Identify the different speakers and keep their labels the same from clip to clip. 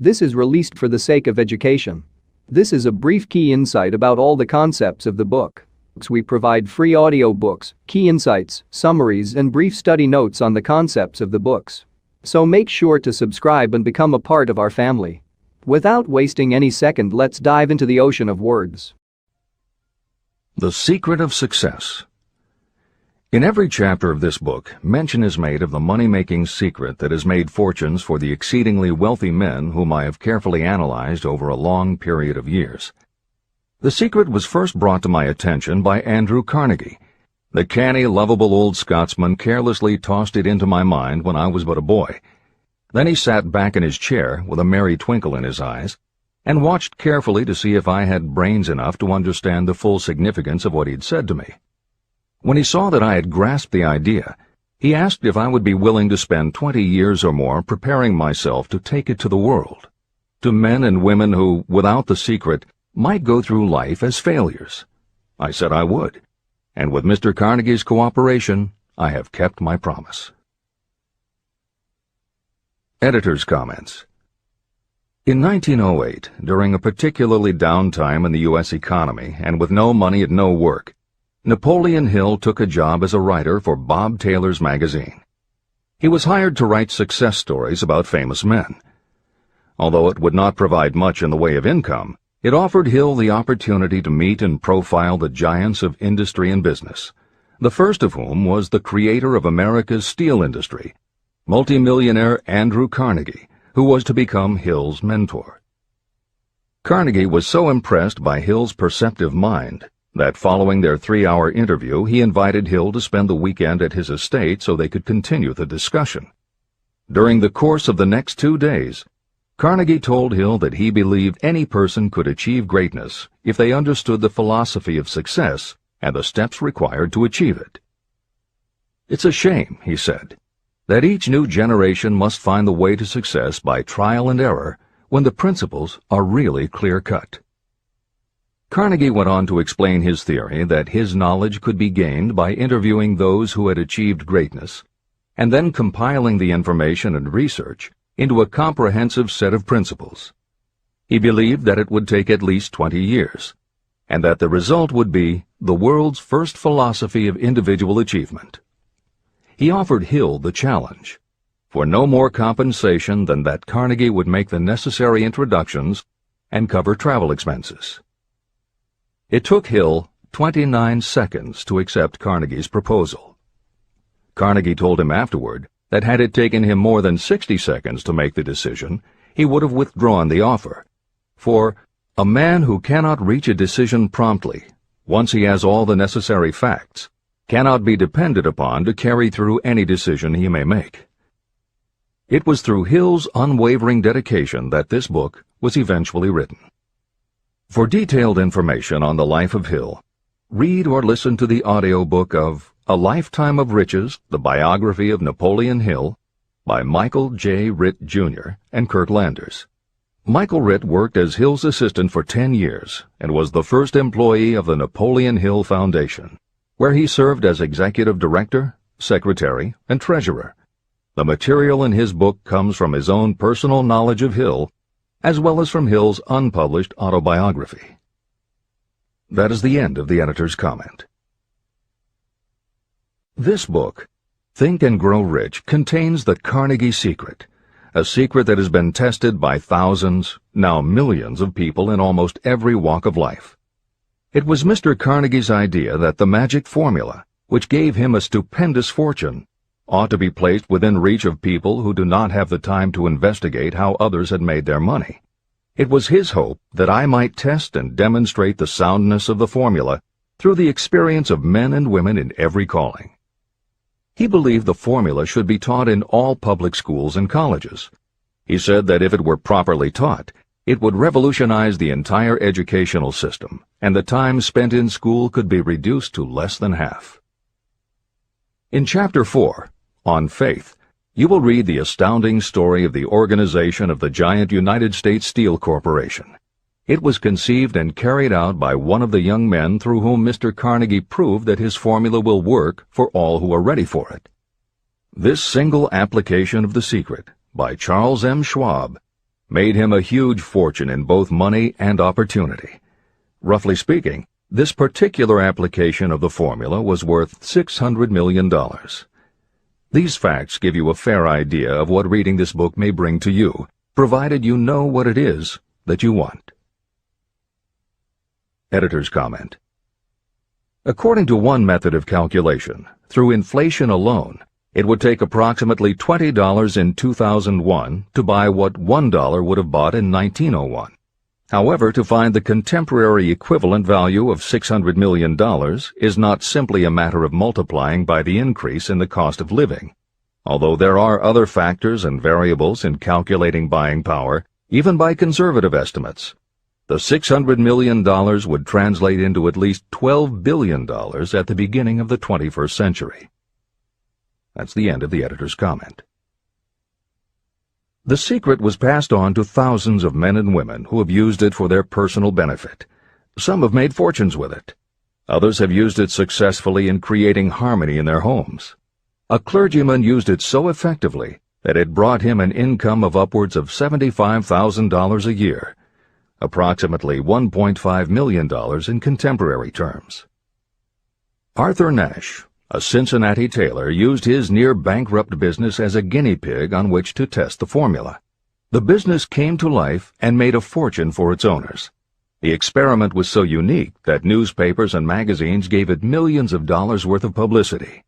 Speaker 1: This is released for the sake of education. This is a brief key insight about all the concepts of the book. We provide free audiobooks, key insights, summaries and brief study notes on the concepts of the books. So make sure to subscribe and become a part of our family. Without wasting any second, let's dive into the ocean of words.
Speaker 2: The Secret of Success. In every chapter of this book, mention is made of the money-making secret that has made fortunes for the exceedingly wealthy men whom I have carefully analyzed over a long period of years. The secret was first brought to my attention by Andrew Carnegie. The canny, lovable old Scotsman carelessly tossed it into my mind when I was but a boy. Then he sat back in his chair with a merry twinkle in his eyes and watched carefully to see if I had brains enough to understand the full significance of what he'd said to me. When he saw that I had grasped the idea, he asked if I would be willing to spend 20 years or more preparing myself to take it to the world, to men and women who, without the secret, might go through life as failures. I said I would, and with Mr. Carnegie's cooperation, I have kept my promise. Editor's comments. In 1908, during a particularly down time in the U.S. economy and with no money and no work, Napoleon Hill took a job as a writer for Bob Taylor's magazine. He was hired to write success stories about famous men. Although it would not provide much in the way of income, it offered Hill the opportunity to meet and profile the giants of industry and business, the first of whom was the creator of America's steel industry, multimillionaire Andrew Carnegie, who was to become Hill's mentor. Carnegie was so impressed by Hill's perceptive mind that following their 3-hour interview, he invited Hill to spend the weekend at his estate so they could continue the discussion. During the course of the next 2 days, Carnegie told Hill that he believed any person could achieve greatness if they understood the philosophy of success and the steps required to achieve it. "It's a shame," he said, "that each new generation must find the way to success by trial and error when the principles are really clear-cut." Carnegie went on to explain his theory that his knowledge could be gained by interviewing those who had achieved greatness, and then compiling the information and research into a comprehensive set of principles. He believed that it would take at least 20 years, and that the result would be the world's first philosophy of individual achievement. He offered Hill the challenge, for no more compensation than that Carnegie would make the necessary introductions and cover travel expenses. It took Hill 29 seconds to accept Carnegie's proposal. Carnegie told him afterward that had it taken him more than 60 seconds to make the decision, he would have withdrawn the offer. For a man who cannot reach a decision promptly, once he has all the necessary facts, cannot be depended upon to carry through any decision he may make. It was through Hill's unwavering dedication that this book was eventually written. For detailed information on the life of Hill, read or listen to the audiobook of A Lifetime of Riches, the Biography of Napoleon Hill, by Michael J. Ritt, Jr. and Kurt Landers. Michael Ritt worked as Hill's assistant for 10 years and was the first employee of the Napoleon Hill Foundation, where he served as executive director, secretary, and treasurer. The material in his book comes from his own personal knowledge of Hill, as well as from Hill's unpublished autobiography. That is the end of the editor's comment. This book, Think and Grow Rich, contains the Carnegie secret, a secret that has been tested by thousands, now millions of people in almost every walk of life. It was Mr. Carnegie's idea that the magic formula, which gave him a stupendous fortune, ought to be placed within reach of people who do not have the time to investigate how others had made their money. It was his hope that I might test and demonstrate the soundness of the formula through the experience of men and women in every calling. He believed the formula should be taught in all public schools and colleges. He said that if it were properly taught, it would revolutionize the entire educational system, and the time spent in school could be reduced to less than half. In Chapter 4, On Faith, you will read the astounding story of the organization of the giant United States Steel Corporation. It was conceived and carried out by one of the young men through whom Mr. Carnegie proved that his formula will work for all who are ready for it. This single application of the secret, by Charles M. Schwab, made him a huge fortune in both money and opportunity. Roughly speaking, this particular application of the formula was worth $600 million. These facts give you a fair idea of what reading this book may bring to you, provided you know what it is that you want. Editor's comment. According to one method of calculation, through inflation alone, it would take approximately $20 in 2001 to buy what $1 would have bought in 1901. However, to find the contemporary equivalent value of $600 million is not simply a matter of multiplying by the increase in the cost of living. Although there are other factors and variables in calculating buying power, even by conservative estimates, the $600 million would translate into at least $12 billion at the beginning of the 21st century. That's the end of the editor's comment. The secret was passed on to thousands of men and women who have used it for their personal benefit. Some have made fortunes with it. Others have used it successfully in creating harmony in their homes. A clergyman used it so effectively that it brought him an income of upwards of $75,000 a year, approximately $1.5 million in contemporary terms. Arthur Nash, a Cincinnati tailor, used his near-bankrupt business as a guinea pig on which to test the formula. The business came to life and made a fortune for its owners. The experiment was so unique that newspapers and magazines gave it millions of dollars worth of publicity.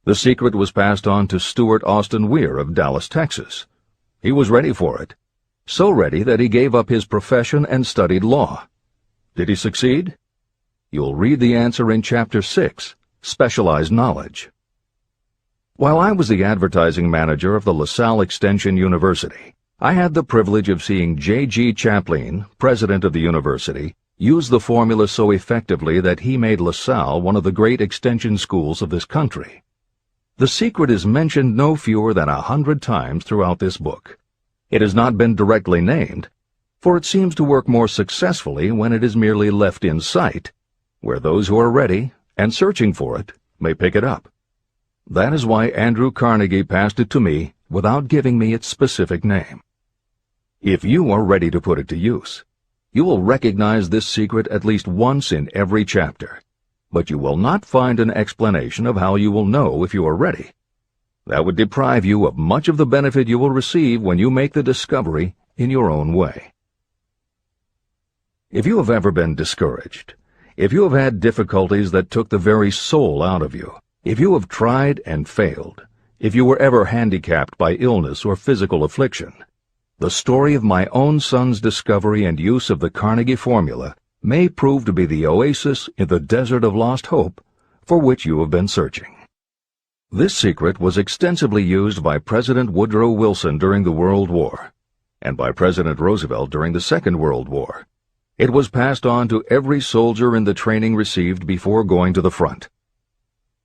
Speaker 2: The secret was passed on to Stuart Austin Weir of Dallas, Texas. He was ready for it, so ready that he gave up his profession and studied law. Did he succeed? You'll read the answer in Chapter 6. Specialized knowledge. While I was the advertising manager of the LaSalle Extension University, I had the privilege of seeing J.G. Chaplin, president of the university, use the formula so effectively that he made LaSalle one of the great extension schools of this country. The secret is mentioned no fewer than 100 times throughout this book. It has not been directly named, for it seems to work more successfully when it is merely left in sight, where those who are ready and searching for it may pick it up. That is why Andrew Carnegie passed it to me without giving me its specific name. If you are ready to put it to use, you will recognize this secret at least once in every chapter, but you will not find an explanation of how you will know if you are ready. That would deprive you of much of the benefit you will receive when you make the discovery in your own way. If you have ever been discouraged, if you have had difficulties that took the very soul out of you, if you have tried and failed, if you were ever handicapped by illness or physical affliction, the story of my own son's discovery and use of the Carnegie formula may prove to be the oasis in the desert of lost hope for which you have been searching. This secret was extensively used by President Woodrow Wilson during the World War, and by President Roosevelt during the Second World War. It was passed on to every soldier in the training received before going to the front.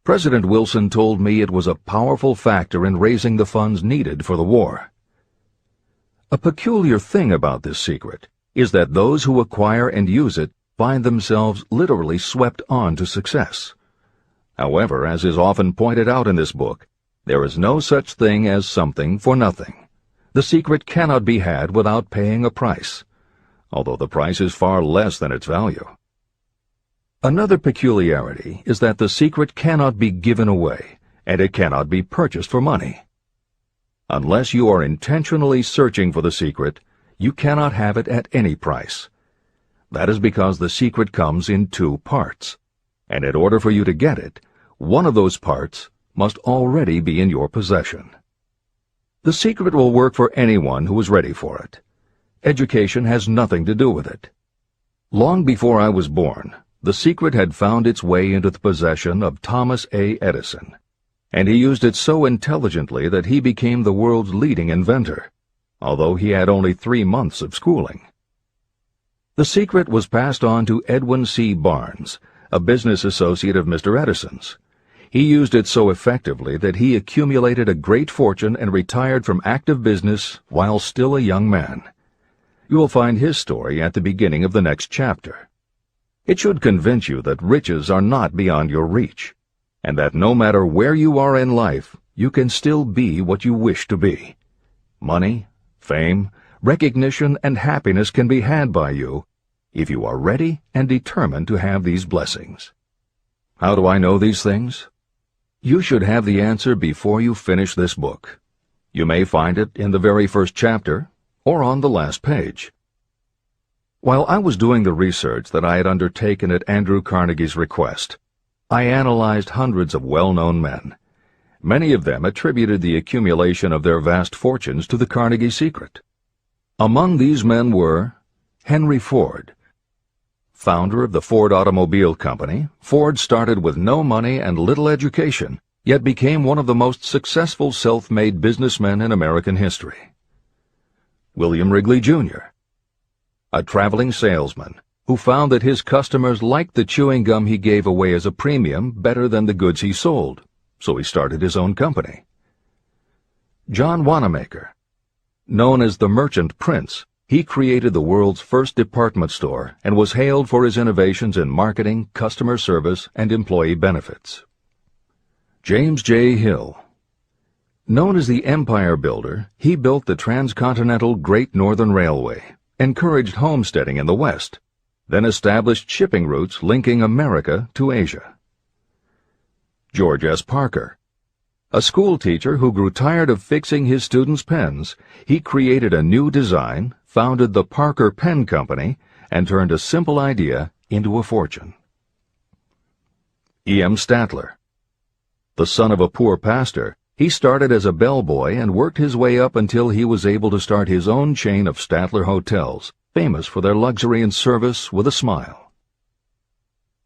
Speaker 2: President Wilson told me it was a powerful factor in raising the funds needed for the war. A peculiar thing about this secret is that those who acquire and use it find themselves literally swept on to success. However, as is often pointed out in this book, there is no such thing as something for nothing. The secret cannot be had without paying a price, although the price is far less than its value. Another peculiarity is that the secret cannot be given away, and it cannot be purchased for money. Unless you are intentionally searching for the secret, you cannot have it at any price. That is because the secret comes in two parts, and in order for you to get it, one of those parts must already be in your possession. The secret will work for anyone who is ready for it. Education has nothing to do with it. Long before I was born, the secret had found its way into the possession of Thomas A. Edison, and he used it so intelligently that he became the world's leading inventor, although he had only 3 months of schooling. The secret was passed on to Edwin C. Barnes, a business associate of Mr. Edison's. He used it so effectively that he accumulated a great fortune and retired from active business while still a young man. You will find his story at the beginning of the next chapter. It should convince you that riches are not beyond your reach, and that no matter where you are in life, you can still be what you wish to be. Money, fame, recognition, and happiness can be had by you if you are ready and determined to have these blessings. How do I know these things? You should have the answer before you finish this book. You may find it in the very first chapter or on the last page. While I was doing the research that I had undertaken at Andrew Carnegie's request, I analyzed hundreds of well-known men. Many of them attributed the accumulation of their vast fortunes to the Carnegie secret. Among these men were Henry Ford. Founder of the Ford Automobile Company, Ford started with no money and little education, yet became one of the most successful self-made businessmen in American history. William Wrigley, Jr., a traveling salesman who found that his customers liked the chewing gum he gave away as a premium better than the goods he sold, so he started his own company. John Wanamaker. Known as the Merchant Prince, he created the world's first department store and was hailed for his innovations in marketing, customer service, and employee benefits. James J. Hill. Known as the Empire Builder, he built the transcontinental Great Northern Railway, encouraged homesteading in the West, then established shipping routes linking America to Asia. George S. Parker. A school teacher who grew tired of fixing his students' pens, he created a new design, founded the Parker Pen Company, and turned a simple idea into a fortune. E. M. Statler. The son of a poor pastor, he started as a bellboy and worked his way up until he was able to start his own chain of Statler hotels, famous for their luxury and service with a smile.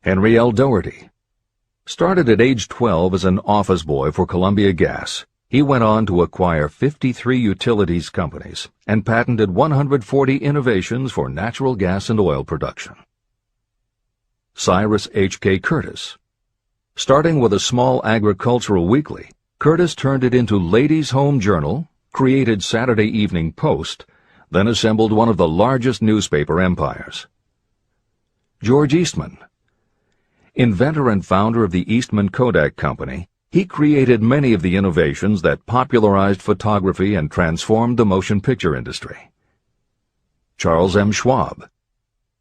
Speaker 2: Henry L. Doherty. Started at age 12 as an office boy for Columbia Gas, he went on to acquire 53 utilities companies and patented 140 innovations for natural gas and oil production. Cyrus H.K. Curtis. Starting with a small agricultural weekly, Curtis turned it into Ladies' Home Journal, created Saturday Evening Post, then assembled one of the largest newspaper empires. George Eastman. Inventor and founder of the Eastman Kodak Company, he created many of the innovations that popularized photography and transformed the motion picture industry. Charles M. Schwab.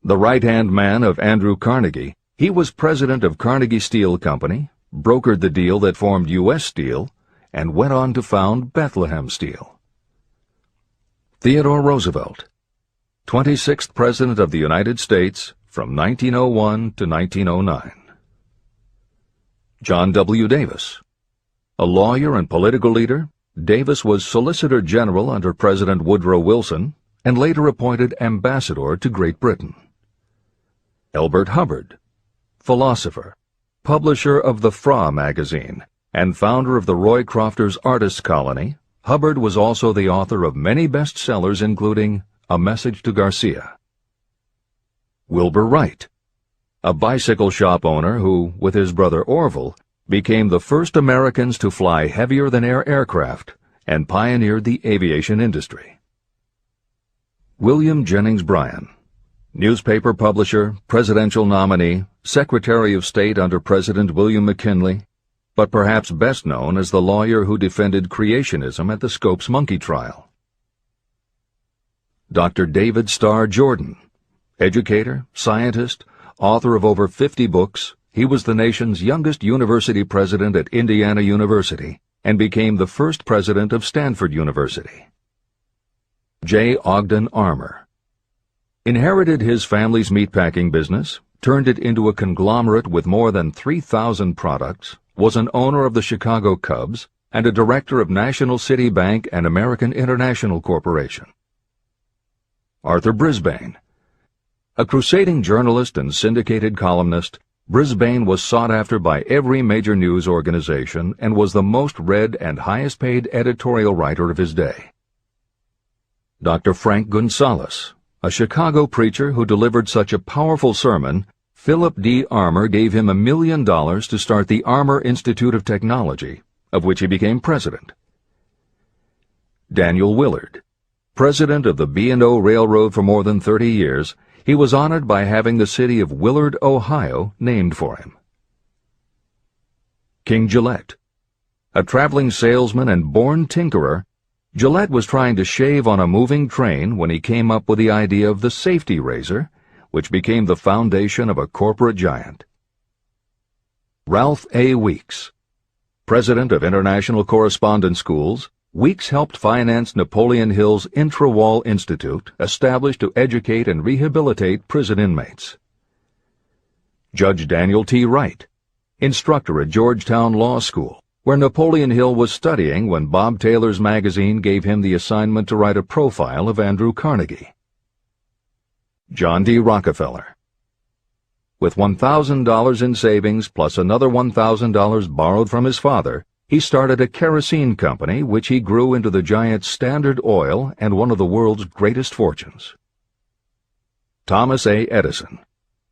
Speaker 2: The right-hand man of Andrew Carnegie, he was president of Carnegie Steel Company, brokered the deal that formed U.S. Steel, and went on to found Bethlehem Steel. Theodore Roosevelt. 26th President of the United States from 1901 to 1909. John W. Davis. A lawyer and political leader, Davis was Solicitor General under President Woodrow Wilson and later appointed ambassador to Great Britain. Elbert Hubbard. Philosopher, publisher of the Fra magazine, and founder of the Roycrofters Artists Colony, Hubbard was also the author of many bestsellers including A Message to Garcia. Wilbur Wright. A bicycle shop owner who, with his brother Orville, became the first Americans to fly heavier-than-air aircraft and pioneered the aviation industry. William Jennings Bryan. Newspaper publisher, presidential nominee, Secretary of State under President William McKinley, but perhaps best known as the lawyer who defended creationism at the Scopes monkey trial. Dr. David Starr Jordan. Educator, scientist, author of over 50 books, he was the nation's youngest university president at Indiana University and became the first president of Stanford University. J. Ogden Armour. Inherited his family's meatpacking business, turned it into a conglomerate with more than 3,000 products, was an owner of the Chicago Cubs, and a director of National City Bank and American International Corporation. Arthur Brisbane. A crusading journalist and syndicated columnist, Brisbane was sought after by every major news organization and was the most read and highest-paid editorial writer of his day. Dr. Frank Gunsaulus. A Chicago preacher who delivered such a powerful sermon, Philip D. Armour gave him $1 million to start the Armour Institute of Technology, of which he became president. Daniel Willard. President of the B&O Railroad for more than 30 years, he was honored by having the city of Willard, Ohio, named for him. King Gillette. A traveling salesman and born tinkerer, Gillette was trying to shave on a moving train when he came up with the idea of the safety razor, which became the foundation of a corporate giant. Ralph A. Weeks. President of International Correspondence Schools, Weeks helped finance Napoleon Hill's Intra-Wall Institute, established to educate and rehabilitate prison inmates. Judge Daniel T. Wright, instructor at Georgetown Law School, where Napoleon Hill was studying when Bob Taylor's magazine gave him the assignment to write a profile of Andrew Carnegie. John D. Rockefeller. With $1,000 in savings plus another $1,000 borrowed from his father, he started a kerosene company which he grew into the giant Standard Oil and one of the world's greatest fortunes. Thomas A. Edison.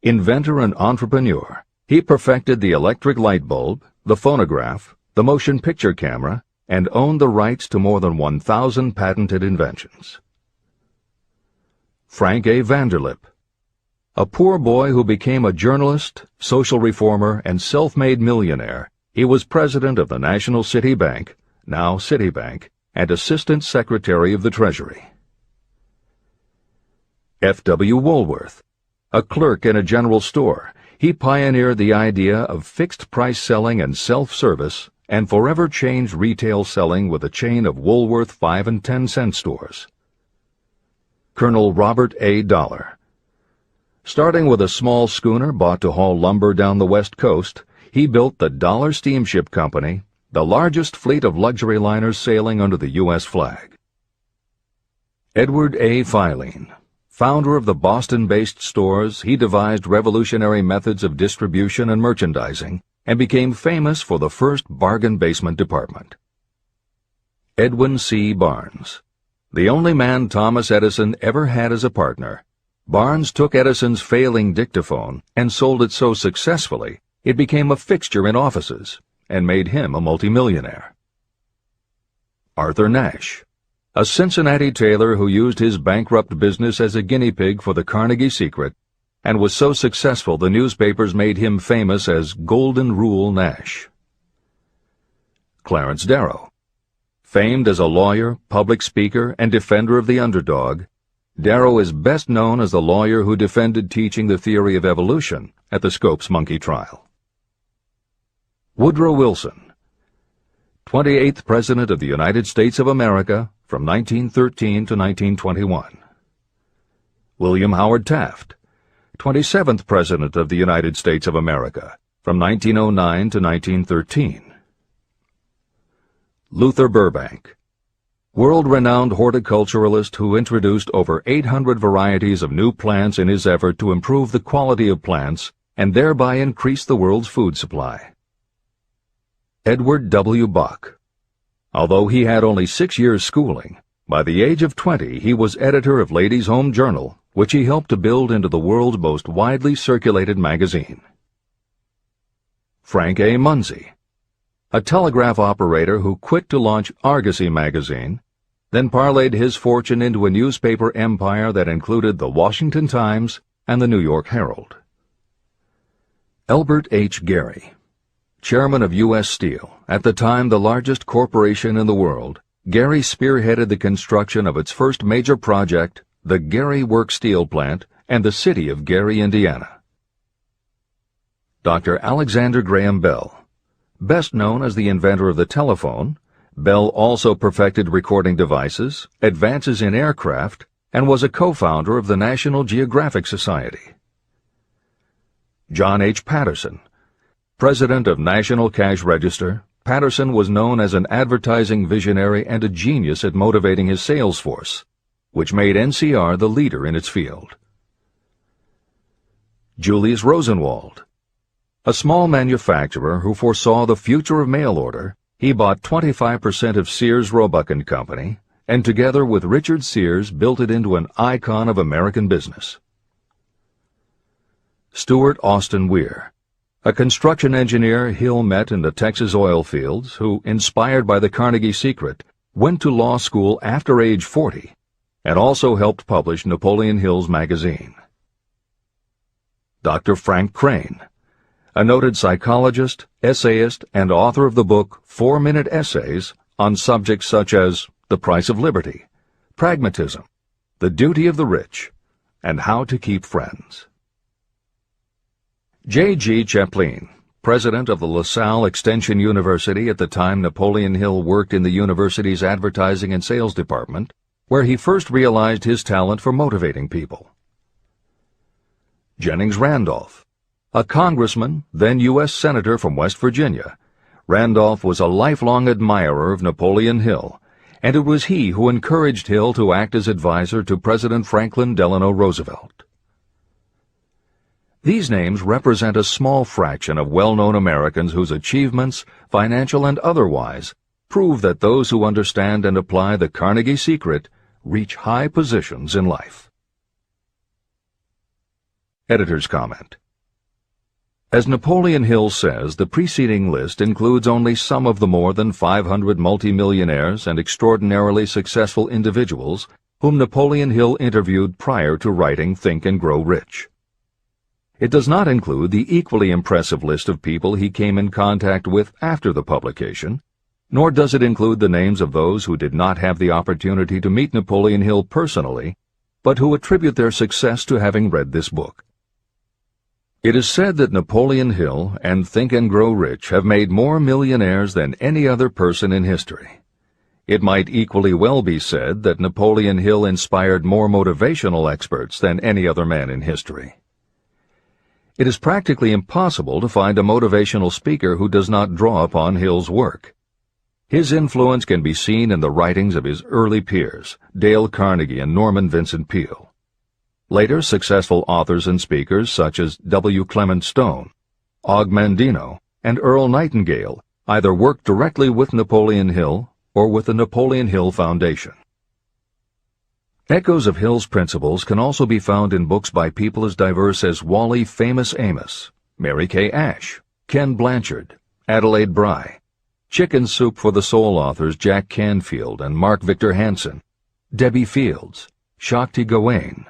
Speaker 2: Inventor and entrepreneur, he perfected the electric light bulb, the phonograph, the motion picture camera, and owned the rights to more than 1,000 patented inventions. Frank A. Vanderlip. A poor boy who became a journalist, social reformer, and self-made millionaire, he was president of the National City Bank, now Citibank, and Assistant Secretary of the Treasury. F. W. Woolworth. A clerk in a general store, he pioneered the idea of fixed-price selling and self-service and forever changed retail selling with a chain of Woolworth 5 and 10 cent stores. Colonel Robert A. Dollar. Starting with a small schooner bought to haul lumber down the West Coast, he built the Dollar Steamship Company, the largest fleet of luxury liners sailing under the U.S. flag. Edward A. Filene. Founder of the Boston-based stores, he devised revolutionary methods of distribution and merchandising and became famous for the first bargain basement department. Edwin C. Barnes. The only man Thomas Edison ever had as a partner, Barnes took Edison's failing dictaphone and sold it so successfully it became a fixture in offices and made him a multimillionaire. Arthur Nash. A Cincinnati tailor who used his bankrupt business as a guinea pig for the Carnegie Secret and was so successful the newspapers made him famous as Golden Rule Nash. Clarence Darrow. Famed as a lawyer, public speaker, and defender of the underdog, Darrow is best known as the lawyer who defended teaching the theory of evolution at the Scopes monkey trial. Woodrow Wilson. 28th President of the United States of America from 1913 to 1921. William Howard Taft. 27th President of the United States of America, from 1909 to 1913. Luther Burbank. World-renowned horticulturalist who introduced over 800 varieties of new plants in his effort to improve the quality of plants and thereby increase the world's food supply. Edward W. Buck. Although he had only 6 years' schooling, by the age of 20 he was editor of Ladies' Home Journal, which he helped to build into the world's most widely circulated magazine. Frank A. Munsey. A telegraph operator who quit to launch Argosy magazine, then parlayed his fortune into a newspaper empire that included the Washington Times and the New York Herald. Elbert H. Gary. Chairman of U.S. Steel, at the time the largest corporation in the world, Gary spearheaded the construction of its first major project, the Gary Works Steel Plant, and the city of Gary, Indiana. Dr. Alexander Graham Bell. Best known as the inventor of the telephone, Bell also perfected recording devices, advances in aircraft, and was a co-founder of the National Geographic Society. John H. Patterson. President of National Cash Register, Patterson was known as an advertising visionary and a genius at motivating his sales force, which made NCR the leader in its field. Julius Rosenwald. A small manufacturer who foresaw the future of mail order, he bought 25% of Sears Roebuck & Company, and together with Richard Sears built it into an icon of American business. Stuart Austin Weir. A construction engineer Hill met in the Texas oil fields who, inspired by the Carnegie Secret, went to law school after age 40 and also helped publish Napoleon Hill's magazine. Dr. Frank Crane. A noted psychologist, essayist, and author of the book 4-Minute Essays on subjects such as The Price of Liberty, Pragmatism, The Duty of the Rich, and How to Keep Friends. J.G. Chaplin, president of the LaSalle Extension University at the time Napoleon Hill worked in the university's advertising and sales department, where he first realized his talent for motivating people. Jennings Randolph, a congressman, then U.S. Senator from West Virginia. Randolph was a lifelong admirer of Napoleon Hill, and it was he who encouraged Hill to act as advisor to President Franklin Delano Roosevelt. These names represent a small fraction of well-known Americans whose achievements, financial and otherwise, prove that those who understand and apply the Carnegie secret reach high positions in life. Editor's comment. As Napoleon Hill says, the preceding list includes only some of the more than 500 multimillionaires and extraordinarily successful individuals whom Napoleon Hill interviewed prior to writing Think and Grow Rich. It does not include the equally impressive list of people he came in contact with after the publication, nor does it include the names of those who did not have the opportunity to meet Napoleon Hill personally, but who attribute their success to having read this book. It is said that Napoleon Hill and Think and Grow Rich have made more millionaires than any other person in history. It might equally well be said that Napoleon Hill inspired more motivational experts than any other man in history. It is practically impossible to find a motivational speaker who does not draw upon Hill's work. His influence can be seen in the writings of his early peers, Dale Carnegie and Norman Vincent Peale. Later successful authors and speakers such as W. Clement Stone, Og Mandino, and Earl Nightingale either worked directly with Napoleon Hill or with the Napoleon Hill Foundation. Echoes of Hill's principles can also be found in books by people as diverse as Wally Famous Amos, Mary Kay Ash, Ken Blanchard, Adelaide Bry, Chicken Soup for the Soul authors Jack Canfield and Mark Victor Hansen, Debbie Fields, Shakti Gawain,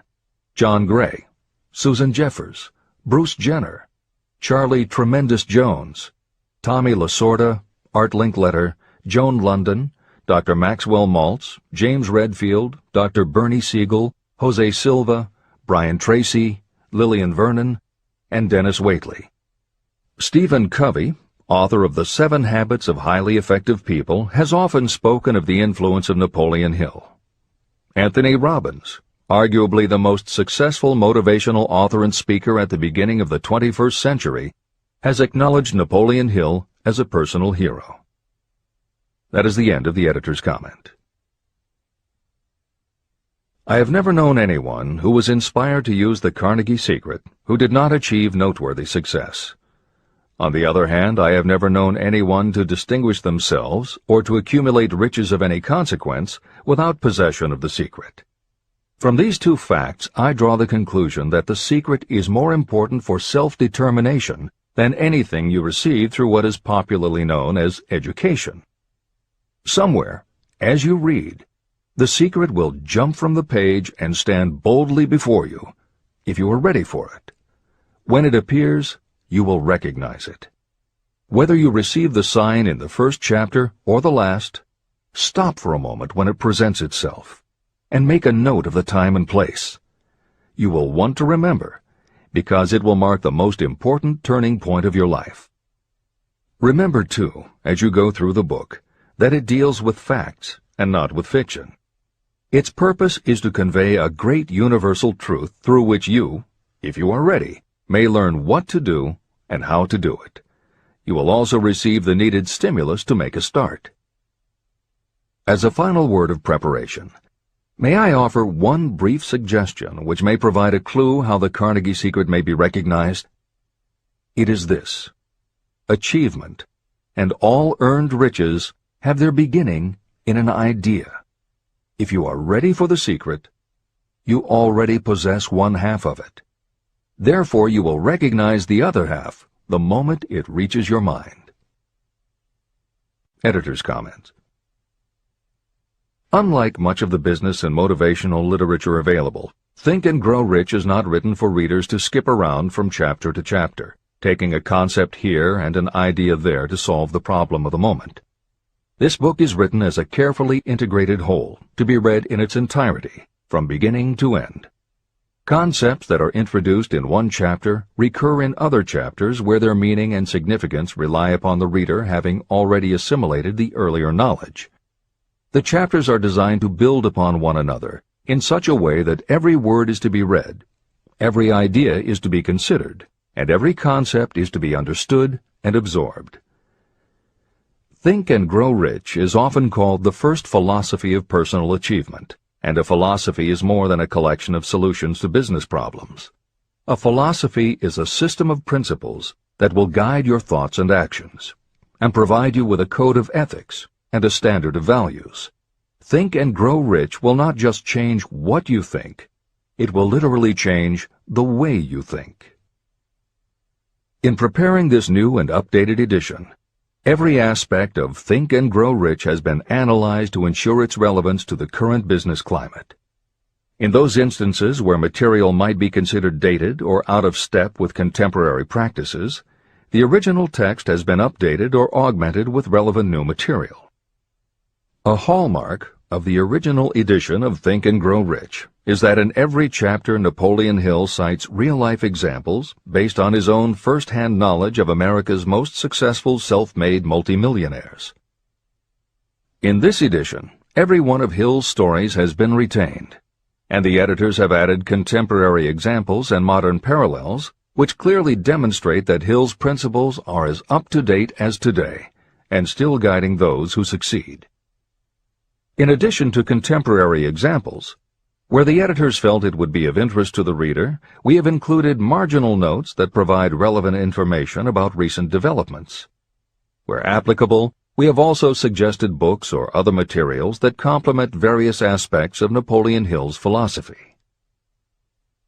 Speaker 2: John Gray, Susan Jeffers, Bruce Jenner, Charlie Tremendous Jones, Tommy Lasorda, Art Linkletter, Joan London, Dr. Maxwell Maltz, James Redfield, Dr. Bernie Siegel, Jose Silva, Brian Tracy, Lillian Vernon, and Dennis Waitley. Stephen Covey, author of The 7 Habits of Highly Effective People, has often spoken of the influence of Napoleon Hill. Anthony Robbins, arguably the most successful motivational author and speaker at the beginning of the 21st century, has acknowledged Napoleon Hill as a personal hero. That is the end of the editor's comment. I have never known anyone who was inspired to use the Carnegie secret who did not achieve noteworthy success. On the other hand, I have never known anyone to distinguish themselves or to accumulate riches of any consequence without possession of the secret. From these two facts, I draw the conclusion that the secret is more important for self-determination than anything you receive through what is popularly known as education. Somewhere, as you read, the secret will jump from the page and stand boldly before you, if you are ready for it. When it appears, you will recognize it. Whether you receive the sign in the first chapter or the last, stop for a moment when it presents itself, and make a note of the time and place. You will want to remember, because it will mark the most important turning point of your life. Remember, too, as you go through the book, that it deals with facts and not with fiction. Its purpose is to convey a great universal truth through which you, if you are ready, may learn what to do and how to do it. You will also receive the needed stimulus to make a start. As a final word of preparation, may I offer one brief suggestion which may provide a clue how the Carnegie secret may be recognized? It is this: achievement and all earned riches have their beginning in an idea. If you are ready for the secret, you already possess one half of it. Therefore, you will recognize the other half the moment it reaches your mind. Editor's comments. Unlike much of the business and motivational literature available, Think and Grow Rich is not written for readers to skip around from chapter to chapter, taking a concept here and an idea there to solve the problem of the moment. This book is written as a carefully integrated whole, to be read in its entirety, from beginning to end. Concepts that are introduced in one chapter recur in other chapters where their meaning and significance rely upon the reader having already assimilated the earlier knowledge. The chapters are designed to build upon one another in such a way that every word is to be read, every idea is to be considered, and every concept is to be understood and absorbed. Think and Grow Rich is often called the first philosophy of personal achievement, and a philosophy is more than a collection of solutions to business problems. A philosophy is a system of principles that will guide your thoughts and actions, and provide you with a code of ethics and a standard of values. Think and Grow Rich will not just change what you think, it will literally change the way you think. In preparing this new and updated edition, every aspect of Think and Grow Rich has been analyzed to ensure its relevance to the current business climate. In those instances where material might be considered dated or out of step with contemporary practices, the original text has been updated or augmented with relevant new material. A hallmark of the original edition of Think and Grow Rich is that in every chapter Napoleon Hill cites real-life examples based on his own first-hand knowledge of America's most successful self-made multimillionaires. In this edition, every one of Hill's stories has been retained, and the editors have added contemporary examples and modern parallels which clearly demonstrate that Hill's principles are as up-to-date as today, and still guiding those who succeed. In addition to contemporary examples, where the editors felt it would be of interest to the reader, we have included marginal notes that provide relevant information about recent developments. Where applicable, we have also suggested books or other materials that complement various aspects of Napoleon Hill's philosophy.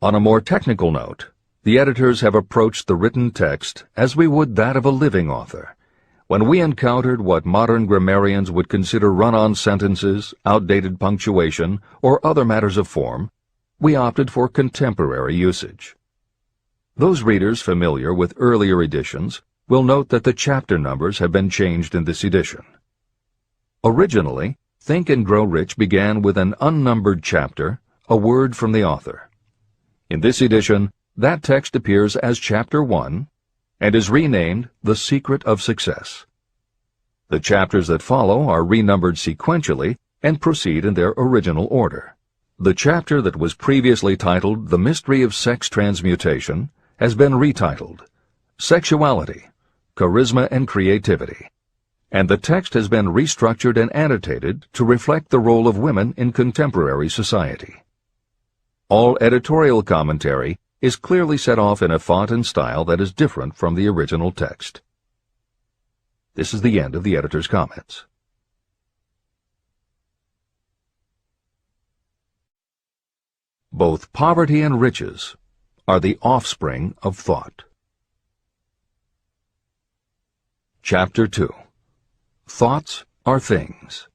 Speaker 2: On a more technical note, the editors have approached the written text as we would that of a living author. When we encountered what modern grammarians would consider run-on sentences, outdated punctuation, or other matters of form, we opted for contemporary usage. Those readers familiar with earlier editions will note that the chapter numbers have been changed in this edition. Originally, Think and Grow Rich began with an unnumbered chapter, a word from the author. In this edition, that text appears as Chapter 1, and is renamed The Secret of Success. The chapters that follow are renumbered sequentially and proceed in their original order. The chapter that was previously titled The Mystery of Sex Transmutation has been retitled Sexuality, Charisma and Creativity, and the text has been restructured and annotated to reflect the role of women in contemporary society. All editorial commentary is clearly set off in a font and style that is different from the original text. This is the end of the editor's comments. Both poverty and riches are the offspring of thought. Chapter 2. Thoughts are things.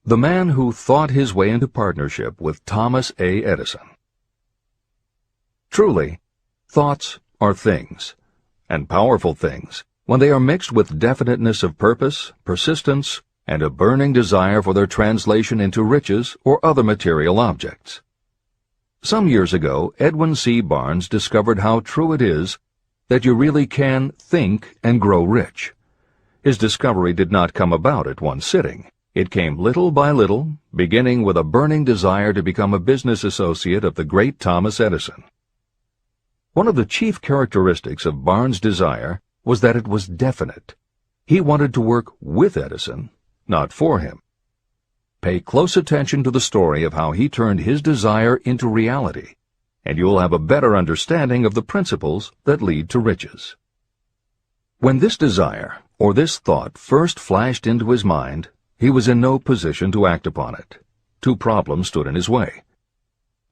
Speaker 2: The man who thought his way into partnership with Thomas A. Edison. Truly, thoughts are things, and powerful things, when they are mixed with definiteness of purpose, persistence, and a burning desire for their translation into riches or other material objects. Some years ago, Edwin C. Barnes discovered how true it is that you really can think and grow rich. His discovery did not come about at one sitting. It came little by little, beginning with a burning desire to become a business associate of the great Thomas Edison. One of the chief characteristics of Barnes' desire was that it was definite. He wanted to work with Edison, not for him. Pay close attention to the story of how he turned his desire into reality, and you'll have a better understanding of the principles that lead to riches. When this desire, or this thought, first flashed into his mind, he was in no position to act upon it. Two problems stood in his way.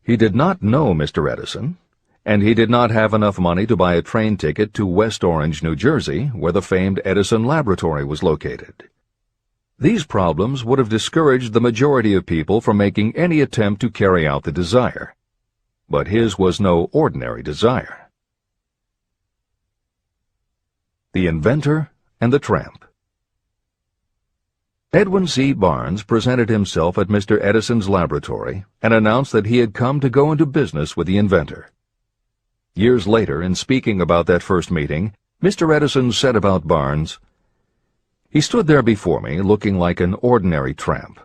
Speaker 2: He did not know Mr. Edison, and he did not have enough money to buy a train ticket to West Orange, New Jersey, where the famed Edison Laboratory was located. These problems would have discouraged the majority of people from making any attempt to carry out the desire. But his was no ordinary desire. The Inventor and the Tramp. Edwin C. Barnes presented himself at Mr. Edison's laboratory and announced that he had come to go into business with the inventor. Years later, in speaking about that first meeting, Mr. Edison said about Barnes, "He stood there before me looking like an ordinary tramp,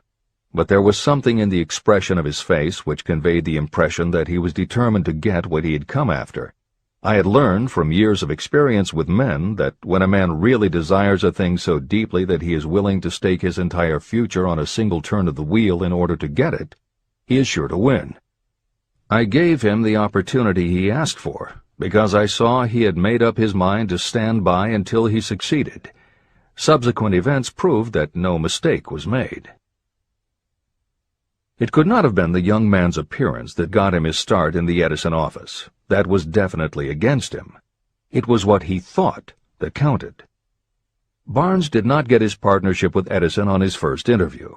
Speaker 2: but there was something in the expression of his face which conveyed the impression that he was determined to get what he had come after. I had learned from years of experience with men that when a man really desires a thing so deeply that he is willing to stake his entire future on a single turn of the wheel in order to get it, he is sure to win. I gave him the opportunity he asked for, because I saw he had made up his mind to stand by until he succeeded. Subsequent events proved that no mistake was made." It could not have been the young man's appearance that got him his start in the Edison office. That was definitely against him. It was what he thought that counted. Barnes did not get his partnership with Edison on his first interview.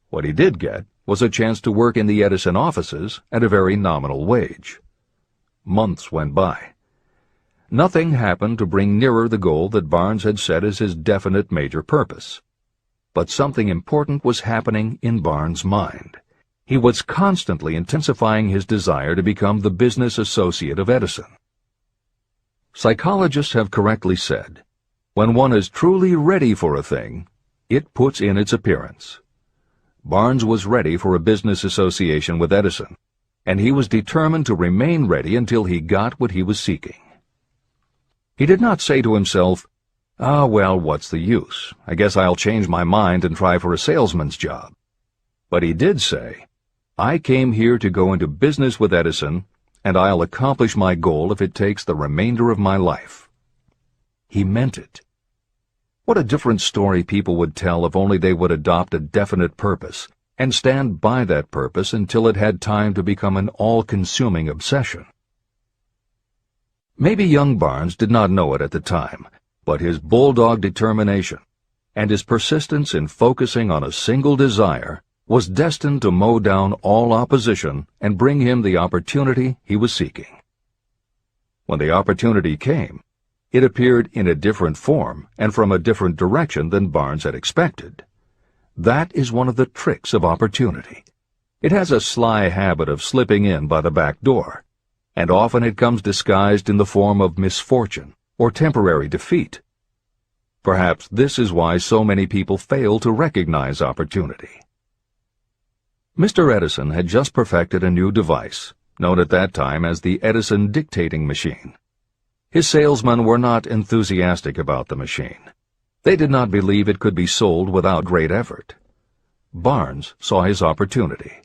Speaker 2: What he did get was a chance to work in the Edison offices at a very nominal wage. Months went by. Nothing happened to bring nearer the goal that Barnes had set as his definite major purpose. But something important was happening in Barnes' mind. He was constantly intensifying his desire to become the business associate of Edison. Psychologists have correctly said, when one is truly ready for a thing, it puts in its appearance. Barnes was ready for a business association with Edison, and he was determined to remain ready until he got what he was seeking. He did not say to himself, "Ah, well, what's the use? I guess I'll change my mind and try for a salesman's job." But he did say, "I came here to go into business with Edison, and I'll accomplish my goal if it takes the remainder of my life." He meant it. What a different story people would tell if only they would adopt a definite purpose and stand by that purpose until it had time to become an all-consuming obsession. Maybe young Barnes did not know it at the time, but his bulldog determination and his persistence in focusing on a single desire was destined to mow down all opposition and bring him the opportunity he was seeking. When the opportunity came, it appeared in a different form and from a different direction than Barnes had expected. That is one of the tricks of opportunity. It has a sly habit of slipping in by the back door, and often it comes disguised in the form of misfortune or temporary defeat. Perhaps this is why so many people fail to recognize opportunity. Mr. Edison had just perfected a new device, known at that time as the Edison dictating machine. His salesmen were not enthusiastic about the machine. They did not believe it could be sold without great effort. Barnes saw his opportunity.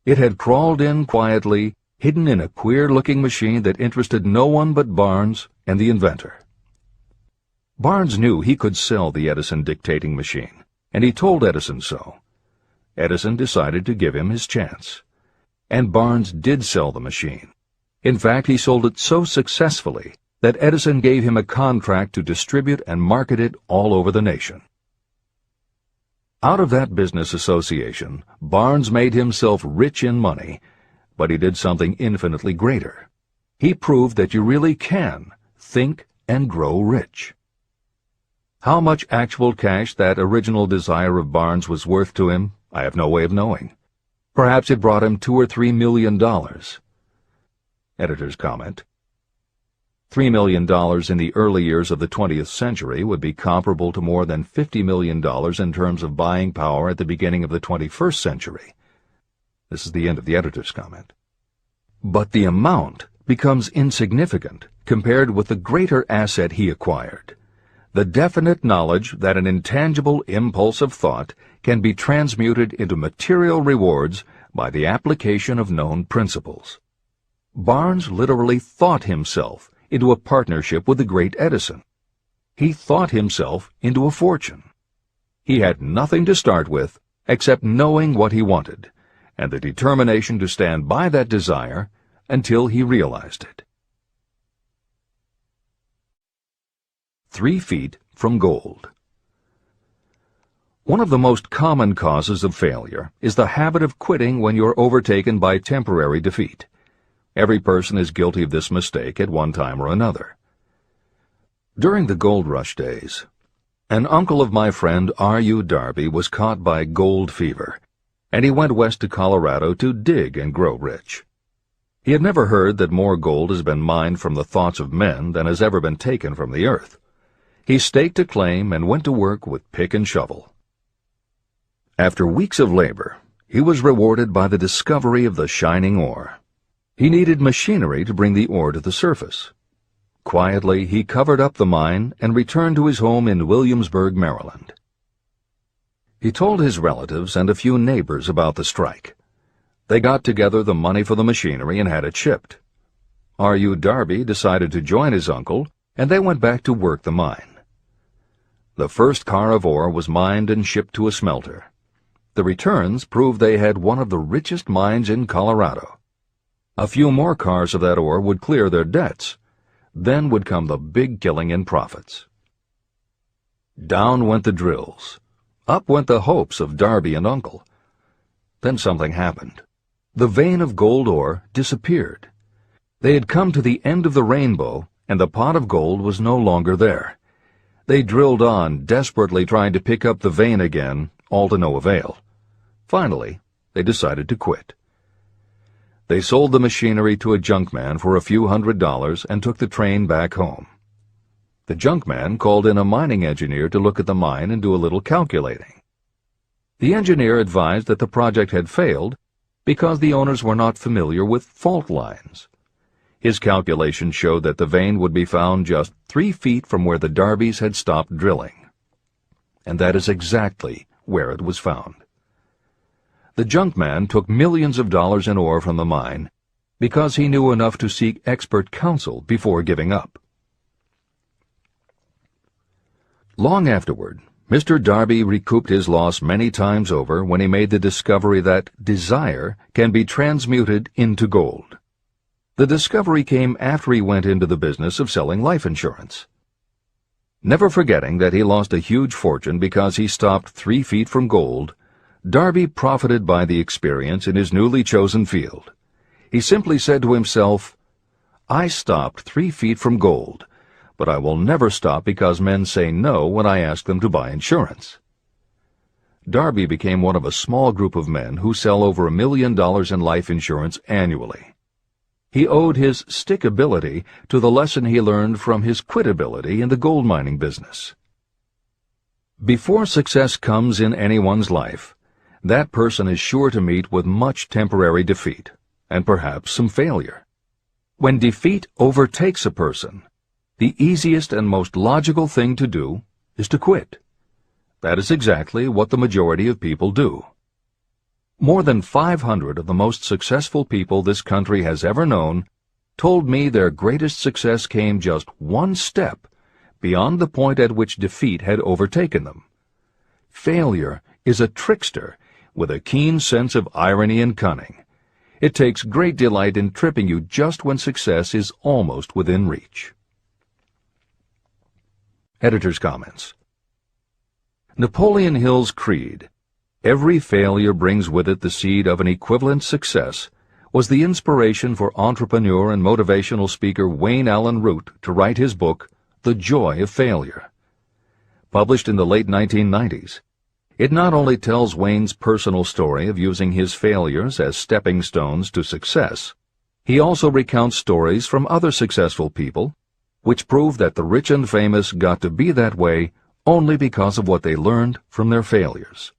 Speaker 2: It had crawled in quietly, hidden in a queer-looking machine that interested no one but Barnes and the inventor. Barnes knew he could sell the Edison dictating machine, and he told Edison so. Edison decided to give him his chance. And Barnes did sell the machine. In fact, he sold it so successfully that Edison gave him a contract to distribute and market it all over the nation. Out of that business association, Barnes made himself rich in money, but he did something infinitely greater. He proved that you really can think and grow rich. How much actual cash that original desire of Barnes was worth to him, I have no way of knowing. Perhaps it brought him $2 or $3 million. Editor's comment. $3 million in the early years of the 20th century would be comparable to more than $50 million in terms of buying power at the beginning of the 21st century. This is the end of the editor's comment. But the amount becomes insignificant compared with the greater asset he acquired. The definite knowledge that an intangible impulse of thought can be transmuted into material rewards by the application of known principles. Barnes literally thought himself into a partnership with the great Edison. He thought himself into a fortune. He had nothing to start with except knowing what he wanted, and the determination to stand by that desire until he realized it. 3 feet from gold. One of the most common causes of failure is the habit of quitting when you're overtaken by temporary defeat. Every person is guilty of this mistake at one time or another. During the gold rush days, An uncle of my friend R.U. Darby was caught by gold fever, and he went west to Colorado to dig and grow rich. He had never heard that more gold has been mined from the thoughts of men than has ever been taken from the earth. He staked a claim and went to work with pick and shovel. After weeks of labor, he was rewarded by the discovery of the shining ore. He needed machinery to bring the ore to the surface. Quietly, he covered up the mine and returned to his home in Williamsburg, Maryland. He told his relatives and a few neighbors about the strike. They got together the money for the machinery and had it shipped. R.U. Darby decided to join his uncle, and they went back to work the mine. The first car of ore was mined and shipped to a smelter. The returns proved they had one of the richest mines in Colorado. A few more cars of that ore would clear their debts. Then would come the big killing in profits. Down went the drills. Up went the hopes of Darby and Uncle. Then something happened. The vein of gold ore disappeared. They had come to the end of the rainbow, and the pot of gold was no longer there. They drilled on, desperately trying to pick up the vein again, all to no avail. Finally, they decided to quit. They sold the machinery to a junkman for a few $100s and took the train back home. The junkman called in a mining engineer to look at the mine and do a little calculating. The engineer advised that the project had failed because the owners were not familiar with fault lines. His calculations showed that the vein would be found just 3 feet from where the Darbys had stopped drilling. And that is exactly where it was found. The junkman took millions of dollars in ore from the mine because he knew enough to seek expert counsel before giving up. Long afterward, Mr. Darby recouped his loss many times over when he made the discovery that desire can be transmuted into gold. The discovery came after he went into the business of selling life insurance. Never forgetting that he lost a huge fortune because he stopped 3 feet from gold, Darby profited by the experience in his newly chosen field. He simply said to himself, "I stopped 3 feet from gold, but I will never stop because men say no when I ask them to buy insurance." Darby became one of a small group of men who sell over $1 million in life insurance annually. He owed his stickability to the lesson he learned from his quitability in the gold mining business. Before success comes in anyone's life, that person is sure to meet with much temporary defeat, and perhaps some failure. When defeat overtakes a person, the easiest and most logical thing to do is to quit. That is exactly what the majority of people do. More than 500 of the most successful people this country has ever known told me their greatest success came just one step beyond the point at which defeat had overtaken them. Failure is a trickster with a keen sense of irony and cunning. It takes great delight in tripping you just when success is almost within reach. Editor's comments. Napoleon Hill's creed, "Every failure brings with it the seed of an equivalent success," was the inspiration for entrepreneur and motivational speaker Wayne Allen Root to write his book, The Joy of Failure. Published in the late 1990s, it not only tells Wayne's personal story of using his failures as stepping stones to success, he also recounts stories from other successful people, which prove that the rich and famous got to be that way only because of what they learned from their failures.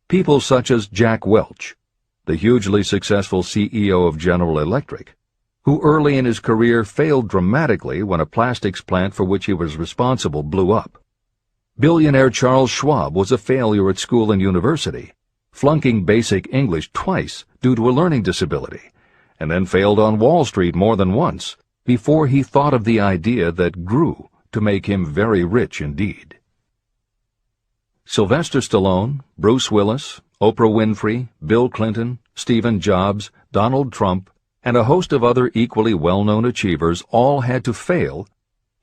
Speaker 2: People such as Jack Welch, the hugely successful CEO of General Electric, who early in his career failed dramatically when a plastics plant for which he was responsible blew up. Billionaire Charles Schwab was a failure at school and university, flunking basic English twice due to a learning disability, and then failed on Wall Street more than once before he thought of the idea that grew to make him very rich indeed. Sylvester Stallone, Bruce Willis, Oprah Winfrey, Bill Clinton, Stephen Jobs, Donald Trump, and a host of other equally well-known achievers all had to fail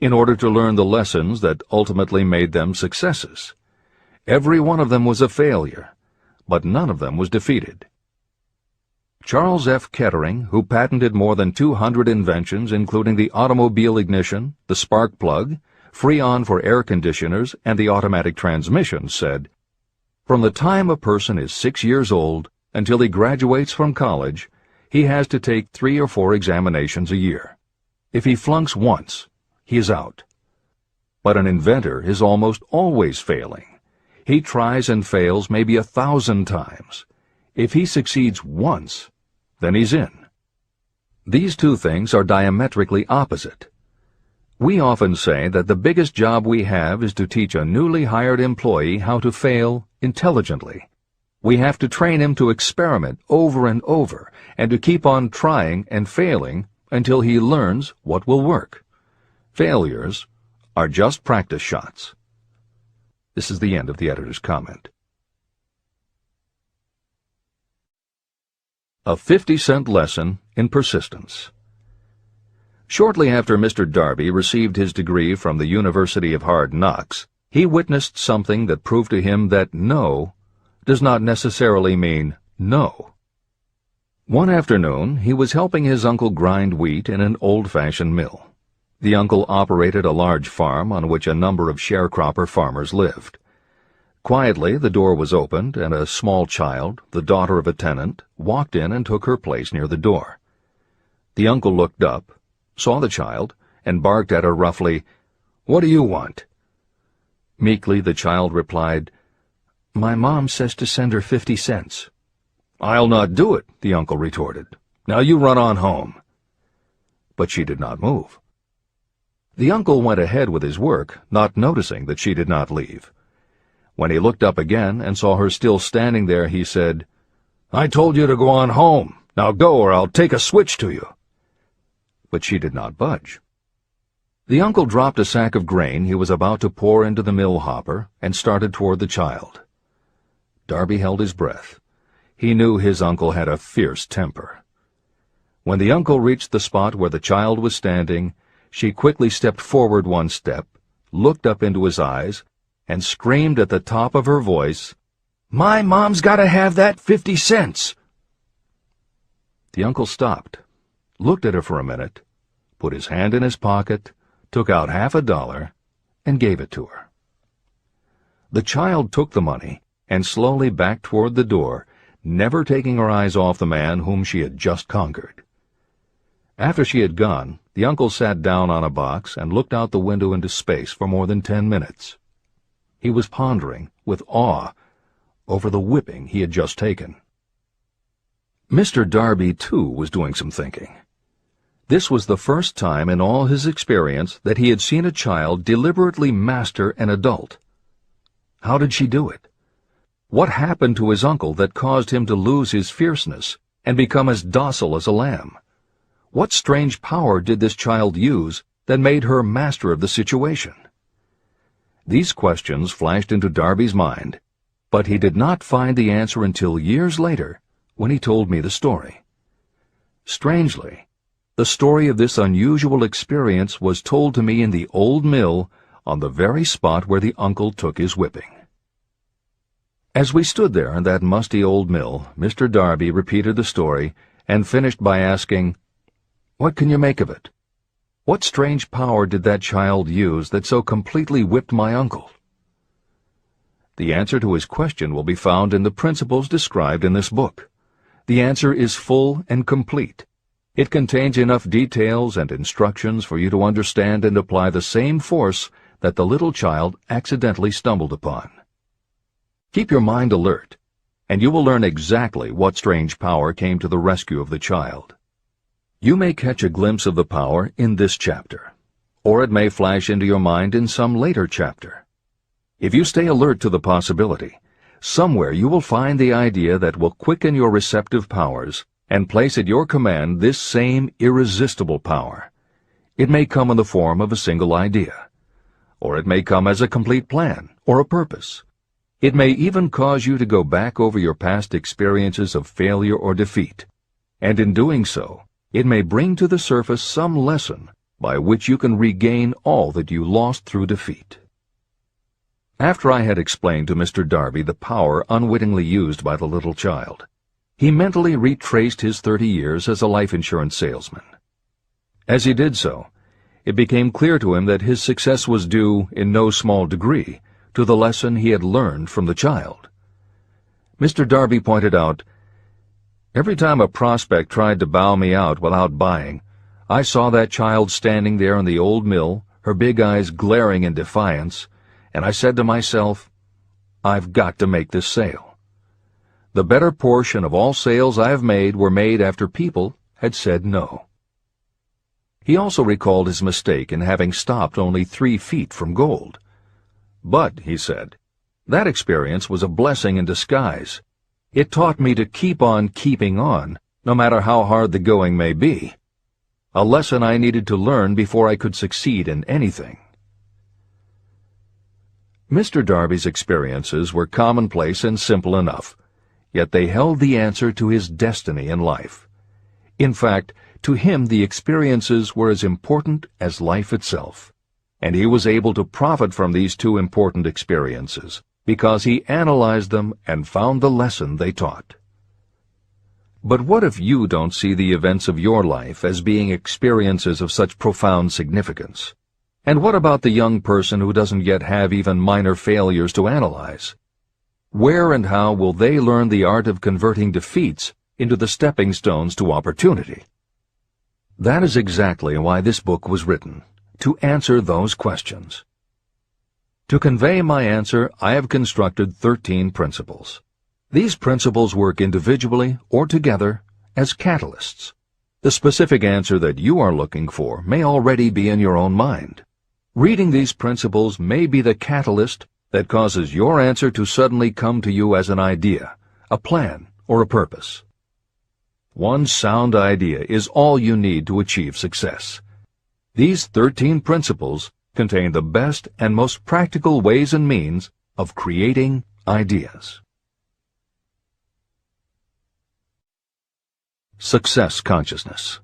Speaker 2: in order to learn the lessons that ultimately made them successes. Every one of them was a failure, but none of them was defeated. Charles F. Kettering, who patented more than 200 inventions including the automobile ignition, the spark plug, Freon for air conditioners and the automatic transmission, said, "From the time a person is 6 years old until he graduates from college, he has to take 3 or 4 examinations a year. If he flunks once, he is out." But an inventor is almost always failing. He tries and fails maybe 1,000 times. If he succeeds once, then he's in. These two things are diametrically opposite. We often say that the biggest job we have is to teach a newly hired employee how to fail intelligently. We have to train him to experiment over and over and to keep on trying and failing until he learns what will work. Failures are just practice shots. This is the end of the editor's comment. A 50-cent lesson in persistence. Shortly after Mr. Darby received his degree from the University of Hard Knocks, he witnessed something that proved to him that no does not necessarily mean no. One afternoon, he was helping his uncle grind wheat in an old-fashioned mill. The uncle operated a large farm on which a number of sharecropper farmers lived. Quietly, the door was opened, and a small child, the daughter of a tenant, walked in and took her place near the door. The uncle looked up, saw the child, and barked at her roughly, "What do you want?" Meekly, the child replied, "My mom says to send her 50 cents. "I'll not do it," the uncle retorted. "Now you run on home." But she did not move. The uncle went ahead with his work, not noticing that she did not leave. When he looked up again and saw her still standing there, he said, "I told you to go on home. Now go, or I'll take a switch to you." But she did not budge. The uncle dropped a sack of grain he was about to pour into the mill hopper and started toward the child. Darby held his breath. He knew his uncle had a fierce temper. When the uncle reached the spot where the child was standing, she quickly stepped forward 1 step, looked up into his eyes, and screamed at the top of her voice, "My mom's got to have that 50 cents!" The uncle stopped, looked at her for a minute, put his hand in his pocket, took out $50, and gave it to her. The child took the money and slowly backed toward the door, never taking her eyes off the man whom she had just conquered. After she had gone, the uncle sat down on a box and looked out the window into space for more than 10 minutes. He was pondering, with awe, over the whipping he had just taken. Mr. Darby, too, was doing some thinking. This was the first time in all his experience that he had seen a child deliberately master an adult. How did she do it? What happened to his uncle that caused him to lose his fierceness and become as docile as a lamb? What strange power did this child use that made her master of the situation? These questions flashed into Darby's mind, but he did not find the answer until years later, when he told me the story. Strangely, the story of this unusual experience was told to me in the old mill on the very spot where the uncle took his whipping. As we stood there in that musty old mill, Mr. Darby repeated the story and finished by asking, "What can you make of it? What strange power did that child use that so completely whipped my uncle?" The answer to his question will be found in the principles described in this book. The answer is full and complete. It contains enough details and instructions for you to understand and apply the same force that the little child accidentally stumbled upon. Keep your mind alert, and you will learn exactly what strange power came to the rescue of the child. You may catch a glimpse of the power in this chapter, or it may flash into your mind in some later chapter. If you stay alert to the possibility, somewhere you will find the idea that will quicken your receptive powers and place at your command this same irresistible power. It may come in the form of a single idea, or it may come as a complete plan or a purpose. It may even cause you to go back over your past experiences of failure or defeat, and in doing so, it may bring to the surface some lesson by which you can regain all that you lost through defeat. After I had explained to Mr. Darby the power unwittingly used by the little child, he mentally retraced his 30 years as a life insurance salesman. As he did so, it became clear to him that his success was due, in no small degree, to the lesson he had learned from the child. Mr. Darby pointed out, "Every time a prospect tried to bow me out without buying, I saw that child standing there in the old mill, her big eyes glaring in defiance, and I said to myself, I've got to make this sale. The better portion of all sales I have made were made after people had said no." He also recalled his mistake in having stopped only 3 feet from gold. "But," he said, "that experience was a blessing in disguise. It taught me to keep on keeping on, no matter how hard the going may be. A lesson I needed to learn before I could succeed in anything." Mr. Darby's experiences were commonplace and simple enough, yet they held the answer to his destiny in life. In fact, to him the experiences were as important as life itself, and he was able to profit from these 2 important experiences because he analyzed them and found the lesson they taught. But what if you don't see the events of your life as being experiences of such profound significance? And what about the young person who doesn't yet have even minor failures to analyze? Where and how will they learn the art of converting defeats into the stepping stones to opportunity? That is exactly why this book was written, to answer those questions. To convey my answer, I have constructed 13 principles. These principles work individually or together as catalysts. The specific answer that you are looking for may already be in your own mind. Reading these principles may be the catalyst that causes your answer to suddenly come to you as an idea, a plan, or a purpose. One sound idea is all you need to achieve success. These 13 principles contain the best and most practical ways and means of creating ideas. Success consciousness.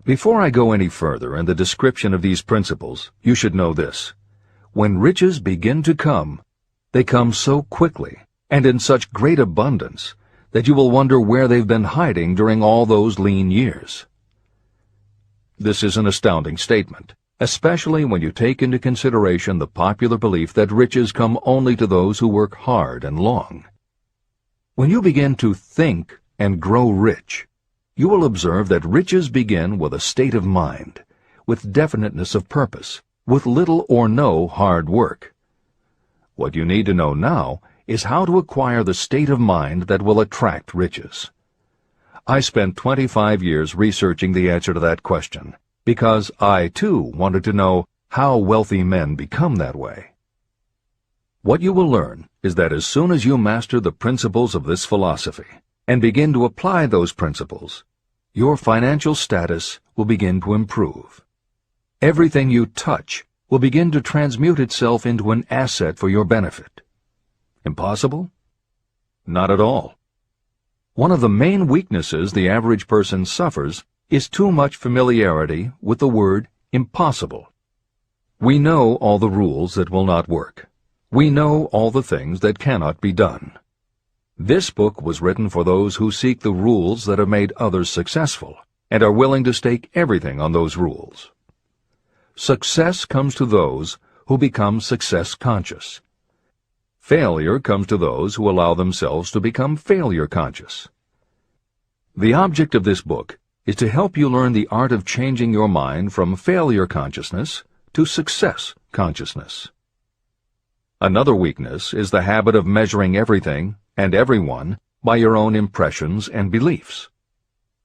Speaker 2: Before I go any further in the description of these principles, you should know this. When riches begin to come, they come so quickly and in such great abundance that you will wonder where they've been hiding during all those lean years. This is an astounding statement, especially when you take into consideration the popular belief that riches come only to those who work hard and long. When you begin to think and grow rich, you will observe that riches begin with a state of mind, with definiteness of purpose, with little or no hard work. What you need to know now is how to acquire the state of mind that will attract riches. I spent 25 years researching the answer to that question, because I, too, wanted to know how wealthy men become that way. What you will learn is that as soon as you master the principles of this philosophy, and begin to apply those principles, your financial status will begin to improve. Everything you touch will begin to transmute itself into an asset for your benefit. Impossible? Not at all. One of the main weaknesses the average person suffers is too much familiarity with the word impossible. We know all the rules that will not work. We know all the things that cannot be done. This book was written for those who seek the rules that have made others successful and are willing to stake everything on those rules. Success comes to those who become success conscious. Failure comes to those who allow themselves to become failure conscious. The object of this book is to help you learn the art of changing your mind from failure consciousness to success consciousness. Another weakness is the habit of measuring everything and everyone by your own impressions and beliefs.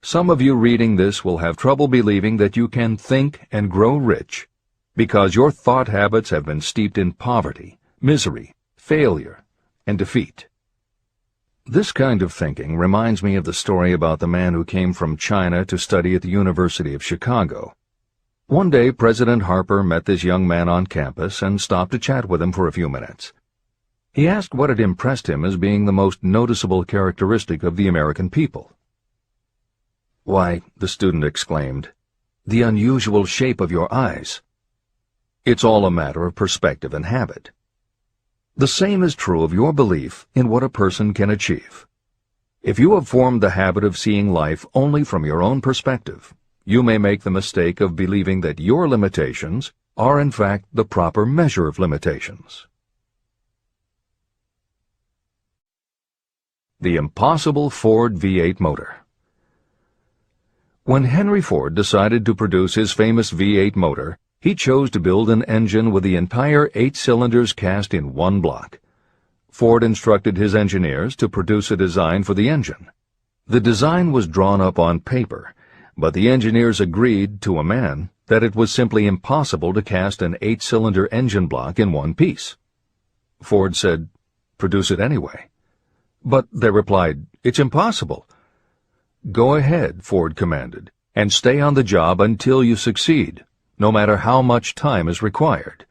Speaker 2: Some of you reading this will have trouble believing that you can think and grow rich because your thought habits have been steeped in poverty, misery, failure, and defeat. This kind of thinking reminds me of the story about the man who came from China to study at the University of Chicago. One day, President Harper met this young man on campus and stopped to chat with him for a few minutes. He asked what had impressed him as being the most noticeable characteristic of the American people. "Why," the student exclaimed, "the unusual shape of your eyes." It's all a matter of perspective and habit. The same is true of your belief in what a person can achieve. If you have formed the habit of seeing life only from your own perspective, you may make the mistake of believing that your limitations are in fact the proper measure of limitations. The impossible Ford V8 motor. When Henry Ford decided to produce his famous V8 motor, he chose to build an engine with the entire 8 cylinders cast in one block. Ford instructed his engineers to produce a design for the engine. The design was drawn up on paper, but the engineers agreed to a man that it was simply impossible to cast an 8-cylinder engine block in one piece. Ford said, "Produce it anyway." But they replied, "It's impossible." "Go ahead," Ford commanded, "and stay on the job until you succeed, no matter how much time is required."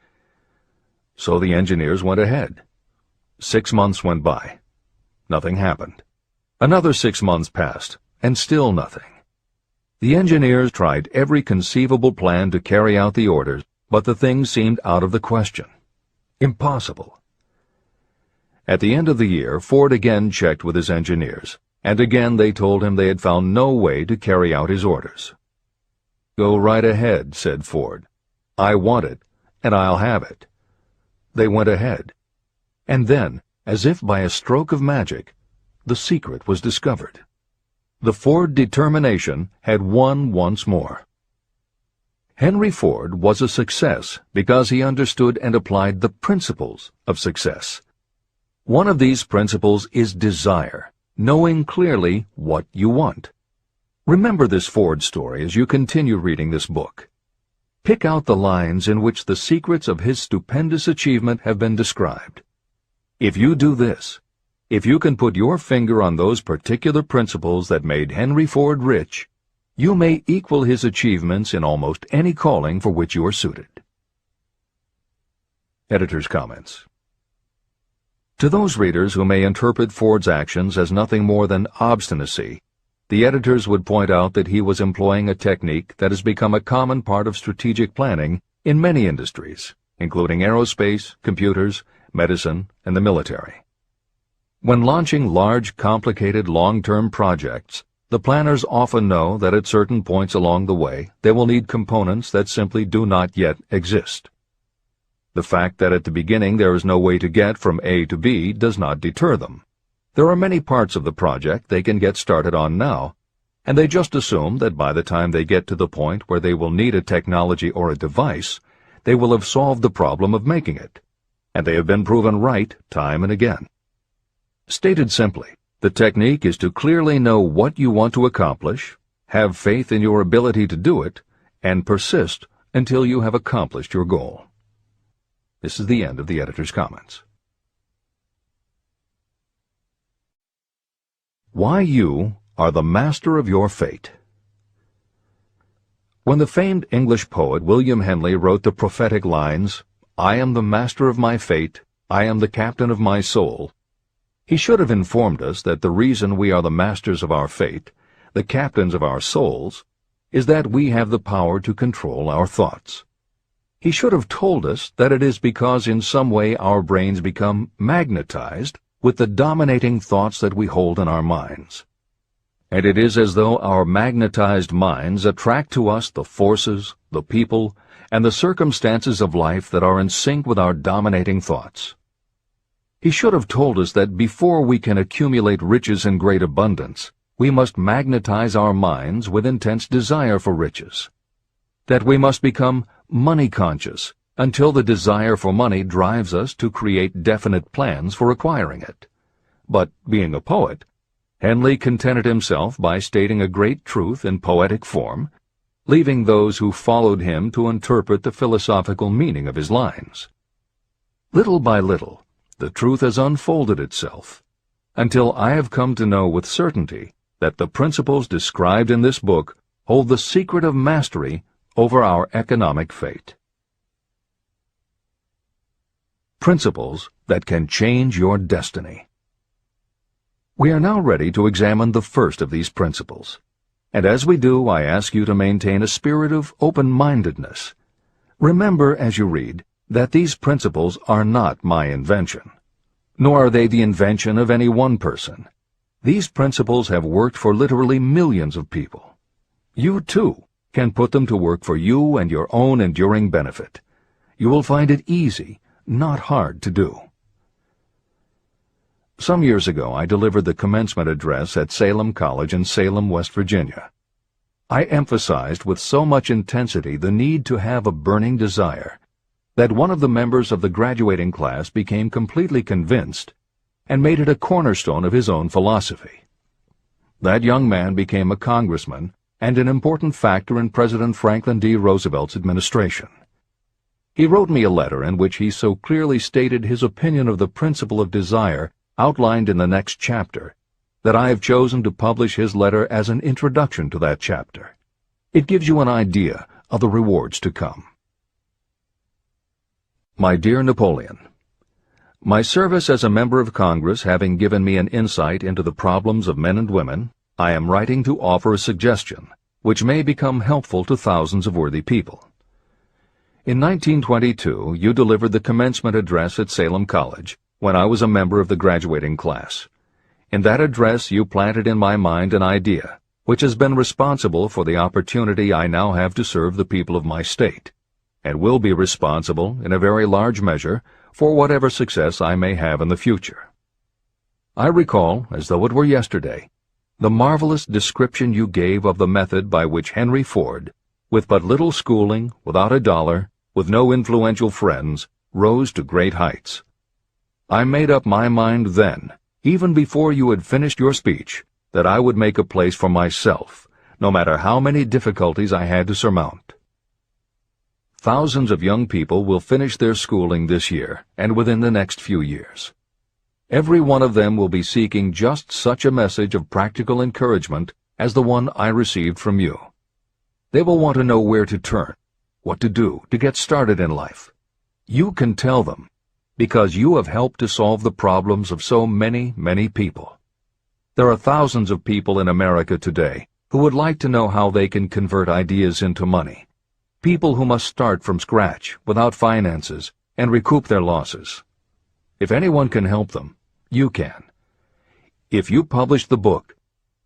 Speaker 2: So the engineers went ahead. 6 months went by. Nothing happened. Another 6 months passed, and still nothing. The engineers tried every conceivable plan to carry out the orders, but the thing seemed out of the question. Impossible. At the end of the year, Ford again checked with his engineers, and again they told him they had found no way to carry out his orders. "Go right ahead," said Ford. "I want it, and I'll have it." They went ahead. And then, as if by a stroke of magic, the secret was discovered. The Ford determination had won once more. Henry Ford was a success because he understood and applied the principles of success. One of these principles is desire, knowing clearly what you want. Remember this Ford story as you continue reading this book. Pick out the lines in which the secrets of his stupendous achievement have been described. If you do this, if you can put your finger on those particular principles that made Henry Ford rich, you may equal his achievements in almost any calling for which you are suited. Editor's comments. To those readers who may interpret Ford's actions as nothing more than obstinacy, the editors would point out that he was employing a technique that has become a common part of strategic planning in many industries, including aerospace, computers, medicine, and the military. When launching large, complicated, long-term projects, the planners often know that at certain points along the way they will need components that simply do not yet exist. The fact that at the beginning there is no way to get from A to B does not deter them. There are many parts of the project they can get started on now, and they just assume that by the time they get to the point where they will need a technology or a device, they will have solved the problem of making it, and they have been proven right time and again. Stated simply, the technique is to clearly know what you want to accomplish, have faith in your ability to do it, and persist until you have accomplished your goal. This is the end of the editor's comments. Why you are the master of your fate. When the famed English poet William Henley wrote the prophetic lines, "I am the master of my fate, I am the captain of my soul," he should have informed us that the reason we are the masters of our fate, the captains of our souls, is that we have the power to control our thoughts. He should have told us that it is because in some way our brains become magnetized with the dominating thoughts that we hold in our minds. And it is as though our magnetized minds attract to us the forces, the people, and the circumstances of life that are in sync with our dominating thoughts. He should have told us that before we can accumulate riches in great abundance, we must magnetize our minds with intense desire for riches. That we must become money-conscious until the desire for money drives us to create definite plans for acquiring it. But, being a poet, Henley contented himself by stating a great truth in poetic form, leaving those who followed him to interpret the philosophical meaning of his lines. Little by little, the truth has unfolded itself, until I have come to know with certainty that the principles described in this book hold the secret of mastery over our economic fate. Principles that can change your destiny. We are now ready to examine the first of these principles, and as we do, I ask you to maintain a spirit of open-mindedness. Remember as you read that these principles are not my invention, nor are they the invention of any one person. These principles have worked for literally millions of people. You, too, can put them to work for you and your own enduring benefit. You will find it easy, not hard to do. Some years ago, I delivered the commencement address at Salem College in Salem, West Virginia. I emphasized with so much intensity the need to have a burning desire that one of the members of the graduating class became completely convinced and made it a cornerstone of his own philosophy. That young man became a congressman and an important factor in President Franklin D. Roosevelt's administration. He wrote me a letter in which he so clearly stated his opinion of the principle of desire outlined in the next chapter that I have chosen to publish his letter as an introduction to that chapter. It gives you an idea of the rewards to come. My dear Napoleon, my service as a member of Congress having given me an insight into the problems of men and women, I am writing to offer a suggestion which may become helpful to thousands of worthy people. In 1922, you delivered the commencement address at Salem College when I was a member of the graduating class. In that address, you planted in my mind an idea which has been responsible for the opportunity I now have to serve the people of my state, and will be responsible, in a very large measure, for whatever success I may have in the future. I recall, as though it were yesterday, the marvelous description you gave of the method by which Henry Ford, with but little schooling, without a dollar, with no influential friends, rose to great heights. I made up my mind then, even before you had finished your speech, that I would make a place for myself, no matter how many difficulties I had to surmount. Thousands of young people will finish their schooling this year and within the next few years. Every one of them will be seeking just such a message of practical encouragement as the one I received from you. They will want to know where to turn, what to do to get started in life. You can tell them, because you have helped to solve the problems of so many, many people. There are thousands of people in America today who would like to know how they can convert ideas into money. People who must start from scratch, without finances, and recoup their losses. If anyone can help them, you can. If you publish the book,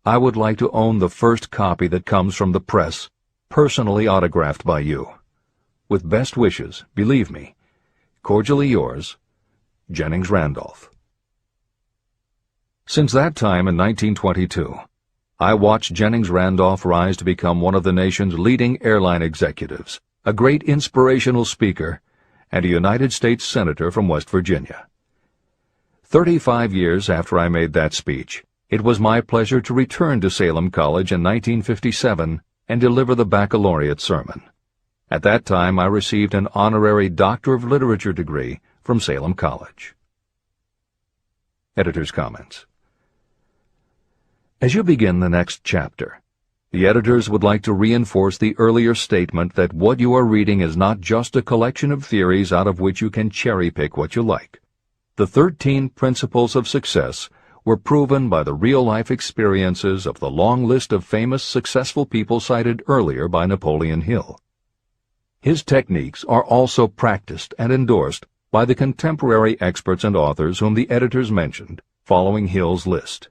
Speaker 2: I would like to own the first copy that comes from the press, personally autographed by you. With best wishes, believe me, cordially yours, Jennings Randolph. Since that time in 1922, I watched Jennings Randolph rise to become one of the nation's leading airline executives, a great inspirational speaker, and a United States Senator from West Virginia. 35 years after I made that speech, it was my pleasure to return to Salem College in 1957 and deliver the baccalaureate sermon. At that time, I received an honorary Doctor of Literature degree from Salem College. Editor's comments. As you begin the next chapter, the editors would like to reinforce the earlier statement that what you are reading is not just a collection of theories out of which you can cherry-pick what you like. The 13 principles of success were proven by the real-life experiences of the long list of famous successful people cited earlier by Napoleon Hill. His techniques are also practiced and endorsed by the contemporary experts and authors whom the editors mentioned, following Hill's list.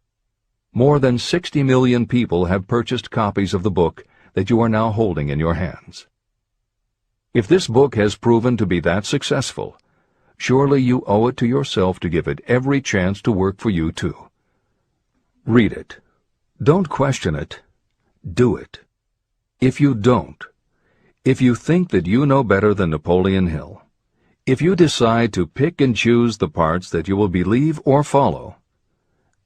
Speaker 2: More than 60 million people have purchased copies of the book that you are now holding in your hands. If this book has proven to be that successful, surely you owe it to yourself to give it every chance to work for you too. Read it. Don't question it. Do it. If you don't, if you think that you know better than Napoleon Hill, if you decide to pick and choose the parts that you will believe or follow,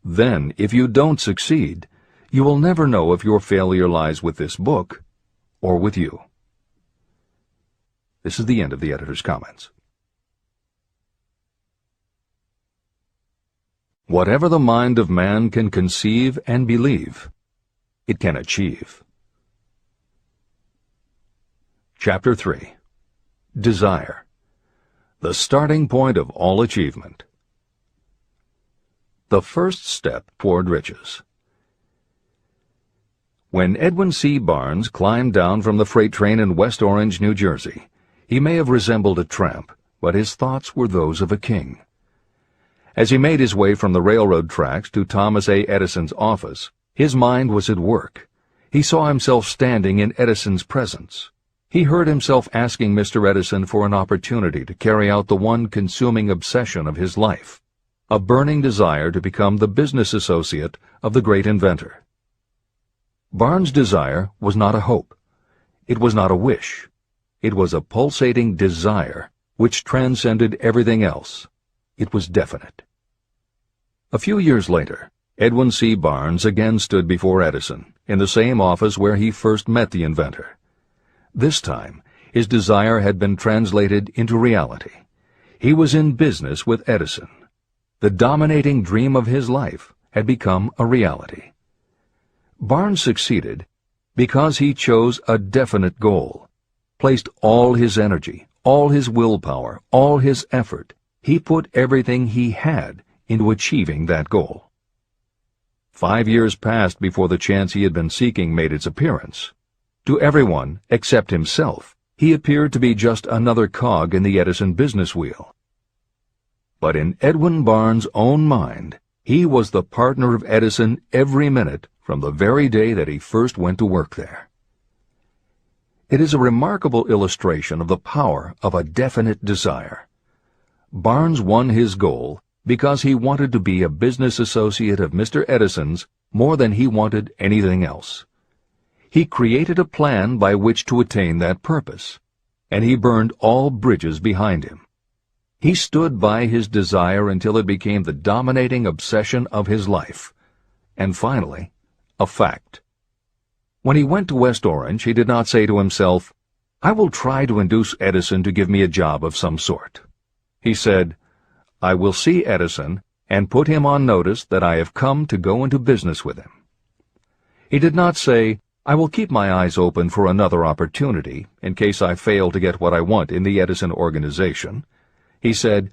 Speaker 2: then, if you don't succeed, you will never know if your failure lies with this book or with you. This is the end of the editor's comments. Whatever the mind of man can conceive and believe, it can achieve. Chapter 3. Desire. The starting point of all achievement. The first step toward riches. When Edwin C. Barnes climbed down from the freight train in West Orange, New Jersey, he may have resembled a tramp, but his thoughts were those of a king. As he made his way from the railroad tracks to Thomas A. Edison's office, his mind was at work. He saw himself standing in Edison's presence. He heard himself asking Mr. Edison for an opportunity to carry out the one consuming obsession of his life, a burning desire to become the business associate of the great inventor. Barnes' desire was not a hope. It was not a wish. It was a pulsating desire which transcended everything else. It was definite. A few years later, Edwin C. Barnes again stood before Edison, in the same office where he first met the inventor. This time, his desire had been translated into reality. He was in business with Edison. The dominating dream of his life had become a reality. Barnes succeeded because he chose a definite goal, placed all his energy, all his willpower, all his effort. He put everything he had into achieving that goal. 5 years passed before the chance he had been seeking made its appearance. To everyone except himself, he appeared to be just another cog in the Edison business wheel. But in Edwin Barnes' own mind, he was the partner of Edison every minute from the very day that he first went to work there. It is a remarkable illustration of the power of a definite desire. Barnes won his goal because he wanted to be a business associate of Mr. Edison's more than he wanted anything else. He created a plan by which to attain that purpose, and he burned all bridges behind him. He stood by his desire until it became the dominating obsession of his life, and finally, a fact. When he went to West Orange, he did not say to himself, "I will try to induce Edison to give me a job of some sort." He said, "I will see Edison and put him on notice that I have come to go into business with him." He did not say, "I will keep my eyes open for another opportunity in case I fail to get what I want in the Edison organization." He said,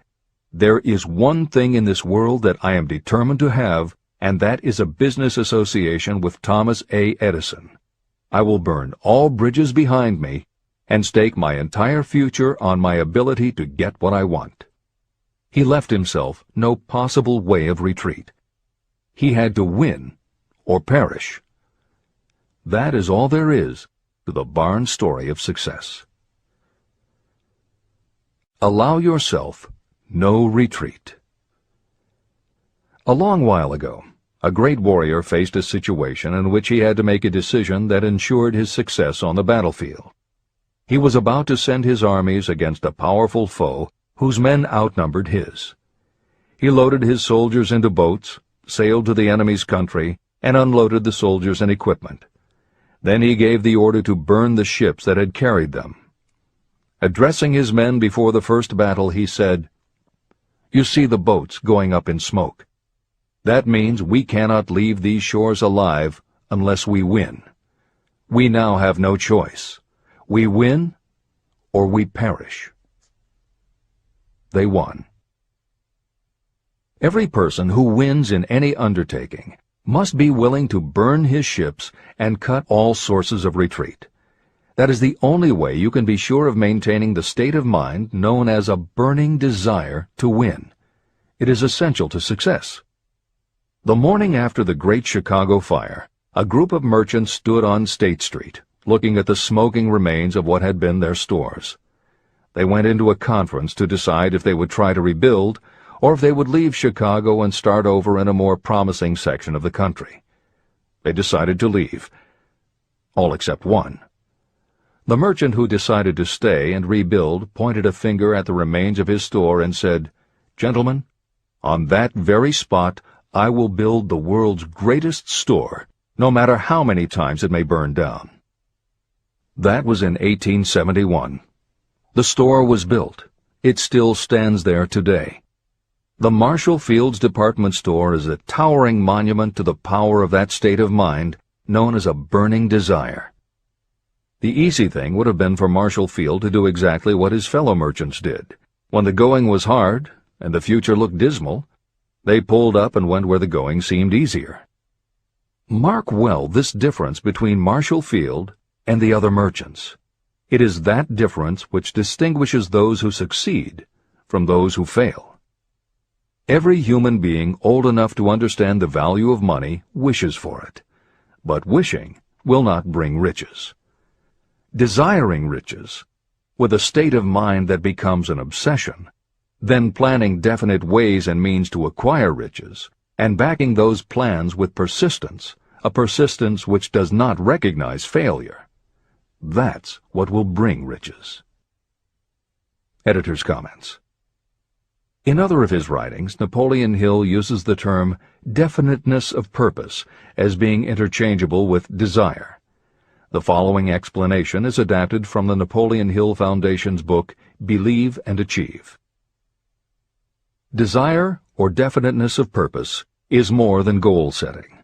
Speaker 2: "There is one thing in this world that I am determined to have, and that is a business association with Thomas A. Edison. I will burn all bridges behind me and stake my entire future on my ability to get what I want." He left himself no possible way of retreat. He had to win or perish. That is all there is to the Barnes story of success. Allow yourself no retreat. A long while ago, a great warrior faced a situation in which he had to make a decision that ensured his success on the battlefield. He was about to send his armies against a powerful foe whose men outnumbered his. He loaded his soldiers into boats, sailed to the enemy's country, and unloaded the soldiers and equipment. Then he gave the order to burn the ships that had carried them. Addressing his men before the first battle, he said, "You see the boats going up in smoke. That means we cannot leave these shores alive unless we win. We now have no choice. We win or we perish." They won. Every person who wins in any undertaking must be willing to burn his ships and cut all sources of retreat. That is the only way you can be sure of maintaining the state of mind known as a burning desire to win. It is essential to success. The morning after the Great Chicago Fire, a group of merchants stood on State Street, looking at the smoking remains of what had been their stores. They went into a conference to decide if they would try to rebuild, or if they would leave Chicago and start over in a more promising section of the country. They decided to leave. All except one. The merchant who decided to stay and rebuild pointed a finger at the remains of his store and said, "Gentlemen, on that very spot I will build the world's greatest store, no matter how many times it may burn down." That was in 1871. The store was built. It still stands there today. The Marshall Field's department store is a towering monument to the power of that state of mind known as a burning desire. The easy thing would have been for Marshall Field to do exactly what his fellow merchants did. When the going was hard and the future looked dismal, they pulled up and went where the going seemed easier. Mark well this difference between Marshall Field and the other merchants. It is that difference which distinguishes those who succeed from those who fail. Every human being old enough to understand the value of money wishes for it, but wishing will not bring riches. Desiring riches, with a state of mind that becomes an obsession, then planning definite ways and means to acquire riches, and backing those plans with persistence, a persistence which does not recognize failure, that's what will bring riches. Editor's comments. In other of his writings, Napoleon Hill uses the term definiteness of purpose as being interchangeable with desire. The following explanation is adapted from the Napoleon Hill Foundation's book, Believe and Achieve. Desire, or definiteness of purpose, is more than goal setting.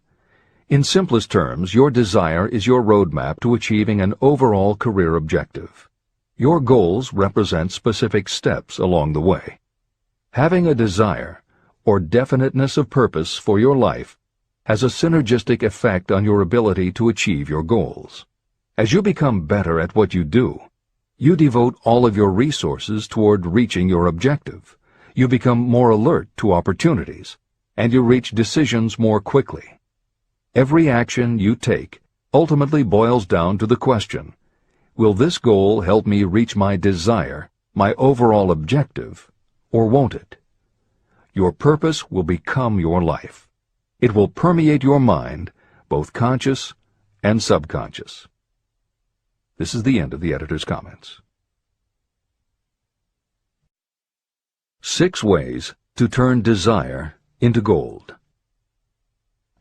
Speaker 2: In simplest terms, your desire is your roadmap to achieving an overall career objective. Your goals represent specific steps along the way. Having a desire, or definiteness of purpose for your life, has a synergistic effect on your ability to achieve your goals. As you become better at what you do, you devote all of your resources toward reaching your objective. You become more alert to opportunities, and you reach decisions more quickly. Every action you take ultimately boils down to the question, will this goal help me reach my desire, my overall objective, or won't it? Your purpose will become your life. It will permeate your mind, both conscious and subconscious. This is the end of the editor's comments. 6 ways to turn desire into gold.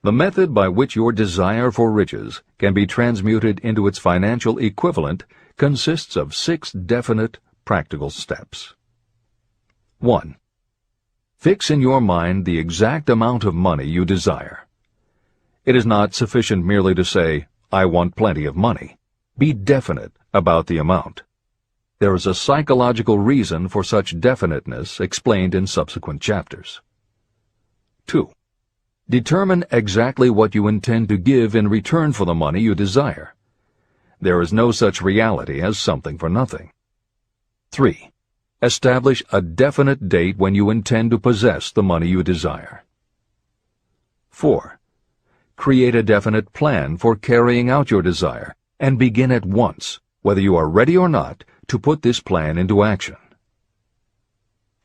Speaker 2: The method by which your desire for riches can be transmuted into its financial equivalent consists of 6 definite, practical steps. 1. Fix in your mind the exact amount of money you desire. It is not sufficient merely to say, "I want plenty of money." Be definite about the amount. There is a psychological reason for such definiteness explained in subsequent chapters. 2. Determine exactly what you intend to give in return for the money you desire. There is no such reality as something for nothing. 3. Establish a definite date when you intend to possess the money you desire. 4. Create a definite plan for carrying out your desire, and begin at once, whether you are ready or not, to put this plan into action.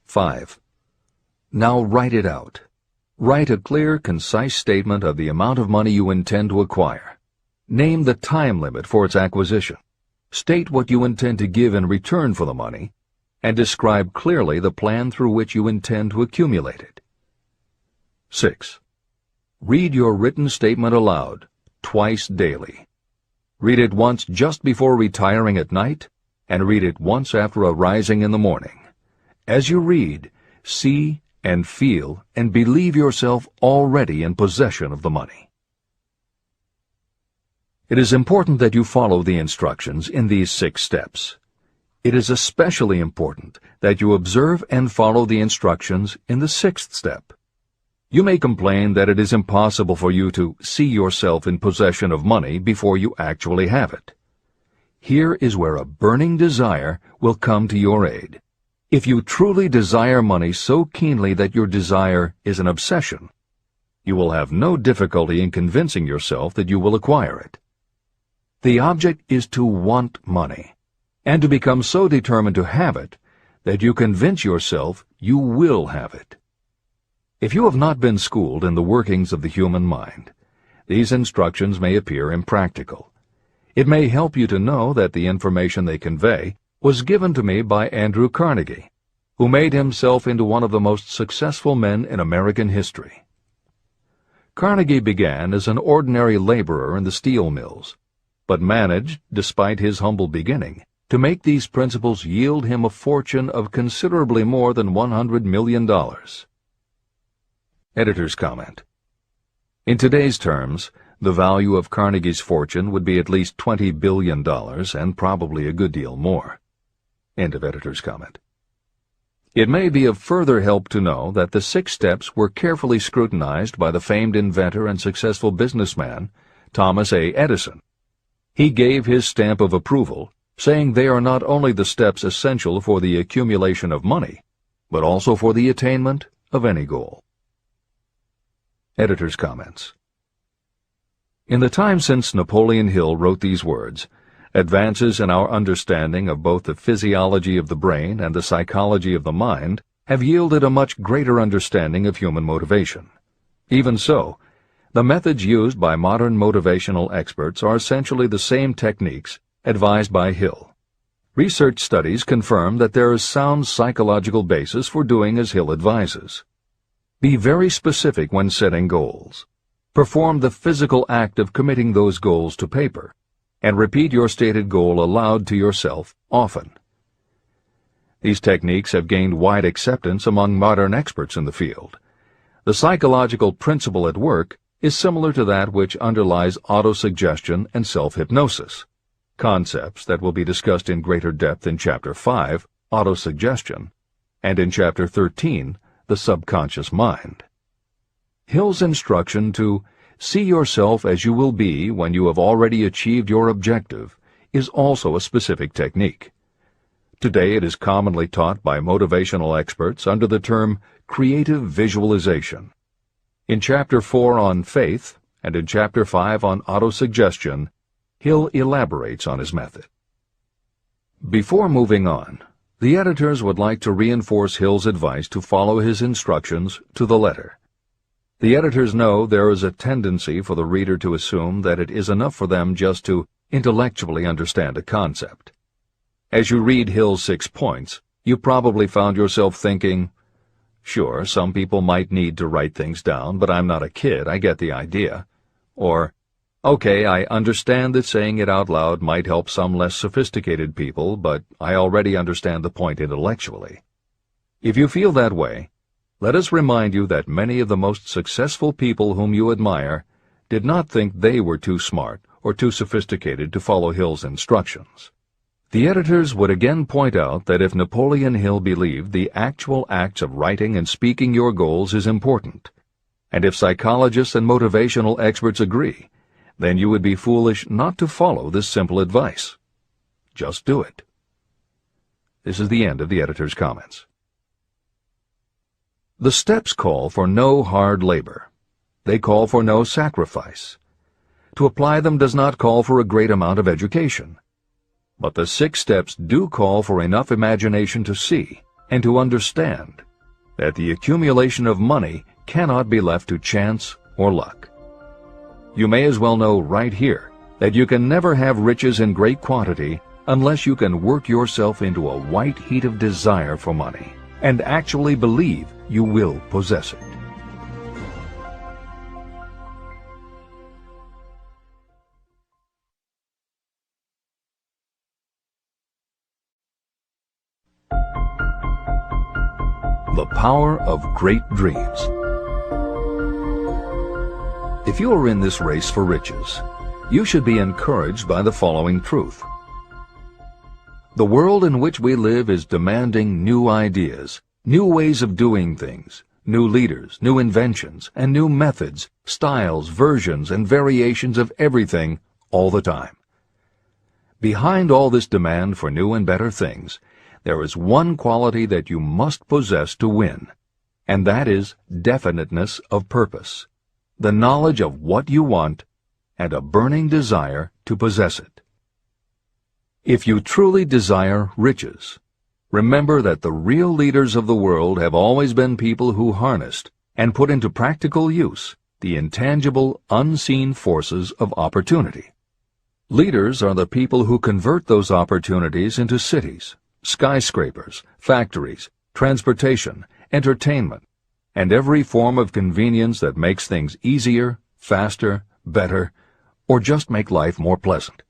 Speaker 2: 5. Now write it out. Write a clear, concise statement of the amount of money you intend to acquire. Name the time limit for its acquisition. State what you intend to give in return for the money, and describe clearly the plan through which you intend to accumulate it. 6. Read your written statement aloud, twice daily. Read it once just before retiring at night, and read it once after arising in the morning. As you read, see and feel and believe yourself already in possession of the money. It is important that you follow the instructions in these 6 steps. It is especially important that you observe and follow the instructions in the 6th step. You may complain that it is impossible for you to see yourself in possession of money before you actually have it. Here is where a burning desire will come to your aid. If you truly desire money so keenly that your desire is an obsession, you will have no difficulty in convincing yourself that you will acquire it. The object is to want money, and to become so determined to have it that you convince yourself you will have it. If you have not been schooled in the workings of the human mind, these instructions may appear impractical. It may help you to know that the information they convey was given to me by Andrew Carnegie, who made himself into one of the most successful men in American history. Carnegie began as an ordinary laborer in the steel mills, but managed, despite his humble beginning, to make these principles yield him a fortune of considerably more than $100 million. Editor's comment. In today's terms, the value of Carnegie's fortune would be at least $20 billion and probably a good deal more. End of editor's comment. It may be of further help to know that the 6 steps were carefully scrutinized by the famed inventor and successful businessman, Thomas A. Edison. He gave his stamp of approval, saying they are not only the steps essential for the accumulation of money, but also for the attainment of any goal. Editor's comments. In the time since Napoleon Hill wrote these words, advances in our understanding of both the physiology of the brain and the psychology of the mind have yielded a much greater understanding of human motivation. Even so, the methods used by modern motivational experts are essentially the same techniques advised by Hill. Research studies confirm that there is sound psychological basis for doing as Hill advises. Be very specific when setting goals. Perform the physical act of committing those goals to paper, and repeat your stated goal aloud to yourself often. These techniques have gained wide acceptance among modern experts in the field. The psychological principle at work is similar to that which underlies autosuggestion and self-hypnosis, concepts that will be discussed in greater depth in Chapter 5, Autosuggestion, and in Chapter 13, The Subconscious Mind. Hill's instruction to see yourself as you will be when you have already achieved your objective is also a specific technique. Today it is commonly taught by motivational experts under the term creative visualization. In Chapter 4 on faith and in Chapter 5 on autosuggestion, Hill elaborates on his method. Before moving on, the editors would like to reinforce Hill's advice to follow his instructions to the letter. The editors know there is a tendency for the reader to assume that it is enough for them just to intellectually understand a concept. As you read Hill's 6 points, you probably found yourself thinking, sure, some people might need to write things down, but I'm not a kid, I get the idea. Or, okay, I understand that saying it out loud might help some less sophisticated people, but I already understand the point intellectually. If you feel that way, let us remind you that many of the most successful people whom you admire did not think they were too smart or too sophisticated to follow Hill's instructions. The editors would again point out that if Napoleon Hill believed the actual acts of writing and speaking your goals is important, and if psychologists and motivational experts agree, then you would be foolish not to follow this simple advice. Just do it. This is the end of the editor's comments. The steps call for no hard labor. They call for no sacrifice. To apply them does not call for a great amount of education. But the 6 steps do call for enough imagination to see and to understand that the accumulation of money cannot be left to chance or luck. You may as well know right here that you can never have riches in great quantity unless you can work yourself into a white heat of desire for money and actually believe you will possess it. The power of great dreams. If you are in this race for riches, you should be encouraged by the following truth. The world in which we live is demanding new ideas, new ways of doing things, new leaders, new inventions, and new methods, styles, versions, and variations of everything all the time. Behind all this demand for new and better things, there is one quality that you must possess to win, and that is definiteness of purpose, the knowledge of what you want, and a burning desire to possess it. If you truly desire riches, remember that the real leaders of the world have always been people who harnessed and put into practical use the intangible, unseen forces of opportunity. Leaders are the people who convert those opportunities into cities, skyscrapers, factories, transportation, entertainment, and every form of convenience that makes things easier, faster, better, or just make life more pleasant.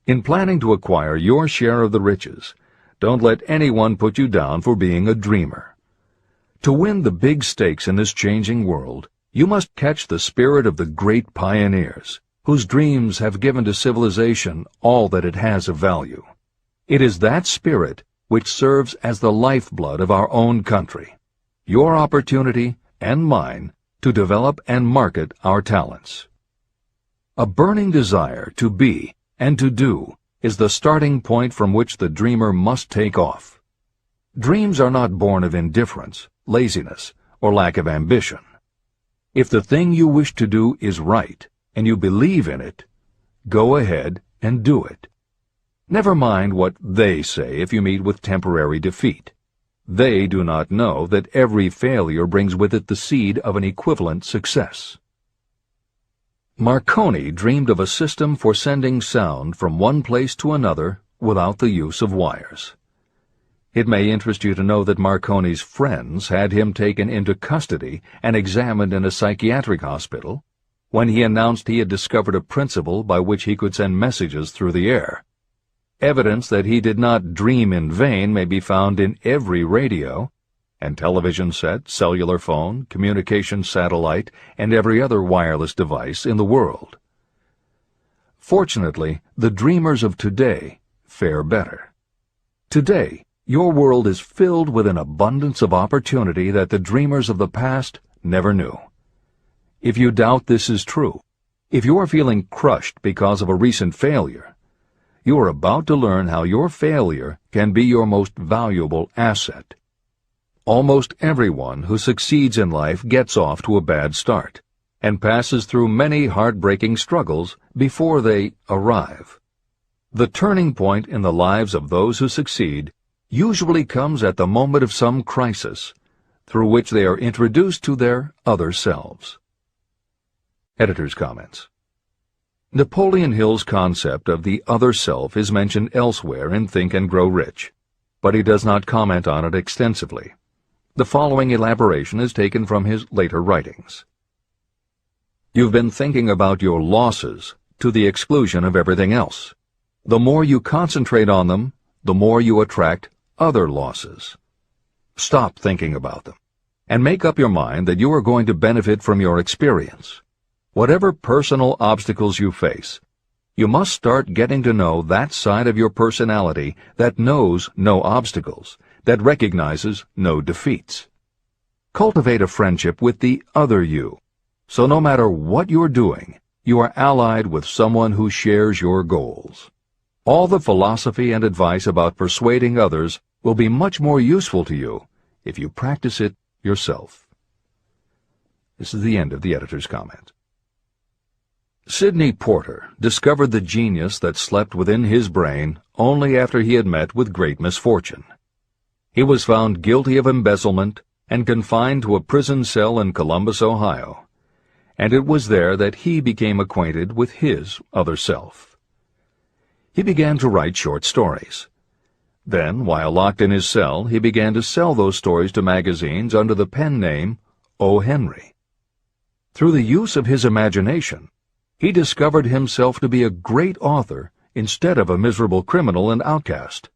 Speaker 2: In planning to acquire your share of the riches, don't let anyone put you down for being a dreamer. To win the big stakes in this changing world, you must catch the spirit of the great pioneers, whose dreams have given to civilization all that it has of value. It is that spirit which serves as the lifeblood of our own country, your opportunity and mine to develop and market our talents. A burning desire to be and to do is the starting point from which the dreamer must take off. Dreams are not born of indifference, laziness, or lack of ambition. If the thing you wish to do is right, and you believe in it, go ahead and do it. Never mind what they say if you meet with temporary defeat. They do not know that every failure brings with it the seed of an equivalent success. Marconi dreamed of a system for sending sound from one place to another without the use of wires. It may interest you to know that Marconi's friends had him taken into custody and examined in a psychiatric hospital when he announced he had discovered a principle by which he could send messages through the air. Evidence that he did not dream in vain may be found in every radio and television set, cellular phone, communication satellite, and every other wireless device in the world. Fortunately, the dreamers of today fare better. Today, your world is filled with an abundance of opportunity that the dreamers of the past never knew. If you doubt this is true, if you are feeling crushed because of a recent failure, you are about to learn how your failure can be your most valuable asset. Almost everyone who succeeds in life gets off to a bad start and passes through many heartbreaking struggles before they arrive. The turning point in the lives of those who succeed usually comes at the moment of some crisis, through which they are introduced to their other selves. Editor's comments. Napoleon Hill's concept of the other self is mentioned elsewhere in Think and Grow Rich, but he does not comment on it extensively. The following elaboration is taken from his later writings. You've been thinking about your losses to the exclusion of everything else. The more you concentrate on them, the more you attract other losses. Stop thinking about them, and make up your mind that you are going to benefit from your experience. Whatever personal obstacles you face, you must start getting to know that side of your personality that knows no obstacles, that recognizes no defeats. Cultivate a friendship with the other you, so no matter what you're doing, you are allied with someone who shares your goals. All the philosophy and advice about persuading others will be much more useful to you if you practice it yourself. This is the end of the editor's comment. Sidney Porter discovered the genius that slept within his brain only after he had met with great misfortune. He was found guilty of embezzlement and confined to a prison cell in Columbus, Ohio, and it was there that he became acquainted with his other self. He began to write short stories. Then, while locked in his cell, he began to sell those stories to magazines under the pen name O. Henry. Through the use of his imagination, he discovered himself to be a great author instead of a miserable criminal and outcast.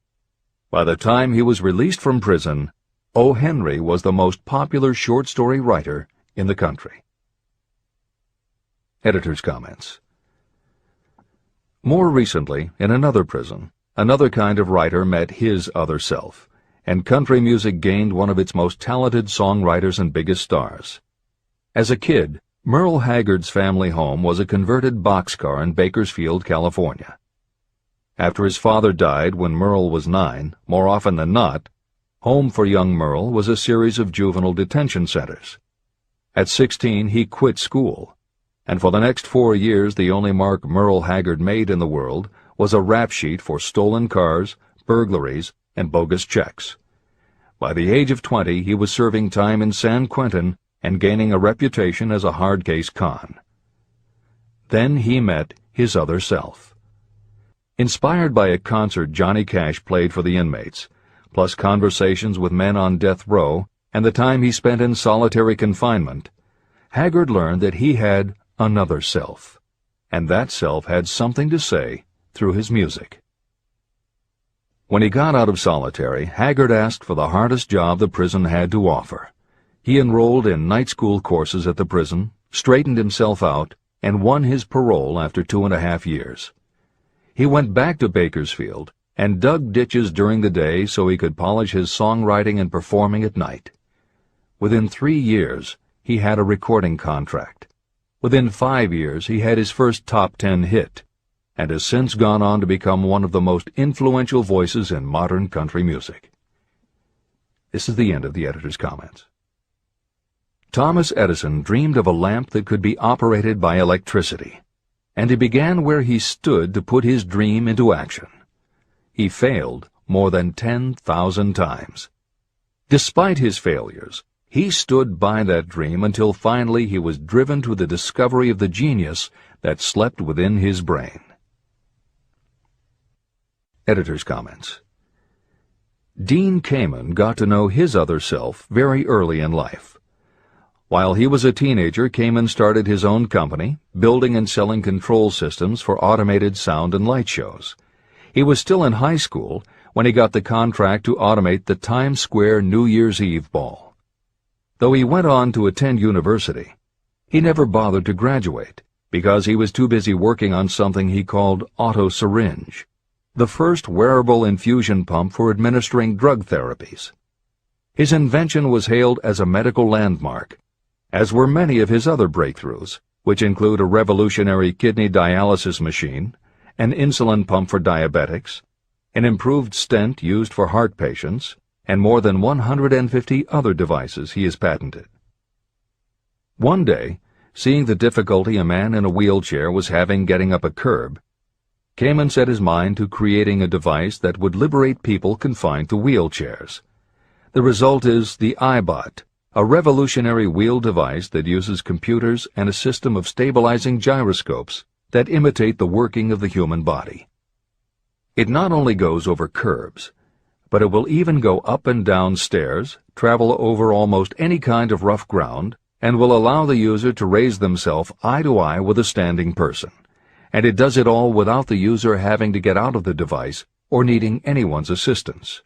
Speaker 2: By the time he was released from prison, O. Henry was the most popular short story writer in the country. Editor's comments. More recently, in another prison, another kind of writer met his other self, and country music gained one of its most talented songwriters and biggest stars. As a kid, Merle Haggard's family home was a converted boxcar in Bakersfield, California. After his father died when Merle was 9, more often than not, home for young Merle was a series of juvenile detention centers. At 16, he quit school, and for the next 4 years the only mark Merle Haggard made in the world was a rap sheet for stolen cars, burglaries, and bogus checks. By the age of 20, he was serving time in San Quentin and gaining a reputation as a hard-case con. Then he met his other self. Inspired by a concert Johnny Cash played for the inmates, plus conversations with men on death row and the time he spent in solitary confinement, Haggard learned that he had another self, and that self had something to say through his music. When he got out of solitary, Haggard asked for the hardest job the prison had to offer. He enrolled in night school courses at the prison, straightened himself out, and won his parole after 2.5 years. He went back to Bakersfield and dug ditches during the day so he could polish his songwriting and performing at night. Within 3 years, he had a recording contract. Within 5 years, he had his first top 10 hit, and has since gone on to become one of the most influential voices in modern country music. This is the end of the editor's comments. Thomas Edison dreamed of a lamp that could be operated by electricity, and he began where he stood to put his dream into action. He failed more than 10,000 times. Despite his failures, he stood by that dream until finally he was driven to the discovery of the genius that slept within his brain. Editor's comments. Dean Kamen got to know his other self very early in life. While he was a teenager, Kamen started his own company, building and selling control systems for automated sound and light shows. He was still in high school when he got the contract to automate the Times Square New Year's Eve ball. Though he went on to attend university, he never bothered to graduate because he was too busy working on something he called auto-syringe, the first wearable infusion pump for administering drug therapies. His invention was hailed as a medical landmark, as were many of his other breakthroughs, which include a revolutionary kidney dialysis machine, an insulin pump for diabetics, an improved stent used for heart patients, and more than 150 other devices he has patented. One day, seeing the difficulty a man in a wheelchair was having getting up a curb, Kamen set his mind to creating a device that would liberate people confined to wheelchairs. The result is the iBot, a revolutionary wheel device that uses computers and a system of stabilizing gyroscopes that imitate the working of the human body. It not only goes over curbs, but it will even go up and down stairs, travel over almost any kind of rough ground, and will allow the user to raise themselves eye to eye with a standing person. And it does it all without the user having to get out of the device or needing anyone's assistance.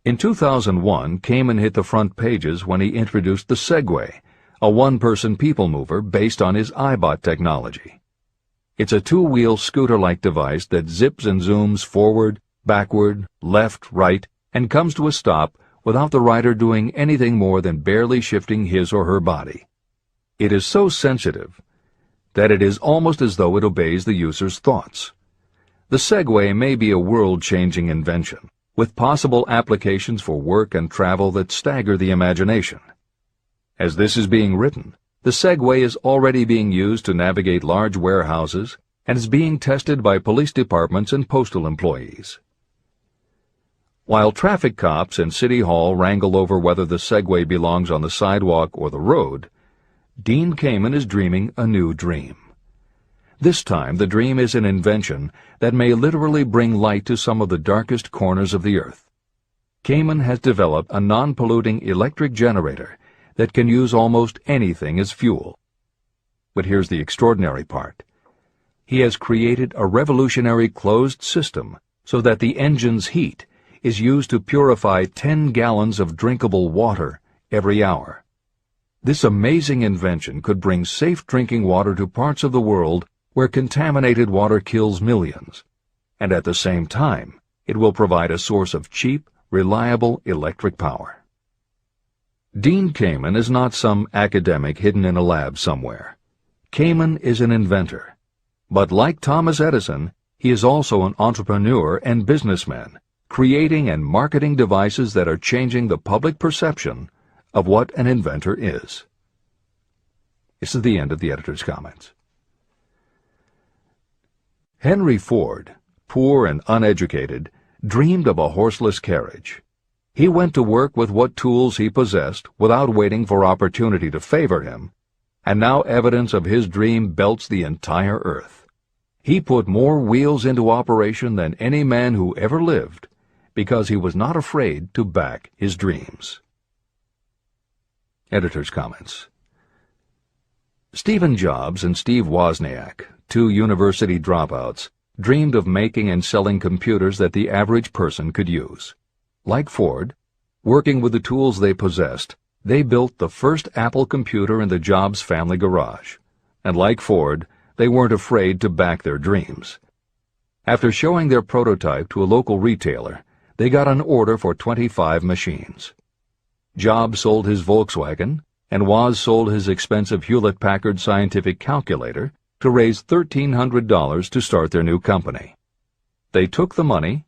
Speaker 2: In 2001, Kamen hit the front pages when he introduced the Segway, a one-person people mover based on his iBot technology. It's a two-wheel scooter-like device that zips and zooms forward, backward, left, right, and comes to a stop without the rider doing anything more than barely shifting his or her body. It is so sensitive that it is almost as though it obeys the user's thoughts. The Segway may be a world-changing invention, with possible applications for work and travel that stagger the imagination. As this is being written, the Segway is already being used to navigate large warehouses and is being tested by police departments and postal employees. While traffic cops and City Hall wrangle over whether the Segway belongs on the sidewalk or the road, Dean Kamen is dreaming a new dream. This time, the dream is an invention that may literally bring light to some of the darkest corners of the earth. Kamen has developed a non-polluting electric generator that can use almost anything as fuel. But here's the extraordinary part. He has created a revolutionary closed system so that the engine's heat is used to purify 10 gallons of drinkable water every hour. This amazing invention could bring safe drinking water to parts of the world where contaminated water kills millions, and at the same time, it will provide a source of cheap, reliable electric power. Dean Kamen is not some academic hidden in a lab somewhere. Kamen is an inventor. But like Thomas Edison, he is also an entrepreneur and businessman, creating and marketing devices that are changing the public perception of what an inventor is. This is the end of the editor's comments. Henry Ford, poor and uneducated, dreamed of a horseless carriage. He went to work with what tools he possessed without waiting for opportunity to favor him, and now evidence of his dream belts the entire earth. He put more wheels into operation than any man who ever lived, because he was not afraid to back his dreams. Editor's comments. Stephen Jobs and Steve Wozniak, two university dropouts, dreamed of making and selling computers that the average person could use. Like Ford, working with the tools they possessed, they built the first Apple computer in the Jobs family garage. And like Ford, they weren't afraid to back their dreams. After showing their prototype to a local retailer, they got an order for 25 machines. Jobs sold his Volkswagen, and Woz sold his expensive Hewlett-Packard scientific calculator to raise $1,300 to start their new company. They took the money,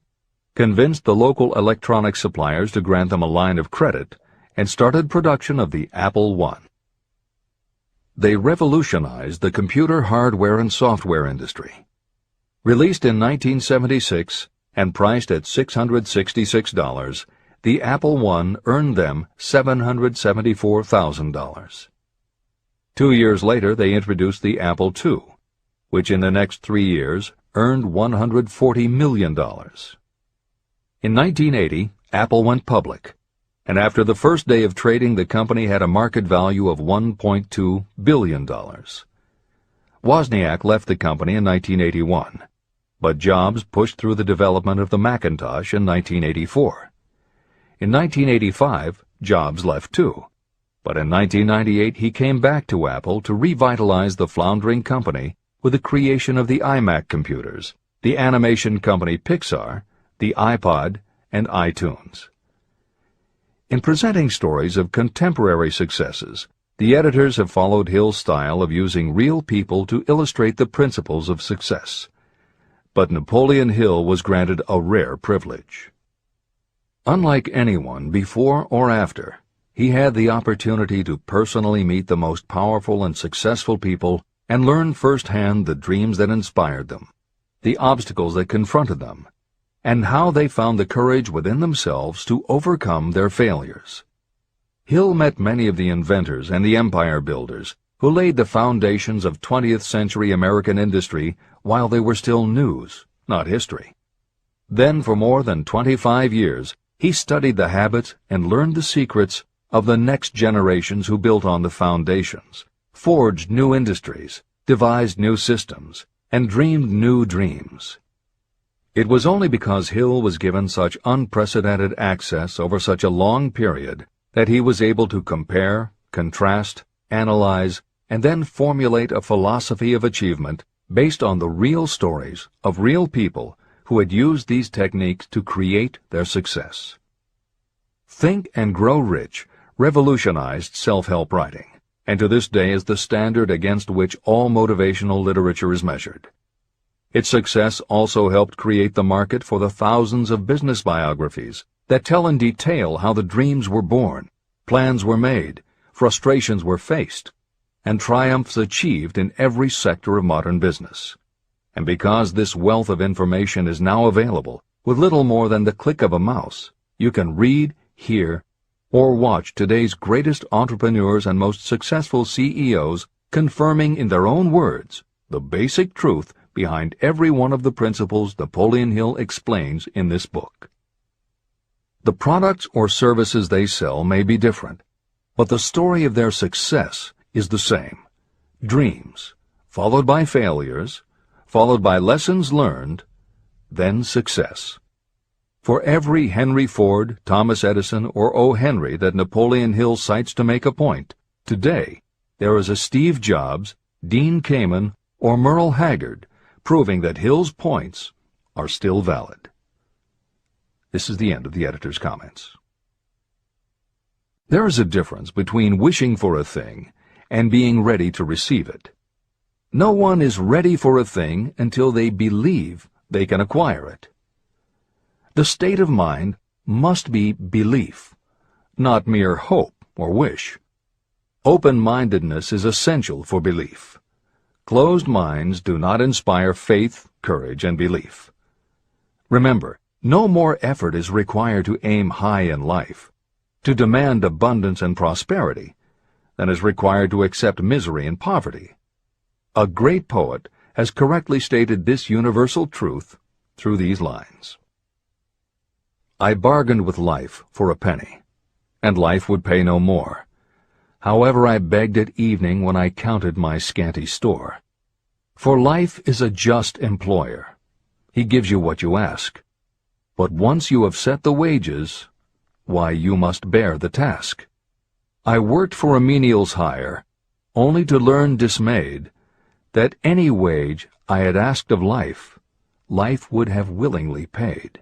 Speaker 2: convinced the local electronics suppliers to grant them a line of credit, and started production of the Apple I. They revolutionized the computer hardware and software industry. Released in 1976 and priced at $666, the Apple I earned them $774,000. 2 years later, they introduced the Apple II, which in the next 3 years earned $140 million. In 1980, Apple went public, and after the first day of trading, the company had a market value of $1.2 billion. Wozniak left the company in 1981, but Jobs pushed through the development of the Macintosh in 1984. In 1985, Jobs left too, but in 1998 he came back to Apple to revitalize the floundering company with the creation of the iMac computers, the animation company Pixar, the iPod, and iTunes. In presenting stories of contemporary successes, the editors have followed Hill's style of using real people to illustrate the principles of success. But Napoleon Hill was granted a rare privilege. Unlike anyone before or after, he had the opportunity to personally meet the most powerful and successful people and learn firsthand the dreams that inspired them, the obstacles that confronted them, and how they found the courage within themselves to overcome their failures. Hill met many of the inventors and the empire builders who laid the foundations of 20th century American industry while they were still news, not history. Then for more than 25 years, he studied the habits and learned the secrets of the next generations who built on the foundations, forged new industries, devised new systems, and dreamed new dreams. It was only because Hill was given such unprecedented access over such a long period that he was able to compare, contrast, analyze, and then formulate a philosophy of achievement based on the real stories of real people who had used these techniques to create their success. Think and Grow Rich revolutionized self-help writing, and to this day is the standard against which all motivational literature is measured. Its success also helped create the market for the thousands of business biographies that tell in detail how the dreams were born, plans were made, frustrations were faced, and triumphs achieved in every sector of modern business. And because this wealth of information is now available with little more than the click of a mouse, you can read, hear, or watch today's greatest entrepreneurs and most successful CEOs confirming in their own words the basic truth behind every one of the principles Napoleon Hill explains in this book. The products or services they sell may be different, but the story of their success is the same. Dreams, followed by failures, followed by lessons learned, then success. For every Henry Ford, Thomas Edison, or O. Henry that Napoleon Hill cites to make a point, today there is a Steve Jobs, Dean Kamen, or Merle Haggard, proving that Hill's points are still valid. This is the end of the editor's comments. There is a difference between wishing for a thing and being ready to receive it. No one is ready for a thing until they believe they can acquire it. The state of mind must be belief, not mere hope or wish. Open-mindedness is essential for belief. Closed minds do not inspire faith, courage, and belief. Remember, no more effort is required to aim high in life, to demand abundance and prosperity, than is required to accept misery and poverty. A great poet has correctly stated this universal truth through these lines. I bargained with life for a penny, and life would pay no more. However, I begged at evening when I counted my scanty store. For life is a just employer. He gives you what you ask. But once you have set the wages, why, you must bear the task. I worked for a menial's hire, only to learn dismayed that any wage I had asked of life, life would have willingly paid.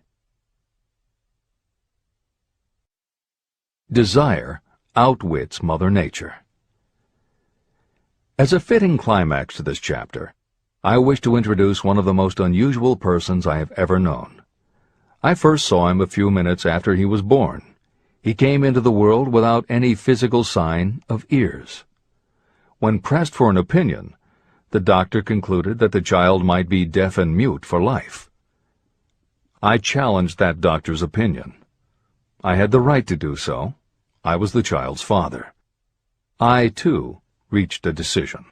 Speaker 2: Desire outwits Mother Nature. As a fitting climax to this chapter, I wish to introduce one of the most unusual persons I have ever known. I first saw him a few minutes after he was born. He came into the world without any physical sign of ears. When pressed for an opinion, the doctor concluded that the child might be deaf and mute for life. I challenged that doctor's opinion. I had the right to do so. I was the child's father. I, too, reached a decision.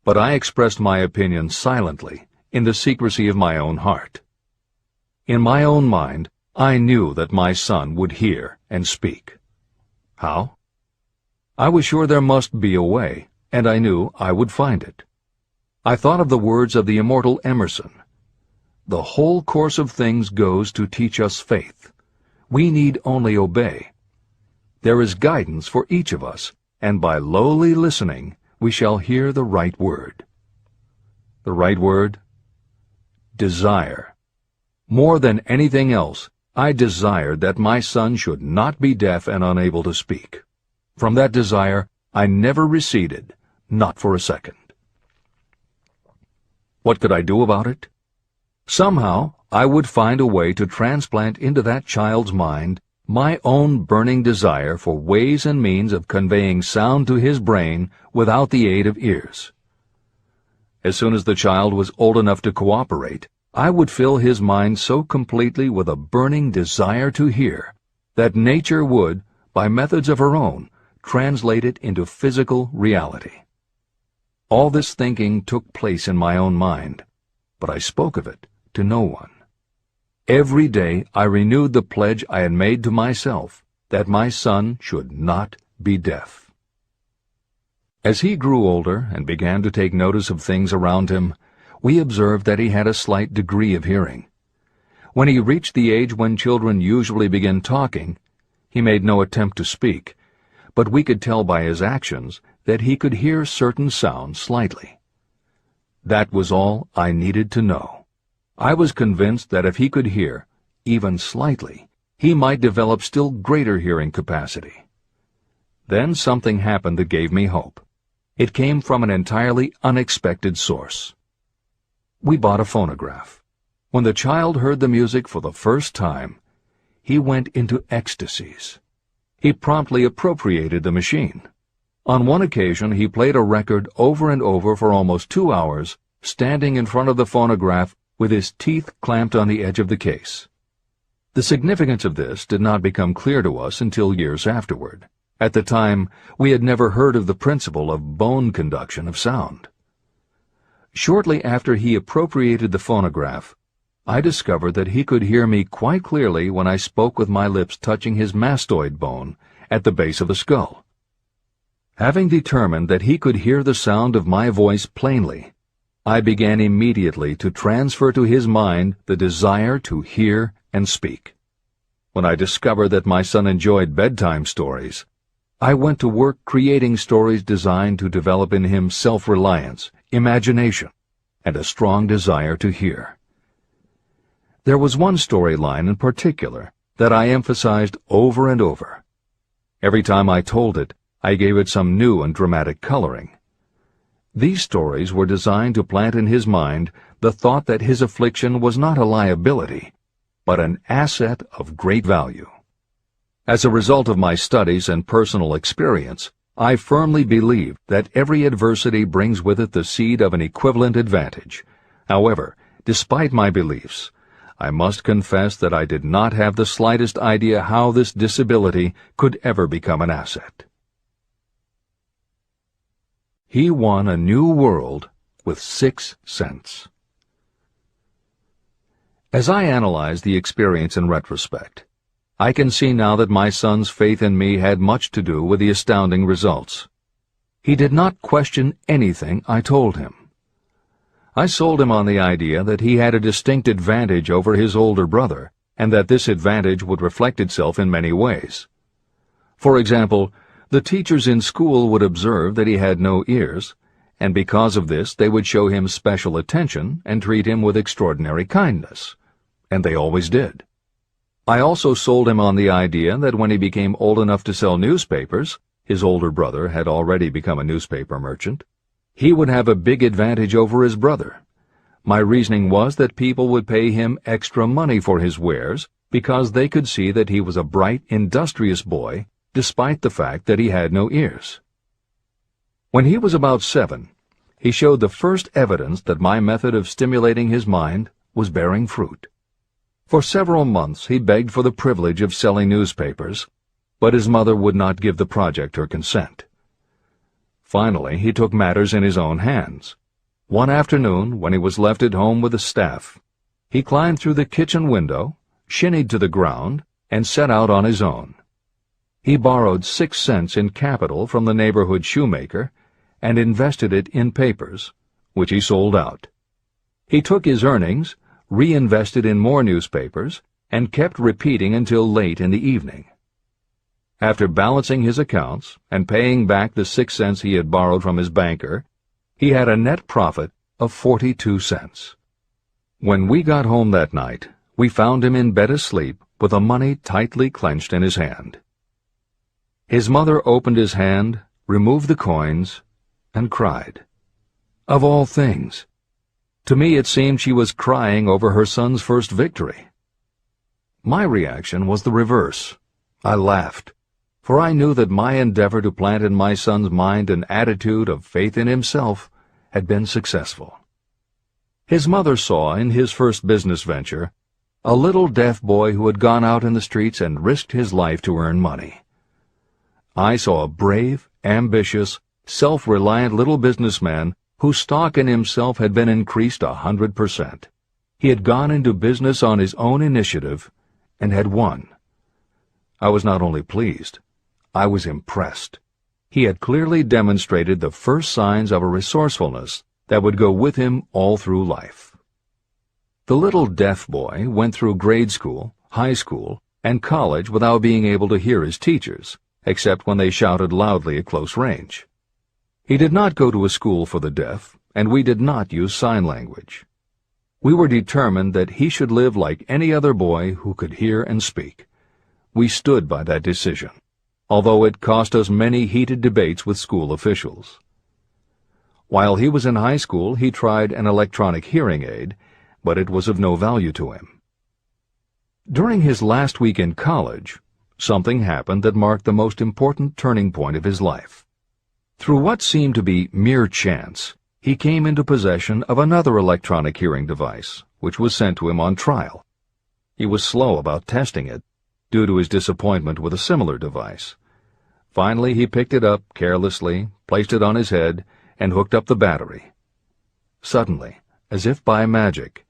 Speaker 2: But I expressed my opinion silently, in the secrecy of my own heart. In my own mind, I knew that my son would hear and speak. How? I was sure there must be a way, and I knew I would find it. I thought of the words of the immortal Emerson. The whole course of things goes to teach us faith. We need only obey. There is guidance for each of us, and by lowly listening, we shall hear the right word. The right word? Desire. More than anything else, I desired that my son should not be deaf and unable to speak. From that desire, I never receded, not for a second. What could I do about it? Somehow, I would find a way to transplant into that child's mind my own burning desire for ways and means of conveying sound to his brain without the aid of ears. As soon as the child was old enough to cooperate, I would fill his mind so completely with a burning desire to hear that nature would, by methods of her own, translate it into physical reality. All this thinking took place in my own mind, but I spoke of it to no one. Every day I renewed the pledge I had made to myself that my son should not be deaf. As he grew older and began to take notice of things around him, we observed that he had a slight degree of hearing. When he reached the age when children usually begin talking, he made no attempt to speak, but we could tell by his actions that he could hear certain sounds slightly. That was all I needed to know. I was convinced that if he could hear, even slightly, he might develop still greater hearing capacity. Then something happened that gave me hope. It came from an entirely unexpected source. We bought a phonograph. When the child heard the music for the first time, he went into ecstasies. He promptly appropriated the machine. On one occasion, he played a record over and over for almost 2 hours, standing in front of the phonograph with his teeth clamped on the edge of the case. The significance of this did not become clear to us until years afterward. At the time, we had never heard of the principle of bone conduction of sound. Shortly after he appropriated the phonograph, I discovered that he could hear me quite clearly when I spoke with my lips touching his mastoid bone at the base of the skull. Having determined that he could hear the sound of my voice plainly, I began immediately to transfer to his mind the desire to hear and speak. When I discovered that my son enjoyed bedtime stories, I went to work creating stories designed to develop in him self-reliance, imagination, and a strong desire to hear. There was one storyline in particular that I emphasized over and over. Every time I told it, I gave it some new and dramatic coloring. These stories were designed to plant in his mind the thought that his affliction was not a liability, but an asset of great value. As a result of my studies and personal experience, I firmly believe that every adversity brings with it the seed of an equivalent advantage. However, despite my beliefs, I must confess that I did not have the slightest idea how this disability could ever become an asset. He won a new world with 6 cents. As I analyze the experience in retrospect, I can see now that my son's faith in me had much to do with the astounding results. He did not question anything I told him. I sold him on the idea that he had a distinct advantage over his older brother, and that this advantage would reflect itself in many ways. For example, the teachers in school would observe that he had no ears, and because of this they would show him special attention and treat him with extraordinary kindness. And they always did. I also sold him on the idea that when he became old enough to sell newspapers, his older brother had already become a newspaper merchant, he would have a big advantage over his brother. My reasoning was that people would pay him extra money for his wares because they could see that he was a bright, industrious boy, despite the fact that he had no ears. When he was about 7, he showed the first evidence that my method of stimulating his mind was bearing fruit. For several months he begged for the privilege of selling newspapers, but his mother would not give the project her consent. Finally, he took matters in his own hands. One afternoon, when he was left at home with the staff, he climbed through the kitchen window, shinnied to the ground, and set out on his own. He borrowed 6 cents in capital from the neighborhood shoemaker and invested it in papers, which he sold out. He took his earnings, reinvested in more newspapers, and kept repeating until late in the evening. After balancing his accounts and paying back the 6 cents he had borrowed from his banker, he had a net profit of 42 cents. When we got home that night, we found him in bed asleep with the money tightly clenched in his hand. His mother opened his hand, removed the coins, and cried. Of all things! To me it seemed she was crying over her son's first victory. My reaction was the reverse. I laughed, for I knew that my endeavor to plant in my son's mind an attitude of faith in himself had been successful. His mother saw in his first business venture a little deaf boy who had gone out in the streets and risked his life to earn money. I saw a brave, ambitious, self-reliant little businessman whose stock in himself had been increased 100%. He had gone into business on his own initiative and had won. I was not only pleased, I was impressed. He had clearly demonstrated the first signs of a resourcefulness that would go with him all through life. The little deaf boy went through grade school, high school, and college without being able to hear his teachers, except when they shouted loudly at close range. He did not go to a school for the deaf, and we did not use sign language. We were determined that he should live like any other boy who could hear and speak. We stood by that decision, although it cost us many heated debates with school officials. While he was in high school, he tried an electronic hearing aid, but it was of no value to him. During his last week in college, something happened that marked the most important turning point of his life. Through what seemed to be mere chance, he came into possession of another electronic hearing device, which was sent to him on trial. He was slow about testing it, due to his disappointment with a similar device. Finally, he picked it up carelessly, placed it on his head, and hooked up the battery. Suddenly, as if by magic,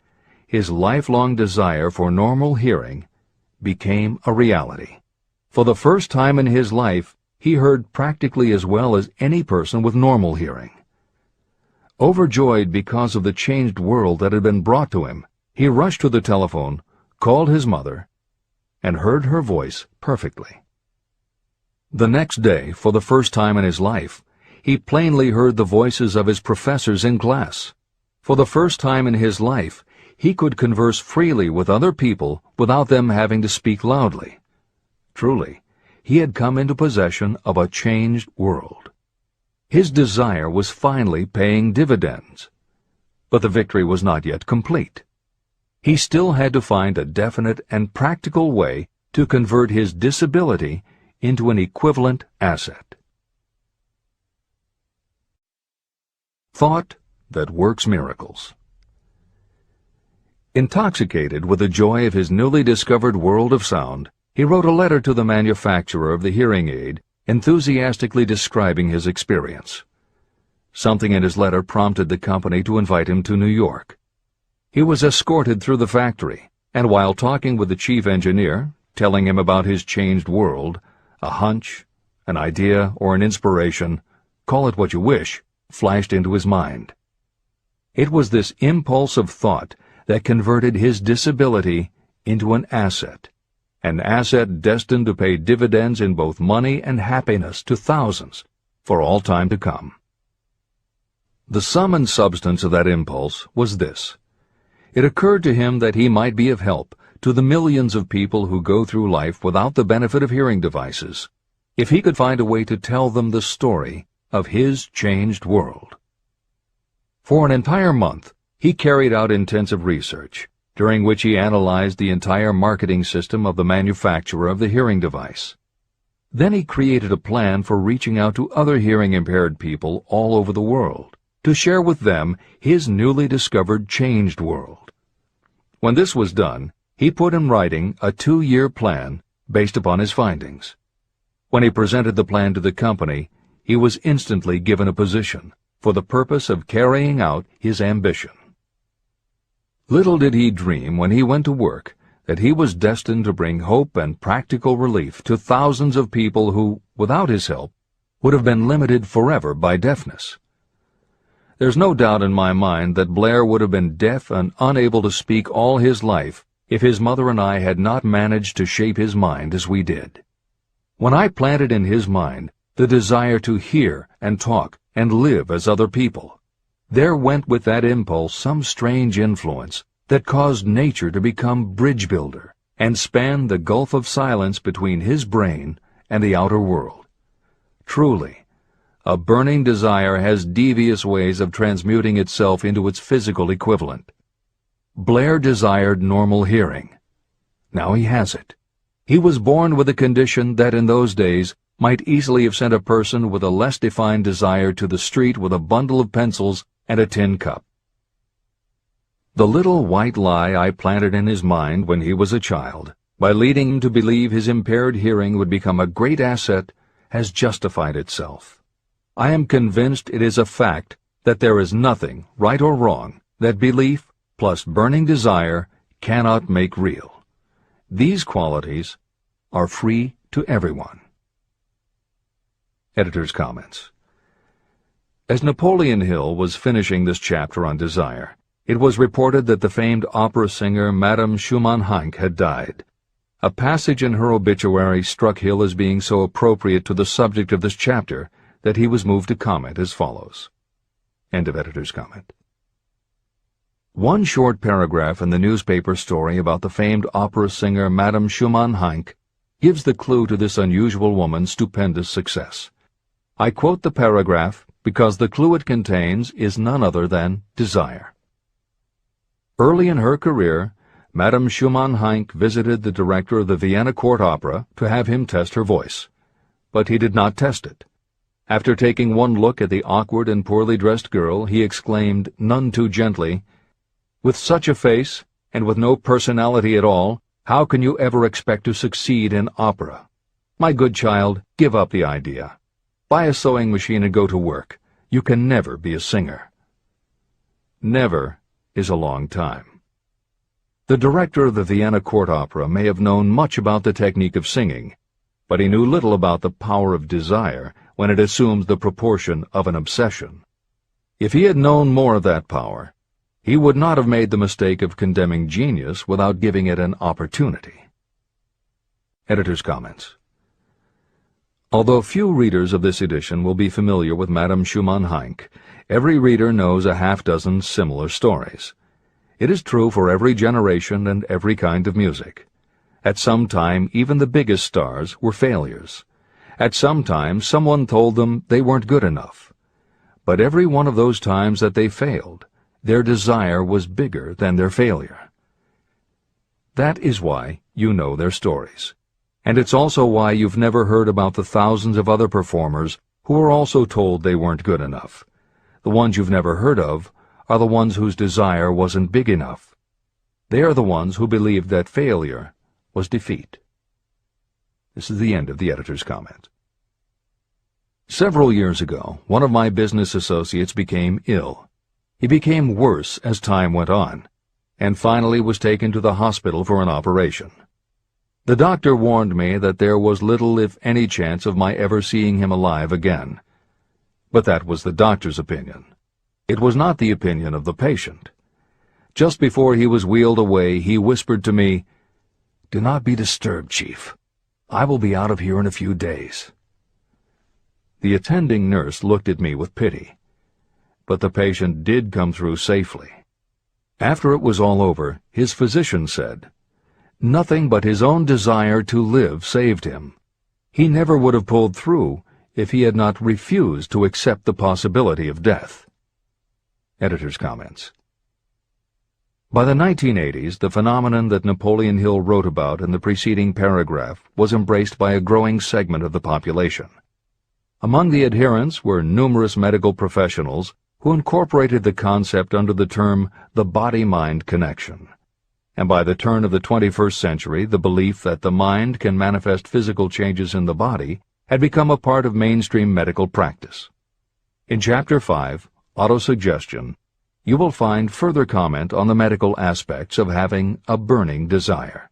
Speaker 2: his lifelong desire for normal hearing became a reality. For the first time in his life, he heard practically as well as any person with normal hearing. Overjoyed because of the changed world that had been brought to him, he rushed to the telephone, called his mother, and heard her voice perfectly. The next day, for the first time in his life, he plainly heard the voices of his professors in class. For the first time in his life, he could converse freely with other people without them having to speak loudly. Truly, he had come into possession of a changed world. His desire was finally paying dividends. But the victory was not yet complete. He still had to find a definite and practical way to convert his disability into an equivalent asset. Thought that works miracles. Intoxicated with the joy of his newly discovered world of sound, he wrote a letter to the manufacturer of the hearing aid, enthusiastically describing his experience. Something in his letter prompted the company to invite him to New York. He was escorted through the factory, and while talking with the chief engineer, telling him about his changed world, a hunch, an idea, or an inspiration, call it what you wish, flashed into his mind. It was this impulse of thought that converted his disability into an asset destined to pay dividends in both money and happiness to thousands for all time to come. The sum and substance of that impulse was this. It occurred to him that he might be of help to the millions of people who go through life without the benefit of hearing devices, if he could find a way to tell them the story of his changed world. For an entire month, he carried out intensive research, during which he analyzed the entire marketing system of the manufacturer of the hearing device. Then he created a plan for reaching out to other hearing-impaired people all over the world, to share with them his newly discovered changed world. When this was done, he put in writing a 2-year plan based upon his findings. When he presented the plan to the company, he was instantly given a position for the purpose of carrying out his ambition. Little did he dream when he went to work that he was destined to bring hope and practical relief to thousands of people who, without his help, would have been limited forever by deafness. There's no doubt in my mind that Blair would have been deaf and unable to speak all his life if his mother and I had not managed to shape his mind as we did. When I planted in his mind the desire to hear and talk and live as other people, there went with that impulse some strange influence that caused nature to become bridge builder and span the gulf of silence between his brain and the outer world. Truly, a burning desire has devious ways of transmuting itself into its physical equivalent. Blair desired normal hearing. Now he has it. He was born with a condition that in those days might easily have sent a person with a less defined desire to the street with a bundle of pencils and a tin cup. The little white lie I planted in his mind when he was a child, by leading him to believe his impaired hearing would become a great asset, has justified itself. I am convinced it is a fact that there is nothing, right or wrong, that belief plus burning desire cannot make real. These qualities are free to everyone. Editor's comments. As Napoleon Hill was finishing this chapter on desire, it was reported that the famed opera singer Madame Schumann-Heink had died. A passage in her obituary struck Hill as being so appropriate to the subject of this chapter that he was moved to comment as follows. End of editor's comment. One short paragraph in the newspaper story about the famed opera singer Madame Schumann-Heink gives the clue to this unusual woman's stupendous success. I quote the paragraph because the clue it contains is none other than desire. Early in her career, Madame Schumann-Heink visited the director of the Vienna Court Opera to have him test her voice. But he did not test it. After taking one look at the awkward and poorly dressed girl, he exclaimed, none too gently, "With such a face, and with no personality at all, how can you ever expect to succeed in opera? My good child, give up the idea. Buy a sewing machine and go to work. You can never be a singer." Never is a long time. The director of the Vienna Court Opera may have known much about the technique of singing, but he knew little about the power of desire when it assumes the proportion of an obsession. If he had known more of that power, he would not have made the mistake of condemning genius without giving it an opportunity. Editor's comments. Although few readers of this edition will be familiar with Madame Schumann-Heink, every reader knows a half-dozen similar stories. It is true for every generation and every kind of music. At some time, even the biggest stars were failures. At some time, someone told them they weren't good enough. But every one of those times that they failed, their desire was bigger than their failure. That is why you know their stories. And it's also why you've never heard about the thousands of other performers who were also told they weren't good enough. The ones you've never heard of are the ones whose desire wasn't big enough. They are the ones who believed that failure was defeat. This is the end of the editor's comment. Several years ago, one of my business associates became ill. He became worse as time went on, and finally was taken to the hospital for an operation. The doctor warned me that there was little if any chance of my ever seeing him alive again. But that was the doctor's opinion. It was not the opinion of the patient. Just before he was wheeled away, he whispered to me, "Do not be disturbed, Chief. I will be out of here in a few days." The attending nurse looked at me with pity. But the patient did come through safely. After it was all over, his physician said, "Nothing but his own desire to live saved him. He never would have pulled through if he had not refused to accept the possibility of death." Editor's comments. By the 1980s, the phenomenon that Napoleon Hill wrote about in the preceding paragraph was embraced by a growing segment of the population. Among the adherents were numerous medical professionals who incorporated the concept under the term the body-mind connection. And by the turn of the 21st century, the belief that the mind can manifest physical changes in the body had become a part of mainstream medical practice. In Chapter 5, Autosuggestion, you will find further comment on the medical aspects of having a burning desire.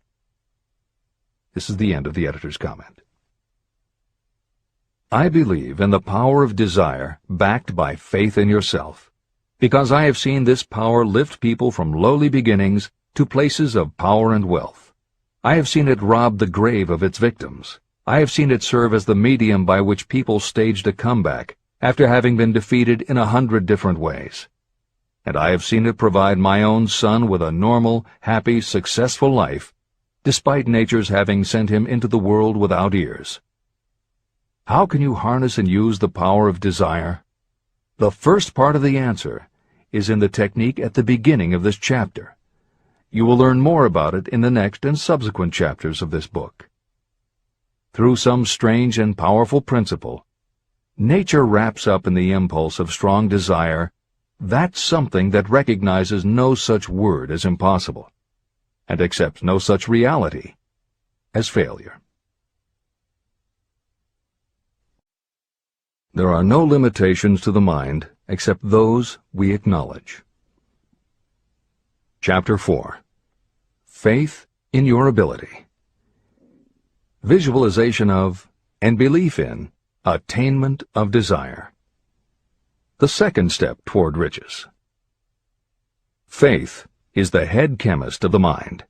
Speaker 2: This is the end of the editor's comment. I believe in the power of desire backed by faith in yourself, because I have seen this power lift people from lowly beginnings to places of power and wealth. I have seen it rob the grave of its victims. I have seen it serve as the medium by which people staged a comeback after having been defeated in 100 different ways. And I have seen it provide my own son with a normal, happy, successful life, despite nature's having sent him into the world without ears. How can you harness and use the power of desire? The first part of the answer is in the technique at the beginning of this chapter. You will learn more about it in the next and subsequent chapters of this book. Through some strange and powerful principle, nature wraps up in the impulse of strong desire that something that recognizes no such word as impossible, and accepts no such reality as failure. There are no limitations to the mind except those we acknowledge. Chapter 4. Faith in your ability. Visualization of, and belief in, attainment of desire. The second step toward riches. Faith is the head chemist of the mind.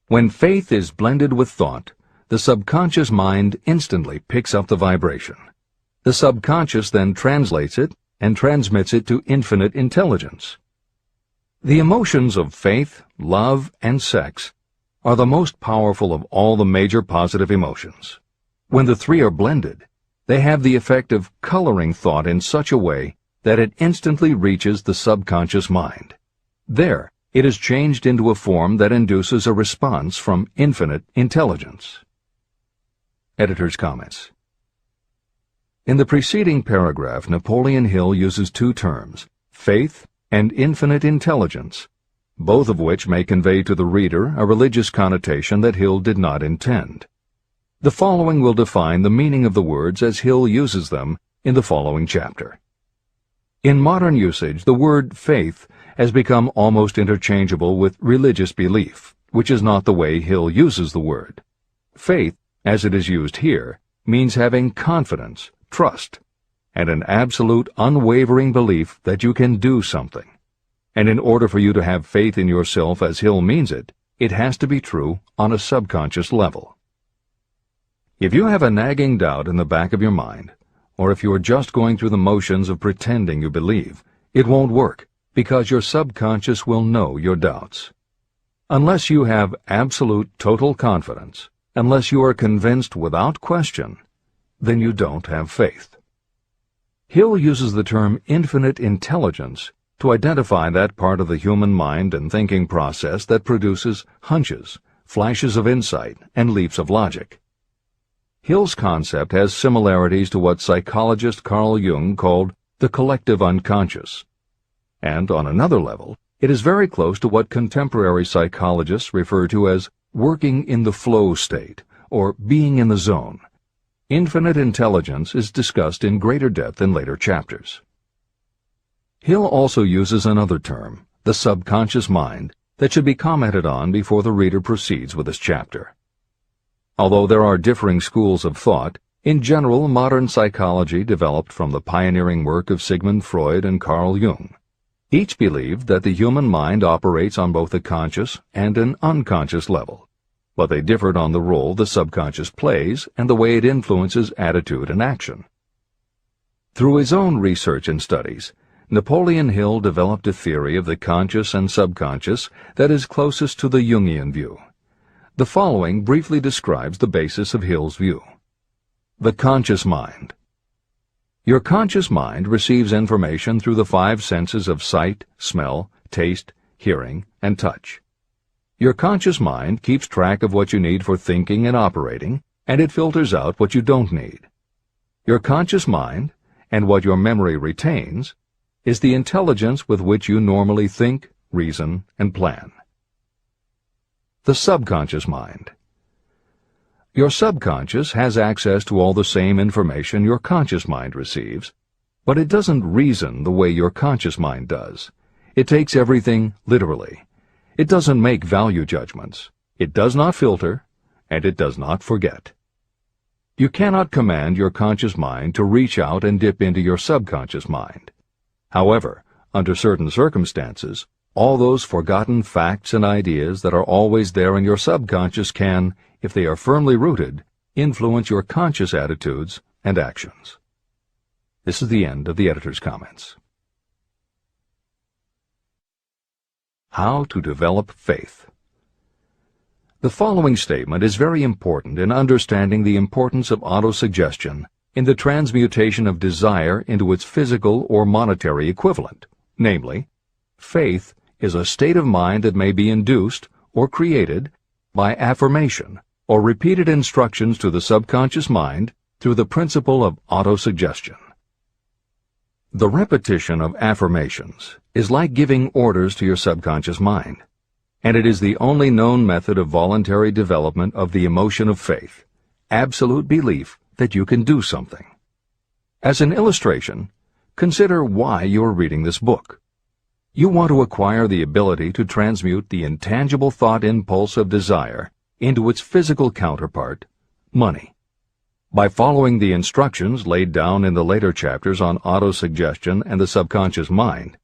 Speaker 2: When faith is blended with thought, the subconscious mind instantly picks up the vibration. The subconscious then translates it and transmits it to infinite intelligence. The emotions of faith, love, and sex are the most powerful of all the major positive emotions. When the three are blended, they have the effect of coloring thought in such a way that it instantly reaches the subconscious mind. There, it is changed into a form that induces a response from infinite intelligence. Editor's comments. In the preceding paragraph, Napoleon Hill uses two terms, faith and infinite intelligence, both of which may convey to the reader a religious connotation that Hill did not intend. The following will define the meaning of the words as Hill uses them in the following chapter. In modern usage, the word faith has become almost interchangeable with religious belief, which is not the way Hill uses the word. Faith, as it is used here, means having confidence, trust, and an absolute unwavering belief that you can do something. And in order for you to have faith in yourself as Hill means it, it has to be true on a subconscious level. If you have a nagging doubt in the back of your mind, or if you are just going through the motions of pretending you believe, it won't work, because your subconscious will know your doubts. Unless you have absolute total confidence, unless you are convinced without question, then you don't have faith. Hill uses the term infinite intelligence to identify that part of the human mind and thinking process that produces hunches, flashes of insight, and leaps of logic. Hill's concept has similarities to what psychologist Carl Jung called the collective unconscious. And on another level, it is very close to what contemporary psychologists refer to as working in the flow state, or being in the zone. Infinite intelligence is discussed in greater depth in later chapters. Hill also uses another term, the subconscious mind, that should be commented on before the reader proceeds with this chapter. Although there are differing schools of thought, in general modern psychology developed from the pioneering work of Sigmund Freud and Carl Jung. Each believed that the human mind operates on both a conscious and an unconscious level, but they differed on the role the subconscious plays and the way it influences attitude and action. Through his own research and studies, Napoleon Hill developed a theory of the conscious and subconscious that is closest to the Jungian view. The following briefly describes the basis of Hill's view. The conscious mind. Your conscious mind receives information through the five senses of sight, smell, taste, hearing, and touch. Your conscious mind keeps track of what you need for thinking and operating, and it filters out what you don't need. Your conscious mind, and what your memory retains, is the intelligence with which you normally think, reason, and plan. The subconscious mind. Your subconscious has access to all the same information your conscious mind receives, but it doesn't reason the way your conscious mind does. It takes everything literally. It doesn't make value judgments. It does not filter, and it does not forget. You cannot command your conscious mind to reach out and dip into your subconscious mind. However, under certain circumstances, all those forgotten facts and ideas that are always there in your subconscious can, if they are firmly rooted, influence your conscious attitudes and actions. This is the end of the editor's comments. How to develop faith. The following statement is very important in understanding the importance of autosuggestion in the transmutation of desire into its physical or monetary equivalent, namely, faith is a state of mind that may be induced or created by affirmation or repeated instructions to the subconscious mind through the principle of autosuggestion. The repetition of affirmations is like giving orders to your subconscious mind, and it is the only known method of voluntary development of the emotion of faith, absolute belief that you can do something. As an illustration, consider why you are reading this book. You want to acquire the ability to transmute the intangible thought impulse of desire into its physical counterpart, money. By following the instructions laid down in the later chapters on autosuggestion and the subconscious mind,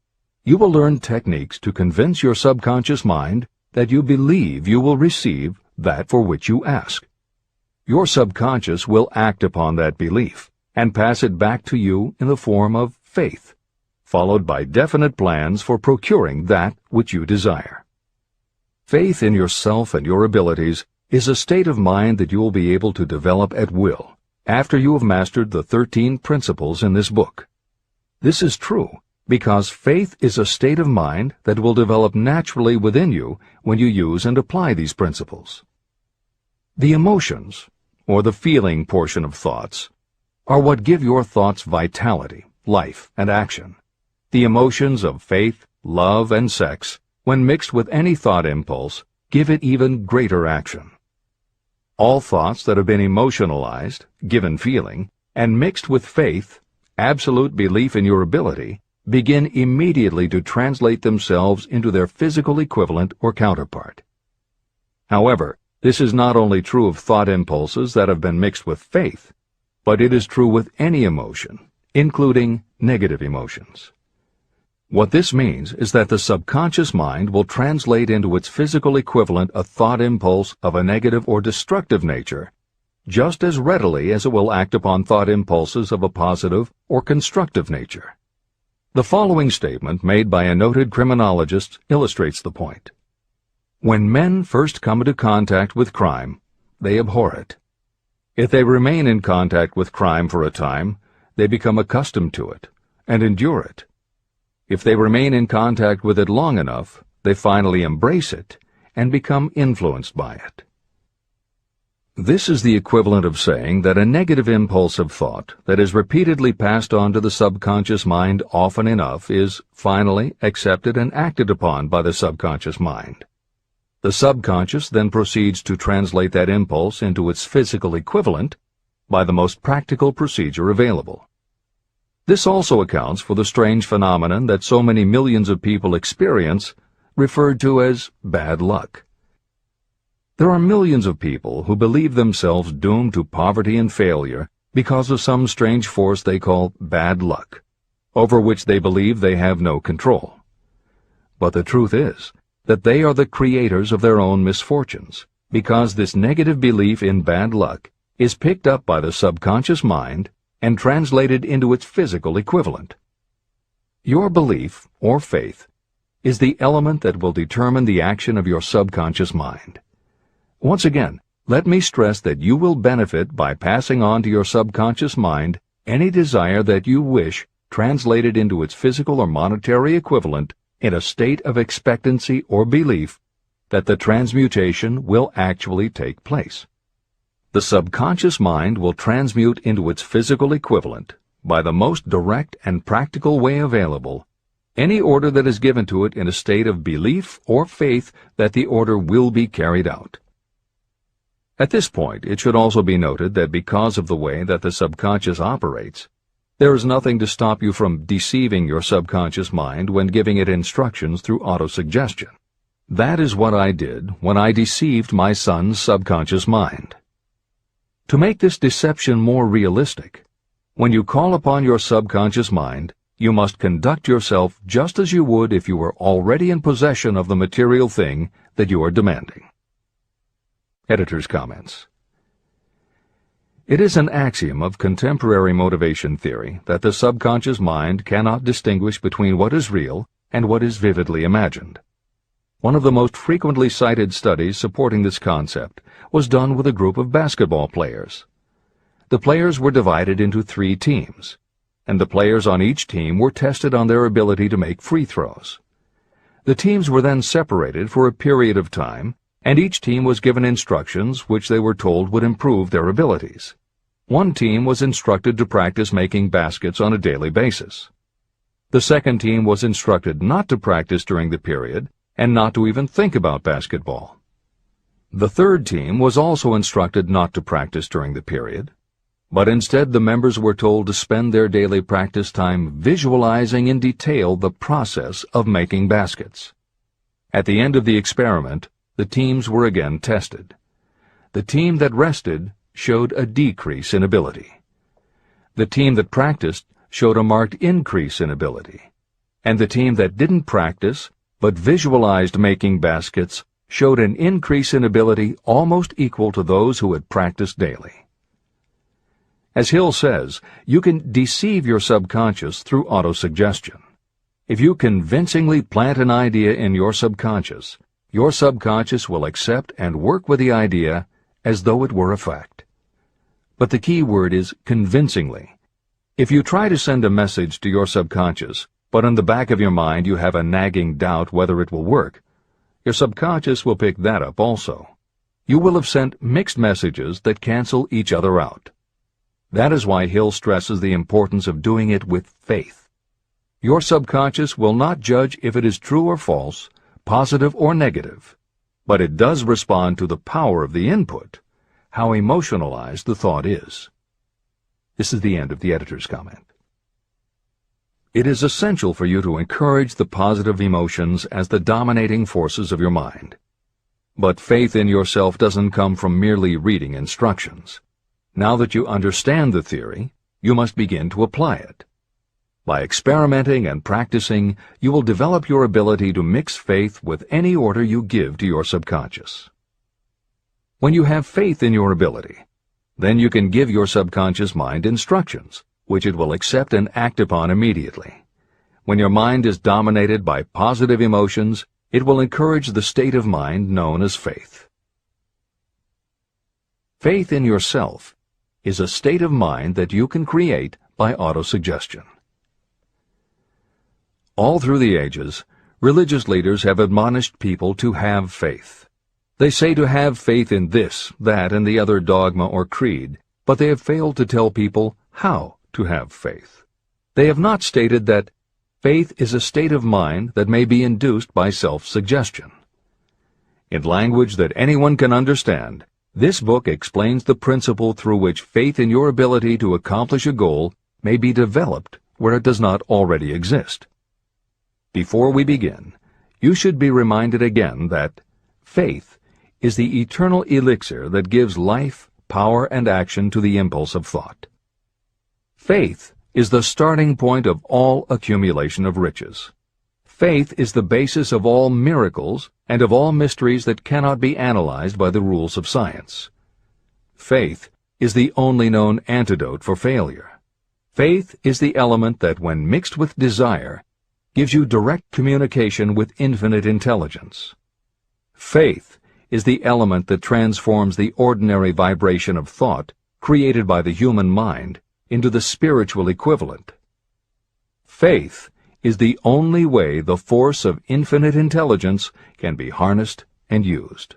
Speaker 2: you will learn techniques to convince your subconscious mind that you believe you will receive that for which you ask. Your subconscious will act upon that belief and pass it back to you in the form of faith, followed by definite plans for procuring that which you desire. Faith in yourself and your abilities is a state of mind that you will be able to develop at will after you have mastered the 13 principles in this book. This is true because faith is a state of mind that will develop naturally within you when you use and apply these principles. The emotions, or the feeling portion of thoughts, are what give your thoughts vitality, life, and action. The emotions of faith, love, and sex, when mixed with any thought impulse, give it even greater action. All thoughts that have been emotionalized, given feeling, and mixed with faith, absolute belief in your ability, begin immediately to translate themselves into their physical equivalent or counterpart. However, this is not only true of thought impulses that have been mixed with faith, but it is true with any emotion, including negative emotions. What this means is that the subconscious mind will translate into its physical equivalent a thought impulse of a negative or destructive nature just as readily as it will act upon thought impulses of a positive or constructive nature. The following statement made by a noted criminologist illustrates the point. When men first come into contact with crime, they abhor it. If they remain in contact with crime for a time, they become accustomed to it and endure it. If they remain in contact with it long enough, they finally embrace it and become influenced by it. This is the equivalent of saying that a negative impulse of thought that is repeatedly passed on to the subconscious mind often enough is finally accepted and acted upon by the subconscious mind. The subconscious then proceeds to translate that impulse into its physical equivalent by the most practical procedure available. This also accounts for the strange phenomenon that so many millions of people experience, referred to as bad luck. There are millions of people who believe themselves doomed to poverty and failure because of some strange force they call bad luck, over which they believe they have no control. But the truth is that they are the creators of their own misfortunes, because this negative belief in bad luck is picked up by the subconscious mind and translated into its physical equivalent. Your belief, or faith, is the element that will determine the action of your subconscious mind. Once again, let me stress that you will benefit by passing on to your subconscious mind any desire that you wish translated into its physical or monetary equivalent in a state of expectancy or belief that the transmutation will actually take place. The subconscious mind will transmute into its physical equivalent, by the most direct and practical way available, any order that is given to it in a state of belief or faith that the order will be carried out. At this point, it should also be noted that because of the way that the subconscious operates, there is nothing to stop you from deceiving your subconscious mind when giving it instructions through autosuggestion. That is what I did when I deceived my son's subconscious mind. To make this deception more realistic, when you call upon your subconscious mind, you must conduct yourself just as you would if you were already in possession of the material thing that you are demanding. Editor's comments. It is an axiom of contemporary motivation theory that the subconscious mind cannot distinguish between what is real and what is vividly imagined. One of the most frequently cited studies supporting this concept was done with a group of basketball players. The players were divided into 3 teams, and the players on each team were tested on their ability to make free throws. The teams were then separated for a period of time, and each team was given instructions which they were told would improve their abilities. One team was instructed to practice making baskets on a daily basis. The second team was instructed not to practice during the period and not to even think about basketball. The third team was also instructed not to practice during the period, but instead the members were told to spend their daily practice time visualizing in detail the process of making baskets. At the end of the experiment, the teams were again tested. The team that rested showed a decrease in ability. The team that practiced showed a marked increase in ability. And the team that didn't practice but visualized making baskets showed an increase in ability almost equal to those who had practiced daily. As Hill says, you can deceive your subconscious through autosuggestion. If you convincingly plant an idea in your subconscious will accept and work with the idea as though it were a fact. But the key word is convincingly. If you try to send a message to your subconscious, but in the back of your mind you have a nagging doubt whether it will work, your subconscious will pick that up also. You will have sent mixed messages that cancel each other out. That is why Hill stresses the importance of doing it with faith. Your subconscious will not judge if it is true or false, positive or negative, but it does respond to the power of the input, how emotionalized the thought is. This is the end of the editor's comment. It is essential for you to encourage the positive emotions as the dominating forces of your mind. But faith in yourself doesn't come from merely reading instructions. Now that you understand the theory, you must begin to apply it. By experimenting and practicing, you will develop your ability to mix faith with any order you give to your subconscious. When you have faith in your ability, then you can give your subconscious mind instructions, which it will accept and act upon immediately. When your mind is dominated by positive emotions, it will encourage the state of mind known as faith. Faith in yourself is a state of mind that you can create by autosuggestion. All through the ages, religious leaders have admonished people to have faith. They say to have faith in this, that, and the other dogma or creed, but they have failed to tell people how to have faith. They have not stated that faith is a state of mind that may be induced by self-suggestion. In language that anyone can understand, this book explains the principle through which faith in your ability to accomplish a goal may be developed where it does not already exist. Before we begin, you should be reminded again that faith is the eternal elixir that gives life, power, and action to the impulse of thought. Faith is the starting point of all accumulation of riches. Faith is the basis of all miracles and of all mysteries that cannot be analyzed by the rules of science. Faith is the only known antidote for failure. Faith is the element that, when mixed with desire, gives you direct communication with infinite intelligence. Faith is the element that transforms the ordinary vibration of thought created by the human mind into the spiritual equivalent. Faith is the only way the force of infinite intelligence can be harnessed and used.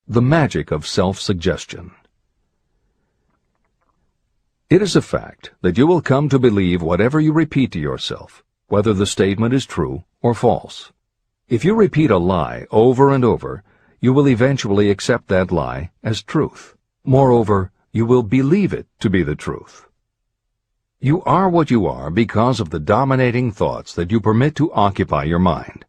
Speaker 2: The magic of self-suggestion. It is a fact that you will come to believe whatever you repeat to yourself, whether the statement is true or false. If you repeat a lie over and over, you will eventually accept that lie as truth. Moreover, you will believe it to be the truth. You are what you are because of the dominating thoughts that you permit to occupy your mind.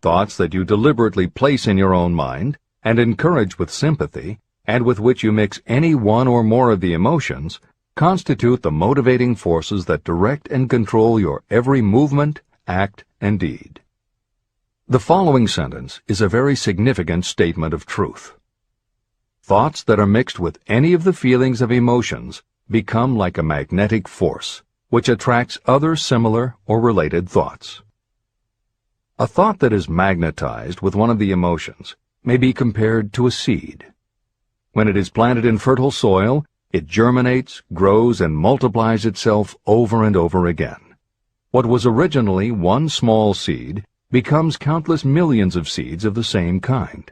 Speaker 2: Thoughts that you deliberately place in your own mind and encourage with sympathy, and with which you mix any one or more of the emotions, constitute the motivating forces that direct and control your every movement, act, and deed. The following sentence is a very significant statement of truth. Thoughts that are mixed with any of the feelings of emotions become like a magnetic force, which attracts other similar or related thoughts. A thought that is magnetized with one of the emotions may be compared to a seed. When it is planted in fertile soil, it germinates, grows, and multiplies itself over and over again. What was originally one small seed becomes countless millions of seeds of the same kind.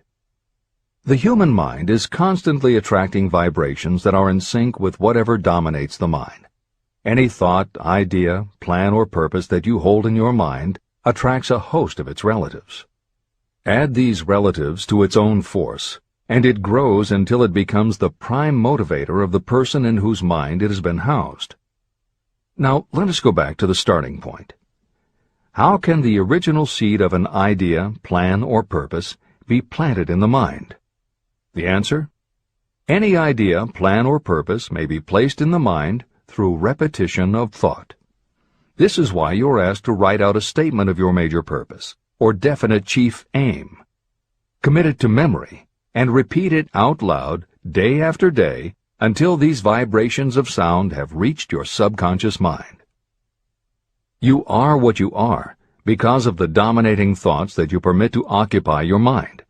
Speaker 2: The human mind is constantly attracting vibrations that are in sync with whatever dominates the mind. Any thought, idea, plan, or purpose that you hold in your mind attracts a host of its relatives. Add these relatives to its own force, and it grows until it becomes the prime motivator of the person in whose mind it has been housed. Now, let us go back to the starting point. How can the original seed of an idea, plan, or purpose be planted in the mind? The answer? Any idea, plan, or purpose may be placed in the mind through repetition of thought. This is why you are asked to write out a statement of your major purpose, or definite chief aim. Commit it to memory, and repeat it out loud day after day until these vibrations of sound have reached your subconscious mind. You are what you are because of the dominating thoughts that you permit to occupy your mind.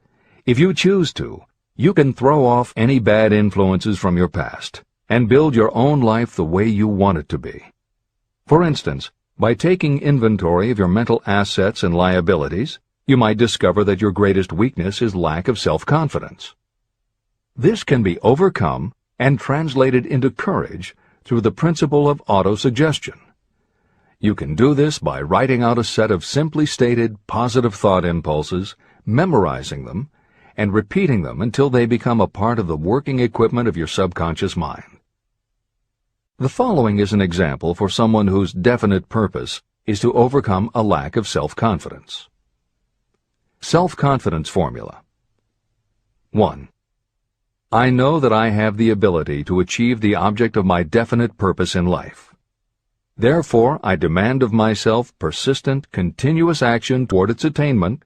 Speaker 2: If you choose to, you can throw off any bad influences from your past and build your own life the way you want it to be. For instance, by taking inventory of your mental assets and liabilities, you might discover that your greatest weakness is lack of self-confidence. This can be overcome and translated into courage through the principle of autosuggestion. You can do this by writing out a set of simply stated positive thought impulses, memorizing them, and repeating them until they become a part of the working equipment of your subconscious mind. The following is an example for someone whose definite purpose is to overcome a lack of self-confidence. Self-confidence formula. 1. I know that I have the ability to achieve the object of my definite purpose in life. Therefore, I demand of myself persistent, continuous action toward its attainment,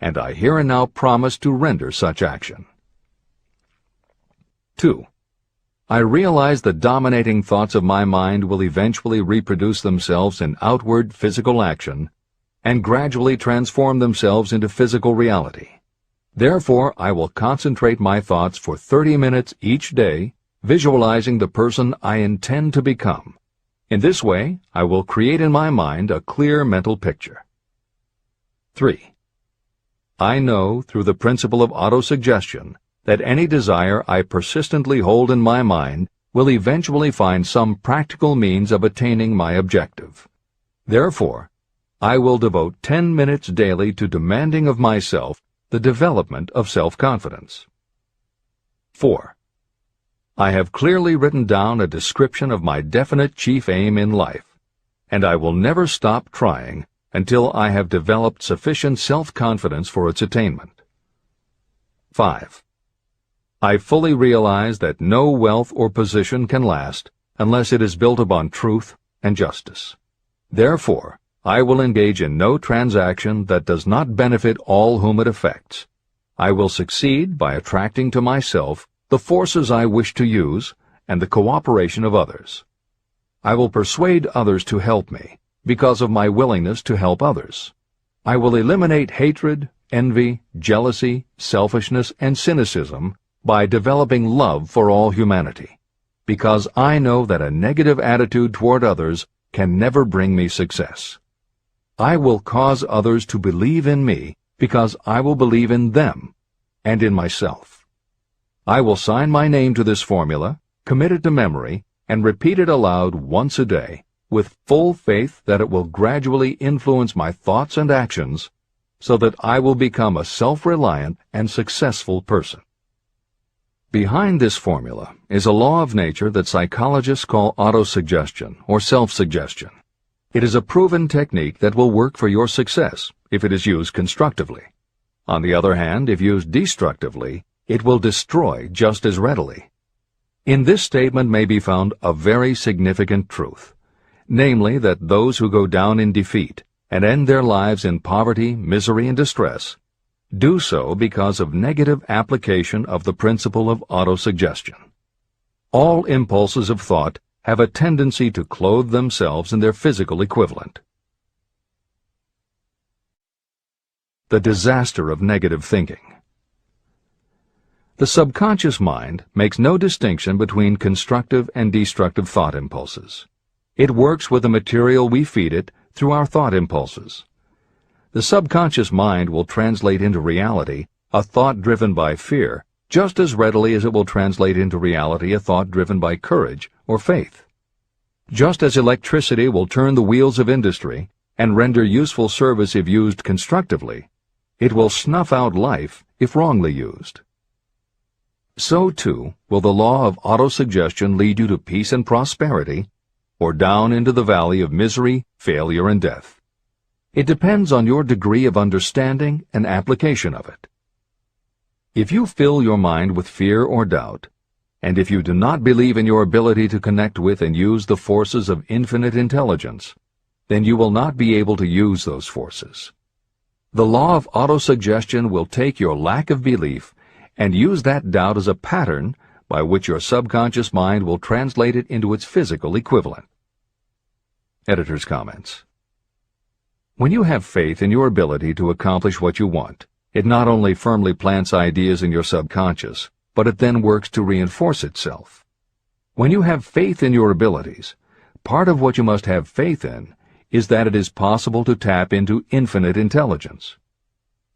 Speaker 2: and I here and now promise to render such action. 2. I realize the dominating thoughts of my mind will eventually reproduce themselves in outward physical action and gradually transform themselves into physical reality. Therefore, I will concentrate my thoughts for 30 minutes each day, visualizing the person I intend to become. In this way, I will create in my mind a clear mental picture. 3. I know, through the principle of autosuggestion, that any desire I persistently hold in my mind will eventually find some practical means of attaining my objective. Therefore, I will devote 10 minutes daily to demanding of myself the development of self-confidence. 4. I have clearly written down a description of my definite chief aim in life, and I will never stop trying until I have developed sufficient self-confidence for its attainment. 5. I fully realize that no wealth or position can last unless it is built upon truth and justice. Therefore, I will engage in no transaction that does not benefit all whom it affects. I will succeed by attracting to myself the forces I wish to use and the cooperation of others. I will persuade others to help me because of my willingness to help others. I will eliminate hatred, envy, jealousy, selfishness, and cynicism by developing love for all humanity. because I know that a negative attitude toward others can never bring me success. I will cause others to believe in me because I will believe in them and in myself. I will sign my name to this formula, commit it to memory, and repeat it aloud once a day, with full faith that it will gradually influence my thoughts and actions so that I will become a self-reliant and successful person. Behind this formula is a law of nature that psychologists call autosuggestion or self-suggestion. It is a proven technique that will work for your success if it is used constructively. On the other hand, if used destructively, it will destroy just as readily. In this statement may be found a very significant truth, namely that those who go down in defeat and end their lives in poverty, misery, and distress do so because of negative application of the principle of autosuggestion. All impulses of thought have a tendency to clothe themselves in their physical equivalent. The disaster of negative thinking. The subconscious mind makes no distinction between constructive and destructive thought impulses. It works with the material we feed it through our thought impulses. The subconscious mind will translate into reality a thought driven by fear just as readily as it will translate into reality a thought driven by courage or faith. Just as electricity will turn the wheels of industry and render useful service if used constructively, it will snuff out life if wrongly used. So, too, will the law of autosuggestion lead you to peace and prosperity, or down into the valley of misery, failure, and death. It depends on your degree of understanding and application of it. If you fill your mind with fear or doubt, and if you do not believe in your ability to connect with and use the forces of infinite intelligence, then you will not be able to use those forces. The law of autosuggestion will take your lack of belief and use that doubt as a pattern by which your subconscious mind will translate it into its physical equivalent. Editor's comments. When you have faith in your ability to accomplish what you want, it not only firmly plants ideas in your subconscious, but it then works to reinforce itself. When you have faith in your abilities, part of what you must have faith in is that it is possible to tap into infinite intelligence.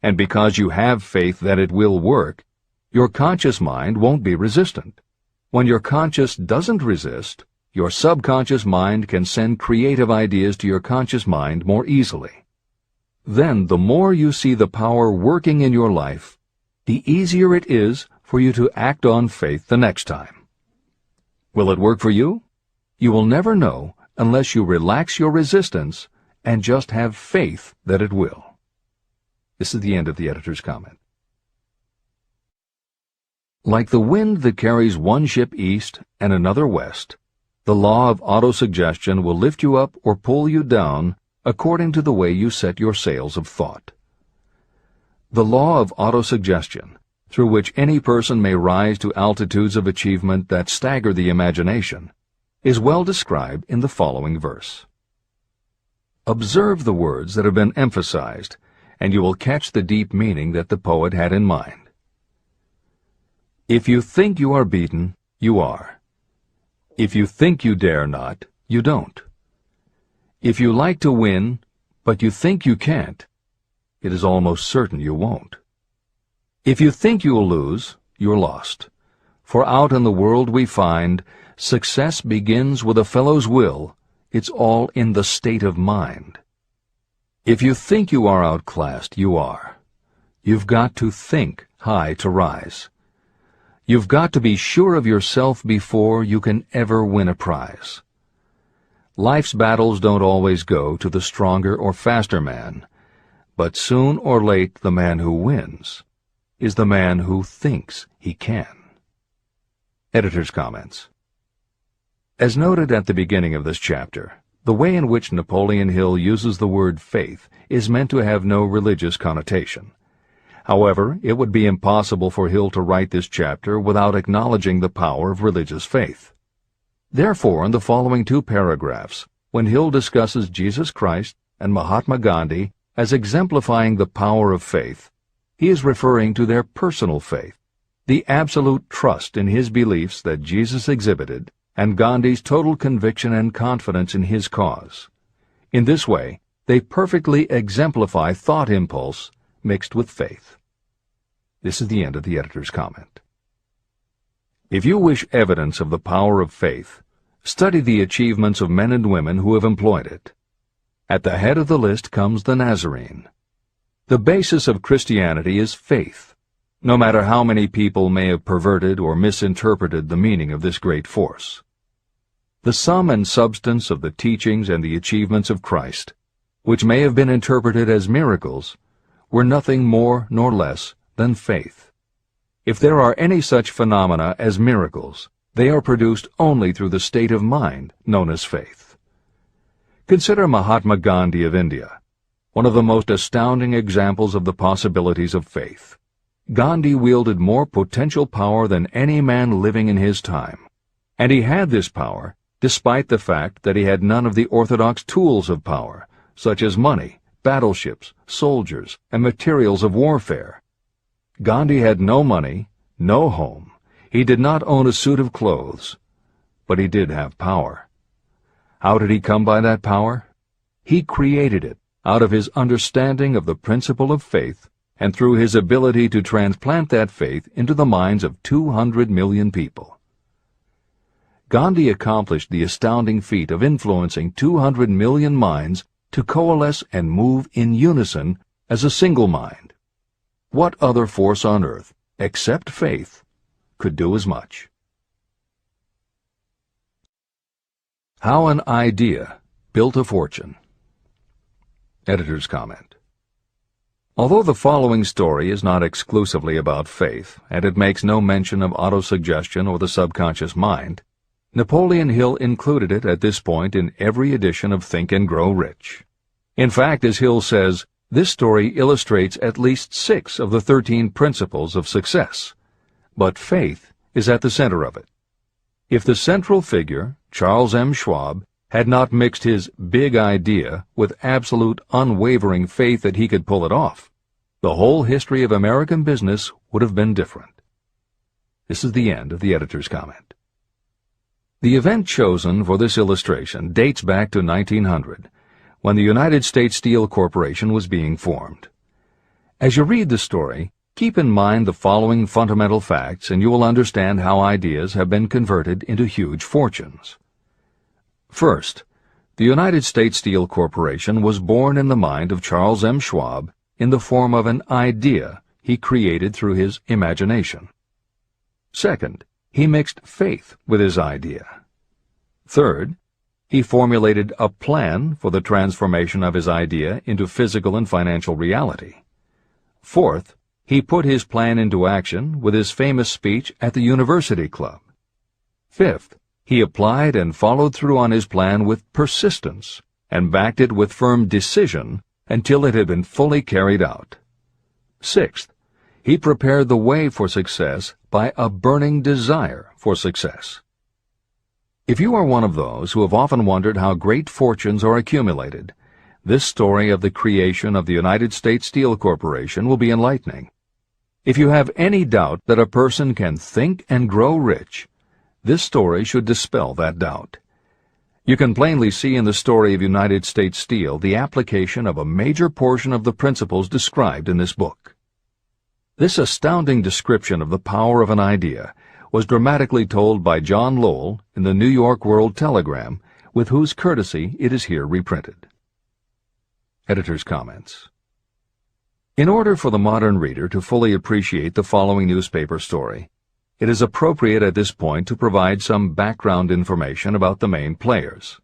Speaker 2: And because you have faith that it will work, your conscious mind won't be resistant. When your conscious doesn't resist, your subconscious mind can send creative ideas to your conscious mind more easily. Then the more you see the power working in your life, the easier it is for you to act on faith the next time. Will it work for you? You will never know unless you relax your resistance and just have faith that it will. This is the end of the editor's comment. Like the wind that carries one ship east and another west, the law of autosuggestion will lift you up or pull you down according to the way you set your sails of thought. The law of autosuggestion, through which any person may rise to altitudes of achievement that stagger the imagination, is well described in the following verse. Observe the words that have been emphasized, and you will catch the deep meaning that the poet had in mind. If you think you are beaten, you are. If you think you dare not, you don't. If you like to win, but you think you can't, it is almost certain you won't. If you think you'll lose, you're lost. For out in the world we find, success begins with a fellow's will. It's all in the state of mind. If you think you are outclassed, you are. You've got to think high to rise. You've got to be sure of yourself before you can ever win a prize. Life's battles don't always go to the stronger or faster man, but soon or late the man who wins is the man who thinks he can. Editor's comments. As noted at the beginning of this chapter, the way in which Napoleon Hill uses the word faith is meant to have no religious connotation. However, it would be impossible for Hill to write this chapter without acknowledging the power of religious faith. Therefore, in the following two paragraphs, when Hill discusses Jesus Christ and Mahatma Gandhi as exemplifying the power of faith, he is referring to their personal faith, the absolute trust in his beliefs that Jesus exhibited, and Gandhi's total conviction and confidence in his cause. In this way, they perfectly exemplify thought impulse mixed with faith. This is the end of the editor's comment. If you wish evidence of the power of faith, study the achievements of men and women who have employed it. At the head of the list comes the Nazarene. The basis of Christianity is faith, no matter how many people may have perverted or misinterpreted the meaning of this great force. The sum and substance of the teachings and the achievements of Christ, which may have been interpreted as miracles, were nothing more nor less than faith. If there are any such phenomena as miracles, they are produced only through the state of mind known as faith. Consider Mahatma Gandhi of India, one of the most astounding examples of the possibilities of faith. Gandhi wielded more potential power than any man living in his time, and he had this power despite the fact that he had none of the orthodox tools of power, such as money, battleships, soldiers, and materials of warfare. Gandhi had no money, no home. He did not own a suit of clothes, but he did have power. How did he come by that power? He created it out of his understanding of the principle of faith and through his ability to transplant that faith into the minds of 200 million people. Gandhi accomplished the astounding feat of influencing 200 million minds to coalesce and move in unison as a single mind. What other force on earth, except faith, could do as much? How an idea built a fortune. Editor's comment. Although the following story is not exclusively about faith, and it makes no mention of autosuggestion or the subconscious mind, Napoleon Hill included it at this point in every edition of Think and Grow Rich. In fact, as Hill says, this story illustrates at least 6 of the 13 principles of success, but faith is at the center of it. If the central figure, Charles M. Schwab, had not mixed his big idea with absolute unwavering faith that he could pull it off, the whole history of American business would have been different. This is the end of the editor's comment. The event chosen for this illustration dates back to 1900, when the United States Steel Corporation was being formed. As you read the story, keep in mind the following fundamental facts and you will understand how ideas have been converted into huge fortunes. First, the United States Steel Corporation was born in the mind of Charles M. Schwab in the form of an idea he created through his imagination. Second, he mixed faith with his idea. Third, he formulated a plan for the transformation of his idea into physical and financial reality. Fourth, he put his plan into action with his famous speech at the University Club. Fifth, he applied and followed through on his plan with persistence and backed it with firm decision until it had been fully carried out. Sixth, he prepared the way for success by a burning desire for success. If you are one of those who have often wondered how great fortunes are accumulated, this story of the creation of the United States Steel Corporation will be enlightening. If you have any doubt that a person can think and grow rich, this story should dispel that doubt. You can plainly see in the story of United States Steel the application of a major portion of the principles described in this book. This astounding description of the power of an idea was dramatically told by John Lowell in the New York World Telegram, with whose courtesy it is here reprinted. Editor's comments. In order for the modern reader to fully appreciate the following newspaper story, it is appropriate at this point to provide some background information about the main players.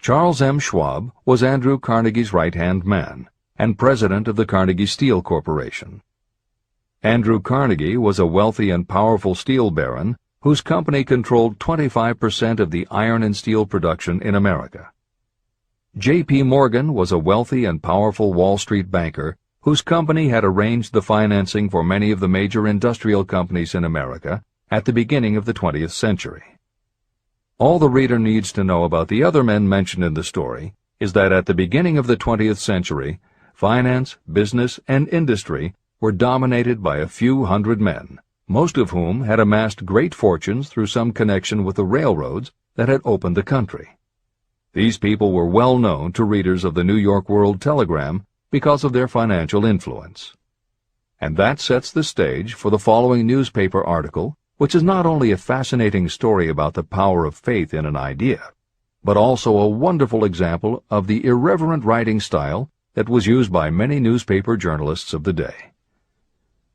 Speaker 2: Charles M. Schwab was Andrew Carnegie's right-hand man and president of the Carnegie Steel Corporation. Andrew Carnegie was a wealthy and powerful steel baron whose company controlled 25% of the iron and steel production in America. J.P. Morgan was a wealthy and powerful Wall Street banker whose company had arranged the financing for many of the major industrial companies in America at the beginning of the 20th century. All the reader needs to know about the other men mentioned in the story is that at the beginning of the 20th century, finance, business, and industry were dominated by a few hundred men, most of whom had amassed great fortunes through some connection with the railroads that had opened the country. These people were well known to readers of the New York World Telegram because of their financial influence. And that sets the stage for the following newspaper article, which is not only a fascinating story about the power of faith in an idea, but also a wonderful example of the irreverent writing style that was used by many newspaper journalists of the day.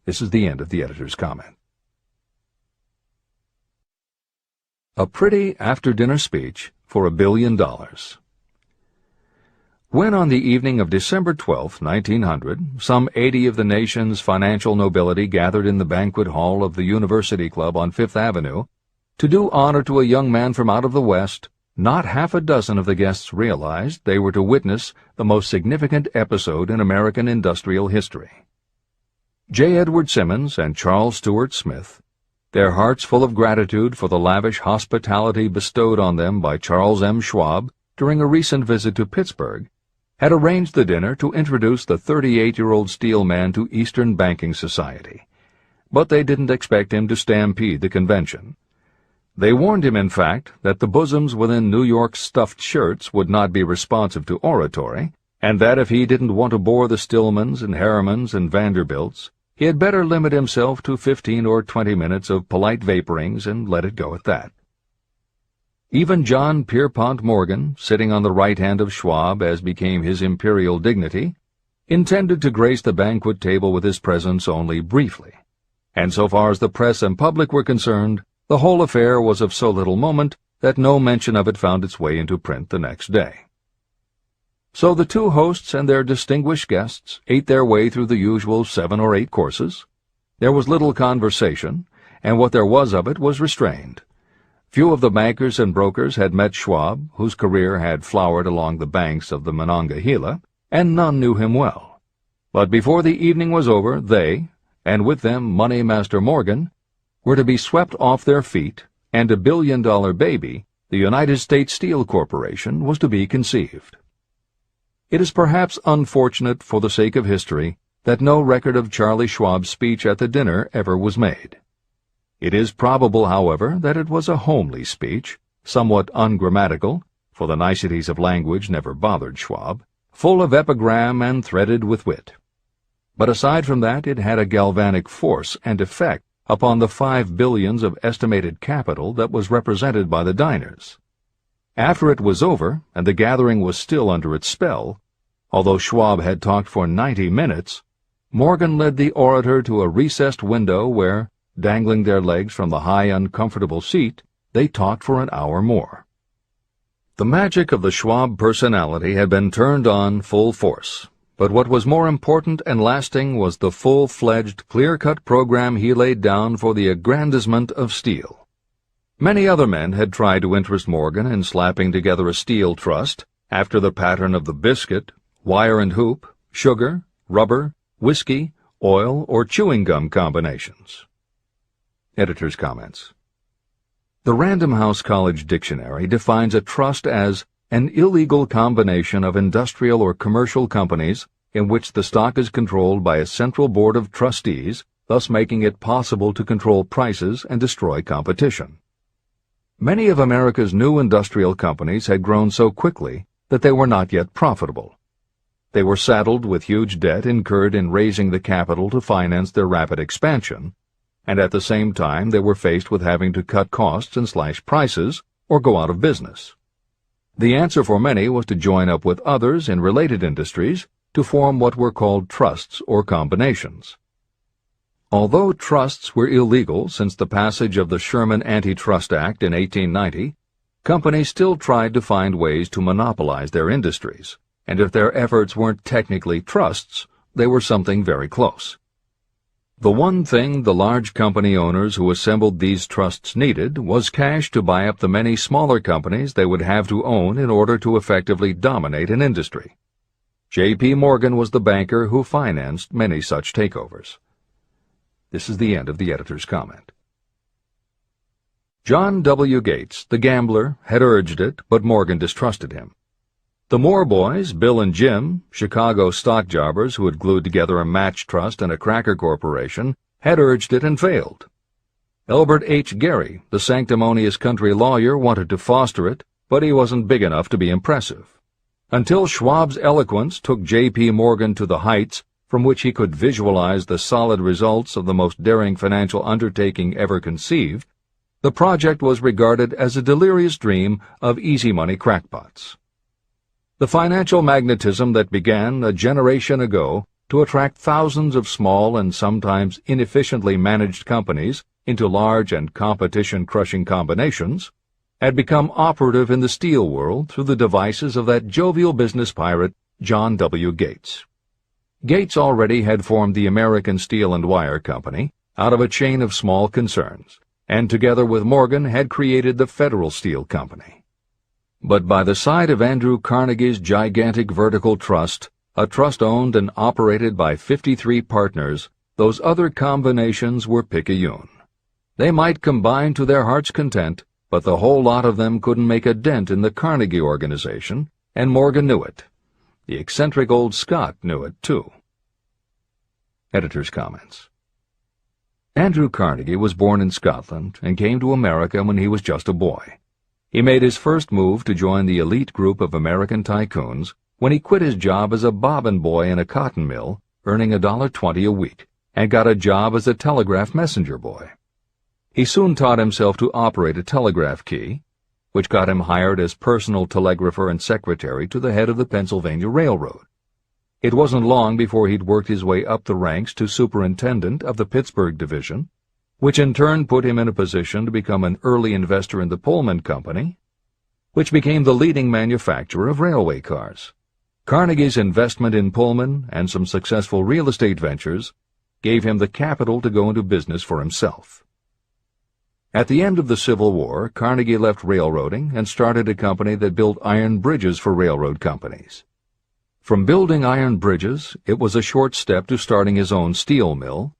Speaker 2: This is the end of the editor's comment. A pretty after-dinner speech for $1 billion. When on the evening of December 12, 1900, some 80 of the nation's financial nobility gathered in the banquet hall of the University Club on Fifth Avenue to do honor to a young man from out of the West, not half a dozen of the guests realized they were to witness the most significant episode in American industrial history. J. Edward Simmons and Charles Stewart Smith, their hearts full of gratitude for the lavish hospitality bestowed on them by Charles M. Schwab during a recent visit to Pittsburgh, had arranged the dinner to introduce the 38-year-old steel man to Eastern banking society. But they didn't expect him to stampede the convention. They warned him, in fact, that the bosoms within New York's stuffed shirts would not be responsive to oratory, and that if he didn't want to bore the Stillmans and Harrimans and Vanderbilts, he had better limit himself to 15 or 20 minutes of polite vaporings and let it go at that. Even John Pierpont Morgan, sitting on the right hand of Schwab as became his imperial dignity, intended to grace the banquet table with his presence only briefly, and so far as the press and public were concerned, the whole affair was of so little moment that no mention of it found its way into print the next day. So the two hosts and their distinguished guests ate their way through the usual 7 or 8 courses. There was little conversation, and what there was of it was restrained. Few of the bankers and brokers had met Schwab, whose career had flowered along the banks of the Monongahela, and none knew him well. But before the evening was over, they, and with them Money Master Morgan, were to be swept off their feet, and $1 billion baby, the United States Steel Corporation, was to be conceived. It is perhaps unfortunate for the sake of history that no record of Charlie Schwab's speech at the dinner ever was made. It is probable, however, that it was a homely speech, somewhat ungrammatical, for the niceties of language never bothered Schwab, full of epigram and threaded with wit. But aside from that, it had a galvanic force and effect upon the 5 billions of estimated capital that was represented by the diners. After it was over, and the gathering was still under its spell, although Schwab had talked for 90 minutes, Morgan led the orator to a recessed window where, dangling their legs from the high, uncomfortable seat, they talked for an hour more. The magic of the Schwab personality had been turned on full force, but what was more important and lasting was the full-fledged, clear-cut program he laid down for the aggrandizement of steel. Many other men had tried to interest Morgan in slapping together a steel trust after the pattern of the biscuit, wire and hoop, sugar, rubber, whiskey, oil, or chewing gum combinations. Editor's comments. The Random House College Dictionary defines a trust as an illegal combination of industrial or commercial companies in which the stock is controlled by a central board of trustees, thus making it possible to control prices and destroy competition. Many of America's new industrial companies had grown so quickly that they were not yet profitable. They were saddled with huge debt incurred in raising the capital to finance their rapid expansion, and at the same time they were faced with having to cut costs and slash prices or go out of business. The answer for many was to join up with others in related industries to form what were called trusts or combinations. Although trusts were illegal since the passage of the Sherman Antitrust Act in 1890, companies still tried to find ways to monopolize their industries, and if their efforts weren't technically trusts, they were something very close. The one thing the large company owners who assembled these trusts needed was cash to buy up the many smaller companies they would have to own in order to effectively dominate an industry. J.P. Morgan was the banker who financed many such takeovers. This is the end of the editor's comment. John W. Gates, the gambler, had urged it, but Morgan distrusted him. The Moore boys, Bill and Jim, Chicago stock jobbers who had glued together a match trust and a cracker corporation, had urged it and failed. Elbert H. Gerry, the sanctimonious country lawyer, wanted to foster it, but he wasn't big enough to be impressive. Until Schwab's eloquence took J.P. Morgan to the heights from which he could visualize the solid results of the most daring financial undertaking ever conceived, the project was regarded as a delirious dream of easy-money crackpots. The financial magnetism that began a generation ago to attract thousands of small and sometimes inefficiently managed companies into large and competition-crushing combinations had become operative in the steel world through the devices of that jovial business pirate, John W. Gates. Gates already had formed the American Steel and Wire Company out of a chain of small concerns, and together with Morgan had created the Federal Steel Company. But by the side of Andrew Carnegie's gigantic vertical trust, a trust owned and operated by 53 partners, those other combinations were picayune. They might combine to their heart's content, but the whole lot of them couldn't make a dent in the Carnegie organization, and Morgan knew it. The eccentric old Scot knew it, too. Editor's comments. Andrew Carnegie was born in Scotland and came to America when he was just a boy. He made his first move to join the elite group of American tycoons when he quit his job as a bobbin boy in a cotton mill, earning $1.20 a week, and got a job as a telegraph messenger boy. He soon taught himself to operate a telegraph key, which got him hired as personal telegrapher and secretary to the head of the Pennsylvania Railroad. It wasn't long before he'd worked his way up the ranks to superintendent of the Pittsburgh division, which in turn put him in a position to become an early investor in the Pullman Company, which became the leading manufacturer of railway cars. Carnegie's investment in Pullman and some successful real estate ventures gave him the capital to go into business for himself. At the end of the Civil War, Carnegie left railroading and started a company that built iron bridges for railroad companies. From building iron bridges, it was a short step to starting his own steel mill,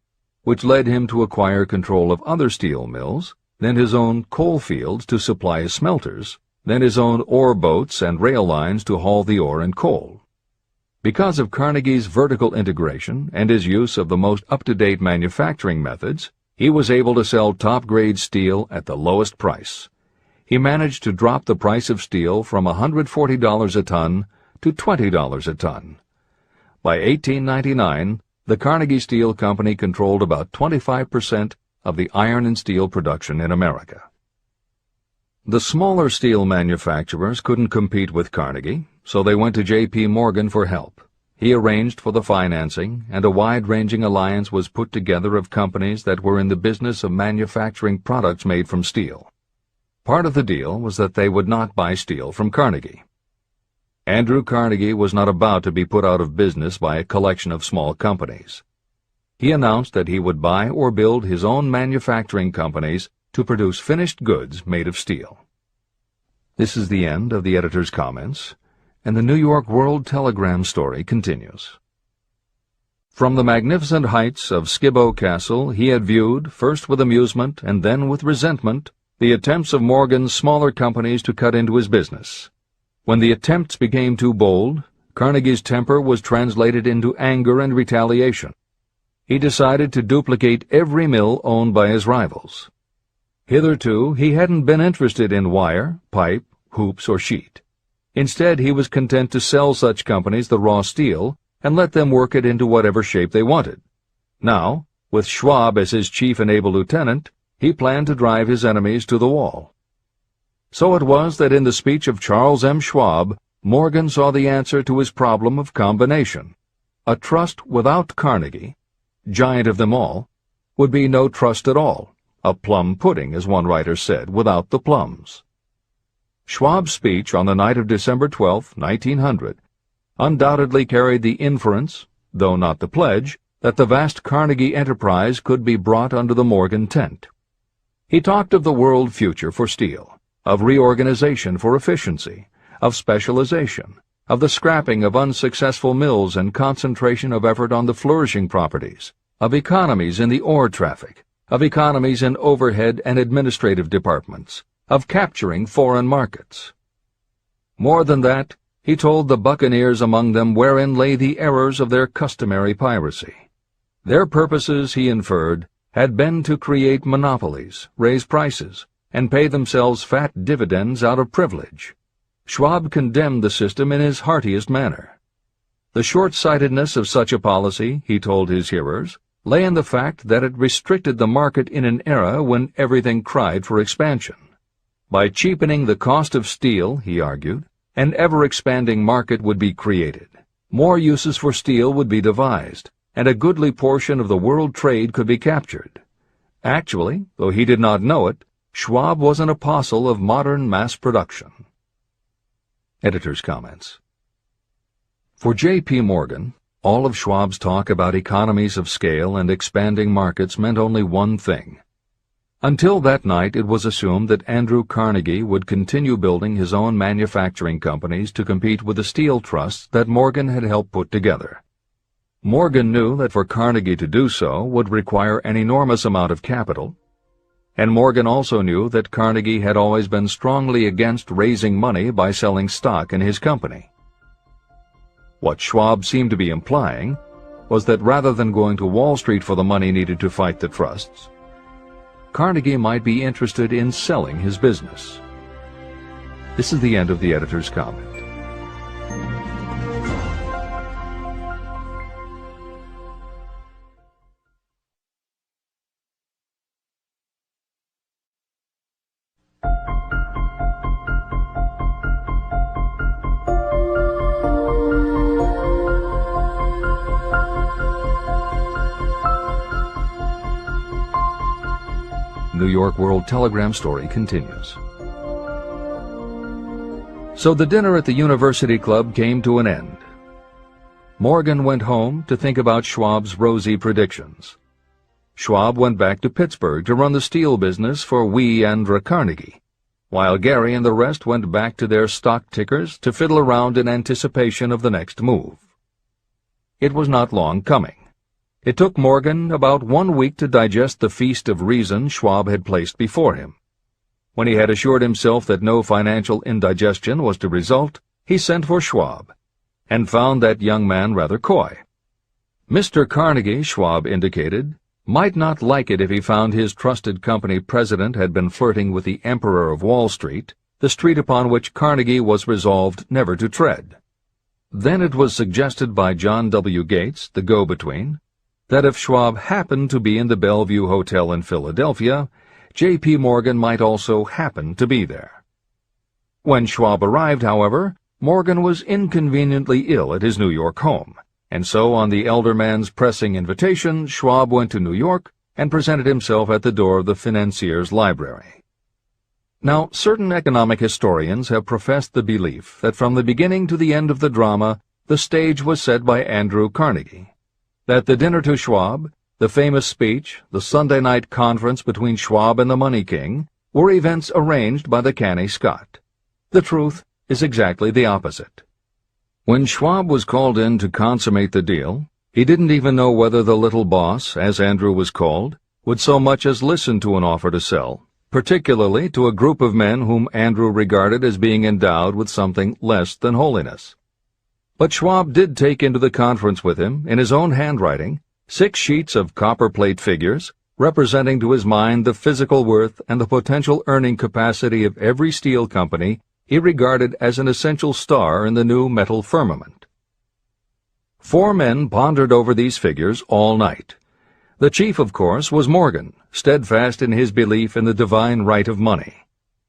Speaker 2: which led him to acquire control of other steel mills, then his own coal fields to supply his smelters, then his own ore boats and rail lines to haul the ore and coal. Because of Carnegie's vertical integration and his use of the most up-to-date manufacturing methods, he was able to sell top-grade steel at the lowest price. He managed to drop the price of steel from $140 a ton to $20 a ton. By 1899, the Carnegie Steel Company controlled about 25% of the iron and steel production in America. The smaller steel manufacturers couldn't compete with Carnegie, so they went to J.P. Morgan for help. He arranged for the financing, and a wide-ranging alliance was put together of companies that were in the business of manufacturing products made from steel. Part of the deal was that they would not buy steel from Carnegie. Andrew Carnegie was not about to be put out of business by a collection of small companies. He announced that he would buy or build his own manufacturing companies to produce finished goods made of steel. This is the end of the editor's comments, and the New York World Telegram story continues. From the magnificent heights of Skibo Castle he had viewed, first with amusement and then with resentment, the attempts of Morgan's smaller companies to cut into his business. When the attempts became too bold, Carnegie's temper was translated into anger and retaliation. He decided to duplicate every mill owned by his rivals. Hitherto he hadn't been interested in wire, pipe, hoops, or sheet. Instead, he was content to sell such companies the raw steel and let them work it into whatever shape they wanted. Now, with Schwab as his chief and able lieutenant, he planned to drive his enemies to the wall. So it was that in the speech of Charles M. Schwab, Morgan saw the answer to his problem of combination. A trust without Carnegie, giant of them all, would be no trust at all, a plum pudding, as one writer said, without the plums. Schwab's speech on the night of December 12, 1900, undoubtedly carried the inference, though not the pledge, that the vast Carnegie enterprise could be brought under the Morgan tent. He talked of the world future for steel, of reorganization for efficiency, of specialization, of the scrapping of unsuccessful mills and concentration of effort on the flourishing properties, of economies in the ore traffic, of economies in overhead and administrative departments, of capturing foreign markets. More than that, he told the buccaneers among them wherein lay the errors of their customary piracy. Their purposes, he inferred, had been to create monopolies, raise prices, and pay themselves fat dividends out of privilege. Schwab condemned the system in his heartiest manner. The short-sightedness of such a policy, he told his hearers, lay in the fact that it restricted the market in an era when everything cried for expansion. By cheapening the cost of steel, he argued, an ever-expanding market would be created. More uses for steel would be devised, and a goodly portion of the world trade could be captured. Actually, though he did not know it, Schwab was an apostle of modern mass production. Editor's comments. For J.P. Morgan, all of Schwab's talk about economies of scale and expanding markets meant only one thing. Until that night, it was assumed that Andrew Carnegie would continue building his own manufacturing companies to compete with the steel trusts that Morgan had helped put together. Morgan knew that for Carnegie to do so would require an enormous amount of capital, and Morgan also knew that Carnegie had always been strongly against raising money by selling stock in his company. What Schwab seemed to be implying was that rather than going to Wall Street for the money needed to fight the trusts, Carnegie might be interested in selling his business. This is the end of the editor's comment. New York World Telegram story continues. So the dinner at the University Club came to an end. Morgan went home to think about Schwab's rosy predictions. Schwab went back to Pittsburgh to run the steel business for Andrew Carnegie, while Gary and the rest went back to their stock tickers to fiddle around in anticipation of the next move. It was not long coming. It took Morgan about 1 week to digest the feast of reason Schwab had placed before him. When he had assured himself that no financial indigestion was to result, he sent for Schwab, and found that young man rather coy. Mr. Carnegie, Schwab indicated, might not like it if he found his trusted company president had been flirting with the Emperor of Wall Street, the street upon which Carnegie was resolved never to tread. Then it was suggested by John W. Gates, the go-between, that if Schwab happened to be in the Bellevue Hotel in Philadelphia, J.P. Morgan might also happen to be there. When Schwab arrived, however, Morgan was inconveniently ill at his New York home, and so on the elder man's pressing invitation, Schwab went to New York and presented himself at the door of the financier's library. Now, certain economic historians have professed the belief that from the beginning to the end of the drama, the stage was set by Andrew Carnegie, that the dinner to Schwab, the famous speech, the Sunday night conference between Schwab and the Money King, were events arranged by the canny Scot. The truth is exactly the opposite. When Schwab was called in to consummate the deal, he didn't even know whether the little boss, as Andrew was called, would so much as listen to an offer to sell, particularly to a group of men whom Andrew regarded as being endowed with something less than holiness. But Schwab did take into the conference with him, in his own handwriting, 6 sheets of copperplate figures, representing to his mind the physical worth and the potential earning capacity of every steel company he regarded as an essential star in the new metal firmament. 4 men pondered over these figures all night. The chief, of course, was Morgan, steadfast in his belief in the divine right of money.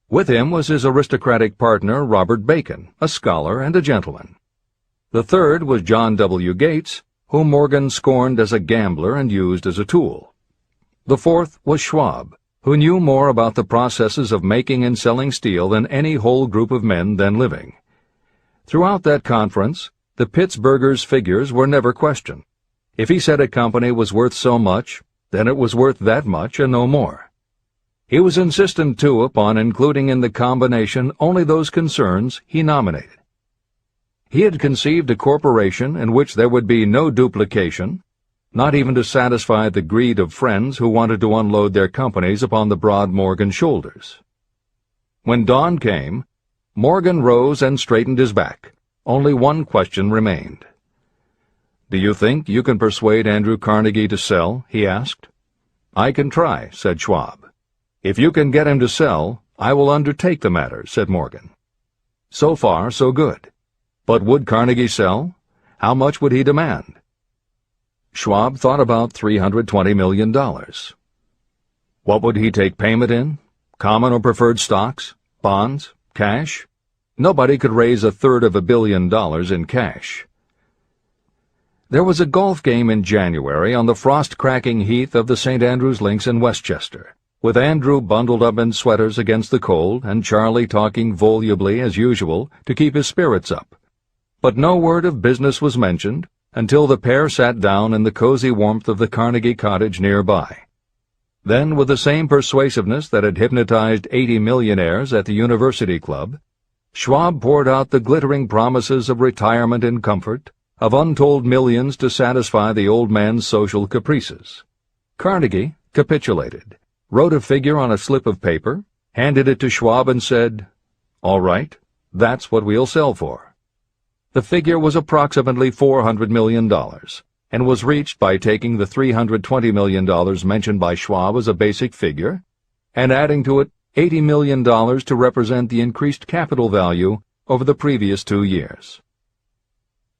Speaker 2: With him was his aristocratic partner, Robert Bacon, a scholar and a gentleman. The third was John W. Gates, whom Morgan scorned as a gambler and used as a tool. The fourth was Schwab, who knew more about the processes of making and selling steel than any whole group of men then living. Throughout that conference, the Pittsburgher's figures were never questioned. If he said a company was worth so much, then it was worth that much and no more. He was insistent, too, upon including in the combination only those concerns he nominated. He had conceived a corporation in which there would be no duplication, not even to satisfy the greed of friends who wanted to unload their companies upon the broad Morgan shoulders. When dawn came, Morgan rose and straightened his back. Only one question remained. "Do you think you can persuade Andrew Carnegie to sell?" he asked. "I can try," said Schwab. "If you can get him to sell, I will undertake the matter," said Morgan. So far, so good. But would Carnegie sell? How much would he demand? Schwab thought about $320 million. What would he take payment in? Common or preferred stocks? Bonds? Cash? Nobody could raise $1/3 billion in cash. There was a golf game in January on the frost-cracking heath of the St. Andrews Links in Westchester, with Andrew bundled up in sweaters against the cold and Charlie talking volubly as usual to keep his spirits up. But no word of business was mentioned until the pair sat down in the cozy warmth of the Carnegie cottage nearby. Then, with the same persuasiveness that had hypnotized 80 millionaires at the University Club, Schwab poured out the glittering promises of retirement and comfort, of untold millions to satisfy the old man's social caprices. Carnegie capitulated, wrote a figure on a slip of paper, handed it to Schwab and said, "All right, that's what we'll sell for." The figure was approximately $400 million, and was reached by taking the $320 million mentioned by Schwab as a basic figure, and adding to it $80 million to represent the increased capital value over the previous 2 years.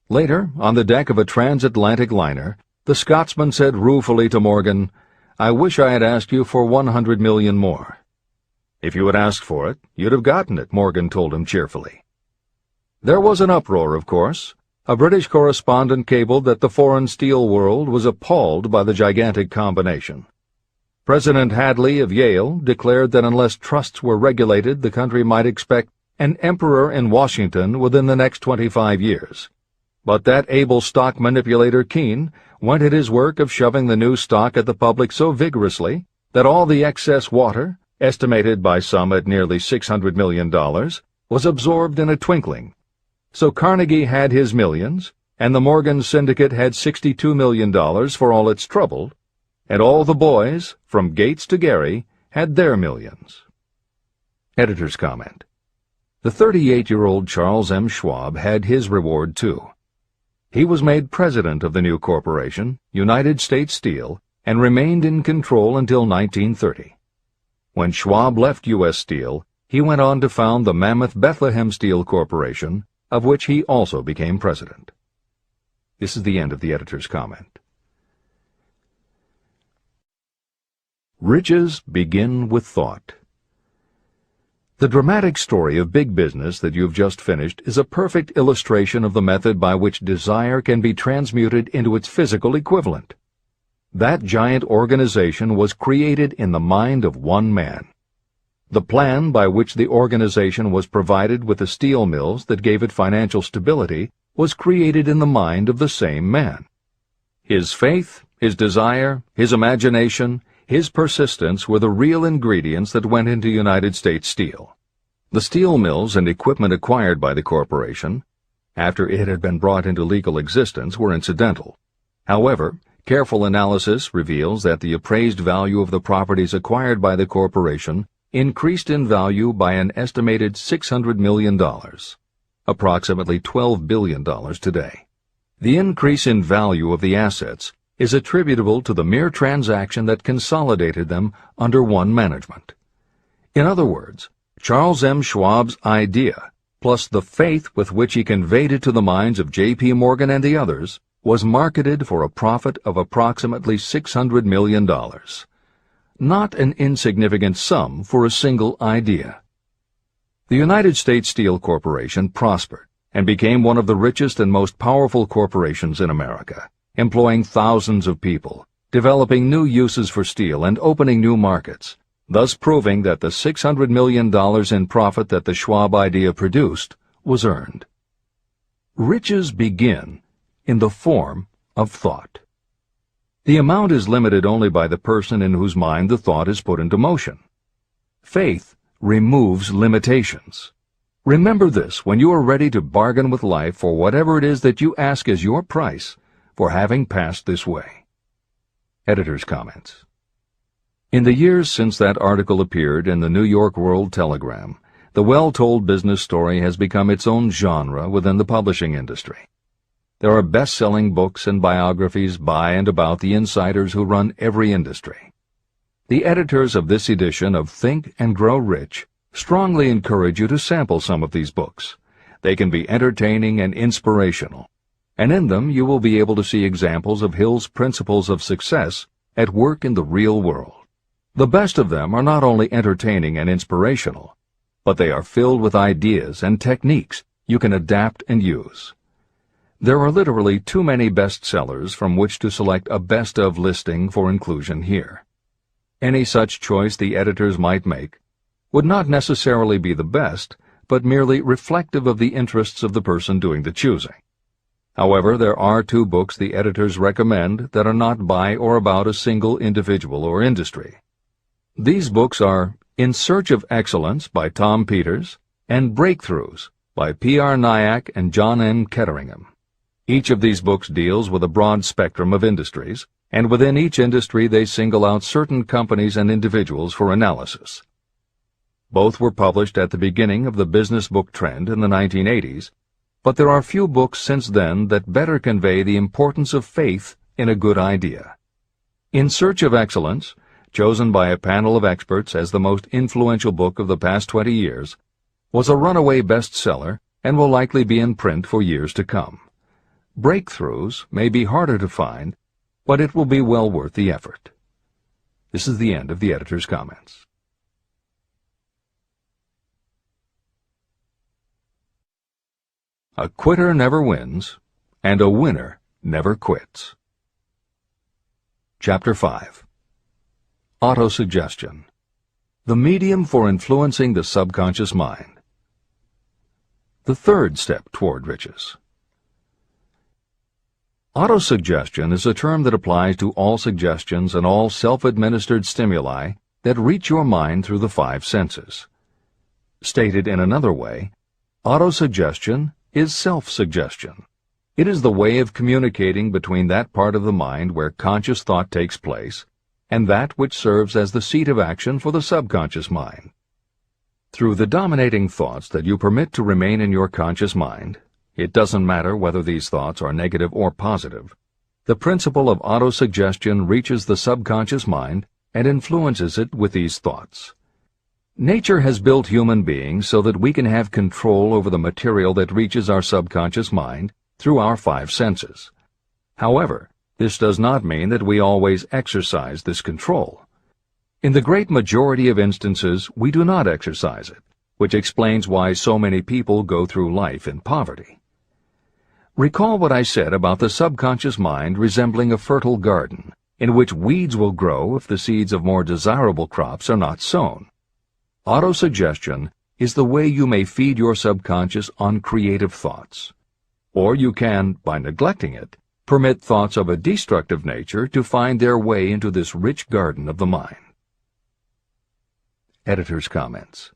Speaker 2: Later, on the deck of a transatlantic liner, the Scotsman said ruefully to Morgan, "I wish I had asked you for $100 million more." "If you had asked for it, you'd have gotten it," Morgan told him cheerfully. There was an uproar, of course. A British correspondent cabled that the foreign steel world was appalled by the gigantic combination. President Hadley of Yale declared that unless trusts were regulated, the country might expect an emperor in Washington within the next 25 years. But that able stock manipulator Keene went at his work of shoving the new stock at the public so vigorously that all the excess water, estimated by some at nearly $600 million, was absorbed in a twinkling. So Carnegie had his millions, and the Morgan Syndicate had $62 million for all its trouble, and all the boys, from Gates to Gary, had their millions. Editor's comment. The 38-year-old Charles M. Schwab had his reward, too. He was made president of the new corporation, United States Steel, and remained in control until 1930. When Schwab left U.S. Steel, he went on to found the mammoth Bethlehem Steel Corporation, of which he also became president. This is the end of the editor's comment. Riches begin with thought. The dramatic story of big business that you've just finished is a perfect illustration of the method by which desire can be transmuted into its physical equivalent. That giant organization was created in the mind of one man. The plan by which the organization was provided with the steel mills that gave it financial stability was created in the mind of the same man. His faith, his desire, his imagination, his persistence were the real ingredients that went into United States Steel. The steel mills and equipment acquired by the corporation, after it had been brought into legal existence, were incidental. However, careful analysis reveals that the appraised value of the properties acquired by the corporation increased in value by an estimated $600 million, approximately $12 billion today. The increase in value of the assets is attributable to the mere transaction that consolidated them under one management. In other words, Charles M. Schwab's idea, plus the faith with which he conveyed it to the minds of J.P. Morgan and the others, was marketed for a profit of approximately $600 million. Not an insignificant sum for a single idea. The United States Steel Corporation prospered and became one of the richest and most powerful corporations in America, employing thousands of people, developing new uses for steel and opening new markets, thus proving that the $600 million in profit that the Schwab idea produced was earned. Riches begin in the form of thought. The amount is limited only by the person in whose mind the thought is put into motion. Faith removes limitations. Remember this when you are ready to bargain with life for whatever it is that you ask as your price for having passed this way. Editor's comments. In the years since that article appeared in the New York World Telegram, the well-told business story has become its own genre within the publishing industry. There are best-selling books and biographies by and about the insiders who run every industry. The editors of this edition of Think and Grow Rich strongly encourage you to sample some of these books. They can be entertaining and inspirational, and in them you will be able to see examples of Hill's principles of success at work in the real world. The best of them are not only entertaining and inspirational, but they are filled with ideas and techniques you can adapt and use. There are literally too many bestsellers from which to select a best of listing for inclusion here. Any such choice the editors might make would not necessarily be the best, but merely reflective of the interests of the person doing the choosing. However, there are 2 books the editors recommend that are not by or about a single individual or industry. These books are In Search of Excellence by Tom Peters and Breakthroughs by P.R. Nyack and John N. Ketteringham. Each of these books deals with a broad spectrum of industries, and within each industry they single out certain companies and individuals for analysis. Both were published at the beginning of the business book trend in the 1980s, but there are few books since then that better convey the importance of faith in a good idea. In Search of Excellence, chosen by a panel of experts as the most influential book of the past 20 years, was a runaway bestseller and will likely be in print for years to come. Breakthroughs may be harder to find, but it will be well worth the effort. This is the end of the editor's comments. A quitter never wins, and a winner never quits. Chapter 5. Autosuggestion. The medium for influencing the subconscious mind. The third step toward riches. Autosuggestion is a term that applies to all suggestions and all self-administered stimuli that reach your mind through the 5 senses. Stated in another way, autosuggestion is self-suggestion. It is the way of communicating between that part of the mind where conscious thought takes place and that which serves as the seat of action for the subconscious mind. Through the dominating thoughts that you permit to remain in your conscious mind, it doesn't matter whether these thoughts are negative or positive, the principle of autosuggestion reaches the subconscious mind and influences it with these thoughts. Nature has built human beings so that we can have control over the material that reaches our subconscious mind through our 5 senses. However, this does not mean that we always exercise this control. In the great majority of instances, we do not exercise it, which explains why so many people go through life in poverty. Recall what I said about the subconscious mind resembling a fertile garden, in which weeds will grow if the seeds of more desirable crops are not sown. Autosuggestion is the way you may feed your subconscious on creative thoughts. Or you can, by neglecting it, permit thoughts of a destructive nature to find their way into this rich garden of the mind. Editor's comments.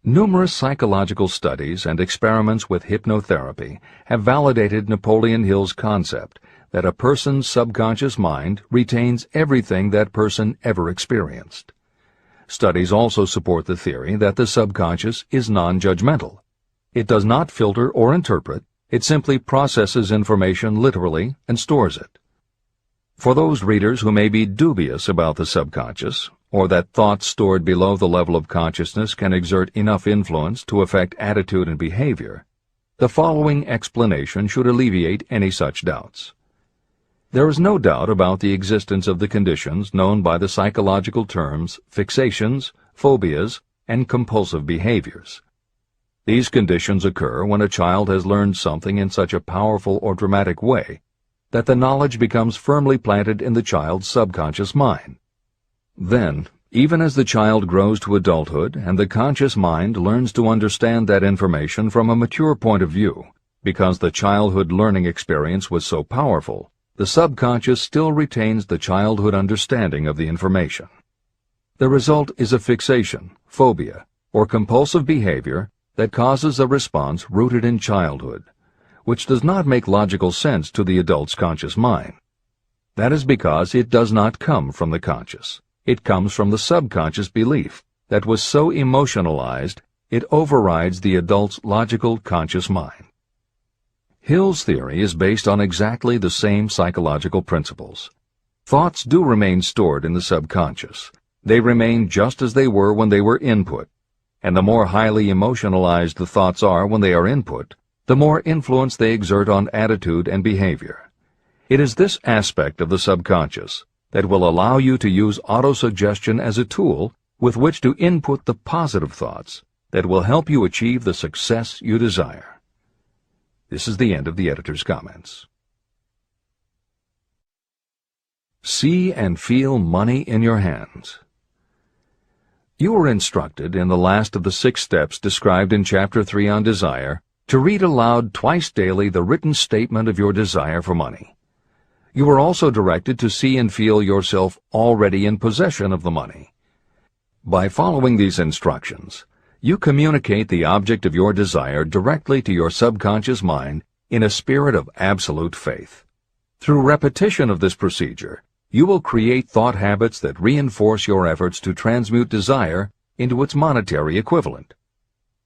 Speaker 2: Numerous psychological studies and experiments with hypnotherapy have validated Napoleon Hill's concept that a person's subconscious mind retains everything that person ever experienced. Studies also support the theory that the subconscious is non-judgmental. It does not filter or interpret, it simply processes information literally and stores it. For those readers who may be dubious about the subconscious, or that thoughts stored below the level of consciousness can exert enough influence to affect attitude and behavior, the following explanation should alleviate any such doubts. There is no doubt about the existence of the conditions known by the psychological terms fixations, phobias, and compulsive behaviors. These conditions occur when a child has learned something in such a powerful or dramatic way that the knowledge becomes firmly planted in the child's subconscious mind. Then, even as the child grows to adulthood and the conscious mind learns to understand that information from a mature point of view, because the childhood learning experience was so powerful, the subconscious still retains the childhood understanding of the information. The result is a fixation, phobia, or compulsive behavior that causes a response rooted in childhood, which does not make logical sense to the adult's conscious mind. That is because it does not come from the conscious. It comes from the subconscious belief that was so emotionalized it overrides the adult's logical conscious mind. Hill's theory is based on exactly the same psychological principles. Thoughts do remain stored in the subconscious. They remain just as they were when they were input, and the more highly emotionalized the thoughts are when they are input, the more influence they exert on attitude and behavior. It is this aspect of the subconscious that will allow you to use autosuggestion as a tool with which to input the positive thoughts that will help you achieve the success you desire. This is the end of the editor's comments. See and feel money in your hands. You were instructed in the last of the 6 steps described in Chapter 3 on Desire to read aloud twice daily the written statement of your desire for money. You were also directed to see and feel yourself already in possession of the money. By following these instructions, you communicate the object of your desire directly to your subconscious mind in a spirit of absolute faith. Through repetition of this procedure, you will create thought habits that reinforce your efforts to transmute desire into its monetary equivalent.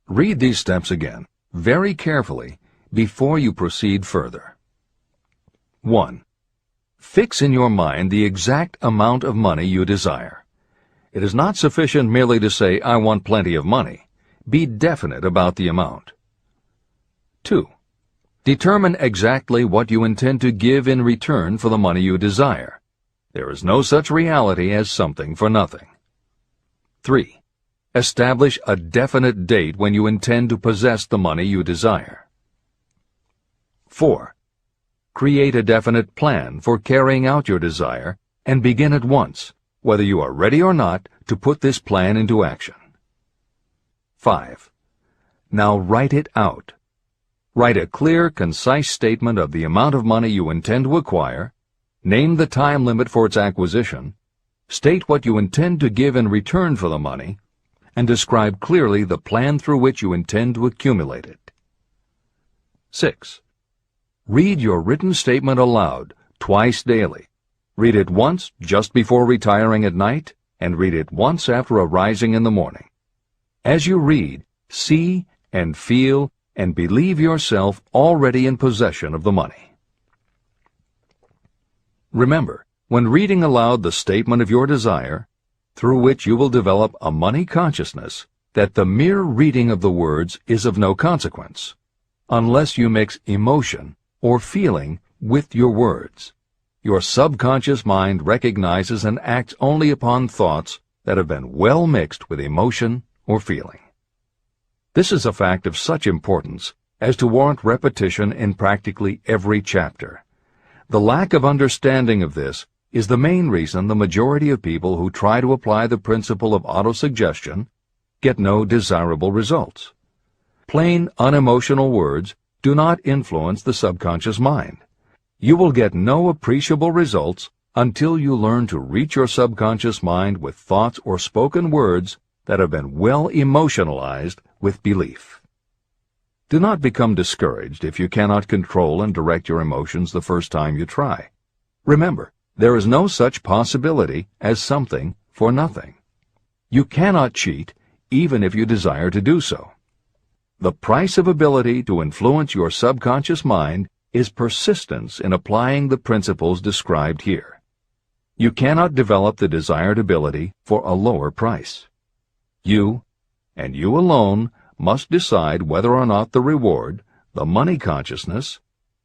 Speaker 2: Read these steps again, very carefully, before you proceed further. 1. Fix in your mind the exact amount of money you desire. It is not sufficient merely to say, "I want plenty of money." Be definite about the amount. 2. Determine exactly what you intend to give in return for the money you desire. There is no such reality as something for nothing. 3. Establish a definite date when you intend to possess the money you desire. 4. Create a definite plan for carrying out your desire and begin at once, whether you are ready or not, to put this plan into action. 5. Now write it out. Write a clear, concise statement of the amount of money you intend to acquire, name the time limit for its acquisition, state what you intend to give in return for the money, and describe clearly the plan through which you intend to accumulate it. 6. Read your written statement aloud twice daily. Read it once just before retiring at night, and read it once after arising in the morning. As you read, see and feel and believe yourself already in possession of the money. Remember, when reading aloud the statement of your desire, through which you will develop a money consciousness, that the mere reading of the words is of no consequence, unless you mix emotion or feeling with your words. Your subconscious mind recognizes and acts only upon thoughts that have been well mixed with emotion or feeling. This is a fact of such importance as to warrant repetition in practically every chapter. The lack of understanding of this is the main reason the majority of people who try to apply the principle of autosuggestion get no desirable results. Plain, unemotional words do not influence the subconscious mind. You will get no appreciable results until you learn to reach your subconscious mind with thoughts or spoken words that have been well emotionalized with belief. Do not become discouraged if you cannot control and direct your emotions the first time you try. Remember, there is no such possibility as something for nothing. You cannot cheat even if you desire to do so. The price of ability to influence your subconscious mind is persistence in applying the principles described here. You cannot develop the desired ability for a lower price. You, and you alone, must decide whether or not the reward, the money consciousness,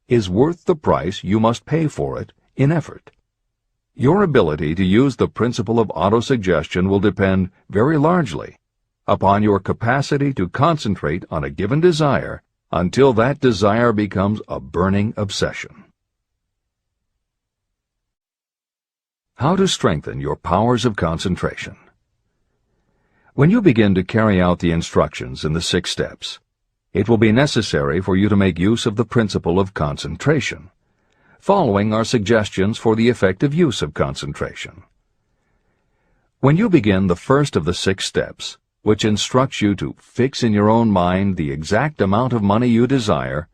Speaker 2: is worth the price you must pay for it in effort. Your ability to use the principle of autosuggestion will depend very largely upon your capacity to concentrate on a given desire until that desire becomes a burning obsession. How to strengthen your powers of concentration. When you begin to carry out the instructions in the 6 steps, it will be necessary for you to make use of the principle of concentration. Following are suggestions for the effective use of concentration. When you begin the first of the 6 steps, which instructs you to fix in your own mind the exact amount of money you desire,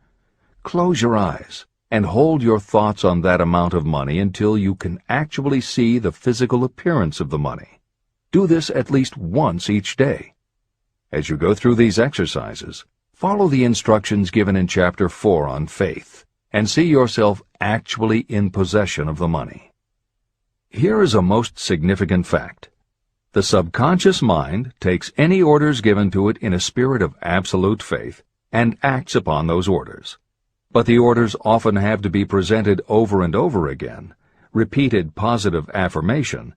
Speaker 2: close your eyes and hold your thoughts on that amount of money until you can actually see the physical appearance of the money. Do this at least once each day. As you go through these exercises, follow the instructions given in Chapter 4 on faith, and see yourself actually in possession of the money. Here is a most significant fact. The subconscious mind takes any orders given to it in a spirit of absolute faith and acts upon those orders. But the orders often have to be presented over and over again, repeated positive affirmation,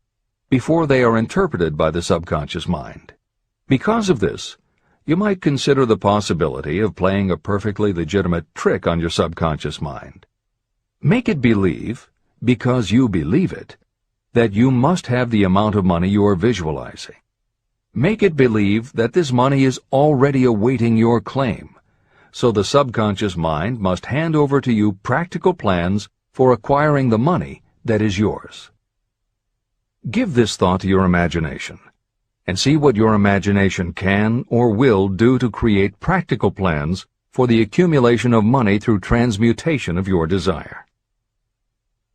Speaker 2: before they are interpreted by the subconscious mind. Because of this, you might consider the possibility of playing a perfectly legitimate trick on your subconscious mind. Make it believe, because you believe it, that you must have the amount of money you are visualizing. Make it believe that this money is already awaiting your claim, so the subconscious mind must hand over to you practical plans for acquiring the money that is yours. Give this thought to your imagination, and see what your imagination can or will do to create practical plans for the accumulation of money through transmutation of your desire.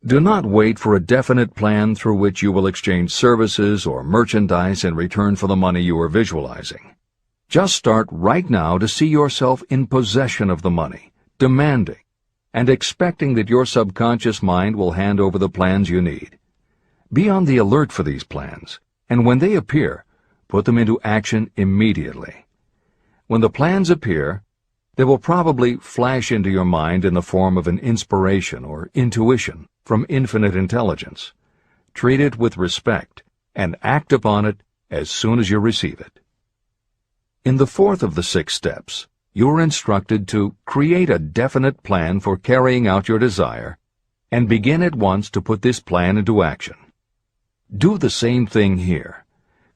Speaker 2: Do not wait for a definite plan through which you will exchange services or merchandise in return for the money you are visualizing. Just start right now to see yourself in possession of the money, demanding, and expecting that your subconscious mind will hand over the plans you need. Be on the alert for these plans, and when they appear, put them into action immediately. When the plans appear, they will probably flash into your mind in the form of an inspiration or intuition from infinite intelligence. Treat it with respect and act upon it as soon as you receive it. In the fourth of the 6 steps, you are instructed to create a definite plan for carrying out your desire and begin at once to put this plan into action. Do the same thing here.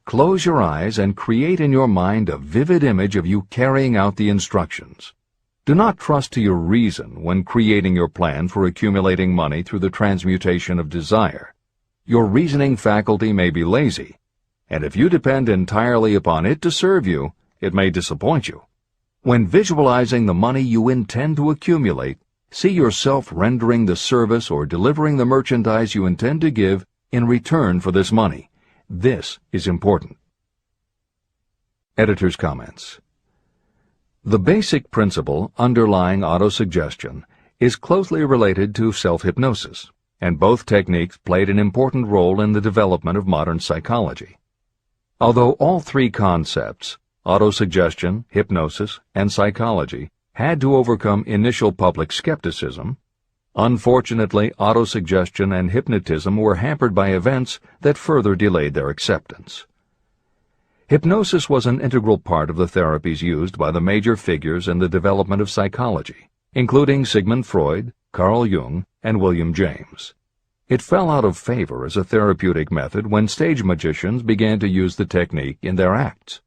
Speaker 2: Close your eyes and create in your mind a vivid image of you carrying out the instructions. Do not trust to your reason when creating your plan for accumulating money through the transmutation of desire. Your reasoning faculty may be lazy, and if you depend entirely upon it to serve you, it may disappoint you. When visualizing the money you intend to accumulate, see yourself rendering the service or delivering the merchandise you intend to give in return for this money. This is important. Editor's comments. The basic principle underlying autosuggestion is closely related to self-hypnosis, and both techniques played an important role in the development of modern psychology. Although all 3 concepts, autosuggestion, hypnosis, and psychology, had to overcome initial public skepticism, unfortunately, autosuggestion and hypnotism were hampered by events that further delayed their acceptance. Hypnosis was an integral part of the therapies used by the major figures in the development of psychology, including Sigmund Freud, Carl Jung, and William James. It fell out of favor as a therapeutic method when stage magicians began to use the technique in their acts.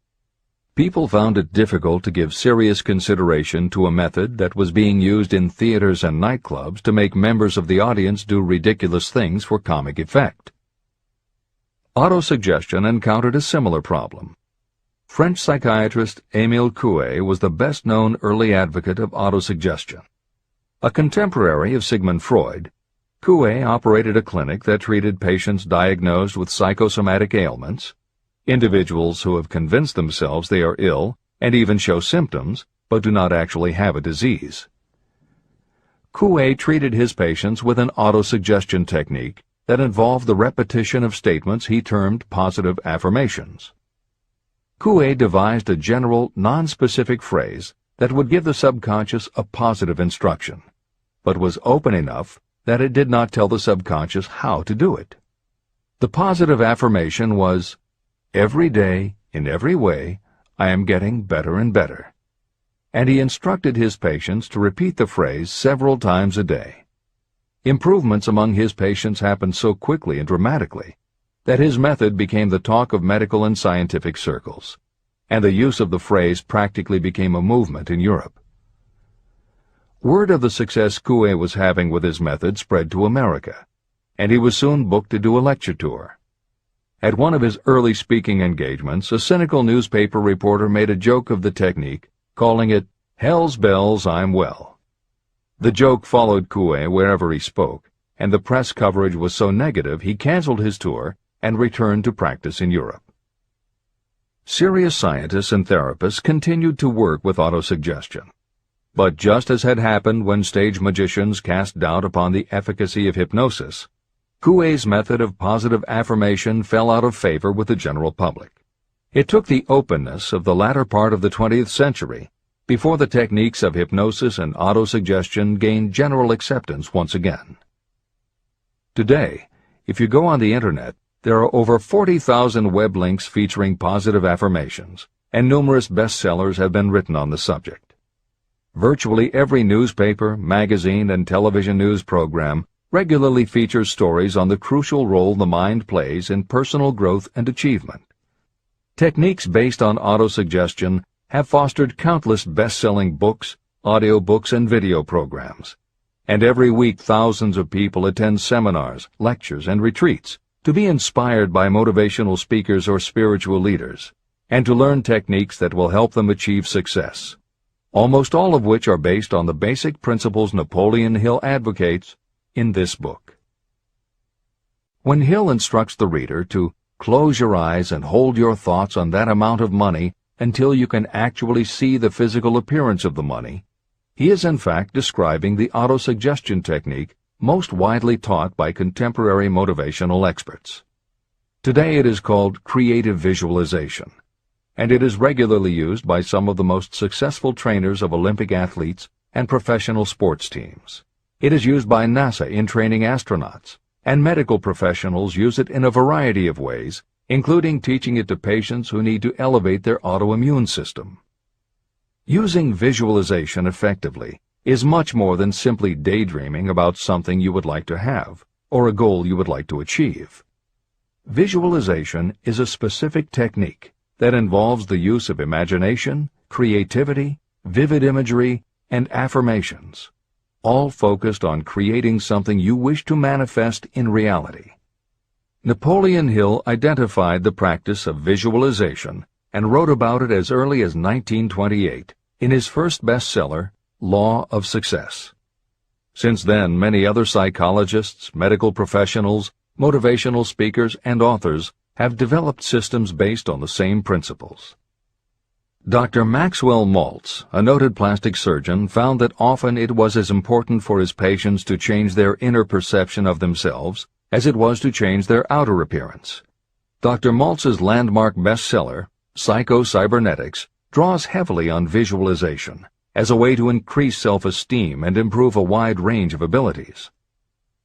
Speaker 2: People found it difficult to give serious consideration to a method that was being used in theaters and nightclubs to make members of the audience do ridiculous things for comic effect. Autosuggestion encountered a similar problem. French psychiatrist Émile Coué was the best-known early advocate of autosuggestion. A contemporary of Sigmund Freud, Coué operated a clinic that treated patients diagnosed with psychosomatic ailments, individuals who have convinced themselves they are ill and even show symptoms but do not actually have a disease. Coué treated his patients with an autosuggestion technique that involved the repetition of statements he termed positive affirmations. Coué devised a general, non-specific phrase that would give the subconscious a positive instruction, but was open enough that it did not tell the subconscious how to do it. The positive affirmation was, "Every day, in every way, I am getting better and better." And he instructed his patients to repeat the phrase several times a day. Improvements among his patients happened so quickly and dramatically that his method became the talk of medical and scientific circles, and the use of the phrase practically became a movement in Europe. Word of the success Coué was having with his method spread to America, and he was soon booked to do a lecture tour. At one of his early speaking engagements, a cynical newspaper reporter made a joke of the technique, calling it, "Hell's bells, I'm well." The joke followed Coué wherever he spoke, and the press coverage was so negative he canceled his tour and returned to practice in Europe. Serious scientists and therapists continued to work with autosuggestion. But just as had happened when stage magicians cast doubt upon the efficacy of hypnosis, Coué's method of positive affirmation fell out of favor with the general public. It took the openness of the latter part of the 20th century before the techniques of hypnosis and autosuggestion gained general acceptance once again. Today, if you go on the Internet, there are over 40,000 web links featuring positive affirmations, and numerous bestsellers have been written on the subject. Virtually every newspaper, magazine, and television news program regularly features stories on the crucial role the mind plays in personal growth and achievement. Techniques based on autosuggestion have fostered countless best-selling books, audiobooks, and video programs. And every week thousands of people attend seminars, lectures, and retreats to be inspired by motivational speakers or spiritual leaders, and to learn techniques that will help them achieve success, almost all of which are based on the basic principles Napoleon Hill advocates in this book. When Hill instructs the reader to close your eyes and hold your thoughts on that amount of money until you can actually see the physical appearance of the money, he is in fact describing the autosuggestion technique most widely taught by contemporary motivational experts. Today it is called creative visualization, and it is regularly used by some of the most successful trainers of Olympic athletes and professional sports teams. It is used by NASA in training astronauts, and medical professionals use it in a variety of ways, including teaching it to patients who need to elevate their autoimmune system. Using visualization effectively is much more than simply daydreaming about something you would like to have, or a goal you would like to achieve. Visualization is a specific technique that involves the use of imagination, creativity, vivid imagery, and affirmations, all focused on creating something you wish to manifest in reality. Napoleon Hill identified the practice of visualization and wrote about it as early as 1928 in his first bestseller, Law of Success. Since then, many other psychologists, medical professionals, motivational speakers, and authors have developed systems based on the same principles. Dr. Maxwell Maltz, a noted plastic surgeon, found that often it was as important for his patients to change their inner perception of themselves as it was to change their outer appearance. Dr. Maltz's landmark bestseller, Psycho-Cybernetics, draws heavily on visualization as a way to increase self-esteem and improve a wide range of abilities.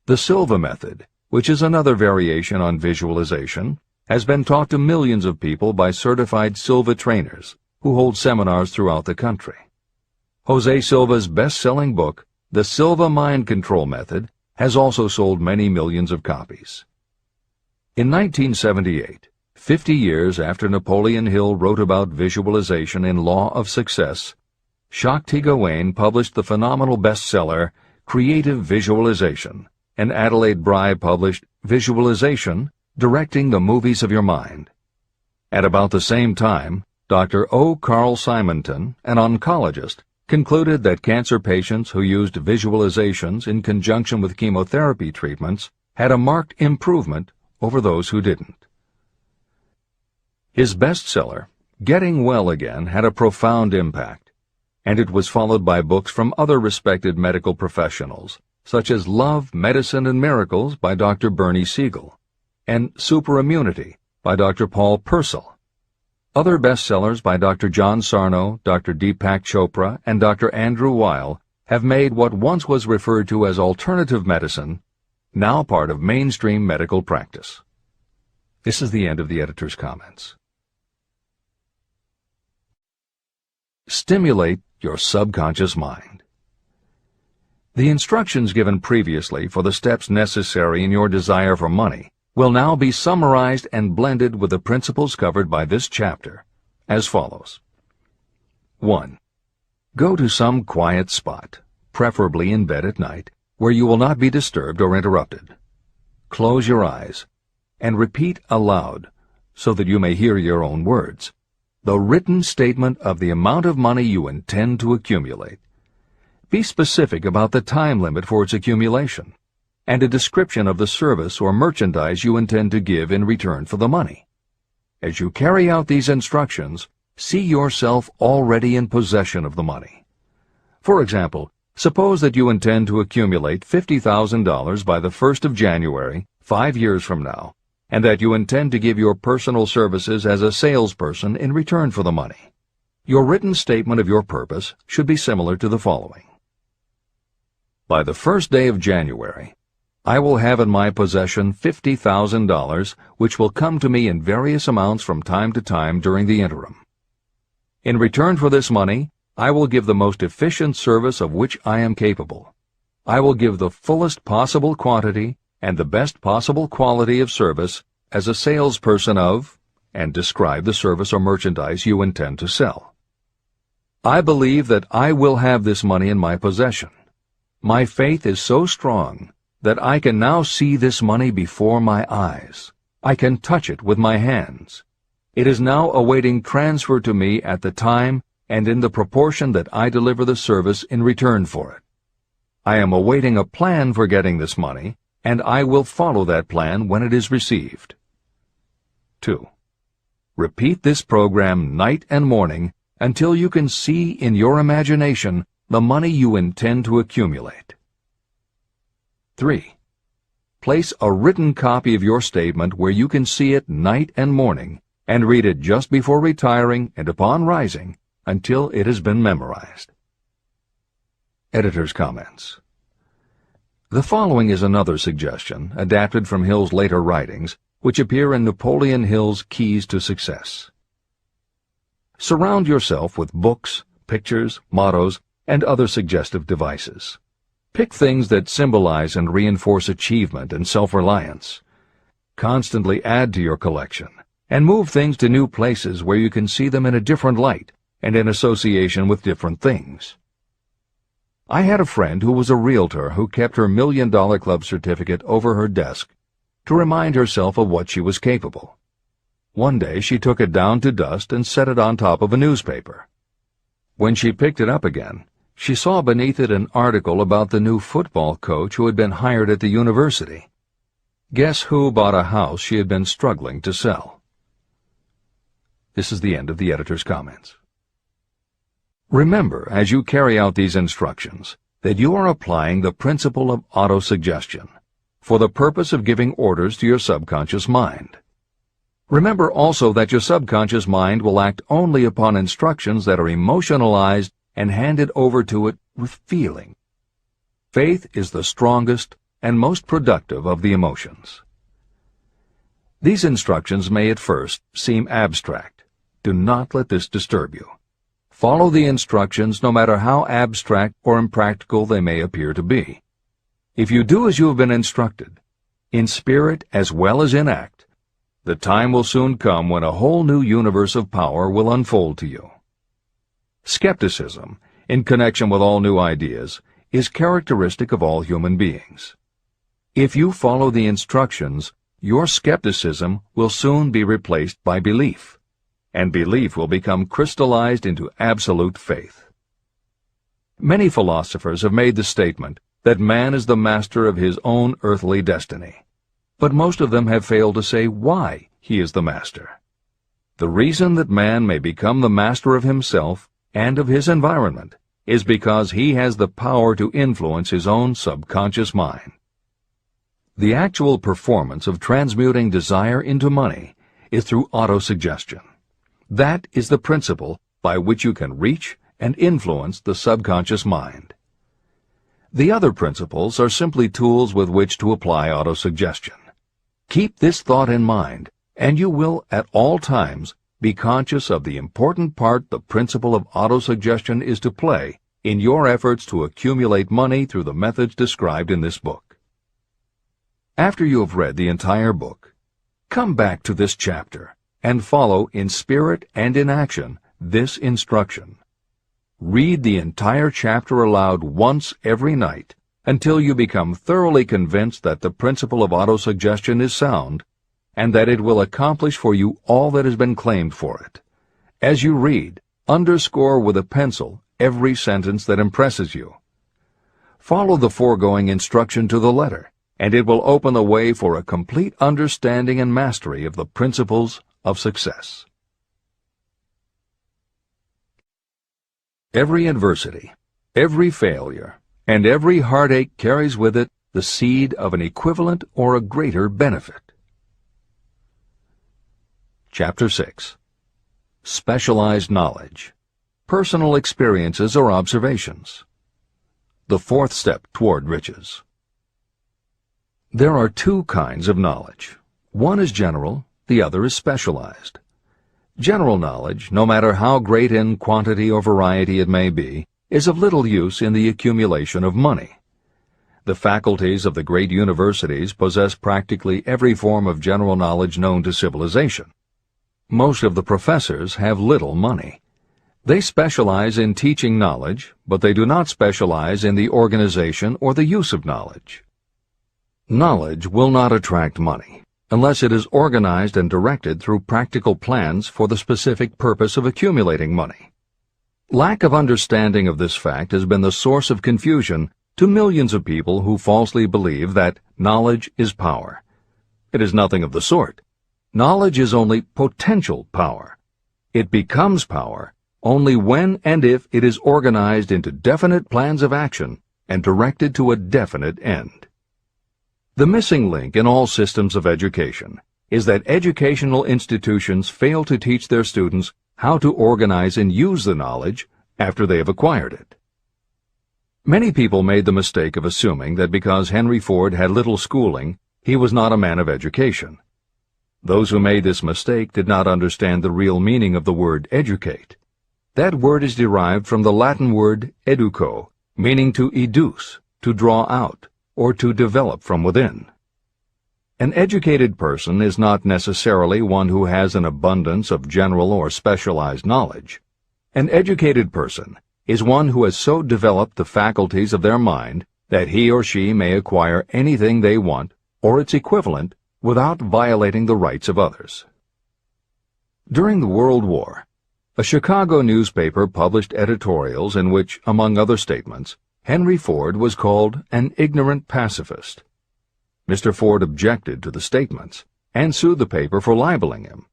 Speaker 2: The Silva method, which is another variation on visualization, has been taught to millions of people by certified Silva trainers who hold seminars throughout the country. Jose Silva's best-selling book, The Silva Mind Control Method, has also sold many millions of copies. In 1978, 50 years after Napoleon Hill wrote about visualization in Law of Success, Shakti Gawain published the phenomenal bestseller Creative Visualization, and Adelaide Bry published Visualization, Directing the Movies of Your Mind. At about the same time, Dr. O. Carl Simonton, an oncologist, concluded that cancer patients who used visualizations in conjunction with chemotherapy treatments had a marked improvement over those who didn't. His bestseller, Getting Well Again, had a profound impact, and it was followed by books from other respected medical professionals, such as Love, Medicine, and Miracles by Dr. Bernie Siegel, and Superimmunity by Dr. Paul Purcell. Other bestsellers by Dr. John Sarno, Dr. Deepak Chopra, and Dr. Andrew Weil have made what once was referred to as alternative medicine now part of mainstream medical practice. This is the end of the editor's comments. Stimulate your subconscious mind. The instructions given previously for the steps necessary in your desire for money will now be summarized and blended with the principles covered by this chapter, as follows. 1. Go to some quiet spot, preferably in bed at night, where you will not be disturbed or interrupted. Close your eyes, and repeat aloud, so that you may hear your own words, the written statement of the amount of money you intend to accumulate. Be specific about the time limit for its accumulation, and a description of the service or merchandise you intend to give in return for the money. As you carry out these instructions, see yourself already in possession of the money. For example, suppose that you intend to accumulate $50,000 by the 1st of January 5 years from now, and that you intend to give your personal services as a salesperson in return for the money. Your written statement of your purpose should be similar to the following. By the first day of January, I will have in my possession $50,000, which will come to me in various amounts from time to time during the interim. In return for this money, I will give the most efficient service of which I am capable. I will give the fullest possible quantity and the best possible quality of service as a salesperson of, and describe the service or merchandise you intend to sell. I believe that I will have this money in my possession. My faith is so strong that I can now see this money before my eyes. I can touch it with my hands. It is now awaiting transfer to me at the time and in the proportion that I deliver the service in return for it. I am awaiting a plan for getting this money, and I will follow that plan when it is received. 2. Repeat this program night and morning until you can see in your imagination the money you intend to accumulate. 3. Place a written copy of your statement where you can see it night and morning, and read it just before retiring and upon rising until it has been memorized. Editor's comments. The following is another suggestion, adapted from Hill's later writings, which appear in Napoleon Hill's Keys to Success. Surround yourself with books, pictures, mottos, and other suggestive devices. Pick things that symbolize and reinforce achievement and self-reliance. Constantly add to your collection, and move things to new places where you can see them in a different light and in association with different things. I had a friend who was a realtor who kept her $1 Million Club certificate over her desk to remind herself of what she was capable. One day she took it down to dust and set it on top of a newspaper. When she picked it up again, she saw beneath it an article about the new football coach who had been hired at the university. Guess who bought a house she had been struggling to sell? This is the end of the editor's comments. Remember, as you carry out these instructions, that you are applying the principle of autosuggestion for the purpose of giving orders to your subconscious mind. Remember also that your subconscious mind will act only upon instructions that are emotionalized and handed over to it with feeling. Faith is the strongest and most productive of the emotions. These instructions may at first seem abstract. Do not let this disturb you. Follow the instructions no matter how abstract or impractical they may appear to be. If you do as you have been instructed, in spirit as well as in act, the time will soon come when a whole new universe of power will unfold to you. Skepticism, in connection with all new ideas, is characteristic of all human beings. If you follow the instructions, your skepticism will soon be replaced by belief, and belief will become crystallized into absolute faith. Many philosophers have made the statement that man is the master of his own earthly destiny, but most of them have failed to say why he is the master. The reason that man may become the master of himself and of his environment is because he has the power to influence his own subconscious mind. The actual performance of transmuting desire into money is through autosuggestion. That is the principle by which you can reach and influence the subconscious mind. The other principles are simply tools with which to apply autosuggestion. Keep this thought in mind, and you will at all times be conscious of the important part the principle of autosuggestion is to play in your efforts to accumulate money through the methods described in this book. After you have read the entire book, come back to this chapter and follow in spirit and in action this instruction. Read the entire chapter aloud once every night until you become thoroughly convinced that the principle of autosuggestion is sound and that it will accomplish for you all that has been claimed for it. As you read, underscore with a pencil every sentence that impresses you. Follow the foregoing instruction to the letter, and it will open the way for a complete understanding and mastery of the principles of success. Every adversity, every failure, and every heartache carries with it the seed of an equivalent or a greater benefit. Chapter 6. Specialized knowledge. Personal experiences or observations. The fourth step toward riches. There are two kinds of knowledge. One is general, the other is specialized. General knowledge, no matter how great in quantity or variety it may be, is of little use in the accumulation of money. The faculties of the great universities possess practically every form of general knowledge known to civilization. Most of the professors have little money. They specialize in teaching knowledge, but they do not specialize in the organization or the use of knowledge. Knowledge will not attract money unless it is organized and directed through practical plans for the specific purpose of accumulating money. Lack of understanding of this fact has been the source of confusion to millions of people who falsely believe that knowledge is power. It is nothing of the sort. Knowledge is only potential power. It becomes power only when and if it is organized into definite plans of action and directed to a definite end. The missing link in all systems of education is that educational institutions fail to teach their students how to organize and use the knowledge after they have acquired it. Many people made the mistake of assuming that because Henry Ford had little schooling, he was not a man of education. Those who made this mistake did not understand the real meaning of the word educate. That word is derived from the Latin word educo, meaning to educe, to draw out, or to develop from within. An educated person is not necessarily one who has an abundance of general or specialized knowledge. An educated person is one who has so developed the faculties of their mind that he or she may acquire anything they want, or its equivalent, without violating the rights of others. During the World War, a Chicago newspaper published editorials in which, among other statements, Henry Ford was called an ignorant pacifist. Mr. Ford objected to the statements and sued the paper for libeling him.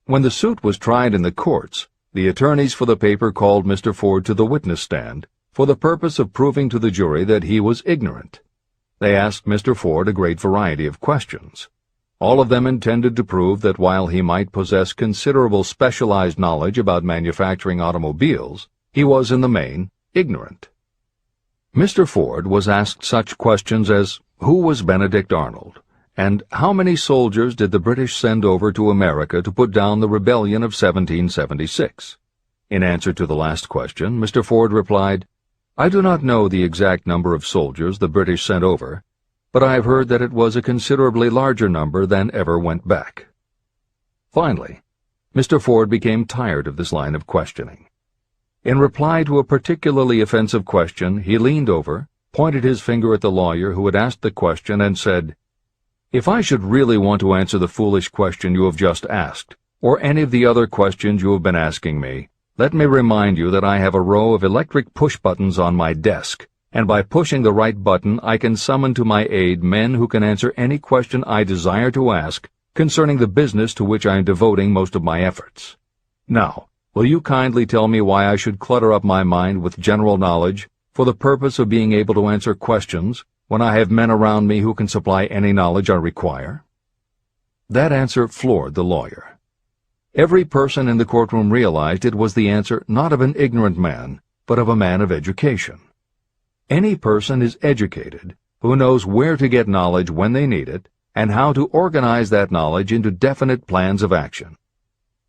Speaker 2: When the suit was tried in the courts, the attorneys for the paper called Mr. Ford to the witness stand for the purpose of proving to the jury that he was ignorant. They asked Mr. Ford a great variety of questions. All of them intended to prove that while he might possess considerable specialized knowledge about manufacturing automobiles, he was in the main ignorant. Mr. Ford was asked such questions as, who was Benedict Arnold, and how many soldiers did the British send over to America to put down the rebellion of 1776? In answer to the last question, Mr. Ford replied, I do not know the exact number of soldiers the British sent over, but I have heard that it was a considerably larger number than ever went back. Finally, Mr. Ford became tired of this line of questioning. In reply to a particularly offensive question, he leaned over, pointed his finger at the lawyer who had asked the question, and said, If I should really want to answer the foolish question you have just asked, or any of the other questions you have been asking me, let me remind you that I have a row of electric push buttons on my desk, and by pushing the right button I can summon to my aid men who can answer any question I desire to ask concerning the business to which I am devoting most of my efforts. Now, will you kindly tell me why I should clutter up my mind with general knowledge for the purpose of being able to answer questions when I have men around me who can supply any knowledge I require? That answer floored the lawyer. Every person in the courtroom realized it was the answer not of an ignorant man, but of a man of education. Any person is educated who knows where to get knowledge when they need it and how to organize that knowledge into definite plans of action.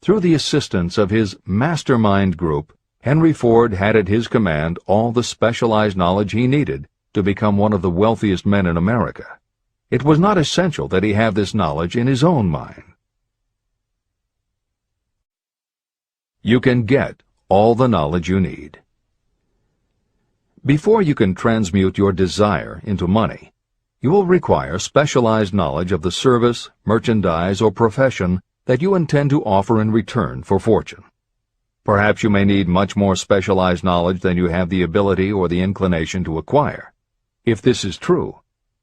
Speaker 2: Through the assistance of his mastermind group, Henry Ford had at his command all the specialized knowledge he needed to become one of the wealthiest men in America. It was not essential that he have this knowledge in his own mind. You can get all the knowledge you need. Before you can transmute your desire into money, you will require specialized knowledge of the service, merchandise, or profession that you intend to offer in return for fortune. Perhaps you may need much more specialized knowledge than you have the ability or the inclination to acquire. If this is true,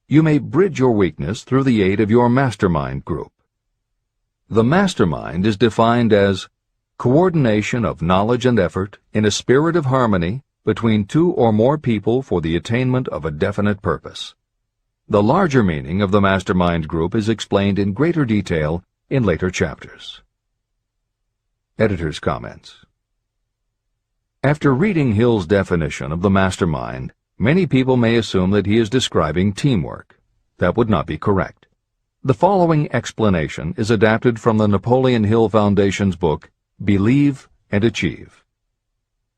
Speaker 2: you may bridge your weakness through the aid of your mastermind group. The mastermind is defined as coordination of knowledge and effort in a spirit of harmony between two or more people for the attainment of a definite purpose. The larger meaning of the mastermind group is explained in greater detail in later chapters. Editor's comments. After reading Hill's definition of the mastermind, many people may assume that he is describing teamwork. That would not be correct. The following explanation is adapted from the Napoleon Hill Foundation's book, Believe and Achieve.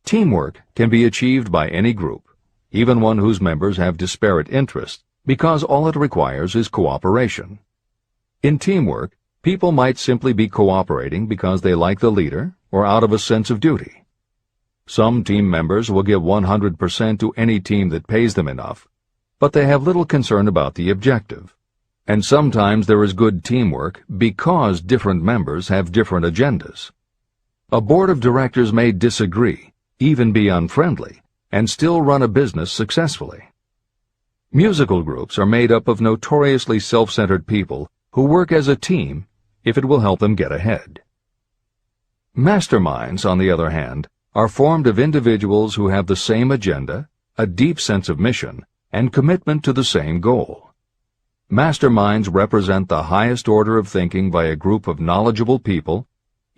Speaker 2: Teamwork can be achieved by any group, even one whose members have disparate interests, because all it requires is cooperation. In teamwork, people might simply be cooperating because they like the leader or out of a sense of duty. Some team members will give 100% to any team that pays them enough, but they have little concern about the objective. And sometimes there is good teamwork because different members have different agendas. A board of directors may disagree, even be unfriendly, and still run a business successfully. Musical groups are made up of notoriously self-centered people who work as a team if it will help them get ahead. Masterminds, on the other hand, are formed of individuals who have the same agenda, a deep sense of mission, and commitment to the same goal. Masterminds represent the highest order of thinking by a group of knowledgeable people,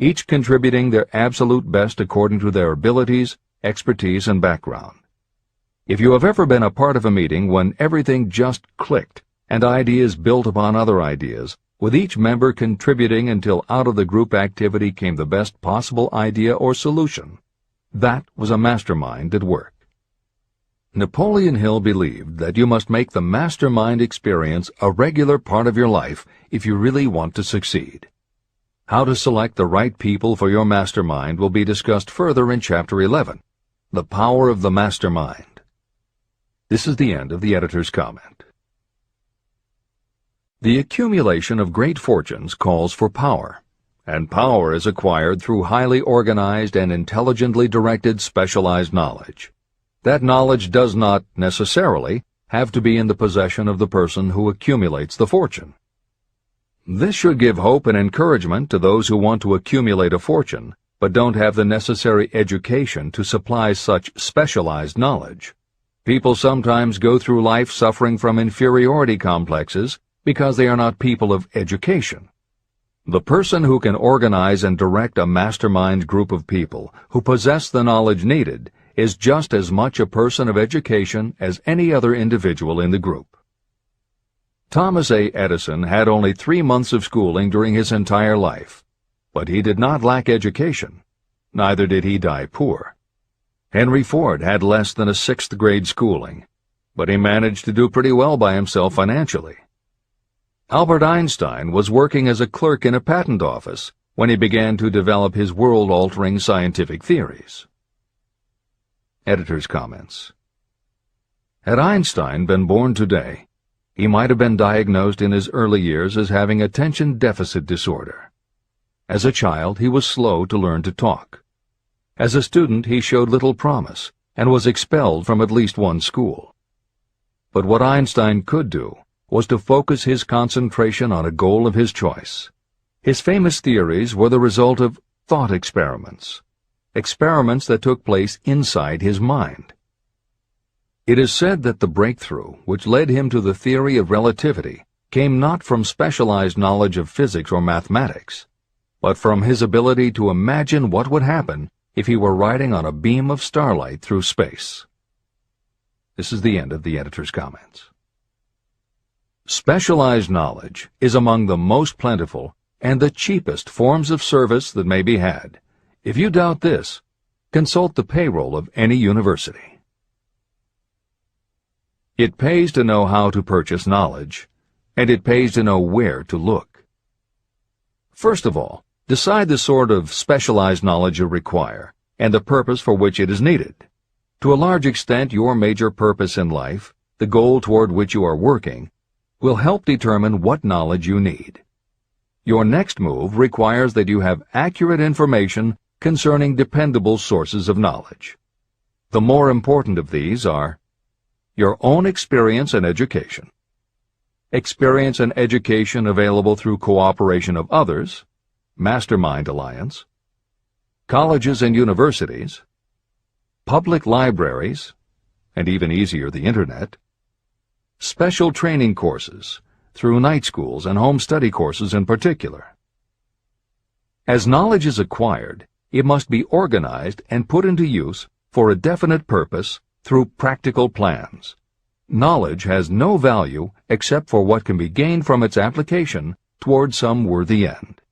Speaker 2: each contributing their absolute best according to their abilities, expertise, and background. If you have ever been a part of a meeting when everything just clicked and ideas built upon other ideas, with each member contributing until out of the group activity came the best possible idea or solution, that was a mastermind at work. Napoleon Hill believed that you must make the mastermind experience a regular part of your life if you really want to succeed. How to select the right people for your mastermind will be discussed further in Chapter 11, The Power of the Mastermind. This is the end of the editor's comment. The accumulation of great fortunes calls for power, and power is acquired through highly organized and intelligently directed specialized knowledge. That knowledge does not, necessarily, have to be in the possession of the person who accumulates the fortune. This should give hope and encouragement to those who want to accumulate a fortune, but don't have the necessary education to supply such specialized knowledge. People sometimes go through life suffering from inferiority complexes because they are not people of education. The person who can organize and direct a mastermind group of people who possess the knowledge needed is just as much a person of education as any other individual in the group. Thomas A. Edison had only 3 months of schooling during his entire life, but he did not lack education. Neither did he die poor. Henry Ford had less than a 6th grade schooling, but he managed to do pretty well by himself financially. Albert Einstein was working as a clerk in a patent office when he began to develop his world-altering scientific theories. Editor's comments. Had Einstein been born today, he might have been diagnosed in his early years as having attention deficit disorder. As a child, he was slow to learn to talk. As a student, he showed little promise and was expelled from at least one school. But what Einstein could do was to focus his concentration on a goal of his choice. His famous theories were the result of thought experiments that took place inside his mind. It is said that the breakthrough which led him to the theory of relativity came not from specialized knowledge of physics or mathematics, but from his ability to imagine what would happen if he were riding on a beam of starlight through space. This is the end of the editor's comments. Specialized knowledge is among the most plentiful and the cheapest forms of service that may be had. If you doubt this, consult the payroll of any university. It pays to know how to purchase knowledge, and it pays to know where to look. First of all, decide the sort of specialized knowledge you require and the purpose for which it is needed. To a large extent, your major purpose in life, the goal toward which you are working, will help determine what knowledge you need. Your next move requires that you have accurate information concerning dependable sources of knowledge. The more important of these are your own experience and education, experience and education available through cooperation of others, mastermind alliance, colleges and universities, public libraries, and even easier, the Internet, special training courses, through night schools and home study courses in particular. As knowledge is acquired, it must be organized and put into use for a definite purpose through practical plans. Knowledge has no value except for what can be gained from its application toward some worthy end.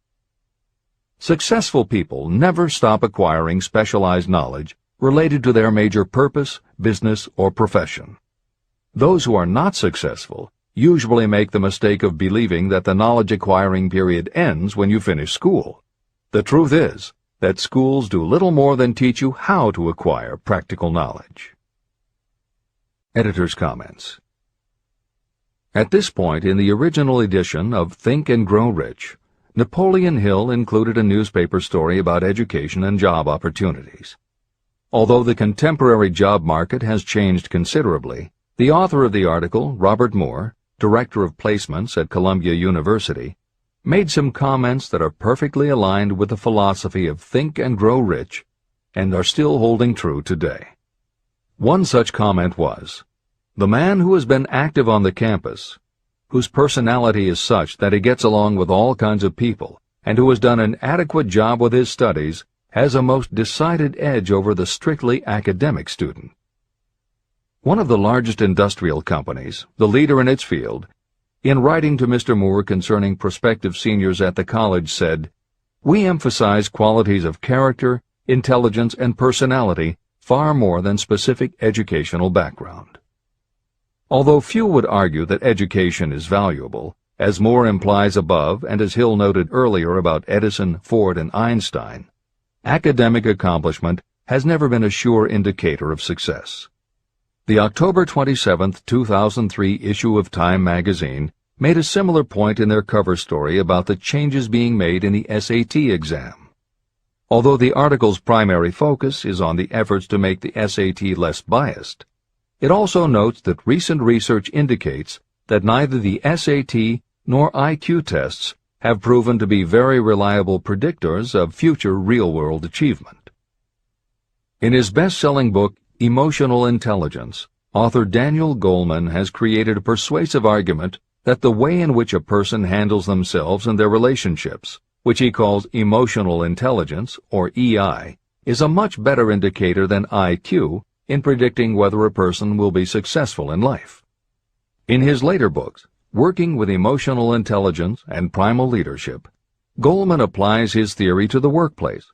Speaker 2: Successful people never stop acquiring specialized knowledge related to their major purpose, business, or profession. Those who are not successful usually make the mistake of believing that the knowledge-acquiring period ends when you finish school. The truth is that schools do little more than teach you how to acquire practical knowledge. Editor's comments. At this point in the original edition of Think and Grow Rich, Napoleon Hill included a newspaper story about education and job opportunities. Although the contemporary job market has changed considerably, the author of the article, Robert Moore, Director of Placements at Columbia University, made some comments that are perfectly aligned with the philosophy of Think and Grow Rich and are still holding true today. One such comment was, "The man who has been active on the campus, whose personality is such that he gets along with all kinds of people, and who has done an adequate job with his studies, has a most decided edge over the strictly academic student." One of the largest industrial companies, the leader in its field, in writing to Mr. Moore concerning prospective seniors at the college said, "We emphasize qualities of character, intelligence, and personality far more than specific educational background." Although few would argue that education is valuable, as Moore implies above and as Hill noted earlier about Edison, Ford, and Einstein, academic accomplishment has never been a sure indicator of success. The October 27, 2003 issue of Time magazine made a similar point in their cover story about the changes being made in the SAT exam. Although the article's primary focus is on the efforts to make the SAT less biased, it also notes that recent research indicates that neither the SAT nor IQ tests have proven to be very reliable predictors of future real-world achievement. In his best-selling book, Emotional Intelligence, author Daniel Goleman has created a persuasive argument that the way in which a person handles themselves and their relationships, which he calls emotional intelligence, or EI, is a much better indicator than IQ in predicting whether a person will be successful in life. In his later books, Working with Emotional Intelligence and Primal Leadership, Goleman applies his theory to the workplace,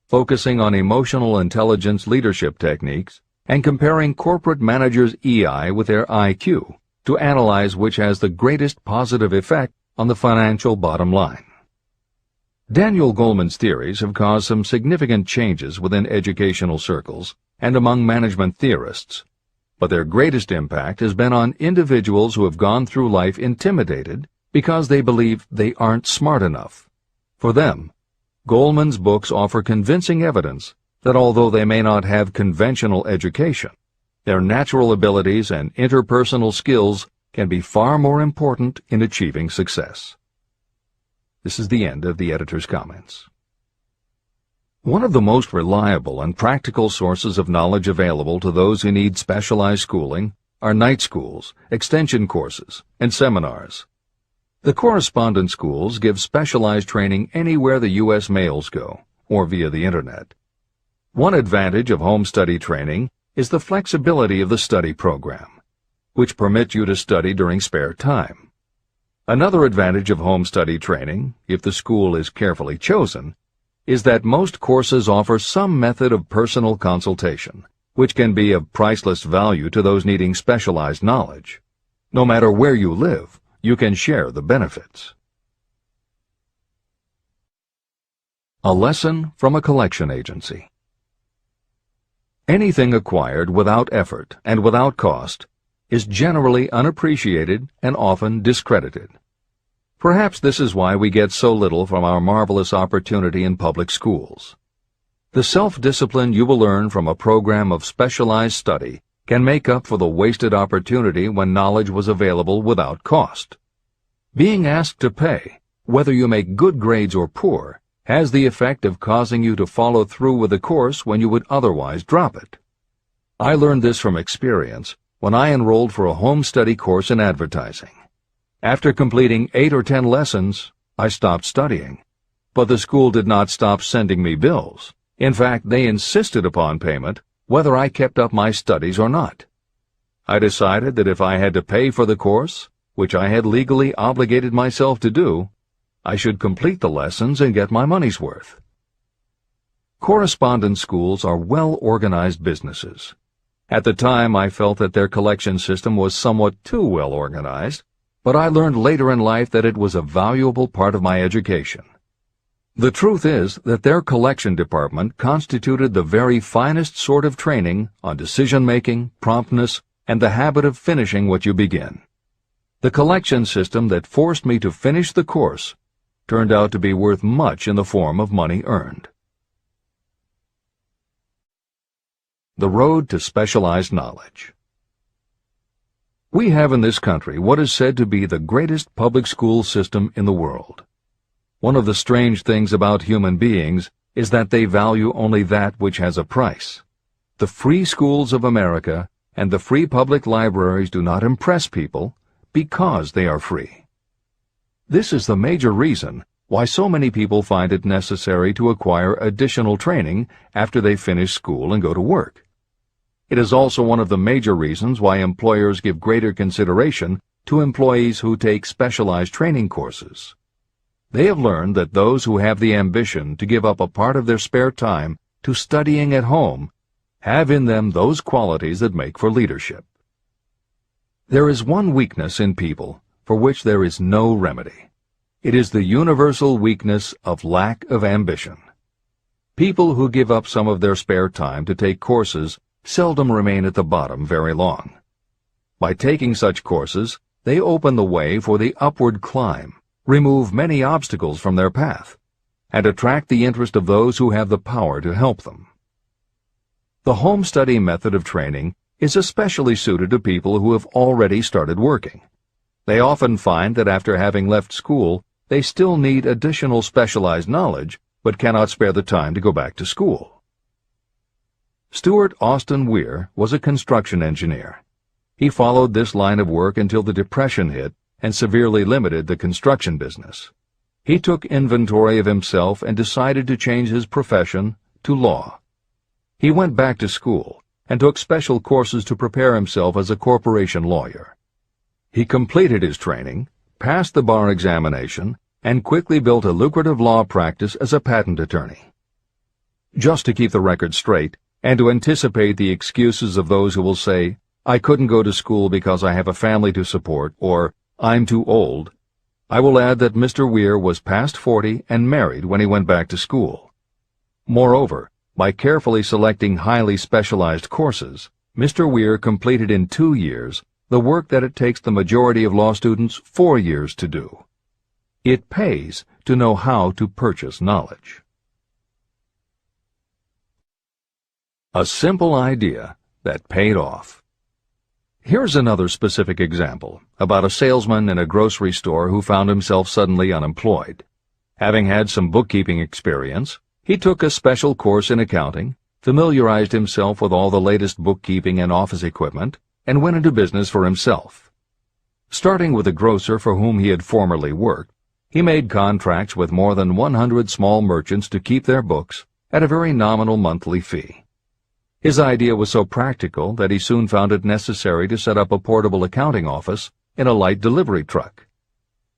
Speaker 2: focusing on emotional intelligence leadership techniques and comparing corporate managers' EI with their IQ to analyze which has the greatest positive effect on the financial bottom line. Daniel Goleman's theories have caused some significant changes within educational circles and among management theorists, but their greatest impact has been on individuals who have gone through life intimidated because they believe they aren't smart enough. For them, Goleman's books offer convincing evidence that although they may not have conventional education, their natural abilities and interpersonal skills can be far more important in achieving success. This is the end of the editor's comments. One of the most reliable and practical sources of knowledge available to those who need specialized schooling are night schools, extension courses, and seminars. The correspondence schools give specialized training anywhere the U.S. mails go, or via the Internet. One advantage of home study training is the flexibility of the study program, which permits you to study during spare time. Another advantage of home study training, if the school is carefully chosen, is that most courses offer some method of personal consultation, which can be of priceless value to those needing specialized knowledge. No matter where you live, you can share the benefits. A lesson from a collection agency. Anything acquired without effort and without cost is generally unappreciated and often discredited. Perhaps this is why we get so little from our marvelous opportunity in public schools. The self-discipline you will learn from a program of specialized study can make up for the wasted opportunity when knowledge was available without cost. Being asked to pay, whether you make good grades or poor, has the effect of causing you to follow through with the course when you would otherwise drop it. I learned this from experience when I enrolled for a home study course in advertising. After completing 8 or 10 lessons, I stopped studying. But the school did not stop sending me bills. In fact, they insisted upon payment, whether I kept up my studies or not. I decided that if I had to pay for the course, which I had legally obligated myself to do, I should complete the lessons and get my money's worth. Correspondence schools are well-organized businesses. At the time, I felt that their collection system was somewhat too well organized, but I learned later in life that it was a valuable part of my education. The truth is that their collection department constituted the very finest sort of training on decision-making, promptness, and the habit of finishing what you begin. The collection system that forced me to finish the course turned out to be worth much in the form of money earned. The road to specialized knowledge. We have in this country what is said to be the greatest public school system in the world. One of the strange things about human beings is that they value only that which has a price. The free schools of America and the free public libraries do not impress people because they are free. This is the major reason why so many people find it necessary to acquire additional training after they finish school and go to work. It is also one of the major reasons why employers give greater consideration to employees who take specialized training courses. They have learned that those who have the ambition to give up a part of their spare time to studying at home have in them those qualities that make for leadership. There is one weakness in people for which there is no remedy. It is the universal weakness of lack of ambition. People who give up some of their spare time to take courses seldom remain at the bottom very long. By taking such courses, they open the way for the upward climb, remove many obstacles from their path, and attract the interest of those who have the power to help them. The home study method of training is especially suited to people who have already started working. They often find that after having left school, they still need additional specialized knowledge, but cannot spare the time to go back to school. Stuart Austin Weir was a construction engineer. He followed this line of work until the Depression hit and severely limited the construction business. He took inventory of himself and decided to change his profession to law. He went back to school and took special courses to prepare himself as a corporation lawyer. He completed his training, passed the bar examination, and quickly built a lucrative law practice as a patent attorney. Just to keep the record straight, and to anticipate the excuses of those who will say, "I couldn't go to school because I have a family to support," or "I'm too old," I will add that Mr. Weir was past 40 and married when he went back to school. Moreover, by carefully selecting highly specialized courses, Mr. Weir completed in 2 years the work that it takes the majority of law students 4 years to do. It pays to know how to purchase knowledge. A simple idea that paid off. Here's another specific example about a salesman in a grocery store who found himself suddenly unemployed. Having had some bookkeeping experience, he took a special course in accounting, familiarized himself with all the latest bookkeeping and office equipment, and went into business for himself. Starting with a grocer for whom he had formerly worked, he made contracts with more than 100 small merchants to keep their books at a very nominal monthly fee. His idea was so practical that he soon found it necessary to set up a portable accounting office in a light delivery truck.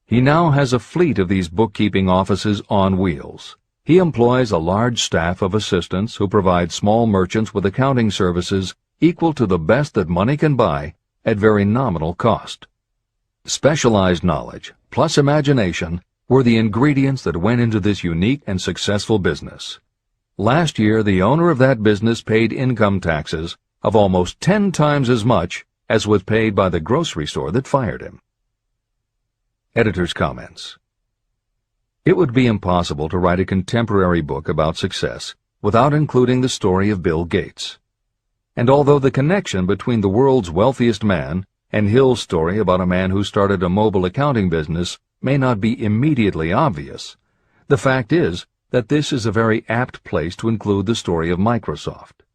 Speaker 2: He now has a fleet of these bookkeeping offices on wheels. He employs a large staff of assistants who provide small merchants with accounting services equal to the best that money can buy at very nominal cost. Specialized knowledge plus imagination were the ingredients that went into this unique and successful business. Last year, the owner of that business paid income taxes of almost 10 times as much as was paid by the grocery store that fired him. Editor's comments. It would be impossible to write a contemporary book about success without including the story of Bill Gates. And although the connection between the world's wealthiest man and Hill's story about a man who started a mobile accounting business may not be immediately obvious, the fact is that this is a very apt place to include the story of Microsoft.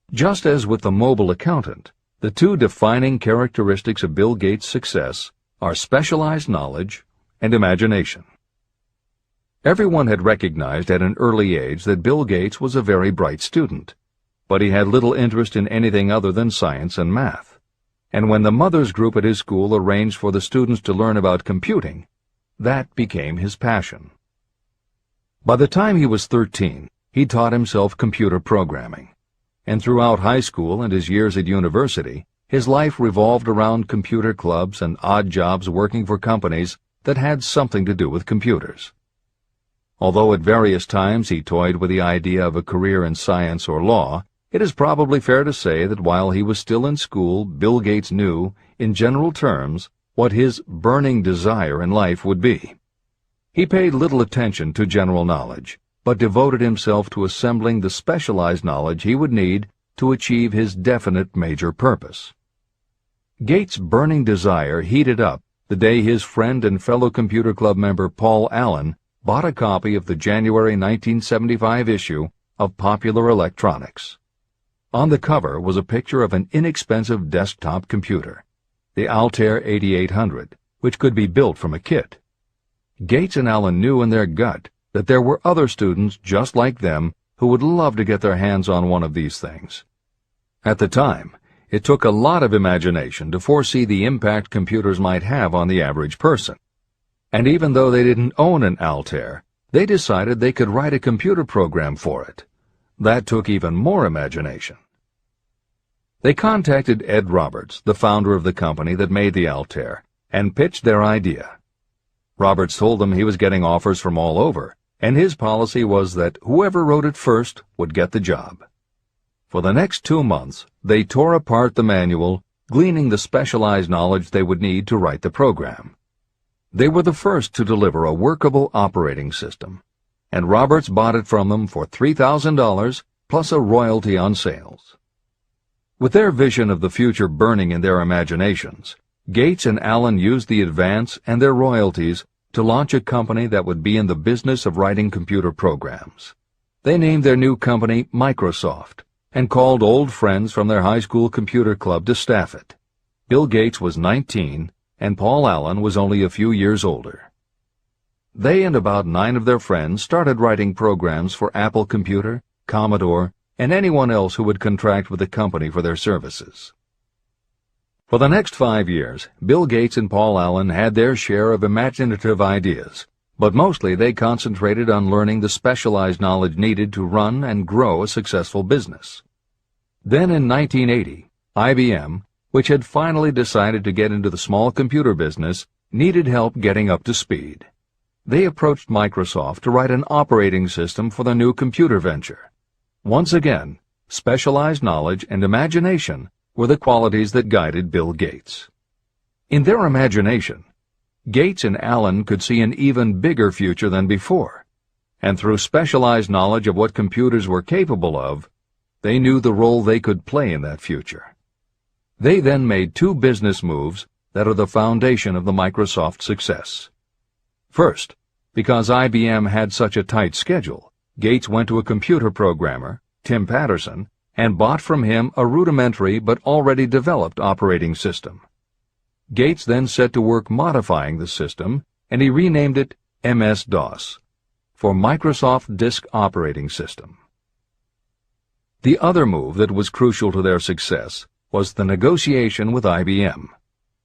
Speaker 2: Just as with the mobile accountant, The two defining characteristics of Bill Gates' success are specialized knowledge and imagination. Everyone had recognized at an early age that Bill Gates was a very bright student, but he had little interest in anything other than science and math. And when the mothers group at his school arranged for the students to learn about computing, that became his passion. By the time he was 13, he taught himself computer programming. And throughout high school and his years at university, his life revolved around computer clubs and odd jobs working for companies that had something to do with computers. Although at various times he toyed with the idea of a career in science or law, it is probably fair to say that while he was still in school, Bill Gates knew, in general terms, what his burning desire in life would be. He paid little attention to general knowledge, but devoted himself to assembling the specialized knowledge he would need to achieve his definite major purpose. Gates' burning desire heated up the day his friend and fellow computer club member Paul Allen bought a copy of the January 1975 issue of Popular Electronics. On the cover was a picture of an inexpensive desktop computer, the Altair 8800, which could be built from a kit. Gates and Allen knew in their gut that there were other students just like them who would love to get their hands on one of these things. At the time, it took a lot of imagination to foresee the impact computers might have on the average person. And even though they didn't own an Altair, they decided they could write a computer program for it. That took even more imagination. They contacted Ed Roberts, the founder of the company that made the Altair, and pitched their idea. Roberts told them he was getting offers from all over, and his policy was that whoever wrote it first would get the job. For the next 2 months, they tore apart the manual, gleaning the specialized knowledge they would need to write the program. They were the first to deliver a workable operating system, and Roberts bought it from them for $3,000 plus a royalty on sales. With their vision of the future burning in their imaginations, Gates and Allen used the advance and their royalties to launch a company that would be in the business of writing computer programs. They named their new company Microsoft and called old friends from their high school computer club to staff it. Bill Gates was 19 and Paul Allen was only a few years older. They and about 9 of their friends started writing programs for Apple Computer, Commodore, and anyone else who would contract with the company for their services. For the next 5 years, Bill Gates and Paul Allen had their share of imaginative ideas, but mostly they concentrated on learning the specialized knowledge needed to run and grow a successful business. Then in 1980, IBM, which had finally decided to get into the small computer business, needed help getting up to speed. They approached Microsoft to write an operating system for the new computer venture. Once again, specialized knowledge and imagination were the qualities that guided Bill Gates. In their imagination, Gates and Allen could see an even bigger future than before, and through specialized knowledge of what computers were capable of, they knew the role they could play in that future. They then made 2 business moves that are the foundation of the Microsoft success. First, because IBM had such a tight schedule, Gates went to a computer programmer, Tim Patterson, and bought from him a rudimentary but already developed operating system. Gates then set to work modifying the system, and he renamed it MS-DOS, for Microsoft Disk Operating System. The other move that was crucial to their success was the negotiation with IBM.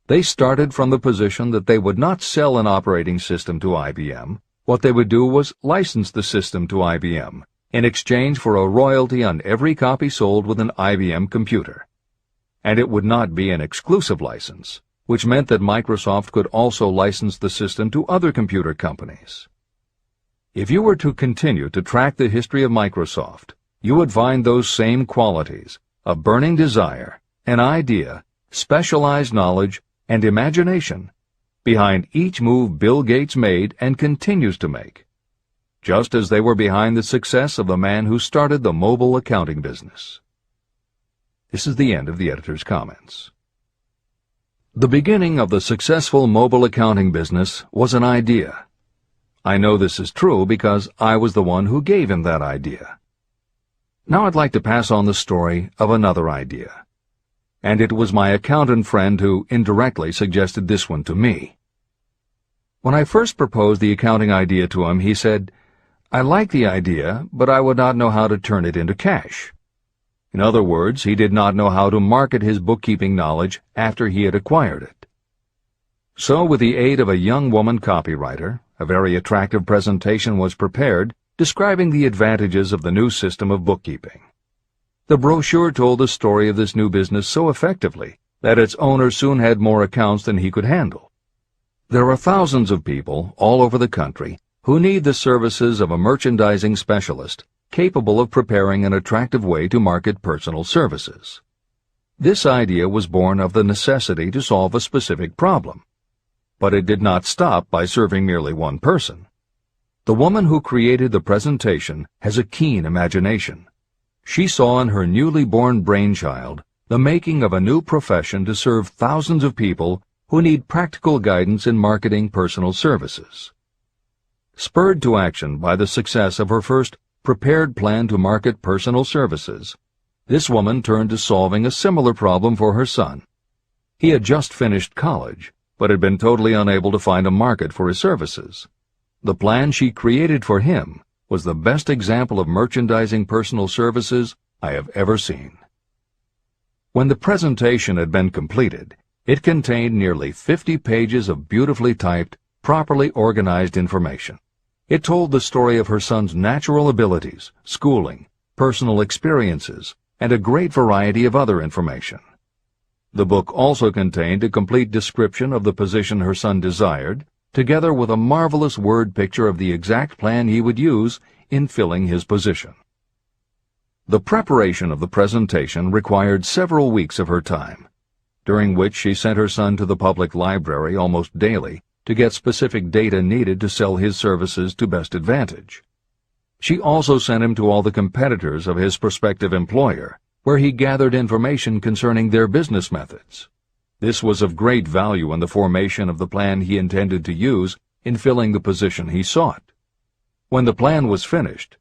Speaker 2: They started from the position that they would not sell an operating system to IBM. What they would do was license the system to IBM in exchange for a royalty on every copy sold with an IBM computer. And it would not be an exclusive license, which meant that Microsoft could also license the system to other computer companies. If you were to continue to track the history of Microsoft, you would find those same qualities: a burning desire, an idea, specialized knowledge, and imagination behind each move Bill Gates made and continues to make, just as they were behind the success of the man who started the mobile accounting business. This is the end of the editor's comments. The beginning of the successful mobile accounting business was an idea. I know this is true because I was the one who gave him that idea. Now I'd like to pass on the story of another idea. and it was my accountant friend who indirectly suggested this one to me. When I first proposed the accounting idea to him, he said, "I like the idea, but I would not know how to turn it into cash." In other words, he did not know how to market his bookkeeping knowledge after he had acquired it. So, with the aid of a young woman copywriter, a very attractive presentation was prepared describing the advantages of the new system of bookkeeping. The brochure told the story of this new business so effectively that its owner soon had more accounts than he could handle. There are thousands of people all over the country who need the services of a merchandising specialist capable of preparing an attractive way to market personal services. This idea was born of the necessity to solve a specific problem. But it did not stop by serving merely one person. The woman who created the presentation has a keen imagination. She saw in her newly born brainchild the making of a new profession to serve thousands of people who need practical guidance in marketing personal services. Spurred to action by the success of her first prepared plan to market personal services, this woman turned to solving a similar problem for her son. He had just finished college, but had been totally unable to find a market for his services. The plan she created for him was the best example of merchandising personal services I have ever seen. When the presentation had been completed, it contained nearly 50 pages of beautifully typed, properly organized information. It told the story of her son's natural abilities, schooling, personal experiences, and a great variety of other information. The book also contained a complete description of the position her son desired, together with a marvelous word picture of the exact plan he would use in filling his position. The preparation of the presentation required several weeks of her time, during which she sent her son to the public library almost daily to get specific data needed to sell his services to best advantage. She also sent him to all the competitors of his prospective employer, where he gathered information concerning their business methods. This was of great value in the formation of the plan he intended to use in filling the position he sought. When the plan was finished,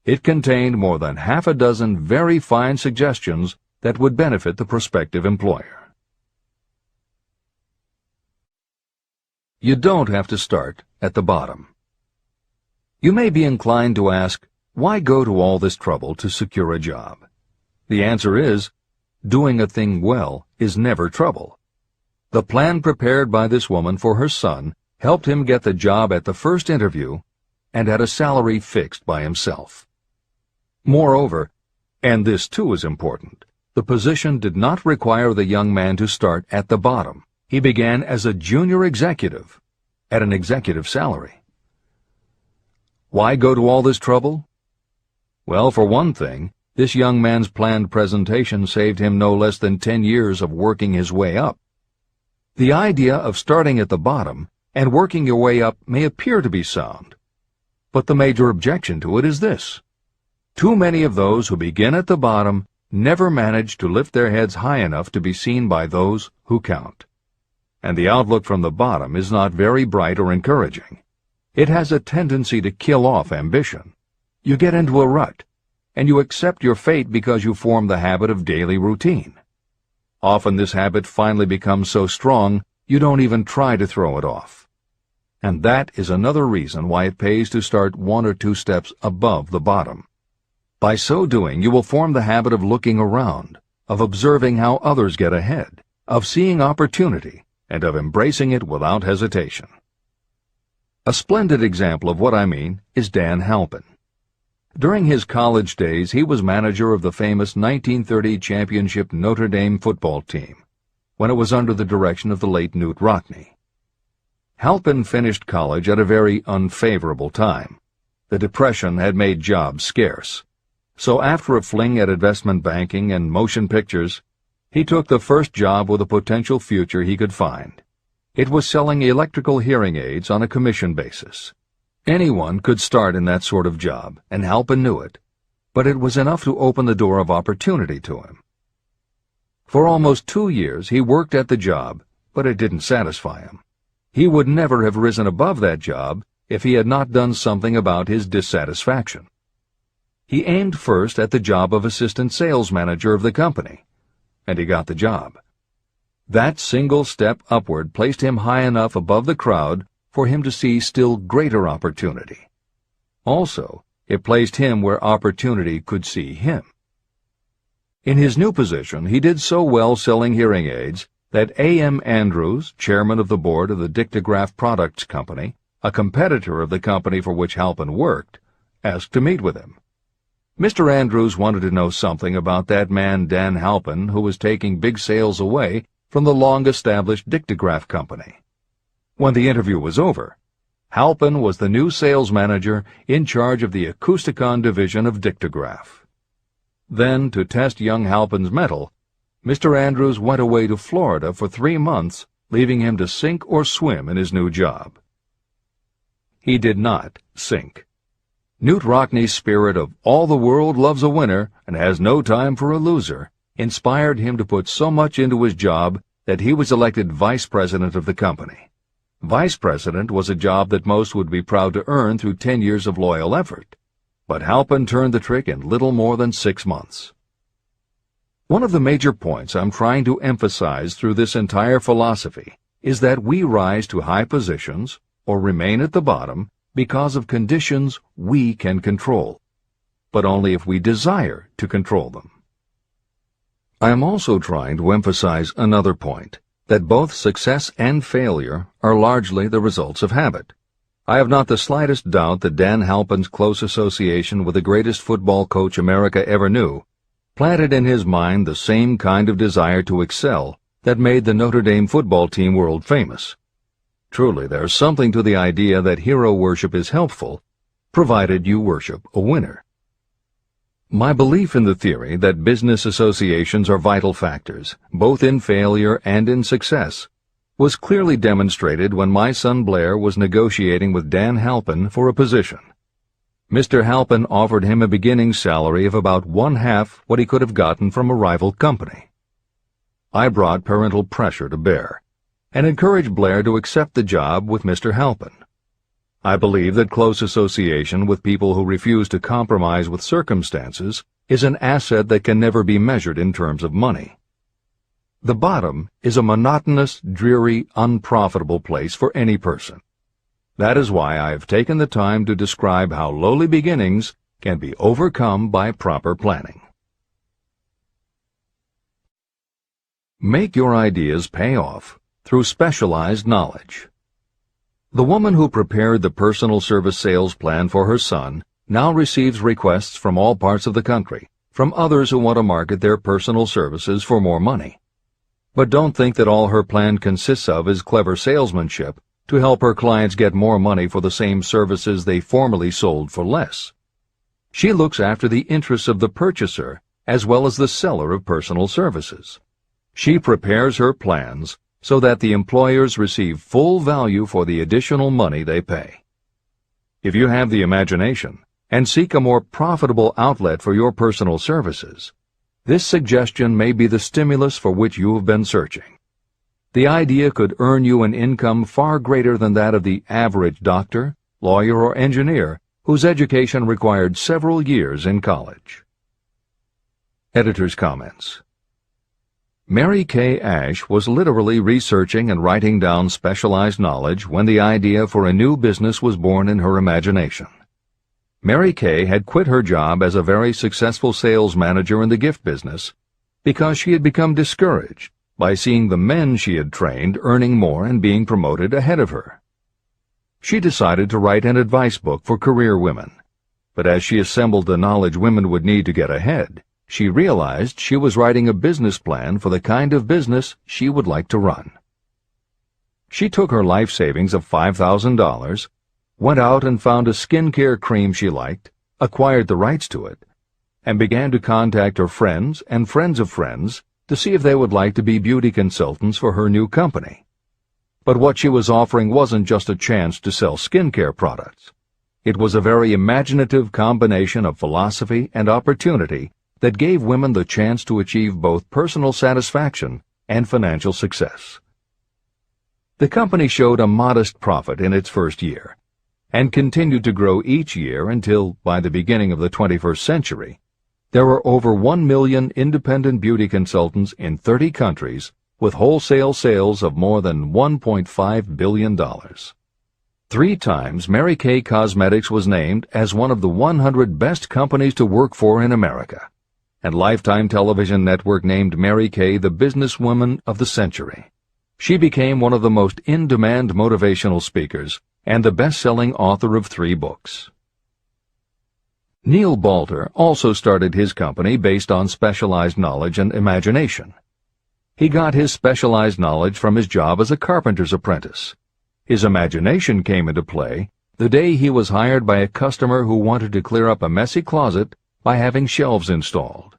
Speaker 2: it contained more than half a dozen very fine suggestions that would benefit the prospective employer. You don't have to start at the bottom. You may be inclined to ask, why go to all this trouble to secure a job? The answer is, doing a thing well is never trouble. The plan prepared by this woman for her son helped him get the job at the first interview and at a salary fixed by himself. Moreover, and this too is important, the position did not require the young man to start at the bottom. He began as a junior executive at an executive salary. Why go to all this trouble? Well, for one thing, this young man's planned presentation saved him no less than 10 years of working his way up. The idea of starting at the bottom and working your way up may appear to be sound, but the major objection to it is this. Too many of those who begin at the bottom never manage to lift their heads high enough to be seen by those who count. And the outlook from the bottom is not very bright or encouraging. It has a tendency to kill off ambition. You get into a rut, and you accept your fate because you form the habit of daily routine. Often this habit finally becomes so strong you don't even try to throw it off. And that is another reason why it pays to start 1 or 2 steps above the bottom. By so doing, you will form the habit of looking around, of observing how others get ahead, of seeing opportunity, and of embracing it without hesitation. A splendid example of what I mean is Dan Halpin. During his college days, he was manager of the famous 1930 championship Notre Dame football team, when it was under the direction of the late Knute Rockne. Halpin finished college at a very unfavorable time. The Depression had made jobs scarce. So after a fling at investment banking and motion pictures, he took the first job with a potential future he could find. It was selling electrical hearing aids on a commission basis. Anyone could start in that sort of job, and Halpin knew it, but it was enough to open the door of opportunity to him. For almost 2 years he worked at the job, but it didn't satisfy him. He would never have risen above that job if he had not done something about his dissatisfaction. He aimed first at the job of assistant sales manager of the company. and he got the job. That single step upward placed him high enough above the crowd for him to see still greater opportunity. Also, it placed him where opportunity could see him. In his new position, he did so well selling hearing aids that A.M. Andrews, chairman of the board of the Dictograph Products Company, a competitor of the company for which Halpin worked, asked to meet with him. Mr. Andrews wanted to know something about that man Dan Halpin, who was taking big sales away from the long-established Dictograph Company. When the interview was over, Halpin was the new sales manager in charge of the Acousticon division of Dictograph. Then, to test young Halpin's mettle, Mr. Andrews went away to Florida for 3 months, leaving him to sink or swim in his new job. He did not sink. Knute Rockne's spirit of all the world loves a winner and has no time for a loser inspired him to put so much into his job that he was elected vice president of the company. Vice president was a job that most would be proud to earn through 10 years of loyal effort, but Halpin turned the trick in little more than 6 months. One of the major points I'm trying to emphasize through this entire philosophy is that we rise to high positions or remain at the bottom because of conditions we can control, but only if we desire to control them. I am also trying to emphasize another point, that both success and failure are largely the results of habit. I have not the slightest doubt that Dan Halpin's close association with the greatest football coach America ever knew planted in his mind the same kind of desire to excel that made the Notre Dame football team world famous. Truly, there's something to the idea that hero worship is helpful, provided you worship a winner. My belief in the theory that business associations are vital factors, both in failure and in success, was clearly demonstrated when my son Blair was negotiating with Dan Halpin for a position. Mr. Halpin offered him a beginning salary of about 1/2 what he could have gotten from a rival company. I brought parental pressure to bear, and encouraged Blair to accept the job with Mr. Halpin. I believe that close association with people who refuse to compromise with circumstances is an asset that can never be measured in terms of money. The bottom is a monotonous, dreary, unprofitable place for any person. That is why I have taken the time to describe how lowly beginnings can be overcome by proper planning. Make your ideas pay off through specialized knowledge. The woman who prepared the personal service sales plan for her son now receives requests from all parts of the country, from others who want to market their personal services for more money. But don't think that all her plan consists of is clever salesmanship to help her clients get more money for the same services they formerly sold for less. She looks after the interests of the purchaser as well as the seller of personal services. She prepares her plans so that the employers receive full value for the additional money they pay. If you have the imagination and seek a more profitable outlet for your personal services, this suggestion may be the stimulus for which you have been searching. The idea could earn you an income far greater than that of the average doctor, lawyer, or engineer whose education required several years in college. Editor's comments. Mary Kay Ash was literally researching and writing down specialized knowledge when the idea for a new business was born in her imagination. Mary Kay had quit her job as a very successful sales manager in the gift business because she had become discouraged by seeing the men she had trained earning more and being promoted ahead of her. She decided to write an advice book for career women, but as she assembled the knowledge women would need to get ahead, she realized she was writing a business plan for the kind of business she would like to run. She took her life savings of $5,000, went out and found a skincare cream she liked, acquired the rights to it, and began to contact her friends and friends of friends to see if they would like to be beauty consultants for her new company. But what she was offering wasn't just a chance to sell skincare products. It was a very imaginative combination of philosophy and opportunity that gave women the chance to achieve both personal satisfaction and financial success. The company showed a modest profit in its first year, and continued to grow each year until, by the beginning of the 21st century, There were over 1 million independent beauty consultants in 30 countries with wholesale sales of more than $1.5 billion. 3 times Mary Kay Cosmetics was named as one of the 100 best companies to work for in America, and Lifetime Television Network named Mary Kay the businesswoman of the century. She became one of the most in-demand motivational speakers and the best-selling author of 3 books. Neil Balter also started his company based on specialized knowledge and imagination. He got his specialized knowledge from his job as a carpenter's apprentice. His imagination came into play the day he was hired by a customer who wanted to clear up a messy closet by having shelves installed.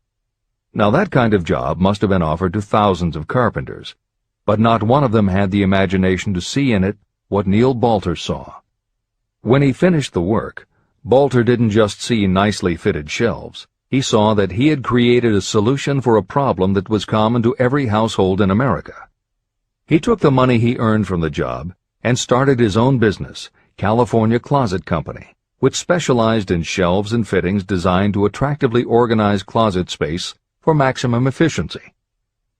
Speaker 2: Now that kind of job must have been offered to thousands of carpenters, but not one of them had the imagination to see in it what Neil Balter saw. When he finished the work, Balter didn't just see nicely fitted shelves. He saw that he had created a solution for a problem that was common to every household in America. He took the money he earned from the job and started his own business, California Closet Company, which specialized in shelves and fittings designed to attractively organize closet space for maximum efficiency.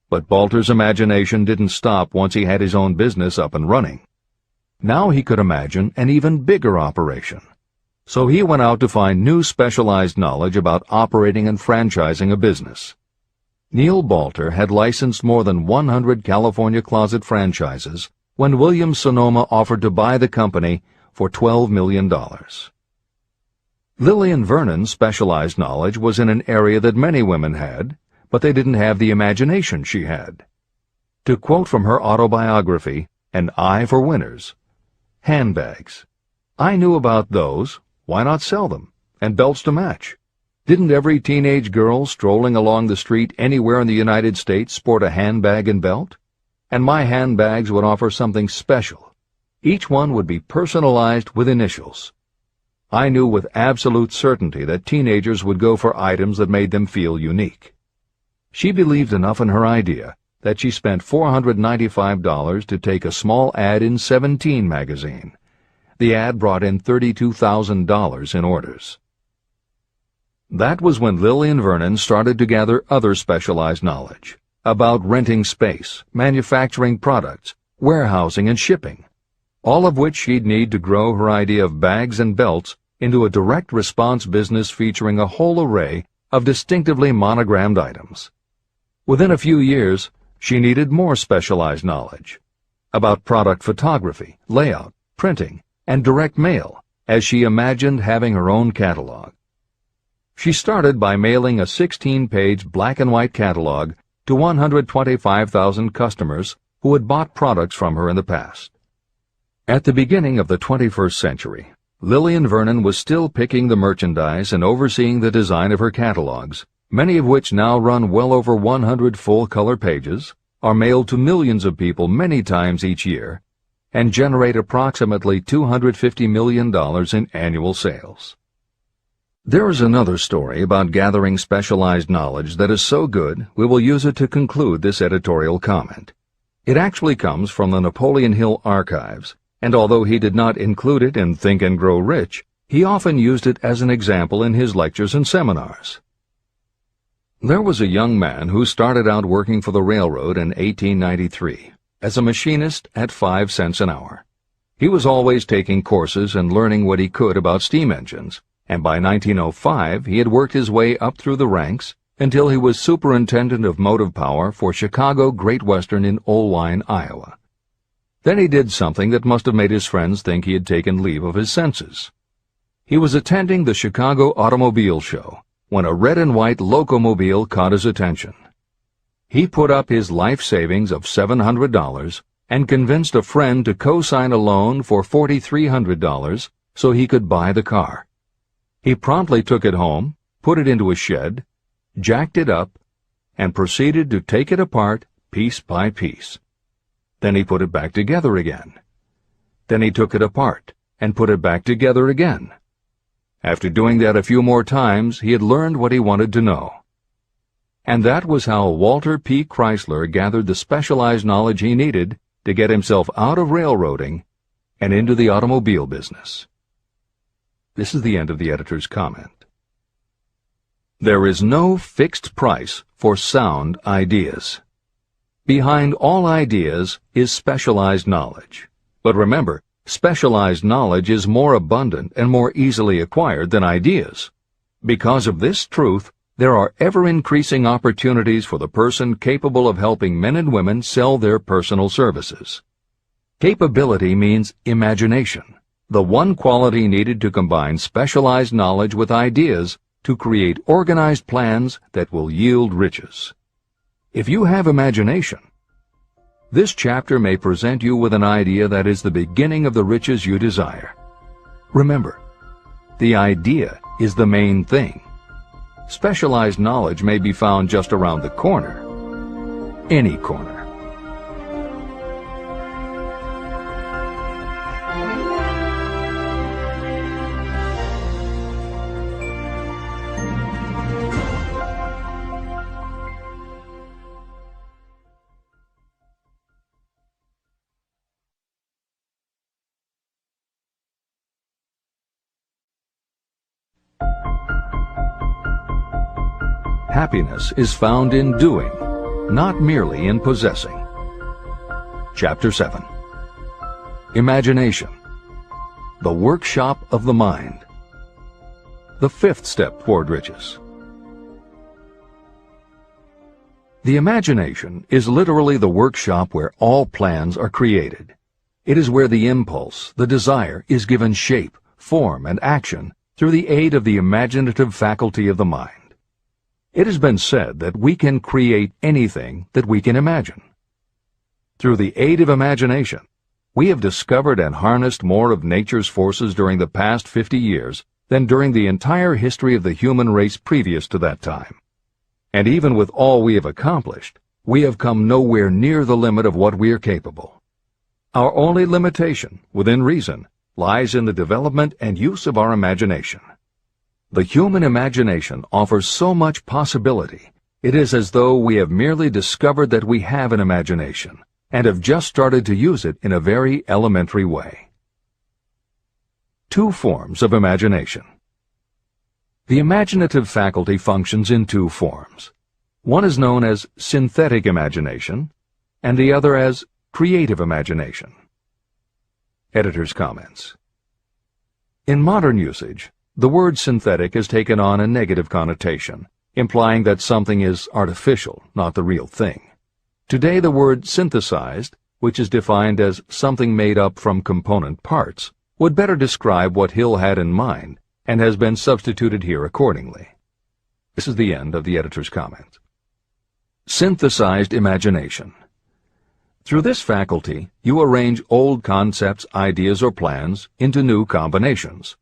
Speaker 2: But Balter's imagination didn't stop once he had his own business up and running. Now he could imagine an even bigger operation. So he went out to find new specialized knowledge about operating and franchising a business. Neil Balter had licensed more than 100 California Closet franchises when Williams-Sonoma offered to buy the company for $12 million. Lillian Vernon's specialized knowledge was in an area that many women had, but they didn't have the imagination she had. To quote from her autobiography, An Eye for Winners, handbags. I knew about those. Why not sell them? And belts to match. Didn't every teenage girl strolling along the street anywhere in the United States sport a handbag and belt? And my handbags would offer something special. Each one would be personalized with initials. I knew with absolute certainty that teenagers would go for items that made them feel unique. She believed enough in her idea that she spent $495 to take a small ad in 17 magazine. The ad brought in $32,000 in orders. That was when Lillian Vernon started to gather other specialized knowledge about renting space, manufacturing products, warehousing, and shipping, all of which she'd need to grow her idea of bags and belts into a direct response business featuring a whole array of distinctively monogrammed items. Within a few years, she needed more specialized knowledge about product photography, layout, printing, and direct mail, as she imagined having her own catalog. She started by mailing a 16-page black-and-white catalog to 125,000 customers who had bought products from her in the past. At the beginning of the 21st century, Lillian Vernon was still picking the merchandise and overseeing the design of her catalogs, many of which now run well over 100 full-color pages, are mailed to millions of people many times each year, and generate approximately $250 million in annual sales. There is another story about gathering specialized knowledge that is so good we will use it to conclude this editorial comment. It actually comes from the Napoleon Hill archives, and although he did not include it in Think and Grow Rich, he often used it as an example in his lectures and seminars. There was a young man who started out working for the railroad in 1893. As a machinist at 5 cents an hour. He was always taking courses and learning what he could about steam engines, and by 1905 he had worked his way up through the ranks until he was superintendent of motive power for Chicago Great Western in Olwine, Iowa. Then he did something that must have made his friends think he had taken leave of his senses. He was attending the Chicago Automobile Show when a red and white locomobile caught his attention. He put up his life savings of $700 and convinced a friend to co-sign a loan for $4,300 so he could buy the car. He promptly took it home, put it into a shed, jacked it up, and proceeded to take it apart piece by piece. Then he put it back together again. Then he took it apart and put it back together again. After doing that a few more times, he had learned what he wanted to know. And that was how Walter P. Chrysler gathered the specialized knowledge he needed to get himself out of railroading and into the automobile business. This is the end of the editor's comment. There is no fixed price for sound ideas. Behind all ideas is specialized knowledge. But remember, specialized knowledge is more abundant and more easily acquired than ideas. Because of this truth, there are ever-increasing opportunities for the person capable of helping men and women sell their personal services. Capability means imagination, the one quality needed to combine specialized knowledge with ideas to create organized plans that will yield riches. If you have imagination, this chapter may present you with an idea that is the beginning of the riches you desire. Remember, the idea is the main thing. Specialized knowledge may be found just around the corner. Any corner. Happiness is found in doing, not merely in possessing. Chapter 7. Imagination, the workshop of the mind. The fifth step toward riches. The imagination is literally the workshop where all plans are created. It is where the impulse, the desire, is given shape, form, and action through the aid of the imaginative faculty of the mind. It has been said that we can create anything that we can imagine. Through the aid of imagination, we have discovered and harnessed more of nature's forces during the past 50 years than during the entire history of the human race previous to that time. And even with all we have accomplished, we have come nowhere near the limit of what we are capable. Our only limitation, within reason, lies in the development and use of our imagination. The human imagination offers so much possibility, it is as though we have merely discovered that we have an imagination, and have just started to use it in a very elementary way. Two forms of imagination. The imaginative faculty functions in two forms. One is known as synthetic imagination, and the other as creative imagination. Editor's comments. In modern usage, the word synthetic has taken on a negative connotation, implying that something is artificial, not the real thing. Today the word synthesized, which is defined as something made up from component parts, would better describe what Hill had in mind, and has been substituted here accordingly. This is the end of the editor's comment. Synthesized imagination. Through this faculty, you arrange old concepts, ideas, or plans into new combinations.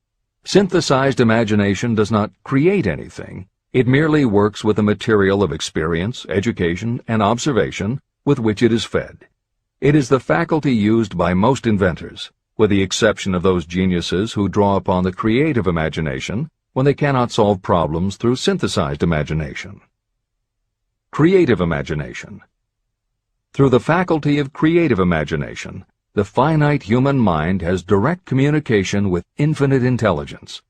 Speaker 2: Synthesized imagination does not create anything. It merely works with the material of experience, education, and observation with which it is fed. It is the faculty used by most inventors, with the exception of those geniuses who draw upon the creative imagination when they cannot solve problems through synthesized imagination. Creative imagination. Through the faculty of creative imagination, the finite human mind has direct communication with infinite intelligence,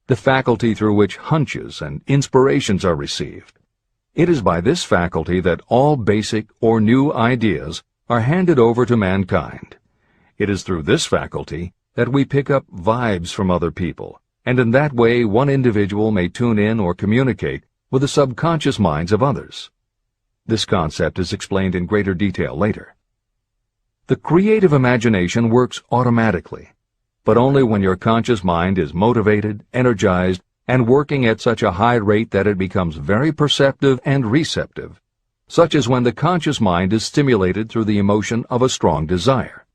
Speaker 2: the faculty through which hunches and inspirations are received. It is by this faculty that all basic or new ideas are handed over to mankind. It is through this faculty that we pick up vibes from other people, and in that way one individual may tune in or communicate with the subconscious minds of others. This concept is explained in greater detail later. The creative imagination works automatically, but only when your conscious mind is motivated, energized, and working at such a high rate that it becomes very perceptive and receptive, such as when the conscious mind is stimulated through the emotion of a strong desire.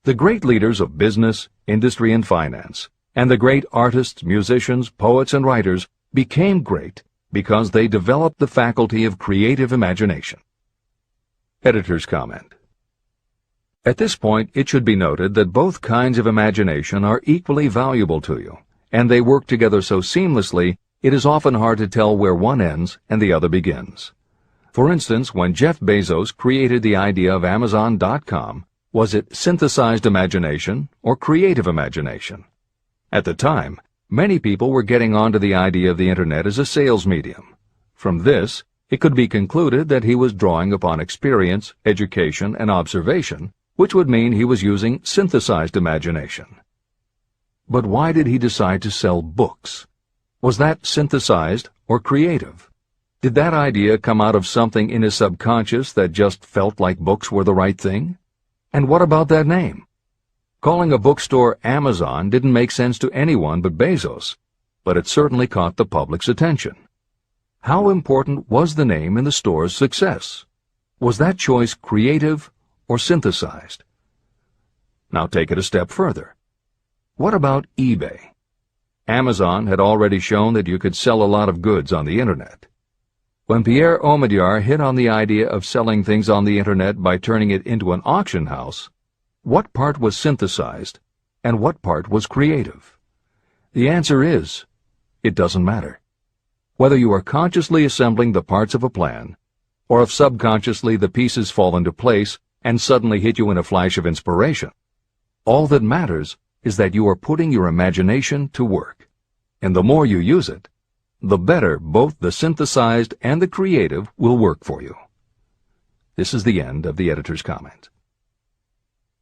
Speaker 2: The great leaders of business, industry, and finance, and the great artists, musicians, poets, and writers became great because they developed the faculty of creative imagination. Editor's comment. At this point, it should be noted that both kinds of imagination are equally valuable to you, and they work together so seamlessly it is often hard to tell where one ends and the other begins. For instance, when Jeff Bezos created the idea of Amazon.com, was it synthesized imagination or creative imagination? At the time, Many people were getting onto the idea of the Internet as a sales medium. From this, it could be concluded that he was drawing upon experience, education, and observation, which would mean he was using synthesized imagination. But why did he decide to sell books? Was that synthesized or creative? Did that idea come out of something in his subconscious that just felt like books were the right thing? And what about that name? Calling a bookstore Amazon didn't make sense to anyone but Bezos, but it certainly caught the public's attention. How important was the name in the store's success? Was that choice creative or synthesized? Now take it a step further. What about eBay? Amazon had already shown that you could sell a lot of goods on the Internet. When Pierre Omidyar hit on the idea of selling things on the Internet by turning it into an auction house, what part was synthesized and what part was creative? The answer is, it doesn't matter. Whether you are consciously assembling the parts of a plan, or if subconsciously the pieces fall into place and suddenly hit you in a flash of inspiration, all that matters is that you are putting your imagination to work. And the more you use it, the better both the synthesized and the creative will work for you. This is the end of the editor's comment.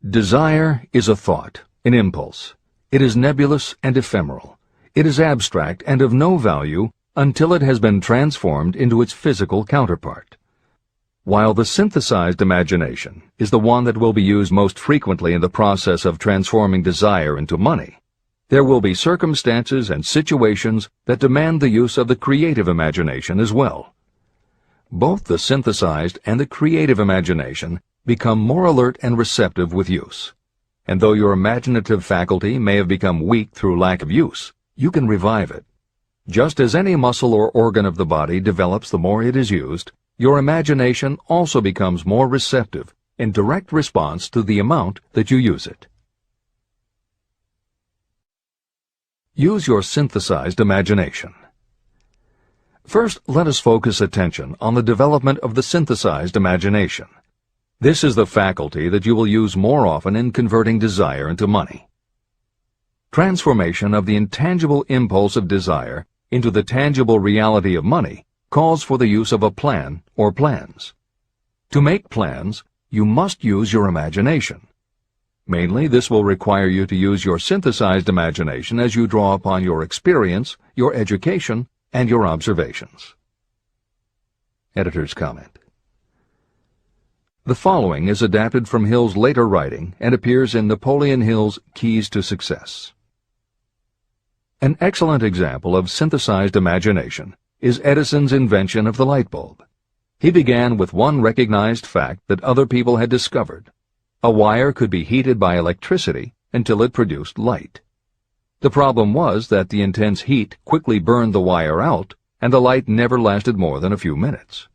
Speaker 2: Desire is a thought, an impulse. It is nebulous and ephemeral. It is abstract and of no value until it has been transformed into its physical counterpart. While the synthesized imagination is the one that will be used most frequently in the process of transforming desire into money, there will be circumstances and situations that demand the use of the creative imagination as well. Both the synthesized and the creative imagination become more alert and receptive with use. And though your imaginative faculty may have become weak through lack of use, you can revive it. Just as any muscle or organ of the body develops the more it is used, your imagination also becomes more receptive in direct response to the amount that you use it. Use your synthesized imagination. First, let us focus attention on the development of the synthesized imagination. This is the faculty that you will use more often in converting desire into money. Transformation of the intangible impulse of desire into the tangible reality of money calls for the use of a plan or plans. To make plans, you must use your imagination. Mainly, this will require you to use your synthesized imagination as you draw upon your experience, your education, and your observations. Editor's comment. The following is adapted from Hill's later writing and appears in Napoleon Hill's Keys to Success. An excellent example of synthesized imagination is Edison's invention of the light bulb. He began with one recognized fact that other people had discovered. A wire could be heated by electricity until it produced light. The problem was that the intense heat quickly burned the wire out, and the light never lasted more than a few minutes.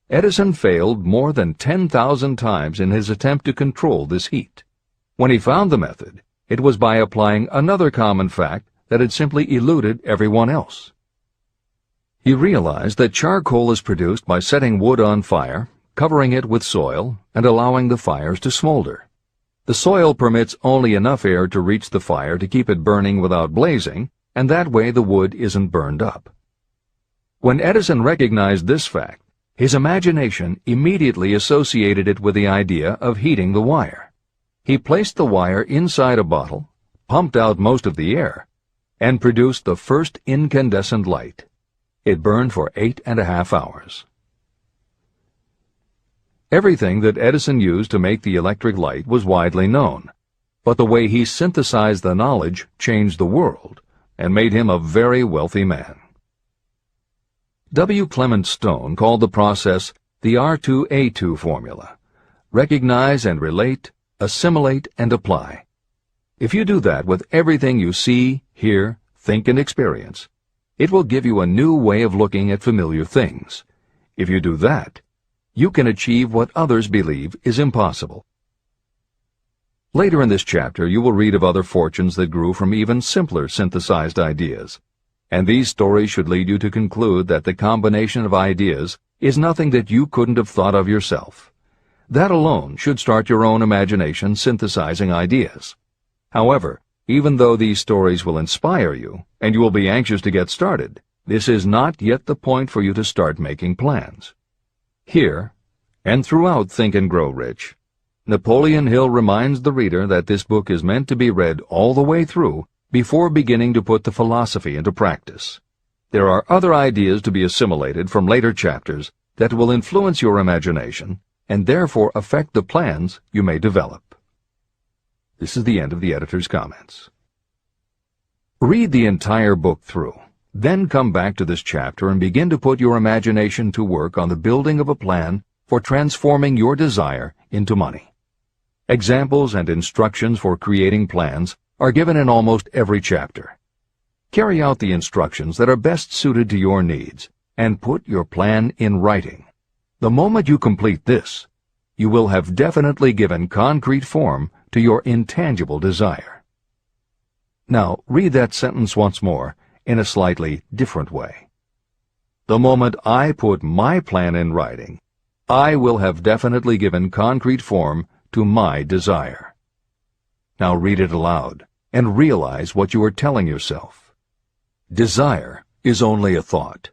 Speaker 2: Edison failed more than 10,000 times in his attempt to control this heat. When he found the method, it was by applying another common fact that had simply eluded everyone else. He realized that charcoal is produced by setting wood on fire, covering it with soil, and allowing the fires to smolder. The soil permits only enough air to reach the fire to keep it burning without blazing, and that way the wood isn't burned up. When Edison recognized this fact, his imagination immediately associated it with the idea of heating the wire. He placed the wire inside a bottle, pumped out most of the air, and produced the first incandescent light. It burned for 8.5 hours. Everything that Edison used to make the electric light was widely known, but the way he synthesized the knowledge changed the world and made him a very wealthy man. W. Clement Stone called the process the R2A2 formula: recognize and relate, assimilate and apply. If you do that with everything you see, hear, think, and experience, it will give you a new way of looking at familiar things. If you do that, you can achieve what others believe is impossible. Later in this chapter, you will read of other fortunes that grew from even simpler synthesized ideas. And these stories should lead you to conclude that the combination of ideas is nothing that you couldn't have thought of yourself. That alone should start your own imagination synthesizing ideas. However, Even though these stories will inspire you, and you will be anxious to get started, this is not yet the point for you to start making plans. Here, and throughout Think and Grow Rich, Napoleon Hill reminds the reader that this book is meant to be read all the way through before beginning to put the philosophy into practice. There are other ideas to be assimilated from later chapters that will influence your imagination and therefore affect the plans you may develop. This is the end of the editor's comments. Read the entire book through, then come back to this chapter and begin to put your imagination to work on the building of a plan for transforming your desire into money. Examples and instructions for creating plans are given in almost every chapter. Carry out the instructions that are best suited to your needs and put your plan in writing. The moment you complete this, you will have definitely given concrete form to your intangible desire. Now, read that sentence once more in a slightly different way. The moment I put my plan in writing, I will have definitely given concrete form to my desire. Now read it aloud and realize what you are telling yourself. Desire is only a thought.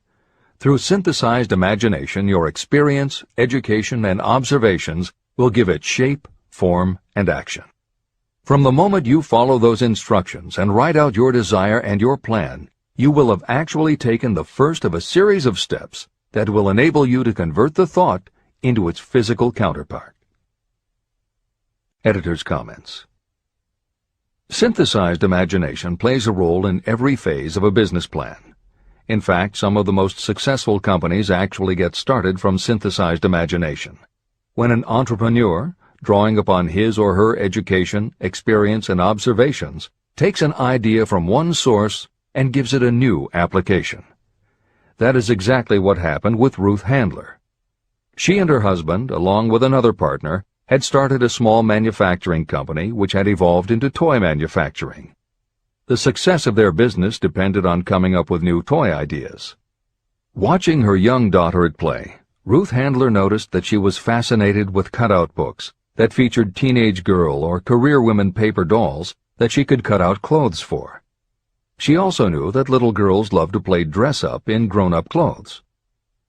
Speaker 2: Through synthesized imagination, your experience, education, and observations will give it shape, form, and action. From the moment you follow those instructions and write out your desire and your plan, you will have actually taken the first of a series of steps that will enable you to convert the thought into its physical counterpart. Editor's comments. Synthesized imagination plays a role in every phase of a business plan. In fact, some of the most successful companies actually get started from synthesized imagination. When an entrepreneur, drawing upon his or her education, experience, and observations, takes an idea from one source and gives it a new application. That is exactly what happened with Ruth Handler. She and her husband, along with another partner, had started a small manufacturing company which had evolved into toy manufacturing. The success of their business depended on coming up with new toy ideas. Watching her young daughter at play, Ruth Handler noticed that she was fascinated with cutout books that featured teenage girl or career women paper dolls that she could cut out clothes for. She also knew that little girls loved to play dress-up in grown-up clothes.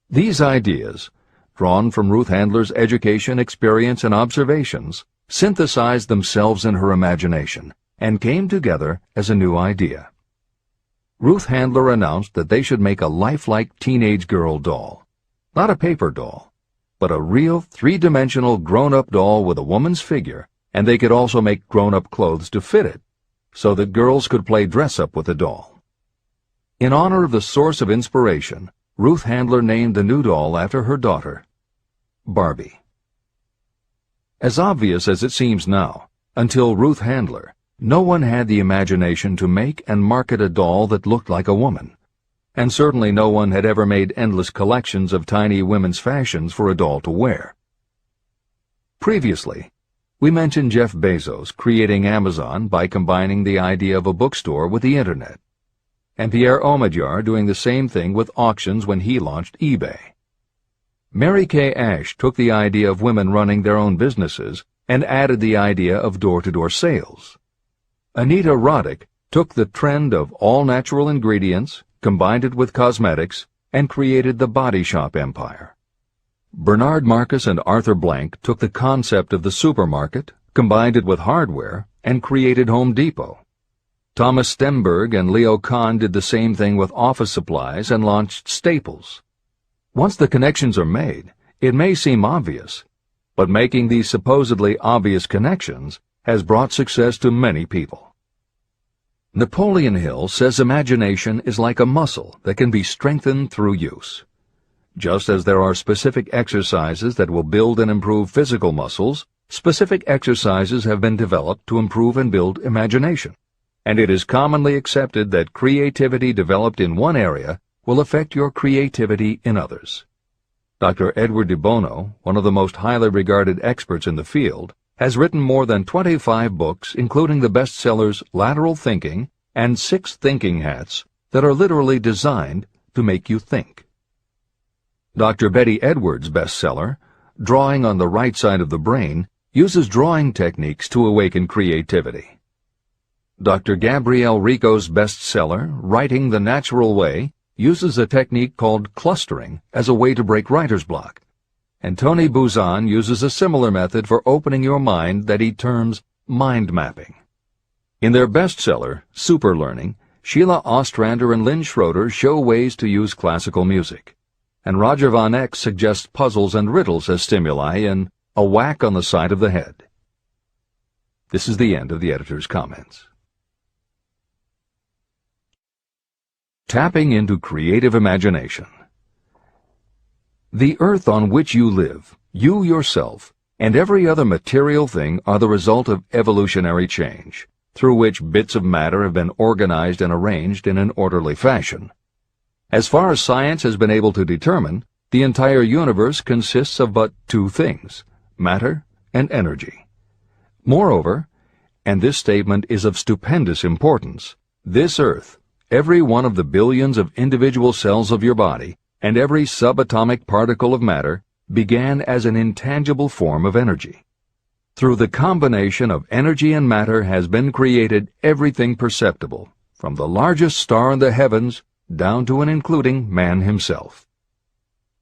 Speaker 2: These ideas, drawn from Ruth Handler's education, experience, and observations, synthesized themselves in her imagination and came together as a new idea. Ruth Handler announced that they should make a lifelike teenage girl doll. Not a paper doll, but a real three-dimensional grown-up doll with a woman's figure, and they could also make grown-up clothes to fit it, so that girls could play dress-up with the doll. In honor of the source of inspiration, Ruth Handler named the new doll after her daughter, Barbie. As obvious as it seems now, until Ruth Handler, no one had the imagination to make and market a doll that looked like a woman, and certainly no one had ever made endless collections of tiny women's fashions for a doll to wear. Previously, we mentioned Jeff Bezos creating Amazon by combining the idea of a bookstore with the Internet, and Pierre Omidyar doing the same thing with auctions when he launched eBay. Mary Kay Ash took the idea of women running their own businesses and added the idea of door-to-door sales. Anita Roddick took the trend of all-natural ingredients, combined it with cosmetics, and created the body shop empire. Bernard Marcus and Arthur Blank took the concept of the supermarket, combined it with hardware, and created Home Depot. Thomas Stemberg and Leo Kahn did the same thing with office supplies and launched Staples. Once the connections are made, it may seem obvious, but making these supposedly obvious connections has brought success to many people. Napoleon Hill says imagination is like a muscle that can be strengthened through use. Just as there are specific exercises that will build and improve physical muscles, specific exercises have been developed to improve and build imagination, and it is commonly accepted that creativity developed in one area will affect your creativity in others. Dr. Edward de Bono, one of the most highly regarded experts in the field, has written more than 25 books, including the bestsellers Lateral Thinking and 6 Thinking Hats, that are literally designed to make you think. Dr. Betty Edwards' bestseller, Drawing on the Right Side of the Brain, uses drawing techniques to awaken creativity. Dr. Gabrielle Rico's bestseller, Writing the Natural Way, uses a technique called clustering as a way to break writer's block. And Tony Buzan uses a similar method for opening your mind that he terms mind mapping. In their bestseller, Super Learning, Sheila Ostrander and Lynn Schroeder show ways to use classical music. And Roger Von Eck suggests puzzles and riddles as stimuli in A Whack on the Side of the Head. This is the end of the editor's comments. Tapping into creative imagination. The earth on which you live, you yourself, and every other material thing are the result of evolutionary change, through which bits of matter have been organized and arranged in an orderly fashion. As far as science has been able to determine, the entire universe consists of but two things, matter and energy. Moreover, and this statement is of stupendous importance, this earth, every one of the billions of individual cells of your body, and every subatomic particle of matter began as an intangible form of energy. Through the combination of energy and matter has been created everything perceptible, from the largest star in the heavens down to and including man himself.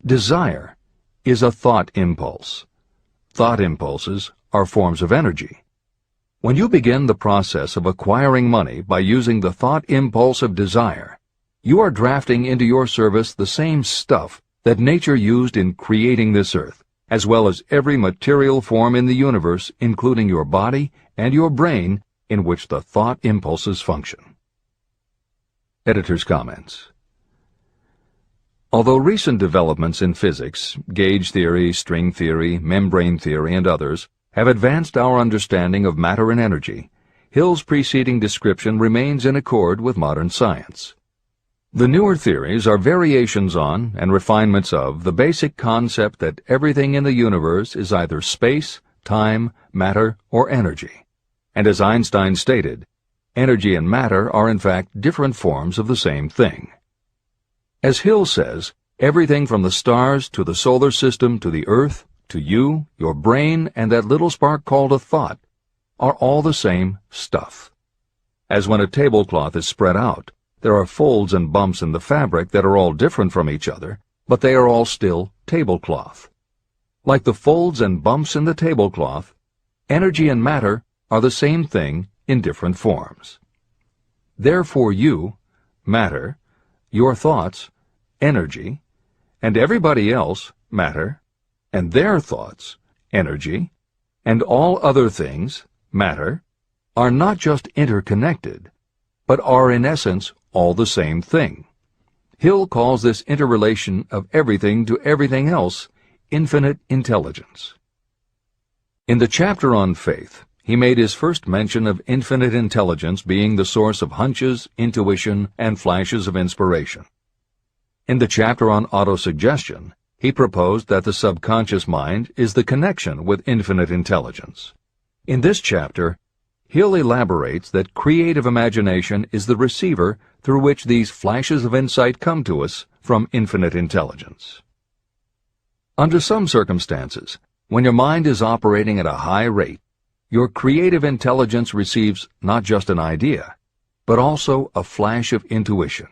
Speaker 2: Desire is a thought impulse. Thought impulses are forms of energy. When you begin the process of acquiring money by using the thought impulse of desire, you are drafting into your service the same stuff that nature used in creating this earth, as well as every material form in the universe, including your body and your brain, in which the thought impulses function. Editor's comments. Although recent developments in physics, gauge theory, string theory, membrane theory, and others, have advanced our understanding of matter and energy, Hill's preceding description remains in accord with modern science. The newer theories are variations on and refinements of the basic concept that everything in the universe is either space, time, matter, or energy. And as Einstein stated, energy and matter are in fact different forms of the same thing. As Hill says, everything from the stars to the solar system to the earth, to you, your brain, and that little spark called a thought, are all the same stuff. As when a tablecloth is spread out, there are folds and bumps in the fabric that are all different from each other, but they are all still tablecloth. Like the folds and bumps in the tablecloth, energy and matter are the same thing in different forms. Therefore you, matter, your thoughts, energy, and everybody else, matter, and their thoughts, energy, and all other things, matter, are not just interconnected, but are in essence all the same thing. Hill calls this interrelation of everything to everything else infinite intelligence. In the chapter on faith, he made his first mention of infinite intelligence being the source of hunches, intuition, and flashes of inspiration. In the chapter on autosuggestion, he proposed that the subconscious mind is the connection with infinite intelligence. In this chapter, Hill elaborates that creative imagination is the receiver through which these flashes of insight come to us from infinite intelligence. Under some circumstances, when your mind is operating at a high rate, your creative intelligence receives not just an idea, but also a flash of intuition.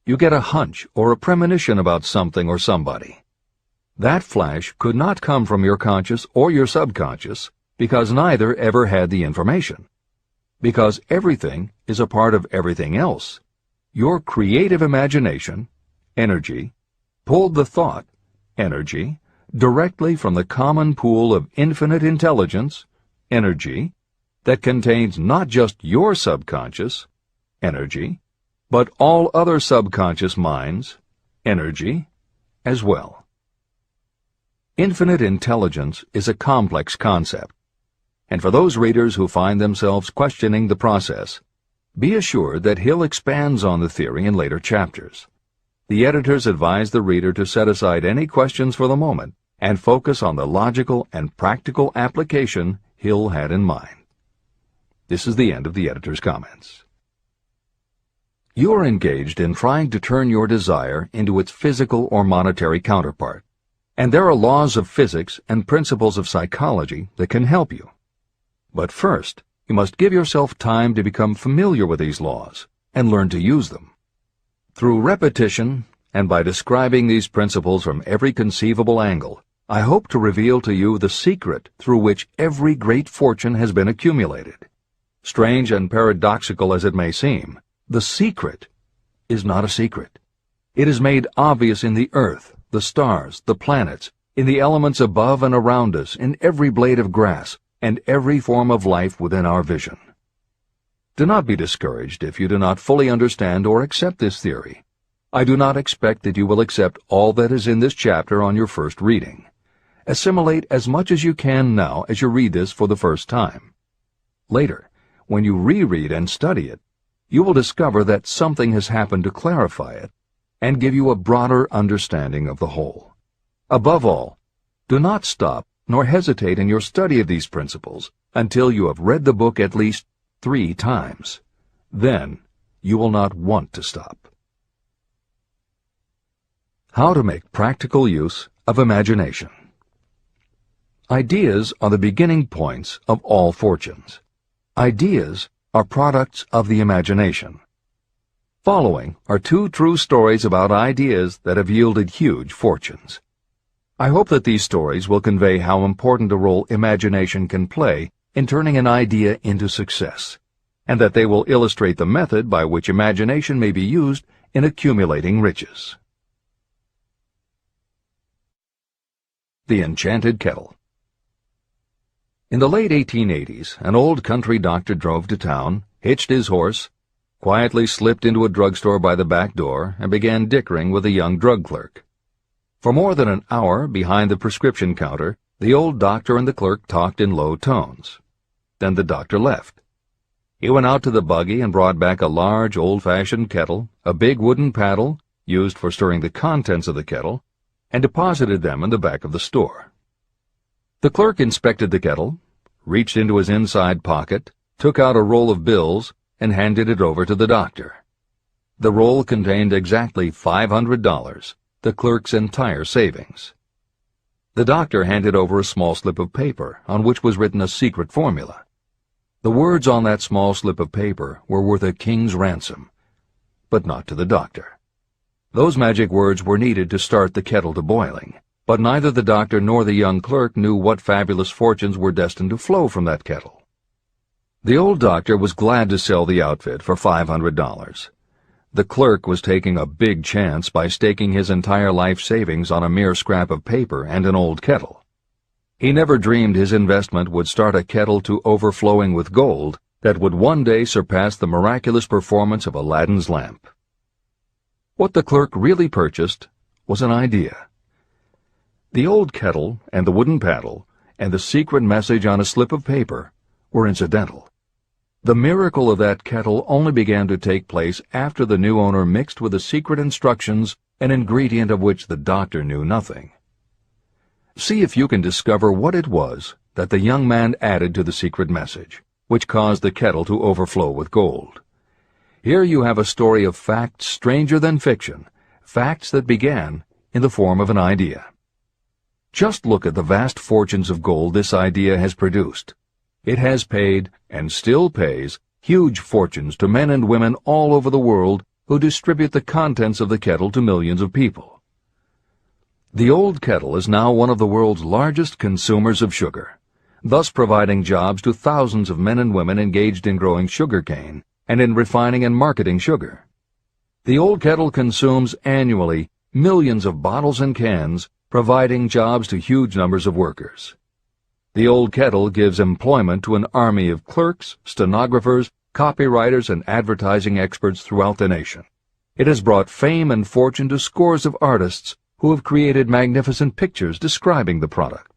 Speaker 2: You get a hunch or a premonition about something or somebody. That flash could not come from your conscious or your subconscious, because neither ever had the information. Because everything is a part of everything else, your creative imagination, energy, pulled the thought, energy, directly from the common pool of infinite intelligence, energy, that contains not just your subconscious, energy, but all other subconscious minds, energy, as well. Infinite intelligence is a complex concept, and for those readers who find themselves questioning the process, be assured that Hill expands on the theory in later chapters. The editors advise the reader to set aside any questions for the moment and focus on the logical and practical application Hill had in mind. This is the end of the editor's comments. You are engaged in trying to turn your desire into its physical or monetary counterpart, and there are laws of physics and principles of psychology that can help you. But first, You must give yourself time to become familiar with these laws and learn to use them. Through repetition, and by describing these principles from every conceivable angle, I hope to reveal to you the secret through which every great fortune has been accumulated. Strange and paradoxical as it may seem, the secret is not a secret. It is made obvious in the earth, the stars, the planets, in the elements above and around us, in every blade of grass, and every form of life within our vision. Do not be discouraged if you do not fully understand or accept this theory. I do not expect that you will accept all that is in this chapter on your first reading. Assimilate as much as you can now as you read this for the first time. Later, when you reread and study it, you will discover that something has happened to clarify it and give you a broader understanding of the whole. Above all, do not stop nor hesitate in your study of these principles until you have read the book at least 3 times. Then you will not want to stop. How to make practical use of imagination. Ideas are the beginning points of all fortunes. Ideas are products of the imagination. Following are 2 true stories about ideas that have yielded huge fortunes. I hope that these stories will convey how important a role imagination can play in turning an idea into success, and that they will illustrate the method by which imagination may be used in accumulating riches. The Enchanted Kettle. In the late 1880s, an old country doctor drove to town, hitched his horse, quietly slipped into a drugstore by the back door, and began dickering with a young drug clerk. For more than an hour, behind the prescription counter, the old doctor and the clerk talked in low tones. Then the doctor left. He went out to the buggy and brought back a large, old-fashioned kettle, a big wooden paddle, used for stirring the contents of the kettle, and deposited them in the back of the store. The clerk inspected the kettle, reached into his inside pocket, took out a roll of bills, and handed it over to the doctor. The roll contained exactly $500, the clerk's entire savings. The doctor handed over a small slip of paper on which was written a secret formula. The words on that small slip of paper were worth a king's ransom, but not to the doctor. Those magic words were needed to start the kettle to boiling, but neither the doctor nor the young clerk knew what fabulous fortunes were destined to flow from that kettle. The old doctor was glad to sell the outfit for $500. The clerk was taking a big chance by staking his entire life savings on a mere scrap of paper and an old kettle. He never dreamed his investment would start a kettle to overflowing with gold that would one day surpass the miraculous performance of Aladdin's lamp. What the clerk really purchased was an idea. The old kettle and the wooden paddle and the secret message on a slip of paper were incidental. The miracle of that kettle only began to take place after the new owner mixed with the secret instructions an ingredient of which the doctor knew nothing. See if you can discover what it was that the young man added to the secret message, which caused the kettle to overflow with gold. Here you have a story of facts stranger than fiction, facts that began in the form of an idea. Just look at the vast fortunes of gold this idea has produced. It has paid, and still pays, huge fortunes to men and women all over the world who distribute the contents of the kettle to millions of people. The old kettle is now one of the world's largest consumers of sugar, thus providing jobs to thousands of men and women engaged in growing sugar cane and in refining and marketing sugar. The old kettle consumes annually millions of bottles and cans, providing jobs to huge numbers of workers. The old kettle gives employment to an army of clerks, stenographers, copywriters, and advertising experts throughout the nation. It has brought fame and fortune to scores of artists who have created magnificent pictures describing the product.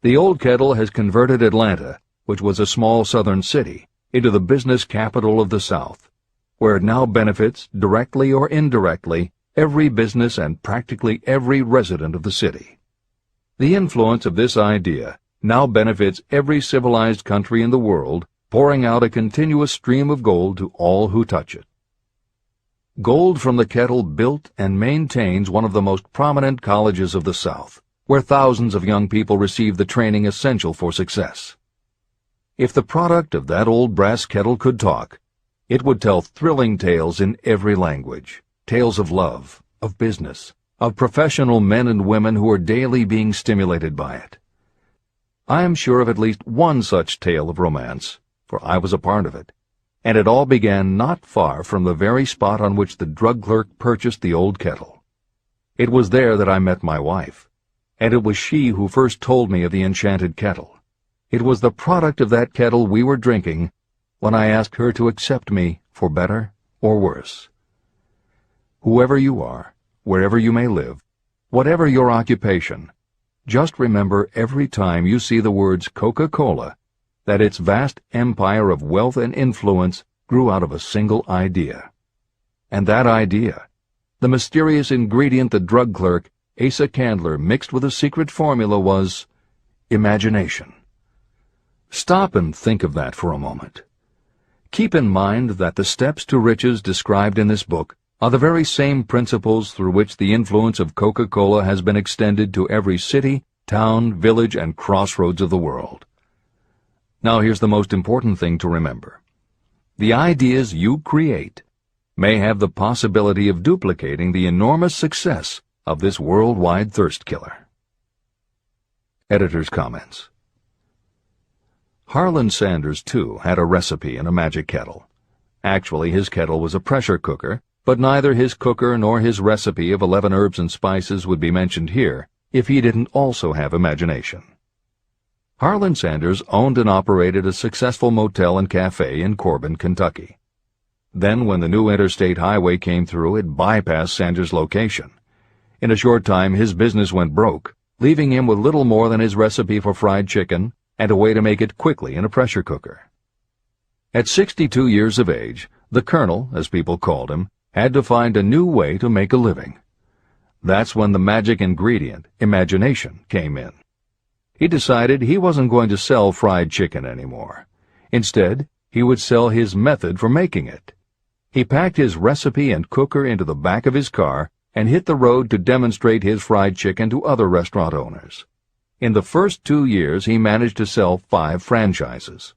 Speaker 2: The old kettle has converted Atlanta, which was a small southern city, into the business capital of the South, where it now benefits, directly or indirectly, every business and practically every resident of the city. The influence of this idea now benefits every civilized country in the world, pouring out a continuous stream of gold to all who touch it. Gold from the kettle built and maintains one of the most prominent colleges of the South, where thousands of young people receive the training essential for success. If the product of that old brass kettle could talk, it would tell thrilling tales in every language, tales of love, of business, of professional men and women who are daily being stimulated by it. I am sure of at least one such tale of romance, for I was a part of it, and it all began not far from the very spot on which the drug clerk purchased the old kettle. It was there that I met my wife, and it was she who first told me of the enchanted kettle. It was the product of that kettle we were drinking when I asked her to accept me for better or worse. Whoever you are, wherever you may live, whatever your occupation, just remember every time you see the words Coca-Cola that its vast empire of wealth and influence grew out of a single idea. And that idea, the mysterious ingredient the drug clerk, Asa Candler, mixed with a secret formula, was imagination. Stop and think of that for a moment. Keep in mind that the steps to riches described in this book are the very same principles through which the influence of Coca-Cola has been extended to every city, town, village, and crossroads of the world. Now here's the most important thing to remember. The ideas you create may have the possibility of duplicating the enormous success of this worldwide thirst killer. Editor's comments. Harlan Sanders, too, had a recipe in a magic kettle. Actually, his kettle was a pressure cooker, but neither his cooker nor his recipe of 11 herbs and spices would be mentioned here if he didn't also have imagination. Harlan Sanders owned and operated a successful motel and cafe in Corbin, Kentucky. Then, when the new interstate highway came through, it bypassed Sanders' location. In a short time, his business went broke, leaving him with little more than his recipe for fried chicken and a way to make it quickly in a pressure cooker. At 62 years of age, the Colonel, as people called him, had to find a new way to make a living. That's when the magic ingredient, imagination, came in. He decided he wasn't going to sell fried chicken anymore. Instead, he would sell his method for making it. He packed his recipe and cooker into the back of his car and hit the road to demonstrate his fried chicken to other restaurant owners. In the first 2 years, he managed to sell 5 franchises.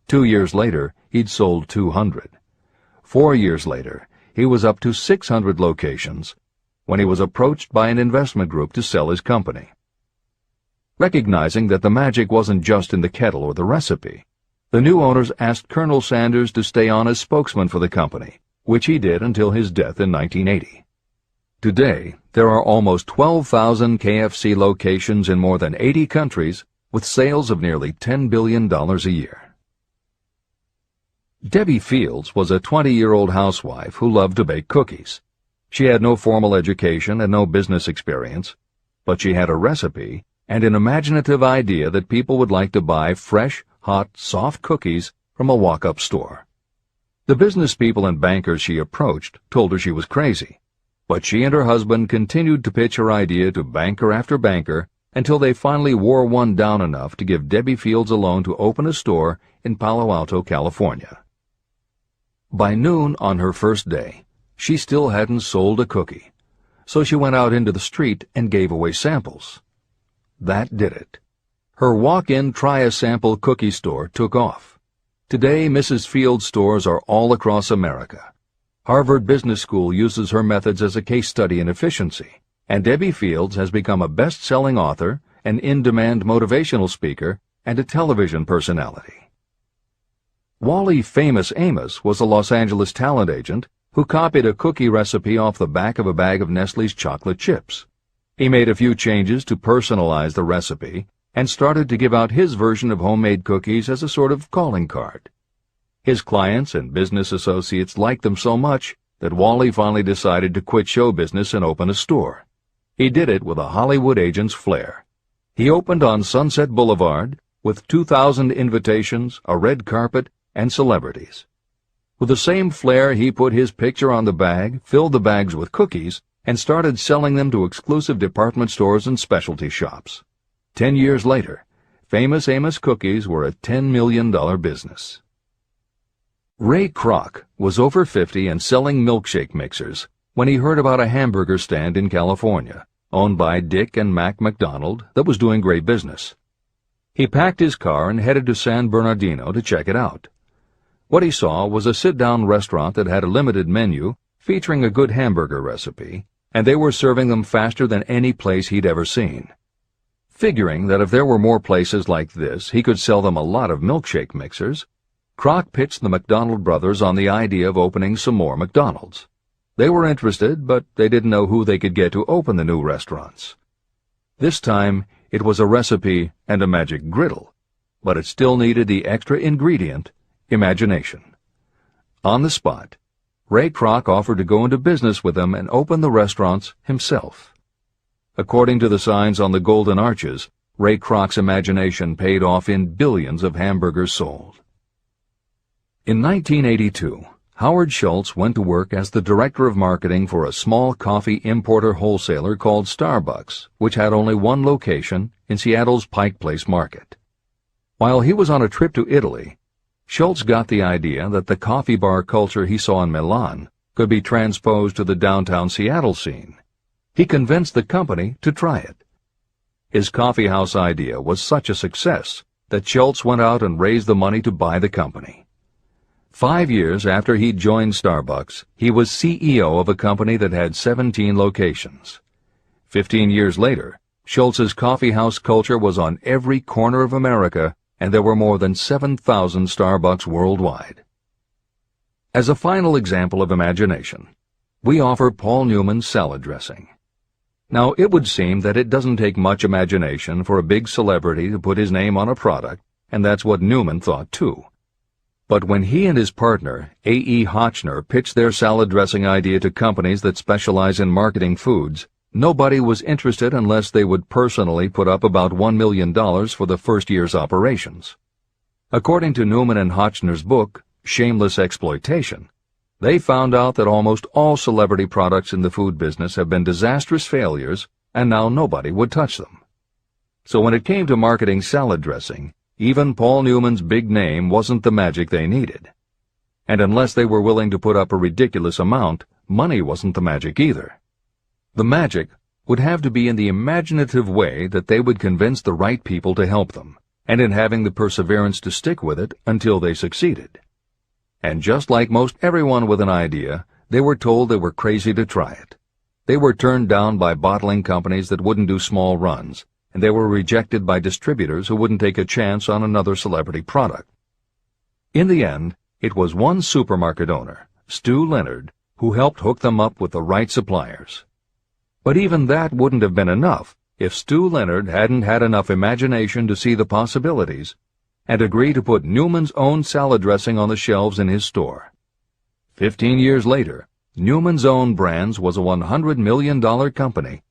Speaker 2: 2 years later, he'd sold 200. 4 years later, he was up to 600 locations when he was approached by an investment group to sell his company. Recognizing that the magic wasn't just in the kettle or the recipe, the new owners asked Colonel Sanders to stay on as spokesman for the company, which he did until his death in 1980. Today, there are almost 12,000 KFC locations in more than 80 countries with sales of nearly $10 billion a year. Debbie Fields was a 20-year-old housewife who loved to bake cookies. She had no formal education and no business experience, but she had a recipe and an imaginative idea that people would like to buy fresh, hot, soft cookies from a walk-up store. The business people and bankers she approached told her she was crazy, but she and her husband continued to pitch her idea to banker after banker until they finally wore one down enough to give Debbie Fields a loan to open a store in Palo Alto, California. By noon on her first day, she still hadn't sold a cookie, so she went out into the street and gave away samples. That did it. Her walk-in try-a-sample cookie store took off. Today, Mrs. Fields' stores are all across America. Harvard Business School uses her methods as a case study in efficiency, and Debbie Fields has become a best-selling author, an in-demand motivational speaker, and a television personality. Wally Famous Amos was a Los Angeles talent agent who copied a cookie recipe off the back of a bag of Nestle's chocolate chips. He made a few changes to personalize the recipe and started to give out his version of homemade cookies as a sort of calling card. His clients and business associates liked them so much that Wally finally decided to quit show business and open a store. He did it with a Hollywood agent's flair. He opened on Sunset Boulevard with 2,000 invitations, a red carpet, and celebrities. With the same flair, he put his picture on the bag, filled the bags with cookies, and started selling them to exclusive department stores and specialty shops. 10 years later, Famous Amos cookies were a $10 million business. Ray Kroc was over 50 and selling milkshake mixers when he heard about a hamburger stand in California, owned by Dick and Mac McDonald, that was doing great business. He packed his car and headed to San Bernardino to check it out. What he saw was a sit-down restaurant that had a limited menu featuring a good hamburger recipe, and they were serving them faster than any place he'd ever seen. Figuring that if there were more places like this, he could sell them a lot of milkshake mixers, Kroc pitched the McDonald brothers on the idea of opening some more McDonald's. They were interested, but they didn't know who they could get to open the new restaurants. This time, it was a recipe and a magic griddle, but it still needed the extra ingredient, imagination. On the spot, Ray Kroc offered to go into business with them and open the restaurants himself. According to the signs on the golden arches, Ray Kroc's imagination paid off in billions of hamburgers sold. In 1982, Howard Schultz went to work as the director of marketing for a small coffee importer wholesaler called Starbucks, which had only one location in Seattle's Pike Place market. While he was on a trip to Italy, Schultz got the idea that the coffee bar culture he saw in Milan could be transposed to the downtown Seattle scene. He convinced the company to try it. His coffeehouse idea was such a success that Schultz went out and raised the money to buy the company. 5 years after he'd joined Starbucks, he was CEO of a company that had 17 locations. 15 years later, Schultz's coffeehouse culture was on every corner of America, and there were more than 7,000 Starbucks worldwide. As a final example of imagination, we offer Paul Newman's salad dressing. Now, it would seem that it doesn't take much imagination for a big celebrity to put his name on a product, and that's what Newman thought too. But when he and his partner, A.E. Hotchner, pitched their salad dressing idea to companies that specialize in marketing foods, nobody was interested unless they would personally put up about $1 million for the first year's operations. According to Newman and Hotchner's book, Shameless Exploitation, they found out that almost all celebrity products in the food business have been disastrous failures, and now nobody would touch them. So when it came to marketing salad dressing, even Paul Newman's big name wasn't the magic they needed. And unless they were willing to put up a ridiculous amount, money wasn't the magic either. The magic would have to be in the imaginative way that they would convince the right people to help them, and in having the perseverance to stick with it until they succeeded. And just like most everyone with an idea, they were told they were crazy to try it. They were turned down by bottling companies that wouldn't do small runs, and they were rejected by distributors who wouldn't take a chance on another celebrity product. In the end, it was one supermarket owner, Stu Leonard, who helped hook them up with the right suppliers. But even that wouldn't have been enough if Stu Leonard hadn't had enough imagination to see the possibilities and agree to put Newman's own salad dressing on the shelves in his store. 15 years later, Newman's Own Brands was a $100 million company,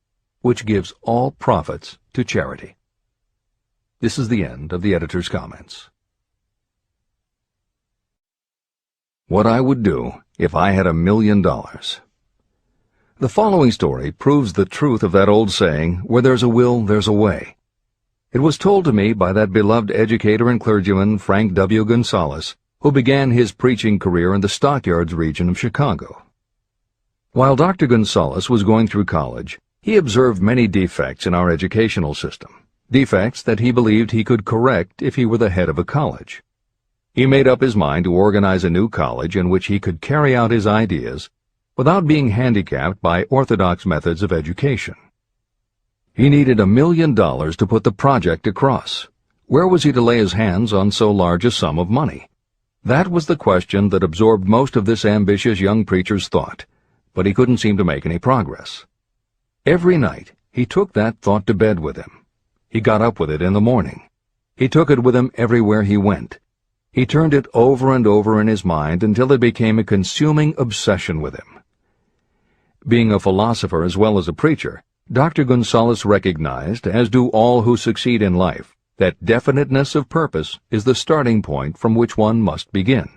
Speaker 2: which gives all profits to charity. This is the end of the editor's comments. What I would do if I had $1 million. The following story proves the truth of that old saying, where there's a will, there's a way. It was told to me by that beloved educator and clergyman Frank W. Gonzalez, who began his preaching career in the Stockyards region of Chicago. While Dr. Gonzalez was going through college, he observed many defects in our educational system, defects that he believed he could correct if he were the head of a college. He made up his mind to organize a new college in which he could carry out his ideas without being handicapped by orthodox methods of education. He needed $1 million to put the project across. Where was he to lay his hands on so large a sum of money? That was the question that absorbed most of this ambitious young preacher's thought, but he couldn't seem to make any progress. Every night, he took that thought to bed with him. He got up with it in the morning. He took it with him everywhere he went. He turned it over and over in his mind until it became a consuming obsession with him. Being a philosopher as well as a preacher, Dr. Gonzalez recognized, as do all who succeed in life, that definiteness of purpose is the starting point from which one must begin.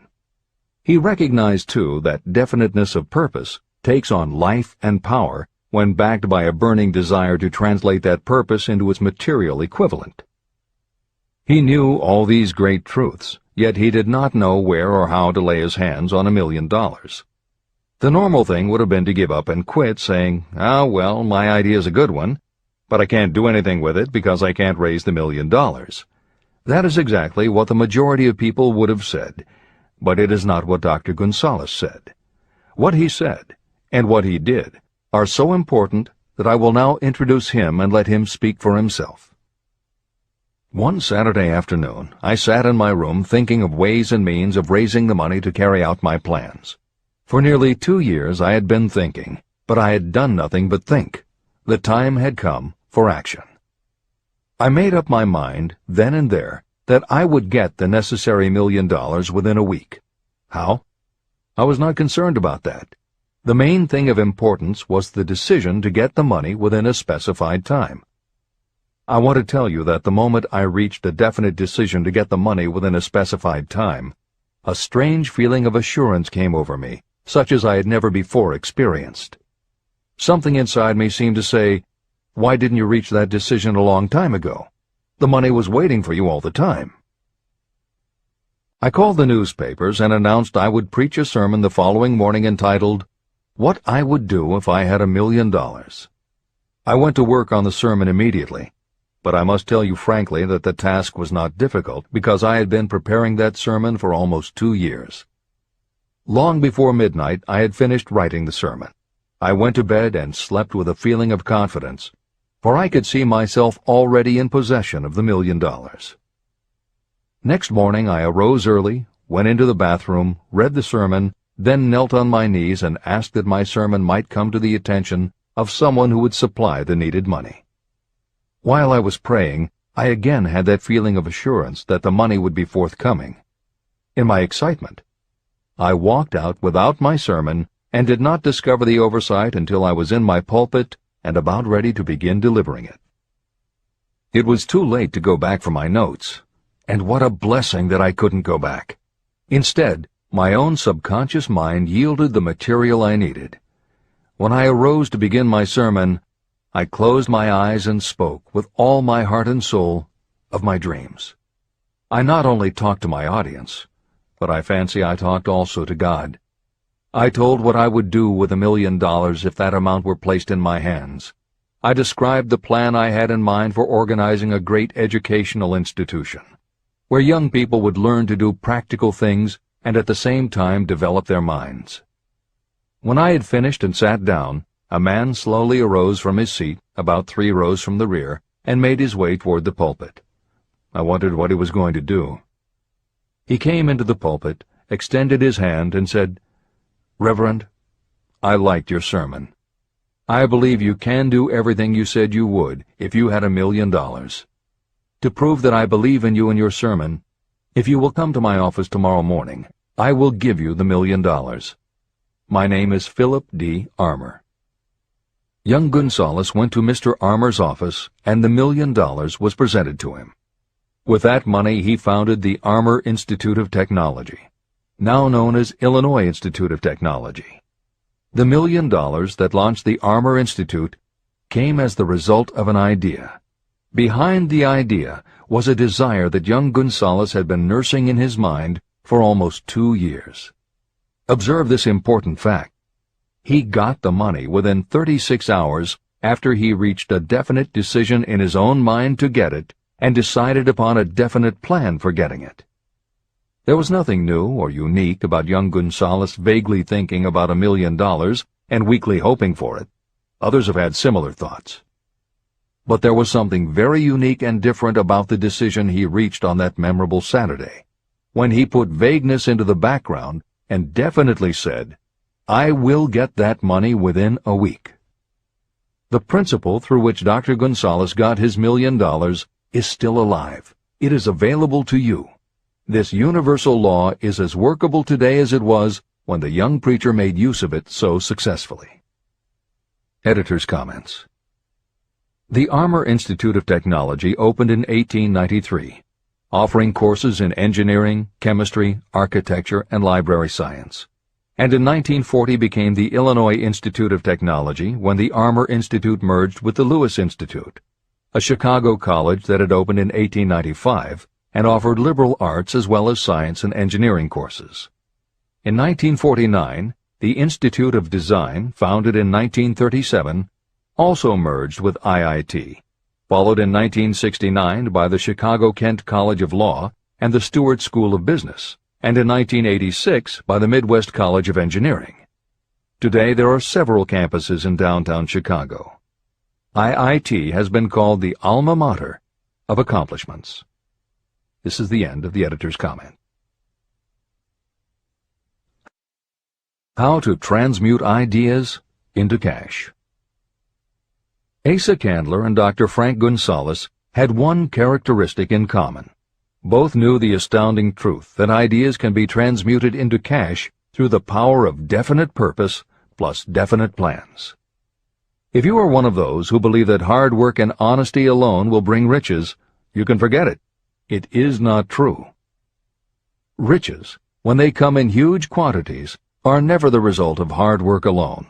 Speaker 2: He recognized, too, that definiteness of purpose takes on life and power when backed by a burning desire to translate that purpose into its material equivalent. He knew all these great truths, yet he did not know where or how to lay his hands on $1 million. The normal thing would have been to give up and quit, saying, "Ah, well, my idea's a good one, but I can't do anything with it because I can't raise the $1 million." That is exactly what the majority of people would have said, but it is not what Dr. Gonzalez said. What he said, and what he did, are so important that I will now introduce him and let him speak for himself. One Saturday afternoon, I sat in my room thinking of ways and means of raising the money to carry out my plans. For nearly 2 years I had been thinking, but I had done nothing but think. The time had come for action. I made up my mind, then and there, that I would get the necessary $1 million within a week. How? I was not concerned about that. The main thing of importance was the decision to get the money within a specified time. I want to tell you that the moment I reached a definite decision to get the money within a specified time, a strange feeling of assurance came over me, such as I had never before experienced. Something inside me seemed to say, "Why didn't you reach that decision a long time ago? The money was waiting for you all the time." I called the newspapers and announced I would preach a sermon the following morning entitled, "What I Would Do If I Had $1 Million." I went to work on the sermon immediately, but I must tell you frankly that the task was not difficult because I had been preparing that sermon for almost 2 years. Long before midnight, I had finished writing the sermon. I went to bed and slept with a feeling of confidence, for I could see myself already in possession of the $1 million. Next morning I arose early, went into the bathroom, read the sermon, then knelt on my knees and asked that my sermon might come to the attention of someone who would supply the needed money. While I was praying, I again had that feeling of assurance that the money would be forthcoming. In my excitement, I walked out without my sermon and did not discover the oversight until I was in my pulpit and about ready to begin delivering it. It was too late to go back for my notes, and what a blessing that I couldn't go back. Instead, my own subconscious mind yielded the material I needed. When I arose to begin my sermon, I closed my eyes and spoke with all my heart and soul of my dreams. I not only talked to my audience, but I fancy I talked also to God. I told what I would do with $1 million if that amount were placed in my hands. I described the plan I had in mind for organizing a great educational institution, where young people would learn to do practical things and at the same time develop their minds. When I had finished and sat down, a man slowly arose from his seat, about 3 rows from the rear, and made his way toward the pulpit. I wondered what he was going to do. He came into the pulpit, extended his hand, and said, "Reverend, I liked your sermon. I believe you can do everything you said you would if you had $1 million. To prove that I believe in you and your sermon, if you will come to my office tomorrow morning, I will give you the $1 million. My name is Philip D. Armour." Young Gonzalez went to Mr. Armour's office, and the $1 million was presented to him. With that money he founded the Armour Institute of Technology, now known as Illinois Institute of Technology. The $1 million that launched the Armour Institute came as the result of an idea. Behind the idea was a desire that young Gonzalez had been nursing in his mind for almost 2 years. Observe this important fact. He got the money within 36 hours after he reached a definite decision in his own mind to get it and decided upon a definite plan for getting it. There was nothing new or unique about young Gonzalez vaguely thinking about $1 million and weakly hoping for it. Others have had similar thoughts. But there was something very unique and different about the decision he reached on that memorable Saturday, when he put vagueness into the background and definitely said, "I will get that money within a week." The principle through which Dr. Gonzalez got his $1 million is still alive. It is available to you. This universal law is as workable today as it was when the young preacher made use of it so successfully. Editor's comments. The Armour Institute of Technology opened in 1893, offering courses in engineering, chemistry, architecture, and library science, and in 1940 became the Illinois Institute of Technology when the Armour Institute merged with the Lewis Institute, a Chicago college that had opened in 1895 and offered liberal arts as well as science and engineering courses. In 1949, the Institute of Design, founded in 1937, also merged with IIT, followed in 1969 by the Chicago-Kent College of Law and the Stewart School of Business, and in 1986 by the Midwest College of Engineering. Today there are several campuses in downtown Chicago. IIT has been called the alma mater of accomplishments. This is the end of the editor's comment. How to transmute ideas into cash. Asa Candler and Dr. Frank Gonzalez had one characteristic in common. Both knew the astounding truth that ideas can be transmuted into cash through the power of definite purpose plus definite plans. If you are one of those who believe that hard work and honesty alone will bring riches, you can forget it. It is not true. Riches, when they come in huge quantities, are never the result of hard work alone.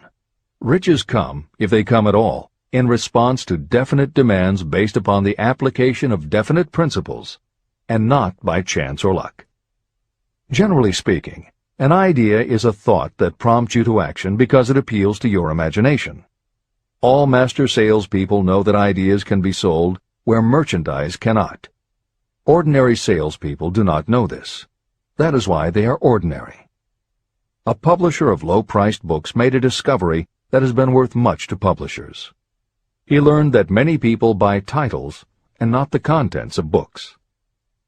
Speaker 2: Riches come, if they come at all, in response to definite demands based upon the application of definite principles, and not by chance or luck. Generally speaking, an idea is a thought that prompts you to action because it appeals to your imagination. All master salespeople know that ideas can be sold where merchandise cannot. Ordinary salespeople do not know this. That is why they are ordinary. A publisher of low-priced books made a discovery that has been worth much to publishers. He learned that many people buy titles and not the contents of books.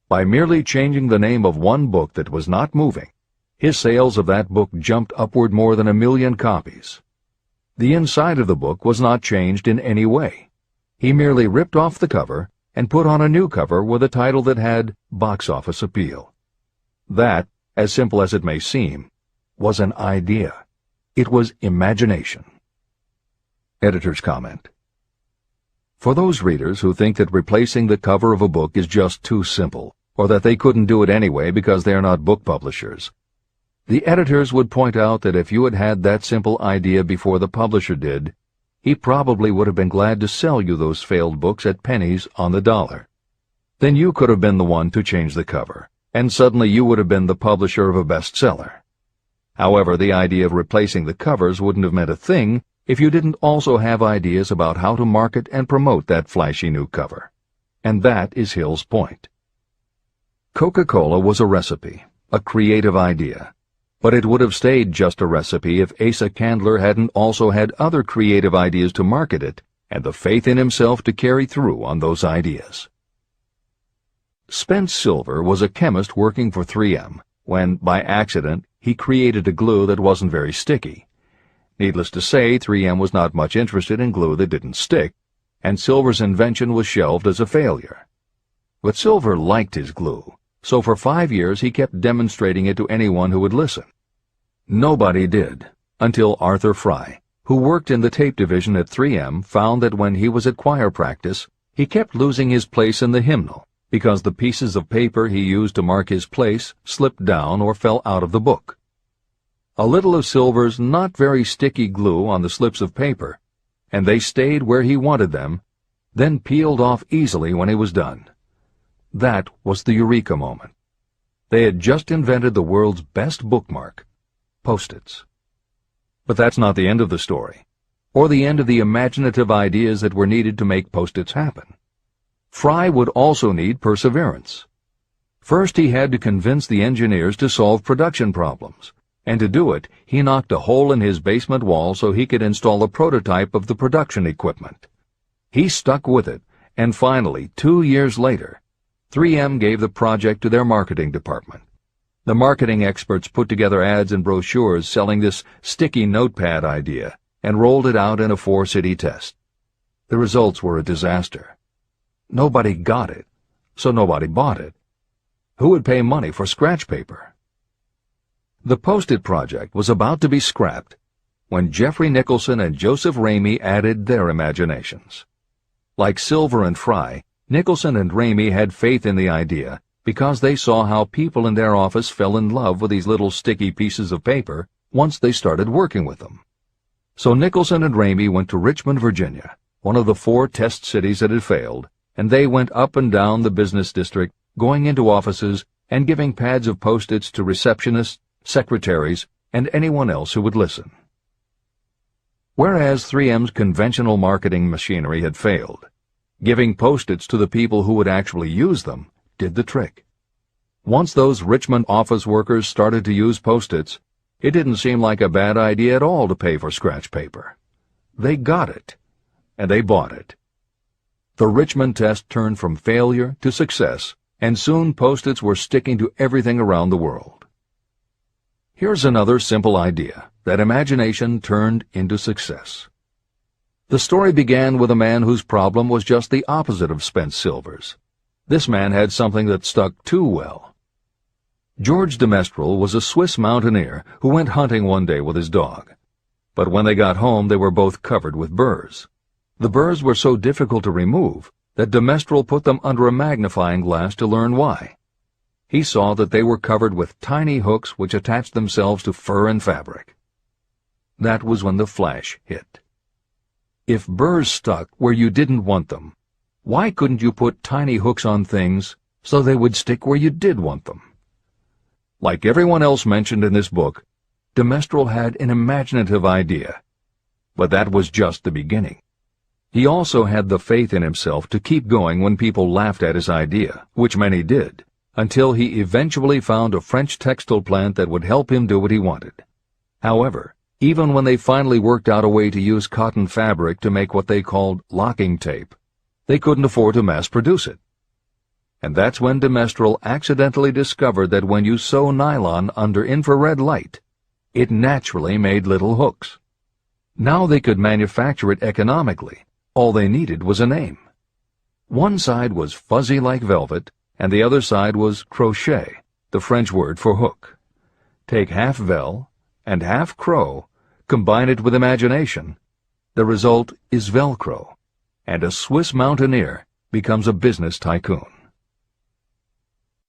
Speaker 2: By merely changing the name of one book that was not moving, his sales of that book jumped upward more than 1 million copies. The inside of the book was not changed in any way. He merely ripped off the cover and put on a new cover with a title that had box office appeal. That, as simple as it may seem, was an idea. It was imagination. Editor's comment. For those readers who think that replacing the cover of a book is just too simple, or that they couldn't do it anyway because they are not book publishers, the editors would point out that if you had had that simple idea before the publisher did, he probably would have been glad to sell you those failed books at pennies on the dollar. Then you could have been the one to change the cover, and suddenly you would have been the publisher of a bestseller. However, the idea of replacing the covers wouldn't have meant a thing if you didn't also have ideas about how to market and promote that flashy new cover. And that is Hill's point. Coca-Cola was a recipe, a creative idea, but it would have stayed just a recipe if Asa Candler hadn't also had other creative ideas to market it and the faith in himself to carry through on those ideas. Spence Silver was a chemist working for 3M when, by accident, he created a glue that wasn't very sticky. Needless to say, 3M was not much interested in glue that didn't stick, and Silver's invention was shelved as a failure. But Silver liked his glue, so for 5 years he kept demonstrating it to anyone who would listen. Nobody did, until Arthur Fry, who worked in the tape division at 3M, found that when he was at choir practice, he kept losing his place in the hymnal because the pieces of paper he used to mark his place slipped down or fell out of the book. A little of Silver's not very sticky glue on the slips of paper, and they stayed where he wanted them, then peeled off easily when he was done. That was the eureka moment. They had just invented the world's best bookmark, Post-its. But that's not the end of the story, or the end of the imaginative ideas that were needed to make Post-its happen. Fry would also need perseverance. First, he had to convince the engineers to solve production problems, and to do it, he knocked a hole in his basement wall so he could install a prototype of the production equipment. He stuck with it, and finally, 2 years later, 3M gave the project to their marketing department. The marketing experts put together ads and brochures selling this sticky notepad idea and rolled it out in a 4-city test. The results were a disaster. Nobody got it, so nobody bought it. Who would pay money for scratch paper? The Post-it project was about to be scrapped when Jeffrey Nicholson and Joseph Ramey added their imaginations. Like Silver and Fry, Nicholson and Ramey had faith in the idea because they saw how people in their office fell in love with these little sticky pieces of paper once they started working with them. So Nicholson and Ramey went to Richmond, Virginia, one of the 4 test cities that had failed, and they went up and down the business district, going into offices and giving pads of Post-its to receptionists, secretaries, and anyone else who would listen. Whereas 3M's conventional marketing machinery had failed, Giving Post-its to the people who would actually use them did the trick. Once those Richmond office workers started to use Post-its, it didn't seem like a bad idea at all to pay for scratch paper. They got it, and they bought it. The Richmond test turned from failure to success, and soon Post-its were sticking to everything around the world. Here's another simple idea that imagination turned into success. The story began with a man whose problem was just the opposite of spent silvers. This man had something that stuck too well. George de Mestral was a Swiss mountaineer who went hunting one day with his dog. But when they got home, they were both covered with burrs. The burrs were so difficult to remove that de Mestral put them under a magnifying glass to learn why. He saw that they were covered with tiny hooks which attached themselves to fur and fabric. That was when the flash hit. If burrs stuck where you didn't want them, why couldn't you put tiny hooks on things so they would stick where you did want them? Like everyone else mentioned in this book, de Mestral had an imaginative idea, but that was just the beginning. He also had the faith in himself to keep going when people laughed at his idea, which many did, until he eventually found a French textile plant that would help him do what he wanted. However, even when they finally worked out a way to use cotton fabric to make what they called locking tape, they couldn't afford to mass-produce it. And that's when de Mestral accidentally discovered that when you sew nylon under infrared light, it naturally made little hooks. Now they could manufacture it economically. All they needed was a name. One side was fuzzy like velvet, and the other side was crochet, the French word for hook. Take half vel and half crow, combine it with imagination. The result is Velcro, and a Swiss mountaineer becomes a business tycoon.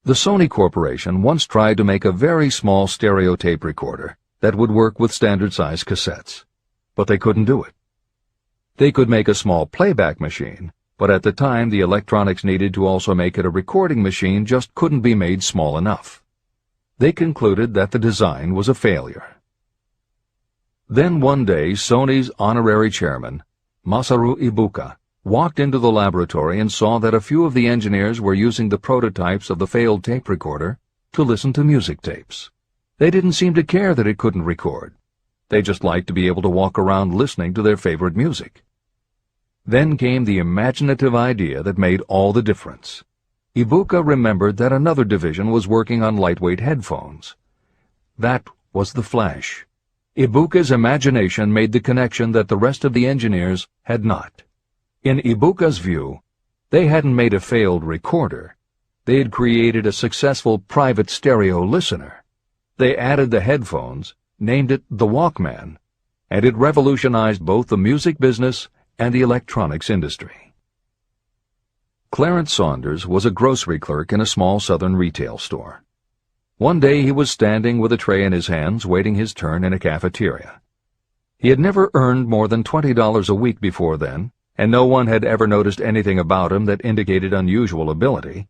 Speaker 2: The Sony Corporation once tried to make a very small stereo tape recorder that would work with standard-size cassettes, but they couldn't do it. They could make a small playback machine, but at the time the electronics needed to also make it a recording machine just couldn't be made small enough. They concluded that the design was a failure. Then one day Sony's honorary chairman, Masaru Ibuka, walked into the laboratory and saw that a few of the engineers were using the prototypes of the failed tape recorder to listen to music tapes. They didn't seem to care that it couldn't record. They just liked to be able to walk around listening to their favorite music. Then came the imaginative idea that made all the difference. Ibuka remembered that another division was working on lightweight headphones. That was the flash. Ibuka's imagination made the connection that the rest of the engineers had not. In Ibuka's view, they hadn't made a failed recorder. They had created a successful private stereo listener. They added the headphones, named it the Walkman, and it revolutionized both the music business and the electronics industry. Clarence Saunders was a grocery clerk in a small southern retail store. One day he was standing with a tray in his hands waiting his turn in a cafeteria. He had never earned more than $20 a week before then, and no one had ever noticed anything about him that indicated unusual ability,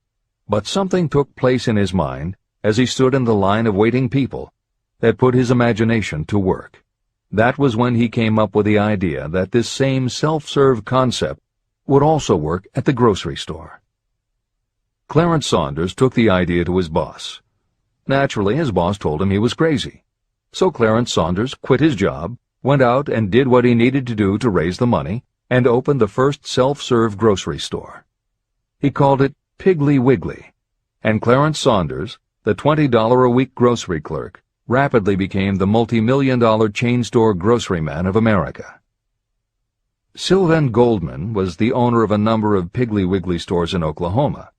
Speaker 2: but something took place in his mind as he stood in the line of waiting people that put his imagination to work. That was when he came up with the idea that this same self-serve concept would also work at the grocery store. Clarence Saunders took the idea to his boss. Naturally, his boss told him he was crazy. So Clarence Saunders quit his job, went out and did what he needed to do to raise the money, and opened the first self-serve grocery store. He called it Piggly Wiggly, and Clarence Saunders, the $20-a-week grocery clerk, rapidly became the multi-million-dollar chain store grocery man of America. Sylvan Goldman was the owner of a number of Piggly Wiggly stores in Oklahoma,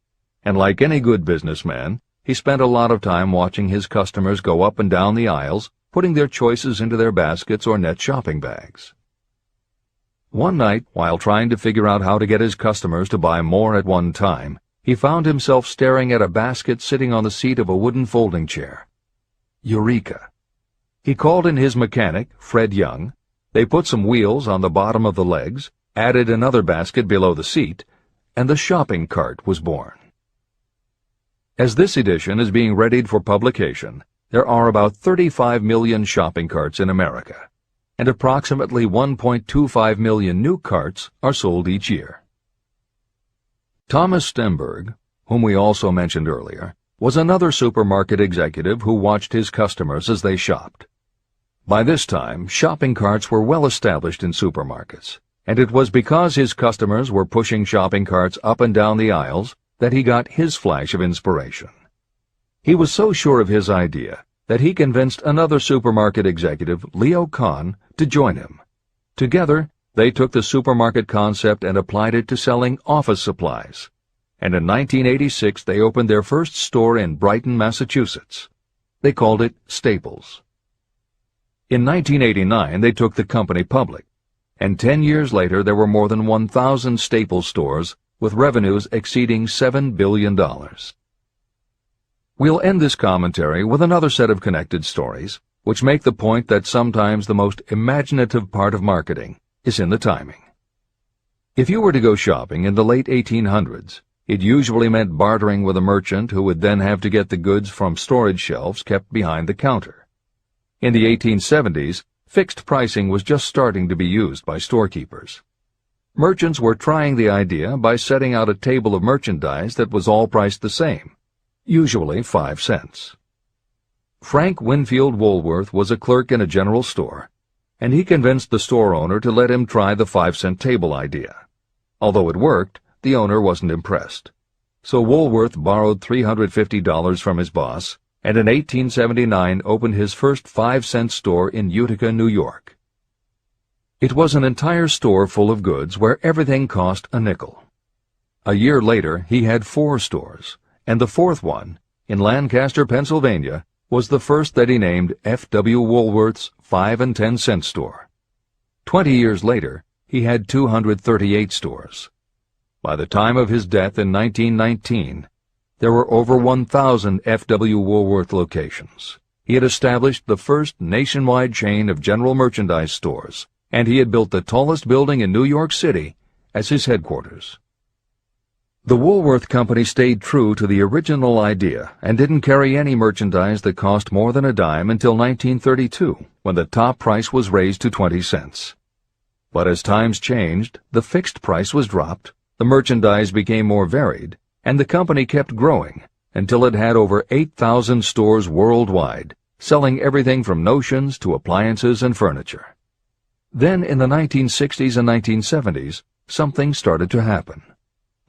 Speaker 2: and like any good businessman, he spent a lot of time watching his customers go up and down the aisles, putting their choices into their baskets or net shopping bags. One night, while trying to figure out how to get his customers to buy more at one time, he found himself staring at a basket sitting on the seat of a wooden folding chair. Eureka! He called in his mechanic, Fred Young. They put some wheels on the bottom of the legs, added another basket below the seat, and the shopping cart was born. As this edition is being readied for publication, there are about 35 million shopping carts in America, and approximately 1.25 million new carts are sold each year. Thomas Stemberg, whom we also mentioned earlier, was another supermarket executive who watched his customers as they shopped. By this time, shopping carts were well established in supermarkets, and it was because his customers were pushing shopping carts up and down the aisles that he got his flash of inspiration. He was so sure of his idea that he convinced another supermarket executive, Leo Kahn, to join him. Together, they took the supermarket concept and applied it to selling office supplies. And in 1986 they opened their first store in Brighton, Massachusetts. They called it Staples. In 1989 they took the company public, and 10 years later there were more than 1,000 Staples stores with revenues exceeding $7 billion. We'll end this commentary with another set of connected stories, which make the point that sometimes the most imaginative part of marketing is in the timing. If you were to go shopping in the late 1800s, it usually meant bartering with a merchant who would then have to get the goods from storage shelves kept behind the counter. In the 1870s, fixed pricing was just starting to be used by storekeepers. Merchants were trying the idea by setting out a table of merchandise that was all priced the same, usually 5 cents. Frank Winfield Woolworth was a clerk in a general store, and he convinced the store owner to let him try the 5-cent table idea. Although it worked, the owner wasn't impressed. So Woolworth borrowed $350 from his boss, and in 1879 opened his first 5-cent store in Utica, New York. It was an entire store full of goods where everything cost a nickel. A year later, he had 4 stores, and the 4th one, in Lancaster, Pennsylvania, was the first that he named F.W. Woolworth's 5 and 10 cent store. 20 years later, he had 238 stores. By the time of his death in 1919, there were over 1,000 F.W. Woolworth locations. He had established the first nationwide chain of general merchandise stores, and he had built the tallest building in New York City as his headquarters. The Woolworth Company stayed true to the original idea and didn't carry any merchandise that cost more than a dime until 1932, when the top price was raised to 20 cents. But as times changed, the fixed price was dropped, the merchandise became more varied, and the company kept growing until it had over 8,000 stores worldwide, selling everything from notions to appliances and furniture. Then in the 1960s and 1970s, something started to happen.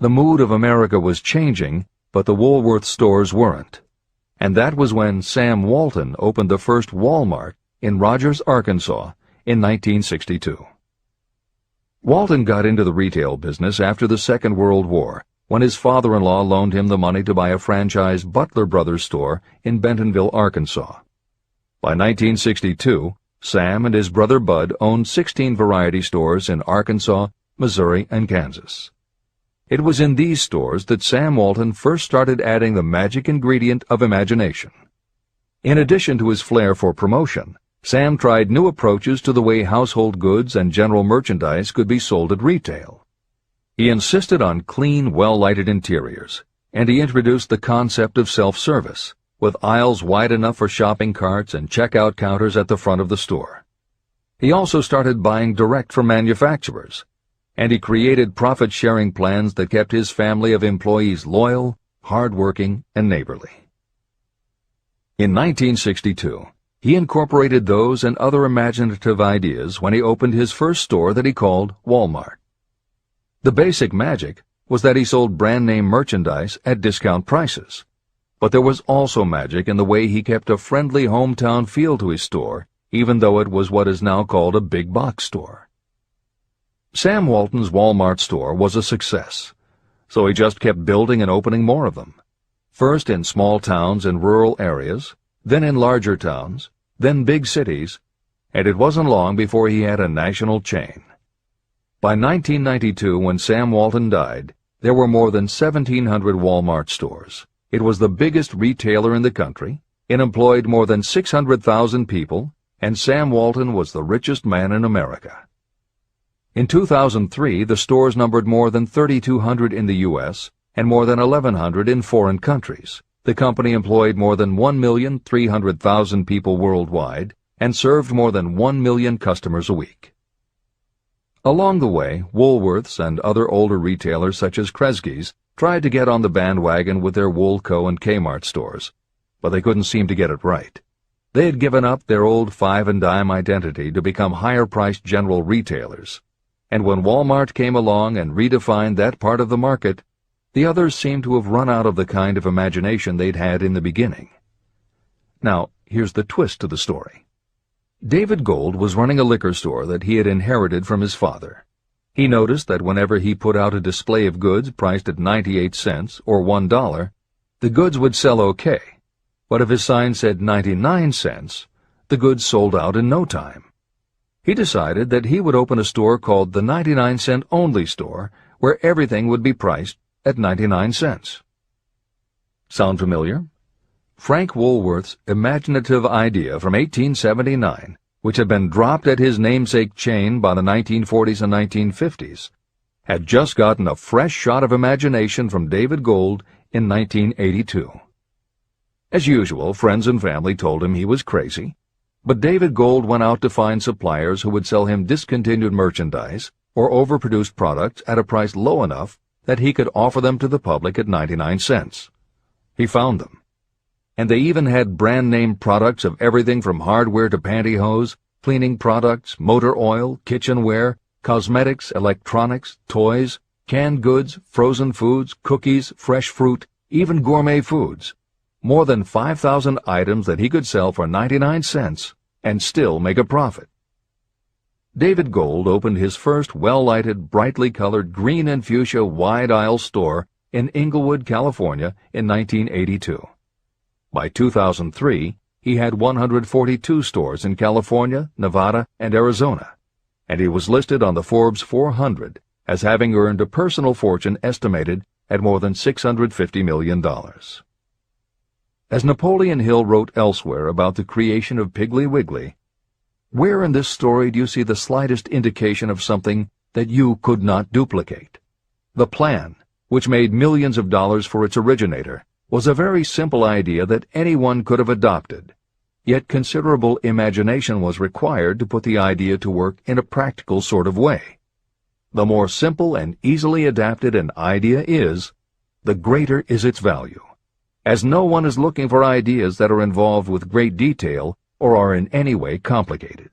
Speaker 2: The mood of America was changing, but the Woolworth stores weren't. And that was when Sam Walton opened the first Walmart in Rogers, Arkansas, in 1962. Walton got into the retail business after the Second World War, when his father-in-law loaned him the money to buy a franchise Butler Brothers store in Bentonville, Arkansas. By 1962, Sam and his brother Bud owned 16 variety stores in Arkansas, Missouri, and Kansas. It was in these stores that Sam Walton first started adding the magic ingredient of imagination. In addition to his flair for promotion, Sam tried new approaches to the way household goods and general merchandise could be sold at retail. He insisted on clean, well-lighted interiors, and he introduced the concept of self-service, with aisles wide enough for shopping carts and checkout counters at the front of the store. He also started buying direct from manufacturers, and he created profit-sharing plans that kept his family of employees loyal, hard-working, and neighborly. In 1962, he incorporated those and other imaginative ideas when he opened his first store that he called Walmart. The basic magic was that he sold brand-name merchandise at discount prices, but there was also magic in the way he kept a friendly hometown feel to his store, even though it was what is now called a big box store. Sam Walton's Walmart store was a success, so he just kept building and opening more of them, first in small towns and rural areas, then in larger towns, then big cities, and it wasn't long before he had a national chain. By 1992, when Sam Walton died, there were more than 1,700 Walmart stores. It was the biggest retailer in the country, it employed more than 600,000 people, and Sam Walton was the richest man in America. In 2003, the stores numbered more than 3,200 in the U.S. and more than 1,100 in foreign countries. The company employed more than 1,300,000 people worldwide and served more than 1 million customers a week. Along the way, Woolworths and other older retailers such as Kresge's tried to get on the bandwagon with their Woolco and Kmart stores, but they couldn't seem to get it right. They had given up their old five-and-dime identity to become higher-priced general retailers, and when Walmart came along and redefined that part of the market, the others seemed to have run out of the kind of imagination they'd had in the beginning. Now, here's the twist to the story. David Gold was running a liquor store that he had inherited from his father. He noticed that whenever he put out a display of goods priced at 98 cents or $1, the goods would sell okay, but if his sign said 99 cents, the goods sold out in no time. He decided that he would open a store called the 99-cent only store, where everything would be priced at 99 cents. Sound familiar? Frank Woolworth's imaginative idea from 1879, which had been dropped at his namesake chain by the 1940s and 1950s, had just gotten a fresh shot of imagination from David Gold in 1982. As usual, friends and family told him he was crazy, but David Gold went out to find suppliers who would sell him discontinued merchandise or overproduced products at a price low enough that he could offer them to the public at 99 cents. He found them. And they even had brand-name products of everything from hardware to pantyhose, cleaning products, motor oil, kitchenware, cosmetics, electronics, toys, canned goods, frozen foods, cookies, fresh fruit, even gourmet foods. More than 5,000 items that he could sell for 99 cents and still make a profit. David Gold opened his first well-lighted, brightly colored green and fuchsia wide-aisle store in Inglewood, California in 1982. By 2003, he had 142 stores in California, Nevada, and Arizona, and he was listed on the Forbes 400 as having earned a personal fortune estimated at more than $650 million. As Napoleon Hill wrote elsewhere about the creation of Piggly Wiggly, where in this story do you see the slightest indication of something that you could not duplicate? The plan, which made millions of dollars for its originator, was a very simple idea that anyone could have adopted, yet considerable imagination was required to put the idea to work in a practical sort of way. The more simple and easily adapted an idea is, the greater is its value, as no one is looking for ideas that are involved with great detail or are in any way complicated.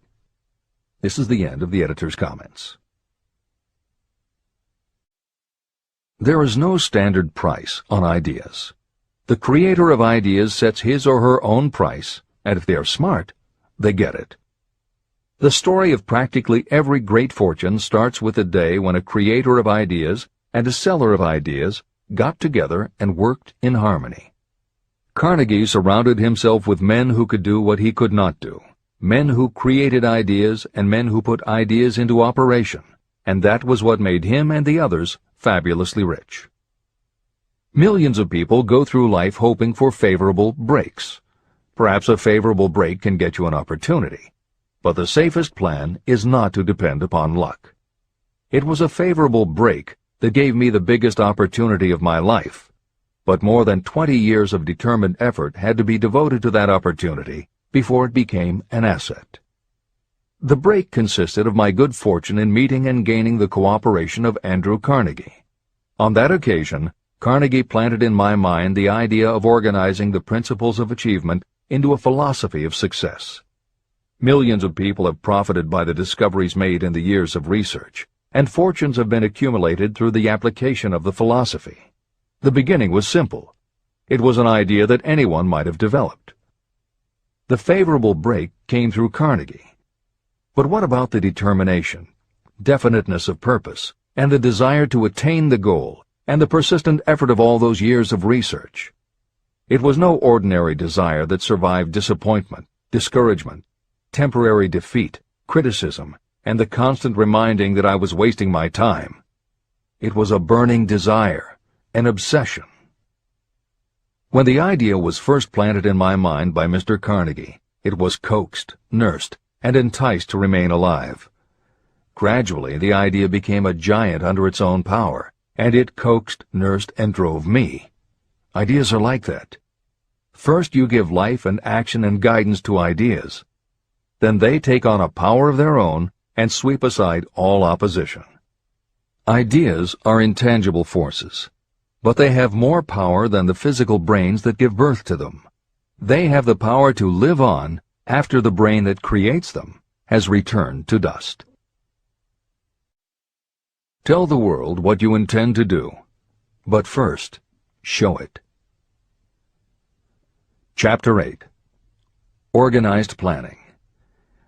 Speaker 2: This is the end of the editor's comments. There is no standard price on ideas. The creator of ideas sets his or her own price, and if they are smart, they get it. The story of practically every great fortune starts with a day when a creator of ideas and a seller of ideas got together and worked in harmony. Carnegie surrounded himself with men who could do what he could not do, men who created ideas and men who put ideas into operation, and that was what made him and the others fabulously rich. Millions of people go through life hoping for favorable breaks. Perhaps a favorable break can get you an opportunity, but the safest plan is not to depend upon luck. It was a favorable break that gave me the biggest opportunity of my life, but more than 20 years of determined effort had to be devoted to that opportunity before it became an asset. The break consisted of my good fortune in meeting and gaining the cooperation of Andrew Carnegie. On that occasion, Carnegie planted in my mind the idea of organizing the principles of achievement into a philosophy of success. Millions of people have profited by the discoveries made in the years of research, and fortunes have been accumulated through the application of the philosophy. The beginning was simple. It was an idea that anyone might have developed. The favorable break came through Carnegie. But what about the determination, definiteness of purpose, and the desire to attain the goal, and the persistent effort of all those years of research? It was no ordinary desire that survived disappointment, discouragement, temporary defeat, criticism, and the constant reminding that I was wasting my time. It was a burning desire, an obsession. When the idea was first planted in my mind by Mr. Carnegie, it was coaxed, nursed, and enticed to remain alive. Gradually, the idea became a giant under its own power, and it coaxed, nursed, and drove me. Ideas are like that. First you give life and action and guidance to ideas. Then they take on a power of their own and sweep aside all opposition. Ideas are intangible forces. but they have more power than the physical brains that give birth to them. They have the power to live on after the brain that creates them has returned to dust. Tell the world what you intend to do, but first, show it. Chapter 8. Organized Planning.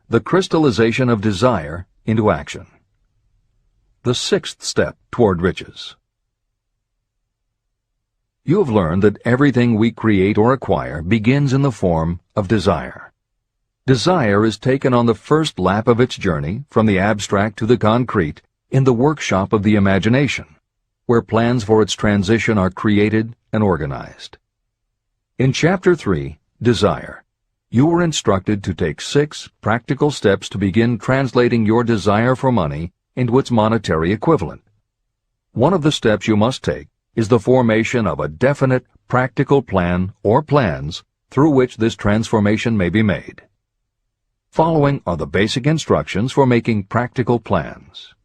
Speaker 2: The crystallization of desire into action. The sixth step toward riches. You have learned that everything we create or acquire begins in the form of desire. Desire is taken on the first lap of its journey from the abstract to the concrete in the workshop of the imagination, where plans for its transition are created and organized. In Chapter 3, Desire, you were instructed to take 6 practical steps to begin translating your desire for money into its monetary equivalent. One of the steps you must take is the formation of a definite practical plan or plans through which this transformation may be made. Following are the basic instructions for making practical plans.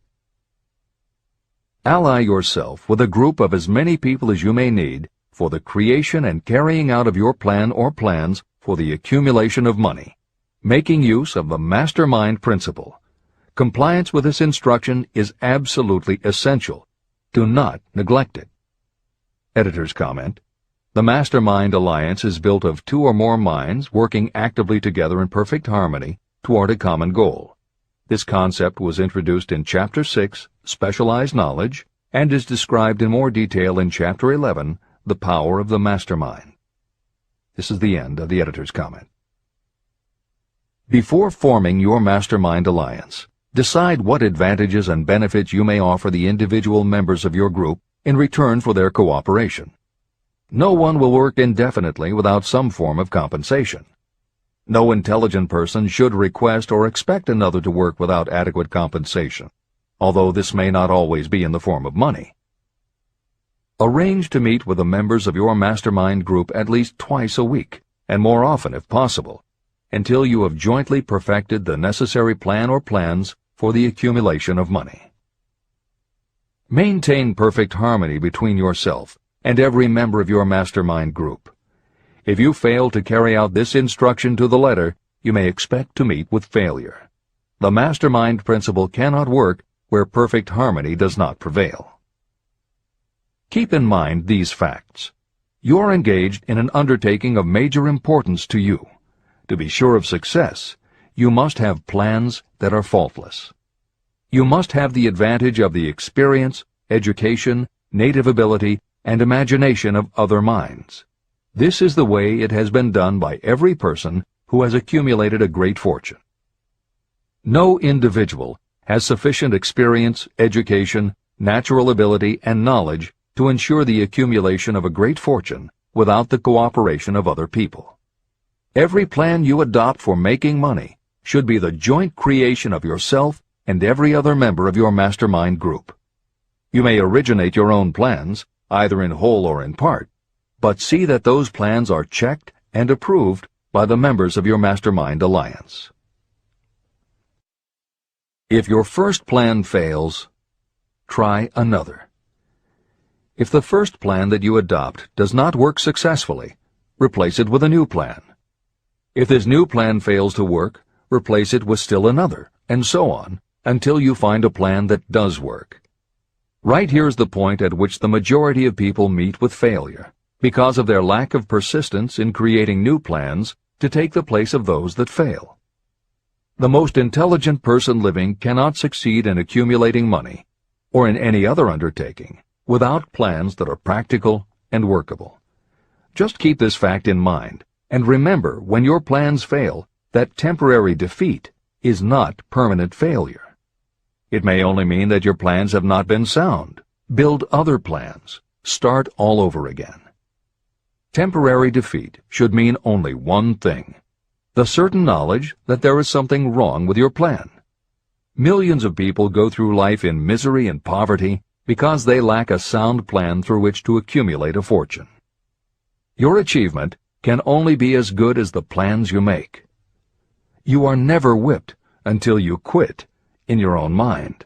Speaker 2: Ally yourself with a group of as many people as you may need for the creation and carrying out of your plan or plans for the accumulation of money, making use of the mastermind principle. Compliance with this instruction is absolutely essential. Do not neglect it. Editor's comment: the Mastermind Alliance is built of 2 or more minds working actively together in perfect harmony toward a common goal. This concept was introduced in Chapter 6, Specialized Knowledge, and is described in more detail in Chapter 11, The Power of the Mastermind. This is the end of the editor's comment. Before forming your Mastermind Alliance, decide what advantages and benefits you may offer the individual members of your group in return for their cooperation. No one will work indefinitely without some form of compensation. No intelligent person should request or expect another to work without adequate compensation, although this may not always be in the form of money. Arrange to meet with the members of your mastermind group at least twice a week, and more often if possible, until you have jointly perfected the necessary plan or plans for the accumulation of money. Maintain perfect harmony between yourself and every member of your mastermind group. If you fail to carry out this instruction to the letter, you may expect to meet with failure. The mastermind principle cannot work where perfect harmony does not prevail. Keep in mind these facts. You are engaged in an undertaking of major importance to you. To be sure of success, you must have plans that are faultless. You must have the advantage of the experience, education, native ability, and imagination of other minds. This is the way it has been done by every person who has accumulated a great fortune. No individual has sufficient experience, education, natural ability, and knowledge to ensure the accumulation of a great fortune without the cooperation of other people. Every plan you adopt for making money should be the joint creation of yourself and every other member of your mastermind group. You may originate your own plans, either in whole or in part, but see that those plans are checked and approved by the members of your mastermind alliance. If your first plan fails, try another. If the first plan that you adopt does not work successfully, replace it with a new plan. If this new plan fails to work, replace it with still another, and so on, until you find a plan that does work. Right here is the point at which the majority of people meet with failure, because of their lack of persistence in creating new plans to take the place of those that fail. The most intelligent person living cannot succeed in accumulating money, or in any other undertaking, without plans that are practical and workable. Just keep this fact in mind, and remember when your plans fail that temporary defeat is not permanent failure. It may only mean that your plans have not been sound. Build other plans. Start all over again. Temporary defeat should mean only one thing: the certain knowledge that there is something wrong with your plan. Millions of people go through life in misery and poverty because they lack a sound plan through which to accumulate a fortune. Your achievement can only be as good as the plans you make. You are never whipped until you quit in your own mind.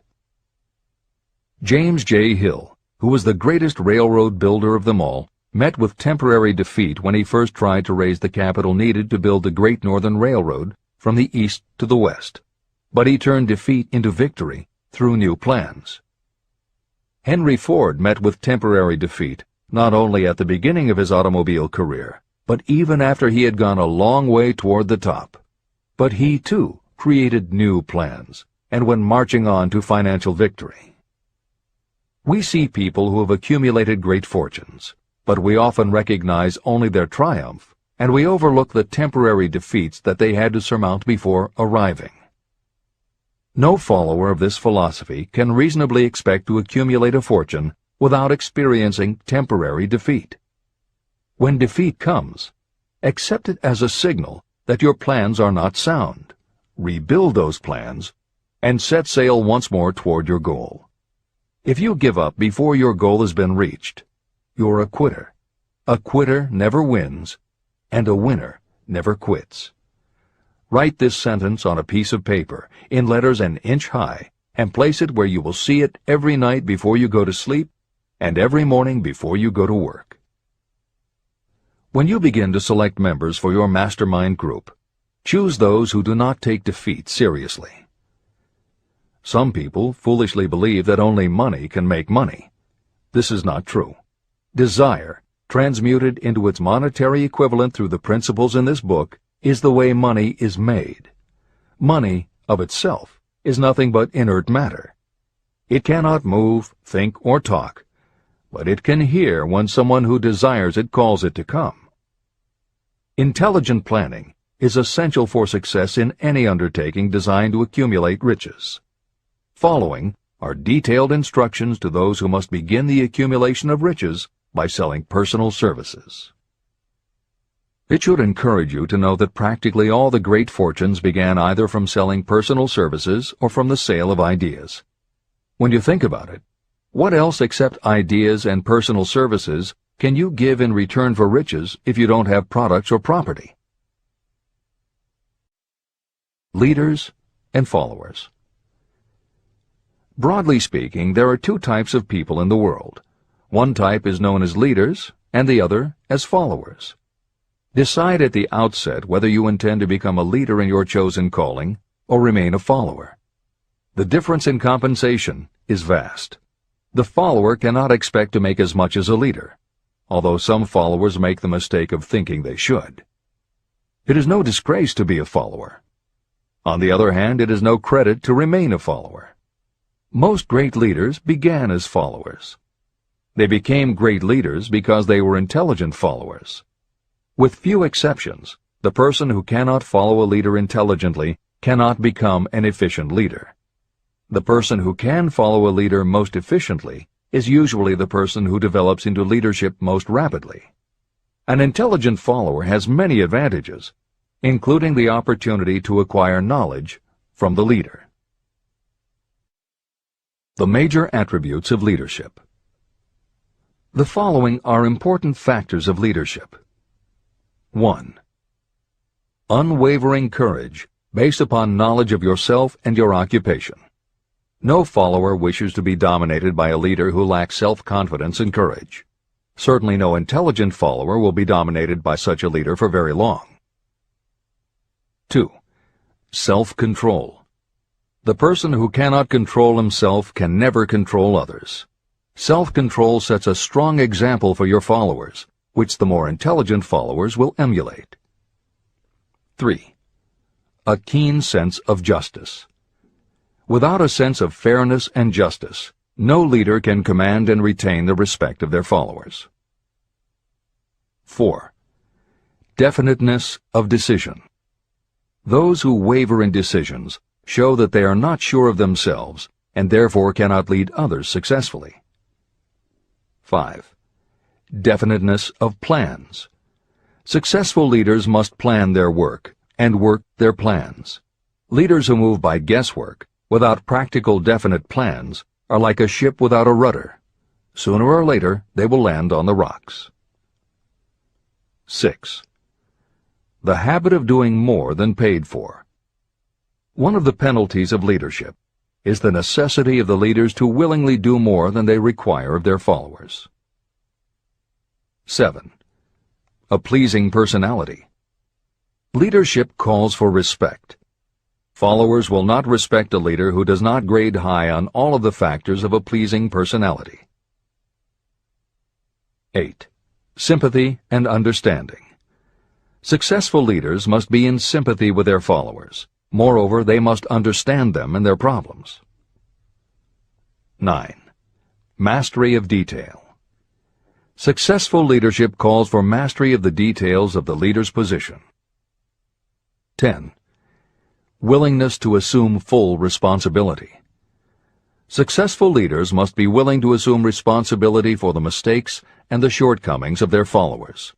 Speaker 2: James J. Hill, who was the greatest railroad builder of them all, met with temporary defeat when he first tried to raise the capital needed to build the Great Northern Railroad from the east to the west. But he turned defeat into victory through new plans. Henry Ford met with temporary defeat not only at the beginning of his automobile career, but even after he had gone a long way toward the top. But he, too, created new plans and went marching on to financial victory. We see people who have accumulated great fortunes, but we often recognize only their triumph, and we overlook the temporary defeats that they had to surmount before arriving. No follower of this philosophy can reasonably expect to accumulate a fortune without experiencing temporary defeat. When defeat comes, accept it as a signal that your plans are not sound. Rebuild those plans and set sail once more toward your goal. If you give up before your goal has been reached, you're a quitter. A quitter never wins, and a winner never quits. Write this sentence on a piece of paper in letters an inch high and place it where you will see it every night before you go to sleep and every morning before you go to work. When you begin to select members for your mastermind group, choose those who do not take defeat seriously. Some people foolishly believe that only money can make money. This is not true. Desire, transmuted into its monetary equivalent through the principles in this book, is the way money is made. Money, of itself, is nothing but inert matter. It cannot move, think, or talk, but it can hear when someone who desires it calls it to come. Intelligent planning is essential for success in any undertaking designed to accumulate riches. Following are detailed instructions to those who must begin the accumulation of riches by selling personal services. It should encourage you to know that practically all the great fortunes began either from selling personal services or from the sale of ideas. When you think about it, what else except ideas and personal services can you give in return for riches if you don't have products or property? Leaders and followers. Broadly speaking, there are two types of people in the world. One type is known as leaders, and the other as followers. Decide at the outset whether you intend to become a leader in your chosen calling or remain a follower. The difference in compensation is vast. The follower cannot expect to make as much as a leader, although some followers make the mistake of thinking they should. It is no disgrace to be a follower. On the other hand, it is no credit to remain a follower. Most great leaders began as followers. They became great leaders because they were intelligent followers. With few exceptions, the person who cannot follow a leader intelligently cannot become an efficient leader. The person who can follow a leader most efficiently is usually the person who develops into leadership most rapidly. An intelligent follower has many advantages, including the opportunity to acquire knowledge from the leader. The major attributes of leadership. The following are important factors of leadership. 1. Unwavering courage based upon knowledge of yourself and your occupation. No follower wishes to be dominated by a leader who lacks self-confidence and courage. Certainly no intelligent follower will be dominated by such a leader for very long. 2. Self-control. The person who cannot control himself can never control others. Self-control sets a strong example for your followers, which the more intelligent followers will emulate. 3. A keen sense of justice. Without a sense of fairness and justice, no leader can command and retain the respect of their followers. 4. Definiteness of decision. Those who waver in decisions show that they are not sure of themselves and therefore cannot lead others successfully. 5. Definiteness of plans. Successful leaders must plan their work and work their plans. Leaders who move by guesswork, without practical definite plans, are like a ship without a rudder. Sooner or later, they will land on the rocks. 6. The habit of doing more than paid for. One of the penalties of leadership is the necessity of the leaders to willingly do more than they require of their followers. 7. A pleasing personality. Leadership calls for respect. Followers will not respect a leader who does not grade high on all of the factors of a pleasing personality. 8. Sympathy and understanding. Successful leaders must be in sympathy with their followers. Moreover, they must understand them and their problems. 9. Mastery of detail. Successful leadership calls for mastery of the details of the leader's position. 10. Willingness to assume full responsibility. Successful leaders must be willing to assume responsibility for the mistakes and the shortcomings of their followers.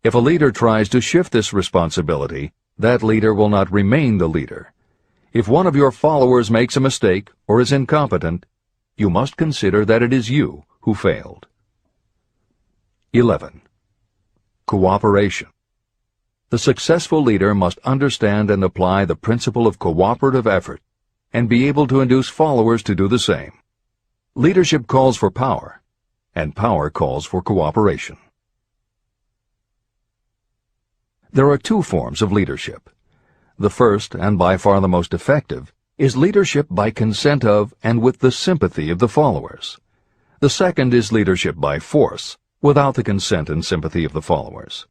Speaker 2: If a leader tries to shift this responsibility, that leader will not remain the leader. If one of your followers makes a mistake or is incompetent, you must consider that it is you who failed. 11. Cooperation. The successful leader must understand and apply the principle of cooperative effort and be able to induce followers to do the same. Leadership calls for power, and power calls for cooperation. There are two forms of leadership. The first, and by far the most effective, is leadership by consent of and with the sympathy of the followers. The second is leadership by force, without the consent and sympathy of the followers.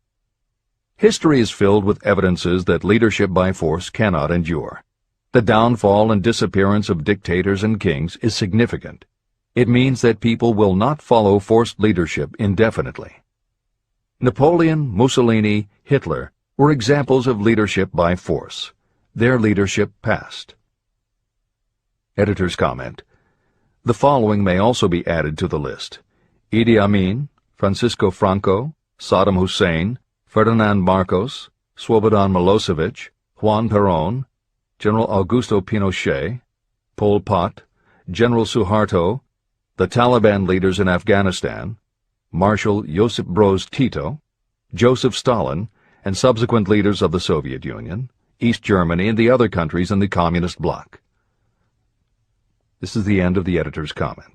Speaker 2: History is filled with evidences that leadership by force cannot endure. The downfall and disappearance of dictators and kings is significant. It means that people will not follow forced leadership indefinitely. Napoleon, Mussolini, Hitler were examples of leadership by force. Their leadership passed. Editor's comment. The following may also be added to the list: Idi Amin, Francisco Franco, Saddam Hussein, Ferdinand Marcos, Slobodan Milosevic, Juan Perón, General Augusto Pinochet, Pol Pot, General Suharto, the Taliban leaders in Afghanistan, Marshal Josip Broz Tito, Joseph Stalin, and subsequent leaders of the Soviet Union, East Germany, and the other countries in the Communist bloc. This is the end of the editor's comment.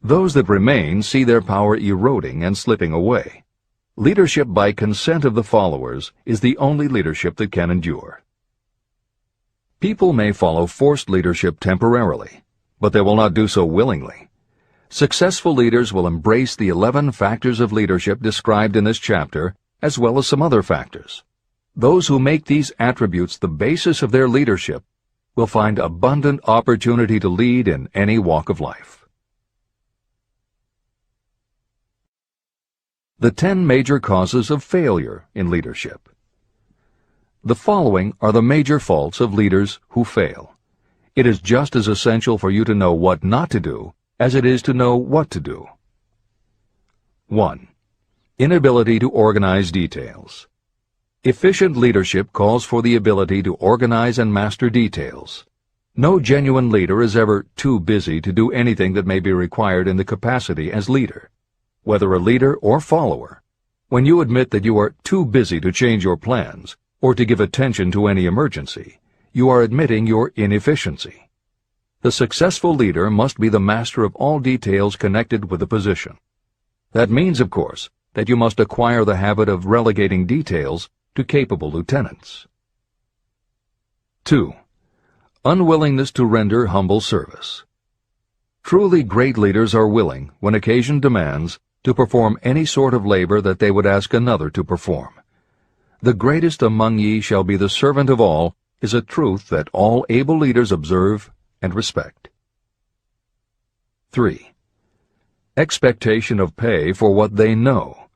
Speaker 2: Those that remain see their power eroding and slipping away. Leadership by consent of the followers is the only leadership that can endure. People may follow forced leadership temporarily, but they will not do so willingly. Successful leaders will embrace the 11 factors of leadership described in this chapter, as well as some other factors. Those who make these attributes the basis of their leadership will find abundant opportunity to lead in any walk of life. The 10 major causes of failure in leadership. The following are the major faults of leaders who fail. It is just as essential for you to know what not to do as it is to know what to do. 1. Inability to organize details. Efficient leadership calls for the ability to organize and master details. No genuine leader is ever too busy to do anything that may be required in the capacity as leader. Whether a leader or follower, when you admit that you are too busy to change your plans or to give attention to any emergency, you are admitting your inefficiency. The successful leader must be the master of all details connected with the position. That means, of course, that you must acquire the habit of relegating details to capable lieutenants. 2. Unwillingness to render humble service. Truly great leaders are willing, when occasion demands, to perform any sort of labor that they would ask another to perform. The greatest among ye shall be the servant of all is a truth that all able leaders observe and respect. 3. Expectation of pay for what they know,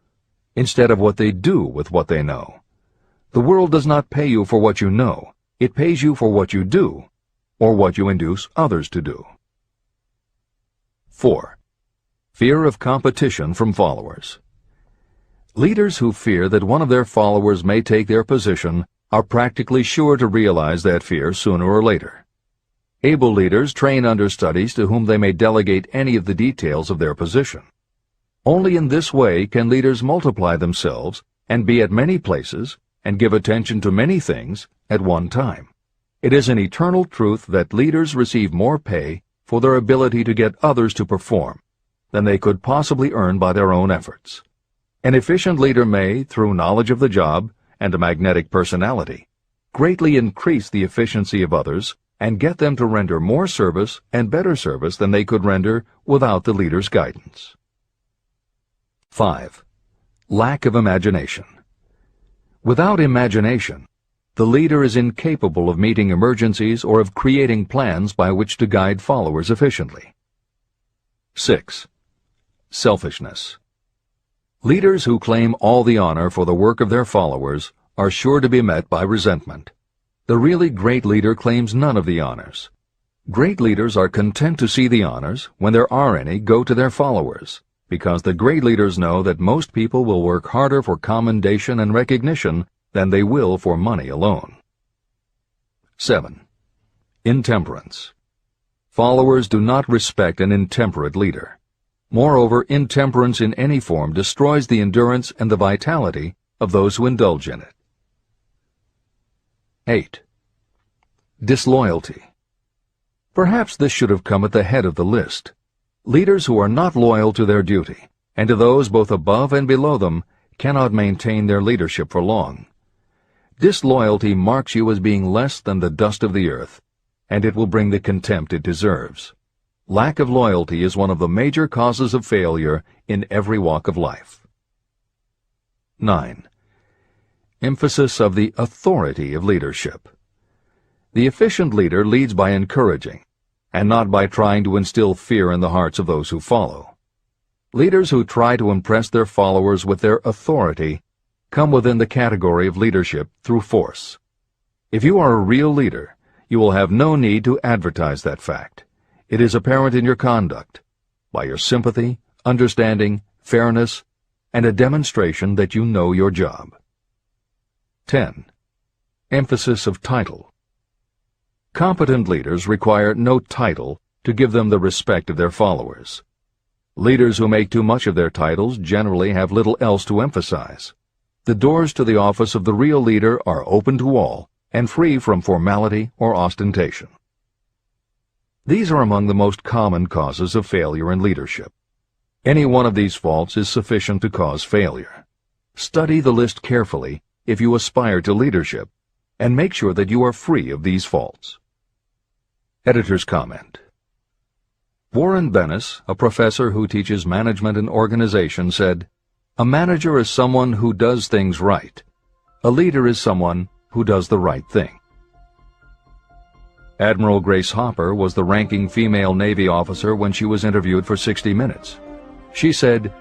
Speaker 2: instead of what they do with what they know. The world does not pay you for what you know. It pays you for what you do, or what you induce others to do. 4. Fear of competition from followers. Leaders who fear that one of their followers may take their position are practically sure to realize that fear sooner or later. Able leaders train understudies to whom they may delegate any of the details of their position. Only in this way can leaders multiply themselves and be at many places and give attention to many things at one time. It is an eternal truth that leaders receive more pay for their ability to get others to perform than they could possibly earn by their own efforts. An efficient leader may, through knowledge of the job and a magnetic personality, greatly increase the efficiency of others and get them to render more service and better service than they could render without the leader's guidance. 5. Lack of imagination. Without imagination, the leader is incapable of meeting emergencies or of creating plans by which to guide followers efficiently. 6. Selfishness. Leaders who claim all the honor for the work of their followers are sure to be met by resentment. The really great leader claims none of the honors. Great leaders are content to see the honors, when there are any, go to their followers, because the great leaders know that most people will work harder for commendation and recognition than they will for money alone. 7. Intemperance. Followers do not respect an intemperate leader. Moreover, intemperance in any form destroys the endurance and the vitality of those who indulge in it. 8. Disloyalty. Perhaps this should have come at the head of the list. Leaders who are not loyal to their duty, and to those both above and below them, cannot maintain their leadership for long. Disloyalty marks you as being less than the dust of the earth, and it will bring the contempt it deserves. Lack of loyalty is one of the major causes of failure in every walk of life. 9. Emphasis of the authority of leadership. The efficient leader leads by encouraging, and not by trying to instill fear in the hearts of those who follow. Leaders who try to impress their followers with their authority come within the category of leadership through force. If you are a real leader, you will have no need to advertise that fact. It is apparent in your conduct, by your sympathy, understanding, fairness, and a demonstration that you know your job. 10. Emphasis of title. Competent leaders require no title to give them the respect of their followers. Leaders who make too much of their titles generally have little else to emphasize. The doors to the office of the real leader are open to all and free from formality or ostentation. These are among the most common causes of failure in leadership. Any one of these faults is sufficient to cause failure. Study the list carefully if you aspire to leadership, and make sure that you are free of these faults. Editor's comment. Warren Bennis, a professor who teaches management and organization, said, "A manager is someone who does things right. A leader is someone who does the right thing." Admiral Grace Hopper was the ranking female Navy officer when she was interviewed for 60 Minutes. She said,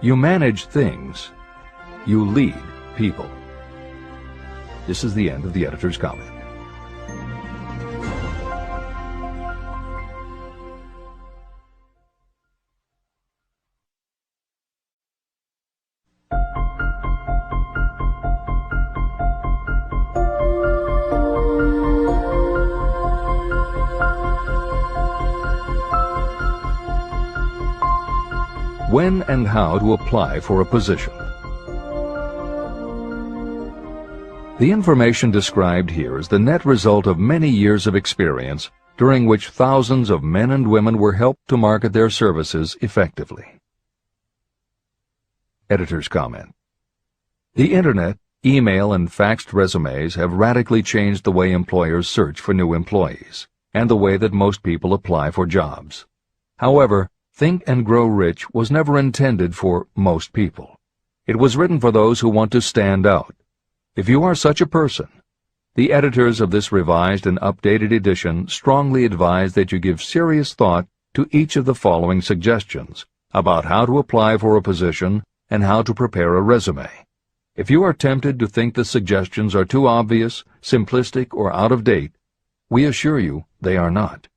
Speaker 2: "You manage things. You lead people." This is the end of the editor's comment. When and how to apply for a position. The information described here is the net result of many years of experience, during which thousands of men and women were helped to market their services effectively. Editor's comment. The Internet, email, and faxed resumes have radically changed the way employers search for new employees, and the way that most people apply for jobs. However, Think and Grow Rich was never intended for most people. It was written for those who want to stand out. If you are such a person, the editors of this revised and updated edition strongly advise that you give serious thought to each of the following suggestions about how to apply for a position and how to prepare a resume. If you are tempted to think the suggestions are too obvious, simplistic, or out of date, we assure you they are not.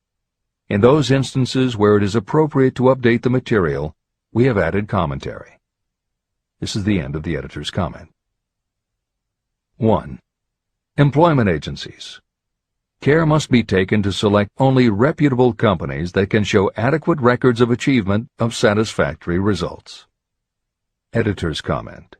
Speaker 2: In those instances where it is appropriate to update the material, we have added commentary. This is the end of the editor's comment. 1. Employment agencies. Care must be taken to select only reputable companies that can show adequate records of achievement of satisfactory results. Editor's comment.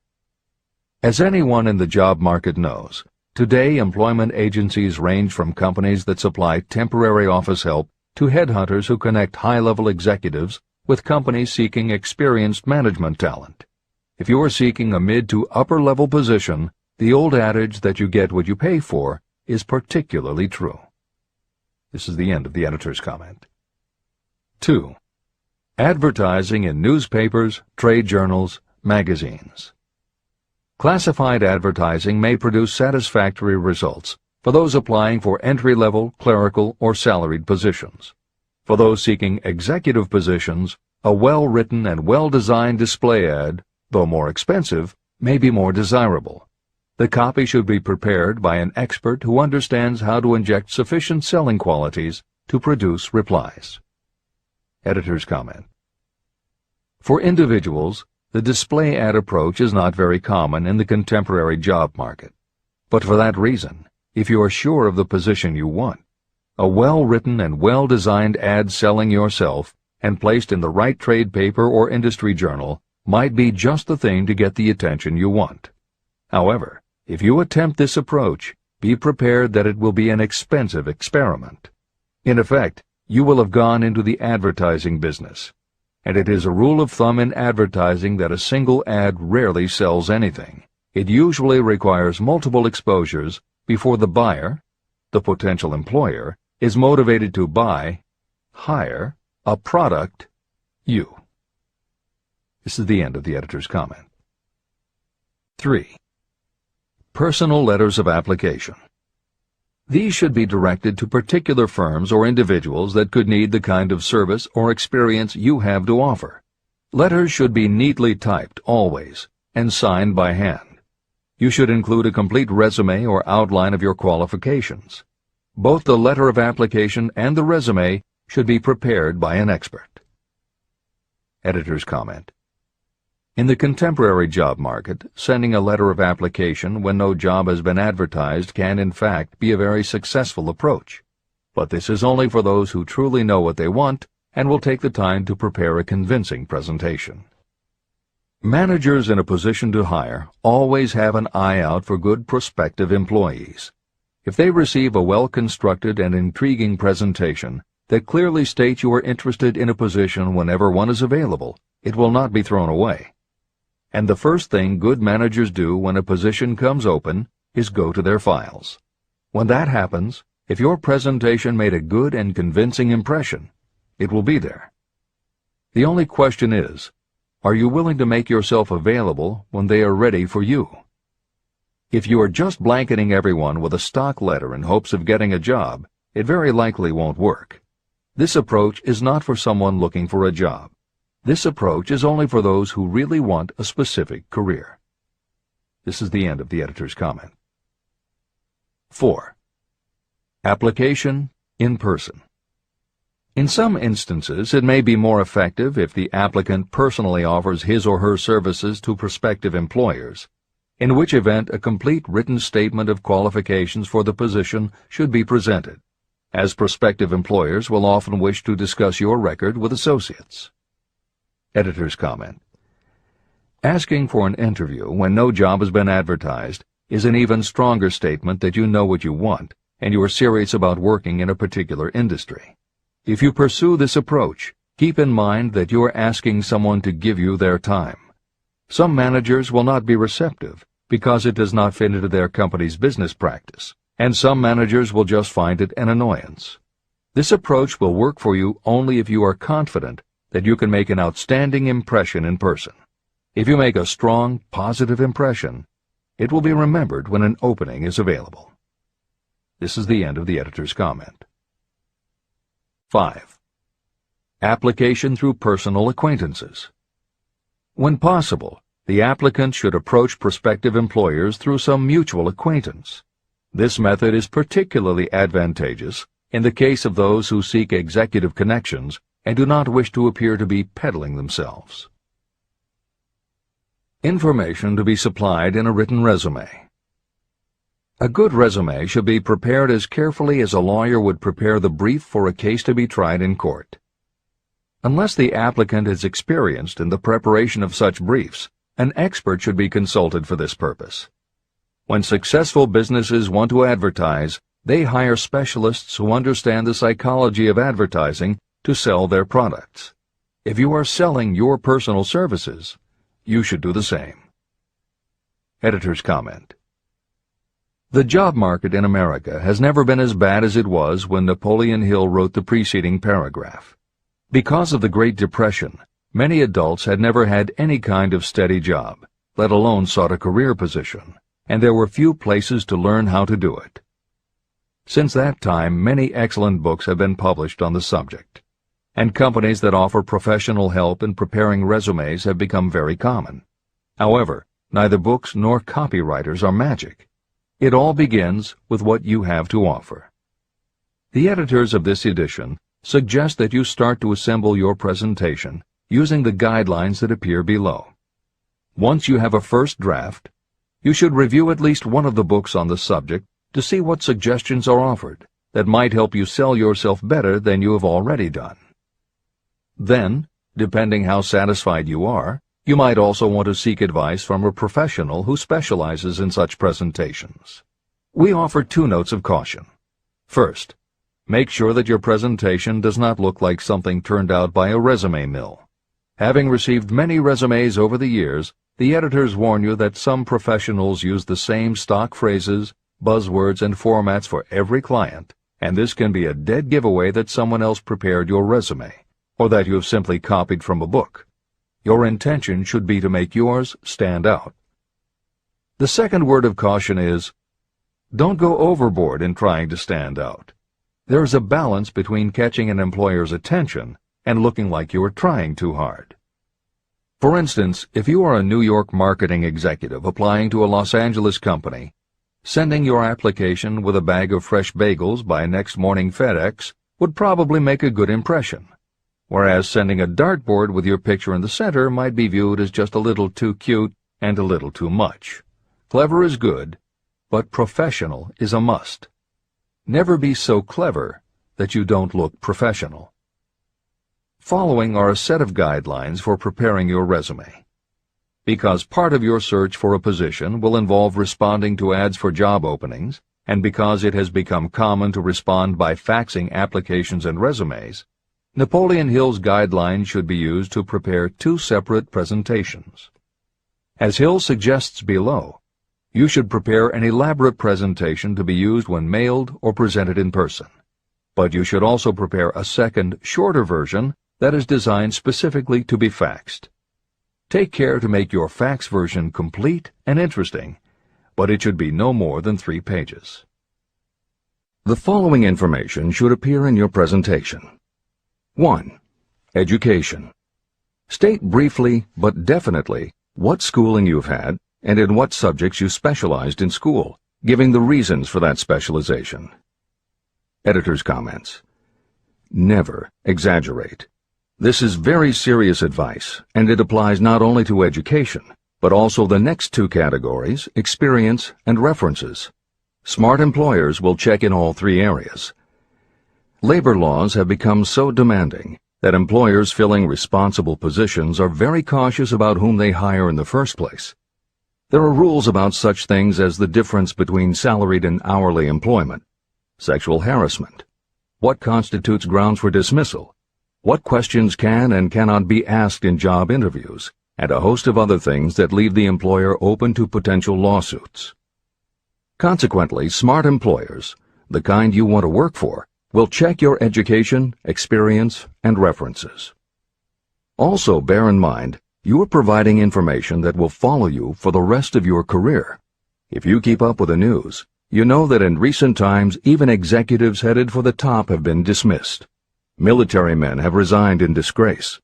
Speaker 2: As anyone in the job market knows, Today, employment agencies range from companies that supply temporary office help to headhunters who connect high-level executives with companies seeking experienced management talent. If you are seeking a mid to upper-level position, the old adage that you get what you pay for is particularly true. This is the end of the editor's comment. 2. Advertising in newspapers, trade journals, magazines. Classified advertising may produce satisfactory results for those applying for entry-level, clerical, or salaried positions. For those seeking executive positions, a well-written and well-designed display ad, though more expensive, may be more desirable. The copy should be prepared by an expert who understands how to inject sufficient selling qualities to produce replies. Editor's comment. For individuals, the display ad approach is not very common in the contemporary job market. But for that reason, if you are sure of the position you want, a well-written and well-designed ad selling yourself and placed in the right trade paper or industry journal might be just the thing to get the attention you want. However, if you attempt this approach, be prepared that it will be an expensive experiment. In effect, you will have gone into the advertising business, and it is a rule of thumb in advertising that a single ad rarely sells anything. It usually requires multiple exposures before the buyer, the potential employer, is motivated to hire, a product, you. This is the end of the editor's comment. 3. Personal letters of application. These should be directed to particular firms or individuals that could need the kind of service or experience you have to offer. Letters should be neatly typed always and signed by hand. You should include a complete resume or outline of your qualifications. Both the letter of application and the resume should be prepared by an expert. Editor's comment. In the contemporary job market, sending a letter of application when no job has been advertised can in fact be a very successful approach. But this is only for those who truly know what they want and will take the time to prepare a convincing presentation. Managers in a position to hire always have an eye out for good prospective employees. If they receive a well-constructed and intriguing presentation that clearly states you are interested in a position whenever one is available, it will not be thrown away. And the first thing good managers do when a position comes open is go to their files. When that happens, if your presentation made a good and convincing impression, it will be there. The only question is, are you willing to make yourself available when they are ready for you? If you are just blanketing everyone with a stock letter in hopes of getting a job, it very likely won't work. This approach is not for someone looking for a job. This approach is only for those who really want a specific career. This is the end of the editor's comment. 4. Application in person. In some instances, it may be more effective if the applicant personally offers his or her services to prospective employers, in which event a complete written statement of qualifications for the position should be presented, as prospective employers will often wish to discuss your record with associates. Editor's comment. Asking for an interview when no job has been advertised is an even stronger statement that you know what you want and you are serious about working in a particular industry. If you pursue this approach, keep in mind that you are asking someone to give you their time. Some managers will not be receptive because it does not fit into their company's business practice, and some managers will just find it an annoyance. This approach will work for you only if you are confident that you can make an outstanding impression in person. If you make a strong, positive impression, it will be remembered when an opening is available. This is the end of the editor's comment. 5. Application through personal acquaintances. When possible, the applicant should approach prospective employers through some mutual acquaintance. This method is particularly advantageous in the case of those who seek executive connections and do not wish to appear to be peddling themselves. Information to be supplied in a written resume. A good resume should be prepared as carefully as a lawyer would prepare the brief for a case to be tried in court. Unless the applicant is experienced in the preparation of such briefs, an expert should be consulted for this purpose. When successful businesses want to advertise, they hire specialists who understand the psychology of advertising to sell their products. If you are selling your personal services, you should do the same. Editor's comment. The job market in America has never been as bad as it was when Napoleon Hill wrote the preceding paragraph. Because of the Great Depression, many adults had never had any kind of steady job, let alone sought a career position, and there were few places to learn how to do it. Since that time, many excellent books have been published on the subject, and companies that offer professional help in preparing resumes have become very common. However, neither books nor copywriters are magic. It all begins with what you have to offer. The editors of this edition suggest that you start to assemble your presentation using the guidelines that appear below. Once you have a first draft, you should review at least one of the books on the subject to see what suggestions are offered that might help you sell yourself better than you have already done. Then, depending how satisfied you are, you might also want to seek advice from a professional who specializes in such presentations. We offer 2 notes of caution. First, make sure that your presentation does not look like something turned out by a resume mill. Having received many resumes over the years, the editors warn you that some professionals use the same stock phrases, buzzwords, and formats for every client, and this can be a dead giveaway that someone else prepared your resume, or that you have simply copied from a book. Your intention should be to make yours stand out. The second word of caution is, don't go overboard in trying to stand out. There is a balance between catching an employer's attention and looking like you are trying too hard. For instance, if you are a New York marketing executive applying to a Los Angeles company, sending your application with a bag of fresh bagels by next morning FedEx would probably make a good impression, whereas sending a dartboard with your picture in the center might be viewed as just a little too cute and a little too much. Clever is good, but professional is a must. Never be so clever that you don't look professional. Following are a set of guidelines for preparing your resume. Because part of your search for a position will involve responding to ads for job openings, and because it has become common to respond by faxing applications and resumes, Napoleon Hill's guidelines should be used to prepare 2 separate presentations. As Hill suggests below, you should prepare an elaborate presentation to be used when mailed or presented in person. But you should also prepare a second, shorter version that is designed specifically to be faxed. Take care to make your fax version complete and interesting, but it should be no more than 3 pages. The following information should appear in your presentation. 1. Education. State briefly but definitely what schooling you've had and in what subjects you specialized in school, giving the reasons for that specialization. Editor's comments. Never exaggerate. This is very serious advice, and it applies not only to education, but also the next 2 categories, experience and references. Smart employers will check in all 3 areas. Labor laws have become so demanding that employers filling responsible positions are very cautious about whom they hire in the first place. There are rules about such things as the difference between salaried and hourly employment, sexual harassment, what constitutes grounds for dismissal, what questions can and cannot be asked in job interviews, and a host of other things that leave the employer open to potential lawsuits. Consequently, smart employers, the kind you want to work for, will check your education, experience, and references. Also, bear in mind, you are providing information that will follow you for the rest of your career. If you keep up with the news, you know that in recent times even executives headed for the top have been dismissed. Military men have resigned in disgrace.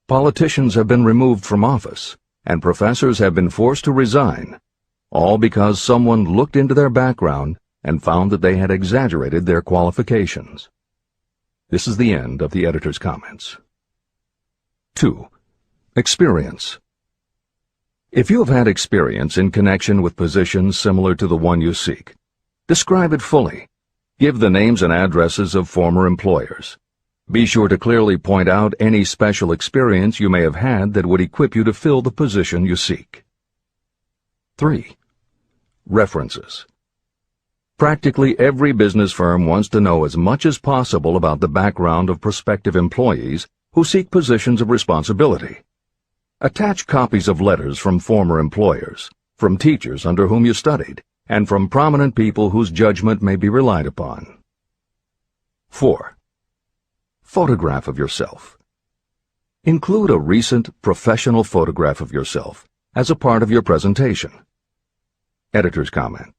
Speaker 2: Politicians have been removed from office, and professors have been forced to resign, all because someone looked into their background and found that they had exaggerated their qualifications. This is the end of the editor's comments. 2. Experience. If you have had experience in connection with positions similar to the one you seek, describe it fully. Give the names and addresses of former employers. Be sure to clearly point out any special experience you may have had that would equip you to fill the position you seek. 3. References. Practically every business firm wants to know as much as possible about the background of prospective employees who seek positions of responsibility. Attach copies of letters from former employers, from teachers under whom you studied, and from prominent people whose judgment may be relied upon. 4. Photograph of yourself. Include a recent professional photograph of yourself as a part of your presentation. Editor's comment.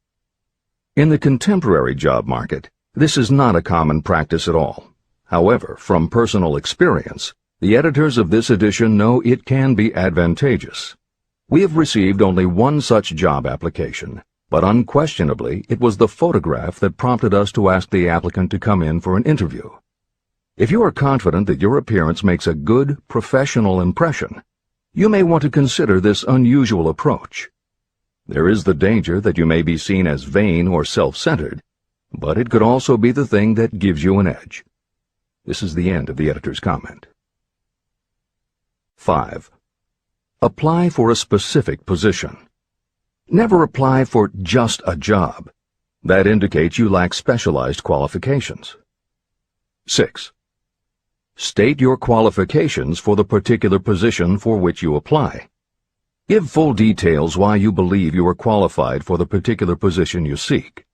Speaker 2: In the contemporary job market, this is not a common practice at all. However, from personal experience, the editors of this edition know it can be advantageous. We have received only one such job application, but unquestionably it was the photograph that prompted us to ask the applicant to come in for an interview. If you are confident that your appearance makes a good, professional impression, you may want to consider this unusual approach. There is the danger that you may be seen as vain or self-centered, but it could also be the thing that gives you an edge. This is the end of the editor's comment. 5. Apply for a specific position. Never apply for just a job. That indicates you lack specialized qualifications. 6. State your qualifications for the particular position for which you apply. Give full details why you believe you are qualified for the particular position you seek.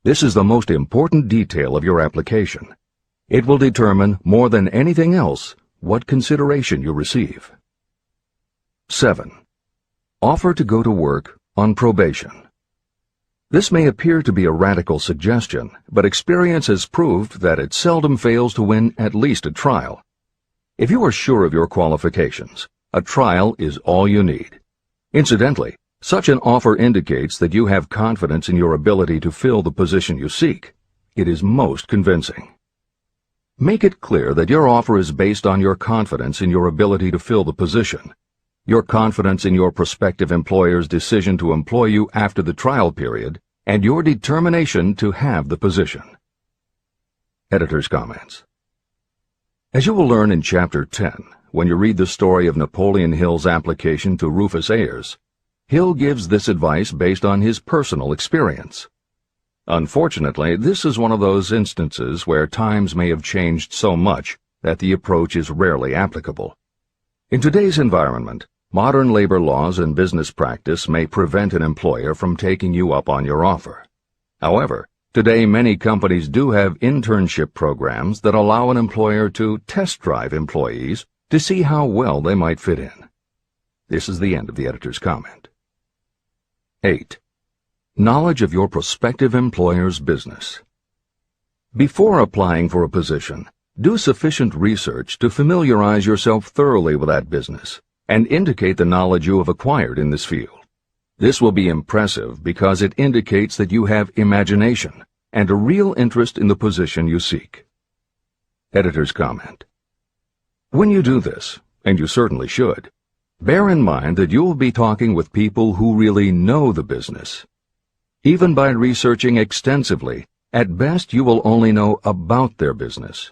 Speaker 2: This is the most important detail of your application. It will determine, more than anything else, what consideration you receive. 7. Offer to go to work on probation. This may appear to be a radical suggestion, but experience has proved that it seldom fails to win at least a trial. If you are sure of your qualifications, a trial is all you need. Incidentally, such an offer indicates that you have confidence in your ability to fill the position you seek. It is most convincing. Make it clear that your offer is based on your confidence in your ability to fill the position, your confidence in your prospective employer's decision to employ you after the trial period, and your determination to have the position. Editor's comments. As you will learn in Chapter 10, when you read the story of Napoleon Hill's application to Rufus Ayers, Hill gives this advice based on his personal experience. Unfortunately, this is one of those instances where times may have changed so much that the approach is rarely applicable. In today's environment, modern labor laws and business practice may prevent an employer from taking you up on your offer. However, today many companies do have internship programs that allow an employer to test drive employees to see how well they might fit in. This is the end of the editor's comment. 8. Knowledge of your prospective employer's business. Before applying for a position, do sufficient research to familiarize yourself thoroughly with that business and indicate the knowledge you have acquired in this field. This will be impressive because it indicates that you have imagination and a real interest in the position you seek. Editor's comment. When you do this, and you certainly should, bear in mind that you will be talking with people who really know the business. Even by researching extensively, at best you will only know about their business.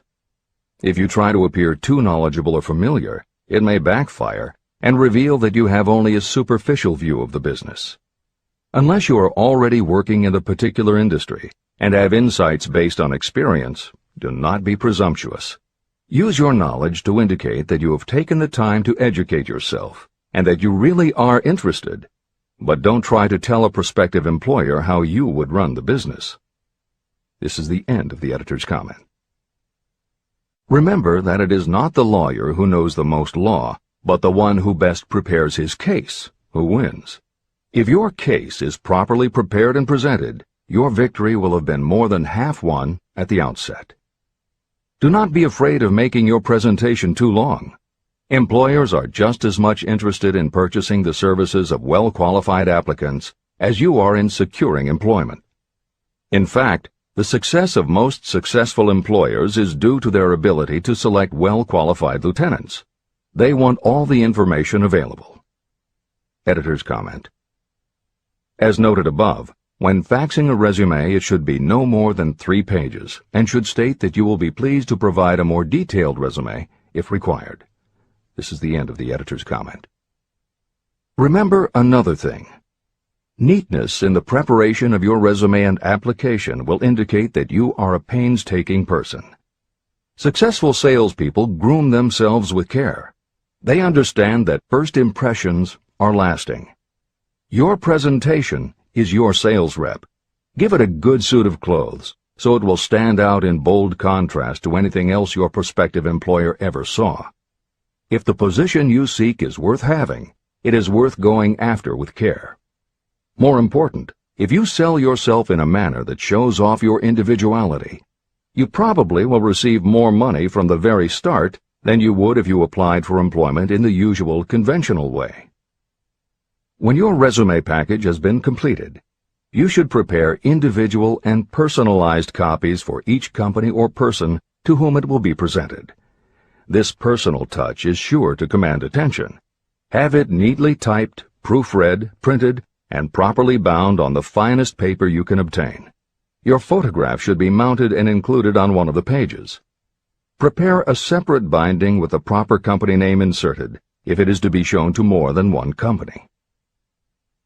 Speaker 2: If you try to appear too knowledgeable or familiar, it may backfire and reveal that you have only a superficial view of the business. Unless you are already working in a particular industry and have insights based on experience, do not be presumptuous. Use your knowledge to indicate that you have taken the time to educate yourself and that you really are interested, but don't try to tell a prospective employer how you would run the business. This is the end of the editor's comment. Remember that it is not the lawyer who knows the most law, but the one who best prepares his case who wins. If your case is properly prepared and presented, your victory will have been more than half won at the outset. Do not be afraid of making your presentation too long. Employers are just as much interested in purchasing the services of well-qualified applicants as you are in securing employment. In fact, the success of most successful employers is due to their ability to select well-qualified lieutenants. They want all the information available. Editor's comment. As noted above, when faxing a resume, it should be no more than 3 pages and should state that you will be pleased to provide a more detailed resume if required. This is the end of the editor's comment. Remember another thing. Neatness in the preparation of your resume and application will indicate that you are a painstaking person. Successful salespeople groom themselves with care. They understand that first impressions are lasting. Your presentation is your sales rep. Give it a good suit of clothes, so it will stand out in bold contrast to anything else your prospective employer ever saw. If the position you seek is worth having, it is worth going after with care. More important, if you sell yourself in a manner that shows off your individuality, you probably will receive more money from the very start than you would if you applied for employment in the usual conventional way. When your resume package has been completed, you should prepare individual and personalized copies for each company or person to whom it will be presented. This personal touch is sure to command attention. Have it neatly typed, proofread, printed, and properly bound on the finest paper you can obtain. Your photograph should be mounted and included on one of the pages. Prepare a separate binding with the proper company name inserted if it is to be shown to more than one company.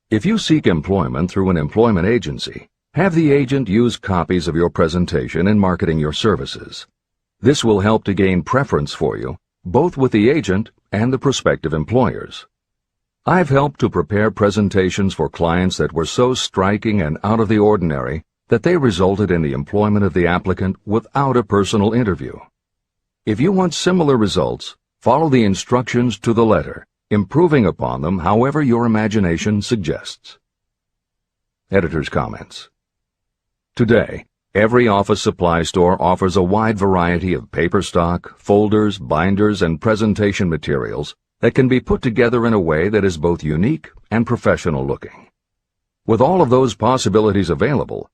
Speaker 2: If you seek employment through an employment agency, have the agent use copies of your presentation in marketing your services. This will help to gain preference for you, both with the agent and the prospective employers. I've helped to prepare presentations for clients that were so striking and out of the ordinary that they resulted in the employment of the applicant without a personal interview. If you want similar results, follow the instructions to the letter, improving upon them however your imagination suggests. Editor's comments. Today, every office supply store offers a wide variety of paper stock, folders, binders, and presentation materials that can be put together in a way that is both unique and professional looking. With all of those possibilities available,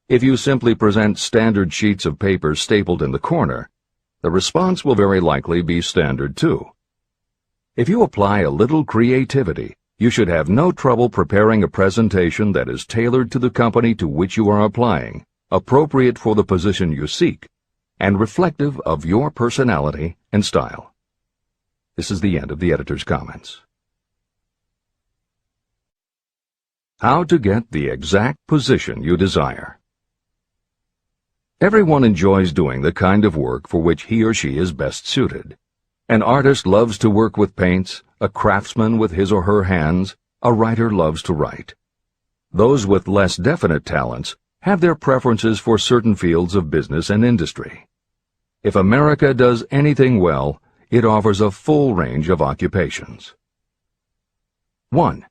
Speaker 2: if you simply present standard sheets of paper stapled in the corner, the response will very likely be standard too. If you apply a little creativity, you should have no trouble preparing a presentation that is tailored to the company to which you are applying, appropriate for the position you seek, and reflective of your personality and style. This is the end of the editor's comments. How to get the exact position you desire. Everyone enjoys doing the kind of work for which he or she is best suited. An artist loves to work with paints, a craftsman with his or her hands, a writer loves to write. Those with less definite talents have their preferences for certain fields of business and industry. If America does anything well, it offers a full range of occupations. 1.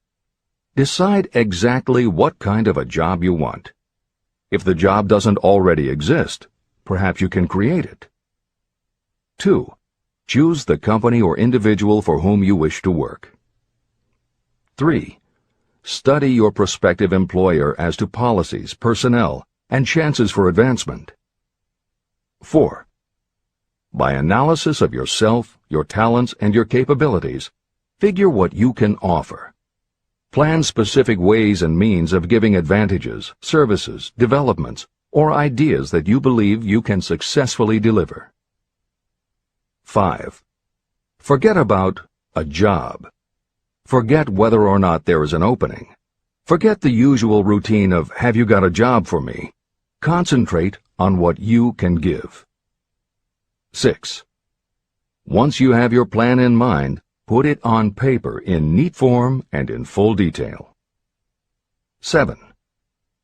Speaker 2: Decide exactly what kind of a job you want. If the job doesn't already exist, perhaps you can create it. 2. Choose the company or individual for whom you wish to work. 3. Study your prospective employer as to policies, personnel, and chances for advancement. 4. By analysis of yourself, your talents, and your capabilities, figure what you can offer. Plan specific ways and means of giving advantages, services, developments, or ideas that you believe you can successfully deliver. 5. Forget about a job. Forget whether or not there is an opening. Forget the usual routine of, have you got a job for me? Concentrate on what you can give. 6. Once you have your plan in mind, put it on paper in neat form and in full detail. 7.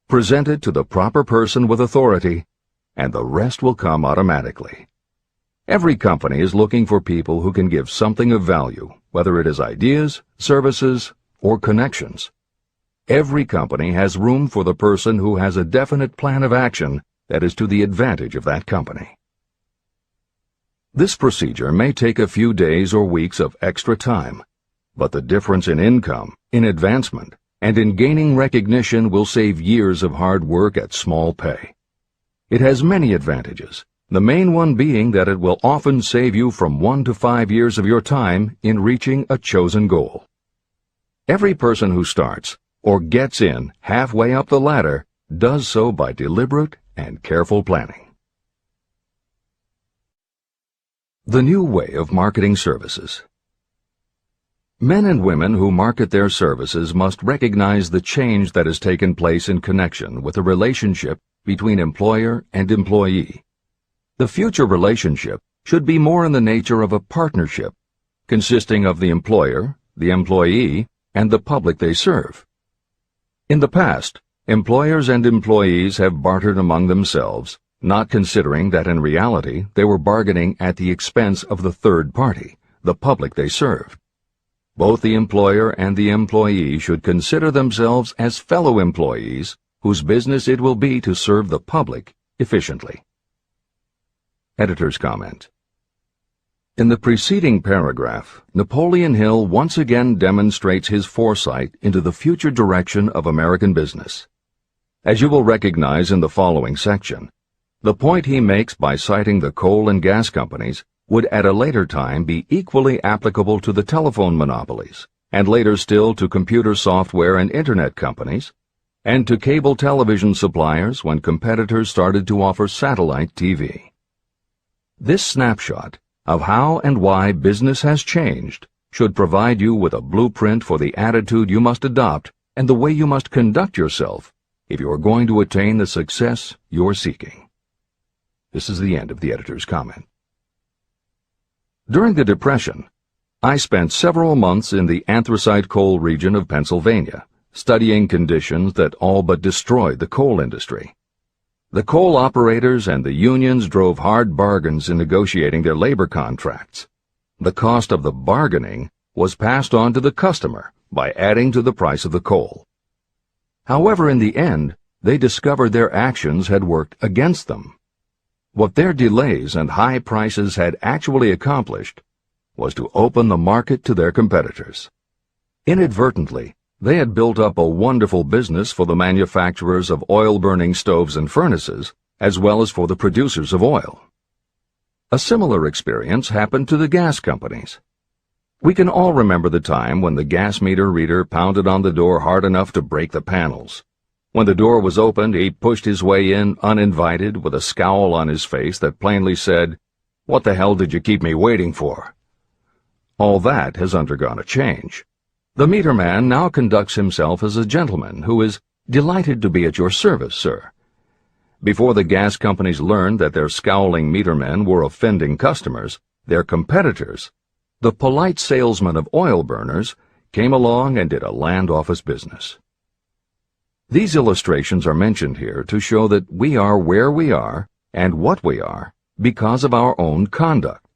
Speaker 2: Present it to the proper person with authority, and the rest will come automatically. Every company is looking for people who can give something of value, whether it is ideas, services, or connections. Every company has room for the person who has a definite plan of action that is to the advantage of that company. This procedure may take a few days or weeks of extra time, but the difference in income, in advancement, and in gaining recognition will save years of hard work at small pay. It has many advantages, the main one being that it will often save you from 1 to 5 years of your time in reaching a chosen goal. Every person who starts, or gets in halfway up the ladder, does so by deliberate and careful planning. The new way of marketing services. Men and women who market their services must recognize the change that has taken place in connection with the relationship between employer and employee. The future relationship should be more in the nature of a partnership, consisting of the employer, the employee, and the public they serve. In the past, employers and employees have bartered among themselves, not considering that in reality they were bargaining at the expense of the third party, the public they served. Both the employer and the employee should consider themselves as fellow employees whose business it will be to serve the public efficiently. Editor's comment. In the preceding paragraph, Napoleon Hill once again demonstrates his foresight into the future direction of American business. As you will recognize in the following section, the point he makes by citing the coal and gas companies would at a later time be equally applicable to the telephone monopolies, and later still to computer software and internet companies, and to cable television suppliers when competitors started to offer satellite TV. This snapshot of how and why business has changed should provide you with a blueprint for the attitude you must adopt and the way you must conduct yourself if you are going to attain the success you're seeking. This is the end of the editor's comment. During the Depression, I spent several months in the anthracite coal region of Pennsylvania, studying conditions that all but destroyed the coal industry. The coal operators and the unions drove hard bargains in negotiating their labor contracts. The cost of the bargaining was passed on to the customer by adding to the price of the coal. However, in the end, they discovered their actions had worked against them. What their delays and high prices had actually accomplished was to open the market to their competitors. Inadvertently, they had built up a wonderful business for the manufacturers of oil-burning stoves and furnaces, as well as for the producers of oil. A similar experience happened to the gas companies. We can all remember the time when the gas meter reader pounded on the door hard enough to break the panels. When the door was opened, he pushed his way in uninvited with a scowl on his face that plainly said, "What the hell did you keep me waiting for?" All that has undergone a change. The meter man now conducts himself as a gentleman who is delighted to be at your service, sir. Before the gas companies learned that their scowling meter men were offending customers, their competitors, the polite salesmen of oil burners, came along and did a land office business. These illustrations are mentioned here to show that we are where we are and what we are because of our own conduct.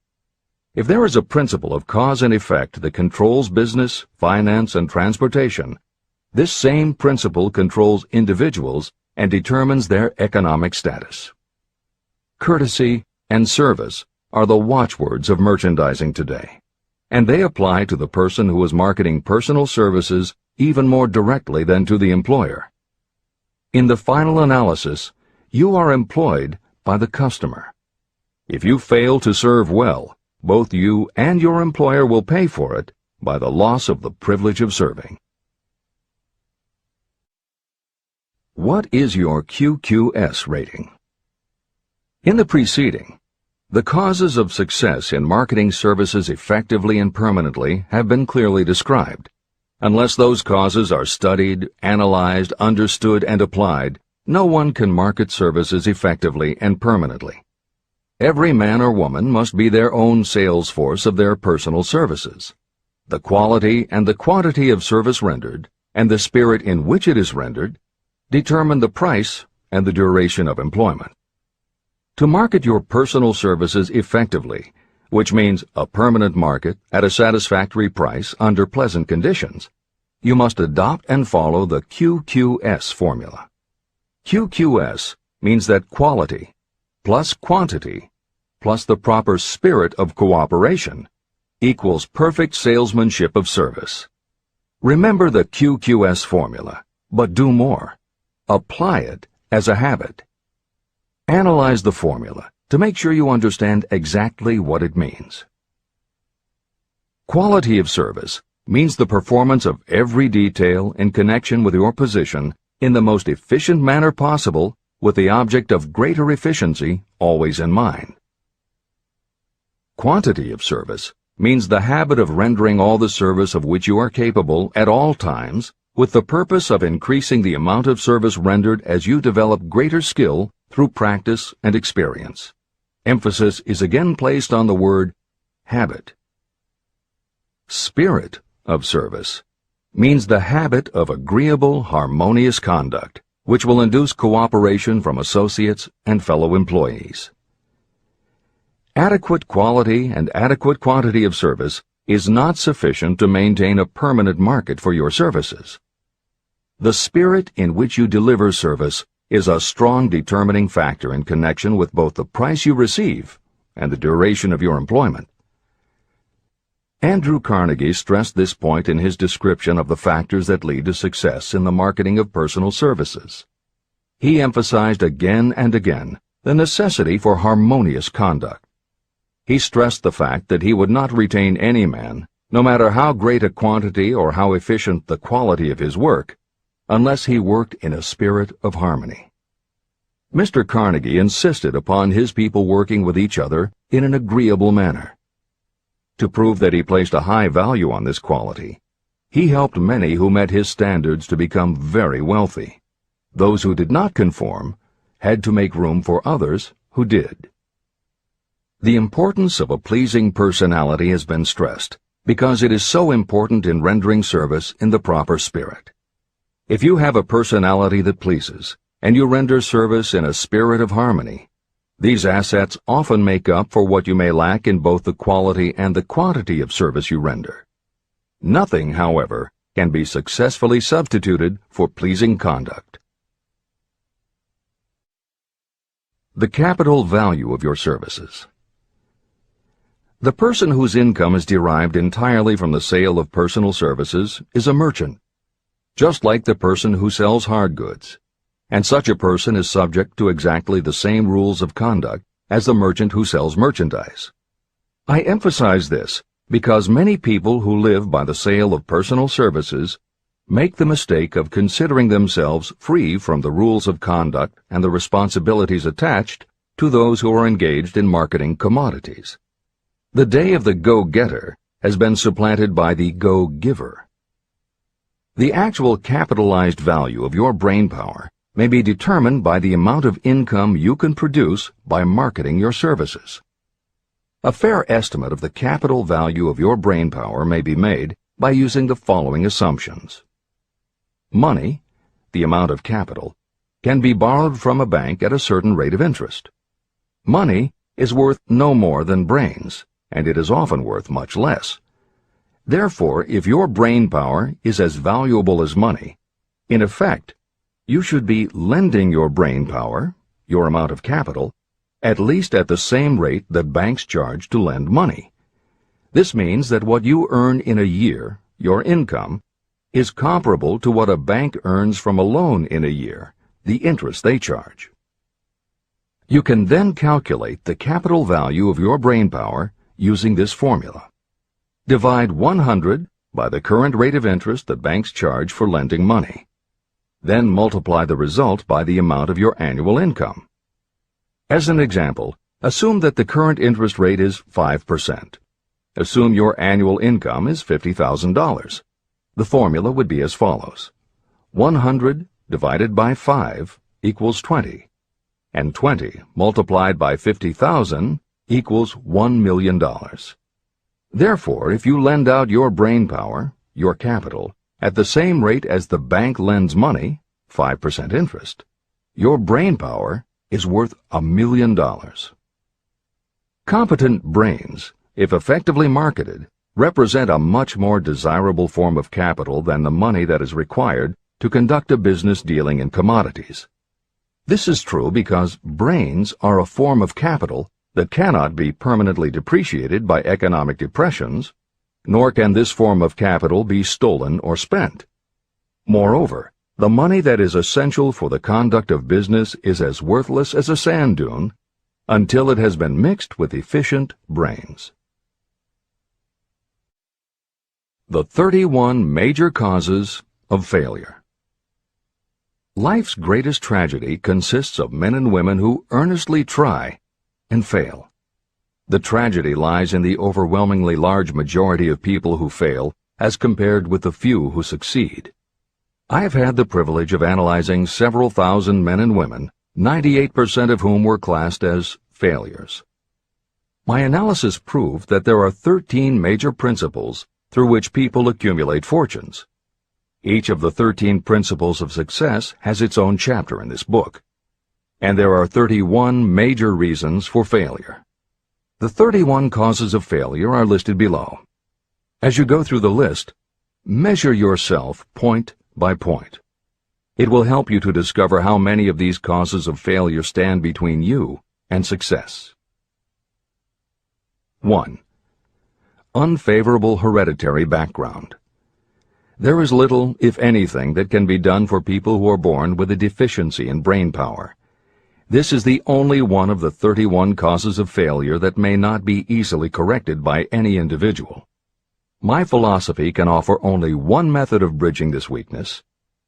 Speaker 2: If there is a principle of cause and effect that controls business, finance, and transportation, this same principle controls individuals and determines their economic status. Courtesy and service are the watchwords of merchandising today, and they apply to the person who is marketing personal services even more directly than to the employer. In the final analysis, you are employed by the customer. If you fail to serve well, both you and your employer will pay for it by the loss of the privilege of serving. What is your QQS rating? In the preceding, the causes of success in marketing services effectively and permanently have been clearly described. Unless those causes are studied, analyzed, understood, and applied, no one can market services effectively and permanently. Every man or woman must be their own sales force of their personal services. The quality and the quantity of service rendered, and the spirit in which it is rendered, determine the price and the duration of employment. To market your personal services effectively, which means a permanent market at a satisfactory price under pleasant conditions, you must adopt and follow the QQS formula. QQS means that quality plus quantity plus the proper spirit of cooperation equals perfect salesmanship of service. Remember the QQS formula, but do more. Apply it as a habit. Analyze the formula to make sure you understand exactly what it means. Quality of service means the performance of every detail in connection with your position in the most efficient manner possible, with the object of greater efficiency always in mind. Quantity of service means the habit of rendering all the service of which you are capable at all times, with the purpose of increasing the amount of service rendered as you develop greater skill through practice and experience. Emphasis is again placed on the word habit. Spirit of service means the habit of agreeable, harmonious conduct, which will induce cooperation from associates and fellow employees. Adequate quality and adequate quantity of service is not sufficient to maintain a permanent market for your services. The spirit in which you deliver service is a strong determining factor in connection with both the price you receive and the duration of your employment. Andrew Carnegie stressed this point in his description of the factors that lead to success in the marketing of personal services. He emphasized again and again the necessity for harmonious conduct. He stressed the fact that he would not retain any man, no matter how great a quantity or how efficient the quality of his work, unless he worked in a spirit of harmony. Mr. Carnegie insisted upon his people working with each other in an agreeable manner. To prove that he placed a high value on this quality, he helped many who met his standards to become very wealthy. Those who did not conform had to make room for others who did. The importance of a pleasing personality has been stressed because it is so important in rendering service in the proper spirit. If you have a personality that pleases, and you render service in a spirit of harmony, these assets often make up for what you may lack in both the quality and the quantity of service you render. Nothing, however, can be successfully substituted for pleasing conduct. The capital value of your services. The person whose income is derived entirely from the sale of personal services is a merchant, just like the person who sells hard goods, and such a person is subject to exactly the same rules of conduct as the merchant who sells merchandise. I emphasize this because many people who live by the sale of personal services make the mistake of considering themselves free from the rules of conduct and the responsibilities attached to those who are engaged in marketing commodities. The day of the go-getter has been supplanted by the go-giver. The actual capitalized value of your brainpower may be determined by the amount of income you can produce by marketing your services. A fair estimate of the capital value of your brainpower may be made by using the following assumptions. Money, the amount of capital, can be borrowed from a bank at a certain rate of interest. Money is worth no more than brains, and it is often worth much less. Therefore, if your brainpower is as valuable as money, in effect, you should be lending your brainpower, your amount of capital, at least at the same rate that banks charge to lend money. This means that what you earn in a year, your income, is comparable to what a bank earns from a loan in a year, the interest they charge. You can then calculate the capital value of your brainpower using this formula. Divide 100 by the current rate of interest that banks charge for lending money. Then multiply the result by the amount of your annual income. As an example, assume that the current interest rate is 5%. Assume your annual income is $50,000. The formula would be as follows. 100 divided by 5 equals 20, and 20 multiplied by 50,000 equals $1 million. Therefore, if you lend out your brainpower, your capital, at the same rate as the bank lends money, 5% interest, your brainpower is worth $1 million. Competent brains, if effectively marketed, represent a much more desirable form of capital than the money that is required to conduct a business dealing in commodities. This is true because brains are a form of capital that cannot be permanently depreciated by economic depressions, nor can this form of capital be stolen or spent. Moreover, the money that is essential for the conduct of business is as worthless as a sand dune until it has been mixed with efficient brains. The 31 major causes of failure. Life's greatest tragedy consists of men and women who earnestly try and fail. The tragedy lies in the overwhelmingly large majority of people who fail as compared with the few who succeed. I have had the privilege of analyzing several thousand men and women, 98% of whom were classed as failures. My analysis proved that there are 13 major principles through which people accumulate fortunes. Each of the 13 principles of success has its own chapter in this book, and there are 31 major reasons for failure. The 31 causes of failure are listed below. As you go through the list, measure yourself point by point. It will help you to discover how many of these causes of failure stand between you and success. 1. Unfavorable hereditary background. There is little, if anything, that can be done for people who are born with a deficiency in brain power. This is the only one of the 31 causes of failure that may not be easily corrected by any individual. My philosophy can offer only one method of bridging this weakness,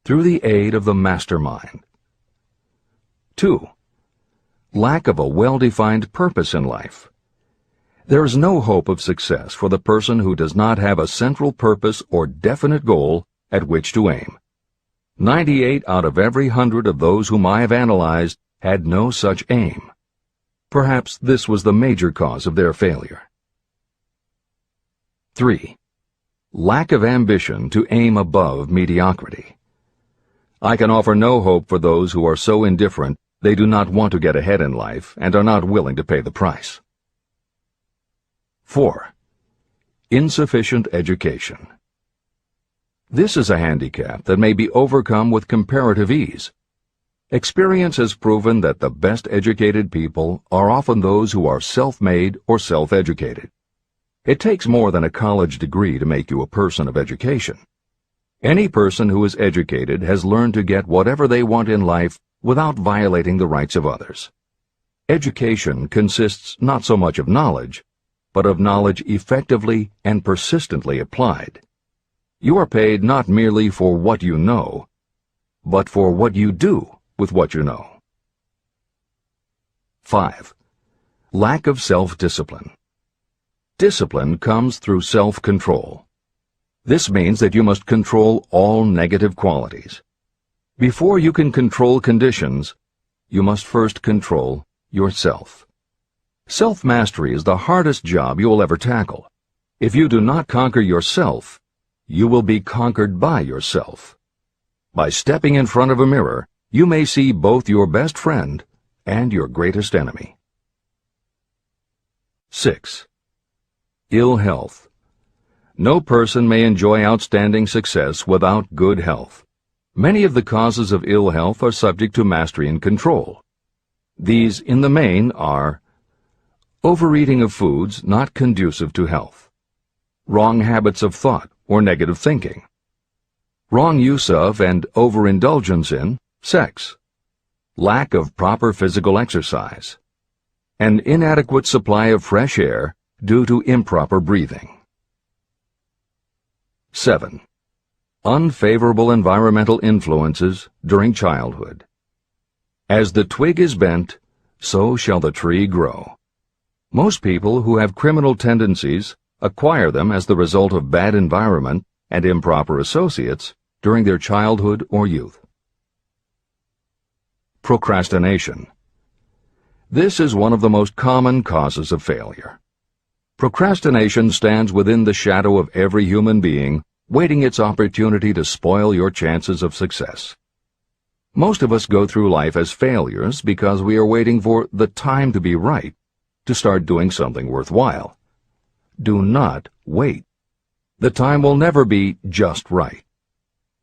Speaker 2: through the aid of the mastermind. 2. Lack of a well-defined purpose in life. There is no hope of success for the person who does not have a central purpose or definite goal at which to aim. 98 out of every 100 of those whom I have analyzed had no such aim. Perhaps this was the major cause of their failure. 3. Lack of ambition to aim above mediocrity. I can offer no hope for those who are so indifferent they do not want to get ahead in life and are not willing to pay the price. 4. Insufficient education. This is a handicap that may be overcome with comparative ease. Experience has proven that the best educated people are often those who are self-made or self-educated. It takes more than a college degree to make you a person of education. Any person who is educated has learned to get whatever they want in life without violating the rights of others. Education consists not so much of knowledge, but of knowledge effectively and persistently applied. You are paid not merely for what you know, but for what you do with what you know. 5. Lack of self-discipline. Discipline comes through self-control. This means that you must control all negative qualities. Before you can control conditions, you must first control yourself. Self-mastery is the hardest job you will ever tackle. If you do not conquer yourself, you will be conquered by yourself. By stepping in front of a mirror, you may see both your best friend and your greatest enemy. 6. Ill health. No person may enjoy outstanding success without good health. Many of the causes of ill health are subject to mastery and control. These, in the main, are overeating of foods not conducive to health, wrong habits of thought or negative thinking, wrong use of and overindulgence in sex, lack of proper physical exercise, an inadequate supply of fresh air due to improper breathing. 7. Unfavorable environmental influences during childhood. As the twig is bent, so shall the tree grow. Most people who have criminal tendencies acquire them as the result of bad environment and improper associates during their childhood or youth. Procrastination. This is one of the most common causes of failure. Procrastination stands within the shadow of every human being, waiting its opportunity to spoil your chances of success. Most of us go through life as failures because we are waiting for the time to be right to start doing something worthwhile. Do not wait. The time will never be just right.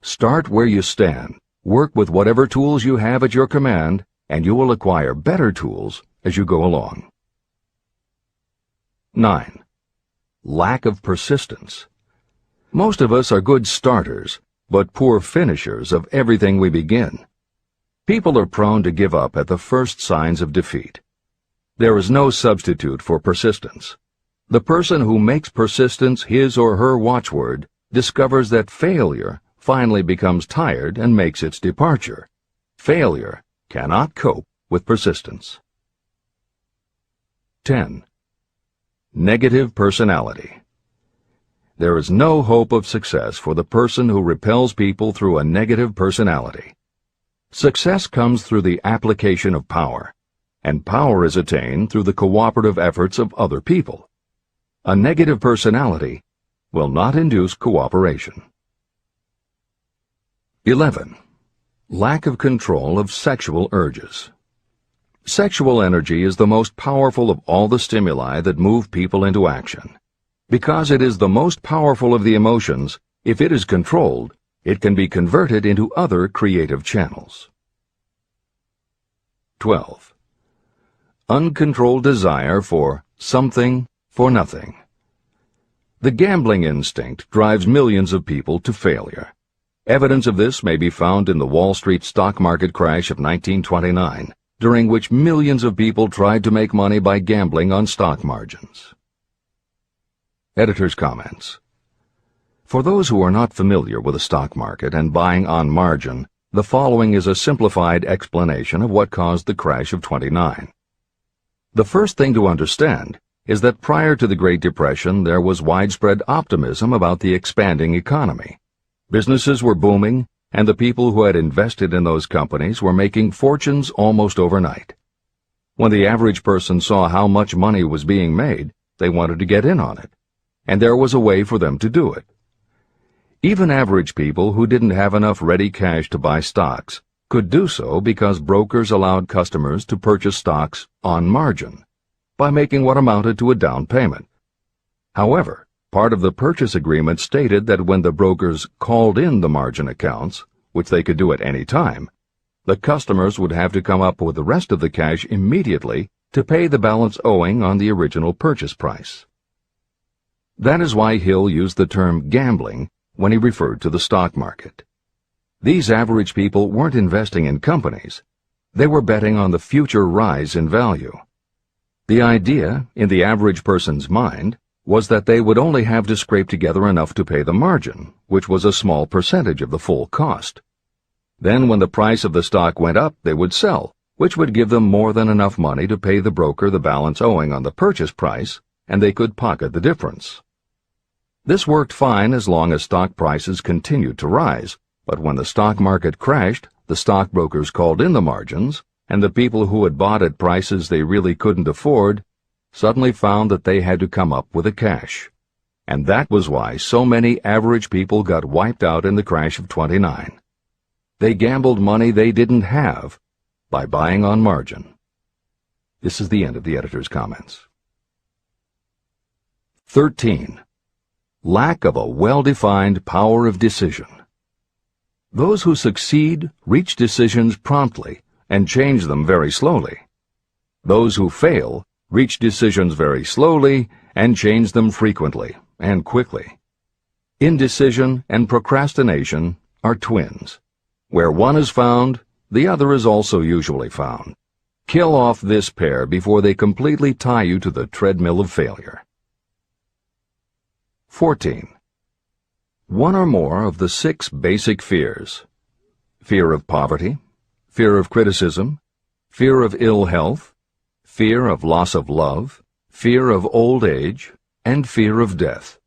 Speaker 2: Start where you stand, work with whatever tools you have at your command, and you will acquire better tools as you go along. 9. Lack of persistence. Most of us are good starters, but poor finishers of everything we begin. People are prone to give up at the first signs of defeat. There is no substitute for persistence. The person who makes persistence his or her watchword discovers that failure finally becomes tired and makes its departure. Failure cannot cope with persistence. 10. Negative personality. There is no hope of success for the person who repels people through a negative personality. Success comes through the application of power, and power is attained through the cooperative efforts of other people. A negative personality will not induce cooperation. 11. Lack of control of sexual urges. Sexual energy is the most powerful of all the stimuli that move people into action. Because it is the most powerful of the emotions, if it is controlled, it can be converted into other creative channels. 12. Uncontrolled desire for something for nothing. The gambling instinct drives millions of people to failure. Evidence of this may be found in the Wall Street stock market crash of 1929, during which millions of people tried to make money by gambling on stock margins. Editor's comments. For those who are not familiar with the stock market and buying on margin, the following is a simplified explanation of what caused the crash of '29. The first thing to understand is that prior to the Great Depression there was widespread optimism about the expanding economy. Businesses were booming, and the people who had invested in those companies were making fortunes almost overnight. When the average person saw how much money was being made, they wanted to get in on it, and there was a way for them to do it. Even average people who didn't have enough ready cash to buy stocks could do so because brokers allowed customers to purchase stocks on margin by making what amounted to a down payment. However, part of the purchase agreement stated that when the brokers called in the margin accounts, which they could do at any time, the customers would have to come up with the rest of the cash immediately to pay the balance owing on the original purchase price. That is why Hill used the term gambling when he referred to the stock market. These average people weren't investing in companies. They were betting on the future rise in value. The idea, in the average person's mind, was that they would only have to scrape together enough to pay the margin, which was a small percentage of the full cost. Then when the price of the stock went up, they would sell, which would give them more than enough money to pay the broker the balance owing on the purchase price, and they could pocket the difference. This worked fine as long as stock prices continued to rise, but when the stock market crashed, the stockbrokers called in the margins, and the people who had bought at prices they really couldn't afford suddenly found that they had to come up with the cash. And that was why so many average people got wiped out in the crash of '29. They gambled money they didn't have by buying on margin. This is the end of the editor's comments. 13. Lack of a well-defined power of decision. Those who succeed reach decisions promptly and change them very slowly. Those who fail reach decisions very slowly and change them frequently and quickly. Indecision and procrastination are twins. Where one is found, the other is also usually found. Kill off this pair before they completely tie you to the treadmill of failure. 14. One or more of the 6 basic fears: fear of poverty, fear of criticism, fear of ill health, fear of loss of love, fear of old age, and fear of death.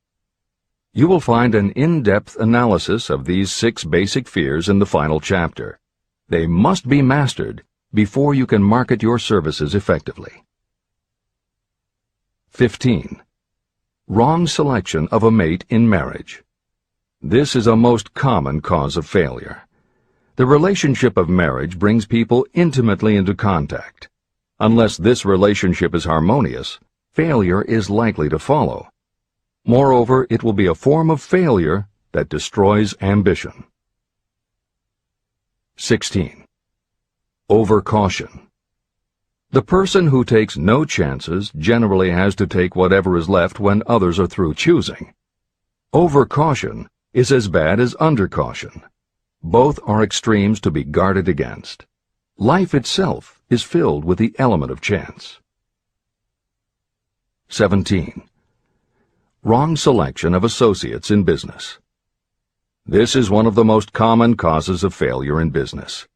Speaker 2: You will find an in-depth analysis of these 6 basic fears in the final chapter. They must be mastered before you can market your services effectively. 15. Wrong selection of a mate in marriage. This is a most common cause of failure. The relationship of marriage brings people intimately into contact. Unless this relationship is harmonious, failure is likely to follow. Moreover, it will be a form of failure that destroys ambition. 16. Overcaution. The person who takes no chances generally has to take whatever is left when others are through choosing. Overcaution is as bad as undercaution. Both are extremes to be guarded against. Life itself is filled with the element of chance. 17. Wrong selection of associates in business. This is one of the most common causes of failure in business.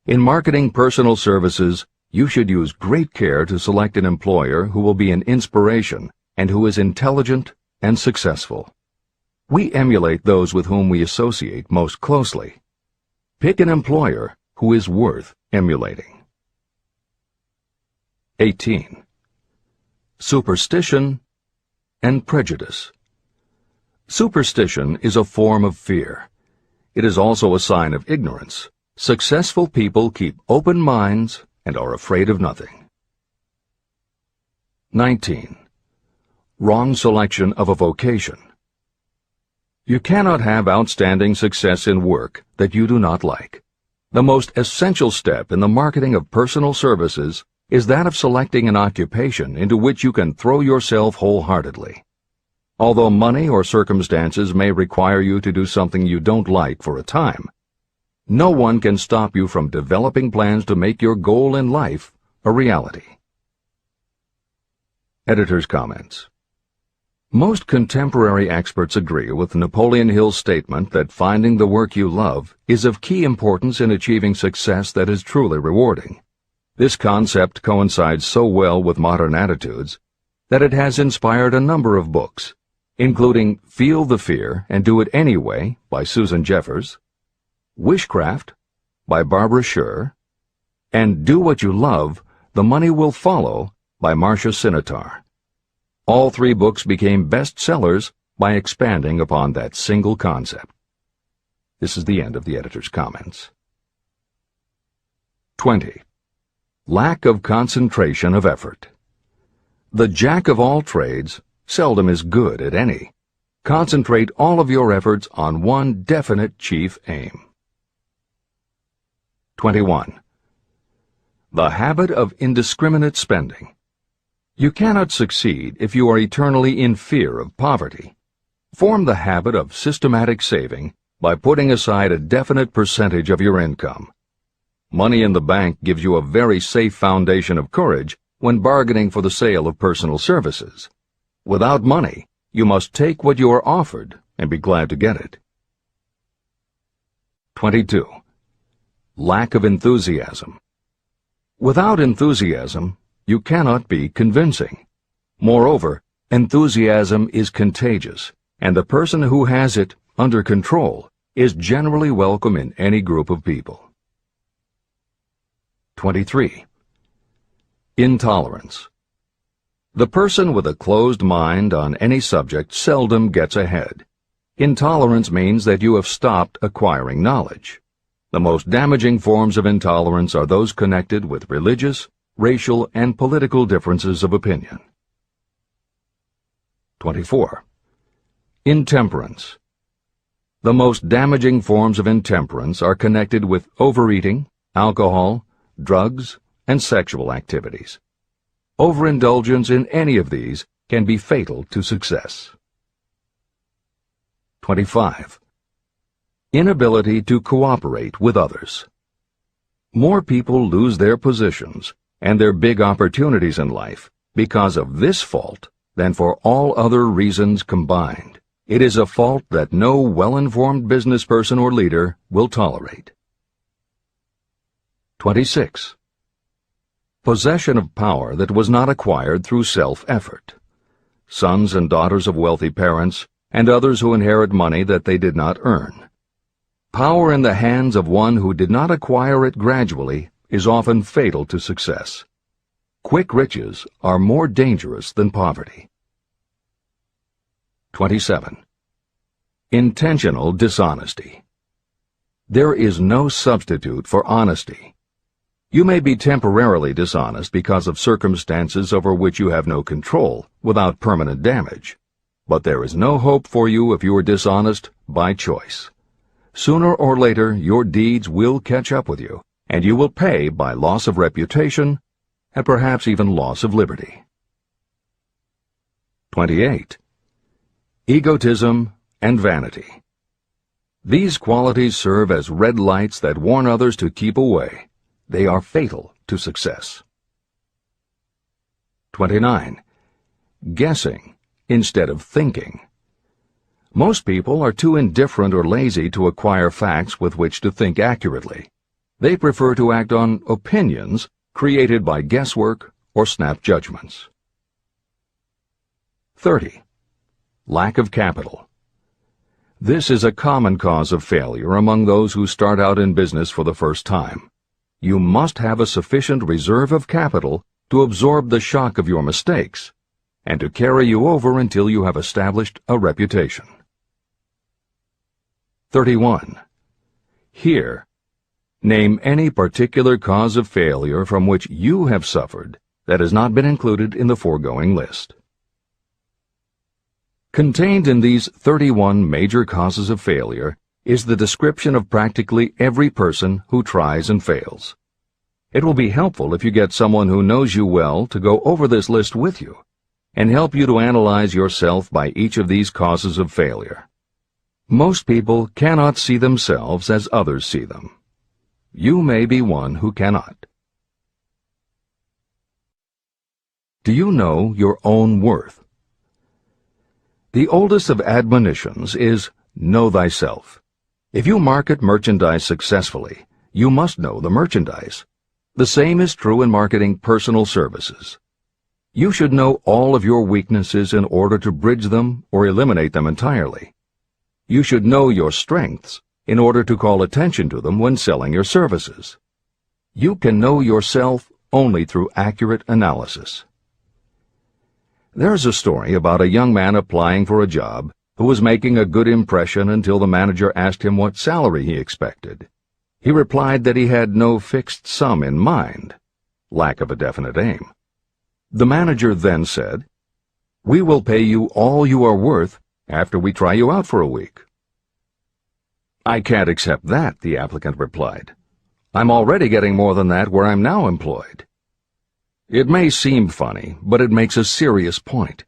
Speaker 2: In marketing personal services, you should use great care to select an employer who will be an inspiration and who is intelligent and successful. We emulate those with whom we associate most closely. Pick an employer who is worth emulating. 18. Superstition and prejudice. Superstition is a form of fear. It is also a sign of ignorance. Successful people keep open minds and are afraid of nothing. 19. Wrong selection of a vocation. You cannot have outstanding success in work that you do not like. The most essential step in the marketing of personal services is that of selecting an occupation into which you can throw yourself wholeheartedly. Although money or circumstances may require you to do something you don't like for a time, no one can stop you from developing plans to make your goal in life a reality. Editor's comments. Most contemporary experts agree with Napoleon Hill's statement that finding the work you love is of key importance in achieving success that is truly rewarding. This concept coincides so well with modern attitudes that it has inspired a number of books, including Feel the Fear and Do It Anyway by Susan Jeffers, Wishcraft by Barbara Sher, and Do What You Love, The Money Will Follow by Marcia Sinitar. All three books became bestsellers by expanding upon that single concept. This is the end of the editor's comments. 20. Lack of concentration of effort. The jack of all trades seldom is good at any. Concentrate all of your efforts on one definite chief aim. 21. The habit of indiscriminate spending. You cannot succeed if you are eternally in fear of poverty. Form the habit of systematic saving by putting aside a definite percentage of your income. Money in the bank gives you a very safe foundation of courage when bargaining for the sale of personal services. Without money, you must take what you are offered and be glad to get it. 22. Lack of enthusiasm. Without enthusiasm, you cannot be convincing. Moreover, enthusiasm is contagious, and the person who has it under control is generally welcome in any group of people. 23. Intolerance. The person with a closed mind on any subject seldom gets ahead. Intolerance means that you have stopped acquiring knowledge. The most damaging forms of intolerance are those connected with religious, racial, and political differences of opinion. 24. Intemperance. The most damaging forms of intemperance are connected with overeating, alcohol, drugs, and sexual activities. Overindulgence in any of these can be fatal to success. 25. Inability to cooperate with others. More people lose their positions and their big opportunities in life because of this fault than for all other reasons combined. It is a fault that no well-informed business person or leader will tolerate. 26. Possession of power that was not acquired through self-effort. Sons and daughters of wealthy parents, and others who inherit money that they did not earn. Power in the hands of one who did not acquire it gradually is often fatal to success. Quick riches are more dangerous than poverty. 27. Intentional dishonesty. There is no substitute for honesty. You may be temporarily dishonest because of circumstances over which you have no control without permanent damage, but there is no hope for you if you are dishonest by choice. Sooner or later, your deeds will catch up with you, and you will pay by loss of reputation and perhaps even loss of liberty. 28. Egotism and vanity. These qualities serve as red lights that warn others to keep away. They are fatal to success. 29. Guessing instead of thinking. Most people are too indifferent or lazy to acquire facts with which to think accurately. They prefer to act on opinions created by guesswork or snap judgments. 30. Lack of capital. This is a common cause of failure among those who start out in business for the first time. You must have a sufficient reserve of capital to absorb the shock of your mistakes and to carry you over until you have established a reputation. 31. Here, name any particular cause of failure from which you have suffered that has not been included in the foregoing list. Contained in these 31 major causes of failure is the description of practically every person who tries and fails. It will be helpful if you get someone who knows you well to go over this list with you and help you to analyze yourself by each of these causes of failure. Most people cannot see themselves as others see them. You may be one who cannot. Do you know your own worth? The oldest of admonitions is, know thyself. If you market merchandise successfully, you must know the merchandise. The same is true in marketing personal services. You should know all of your weaknesses in order to bridge them or eliminate them entirely. You should know your strengths in order to call attention to them when selling your services. You can know yourself only through accurate analysis. There's a story about a young man applying for a job who was making a good impression until the manager asked him what salary he expected. He replied that he had no fixed sum in mind, lack of a definite aim. The manager then said, "We will pay you all you are worth after we try you out for a week." "I can't accept that," the applicant replied. "I'm already getting more than that where I'm now employed." It may seem funny, but it makes a serious point.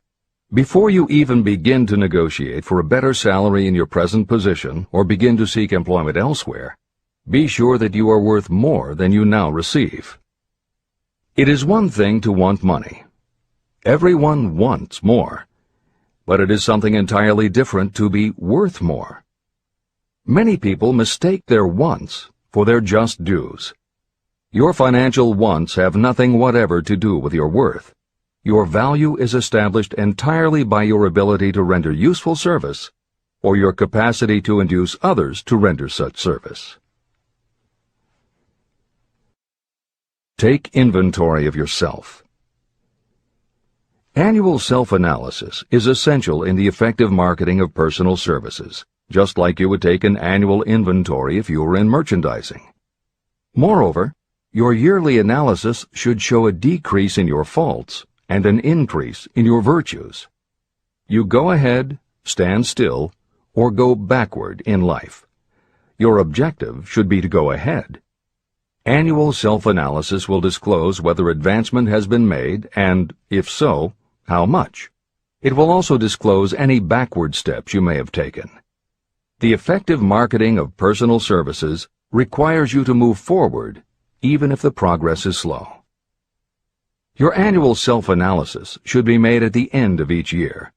Speaker 2: Before you even begin to negotiate for a better salary in your present position or begin to seek employment elsewhere, be sure that you are worth more than you now receive. It is one thing to want money. Everyone wants more. But it is something entirely different to be worth more. Many people mistake their wants for their just dues. Your financial wants have nothing whatever to do with your worth. Your value is established entirely by your ability to render useful service or your capacity to induce others to render such service. Take inventory of yourself. Annual self-analysis is essential in the effective marketing of personal services, just like you would take an annual inventory if you were in merchandising. Moreover, your yearly analysis should show a decrease in your faults and an increase in your virtues. You go ahead, stand still, or go backward in life. Your objective should be to go ahead. Annual self-analysis will disclose whether advancement has been made and, if so, how much. It will also disclose any backward steps you may have taken. The effective marketing of personal services requires you to move forward, even if the progress is slow. Your annual self-analysis should be made at the end of each year,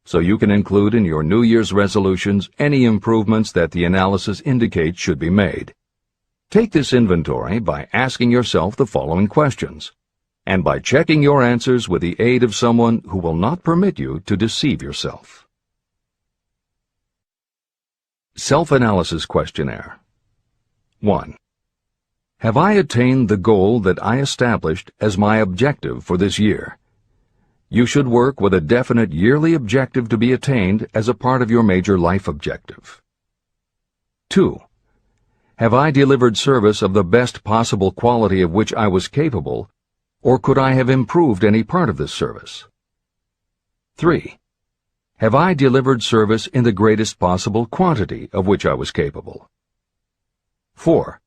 Speaker 2: so you can include in your New Year's resolutions any improvements that the analysis indicates should be made. Take this inventory by asking yourself the following questions, and by checking your answers with the aid of someone who will not permit you to deceive yourself. Self-analysis questionnaire. 1. Have I attained the goal that I established as my objective for this year? You should work with a definite yearly objective to be attained as a part of your major life objective. 2. Have I delivered service of the best possible quality of which I was capable, or could I have improved any part of this service? 3. Have I delivered service in the greatest possible quantity of which I was capable? 4.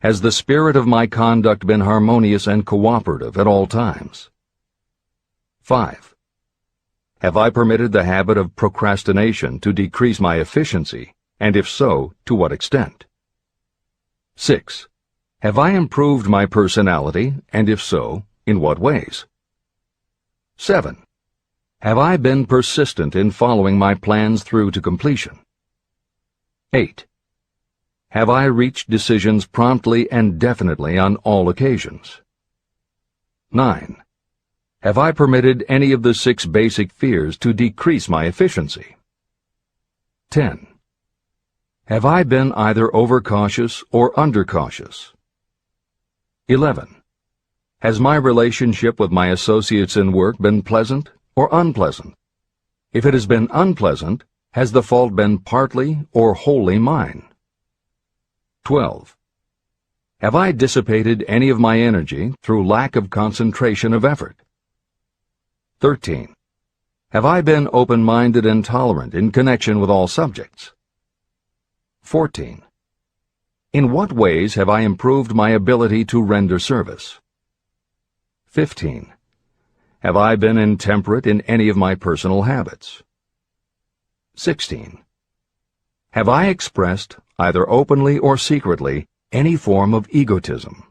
Speaker 2: Has the spirit of my conduct been harmonious and cooperative at all times? 5. Have I permitted the habit of procrastination to decrease my efficiency, and if so, to what extent? 6. Have I improved my personality, and if so, in what ways? 7. Have I been persistent in following my plans through to completion? 8. Have I reached decisions promptly and definitely on all occasions? 9. Have I permitted any of the 6 basic fears to decrease my efficiency? 10. Have I been either overcautious or undercautious? 11. Has my relationship with my associates in work been pleasant or unpleasant? If it has been unpleasant, has the fault been partly or wholly mine? 12. Have I dissipated any of my energy through lack of concentration of effort? 13. Have I been open-minded and tolerant in connection with all subjects? 14. In what ways have I improved my ability to render service? 15. Have I been intemperate in any of my personal habits? 16. Have I expressed, either openly or secretly, any form of egotism?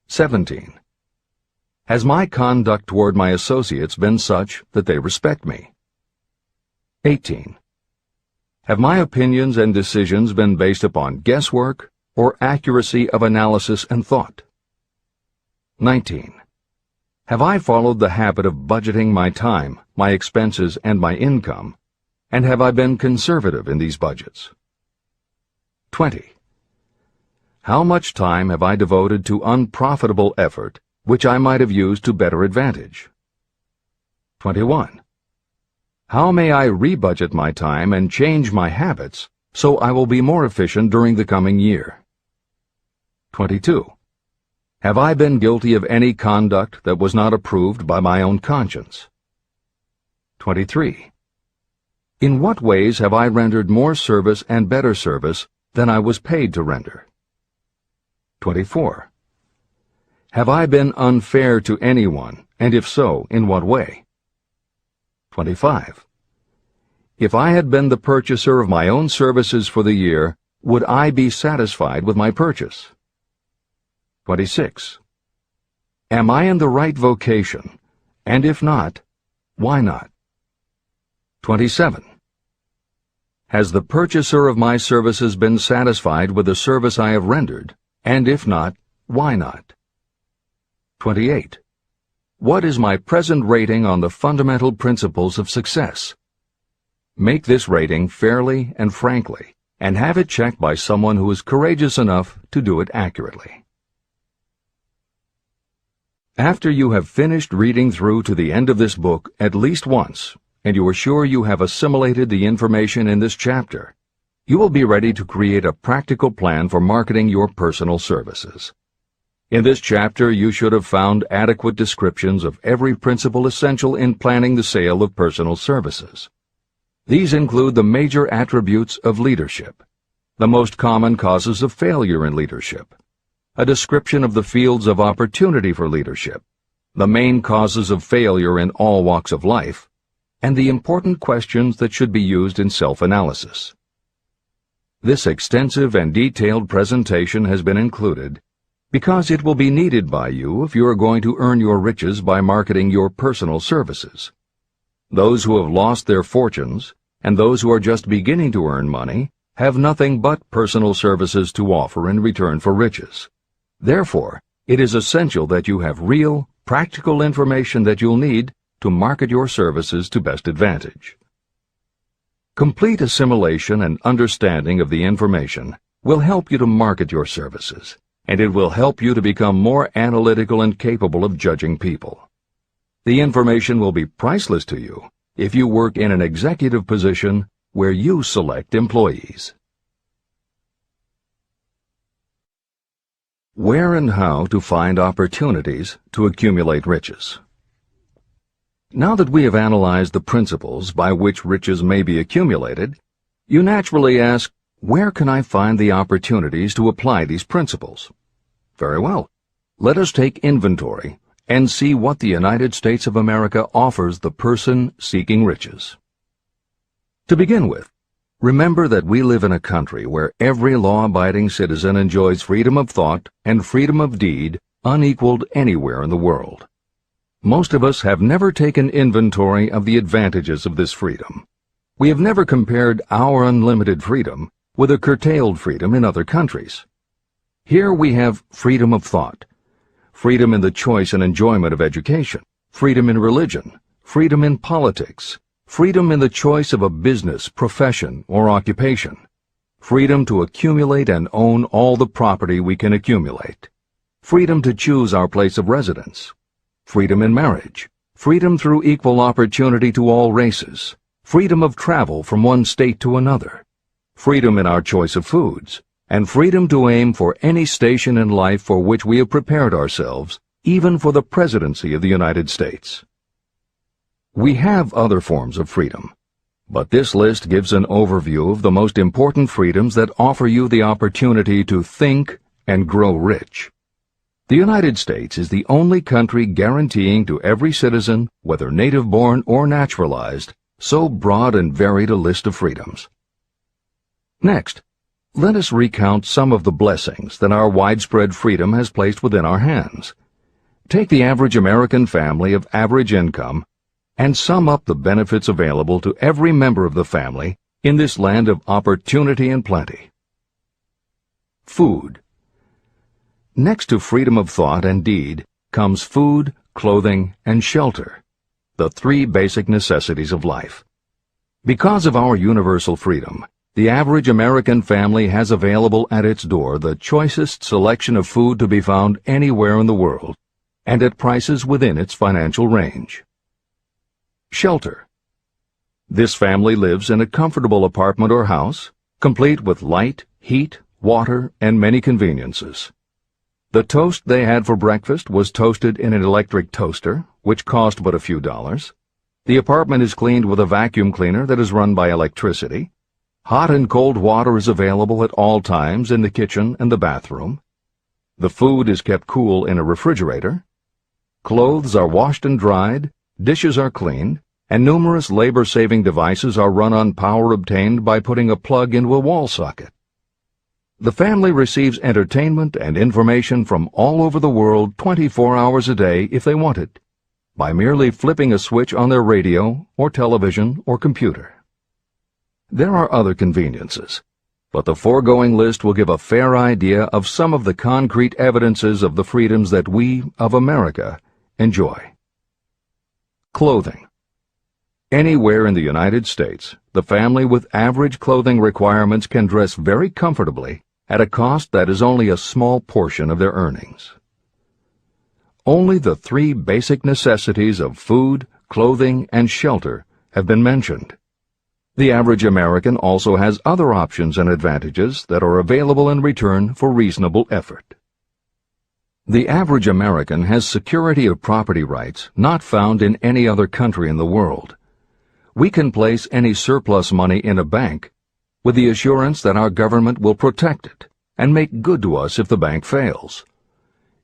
Speaker 2: 17. Has my conduct toward my associates been such that they respect me? 18. Have my opinions and decisions been based upon guesswork or accuracy of analysis and thought? 19. Have I followed the habit of budgeting my time, my expenses, and my income, and have I been conservative in these budgets? 20. How much time have I devoted to unprofitable effort which I might have used to better advantage? 21. How may I rebudget my time and change my habits so I will be more efficient during the coming year? 22. Have I been guilty of any conduct that was not approved by my own conscience? 23. In what ways have I rendered more service and better service than I was paid to render? 24. Have I been unfair to anyone, and if so, in what way? 25. If I had been the purchaser of my own services for the year, would I be satisfied with my purchase? 26. Am I in the right vocation, and if not, why not? 27. Has the purchaser of my services been satisfied with the service I have rendered, and if not, why not? 28. What is my present rating on the fundamental principles of success? Make this rating fairly and frankly, and have it checked by someone who is courageous enough to do it accurately. After you have finished reading through to the end of this book at least once, and you are sure you have assimilated the information in this chapter, you will be ready to create a practical plan for marketing your personal services. In this chapter, you should have found adequate descriptions of every principle essential in planning the sale of personal services. These include the major attributes of leadership, the most common causes of failure in leadership, a description of the fields of opportunity for leadership, the main causes of failure in all walks of life, and the important questions that should be used in self-analysis. This extensive and detailed presentation has been included because it will be needed by you if you are going to earn your riches by marketing your personal services. Those who have lost their fortunes and those who are just beginning to earn money have nothing but personal services to offer in return for riches. Therefore, it is essential that you have real, practical information that you'll need to market your services to best advantage. Complete assimilation and understanding of the information will help you to market your services, and it will help you to become more analytical and capable of judging people. The information will be priceless to you if you work in an executive position where you select employees. Where and how to find opportunities to accumulate riches. Now that we have analyzed the principles by which riches may be accumulated, you naturally ask, where can I find the opportunities to apply these principles? Very well. Let us take inventory and see what the United States of America offers the person seeking riches. To begin with, remember that we live in a country where every law-abiding citizen enjoys freedom of thought and freedom of deed unequaled anywhere in the world. Most of us have never taken inventory of the advantages of this freedom. We have never compared our unlimited freedom with a curtailed freedom in other countries. Here we have freedom of thought, freedom in the choice and enjoyment of education, freedom in religion, freedom in politics, freedom in the choice of a business, profession, or occupation, freedom to accumulate and own all the property we can accumulate, freedom to choose our place of residence, freedom in marriage, freedom through equal opportunity to all races, freedom of travel from one state to another, freedom in our choice of foods, and freedom to aim for any station in life for which we have prepared ourselves, even for the presidency of the United States. We have other forms of freedom, but this list gives an overview of the most important freedoms that offer you the opportunity to think and grow rich. The United States is the only country guaranteeing to every citizen, whether native-born or naturalized, so broad and varied a list of freedoms. Next, let us recount some of the blessings that our widespread freedom has placed within our hands. Take the average American family of average income and sum up the benefits available to every member of the family in this land of opportunity and plenty. Food. Next to freedom of thought and deed comes food, clothing, and shelter, the three basic necessities of life. Because of our universal freedom, the average American family has available at its door the choicest selection of food to be found anywhere in the world, and at prices within its financial range. Shelter. This family lives in a comfortable apartment or house, complete with light, heat, water, and many conveniences. The toast they had for breakfast was toasted in an electric toaster, which cost but a few dollars. The apartment is cleaned with a vacuum cleaner that is run by electricity. Hot and cold water is available at all times in the kitchen and the bathroom. The food is kept cool in a refrigerator. Clothes are washed and dried, dishes are cleaned, and numerous labor-saving devices are run on power obtained by putting a plug into a wall socket. The family receives entertainment and information from all over the world 24 hours a day if they want it, by merely flipping a switch on their radio or television or computer. There are other conveniences, but the foregoing list will give a fair idea of some of the concrete evidences of the freedoms that we, of America, enjoy. Clothing. Anywhere in the United States, the family with average clothing requirements can dress very comfortably at a cost that is only a small portion of their earnings. Only the three basic necessities of food, clothing, and shelter have been mentioned. The average American also has other options and advantages that are available in return for reasonable effort. The average American has security of property rights not found in any other country in the world. We can place any surplus money in a bank with the assurance that our government will protect it and make good to us if the bank fails.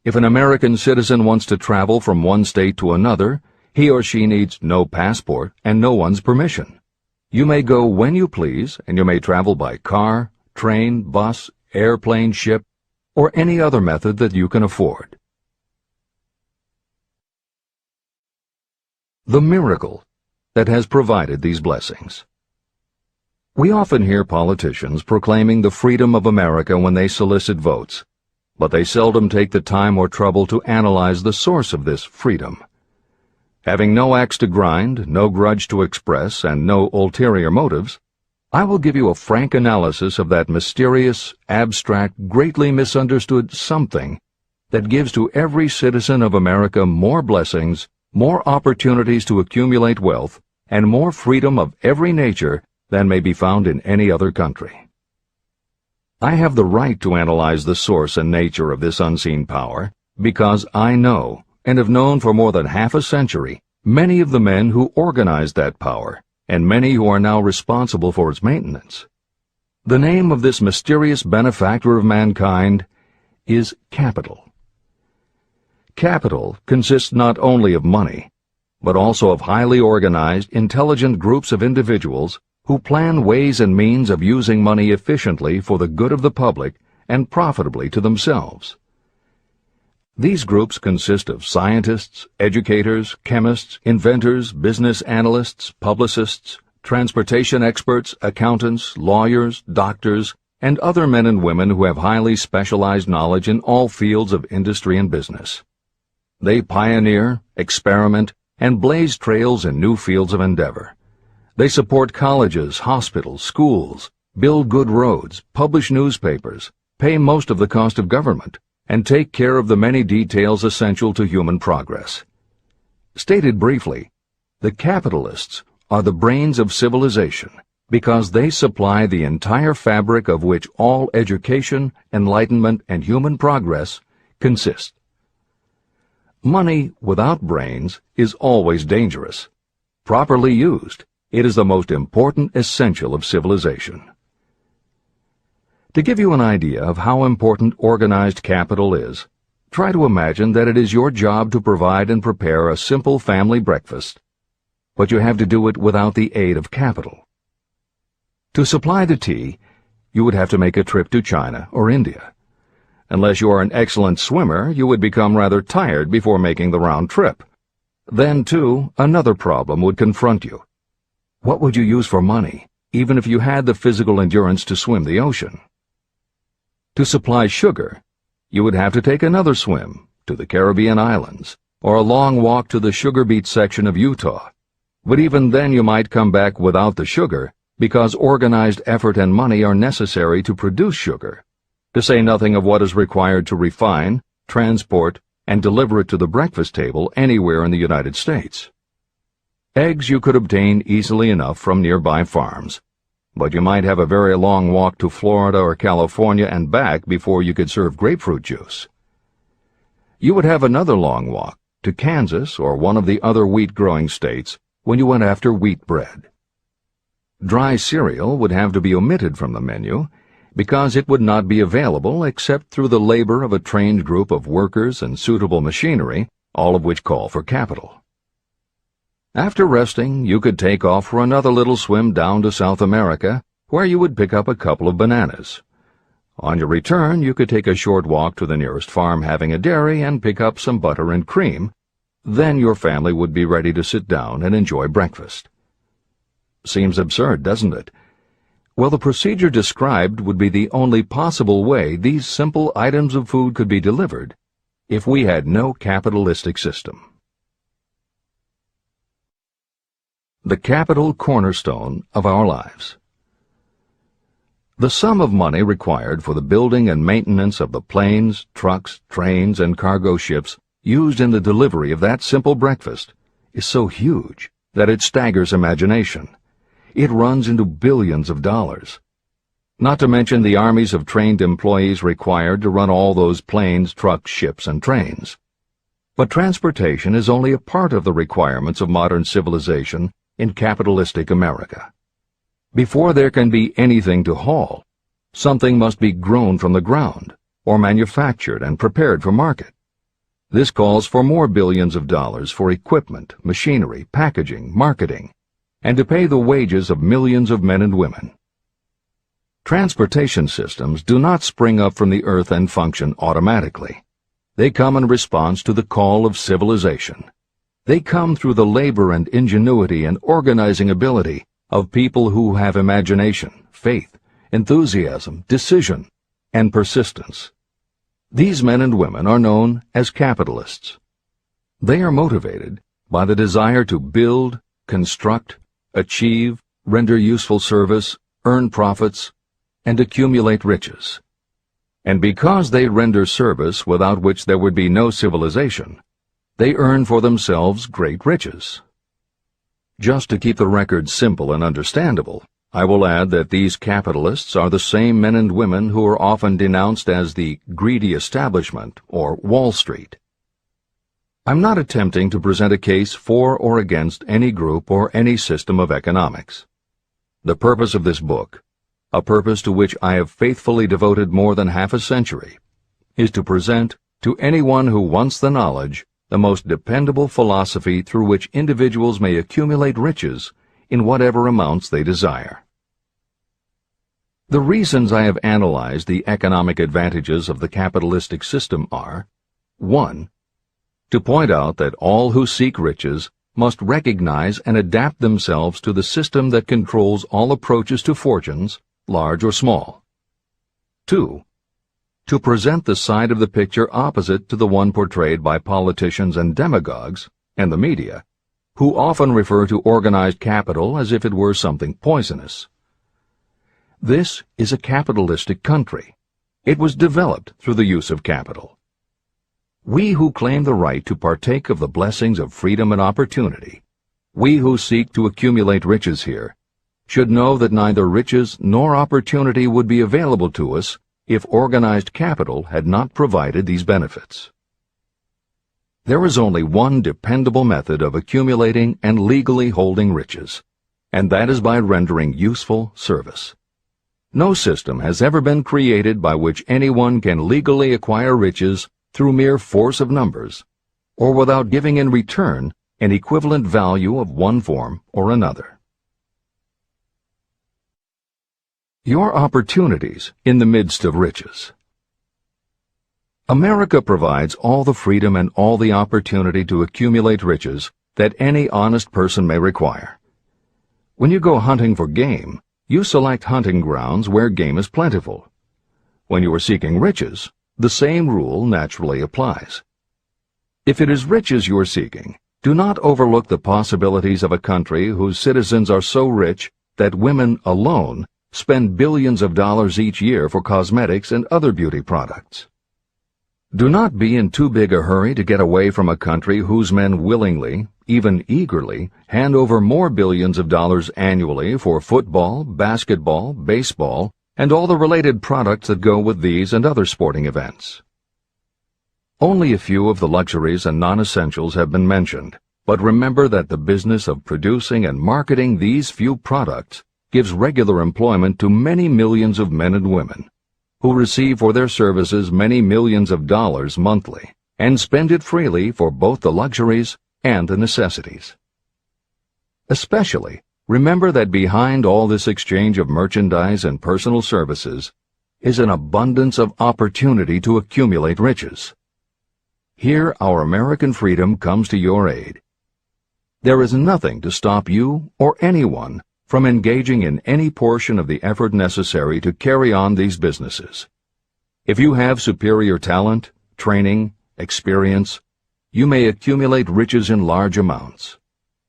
Speaker 2: If an American citizen wants to travel from one state to another, he or she needs no passport and no one's permission. You may go when you please, and you may travel by car, train, bus, airplane, ship, or any other method that you can afford. The miracle that has provided these blessings. We often hear politicians proclaiming the freedom of America when they solicit votes, but they seldom take the time or trouble to analyze the source of this freedom. Having no axe to grind, no grudge to express, and no ulterior motives, I will give you a frank analysis of that mysterious, abstract, greatly misunderstood something that gives to every citizen of America more blessings, more opportunities to accumulate wealth, and more freedom of every nature than may be found in any other country. I have the right to analyze the source and nature of this unseen power because I know, and have known for more than half a century, many of the men who organized that power, and many who are now responsible for its maintenance. The name of this mysterious benefactor of mankind is capital. Capital consists not only of money, but also of highly organized, intelligent groups of individuals who plan ways and means of using money efficiently for the good of the public and profitably to themselves. These groups consist of scientists, educators, chemists, inventors, business analysts, publicists, transportation experts, accountants, lawyers, doctors, and other men and women who have highly specialized knowledge in all fields of industry and business. They pioneer, experiment, and blaze trails in new fields of endeavor. They support colleges, hospitals, schools, build good roads, publish newspapers, pay most of the cost of government, and take care of the many details essential to human progress. Stated briefly, the capitalists are the brains of civilization because they supply the entire fabric of which all education, enlightenment, and human progress consist. Money without brains is always dangerous. Properly used, it is the most important essential of civilization. To give you an idea of how important organized capital is, try to imagine that it is your job to provide and prepare a simple family breakfast, but you have to do it without the aid of capital. To supply the tea, you would have to make a trip to China or India. Unless you are an excellent swimmer, you would become rather tired before making the round trip. Then, too, another problem would confront you. What would you use for money, even if you had the physical endurance to swim the ocean? To supply sugar, you would have to take another swim to the Caribbean islands, or a long walk to the sugar beet section of Utah. But even then you might come back without the sugar, because organized effort and money are necessary to produce sugar, to say nothing of what is required to refine, transport, and deliver it to the breakfast table anywhere in the United States. Eggs you could obtain easily enough from nearby farms, but you might have a very long walk to Florida or California and back before you could serve grapefruit juice. You would have another long walk to Kansas or one of the other wheat-growing states when you went after wheat bread. Dry cereal would have to be omitted from the menu because it would not be available except through the labor of a trained group of workers and suitable machinery, all of which call for capital. After resting, you could take off for another little swim down to South America, where you would pick up a couple of bananas. On your return, you could take a short walk to the nearest farm having a dairy and pick up some butter and cream. Then your family would be ready to sit down and enjoy breakfast. Seems absurd, doesn't it? Well, the procedure described would be the only possible way these simple items of food could be delivered if we had no capitalistic system. The capital cornerstone of our lives. The sum of money required for the building and maintenance of the planes, trucks, trains, and cargo ships used in the delivery of that simple breakfast is so huge that it staggers imagination. It runs into billions of dollars. Not to mention the armies of trained employees required to run all those planes, trucks, ships, and trains. But transportation is only a part of the requirements of modern civilization in capitalistic America. Before there can be anything to haul, something must be grown from the ground, or manufactured and prepared for market. This calls for more billions of dollars for equipment, machinery, packaging, marketing, and to pay the wages of millions of men and women. Transportation systems do not spring up from the earth and function automatically. They come in response to the call of civilization. They come through the labor and ingenuity and organizing ability of people who have imagination, faith, enthusiasm, decision, and persistence. These men and women are known as capitalists. They are motivated by the desire to build, construct, achieve, render useful service, earn profits, and accumulate riches. And because they render service without which there would be no civilization, they earn for themselves great riches. Just to keep the record simple and understandable, I will add that these capitalists are the same men and women who are often denounced as the greedy establishment or Wall Street. I'm not attempting to present a case for or against any group or any system of economics. The purpose of this book, a purpose to which I have faithfully devoted more than half a century, is to present to anyone who wants the knowledge the most dependable philosophy through which individuals may accumulate riches in whatever amounts they desire. The reasons I have analyzed the economic advantages of the capitalistic system are: 1. To point out that all who seek riches must recognize and adapt themselves to the system that controls all approaches to fortunes, large or small. 2. To present the side of the picture opposite to the one portrayed by politicians and demagogues and the media, who often refer to organized capital as if it were something poisonous. This is a capitalistic country. It was developed through the use of capital. We who claim the right to partake of the blessings of freedom and opportunity, we who seek to accumulate riches here, should know that neither riches nor opportunity would be available to us if organized capital had not provided these benefits. There is only one dependable method of accumulating and legally holding riches, and that is by rendering useful service. No system has ever been created by which anyone can legally acquire riches through mere force of numbers, or without giving in return an equivalent value of one form or another. Your opportunities in the midst of riches. America provides all the freedom and all the opportunity to accumulate riches that any honest person may require. When you go hunting for game, you select hunting grounds where game is plentiful. When you are seeking riches, the same rule naturally applies. If it is riches you are seeking, do not overlook the possibilities of a country whose citizens are so rich that women alone spend billions of dollars each year for cosmetics and other beauty products. Do not be in too big a hurry to get away from a country whose men willingly, even eagerly, hand over more billions of dollars annually for football, basketball, baseball, and all the related products that go with these and other sporting events. Only a few of the luxuries and non-essentials have been mentioned, but remember that the business of producing and marketing these few products gives regular employment to many millions of men and women, who receive for their services many millions of dollars monthly, and spend it freely for both the luxuries and the necessities. Especially, remember that behind all this exchange of merchandise and personal services is an abundance of opportunity to accumulate riches. Here our American freedom comes to your aid. There is nothing to stop you or anyone from engaging in any portion of the effort necessary to carry on these businesses. If you have superior talent, training, experience, you may accumulate riches in large amounts.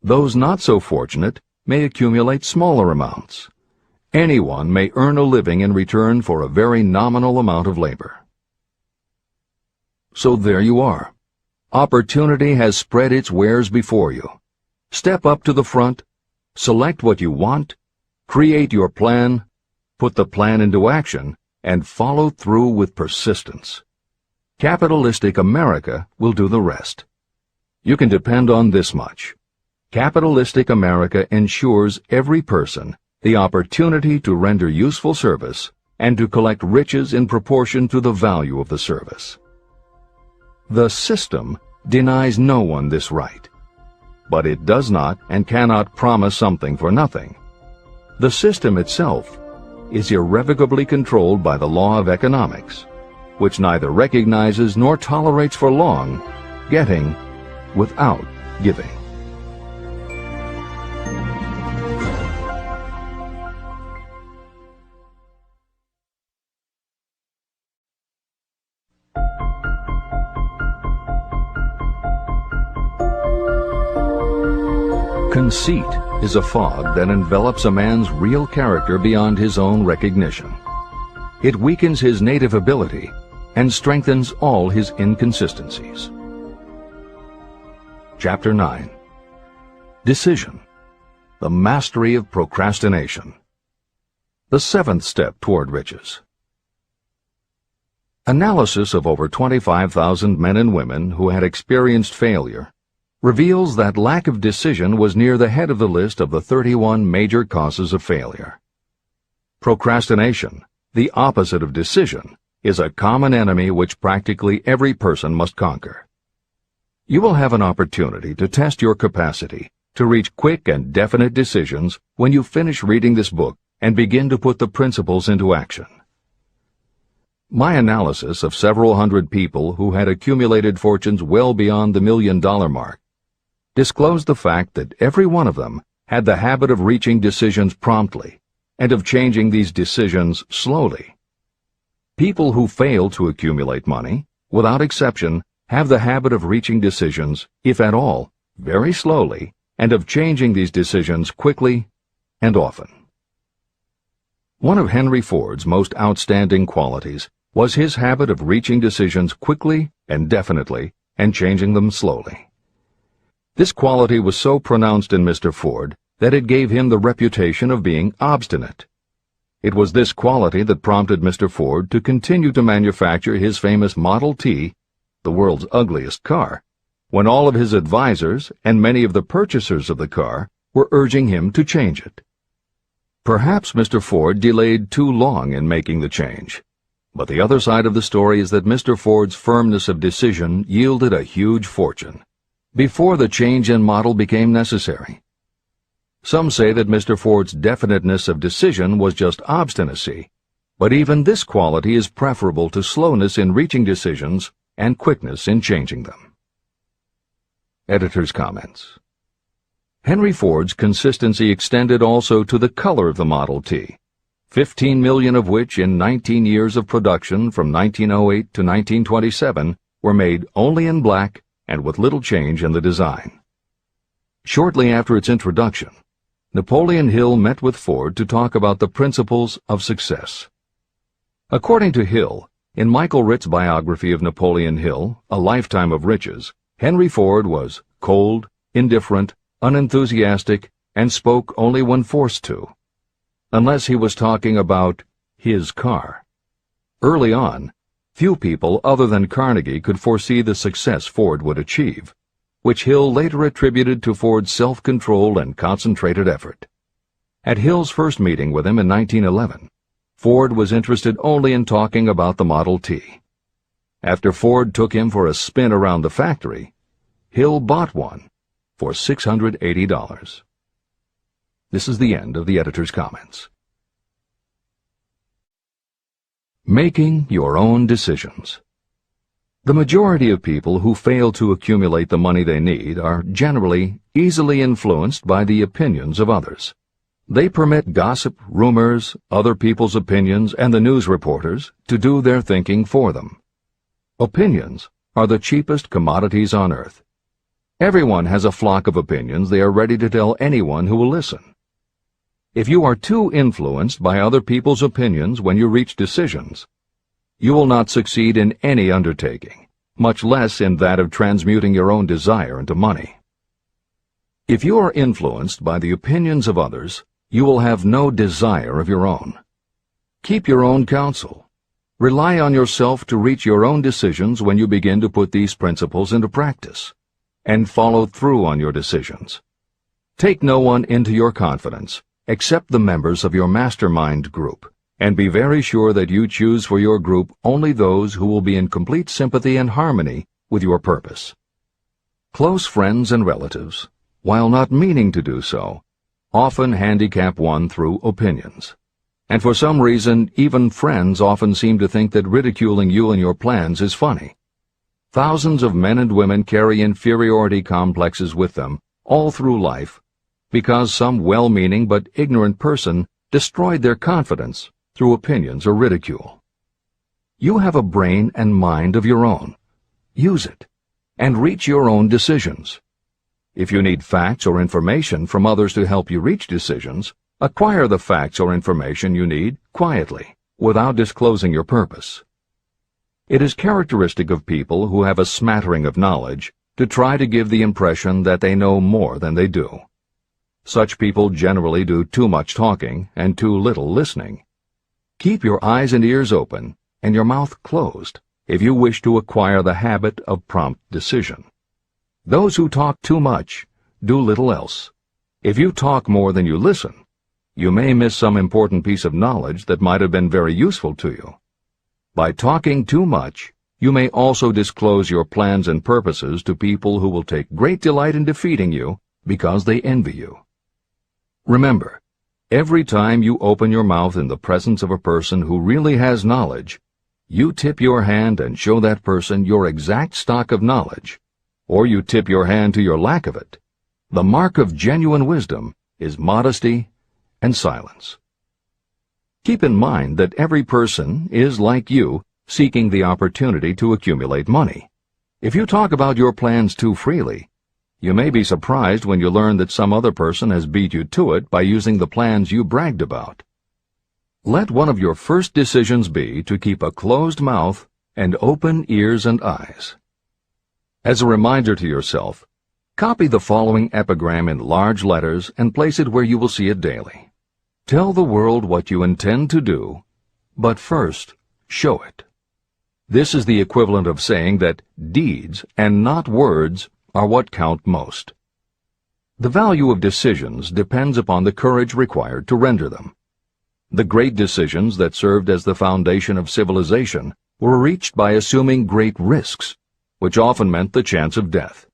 Speaker 2: Those not so fortunate may accumulate smaller amounts. Anyone may earn a living in return for a very nominal amount of labor. So there you are. Opportunity has spread its wares before you. Step up to the front, select what you want, create your plan, put the plan into action, and follow through with persistence. Capitalistic America will do the rest. You can depend on this much. Capitalistic America ensures every person the opportunity to render useful service and to collect riches in proportion to the value of the service. The system denies no one this right, but it does not and cannot promise something for nothing. The system itself is irrevocably controlled by the law of economics, which neither recognizes nor tolerates for long getting without giving. Conceit is a fog that envelops a man's real character beyond his own recognition. It weakens his native ability and strengthens all his inconsistencies. Chapter 9. Decision. The mastery of procrastination. The seventh step toward riches. Analysis of over 25,000 men and women who had experienced failure reveals that lack of decision was near the head of the list of the 31 major causes of failure. Procrastination, the opposite of decision, is a common enemy which practically every person must conquer. You will have an opportunity to test your capacity to reach quick and definite decisions when you finish reading this book and begin to put the principles into action. My analysis of several hundred people who had accumulated fortunes well beyond the $1 million mark disclosed the fact that every one of them had the habit of reaching decisions promptly and of changing these decisions slowly. People who fail to accumulate money, without exception, have the habit of reaching decisions, if at all, very slowly and of changing these decisions quickly and often. One of Henry Ford's most outstanding qualities was his habit of reaching decisions quickly and definitely and changing them slowly. This quality was so pronounced in Mr. Ford that it gave him the reputation of being obstinate. It was this quality that prompted Mr. Ford to continue to manufacture his famous Model T, the world's ugliest car, when all of his advisors and many of the purchasers of the car were urging him to change it. Perhaps Mr. Ford delayed too long in making the change, but the other side of the story is that Mr. Ford's firmness of decision yielded a huge fortune before the change in model became necessary. Some say that Mr. Ford's definiteness of decision was just obstinacy, but even this quality is preferable to slowness in reaching decisions and quickness in changing them. Editor's comments. Henry Ford's consistency extended also to the color of the Model T, 15 million of which in 19 years of production from 1908 to 1927 were made only in black and with little change in the design. Shortly after its introduction, Napoleon Hill met with Ford to talk about the principles of success. According to Hill, in Michael Ritt's biography of Napoleon Hill, A Lifetime of Riches, Henry Ford was cold, indifferent, unenthusiastic, and spoke only when forced to, unless he was talking about his car. Early on, few people other than Carnegie could foresee the success Ford would achieve, which Hill later attributed to Ford's self-control and concentrated effort. At Hill's first meeting with him in 1911, Ford was interested only in talking about the Model T. After Ford took him for a spin around the factory, Hill bought one for $680. This is the end of the editor's comments. Making your own decisions. The majority of people who fail to accumulate the money they need are generally easily influenced by the opinions of others. They permit gossip, rumors, other people's opinions, and the news reporters to do their thinking for them. Opinions are the cheapest commodities on earth. Everyone has a flock of opinions they are ready to tell anyone who will listen. If you are too influenced by other people's opinions when you reach decisions, you will not succeed in any undertaking, much less in that of transmuting your own desire into money. If you are influenced by the opinions of others, you will have no desire of your own. Keep your own counsel. Rely on yourself to reach your own decisions when you begin to put these principles into practice, and follow through on your decisions. Take no one into your confidence except the members of your mastermind group, and be very sure that you choose for your group only those who will be in complete sympathy and harmony with your purpose. Close friends and relatives, while not meaning to do so, often handicap one through opinions. And for some reason, even friends often seem to think that ridiculing you and your plans is funny. Thousands of men and women carry inferiority complexes with them all through life because some well-meaning but ignorant person destroyed their confidence through opinions or ridicule. You have a brain and mind of your own. Use it, and reach your own decisions. If you need facts or information from others to help you reach decisions, acquire the facts or information you need quietly, without disclosing your purpose. It is characteristic of people who have a smattering of knowledge to try to give the impression that they know more than they do. Such people generally do too much talking and too little listening. Keep your eyes and ears open and your mouth closed if you wish to acquire the habit of prompt decision. Those who talk too much do little else. If you talk more than you listen, you may miss some important piece of knowledge that might have been very useful to you. By talking too much, you may also disclose your plans and purposes to people who will take great delight in defeating you because they envy you. Remember, every time you open your mouth in the presence of a person who really has knowledge, you tip your hand and show that person your exact stock of knowledge, or you tip your hand to your lack of it. The mark of genuine wisdom is modesty and silence. Keep in mind that every person is, like you, seeking the opportunity to accumulate money. If you talk about your plans too freely, You may be surprised when you learn that some other person has beat you to it by using the plans you bragged about. Let one of your first decisions be to keep a closed mouth and open ears and eyes. As a reminder to yourself, copy the following epigram in large letters and place it where you will see it daily. Tell the world what you intend to do, but first, show it. This is the equivalent of saying that deeds and not words are what count most. The value of decisions depends upon the courage required to render them. The great decisions that served as the foundation of civilization were reached by assuming great risks, which often meant the chance of death.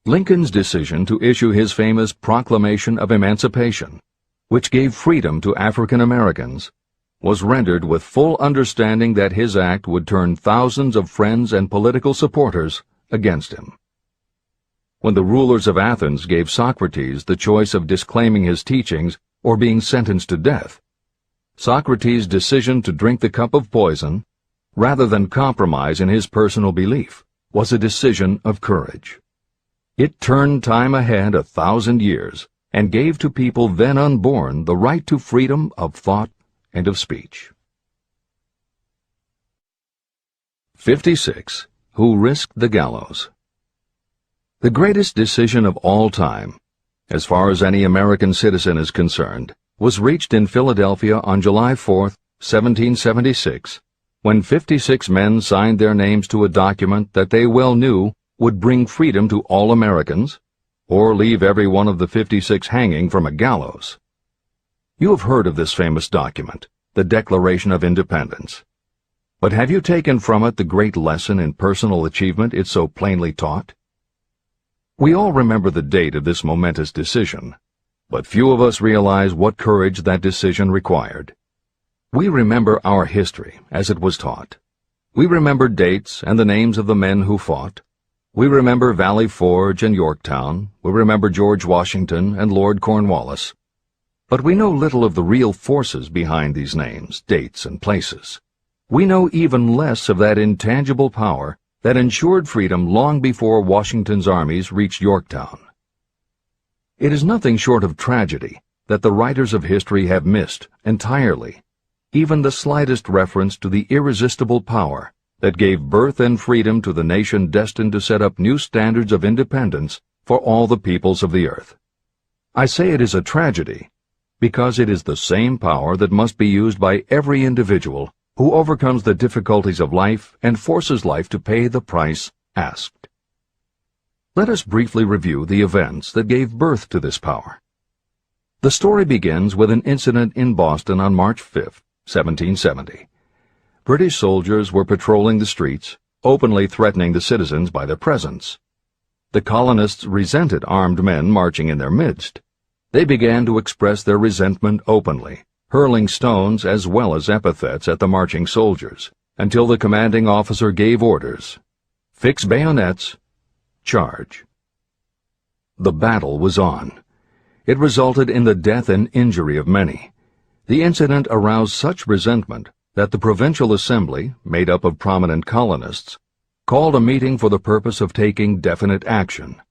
Speaker 2: Lincoln's decision to issue his famous Proclamation of Emancipation, which gave freedom to African Americans, was rendered with full understanding that his act would turn thousands of friends and political supporters against him. When the rulers of Athens gave Socrates the choice of disclaiming his teachings or being sentenced to death, Socrates' decision to drink the cup of poison, rather than compromise in his personal belief, was a decision of courage. It turned time ahead 1,000 years and gave to people then unborn the right to freedom of thought and of speech. 56. Who risked the gallows? The greatest decision of all time, as far as any American citizen is concerned, was reached in Philadelphia on July 4, 1776, when 56 men signed their names to a document that they well knew would bring freedom to all Americans, or leave every one of the 56 hanging from a gallows. You have heard of this famous document, the Declaration of Independence. But have you taken from it the great lesson in personal achievement it so plainly taught? We all remember the date of this momentous decision, but few of us realize what courage that decision required. We remember our history as it was taught. We remember dates and the names of the men who fought. We remember Valley Forge and Yorktown. We remember George Washington and Lord Cornwallis. But we know little of the real forces behind these names, dates, and places. We know even less of that intangible power that ensured freedom long before Washington's armies reached Yorktown. It is nothing short of tragedy that the writers of history have missed entirely even the slightest reference to the irresistible power that gave birth and freedom to the nation destined to set up new standards of independence for all the peoples of the earth. I say it is a tragedy because it is the same power that must be used by every individual who overcomes the difficulties of life and forces life to pay the price asked. Let us briefly review the events that gave birth to this power. The story begins with an incident in Boston on March 5, 1770. British soldiers were patrolling the streets, openly threatening the citizens by their presence. The colonists resented armed men marching in their midst. They began to express their resentment openly, hurling stones as well as epithets at the marching soldiers, until the commanding officer gave orders. Fix bayonets. Charge. The battle was on. It resulted in the death and injury of many. The incident aroused such resentment that the Provincial Assembly, made up of prominent colonists, called a meeting for the purpose of taking definite action.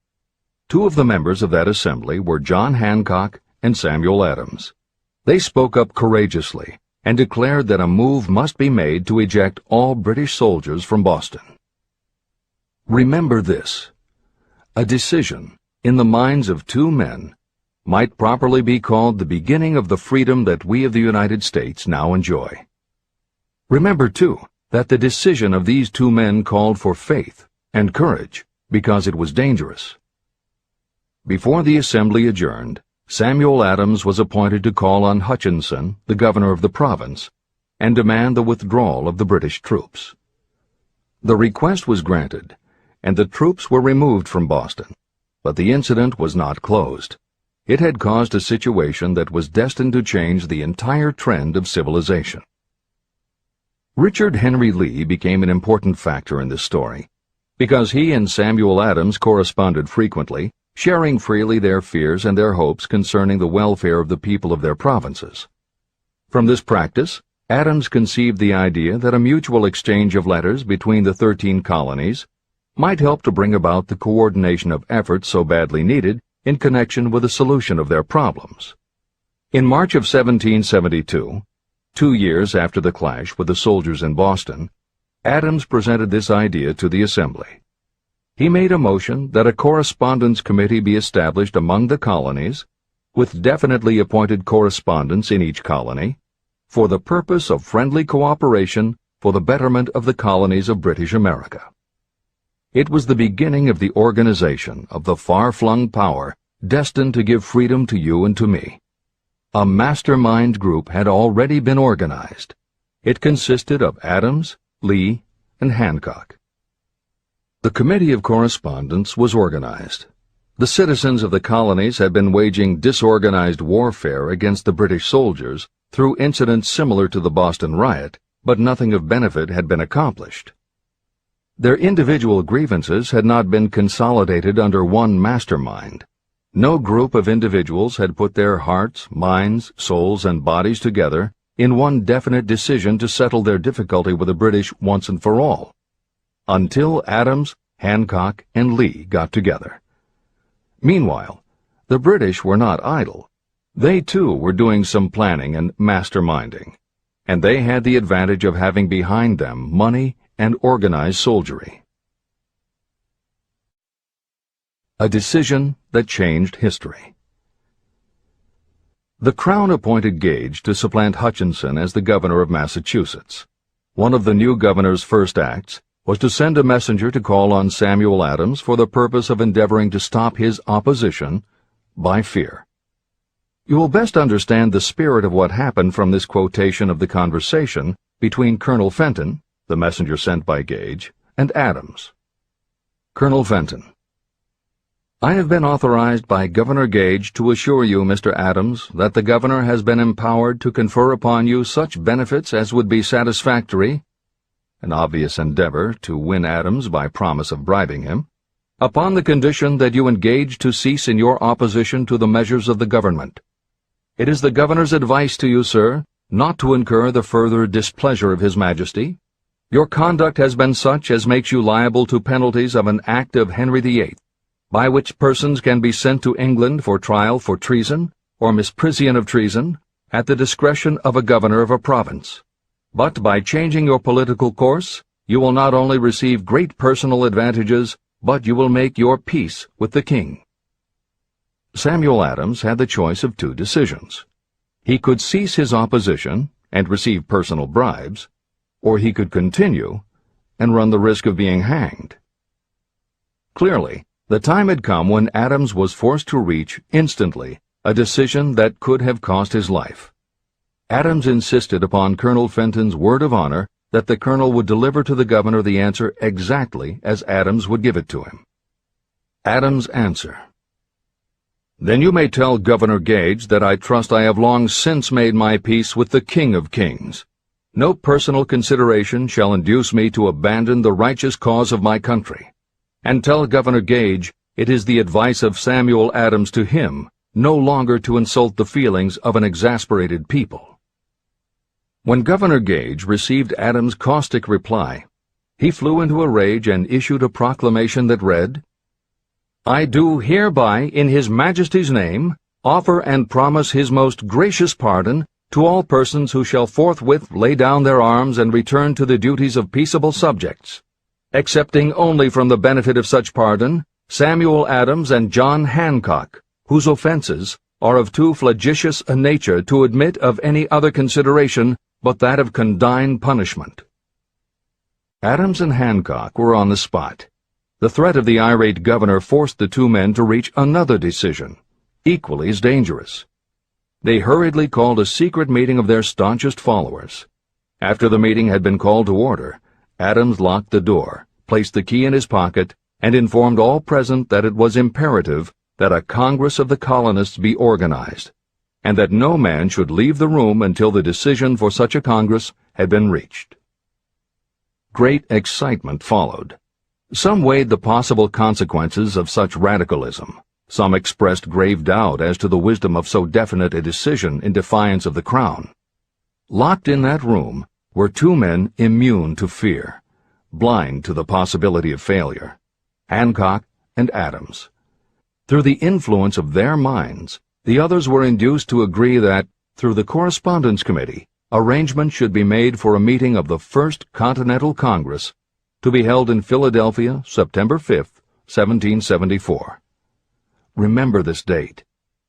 Speaker 2: Two of the members of that assembly were John Hancock and Samuel Adams. They spoke up courageously and declared that a move must be made to eject all British soldiers from Boston. Remember this. A decision, in the minds of two men, might properly be called the beginning of the freedom that we of the United States now enjoy. Remember, too, that the decision of these two men called for faith and courage because it was dangerous. Before the assembly adjourned, Samuel Adams was appointed to call on Hutchinson, the governor of the province, and demand the withdrawal of the British troops. The request was granted, and the troops were removed from Boston, but the incident was not closed. It had caused a situation that was destined to change the entire trend of civilization. Richard Henry Lee became an important factor in this story, because he and Samuel Adams corresponded frequently, sharing freely their fears and their hopes concerning the welfare of the people of their provinces. From this practice, Adams conceived the idea that a mutual exchange of letters between the 13 colonies might help to bring about the coordination of efforts so badly needed in connection with the solution of their problems. In March of 1772, 2 years after the clash with the soldiers in Boston, Adams presented this idea to the Assembly. He made a motion that a correspondence committee be established among the colonies, with definitely appointed correspondents in each colony, for the purpose of friendly cooperation for the betterment of the colonies of British America. It was the beginning of the organization of the far-flung power destined to give freedom to you and to me. A mastermind group had already been organized. It consisted of Adams, Lee, and Hancock. The Committee of Correspondence was organized. The citizens of the colonies had been waging disorganized warfare against the British soldiers through incidents similar to the Boston riot, but nothing of benefit had been accomplished. Their individual grievances had not been consolidated under one mastermind. No group of individuals had put their hearts, minds, souls, and bodies together in one definite decision to settle their difficulty with the British once and for all, until Adams, Hancock, and Lee got together. Meanwhile, the British were not idle. They, too, were doing some planning and masterminding, and they had the advantage of having behind them money and organized soldiery. A decision that changed history. The Crown appointed Gage to supplant Hutchinson as the governor of Massachusetts. One of the new governor's first acts was to send a messenger to call on Samuel Adams for the purpose of endeavoring to stop his opposition by fear. You will best understand the spirit of what happened from this quotation of the conversation between Colonel Fenton, the messenger sent by Gage, and Adams. Colonel Fenton: I have been authorized by Governor Gage to assure you, Mr. Adams, that the governor has been empowered to confer upon you such benefits as would be satisfactory, an obvious endeavor to win Adams by promise of bribing him, upon the condition that you engage to cease in your opposition to the measures of the government. It is the governor's advice to you, sir, not to incur the further displeasure of His Majesty. Your conduct has been such as makes you liable to penalties of an act of Henry VIII, by which persons can be sent to England for trial for treason or misprision of treason at the discretion of a governor of a province. But by changing your political course, you will not only receive great personal advantages, but you will make your peace with the king. Samuel Adams had the choice of two decisions. He could cease his opposition and receive personal bribes, or he could continue and run the risk of being hanged. Clearly, the time had come when Adams was forced to reach, instantly, a decision that could have cost his life. Adams insisted upon Colonel Fenton's word of honor that the colonel would deliver to the governor the answer exactly as Adams would give it to him. Adams' answer: Then you may tell Governor Gage that I trust I have long since made my peace with the King of Kings. No personal consideration shall induce me to abandon the righteous cause of my country. And tell Governor Gage it is the advice of Samuel Adams to him no longer to insult the feelings of an exasperated people. When Governor Gage received Adams' caustic reply, he flew into a rage and issued a proclamation that read, I do hereby, in His Majesty's name, offer and promise His most gracious pardon to all persons who shall forthwith lay down their arms and return to the duties of peaceable subjects, excepting only from the benefit of such pardon Samuel Adams and John Hancock, whose offenses are of too flagitious a nature to admit of any other consideration but that of condign punishment. Adams and Hancock were on the spot. The threat of the irate governor forced the two men to reach another decision, equally as dangerous. They hurriedly called a secret meeting of their staunchest followers. After the meeting had been called to order, Adams locked the door, placed the key in his pocket, and informed all present that it was imperative that a Congress of the colonists be organized, and that no man should leave the room until the decision for such a Congress had been reached. Great excitement followed. Some weighed the possible consequences of such radicalism. Some expressed grave doubt as to the wisdom of so definite a decision in defiance of the Crown. Locked in that room were two men immune to fear, blind to the possibility of failure. Hancock, and Adams. Through the influence of their minds, the others were induced to agree that, through the Correspondence Committee, arrangements should be made for a meeting of the First Continental Congress to be held in Philadelphia, September 5, 1774. Remember this date.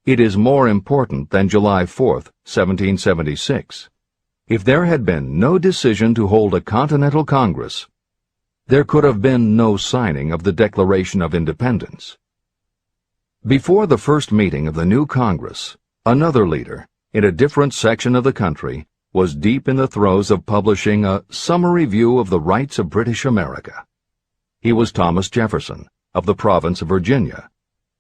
Speaker 2: It is more important than July 4, 1776. If there had been no decision to hold a Continental Congress, there could have been no signing of the Declaration of Independence. Before the first meeting of the new Congress, another leader, in a different section of the country, was deep in the throes of publishing a summary view of the rights of British America. He was Thomas Jefferson, of the province of Virginia,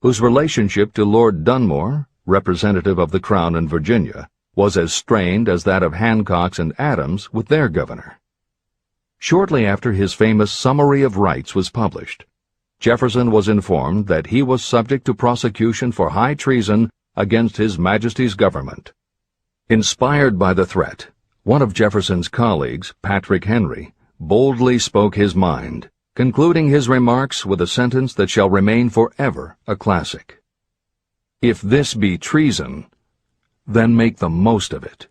Speaker 2: whose relationship to Lord Dunmore, representative of the Crown in Virginia, was as strained as that of Hancock's and Adams with their governor. Shortly after his famous Summary of Rights was published, Jefferson was informed that he was subject to prosecution for high treason against His Majesty's government. Inspired by the threat, one of Jefferson's colleagues, Patrick Henry, boldly spoke his mind, concluding his remarks with a sentence that shall remain forever a classic. "If this be treason, then make the most of it."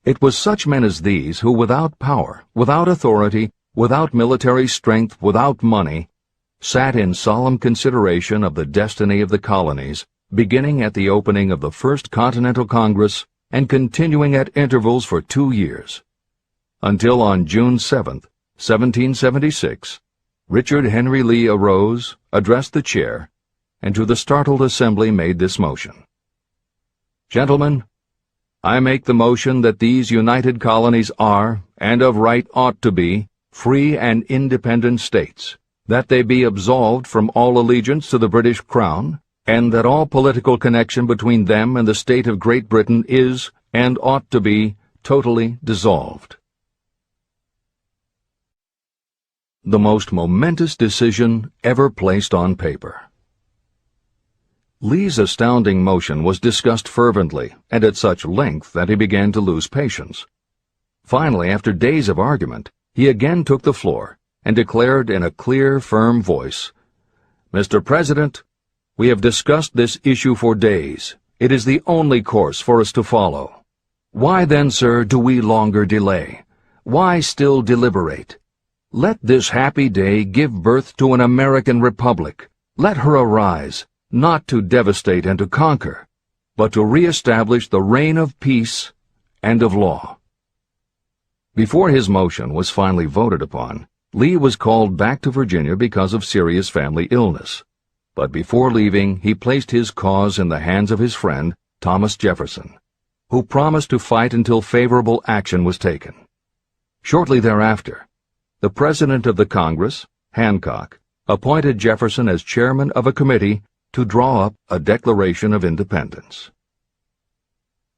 Speaker 2: It was such men as these who, without power, without authority, without military strength, without money, sat in solemn consideration of the destiny of the colonies, beginning at the opening of the First Continental Congress and continuing at intervals for 2 years, until on June 7, 1776, Richard Henry Lee arose, addressed the chair, and to the startled assembly made this motion: "Gentlemen, I make the motion that these united colonies are, and of right ought to be, free and independent states, that they be absolved from all allegiance to the British Crown, and that all political connection between them and the state of Great Britain is, and ought to be, totally dissolved." The most momentous decision ever placed on paper. Lee's astounding motion was discussed fervently and at such length that he began to lose patience. Finally, after days of argument, he again took the floor and declared in a clear, firm voice, "Mr. President, we have discussed this issue for days. It is the only course for us to follow. Why then, sir, do we longer delay? Why still deliberate? Let this happy day give birth to an American Republic. Let her arise, not to devastate and to conquer, but to re-establish the reign of peace and of law." Before his motion was finally voted upon, Lee was called back to Virginia because of serious family illness. But before leaving, he placed his cause in the hands of his friend, Thomas Jefferson, who promised to fight until favorable action was taken. Shortly thereafter, the President of the Congress, Hancock, appointed Jefferson as chairman of a committee to draw up a Declaration of Independence.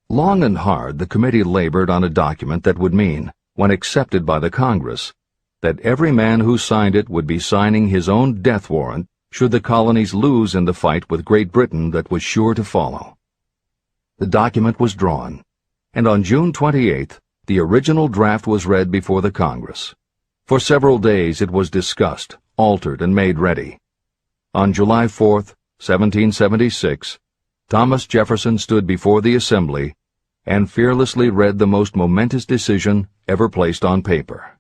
Speaker 2: Long and hard the committee labored on a document that would mean, when accepted by the Congress, that every man who signed it would be signing his own death warrant should the colonies lose in the fight with Great Britain that was sure to follow. The document was drawn, and on June 28th, the original draft was read before the Congress. For several days it was discussed, altered, and made ready. On July 4th, 1776, Thomas Jefferson stood before the Assembly and fearlessly read the most momentous decision ever placed on paper.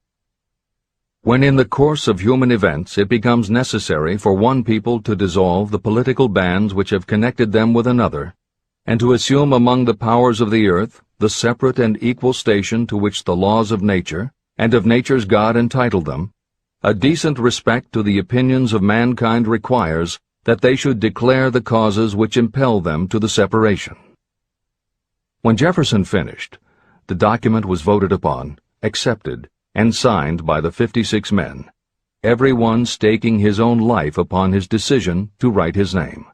Speaker 2: When in the course of human events it becomes necessary for one people to dissolve the political bands which have connected them with another, and to assume among the powers of the earth the separate and equal station to which the laws of nature and of nature's God entitled them, a decent respect to the opinions of mankind requires that they should declare the causes which impel them to the separation. When Jefferson finished, the document was voted upon, accepted, and signed by the 56 men, every one staking his own life upon his decision to write his name.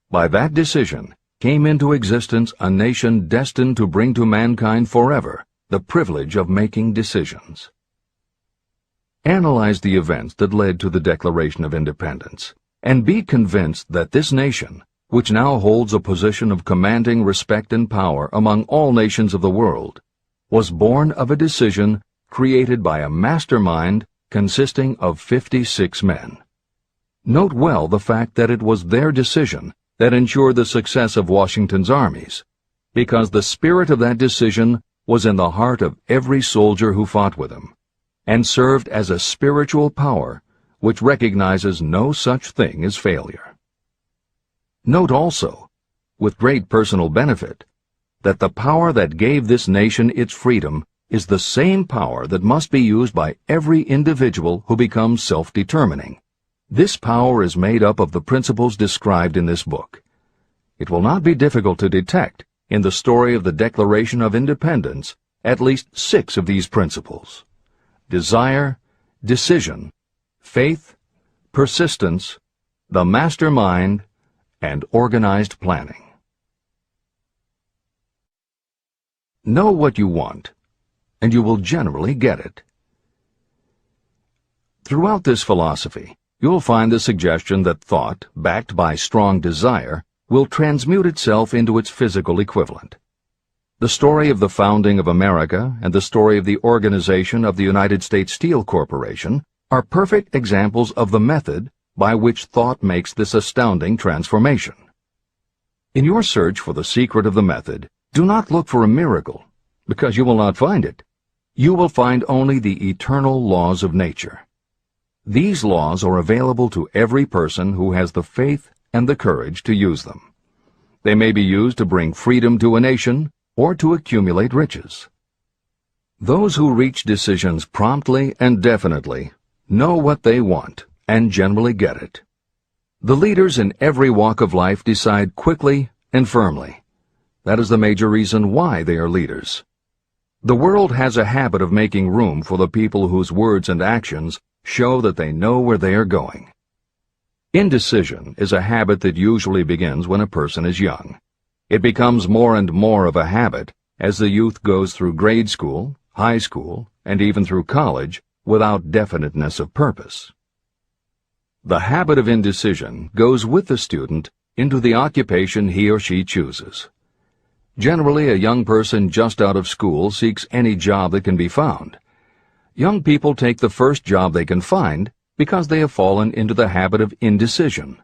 Speaker 2: By that decision came into existence a nation destined to bring to mankind forever the privilege of making decisions. Analyze the events that led to the Declaration of Independence, and be convinced that this nation, which now holds a position of commanding respect and power among all nations of the world, was born of a decision created by a mastermind consisting of 56 men. Note well the fact that it was their decision that ensured the success of Washington's armies, because the spirit of that decision was in the heart of every soldier who fought with him, and served as a spiritual power which recognizes no such thing as failure. Note also, with great personal benefit, that the power that gave this nation its freedom is the same power that must be used by every individual who becomes self-determining. This power is made up of the principles described in this book. It will not be difficult to detect in the story of the Declaration of Independence at least 6 of these principles: desire, decision, faith, persistence, the mastermind, and organized planning. Know what you want, and you will generally get it. Throughout this philosophy, you'll find the suggestion that thought, backed by strong desire, will transmute itself into its physical equivalent. The story of the founding of America and the story of the organization of the United States Steel Corporation are perfect examples of the method by which thought makes this astounding transformation. In your search for the secret of the method, do not look for a miracle, because you will not find it. You will find only the eternal laws of nature. These laws are available to every person who has the faith and the courage to use them. They may be used to bring freedom to a nation or to accumulate riches. Those who reach decisions promptly and definitely know what they want and generally get it. The leaders in every walk of life decide quickly and firmly. That is the major reason why they are leaders. The world has a habit of making room for the people whose words and actions show that they know where they are going. Indecision is a habit that usually begins when a person is young. It becomes more and more of a habit as the youth goes through grade school, high school, and even through college without definiteness of purpose. The habit of indecision goes with the student into the occupation he or she chooses. Generally, a young person just out of school seeks any job that can be found. Young people take the first job they can find because they have fallen into the habit of indecision.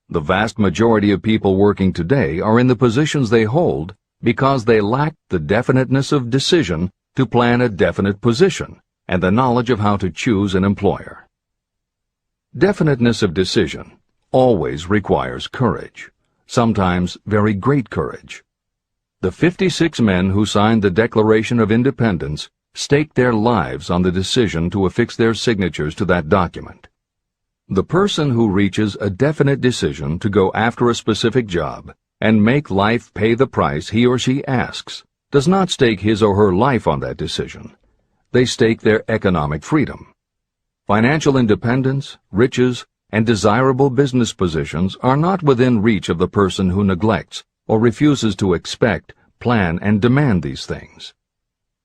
Speaker 2: The vast majority of people working today are in the positions they hold because they lack the definiteness of decision to plan a definite position and the knowledge of how to choose an employer. Definiteness of decision always requires courage, sometimes very great courage. The 56 men who signed the Declaration of Independence staked their lives on the decision to affix their signatures to that document. The person who reaches a definite decision to go after a specific job and make life pay the price he or she asks does not stake his or her life on that decision. They stake their economic freedom. Financial independence, riches, and desirable business positions are not within reach of the person who neglects or refuses to expect, plan, and demand these things.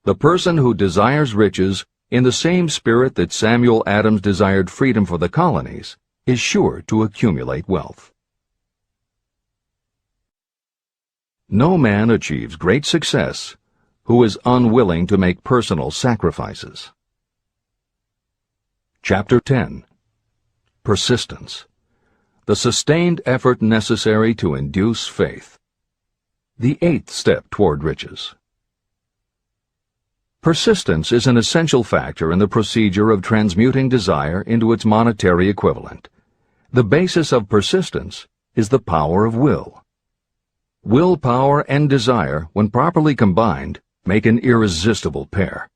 Speaker 2: The person who desires riches in the same spirit that Samuel Adams desired freedom for the colonies is sure to accumulate wealth. No man achieves great success who is unwilling to make personal sacrifices. Chapter 10. Persistence. The sustained effort necessary to induce faith. The 8th step toward riches. Persistence is an essential factor in the procedure of transmuting desire into its monetary equivalent. The basis of persistence is the power of will. Willpower and desire, when properly combined, make an irresistible pair.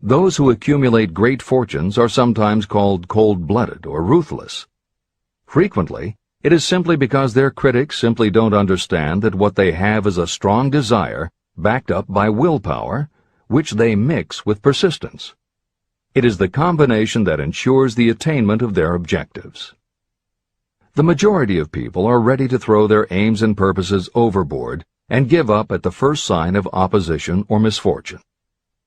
Speaker 2: Those who accumulate great fortunes are sometimes called cold-blooded or ruthless. Frequently, it is simply because their critics simply don't understand that what they have is a strong desire, backed up by willpower, which they mix with persistence. It is the combination that ensures the attainment of their objectives. The majority of people are ready to throw their aims and purposes overboard and give up at the first sign of opposition or misfortune.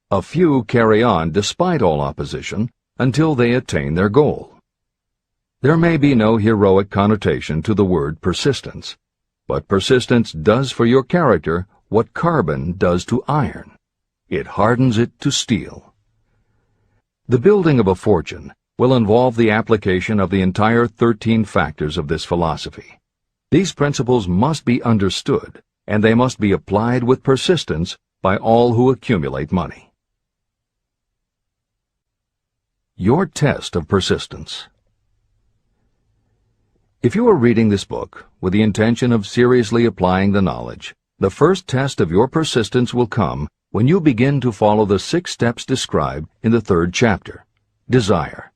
Speaker 2: A few carry on despite all opposition until they attain their goal. There may be no heroic connotation to the word persistence, but persistence does for your character what carbon does to iron. It hardens it to steel. The building of a fortune will involve the application of the entire 13 factors of this philosophy. These principles must be understood, and they must be applied with persistence by all who accumulate money. Your test of persistence. If you are reading this book with the intention of seriously applying the knowledge, the first test of your persistence will come when you begin to follow the 6 steps described in the 3rd chapter. Desire.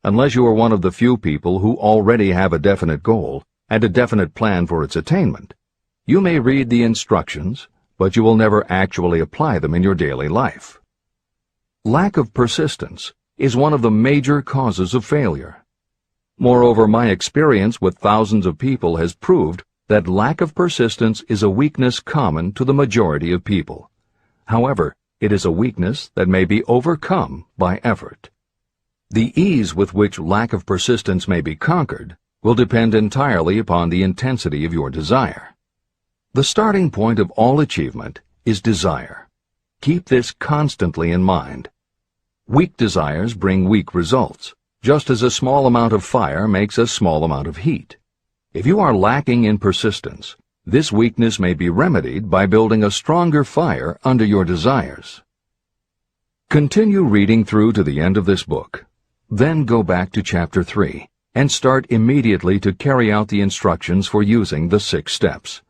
Speaker 2: Unless you are one of the few people who already have a definite goal and a definite plan for its attainment, you may read the instructions, but you will never actually apply them in your daily life. Lack of persistence is one of the major causes of failure. Moreover, my experience with thousands of people has proved that lack of persistence is a weakness common to the majority of people. However, it is a weakness that may be overcome by effort. The ease with which lack of persistence may be conquered will depend entirely upon the intensity of your desire. The starting point of all achievement is desire. Keep this constantly in mind. Weak desires bring weak results, just as a small amount of fire makes a small amount of heat. If you are lacking in persistence, this weakness may be remedied by building a stronger fire under your desires. Continue reading through to the end of this book. Then go back to Chapter 3 and start immediately to carry out the instructions for using the 6 steps.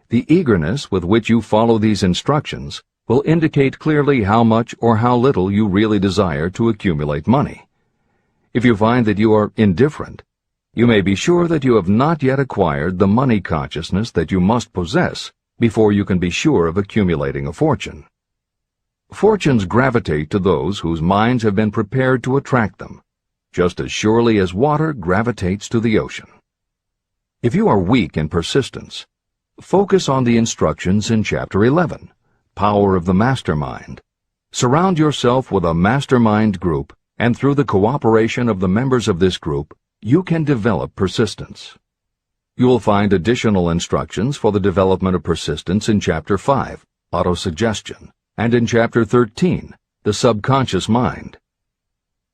Speaker 2: The eagerness with which you follow these instructions will indicate clearly how much or how little you really desire to accumulate money. If you find that you are indifferent, you may be sure that you have not yet acquired the money consciousness that you must possess before you can be sure of accumulating a fortune. Fortunes gravitate to those whose minds have been prepared to attract them, just as surely as water gravitates to the ocean. If you are weak in persistence, focus on the instructions in Chapter 11, Power of the Mastermind. Surround yourself with a mastermind group, and through the cooperation of the members of this group, you can develop persistence. You will find additional instructions for the development of persistence in Chapter 5, Autosuggestion, and in Chapter 13, The Subconscious Mind.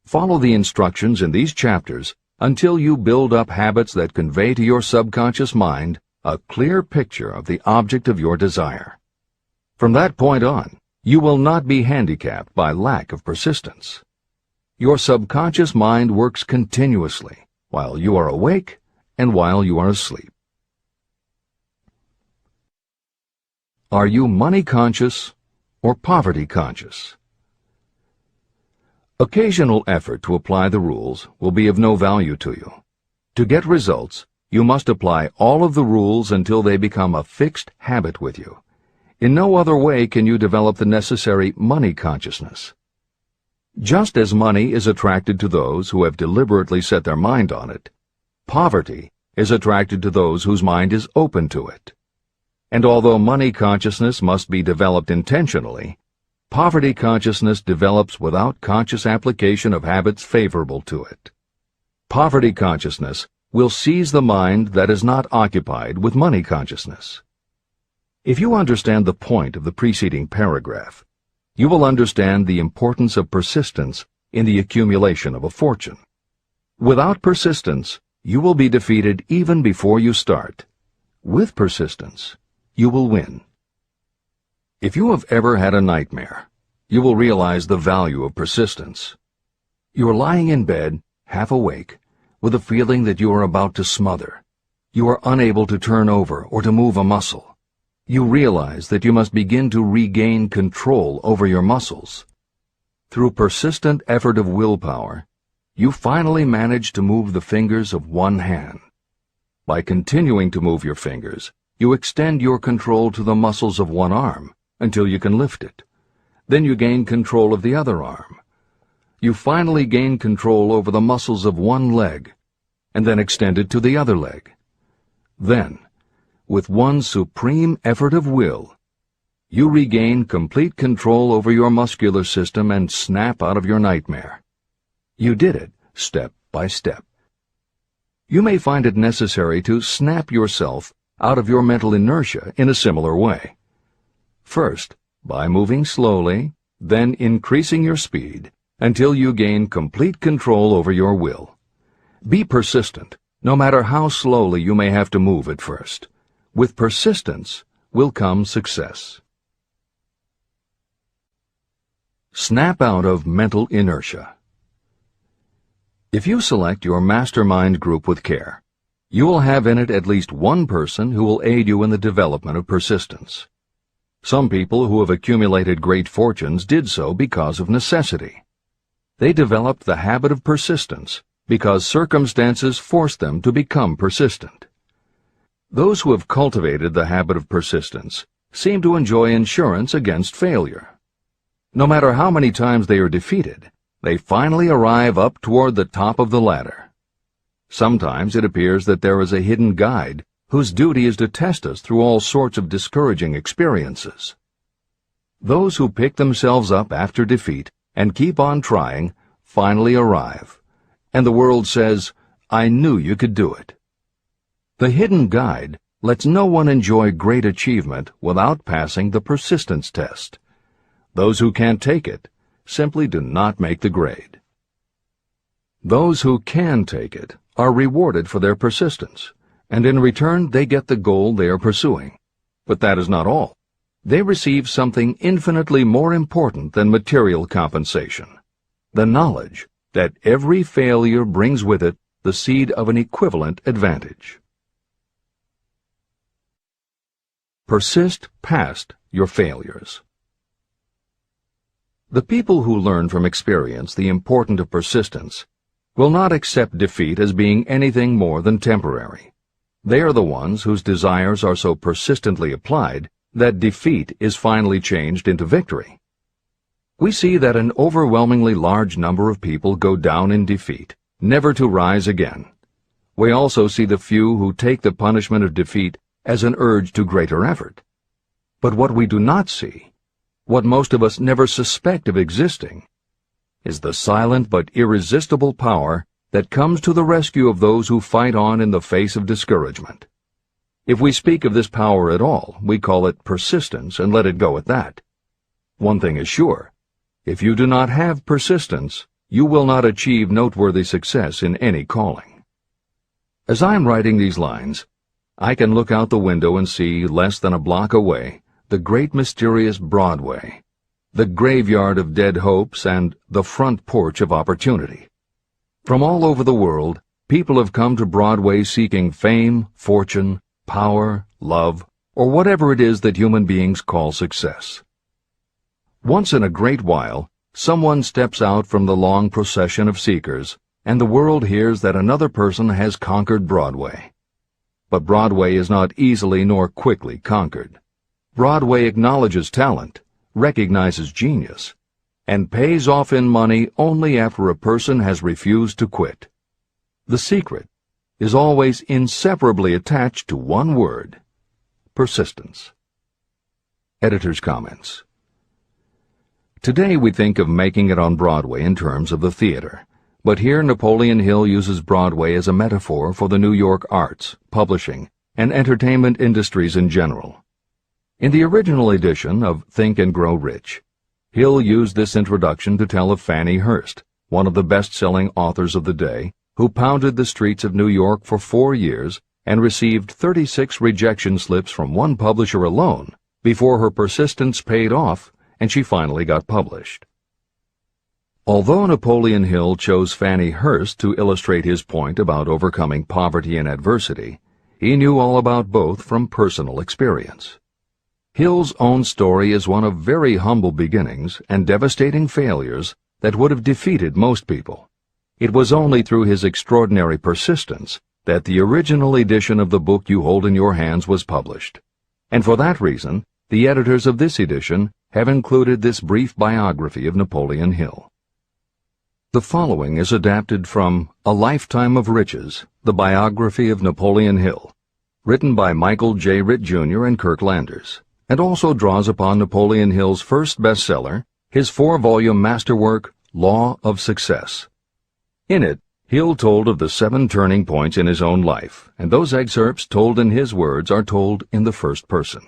Speaker 2: Follow the instructions in these chapters until you build up habits that convey to your subconscious mind a clear picture of the object of your desire. From that point on, you will not be handicapped by lack of persistence. Your subconscious mind works continuously while you are awake and while you are asleep. Are you money conscious or poverty conscious? Occasional effort to apply the rules will be of no value to you. To get results, you must apply all of the rules until they become a fixed habit with you. In no other way can you develop the necessary money consciousness. Just as money is attracted to those who have deliberately set their mind on it, poverty is attracted to those whose mind is open to it. And although money consciousness must be developed intentionally, poverty consciousness develops without conscious application of habits favorable to it. Poverty consciousness will seize the mind that is not occupied with money consciousness. If you understand the point of the preceding paragraph, you will understand the importance of persistence in the accumulation of a fortune. Without persistence, you will be defeated even before you start. With persistence, you will win. If you have ever had a nightmare, you will realize the value of persistence. You are lying in bed, half awake, with a feeling that you are about to smother. You are unable to turn over or to move a muscle. You realize that you must begin to regain control over your muscles. Through persistent effort of willpower, you finally manage to move the fingers of one hand. By continuing to move your fingers, you extend your control to the muscles of one arm until you can lift it. Then you gain control of the other arm. You finally gain control over the muscles of one leg, and then extend it to the other leg. Then, with one supreme effort of will, you regain complete control over your muscular system and snap out of your nightmare. You did it step by step. You may find it necessary to snap yourself out of your mental inertia in a similar way. First, by moving slowly, then increasing your speed, until you gain complete control over your will. Be persistent, no matter how slowly you may have to move at first. With persistence will come success. Snap out of mental inertia. If you select your mastermind group with care, you will have in it at least one person who will aid you in the development of persistence. Some people who have accumulated great fortunes did so because of necessity. They developed the habit of persistence because circumstances forced them to become persistent. Those who have cultivated the habit of persistence seem to enjoy insurance against failure. No matter how many times they are defeated, they finally arrive up toward the top of the ladder. Sometimes it appears that there is a hidden guide whose duty is to test us through all sorts of discouraging experiences. Those who pick themselves up after defeat and keep on trying finally arrive, and the world says, "I knew you could do it." The hidden guide lets no one enjoy great achievement without passing the persistence test. Those who can't take it simply do not make the grade. Those who can take it are rewarded for their persistence, and in return they get the goal they are pursuing. But that is not all. They receive something infinitely more important than material compensation: the knowledge that every failure brings with it the seed of an equivalent advantage. Persist past your failures. The people who learn from experience the importance of persistence will not accept defeat as being anything more than temporary. They are the ones whose desires are so persistently applied that defeat is finally changed into victory. We see that an overwhelmingly large number of people go down in defeat, never to rise again. We also see the few who take the punishment of defeat as an urge to greater effort. But what we do not see, what most of us never suspect of existing, is the silent but irresistible power that comes to the rescue of those who fight on in the face of discouragement. If we speak of this power at all, we call it persistence and let it go at that. One thing is sure: if you do not have persistence, you will not achieve noteworthy success in any calling. As I am writing these lines, I can look out the window and see, less than a block away, the great mysterious Broadway, the graveyard of dead hopes and the front porch of opportunity. From all over the world, people have come to Broadway seeking fame, fortune, power, love, or whatever it is that human beings call success. Once in a great while, someone steps out from the long procession of seekers, and the world hears that another person has conquered Broadway. But Broadway is not easily nor quickly conquered. Broadway acknowledges talent, recognizes genius, and pays off in money only after a person has refused to quit. The secret is always inseparably attached to one word: persistence. Editor's comments. Today we think of making it on Broadway in terms of the theater, but here Napoleon Hill uses Broadway as a metaphor for the New York arts, publishing, and entertainment industries in general. In the original edition of Think and Grow Rich, Hill used this introduction to tell of Fannie Hurst, one of the best-selling authors of the day, who pounded the streets of New York for 4 years and received 36 rejection slips from one publisher alone before her persistence paid off and she finally got published. Although Napoleon Hill chose Fannie Hurst to illustrate his point about overcoming poverty and adversity, he knew all about both from personal experience. Hill's own story is one of very humble beginnings and devastating failures that would have defeated most people. It was only through his extraordinary persistence that the original edition of the book you hold in your hands was published. And for that reason, the editors of this edition have included this brief biography of Napoleon Hill. The following is adapted from A Lifetime of Riches, the biography of Napoleon Hill, written by Michael J. Ritt, Jr. and Kirk Landers, and also draws upon Napoleon Hill's first bestseller, his 4-volume masterwork, Law of Success. In it, Hill told of the 7 turning points in his own life, and those excerpts told in his words are told in the first person.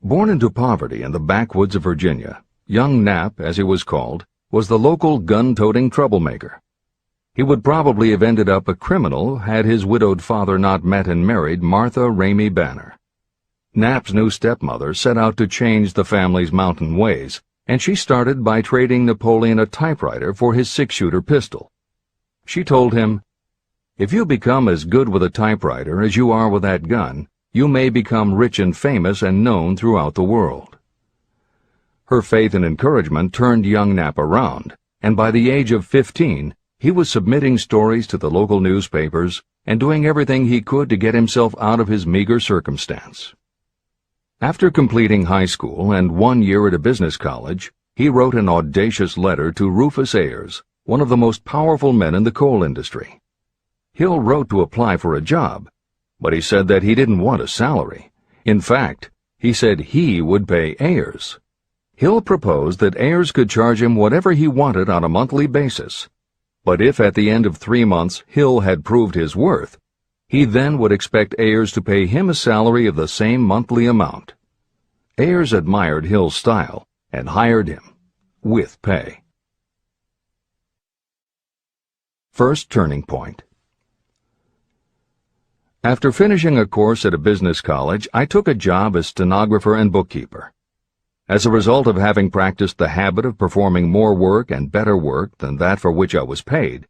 Speaker 2: Born into poverty in the backwoods of Virginia, young Nap, as he was called, was the local gun-toting troublemaker. He would probably have ended up a criminal had his widowed father not met and married Martha Ramey Banner. Nap's new stepmother set out to change the family's mountain ways, and she started by trading Napoleon a typewriter for his 6-shooter pistol. She told him, "If you become as good with a typewriter as you are with that gun, you may become rich and famous and known throughout the world." Her faith and encouragement turned young Nap around, and by the age of 15, he was submitting stories to the local newspapers and doing everything he could to get himself out of his meager circumstance. After completing high school and 1 year at a business college, he wrote an audacious letter to Rufus Ayers, one of the most powerful men in the coal industry. Hill wrote to apply for a job, but he said that he didn't want a salary. In fact, he said he would pay Ayers. Hill proposed that Ayers could charge him whatever he wanted on a monthly basis, but if at the end of 3 months Hill had proved his worth, he then would expect Ayers to pay him a salary of the same monthly amount. Ayers admired Hill's style and hired him, with pay. First turning point. After finishing a course at a business college, I took a job as stenographer and bookkeeper. As a result of having practiced the habit of performing more work and better work than that for which I was paid,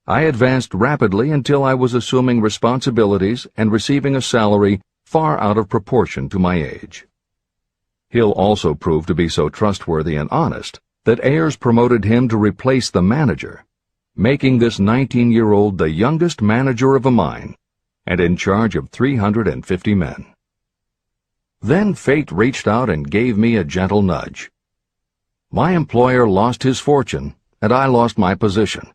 Speaker 2: I advanced rapidly until I was assuming responsibilities and receiving a salary far out of proportion to my age. Hill also proved to be so trustworthy and honest that Ayers promoted him to replace the manager, making this 19-year-old the youngest manager of a mine and in charge of 350 men. Then fate reached out and gave me a gentle nudge. My employer lost his fortune, and I lost my position.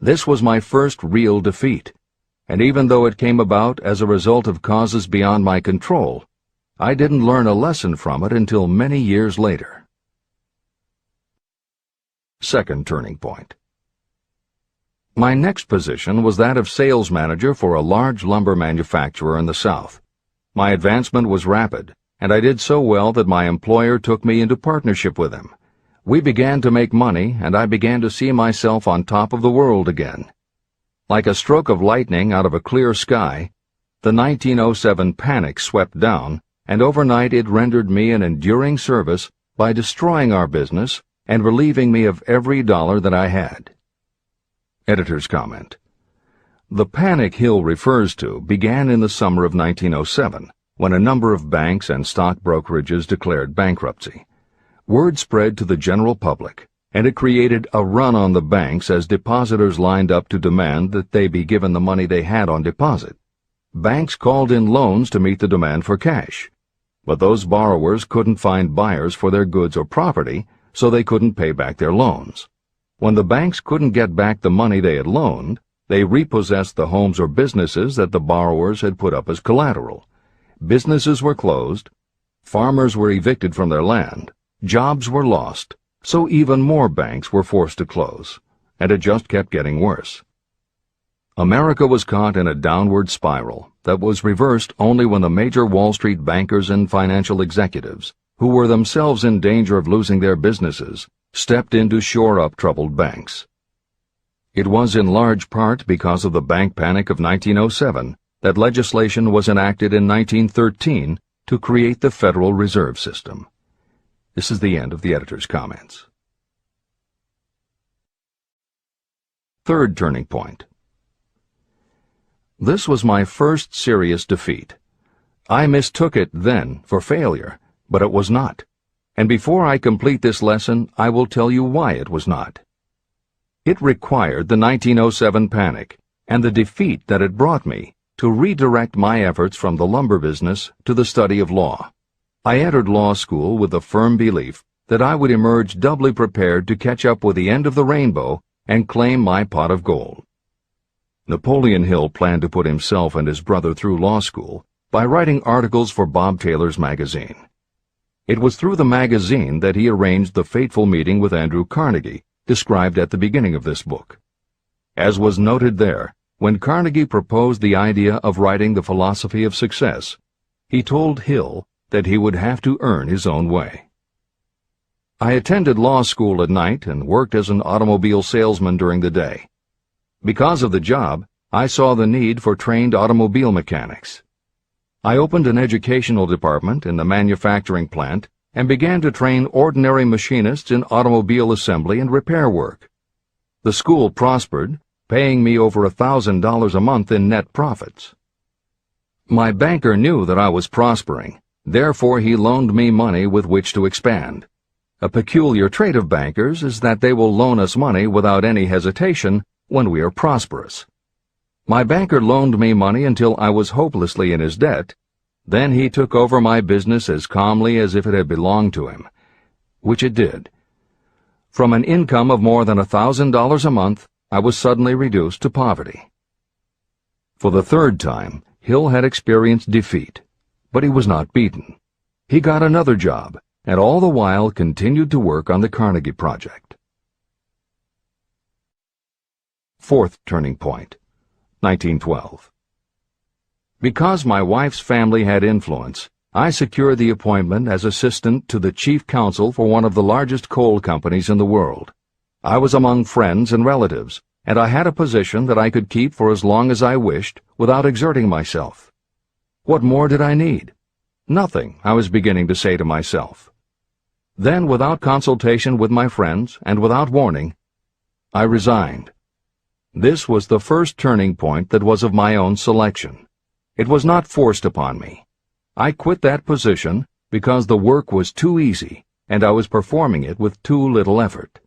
Speaker 2: This was my first real defeat, and even though it came about as a result of causes beyond my control, I didn't learn a lesson from it until many years later. Second turning point. My next position was that of sales manager for a large lumber manufacturer in the South. My advancement was rapid, and I did so well that my employer took me into partnership with him. We began to make money, and I began to see myself on top of the world again. Like a stroke of lightning out of a clear sky, the 1907 panic swept down, and overnight it rendered me an enduring service by destroying our business and relieving me of every dollar that I had. Editor's comment. The panic Hill refers to began in the summer of 1907, when a number of banks and stock brokerages declared bankruptcy. Word spread to the general public, and it created a run on the banks as depositors lined up to demand that they be given the money they had on deposit. Banks called in loans to meet the demand for cash, but those borrowers couldn't find buyers for their goods or property, so they couldn't pay back their loans. When the banks couldn't get back the money they had loaned, they repossessed the homes or businesses that the borrowers had put up as collateral. Businesses were closed, farmers were evicted from their land, jobs were lost, so even more banks were forced to close, and it just kept getting worse. America was caught in a downward spiral that was reversed only when the major Wall Street bankers and financial executives, who were themselves in danger of losing their businesses, stepped in to shore up troubled banks. It was in large part because of the bank panic of 1907 that legislation was enacted in 1913 to create the Federal Reserve System. This is the end of the editor's comments. Third turning point. This was my first serious defeat. I mistook it then for failure, but it was not. And before I complete this lesson, I will tell you why it was not. It required the 1907 panic and the defeat that it brought me to redirect my efforts from the lumber business to the study of law. I entered law school with the firm belief that I would emerge doubly prepared to catch up with the end of the rainbow and claim my pot of gold. Napoleon Hill planned to put himself and his brother through law school by writing articles for Bob Taylor's magazine. It was through the magazine that he arranged the fateful meeting with Andrew Carnegie, described at the beginning of this book. As was noted there, when Carnegie proposed the idea of writing The Philosophy of Success, he told Hill that he would have to earn his own way. I attended law school at night and worked as an automobile salesman during the day. Because of the job, I saw the need for trained automobile mechanics. I opened an educational department in the manufacturing plant and began to train ordinary machinists in automobile assembly and repair work. The school prospered, paying me over $1,000 a month in net profits. My banker knew that I was prospering, therefore he loaned me money with which to expand. A peculiar trait of bankers is that they will loan us money without any hesitation when we are prosperous. My banker loaned me money until I was hopelessly in his debt. Then he took over my business as calmly as if it had belonged to him, which it did. From an income of more than $1,000 a month, I was suddenly reduced to poverty. For the third time, Hill had experienced defeat, but he was not beaten. He got another job, and all the while continued to work on the Carnegie Project. Fourth turning point, 1912. Because my wife's family had influence, I secured the appointment as assistant to the chief counsel for one of the largest coal companies in the world. I was among friends and relatives, and I had a position that I could keep for as long as I wished without exerting myself. What more did I need? Nothing, I was beginning to say to myself. Then, without consultation with my friends and without warning, I resigned. This was the first turning point that was of my own selection. It was not forced upon me. I quit that position because the work was too easy and I was performing it with too little effort.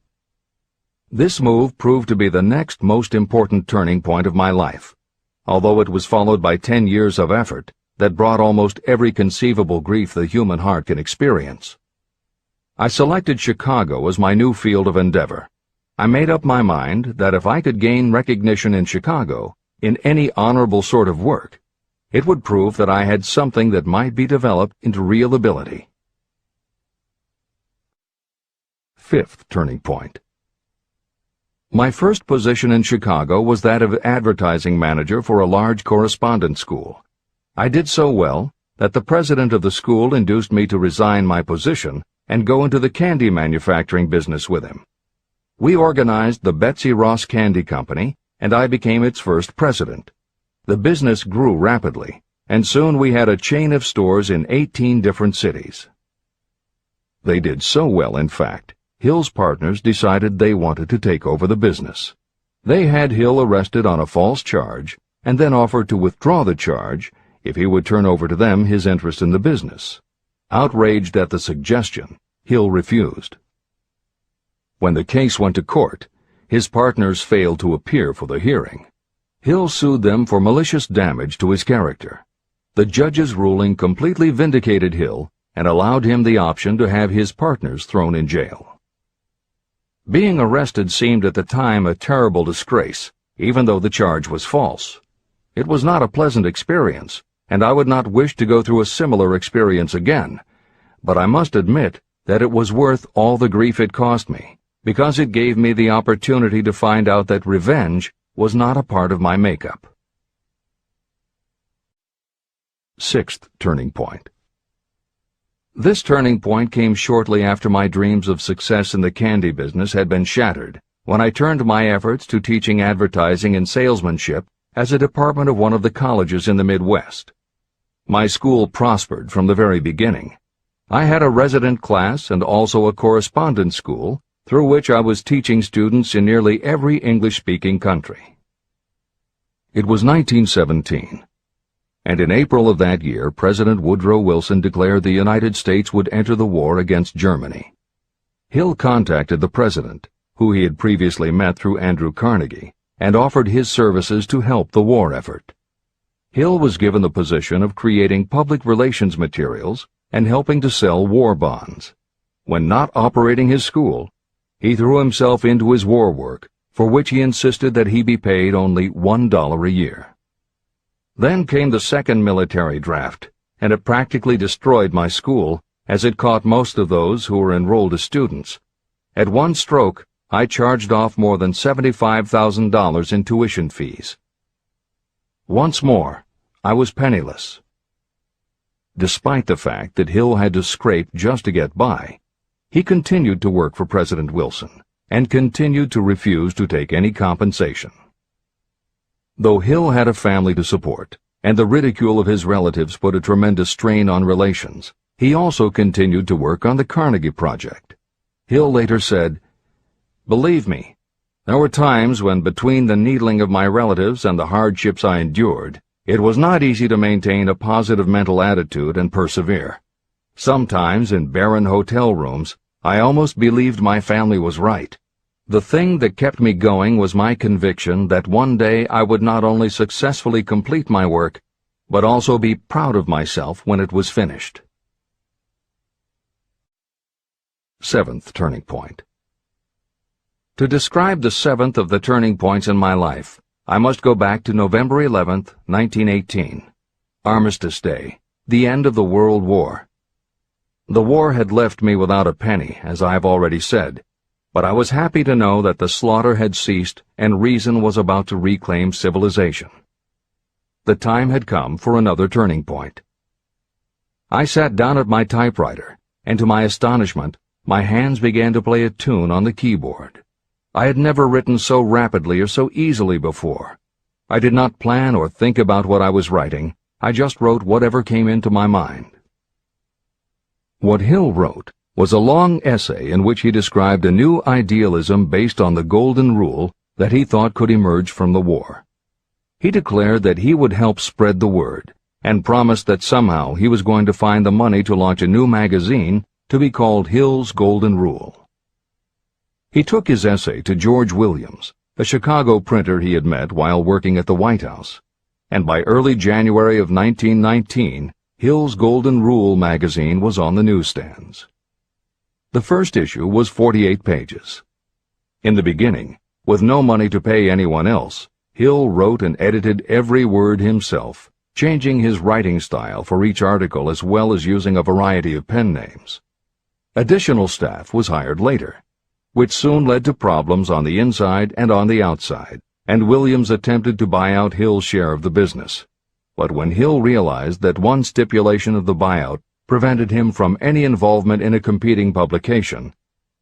Speaker 2: This move proved to be the next most important turning point of my life, although it was followed by 10 years of effort that brought almost every conceivable grief the human heart can experience. I selected Chicago as my new field of endeavor. I made up my mind that if I could gain recognition in Chicago, in any honorable sort of work, it would prove that I had something that might be developed into real ability. Fifth turning point. My first position in Chicago was that of advertising manager for a large correspondence school. I did so well that the president of the school induced me to resign my position and go into the candy manufacturing business with him. We organized the Betsy Ross Candy Company, and I became its first president. The business grew rapidly, and soon we had a chain of stores in 18 different cities. They did so well, in fact, Hill's partners decided they wanted to take over the business. They had Hill arrested on a false charge, and then offered to withdraw the charge if he would turn over to them his interest in the business. Outraged at the suggestion, Hill refused. When the case went to court, his partners failed to appear for the hearing. Hill sued them for malicious damage to his character. The judge's ruling completely vindicated Hill and allowed him the option to have his partners thrown in jail. Being arrested seemed at the time a terrible disgrace, even though the charge was false. It was not a pleasant experience, and I would not wish to go through a similar experience again, but I must admit that it was worth all the grief it cost me, because it gave me the opportunity to find out that revenge was not a part of my makeup. Sixth turning point. This turning point came shortly after my dreams of success in the candy business had been shattered, when I turned my efforts to teaching advertising and salesmanship as a department of one of the colleges in the Midwest. My school prospered from the very beginning. I had a resident class and also a correspondence school, through which I was teaching students in nearly every English-speaking country. It was 1917, and in April of that year, President Woodrow Wilson declared the United States would enter the war against Germany. Hill contacted the president, who he had previously met through Andrew Carnegie, and offered his services to help the war effort. Hill was given the position of creating public relations materials and helping to sell war bonds. When not operating his school, he threw himself into his war work, for which he insisted that he be paid only $1 a year. Then came the second military draft, and it practically destroyed my school, as it caught most of those who were enrolled as students. At one stroke, I charged off more than $75,000 in tuition fees. Once more, I was penniless. Despite the fact that Hill had to scrape just to get by, he continued to work for President Wilson and continued to refuse to take any compensation. Though Hill had a family to support, and the ridicule of his relatives put a tremendous strain on relations, he also continued to work on the Carnegie Project. Hill later said, "Believe me, there were times when between the needling of my relatives and the hardships I endured, it was not easy to maintain a positive mental attitude and persevere. Sometimes in barren hotel rooms, I almost believed my family was right. The thing that kept me going was my conviction that one day I would not only successfully complete my work, but also be proud of myself when it was finished." Seventh turning point. To describe the seventh of the turning points in my life, I must go back to November 11th, 1918. Armistice Day, the end of the World War. The war had left me without a penny, as I have already said, but I was happy to know that the slaughter had ceased and reason was about to reclaim civilization. The time had come for another turning point. I sat down at my typewriter, and to my astonishment, my hands began to play a tune on the keyboard. I had never written so rapidly or so easily before. I did not plan or think about what I was writing. I just wrote whatever came into my mind. What Hill wrote was a long essay in which he described a new idealism based on the Golden Rule that he thought could emerge from the war. He declared that he would help spread the word, and promised that somehow he was going to find the money to launch a new magazine to be called Hill's Golden Rule. He took his essay to George Williams, a Chicago printer he had met while working at the White House, and by early January of 1919, Hill's Golden Rule magazine was on the newsstands. The first issue was 48 pages. In the beginning, with no money to pay anyone else, Hill wrote and edited every word himself, changing his writing style for each article as well as using a variety of pen names. Additional staff was hired later, which soon led to problems on the inside and on the outside, and Williams attempted to buy out Hill's share of the business. But when Hill realized that one stipulation of the buyout prevented him from any involvement in a competing publication,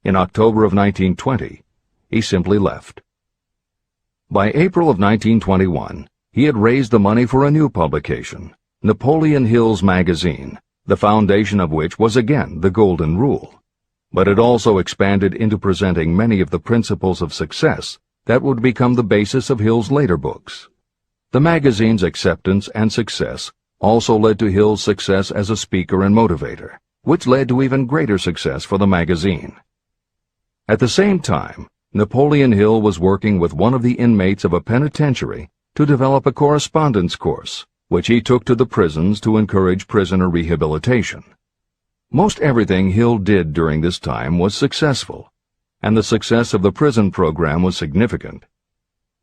Speaker 2: in October of 1920, he simply left. By April of 1921, he had raised the money for a new publication, Napoleon Hill's magazine, the foundation of which was again the Golden Rule. But it also expanded into presenting many of the principles of success that would become the basis of Hill's later books. The magazine's acceptance and success also led to Hill's success as a speaker and motivator, which led to even greater success for the magazine. At the same time, Napoleon Hill was working with one of the inmates of a penitentiary to develop a correspondence course, which he took to the prisons to encourage prisoner rehabilitation. Most everything Hill did during this time was successful, and the success of the prison program was significant.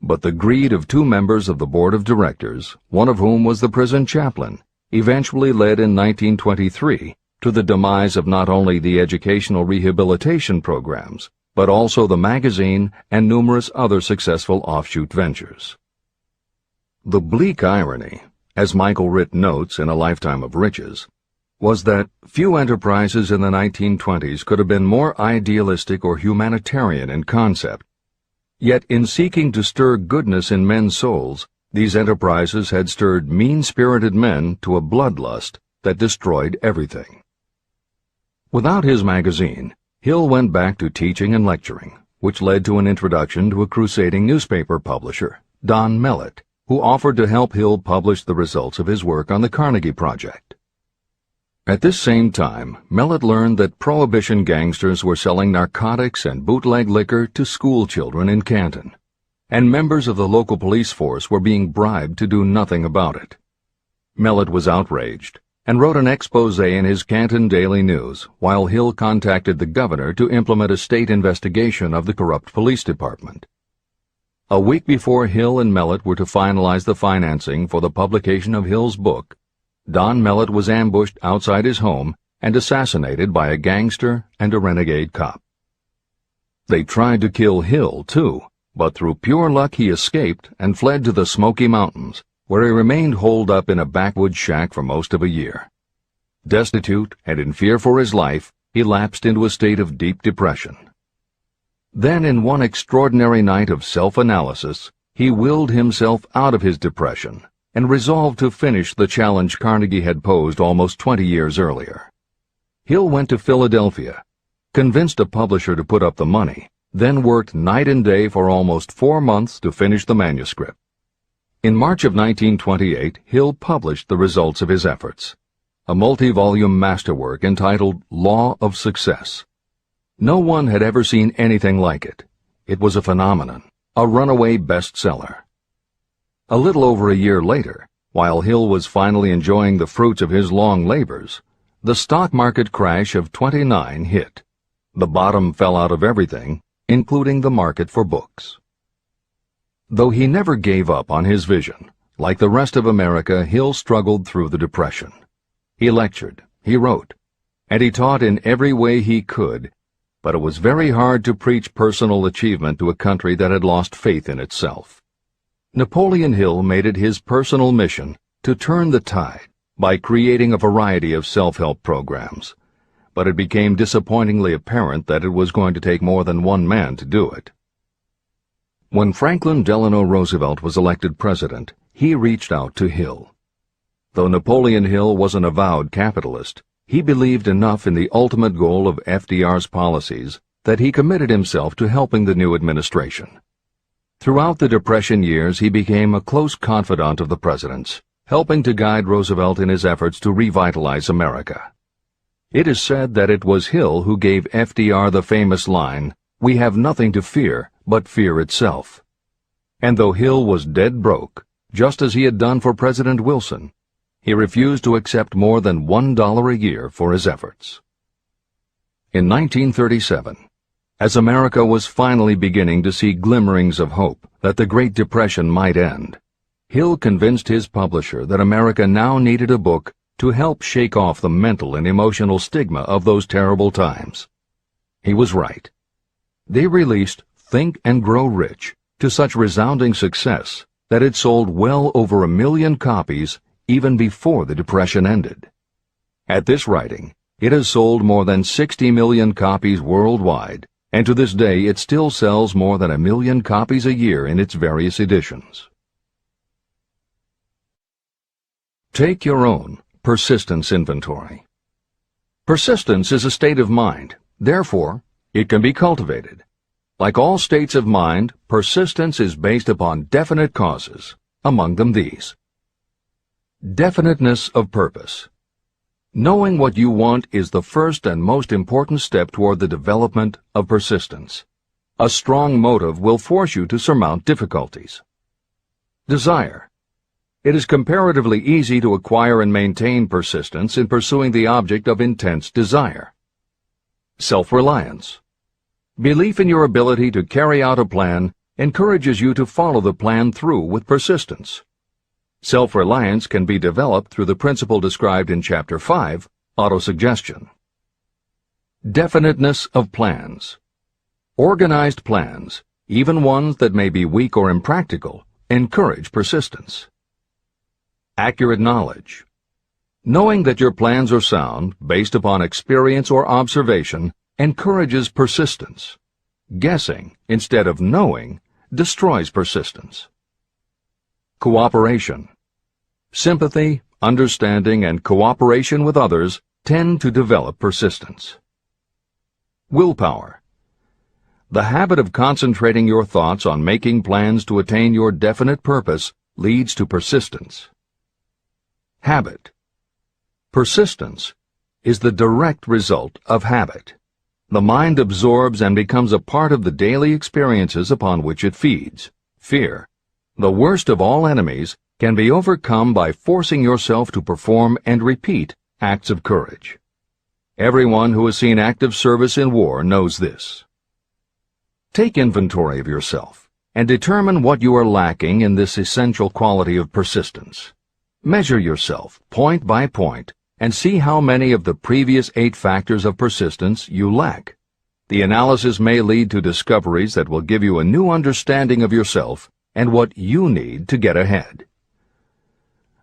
Speaker 2: But the greed of two members of the board of directors, one of whom was the prison chaplain, eventually led in 1923 to the demise of not only the educational rehabilitation programs, but also the magazine and numerous other successful offshoot ventures. The bleak irony, as Michael Ritt notes in A Lifetime of Riches, was that few enterprises in the 1920s could have been more idealistic or humanitarian in concept. Yet in seeking to stir goodness in men's souls, these enterprises had stirred mean-spirited men to a bloodlust that destroyed everything. Without his magazine, Hill went back to teaching and lecturing, which led to an introduction to a crusading newspaper publisher, Don Mellett, who offered to help Hill publish the results of his work on the Carnegie Project. At this same time, Mellett learned that Prohibition gangsters were selling narcotics and bootleg liquor to school children in Canton, and members of the local police force were being bribed to do nothing about it. Mellett was outraged and wrote an expose in his Canton Daily News, while Hill contacted the governor to implement a state investigation of the corrupt police department. A week before Hill and Mellett were to finalize the financing for the publication of Hill's book, Don Mellett was ambushed outside his home and assassinated by a gangster and a renegade cop. They tried to kill Hill, too, but through pure luck he escaped and fled to the Smoky Mountains, where he remained holed up in a backwoods shack for most of a year. Destitute and in fear for his life, he lapsed into a state of deep depression. Then, in one extraordinary night of self-analysis, he willed himself out of his depression and resolved to finish the challenge Carnegie had posed almost 20 years earlier. Hill went to Philadelphia, convinced a publisher to put up the money, then worked night and day for almost 4 months to finish the manuscript. In March of 1928, Hill published the results of his efforts, a multi-volume masterwork entitled Law of Success. No one had ever seen anything like it. It was a phenomenon, a runaway bestseller. A little over a year later, while Hill was finally enjoying the fruits of his long labors, the stock market crash of '29 hit. The bottom fell out of everything, including the market for books. Though he never gave up on his vision, like the rest of America, Hill struggled through the Depression. He lectured, he wrote, and he taught in every way he could, but it was very hard to preach personal achievement to a country that had lost faith in itself. Napoleon Hill made it his personal mission to turn the tide by creating a variety of self-help programs, but it became disappointingly apparent that it was going to take more than one man to do it. When Franklin Delano Roosevelt was elected president, he reached out to Hill. Though Napoleon Hill was an avowed capitalist, he believed enough in the ultimate goal of FDR's policies that he committed himself to helping the new administration. Throughout the Depression years, he became a close confidant of the president's, helping to guide Roosevelt in his efforts to revitalize America. It is said that it was Hill who gave FDR the famous line, "We have nothing to fear but fear itself." And though Hill was dead broke, just as he had done for President Wilson, he refused to accept more than $1 a year for his efforts. In 1937, as America was finally beginning to see glimmerings of hope that the Great Depression might end, Hill convinced his publisher that America now needed a book to help shake off the mental and emotional stigma of those terrible times. He was right. They released Think and Grow Rich to such resounding success that it sold well over 1 million copies even before the Depression ended. At this writing, it has sold more than 60 million copies worldwide, and to this day it still sells more than 1 million copies a year in its various editions. Take your own persistence inventory. Persistence is a state of mind. Therefore, it can be cultivated. Like all states of mind, persistence is based upon definite causes, among them these. Definiteness of purpose. Knowing what you want is the first and most important step toward the development of persistence. A strong motive will force you to surmount difficulties. Desire. It is comparatively easy to acquire and maintain persistence in pursuing the object of intense desire. Self-reliance. Belief in your ability to carry out a plan encourages you to follow the plan through with persistence. Self-reliance can be developed through the principle described in Chapter 5, Autosuggestion. Definiteness of plans. Organized plans, even ones that may be weak or impractical, encourage persistence. Accurate knowledge. Knowing that your plans are sound, based upon experience or observation, encourages persistence. Guessing, instead of knowing, destroys persistence. Cooperation. Sympathy, understanding, and cooperation with others tend to develop persistence. Willpower. The habit of concentrating your thoughts on making plans to attain your definite purpose leads to persistence. Habit. Persistence is the direct result of habit. The mind absorbs and becomes a part of the daily experiences upon which it feeds. Fear, the worst of all enemies, can be overcome by forcing yourself to perform and repeat acts of courage. Everyone who has seen active service in war knows this. Take inventory of yourself and determine what you are lacking in this essential quality of persistence. Measure yourself point by point and see how many of the previous 8 factors of persistence you lack. The analysis may lead to discoveries that will give you a new understanding of yourself and what you need to get ahead.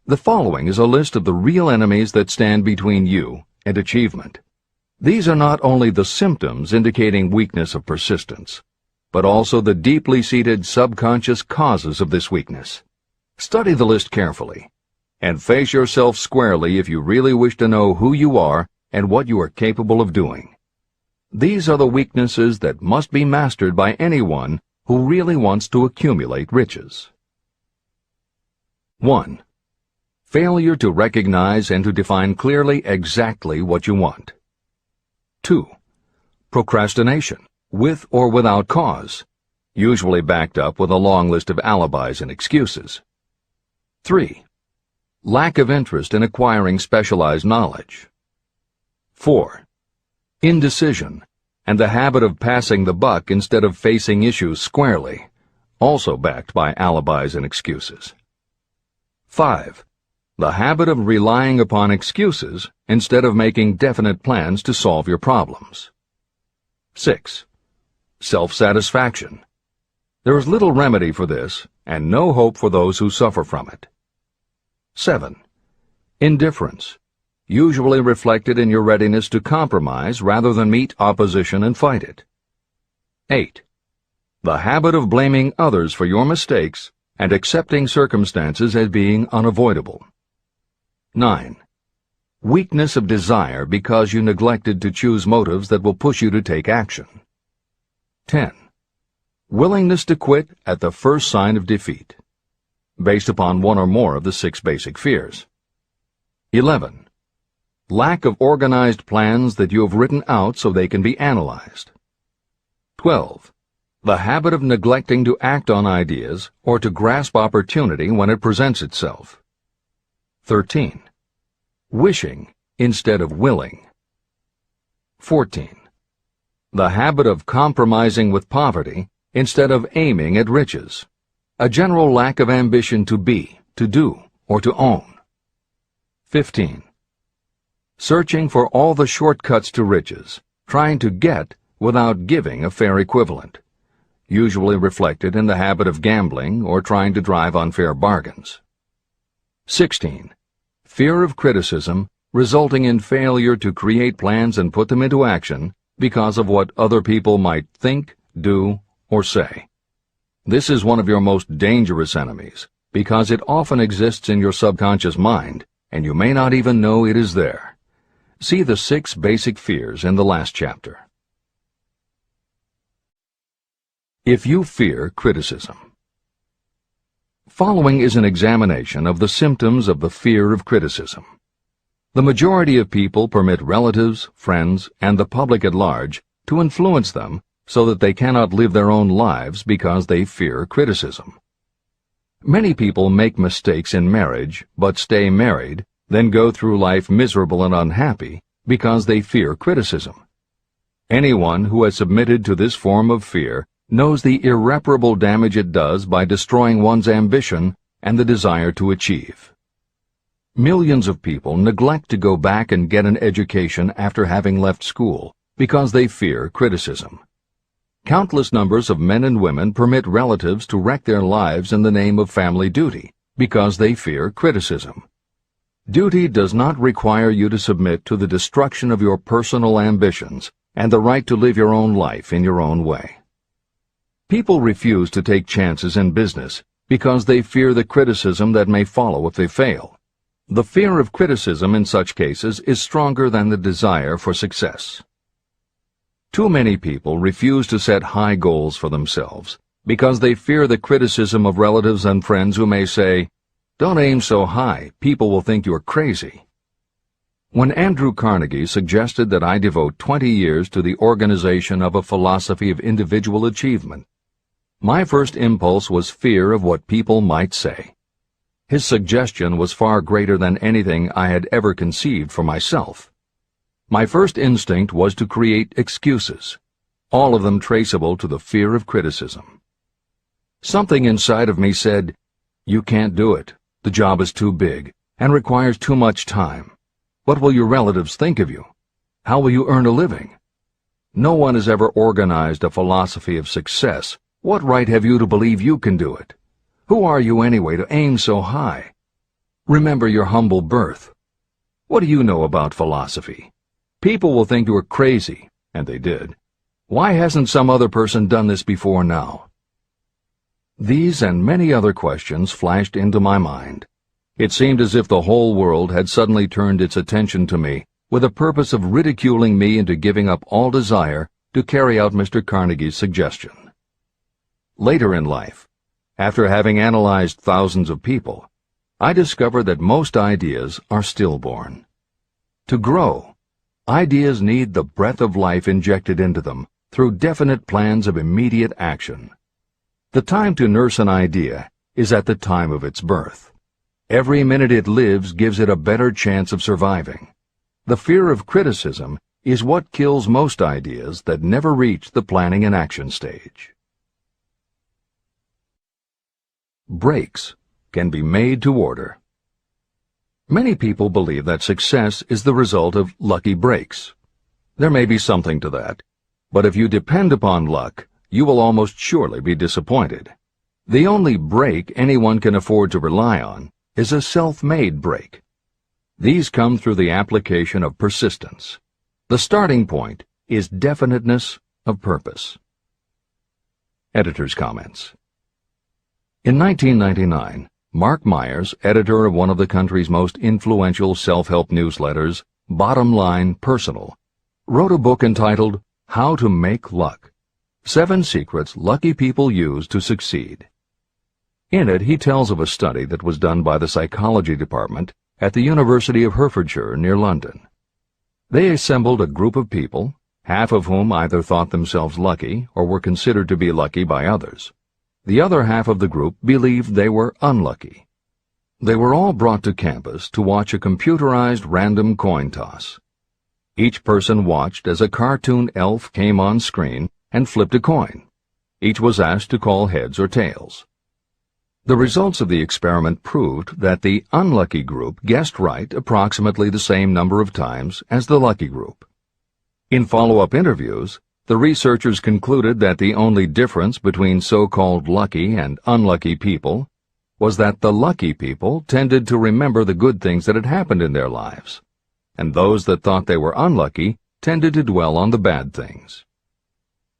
Speaker 2: The following is a list of the real enemies that stand between you and achievement. These are not only the symptoms indicating weakness of persistence, but also the deeply seated subconscious causes of this weakness. Study the list carefully, and face yourself squarely if you really wish to know who you are and what you are capable of doing. These are the weaknesses that must be mastered by anyone who really wants to accumulate riches. 1. Failure to recognize and to define clearly exactly what you want. 2. Procrastination, with or without cause, usually backed up with a long list of alibis and excuses. 3. Lack of interest in acquiring specialized knowledge. 4. Indecision, and the habit of passing the buck instead of facing issues squarely, also backed by alibis and excuses. 5. The habit of relying upon excuses instead of making definite plans to solve your problems. 6. Self-satisfaction. There is little remedy for this, and no hope for those who suffer from it. 7. Indifference, usually reflected in your readiness to compromise rather than meet opposition and fight it. 8. The habit of blaming others for your mistakes and accepting circumstances as being unavoidable. 9. Weakness of desire because you neglected to choose motives that will push you to take action. 10. Willingness to quit at the first sign of defeat, based upon one or more of the 6 basic fears. 11. Lack of organized plans that you have written out so they can be analyzed. 12. The habit of neglecting to act on ideas or to grasp opportunity when it presents itself. 13. Wishing instead of willing. 14. The habit of compromising with poverty instead of aiming at riches. A general lack of ambition to be, to do, or to own. 15. Searching for all the shortcuts to riches, trying to get without giving a fair equivalent, usually reflected in the habit of gambling or trying to drive unfair bargains. 16. Fear of criticism, resulting in failure to create plans and put them into action because of what other people might think, do, or say. This is one of your most dangerous enemies, because it often exists in your subconscious mind, and you may not even know it is there. See the 6 basic fears in the last chapter. If you fear criticism. Following is an examination of the symptoms of the fear of criticism. The majority of people permit relatives, friends, and the public at large to influence them so that they cannot live their own lives because they fear criticism. Many people make mistakes in marriage, but stay married, then go through life miserable and unhappy because they fear criticism. Anyone who has submitted to this form of fear knows the irreparable damage it does by destroying one's ambition and the desire to achieve. Millions of people neglect to go back and get an education after having left school because they fear criticism. Countless numbers of men and women permit relatives to wreck their lives in the name of family duty because they fear criticism. Duty does not require you to submit to the destruction of your personal ambitions and the right to live your own life in your own way. People refuse to take chances in business because they fear the criticism that may follow if they fail. The fear of criticism in such cases is stronger than the desire for success. Too many people refuse to set high goals for themselves because they fear the criticism of relatives and friends who may say, "Don't aim so high, people will think you're crazy." When Andrew Carnegie suggested that I devote 20 years to the organization of a philosophy of individual achievement, my first impulse was fear of what people might say. His suggestion was far greater than anything I had ever conceived for myself. My first instinct was to create excuses, all of them traceable to the fear of criticism. Something inside of me said, "You can't do it. The job is too big and requires too much time. What will your relatives think of you? How will you earn a living? No one has ever organized a philosophy of success. What right have you to believe you can do it? Who are you anyway to aim so high? Remember your humble birth. What do you know about philosophy? People will think you are crazy, and they did. Why hasn't some other person done this before now? These and many other questions flashed into my mind. It seemed as if the whole world had suddenly turned its attention to me with the purpose of ridiculing me into giving up all desire to carry out Mr. Carnegie's suggestion. Later in life, after having analyzed thousands of people, I discovered that most ideas are stillborn. To grow, ideas need the breath of life injected into them through definite plans of immediate action. The time to nurse an idea is at the time of its birth. Every minute it lives gives it a better chance of surviving. The fear of criticism is what kills most ideas that never reach the planning and action stage. Breaks can be made to order. Many people believe that success is the result of lucky breaks. There may be something to that, but if you depend upon luck, you will almost surely be disappointed. The only break anyone can afford to rely on is a self-made break. These come through the application of persistence. The starting point is definiteness of purpose. Editor's comments. In 1999, Mark Myers, editor of one of the country's most influential self-help newsletters, Bottom Line Personal, wrote a book entitled How to Make Luck: 7 Secrets Lucky People Use to Succeed. In it, he tells of a study that was done by the psychology department at the University of Hertfordshire near London. They assembled a group of people, half of whom either thought themselves lucky or were considered to be lucky by others. The other half of the group believed they were unlucky. They were all brought to campus to watch a computerized random coin toss. Each person watched as a cartoon elf came on screen and flipped a coin. Each was asked to call heads or tails. The results of the experiment proved that the unlucky group guessed right approximately the same number of times as the lucky group. In follow-up interviews, the researchers concluded that the only difference between so-called lucky and unlucky people was that the lucky people tended to remember the good things that had happened in their lives, and those that thought they were unlucky tended to dwell on the bad things.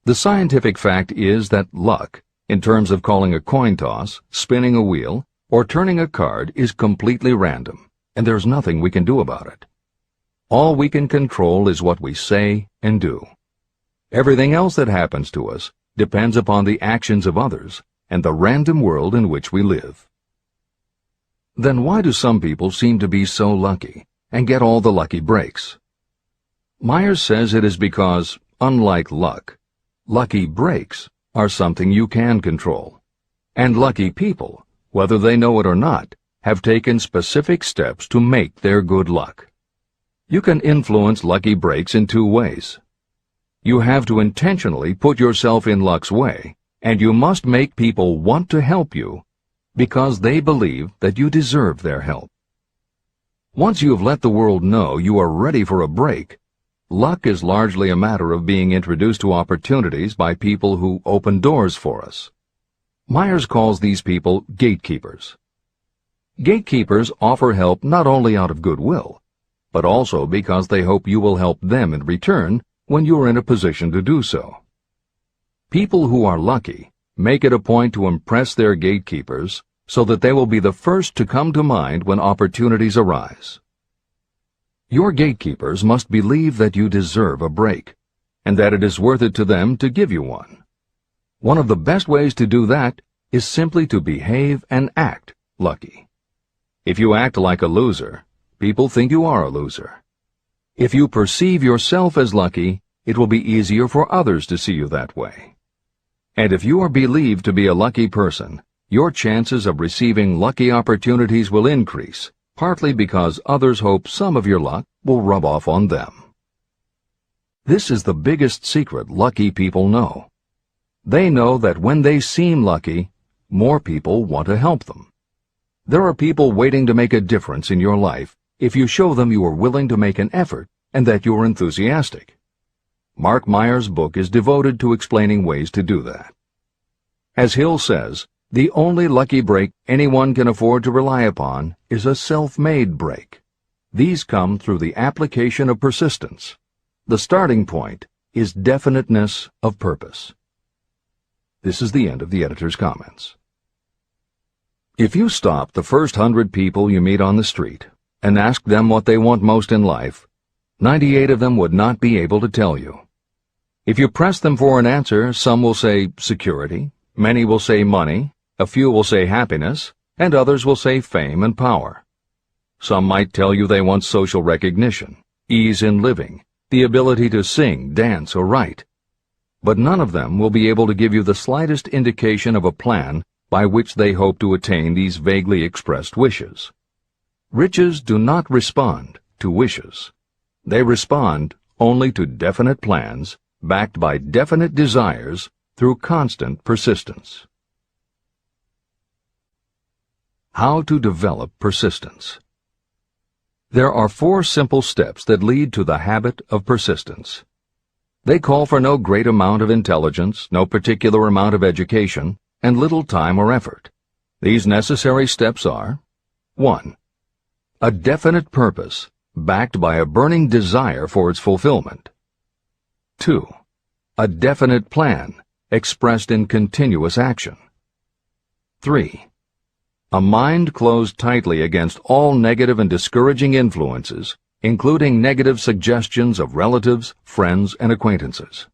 Speaker 2: The scientific fact is that luck, in terms of calling a coin toss, spinning a wheel, or turning a card, is completely random, and there's nothing we can do about it. All we can control is what we say and do. Everything else that happens to us depends upon the actions of others and the random world in which we live. Then why do some people seem to be so lucky and get all the lucky breaks? Myers says it is because, unlike luck, lucky breaks are something you can control. And lucky people, whether they know it or not, have taken specific steps to make their good luck. You can influence lucky breaks in 2 ways. You have to intentionally put yourself in luck's way, and you must make people want to help you because they believe that you deserve their help. Once you have let the world know you are ready for a break, luck is largely a matter of being introduced to opportunities by people who open doors for us. Myers calls these people gatekeepers. Gatekeepers offer help not only out of goodwill, but also because they hope you will help them in return when you are in a position to do so. People who are lucky make it a point to impress their gatekeepers so that they will be the first to come to mind when opportunities arise. Your gatekeepers must believe that you deserve a break, and that it is worth it to them to give you one. One of the best ways to do that is simply to behave and act lucky. If you act like a loser, people think you are a loser. If you perceive yourself as lucky, it will be easier for others to see you that way. And if you are believed to be a lucky person, your chances of receiving lucky opportunities will increase, partly because others hope some of your luck will rub off on them. This is the biggest secret lucky people know. They know that when they seem lucky, more people want to help them. There are people waiting to make a difference in your life if you show them you are willing to make an effort and that you are enthusiastic. Mark Myers' book is devoted to explaining ways to do that. As Hill says, the only lucky break anyone can afford to rely upon is a self-made break. These come through the application of persistence. The starting point is definiteness of purpose. This is the end of the editor's comments. If you stop the first 100 people you meet on the street and ask them what they want most in life, 98 of them would not be able to tell you. If you press them for an answer, some will say security, many will say money, a few will say happiness, and others will say fame and power. Some might tell you they want social recognition, ease in living, the ability to sing, dance, or write. But none of them will be able to give you the slightest indication of a plan by which they hope to attain these vaguely expressed wishes. Riches do not respond to wishes. They respond only to definite plans backed by definite desires through constant persistence. How to develop persistence. There are 4 simple steps that lead to the habit of persistence. They call for no great amount of intelligence, no particular amount of education, and little time or effort. These necessary steps are: 1. A definite purpose, backed by a burning desire for its fulfillment. 2. A definite plan, expressed in continuous action. 3. A mind closed tightly against all negative and discouraging influences, including negative suggestions of relatives, friends, and acquaintances.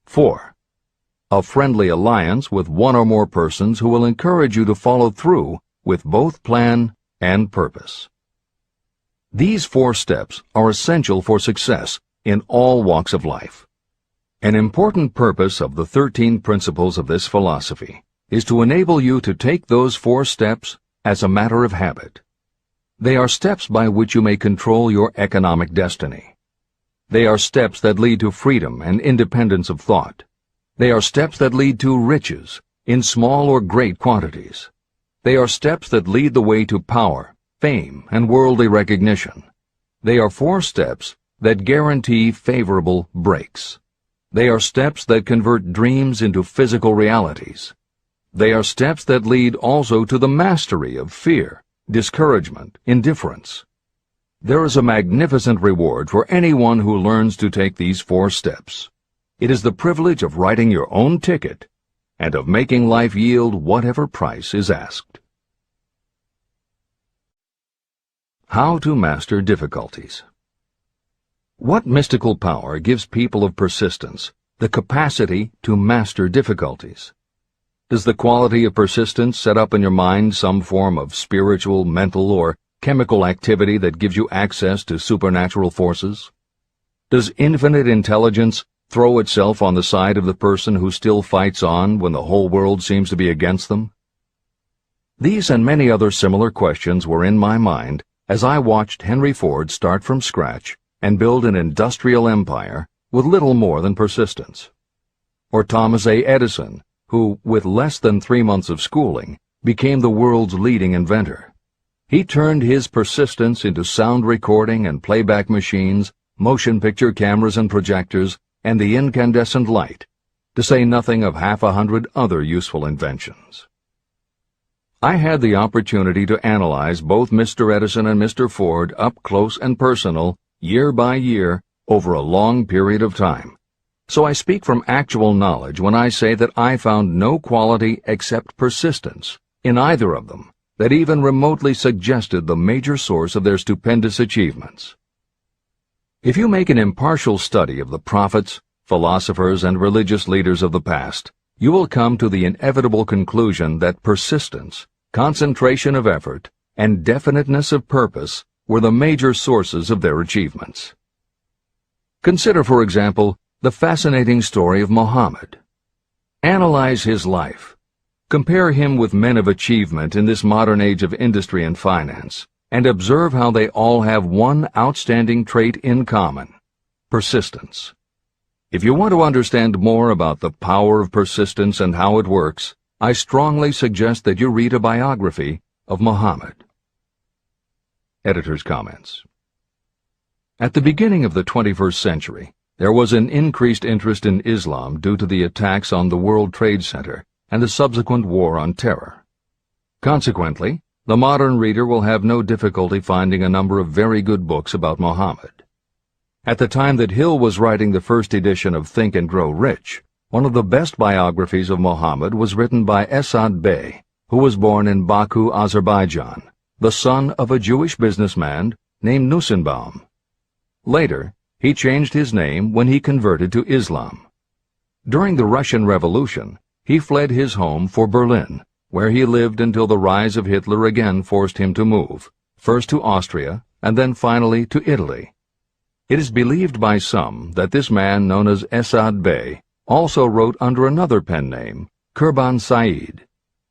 Speaker 2: 4. A friendly alliance with one or more persons who will encourage you to follow through with both plan and purpose. These 4 steps are essential for success in all walks of life. An important purpose of the 13 principles of this philosophy is to enable you to take those 4 steps as a matter of habit. They are steps by which you may control your economic destiny. They are steps that lead to freedom and independence of thought. They are steps that lead to riches, in small or great quantities. They are steps that lead the way to power, fame, and worldly recognition. They are 4 steps that guarantee favorable breaks. They are steps that convert dreams into physical realities. They are steps that lead also to the mastery of fear, discouragement, indifference. There is a magnificent reward for anyone who learns to take these 4 steps. It is the privilege of writing your own ticket and of making life yield whatever price is asked. How to master difficulties. What mystical power gives people of persistence the capacity to master difficulties? Does the quality of persistence set up in your mind some form of spiritual, mental, or chemical activity that gives you access to supernatural forces? Does infinite intelligence throw itself on the side of the person who still fights on when the whole world seems to be against them? These and many other similar questions were in my mind as I watched Henry Ford start from scratch and build an industrial empire with little more than persistence. Or Thomas A. Edison, who, with less than 3 months of schooling, became the world's leading inventor. He turned his persistence into sound recording and playback machines, motion picture cameras and projectors, and the incandescent light, to say nothing of 100 other useful inventions. I had the opportunity to analyze both Mr. Edison and Mr. Ford up close and personal, year by year, over a long period of time. So I speak from actual knowledge when I say that I found no quality except persistence in either of them that even remotely suggested the major source of their stupendous achievements. If you make an impartial study of the prophets, philosophers, and religious leaders of the past, you will come to the inevitable conclusion that persistence, concentration of effort, and definiteness of purpose were the major sources of their achievements. Consider, for example, the fascinating story of Muhammad. Analyze his life. Compare him with men of achievement in this modern age of industry and finance, and observe how they all have one outstanding trait in common: persistence. If you want to understand more about the power of persistence and how it works, I strongly suggest that you read a biography of Muhammad. Editor's comments. At the beginning of the 21st century, there was an increased interest in Islam due to the attacks on the World Trade Center and the subsequent war on terror. Consequently, the modern reader will have no difficulty finding a number of very good books about Muhammad. At the time that Hill was writing the first edition of Think and Grow Rich, one of the best biographies of Muhammad was written by Esad Bey, who was born in Baku, Azerbaijan, the son of a Jewish businessman named Nusenbaum. Later, he changed his name when he converted to Islam. During the Russian Revolution, he fled his home for Berlin, where he lived until the rise of Hitler again forced him to move, first to Austria and then finally to Italy. It is believed by some that this man known as Esad Bey also wrote under another pen name, Kurban Said,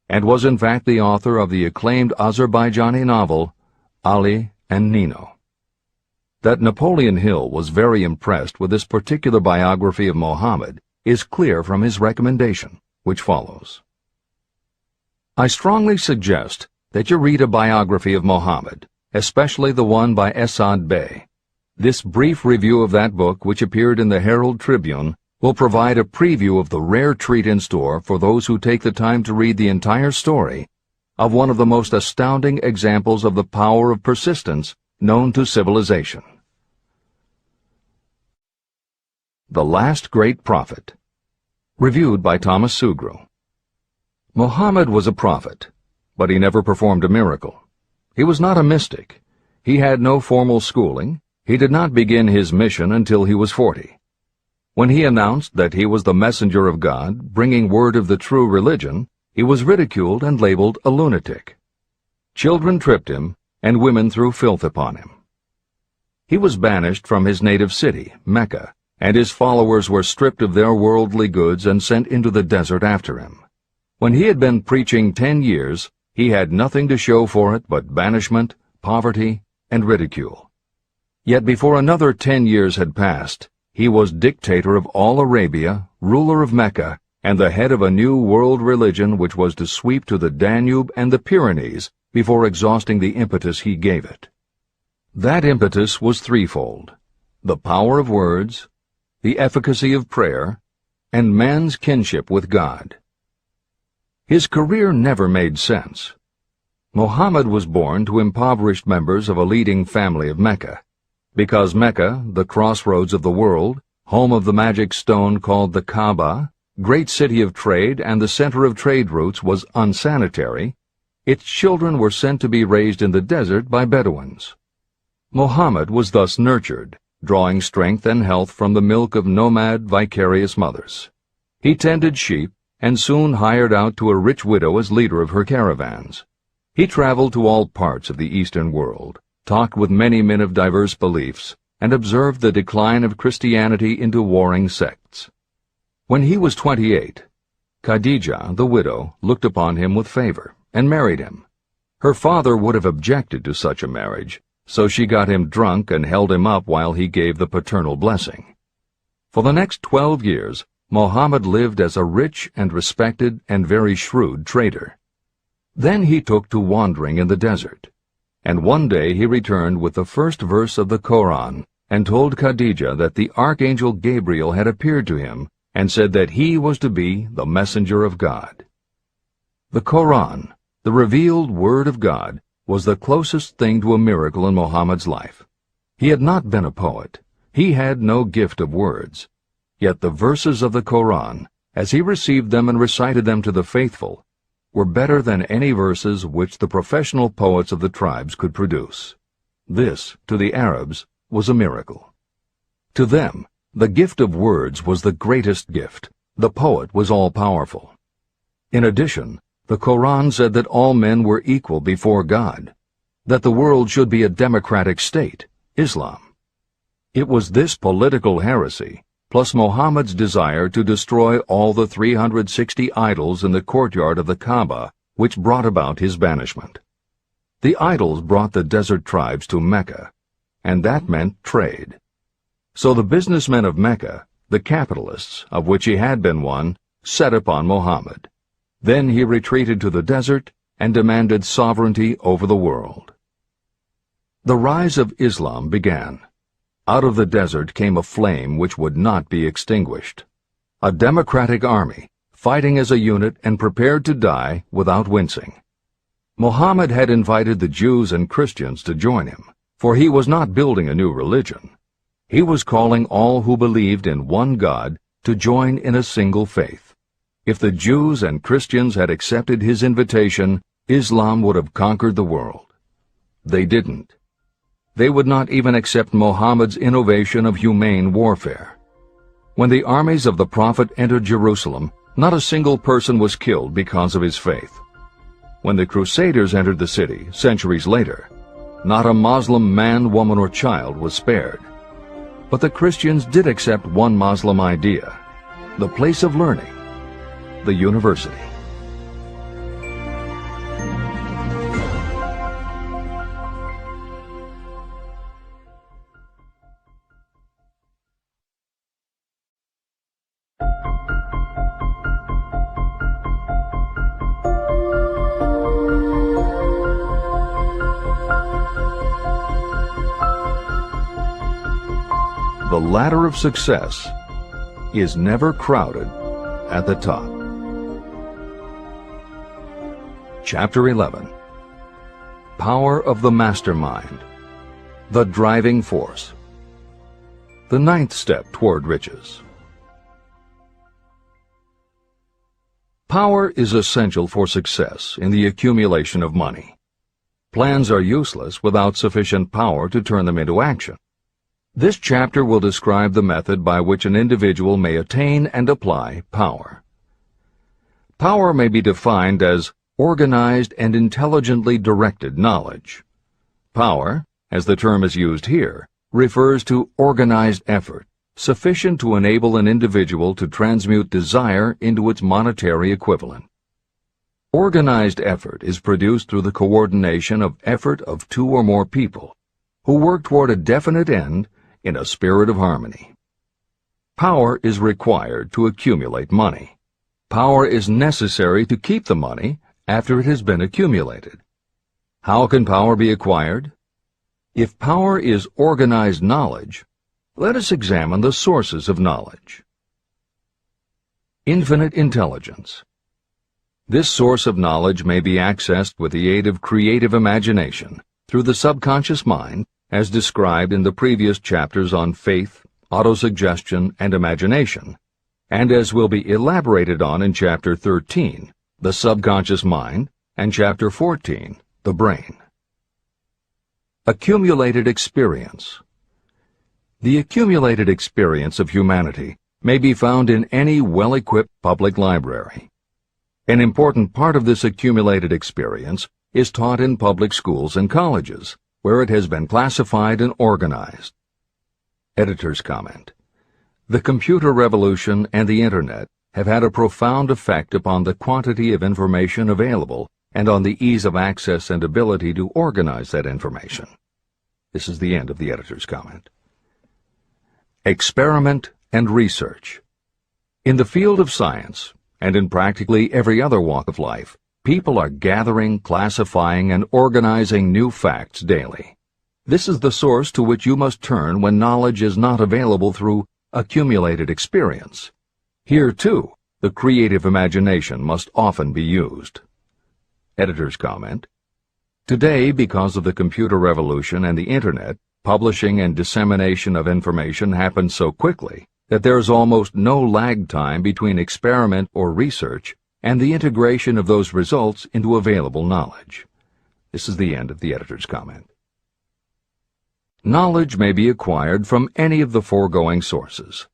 Speaker 2: and was in fact the author of the acclaimed Azerbaijani novel, Ali and Nino. That Napoleon Hill was very impressed with this particular biography of Muhammad is clear from his recommendation, which follows. I strongly suggest that you read a biography of Muhammad, especially the one by Esad Bey. This brief review of that book, which appeared in the Herald Tribune, will provide a preview of the rare treat in store for those who take the time to read the entire story of one of the most astounding examples of the power of persistence known to civilization. The Last Great Prophet. Reviewed by Thomas Sugru. Muhammad was a prophet, but he never performed a miracle. He was not a mystic. He had no formal schooling. He did not begin his mission until he was 40. When he announced that he was the messenger of God, bringing word of the true religion, he was ridiculed and labeled a lunatic. Children tripped him, and women threw filth upon him. He was banished from his native city, Mecca, and his followers were stripped of their worldly goods and sent into the desert after him. When he had been preaching 10 years, he had nothing to show for it but banishment, poverty, and ridicule. Yet before another 10 years had passed, he was dictator of all Arabia, ruler of Mecca, and the head of a new world religion which was to sweep to the Danube and the Pyrenees before exhausting the impetus he gave it. That impetus was threefold: the power of words, the efficacy of prayer, and man's kinship with God. His career never made sense. Muhammad was born to impoverished members of a leading family of Mecca. Because Mecca, the crossroads of the world, home of the magic stone called the Kaaba, great city of trade and the center of trade routes, was unsanitary, its children were sent to be raised in the desert by Bedouins. Muhammad was thus nurtured, drawing strength and health from the milk of nomad, vicarious mothers. He tended sheep and soon hired out to a rich widow as leader of her caravans. He traveled to all parts of the Eastern world, talked with many men of diverse beliefs, and observed the decline of Christianity into warring sects. When he was 28, Khadijah, the widow, looked upon him with favor and married him. Her father would have objected to such a marriage, so she got him drunk and held him up while he gave the paternal blessing. For the next 12 years, Muhammad lived as a rich and respected and very shrewd trader. Then he took to wandering in the desert, and one day he returned with the first verse of the Koran and told Khadijah that the archangel Gabriel had appeared to him and said that he was to be the messenger of God. The Koran, the revealed word of God, was the closest thing to a miracle in Muhammad's life. He had not been a poet. He had no gift of words. Yet the verses of the Koran, as he received them and recited them to the faithful, were better than any verses which the professional poets of the tribes could produce. This, to the Arabs, was a miracle. To them, the gift of words was the greatest gift. The poet was all-powerful. In addition, the Koran said that all men were equal before God, that the world should be a democratic state, Islam. It was this political heresy, plus Muhammad's desire to destroy all the 360 idols in the courtyard of the Kaaba, which brought about his banishment. The idols brought the desert tribes to Mecca, and that meant trade. So the businessmen of Mecca, the capitalists, of which he had been one, set upon Muhammad. Then he retreated to the desert and demanded sovereignty over the world. The rise of Islam began. Out of the desert came a flame which would not be extinguished. A democratic army, fighting as a unit and prepared to die without wincing. Muhammad had invited the Jews and Christians to join him, for he was not building a new religion. He was calling all who believed in one God to join in a single faith. If the Jews and Christians had accepted his invitation, Islam would have conquered the world. They didn't. They would not even accept Muhammad's innovation of humane warfare. When the armies of the Prophet entered Jerusalem, not a single person was killed because of his faith. When the Crusaders entered the city, centuries later, not a Muslim man, woman, or child was spared. But the Christians did accept one Muslim idea, the place of learning, the university. The ladder of success is never crowded at the top. Chapter 11. Power of the Mastermind, the Driving Force. The ninth step toward riches. Power is essential for success in the accumulation of money. Plans are useless without sufficient power to turn them into action. This chapter will describe the method by which an individual may attain and apply power. Power may be defined as organized and intelligently directed knowledge. Power, as the term is used here, refers to organized effort, sufficient to enable an individual to transmute desire into its monetary equivalent. Organized effort is produced through the coordination of effort of two or more people, who work toward a definite end in a spirit of harmony. Power is required to accumulate money. Power is necessary to keep the money after it has been accumulated. How can power be acquired? If power is organized knowledge, let us examine the sources of knowledge. Infinite intelligence. This source of knowledge may be accessed with the aid of creative imagination through the subconscious mind, as described in the previous chapters on faith, autosuggestion, and imagination, and as will be elaborated on in Chapter 13, the subconscious mind, and Chapter 14, the brain. Accumulated experience. The accumulated experience of humanity may be found in any well-equipped public library. An important part of this accumulated experience is taught in public schools and colleges, where it has been classified and organized. Editor's comment. The computer revolution and the Internet have had a profound effect upon the quantity of information available and on the ease of access and ability to organize that information. This is the end of the editor's comment. Experiment and research. In the field of science, and in practically every other walk of life, people are gathering, classifying, and organizing new facts daily. This is the source to which you must turn when knowledge is not available through accumulated experience. Here, too, the creative imagination must often be used. Editor's comment. Today, because of the computer revolution and the Internet, publishing and dissemination of information happens so quickly that there is almost no lag time between experiment or research and the integration of those results into available knowledge. This is the end of the editor's comment. Knowledge may be acquired from any of the foregoing sources.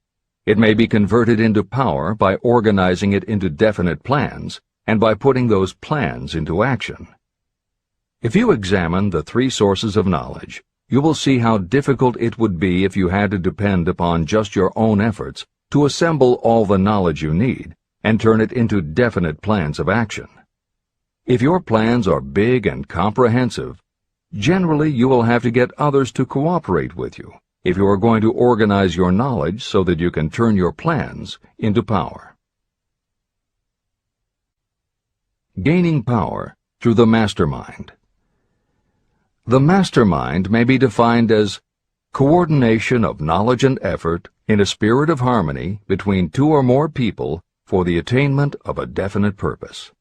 Speaker 2: It may be converted into power by organizing it into definite plans and by putting those plans into action. If you examine the three sources of knowledge, you will see how difficult it would be if you had to depend upon just your own efforts to assemble all the knowledge you need and turn it into definite plans of action. If your plans are big and comprehensive, generally you will have to get others to cooperate with you if you are going to organize your knowledge so that you can turn your plans into power. Gaining power through the mastermind. The mastermind may be defined as coordination of knowledge and effort in a spirit of harmony between two or more people for the attainment of a definite purpose.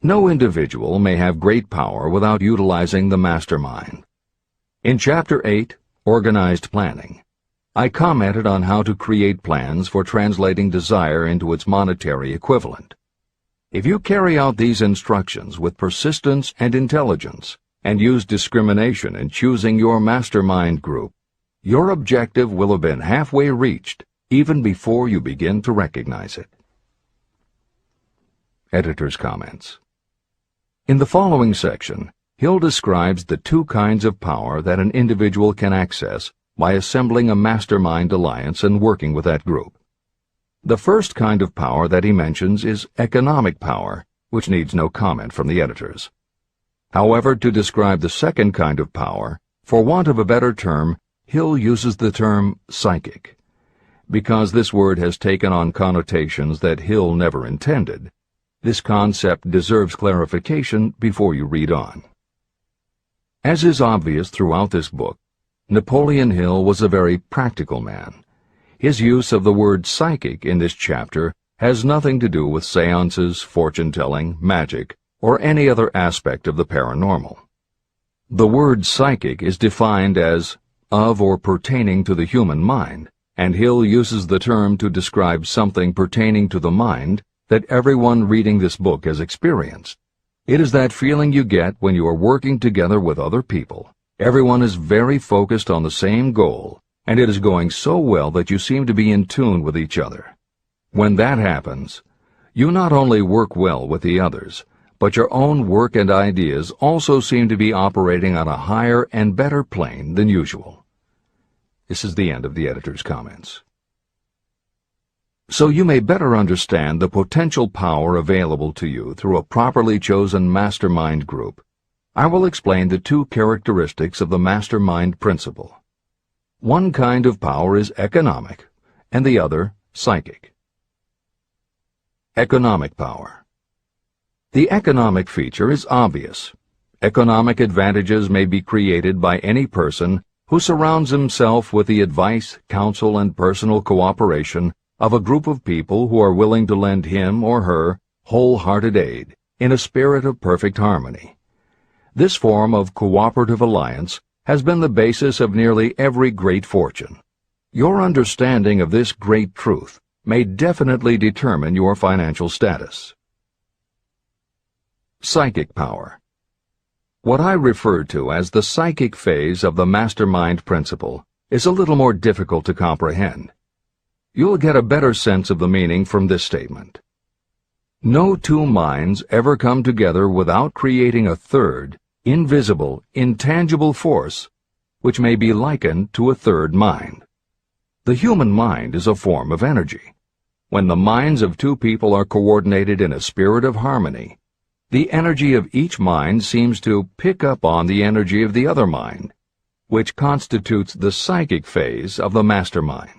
Speaker 2: No individual may have great power without utilizing the mastermind. In Chapter 8, organized planning. I commented on how to create plans for translating desire into its monetary equivalent. If you carry out these instructions with persistence and intelligence, and use discrimination in choosing your mastermind group, your objective will have been halfway reached even before you begin to recognize it. Editor's comments. In the following section, Hill describes the two kinds of power that an individual can access by assembling a mastermind alliance and working with that group. The first kind of power that he mentions is economic power, which needs no comment from the editors. However, to describe the second kind of power, for want of a better term, Hill uses the term psychic. Because this word has taken on connotations that Hill never intended, this concept deserves clarification before you read on. As is obvious throughout this book, Napoleon Hill was a very practical man. His use of the word psychic in this chapter has nothing to do with seances, fortune-telling, magic, or any other aspect of the paranormal. The word psychic is defined as of or pertaining to the human mind, and Hill uses the term to describe something pertaining to the mind that everyone reading this book has experienced. It is that feeling you get when you are working together with other people. Everyone is very focused on the same goal, and it is going so well that you seem to be in tune with each other. When that happens, you not only work well with the others, but your own work and ideas also seem to be operating on a higher and better plane than usual. This is the end of the editor's comments. So you may better understand the potential power available to you through a properly chosen mastermind group, I will explain the two characteristics of the mastermind principle. One kind of power is economic, and the other psychic. Economic power. The economic feature is obvious. Economic advantages may be created by any person who surrounds himself with the advice, counsel, and personal cooperation of a group of people who are willing to lend him or her wholehearted aid in a spirit of perfect harmony. This form of cooperative alliance has been the basis of nearly every great fortune. Your understanding of this great truth may definitely determine your financial status. Psychic power. What I refer to as the psychic phase of the mastermind principle is a little more difficult to comprehend. You'll get a better sense of the meaning from this statement. No two minds ever come together without creating a third, invisible, intangible force, which may be likened to a third mind. The human mind is a form of energy. When the minds of two people are coordinated in a spirit of harmony, the energy of each mind seems to pick up on the energy of the other mind, which constitutes the psychic phase of the mastermind.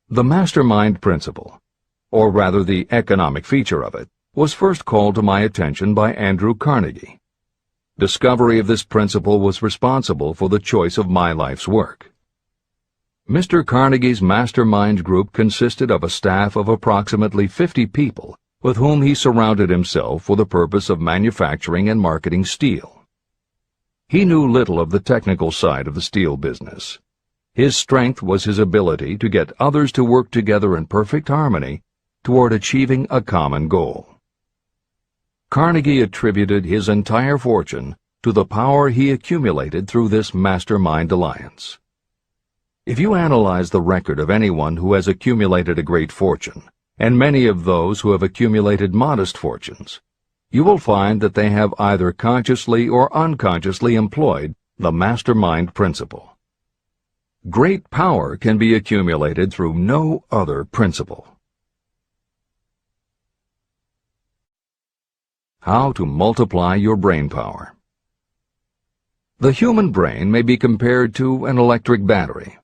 Speaker 2: The mastermind principle, or rather the economic feature of it, was first called to my attention by Andrew Carnegie. Discovery of this principle was responsible for the choice of my life's work. Mr. Carnegie's mastermind group consisted of a staff of approximately 50 people with whom he surrounded himself for the purpose of manufacturing and marketing steel. He knew little of the technical side of the steel business. His strength was his ability to get others to work together in perfect harmony toward achieving a common goal. Carnegie attributed his entire fortune to the power he accumulated through this mastermind alliance. If you analyze the record of anyone who has accumulated a great fortune, and many of those who have accumulated modest fortunes, you will find that they have either consciously or unconsciously employed the mastermind principle. Great power can be accumulated through no other principle. How to multiply your brain power. The human brain may be compared to an electric battery.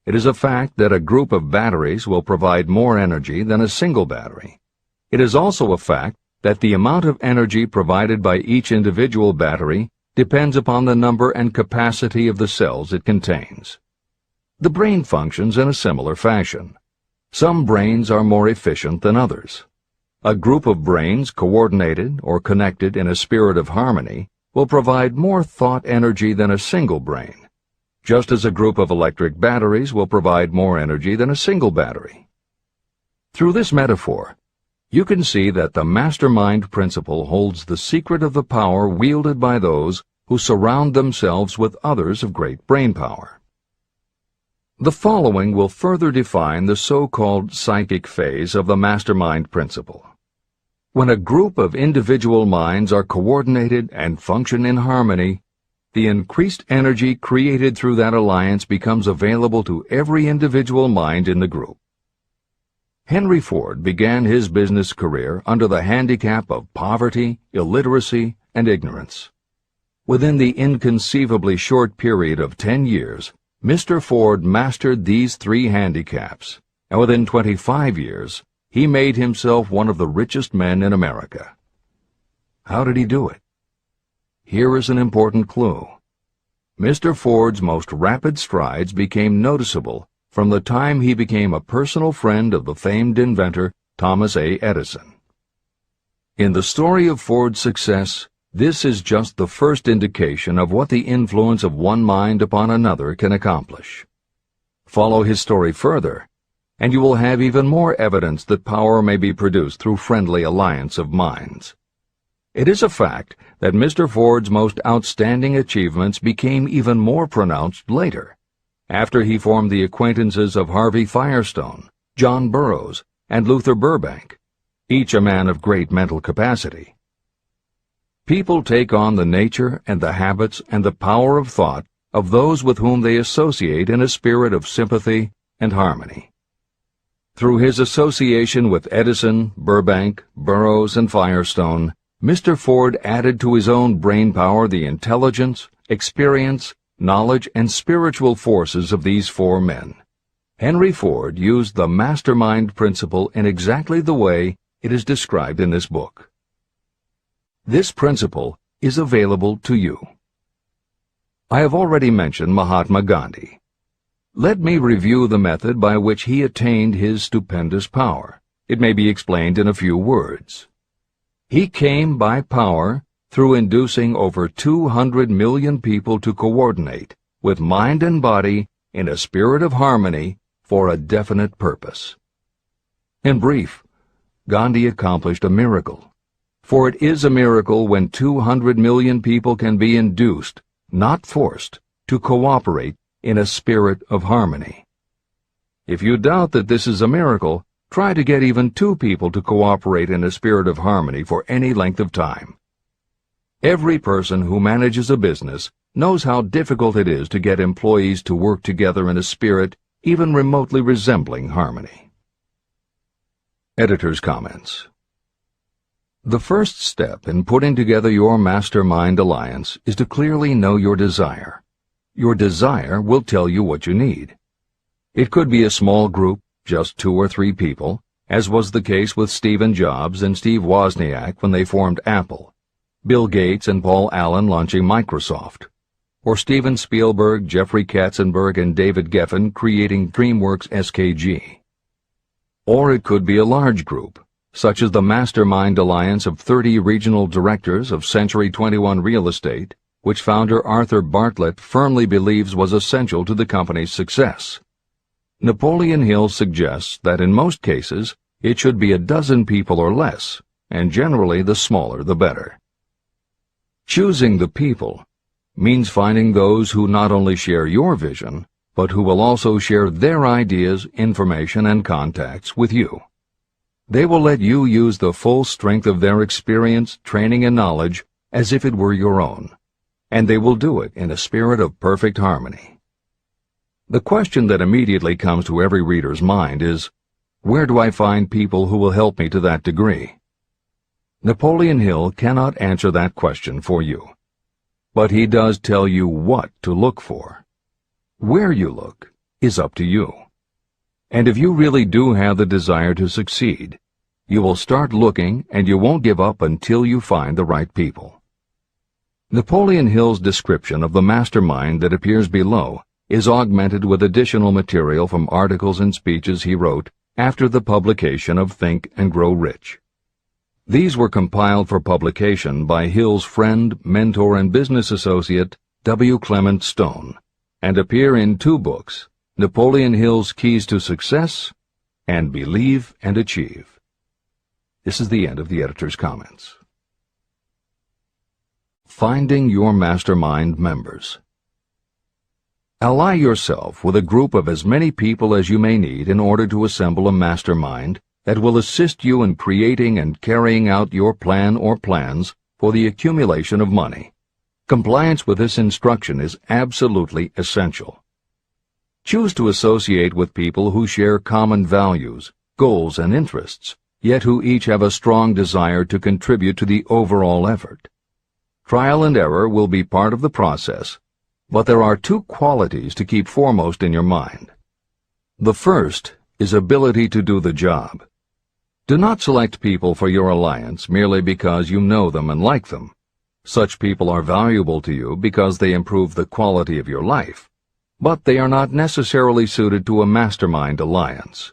Speaker 2: It is a fact that a group of batteries will provide more energy than a single battery. It is also a fact that the amount of energy provided by each individual battery depends upon the number and capacity of the cells it contains. The brain functions in a similar fashion. Some brains are more efficient than others. A group of brains coordinated or connected in a spirit of harmony will provide more thought energy than a single brain. just as a group of electric batteries will provide more energy than a single battery. Through this metaphor, you can see that the mastermind principle holds the secret of the power wielded by those who surround themselves with others of great brain power. The following will further define the so-called psychic phase of the mastermind principle. When a group of individual minds are coordinated and function in harmony, the increased energy created through that alliance becomes available to every individual mind in the group. Henry Ford began his business career under the handicap of poverty, illiteracy, and ignorance. Within the inconceivably short period of 10 years, Mr. Ford mastered these 3 handicaps, and within 25 years, he made himself one of the richest men in America. How did he do it? Here is an important clue. Mr. Ford's most rapid strides became noticeable from the time he became a personal friend of the famed inventor Thomas A. Edison. In the story of Ford's success, this is just the first indication of what the influence of one mind upon another can accomplish. Follow his story further, and you will have even more evidence that power may be produced through friendly alliance of minds. It is a fact that Mr. Ford's most outstanding achievements became even more pronounced later, after he formed the acquaintances of Harvey Firestone, John Burroughs, and Luther Burbank, each a man of great mental capacity. People take on the nature and the habits and the power of thought of those with whom they associate in a spirit of sympathy and harmony. Through his association with Edison, Burbank, Burroughs, and Firestone, Mr. Ford added to his own brain power the intelligence, experience, knowledge, and spiritual forces of these 4 men. Henry Ford used the mastermind principle in exactly the way it is described in this book. This principle is available to you. I have already mentioned Mahatma Gandhi. Let me review the method by which he attained his stupendous power. It may be explained in a few words. He came by power through inducing over 200 million people to coordinate with mind and body in a spirit of harmony for a definite purpose. In brief, Gandhi accomplished a miracle, for it is a miracle when 200 million people can be induced, not forced, to cooperate in a spirit of harmony. If you doubt that this is a miracle, try to get even 2 people to cooperate in a spirit of harmony for any length of time. Every person who manages a business knows how difficult it is to get employees to work together in a spirit even remotely resembling harmony. Editor's comments. The first step in putting together your mastermind alliance is to clearly know your desire. Your desire will tell you what you need. It could be a small group, just 2 or 3 people, as was the case with Stephen Jobs and Steve Wozniak when they formed Apple, Bill Gates and Paul Allen launching Microsoft, or Steven Spielberg, Jeffrey Katzenberg, and David Geffen creating DreamWorks SKG. Or it could be a large group, such as the Mastermind Alliance of 30 regional directors of Century 21 Real Estate, which founder Arthur Bartlett firmly believes was essential to the company's success. Napoleon Hill suggests that in most cases it should be a dozen people or less, and generally the smaller the better. Choosing the people means finding those who not only share your vision, but who will also share their ideas, information, and contacts with you. They will let you use the full strength of their experience, training, and knowledge as if it were your own, and they will do it in a spirit of perfect harmony. The question that immediately comes to every reader's mind is, where do I find people who will help me to that degree? Napoleon Hill cannot answer that question for you, but he does tell you what to look for. Where you look is up to you. And if you really do have the desire to succeed, you will start looking and you won't give up until you find the right people. Napoleon Hill's description of the mastermind that appears below is augmented with additional material from articles and speeches he wrote after the publication of Think and Grow Rich. These were compiled for publication by Hill's friend, mentor, and business associate, W. Clement Stone, and appear in 2 books, Napoleon Hill's Keys to Success and Believe and Achieve. This is the end of the editor's comments. Finding your mastermind members. Ally yourself with a group of as many people as you may need in order to assemble a mastermind that will assist you in creating and carrying out your plan or plans for the accumulation of money. Compliance with this instruction is absolutely essential. Choose to associate with people who share common values, goals, and interests, yet who each have a strong desire to contribute to the overall effort. Trial and error will be part of the process, but there are 2 qualities to keep foremost in your mind. The first is ability to do the job. Do not select people for your alliance merely because you know them and like them. Such people are valuable to you because they improve the quality of your life, but they are not necessarily suited to a mastermind alliance.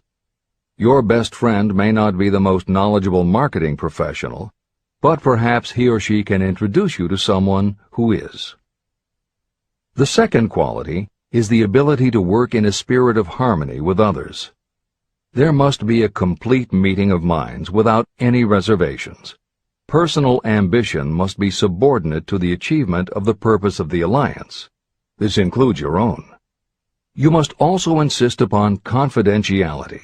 Speaker 2: Your best friend may not be the most knowledgeable marketing professional, but perhaps he or she can introduce you to someone who is. The second quality is the ability to work in a spirit of harmony with others. There must be a complete meeting of minds without any reservations. Personal ambition must be subordinate to the achievement of the purpose of the alliance. This includes your own. You must also insist upon confidentiality.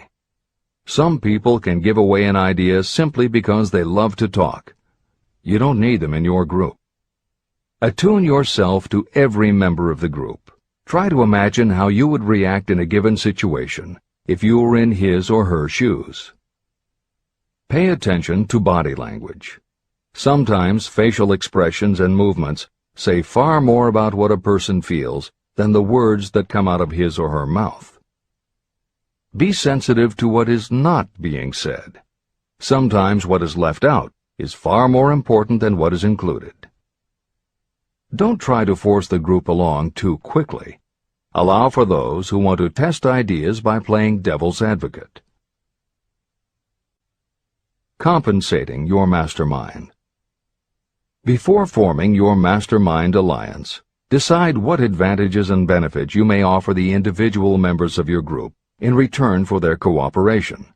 Speaker 2: Some people can give away an idea simply because they love to talk. You don't need them in your group. Attune yourself to every member of the group. Try to imagine how you would react in a given situation if you were in his or her shoes. Pay attention to body language. Sometimes facial expressions and movements say far more about what a person feels than the words that come out of his or her mouth. Be sensitive to what is not being said. Sometimes what is left out is far more important than what is included. Don't try to force the group along too quickly. Allow for those who want to test ideas by playing devil's advocate. Compensating your mastermind. Before forming your mastermind alliance, decide what advantages and benefits you may offer the individual members of your group in return for their cooperation.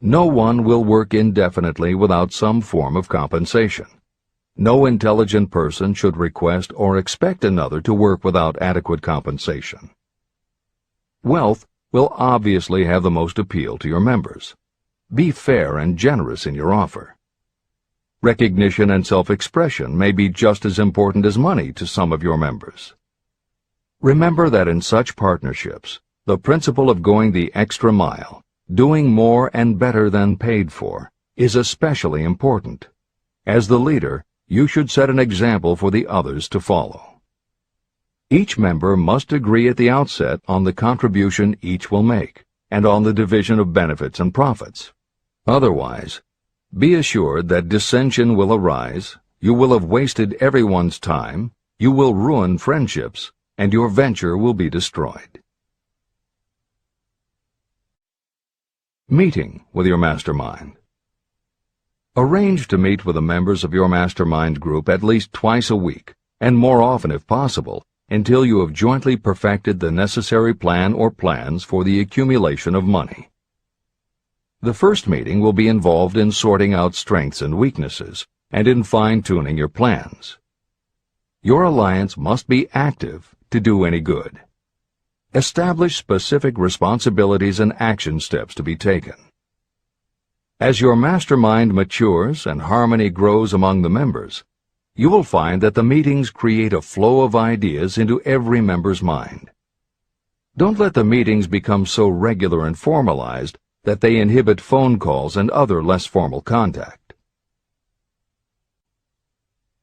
Speaker 2: No one will work indefinitely without some form of compensation. No intelligent person should request or expect another to work without adequate compensation. Wealth will obviously have the most appeal to your members. Be fair and generous in your offer. Recognition and self-expression may be just as important as money to some of your members. Remember that in such partnerships, the principle of going the extra mile, doing more and better than paid for, is especially important. As the leader, you should set an example for the others to follow. Each member must agree at the outset on the contribution each will make, and on the division of benefits and profits. Otherwise, be assured that dissension will arise, you will have wasted everyone's time, you will ruin friendships, and your venture will be destroyed. Meeting with your mastermind. Arrange to meet with the members of your mastermind group at least twice a week, and more often if possible, until you have jointly perfected the necessary plan or plans for the accumulation of money. The first meeting will be involved in sorting out strengths and weaknesses, and in fine-tuning your plans. Your alliance must be active to do any good. Establish specific responsibilities and action steps to be taken. As your mastermind matures and harmony grows among the members, you will find that the meetings create a flow of ideas into every member's mind. Don't let the meetings become so regular and formalized that they inhibit phone calls and other less formal contact.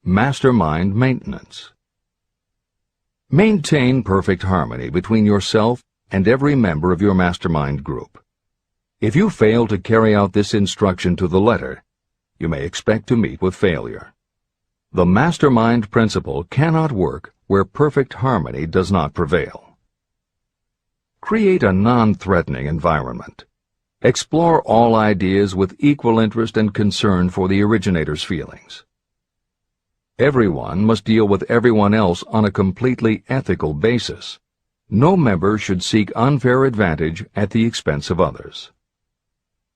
Speaker 2: Mastermind maintenance. Maintain perfect harmony between yourself and every member of your mastermind group. If you fail to carry out this instruction to the letter, you may expect to meet with failure. The mastermind principle cannot work where perfect harmony does not prevail. Create a non-threatening environment. Explore all ideas with equal interest and concern for the originator's feelings. Everyone must deal with everyone else on a completely ethical basis, No member should seek unfair advantage at the expense of others.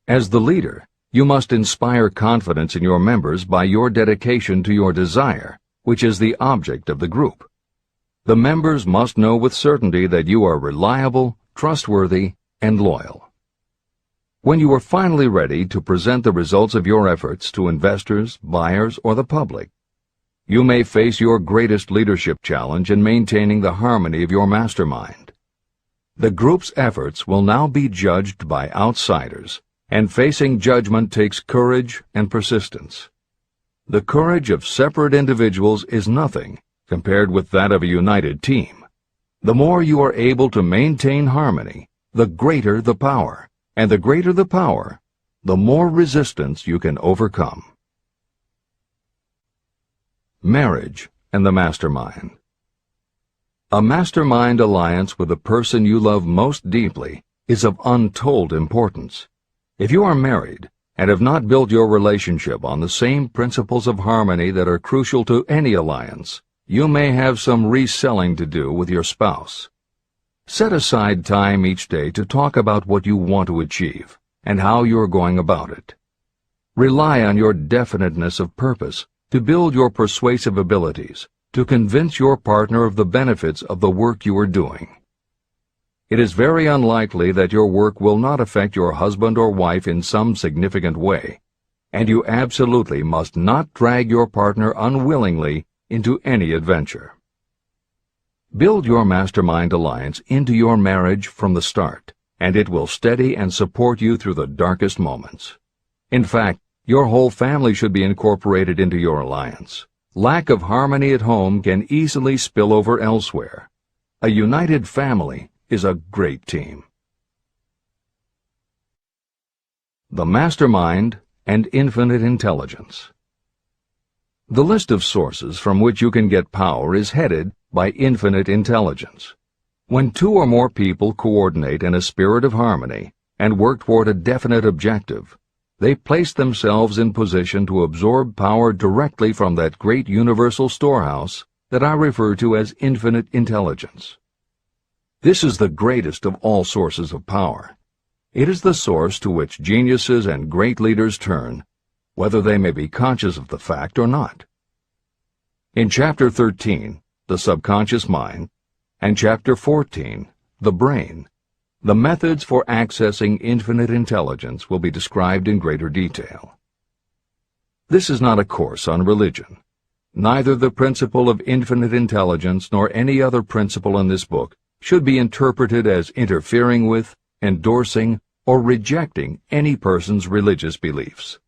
Speaker 2: As the leader, you must inspire confidence in your members by your dedication to your desire, which is the object of the group. The members must know with certainty that you are reliable, trustworthy, and loyal. When you are finally ready to present the results of your efforts to investors, buyers, or the public, you may face your greatest leadership challenge in maintaining the harmony of your mastermind. The group's efforts will now be judged by outsiders, and facing judgment takes courage and persistence. The courage of separate individuals is nothing compared with that of a united team. The more you are able to maintain harmony, the greater the power, and the greater the power, the more resistance you can overcome. Marriage and the mastermind. A mastermind alliance with the person you love most deeply is of untold importance. If you are married and have not built your relationship on the same principles of harmony that are crucial to any alliance, you may have some reselling to do with your spouse. Set aside time each day to talk about what you want to achieve and how you are going about it. Rely on your definiteness of purpose to build your persuasive abilities, to convince your partner of the benefits of the work you are doing. It is very unlikely that your work will not affect your husband or wife in some significant way, and you absolutely must not drag your partner unwillingly into any adventure. Build your mastermind alliance into your marriage from the start, and it will steady and support you through the darkest moments. In fact, your whole family should be incorporated into your alliance. Lack of harmony at home can easily spill over elsewhere. A united family is a great team. The mastermind and infinite intelligence. The list of sources from which you can get power is headed by infinite intelligence. When two or more people coordinate in a spirit of harmony and work toward a definite objective, they place themselves in position to absorb power directly from that great universal storehouse that I refer to as infinite intelligence. This is the greatest of all sources of power. It is the source to which geniuses and great leaders turn, whether they may be conscious of the fact or not. In Chapter 13, The Subconscious Mind, and Chapter 14, The Brain, the methods for accessing infinite intelligence will be described in greater detail. This is not a course on religion. Neither the principle of infinite intelligence nor any other principle in this book should be interpreted as interfering with, endorsing, or rejecting any person's religious beliefs.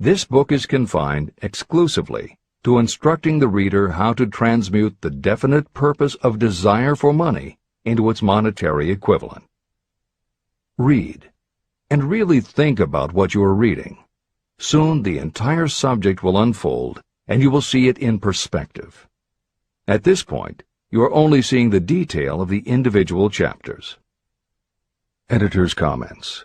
Speaker 2: This book is confined exclusively to instructing the reader how to transmute the definite purpose of desire for money into its monetary equivalent. Read, and really think about what you are reading. Soon the entire subject will unfold, and you will see it in perspective. At this point, you are only seeing the detail of the individual chapters. Editor's comments.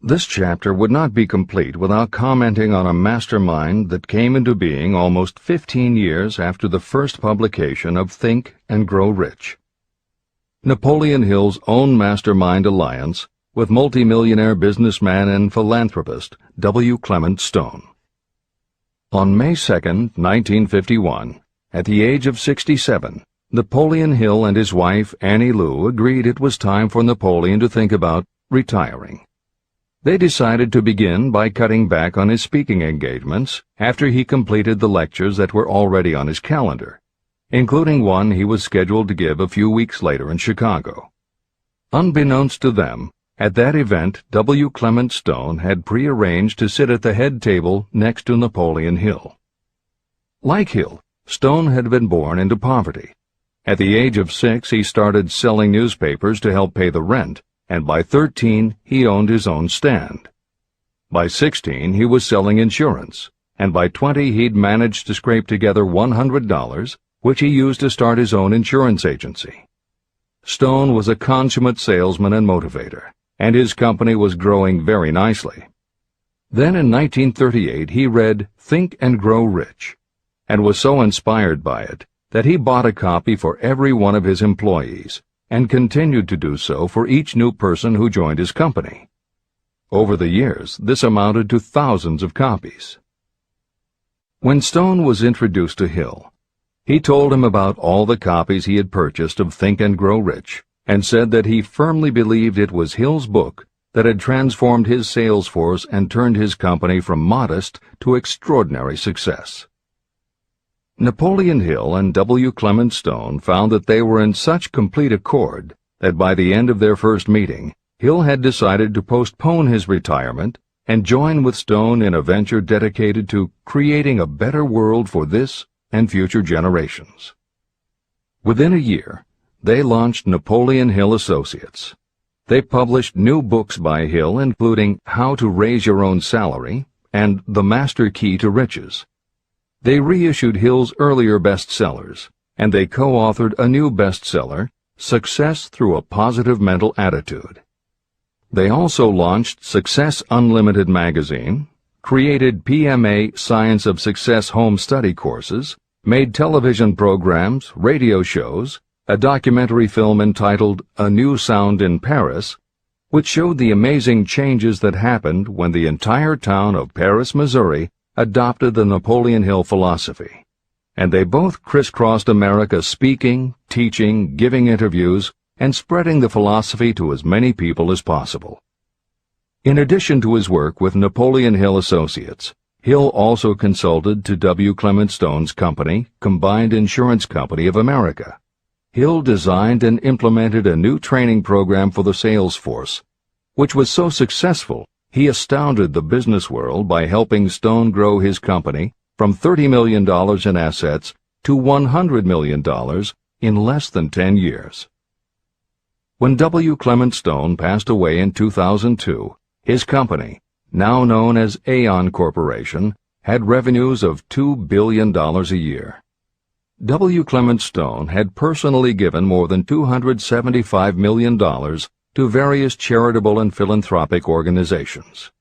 Speaker 2: This chapter would not be complete without commenting on a mastermind that came into being almost 15 years after the first publication of Think and Grow Rich. Napoleon Hill's own mastermind alliance with multimillionaire businessman and philanthropist W. Clement Stone. On May 2, 1951, at the age of 67, Napoleon Hill and his wife Annie Lou agreed it was time for Napoleon to think about retiring. They decided to begin by cutting back on his speaking engagements after he completed the lectures that were already on his calendar, including one he was scheduled to give a few weeks later in Chicago. Unbeknownst to them, at that event W. Clement Stone had prearranged to sit at the head table next to Napoleon Hill. Like Hill, Stone had been born into poverty. At the age of 6, he started selling newspapers to help pay the rent, and by 13, he owned his own stand. By 16, he was selling insurance, and by 20, he'd managed to scrape together $100, which he used to start his own insurance agency. Stone was a consummate salesman and motivator, and his company was growing very nicely. Then in 1938, he read Think and Grow Rich, and was so inspired by it that he bought a copy for every one of his employees, and continued to do so for each new person who joined his company. Over the years, this amounted to thousands of copies. When Stone was introduced to Hill, he told him about all the copies he had purchased of Think and Grow Rich, and said that he firmly believed it was Hill's book that had transformed his sales force and turned his company from modest to extraordinary success. Napoleon Hill and W. Clement Stone found that they were in such complete accord that by the end of their first meeting, Hill had decided to postpone his retirement and join with Stone in a venture dedicated to creating a better world for this and future generations. Within a year, they launched Napoleon Hill Associates. They published new books by Hill, including How to Raise Your Own Salary and The Master Key to Riches. They reissued Hill's earlier bestsellers, and they co-authored a new bestseller, Success Through a Positive Mental Attitude. They also launched Success Unlimited magazine, created PMA Science of Success home study courses, made television programs, radio shows, a documentary film entitled A New Sound in Paris, which showed the amazing changes that happened when the entire town of Paris, Missouri, adopted the Napoleon Hill philosophy. And they both crisscrossed America speaking, teaching, giving interviews, and spreading the philosophy to as many people as possible. In addition to his work with Napoleon Hill Associates, Hill also consulted to W. Clement Stone's company, Combined Insurance Company of America. Hill designed and implemented a new training program for the sales force, which was so successful he astounded the business world by helping Stone grow his company from $30 million in assets to $100 million in less than 10 years. When W. Clement Stone passed away in 2002, his company, now known as Aon Corporation, had revenues of $2 billion a year. W. Clement Stone had personally given more than $275 million to various charitable and philanthropic organizations.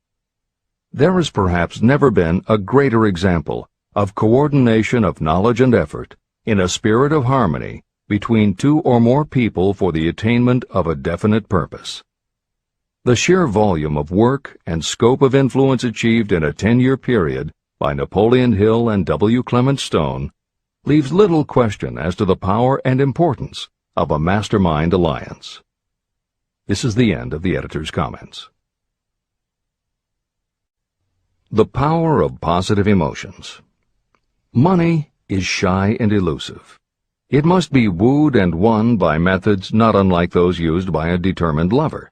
Speaker 2: There has perhaps never been a greater example of coordination of knowledge and effort in a spirit of harmony between two or more people for the attainment of a definite purpose. The sheer volume of work and scope of influence achieved in a 10-year period by Napoleon Hill and W. Clement Stone leaves little question as to the power and importance of a mastermind alliance. This is the end of the editor's comments. The power of positive emotions. Money is shy and elusive. It must be wooed and won by methods not unlike those used by a determined lover.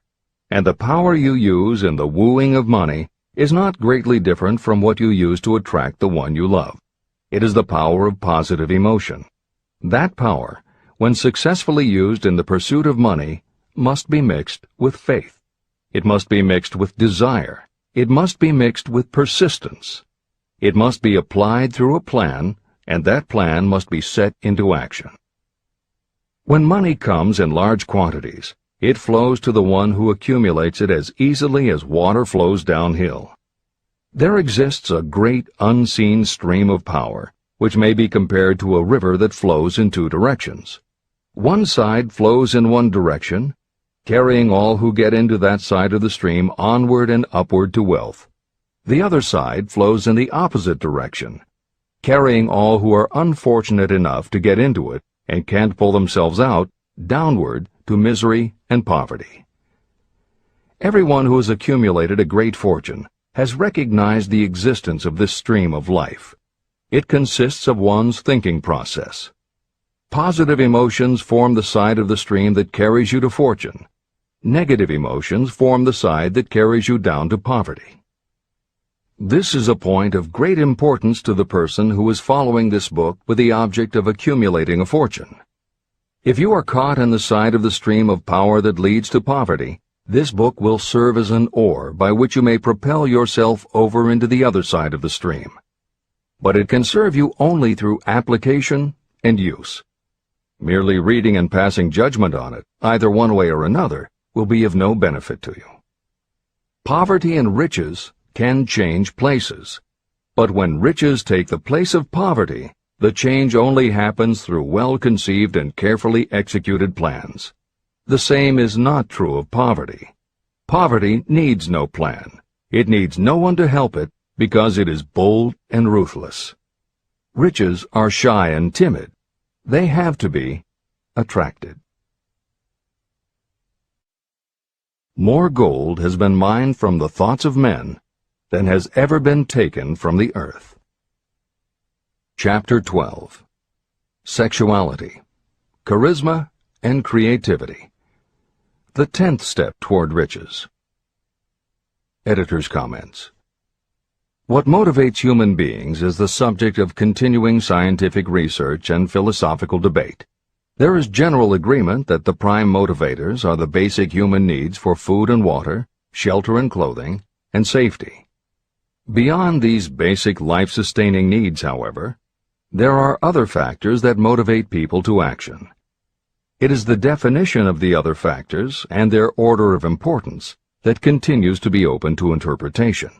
Speaker 2: And the power you use in the wooing of money is not greatly different from what you use to attract the one you love. It is the power of positive emotion. That power, when successfully used in the pursuit of money, must be mixed with faith. It must be mixed with desire. It must be mixed with persistence. It must be applied through a plan, and that plan must be set into action. When money comes in large quantities, it flows to the one who accumulates it as easily as water flows downhill. There exists a great unseen stream of power, which may be compared to a river that flows in two directions. One side flows in one direction, carrying all who get into that side of the stream onward and upward to wealth. The other side flows in the opposite direction, carrying all who are unfortunate enough to get into it and can't pull themselves out downward to misery and poverty. Everyone who has accumulated a great fortune has recognized the existence of this stream of life. It consists of one's thinking process. Positive emotions form the side of the stream that carries you to fortune. Negative emotions form the side that carries you down to poverty. This is a point of great importance to the person who is following this book with the object of accumulating a fortune. If you are caught in the side of the stream of power that leads to poverty, this book will serve as an oar by which you may propel yourself over into the other side of the stream. But it can serve you only through application and use. Merely reading and passing judgment on it, either one way or another, will be of no benefit to you. Poverty and riches can change places, but when riches take the place of poverty, the change only happens through well-conceived and carefully executed plans. The same is not true of poverty. Poverty needs no plan. It needs no one to help it because it is bold and ruthless. Riches are shy and timid. They have to be attracted. More gold has been mined from the thoughts of men than has ever been taken from the earth. Chapter 12. Sexuality, Charisma, and Creativity. The 10th step toward riches. Editor's comments. What motivates human beings is the subject of continuing scientific research and philosophical debate. There is general agreement that the prime motivators are the basic human needs for food and water, shelter and clothing, and safety. Beyond these basic life-sustaining needs, however, there are other factors that motivate people to action. It is the definition of the other factors and their order of importance that continues to be open to interpretation.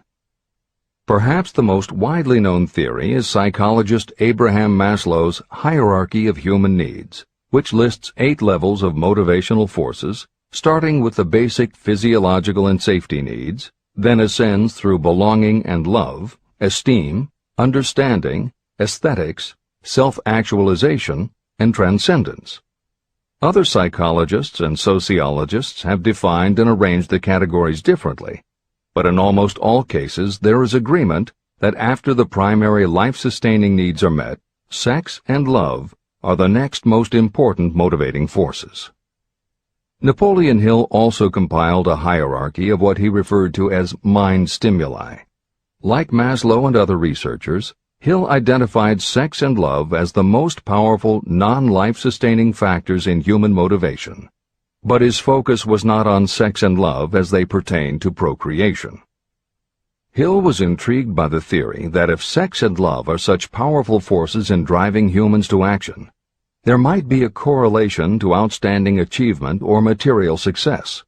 Speaker 2: Perhaps the most widely known theory is psychologist Abraham Maslow's hierarchy of human needs, which lists 8 levels of motivational forces, starting with the basic physiological and safety needs, then ascends through belonging and love, esteem, understanding, aesthetics, self-actualization, and transcendence. Other psychologists and sociologists have defined and arranged the categories differently, but in almost all cases there is agreement that after the primary life-sustaining needs are met, sex and love are the next most important motivating forces. Napoleon Hill also compiled a hierarchy of what he referred to as mind stimuli. Like Maslow and other researchers, Hill identified sex and love as the most powerful non-life-sustaining factors in human motivation, but his focus was not on sex and love as they pertain to procreation. Hill was intrigued by the theory that if sex and love are such powerful forces in driving humans to action, there might be a correlation to outstanding achievement or material success.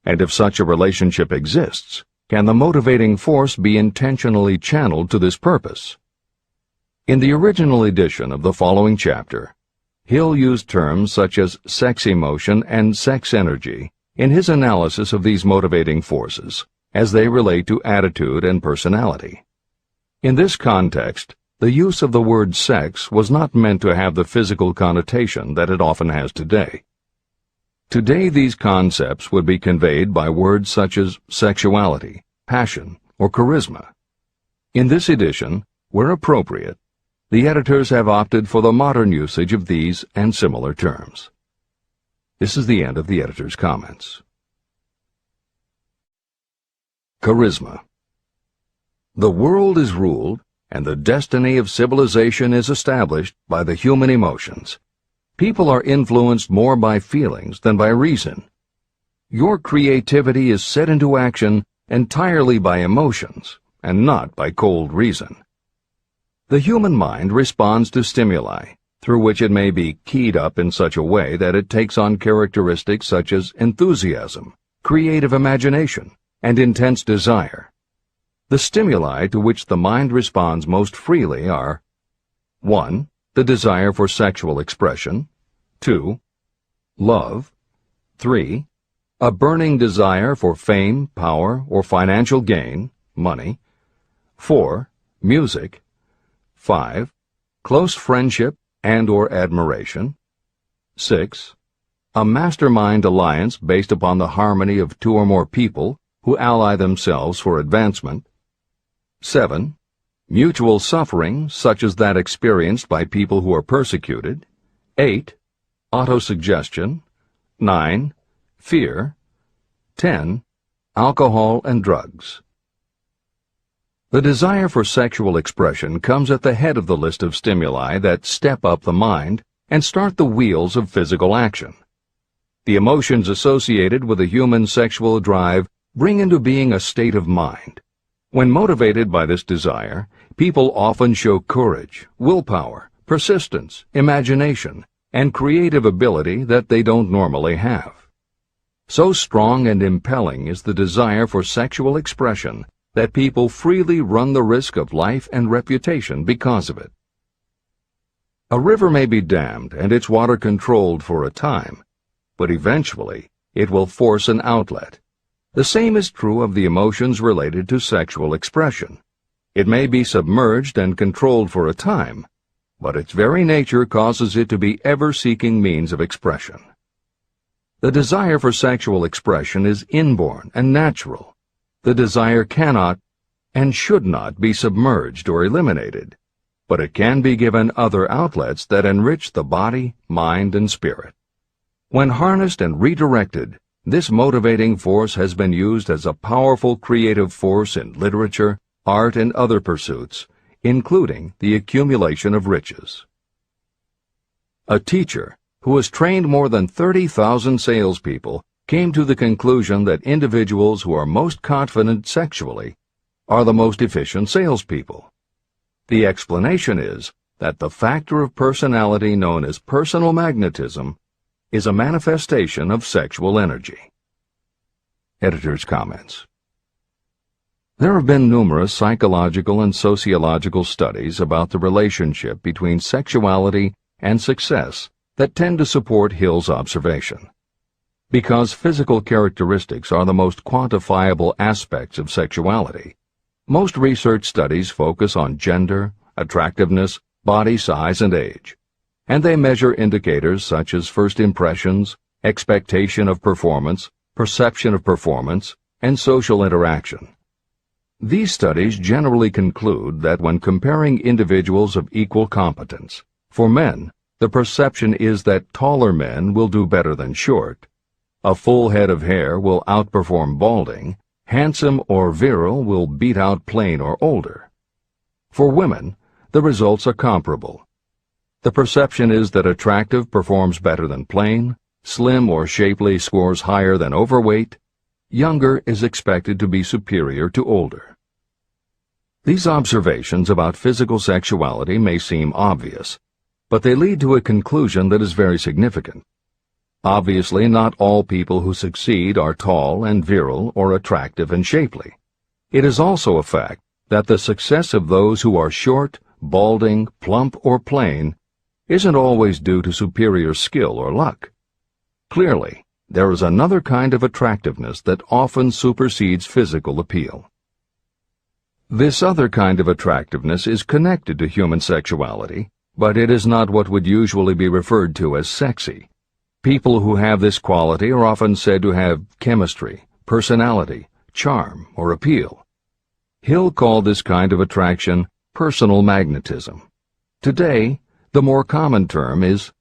Speaker 2: And if such a relationship exists, can the motivating force be intentionally channeled to this purpose? In the original edition of the following chapter, Hill used terms such as sex emotion and sex energy in his analysis of these motivating forces as they relate to attitude and personality. In this context, the use of the word sex was not meant to have the physical connotation that it often has today. Today these concepts would be conveyed by words such as sexuality, passion, or charisma. In this edition, where appropriate, the editors have opted for the modern usage of these and similar terms. This is the end of the editor's comments. Charisma. The world is ruled, and the destiny of civilization is established by the human emotions. People are influenced more by feelings than by reason. Your creativity is set into action entirely by emotions, and not by cold reason. The human mind responds to stimuli, through which it may be keyed up in such a way that it takes on characteristics such as enthusiasm, creative imagination, and intense desire. The stimuli to which the mind responds most freely are 1. The desire for sexual expression, 2. Love, 3. A burning desire for fame, power, or financial gain, money, 4. Music, 5. Close friendship and or admiration, 6. A mastermind alliance based upon the harmony of 2 or more people who ally themselves for advancement, 7. Mutual suffering, such as that experienced by people who are persecuted, 8. Autosuggestion, 9. Fear, 10. Alcohol and drugs. The desire for sexual expression comes at the head of the list of stimuli that step up the mind and start the wheels of physical action. The emotions associated with a human sexual drive bring into being a state of mind. When motivated by this desire, people often show courage, willpower, persistence, imagination, and creative ability that they don't normally have. So strong and impelling is the desire for sexual expression that people freely run the risk of life and reputation because of it. A river may be dammed and its water controlled for a time, but eventually it will force an outlet. The same is true of the emotions related to sexual expression. It may be submerged and controlled for a time, but its very nature causes it to be ever-seeking means of expression. The desire for sexual expression is inborn and natural. The desire cannot and should not be submerged or eliminated, but it can be given other outlets that enrich the body, mind, and spirit. When harnessed and redirected, this motivating force has been used as a powerful creative force in literature, art, and other pursuits, including the accumulation of riches. A teacher who has trained more than 30,000 salespeople came to the conclusion that individuals who are most confident sexually are the most efficient salespeople. The explanation is that the factor of personality known as personal magnetism is a manifestation of sexual energy. Editor's comments. There have been numerous psychological and sociological studies about the relationship between sexuality and success that tend to support Hill's observation. Because physical characteristics are the most quantifiable aspects of sexuality, most research studies focus on gender, attractiveness, body size, and age, and they measure indicators such as first impressions, expectation of performance, perception of performance, and social interaction. These studies generally conclude that when comparing individuals of equal competence, for men, the perception is that taller men will do better than short, a full head of hair will outperform balding, handsome or virile will beat out plain or older. For women, the results are comparable. The perception is that attractive performs better than plain, slim or shapely scores higher than overweight, younger is expected to be superior to older. These observations about physical sexuality may seem obvious, but they lead to a conclusion that is very significant. Obviously, not all people who succeed are tall and virile or attractive and shapely. It is also a fact that the success of those who are short, balding, plump, or plain isn't always due to superior skill or luck. Clearly, there is another kind of attractiveness that often supersedes physical appeal. This other kind of attractiveness is connected to human sexuality, but it is not what would usually be referred to as sexy. People who have this quality are often said to have chemistry, personality, charm, or appeal. Hill called this kind of attraction personal magnetism. Today, the more common term is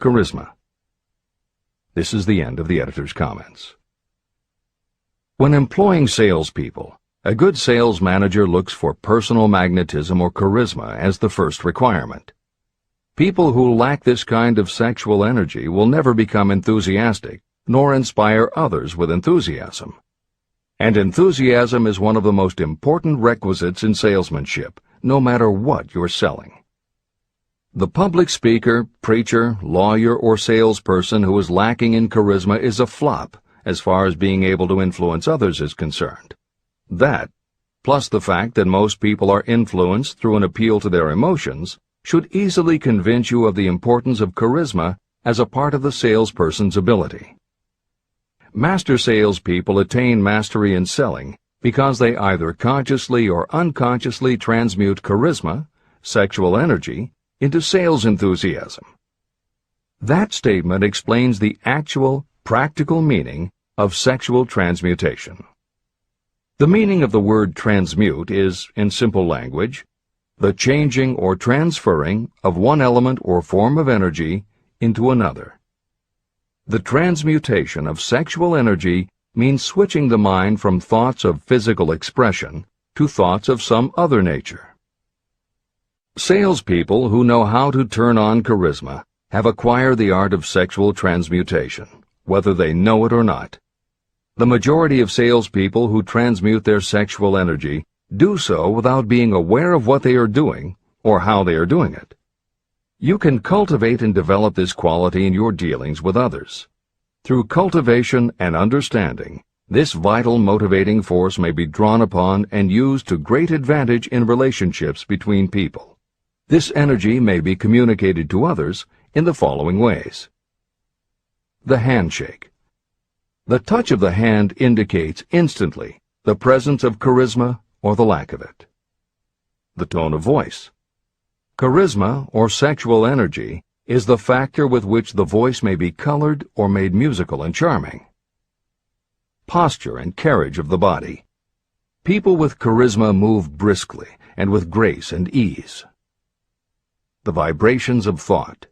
Speaker 2: charisma. This is the end of the editor's comments. When employing salespeople, a good sales manager looks for personal magnetism or charisma as the first requirement. People who lack this kind of sexual energy will never become enthusiastic, nor inspire others with enthusiasm. And enthusiasm is one of the most important requisites in salesmanship, no matter what you're selling. The public speaker, preacher, lawyer, or salesperson who is lacking in charisma is a flop as far as being able to influence others is concerned. That, plus the fact that most people are influenced through an appeal to their emotions, should easily convince you of the importance of charisma as a part of the salesperson's ability. Master salespeople attain mastery in selling because they either consciously or unconsciously transmute charisma, sexual energy, into sales enthusiasm. That statement explains the actual, practical meaning of sexual transmutation. The meaning of the word transmute is, in simple language, the changing or transferring of one element or form of energy into another. The transmutation of sexual energy means switching the mind from thoughts of physical expression to thoughts of some other nature. Salespeople who know how to turn on charisma have acquired the art of sexual transmutation, whether they know it or not. The majority of salespeople who transmute their sexual energy do so without being aware of what they are doing or how they are doing it. You can cultivate and develop this quality in your dealings with others. Through cultivation and understanding, this vital motivating force may be drawn upon and used to great advantage in relationships between people. This energy may be communicated to others in the following ways. The handshake. The touch of the hand indicates instantly the presence of charisma or the lack of it. The tone of voice. Charisma, or sexual energy, is the factor with which the voice may be colored or made musical and charming. Posture and carriage of the body. People with charisma move briskly and with grace and ease. The vibrations of thought.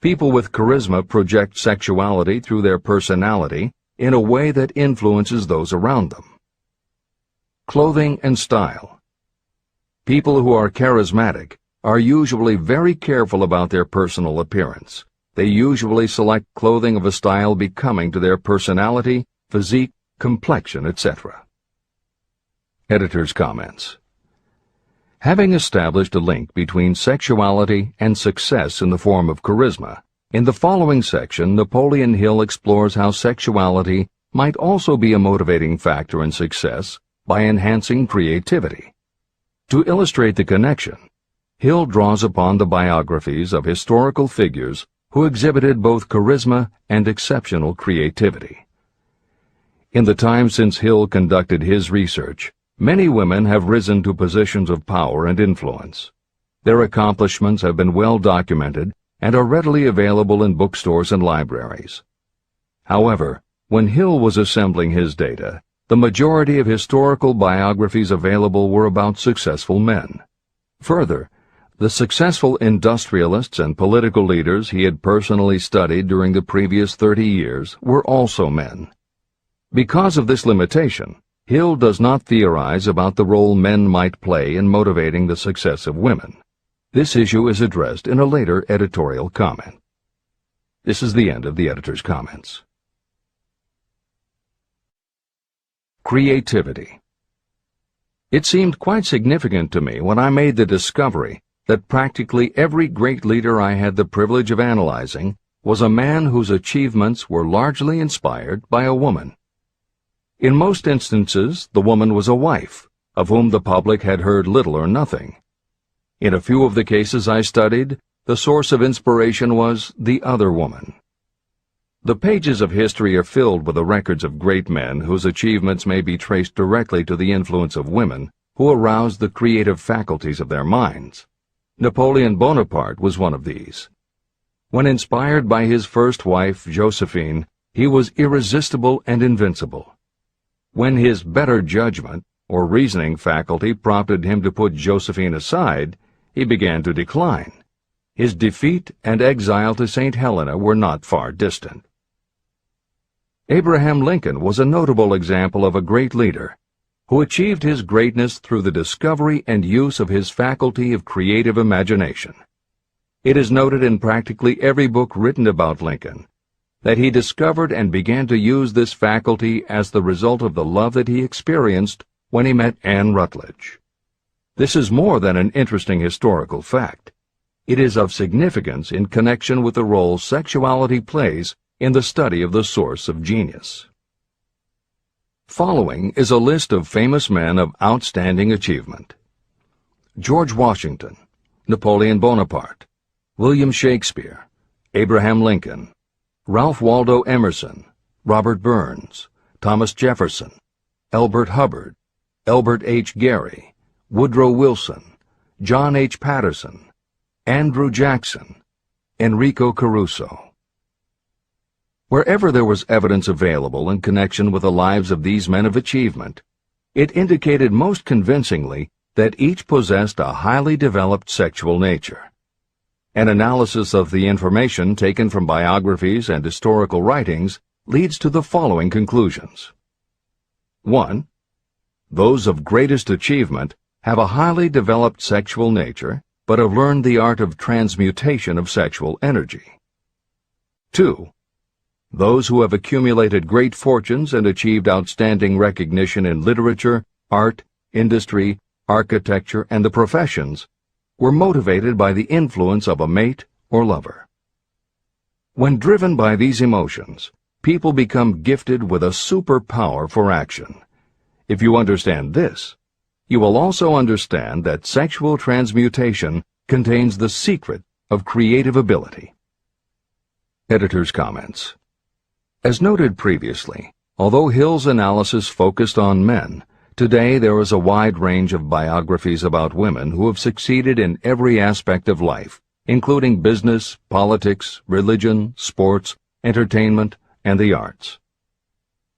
Speaker 2: People with charisma project sexuality through their personality in a way that influences those around them. Clothing and style. People who are charismatic are usually very careful about their personal appearance. They usually select clothing of a style becoming to their personality, physique, complexion, etc. Editor's comments. Having established a link between sexuality and success in the form of charisma, in the following section, Napoleon Hill explores how sexuality might also be a motivating factor in success by enhancing creativity. To illustrate the connection, Hill draws upon the biographies of historical figures who exhibited both charisma and exceptional creativity. In the time since Hill conducted his research, many women have risen to positions of power and influence. Their accomplishments have been well documented and are readily available in bookstores and libraries. However, when Hill was assembling his data, the majority of historical biographies available were about successful men. Further, the successful industrialists and political leaders he had personally studied during the previous 30 years were also men. Because of this limitation, Hill does not theorize about the role men might play in motivating the success of women. This issue is addressed in a later editorial comment. This is the end of the editor's comments. Creativity. It seemed quite significant to me when I made the discovery that practically every great leader I had the privilege of analyzing was a man whose achievements were largely inspired by a woman. In most instances, the woman was a wife, of whom the public had heard little or nothing. In a few of the cases I studied, the source of inspiration was the other woman. The pages of history are filled with the records of great men whose achievements may be traced directly to the influence of women who aroused the creative faculties of their minds. Napoleon Bonaparte was one of these. When inspired by his first wife, Josephine, he was irresistible and invincible. When his better judgment or reasoning faculty prompted him to put Josephine aside, he began to decline. His defeat and exile to St. Helena were not far distant. Abraham Lincoln was a notable example of a great leader who achieved his greatness through the discovery and use of his faculty of creative imagination. It is noted in practically every book written about Lincoln that he discovered and began to use this faculty as the result of the love that he experienced when he met Anne Rutledge. This is more than an interesting historical fact. It is of significance in connection with the role sexuality plays in the study of the source of genius. Following is a list of famous men of outstanding achievement: George Washington, Napoleon Bonaparte, William Shakespeare, Abraham Lincoln, Ralph Waldo Emerson, Robert Burns, Thomas Jefferson, Elbert Hubbard, Elbert H. Gary, Woodrow Wilson, John H. Patterson, Andrew Jackson, Enrico Caruso. Wherever there was evidence available in connection with the lives of these men of achievement, it indicated most convincingly that each possessed a highly developed sexual nature. An analysis of the information taken from biographies and historical writings leads to the following conclusions. 1. Those of greatest achievement have a highly developed sexual nature, but have learned the art of transmutation of sexual energy. 2. Those who have accumulated great fortunes and achieved outstanding recognition in literature, art, industry, architecture, and the professions were motivated by the influence of a mate or lover. When driven by these emotions, people become gifted with a superpower for action. If you understand this, you will also understand that sexual transmutation contains the secret of creative ability. Editor's comments. As noted previously, although Hill's analysis focused on men, today there is a wide range of biographies about women who have succeeded in every aspect of life, including business, politics, religion, sports, entertainment, and the arts.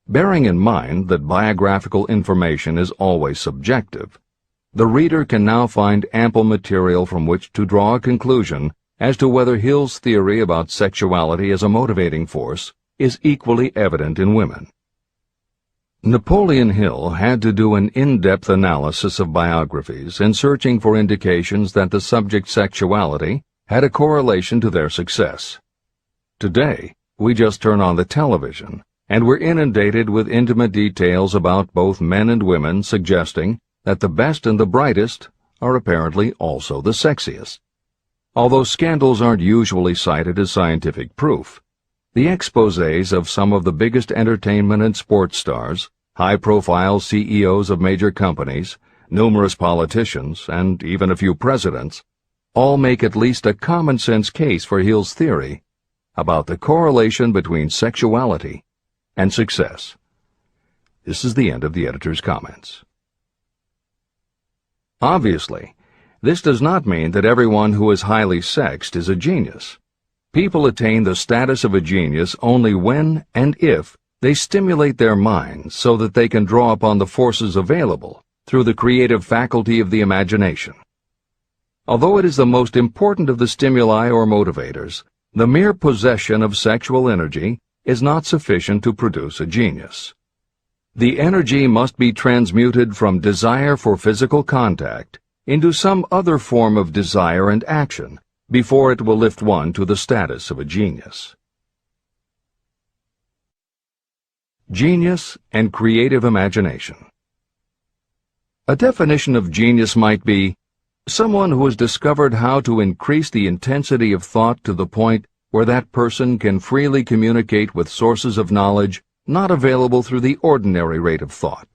Speaker 2: Bearing in mind that biographical information is always subjective, the reader can now find ample material from which to draw a conclusion as to whether Hill's theory about sexuality as a motivating force is equally evident in women. Napoleon Hill had to do an in-depth analysis of biographies in searching for indications that the subject's sexuality had a correlation to their success. Today, we just turn on the television, and we're inundated with intimate details about both men and women suggesting that the best and the brightest are apparently also the sexiest. Although scandals aren't usually cited as scientific proof, the exposés of some of the biggest entertainment and sports stars, high-profile CEOs of major companies, numerous politicians, and even a few presidents, all make at least a common-sense case for Hill's theory about the correlation between sexuality and success. This is the end of the editor's comments. Obviously, this does not mean that everyone who is highly sexed is a genius. People attain the status of a genius only when and if they stimulate their minds so that they can draw upon the forces available through the creative faculty of the imagination. Although it is the most important of the stimuli or motivators, the mere possession of sexual energy is not sufficient to produce a genius. The energy must be transmuted from desire for physical contact into some other form of desire and action before it will lift one to the status of a genius. Genius and creative imagination. A definition of genius might be someone who has discovered how to increase the intensity of thought to the point where that person can freely communicate with sources of knowledge not available through the ordinary rate of thought.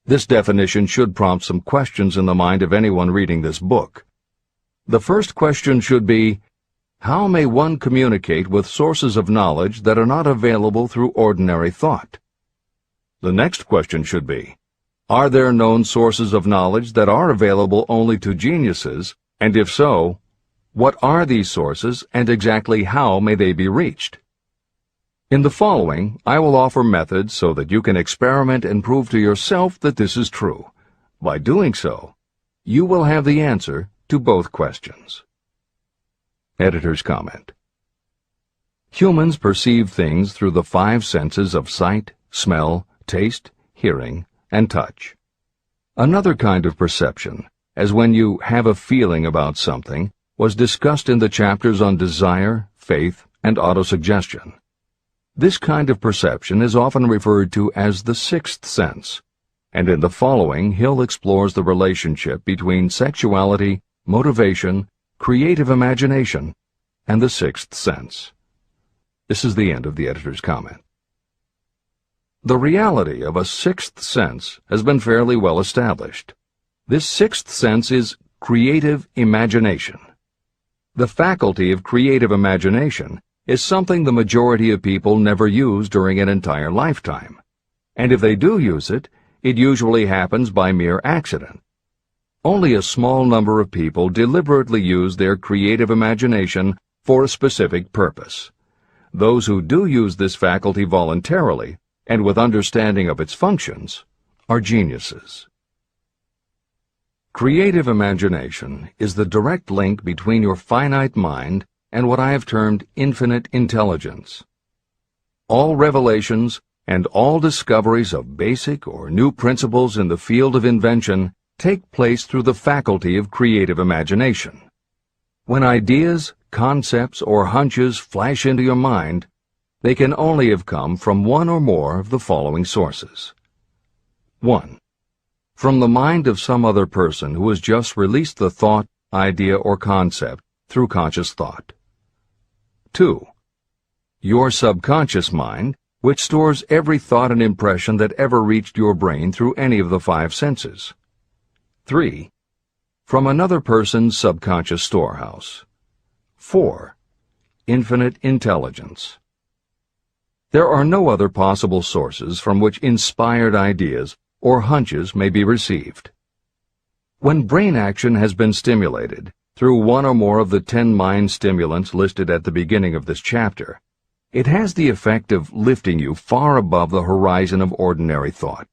Speaker 2: This definition should prompt some questions in the mind of anyone reading this book. The first question should be, how may one communicate with sources of knowledge that are not available through ordinary thought? The next question should be, are there known sources of knowledge that are available only to geniuses, and if so, what are these sources and exactly how may they be reached? In the following, I will offer methods so that you can experiment and prove to yourself that this is true. By doing so, you will have the answer to both questions. Editor's comment. Humans perceive things through the 5 senses of sight, smell, taste, hearing, and touch. Another kind of perception, as when you have a feeling about something, was discussed in the chapters on desire, faith, and autosuggestion. This kind of perception is often referred to as the 6th sense, and in the following Hill explores the relationship between sexuality, motivation, creative imagination, and the 6th sense. This is the end of the editor's comment. The reality of a 6th sense has been fairly well established. This 6th sense is creative imagination. The faculty of creative imagination is something the majority of people never use during an entire lifetime, and if they do use it, it usually happens by mere accident. Only a small number of people deliberately use their creative imagination for a specific purpose. Those who do use this faculty voluntarily and with understanding of its functions are geniuses. Creative imagination is the direct link between your finite mind and what I have termed infinite intelligence. All revelations and all discoveries of basic or new principles in the field of invention take place through the faculty of creative imagination. When ideas, concepts, or hunches flash into your mind, they can only have come from one or more of the following sources. 1. From the mind of some other person who has just released the thought, idea, or concept through conscious thought. 2. Your subconscious mind, which stores every thought and impression that ever reached your brain through any of the 5 senses. 3. From another person's subconscious storehouse. 4. Infinite intelligence. There are no other possible sources from which inspired ideas or hunches may be received. When brain action has been stimulated through one or more of the 10 mind stimulants listed at the beginning of this chapter, it has the effect of lifting you far above the horizon of ordinary thought.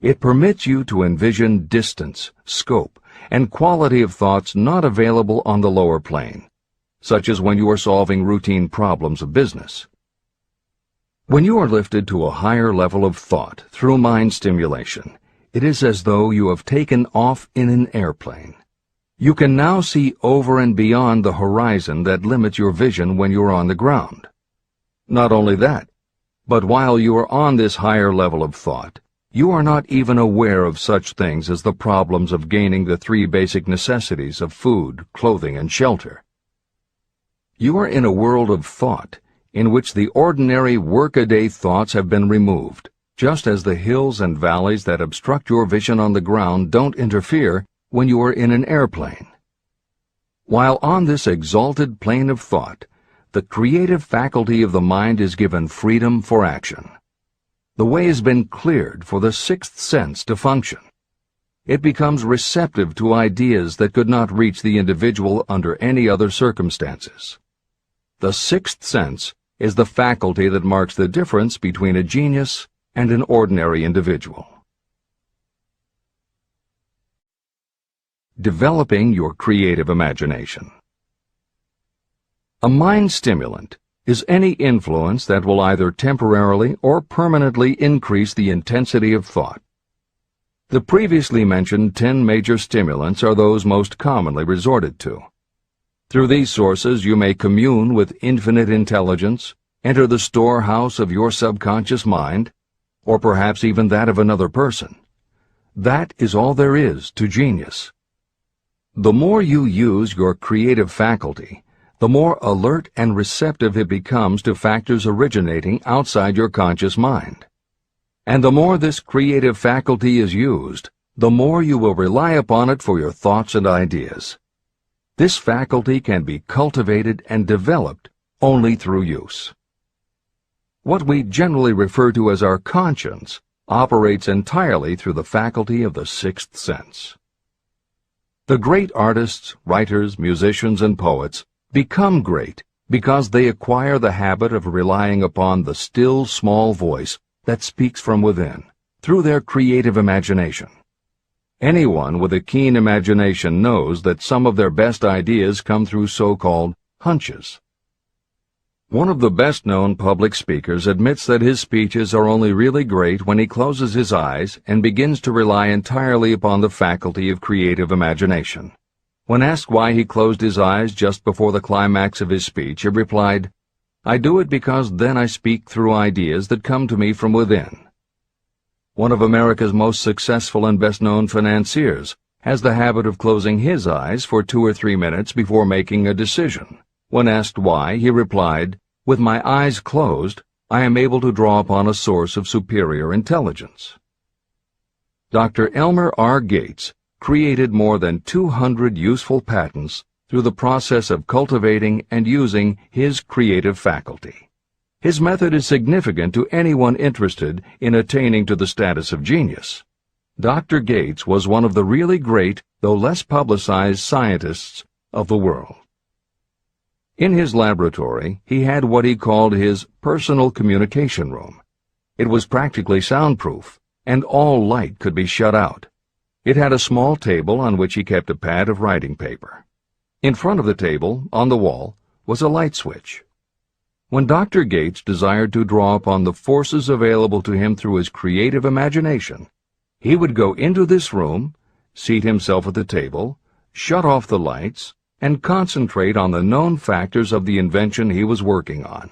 Speaker 2: It permits you to envision distance, scope, and quality of thoughts not available on the lower plane, such as when you are solving routine problems of business. When you are lifted to a higher level of thought through mind stimulation, it is as though you have taken off in an airplane. You can now see over and beyond the horizon that limits your vision when you are on the ground. Not only that, but while you are on this higher level of thought, you are not even aware of such things as the problems of gaining the 3 basic necessities of food, clothing, and shelter. You are in a world of thought in which the ordinary workaday thoughts have been removed, just as the hills and valleys that obstruct your vision on the ground don't interfere when you are in an airplane. While on this exalted plane of thought, the creative faculty of the mind is given freedom for action. The way has been cleared for the 6th sense to function. It becomes receptive to ideas that could not reach the individual under any other circumstances. The 6th sense is the faculty that marks the difference between a genius and an ordinary individual. Developing your creative imagination. A mind stimulant is any influence that will either temporarily or permanently increase the intensity of thought. The previously mentioned 10 major stimulants are those most commonly resorted to. Through these sources you may commune with infinite intelligence, enter the storehouse of your subconscious mind, or perhaps even that of another person. That is all there is to genius. The more you use your creative faculty, the more alert and receptive it becomes to factors originating outside your conscious mind. And the more this creative faculty is used, the more you will rely upon it for your thoughts and ideas. This faculty can be cultivated and developed only through use. What we generally refer to as our conscience operates entirely through the faculty of the 6th sense. The great artists, writers, musicians, and poets become great because they acquire the habit of relying upon the still small voice that speaks from within, through their creative imagination. Anyone with a keen imagination knows that some of their best ideas come through so-called hunches. One of the best-known public speakers admits that his speeches are only really great when he closes his eyes and begins to rely entirely upon the faculty of creative imagination. When asked why he closed his eyes just before the climax of his speech, he replied, "I do it because then I speak through ideas that come to me from within." One of America's most successful and best-known financiers has the habit of closing his eyes for 2 or 3 minutes before making a decision. When asked why, he replied, "With my eyes closed, I am able to draw upon a source of superior intelligence." Dr. Elmer R. Gates created more than 200 useful patents through the process of cultivating and using his creative faculty. His method is significant to anyone interested in attaining to the status of genius. Dr. Gates was one of the really great, though less publicized, scientists of the world. In his laboratory, he had what he called his personal communication room. It was practically soundproof, and all light could be shut out. It had a small table on which he kept a pad of writing paper. In front of the table, on the wall, was a light switch. When Dr. Gates desired to draw upon the forces available to him through his creative imagination, he would go into this room, seat himself at the table, shut off the lights, and concentrate on the known factors of the invention he was working on.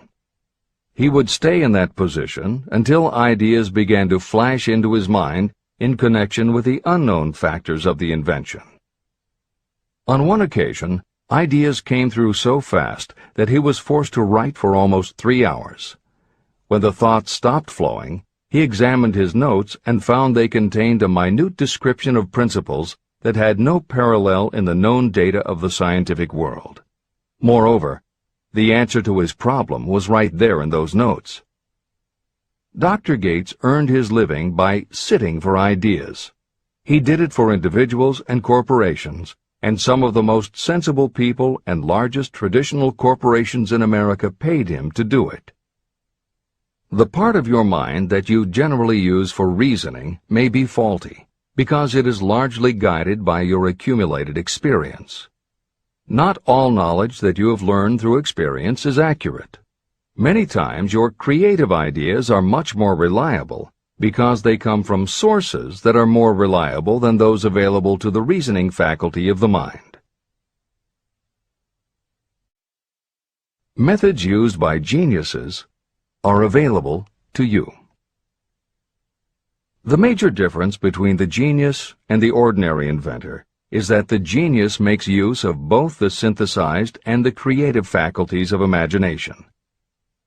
Speaker 2: He would stay in that position until ideas began to flash into his mind in connection with the unknown factors of the invention. On one occasion, ideas came through so fast that he was forced to write for almost 3 hours. When the thoughts stopped flowing, he examined his notes and found they contained a minute description of principles that had no parallel in the known data of the scientific world. Moreover, the answer to his problem was right there in those notes. Dr. Gates earned his living by sitting for ideas. He did it for individuals and corporations, and some of the most sensible people and largest traditional corporations in America paid him to do it. The part of your mind that you generally use for reasoning may be faulty, because it is largely guided by your accumulated experience. Not all knowledge that you have learned through experience is accurate. Many times your creative ideas are much more reliable because they come from sources that are more reliable than those available to the reasoning faculty of the mind. Methods used by geniuses are available to you. The major difference between the genius and the ordinary inventor is that the genius makes use of both the synthesized and the creative faculties of imagination.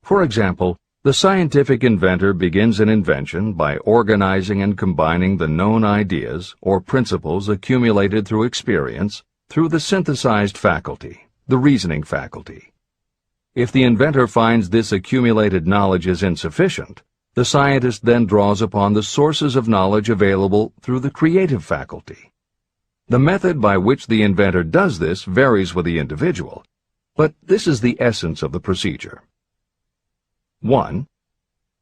Speaker 2: For example, the scientific inventor begins an invention by organizing and combining the known ideas or principles accumulated through experience through the synthesized faculty, the reasoning faculty. If the inventor finds this accumulated knowledge is insufficient, the scientist then draws upon the sources of knowledge available through the creative faculty. The method by which the inventor does this varies with the individual, but this is the essence of the procedure. 1.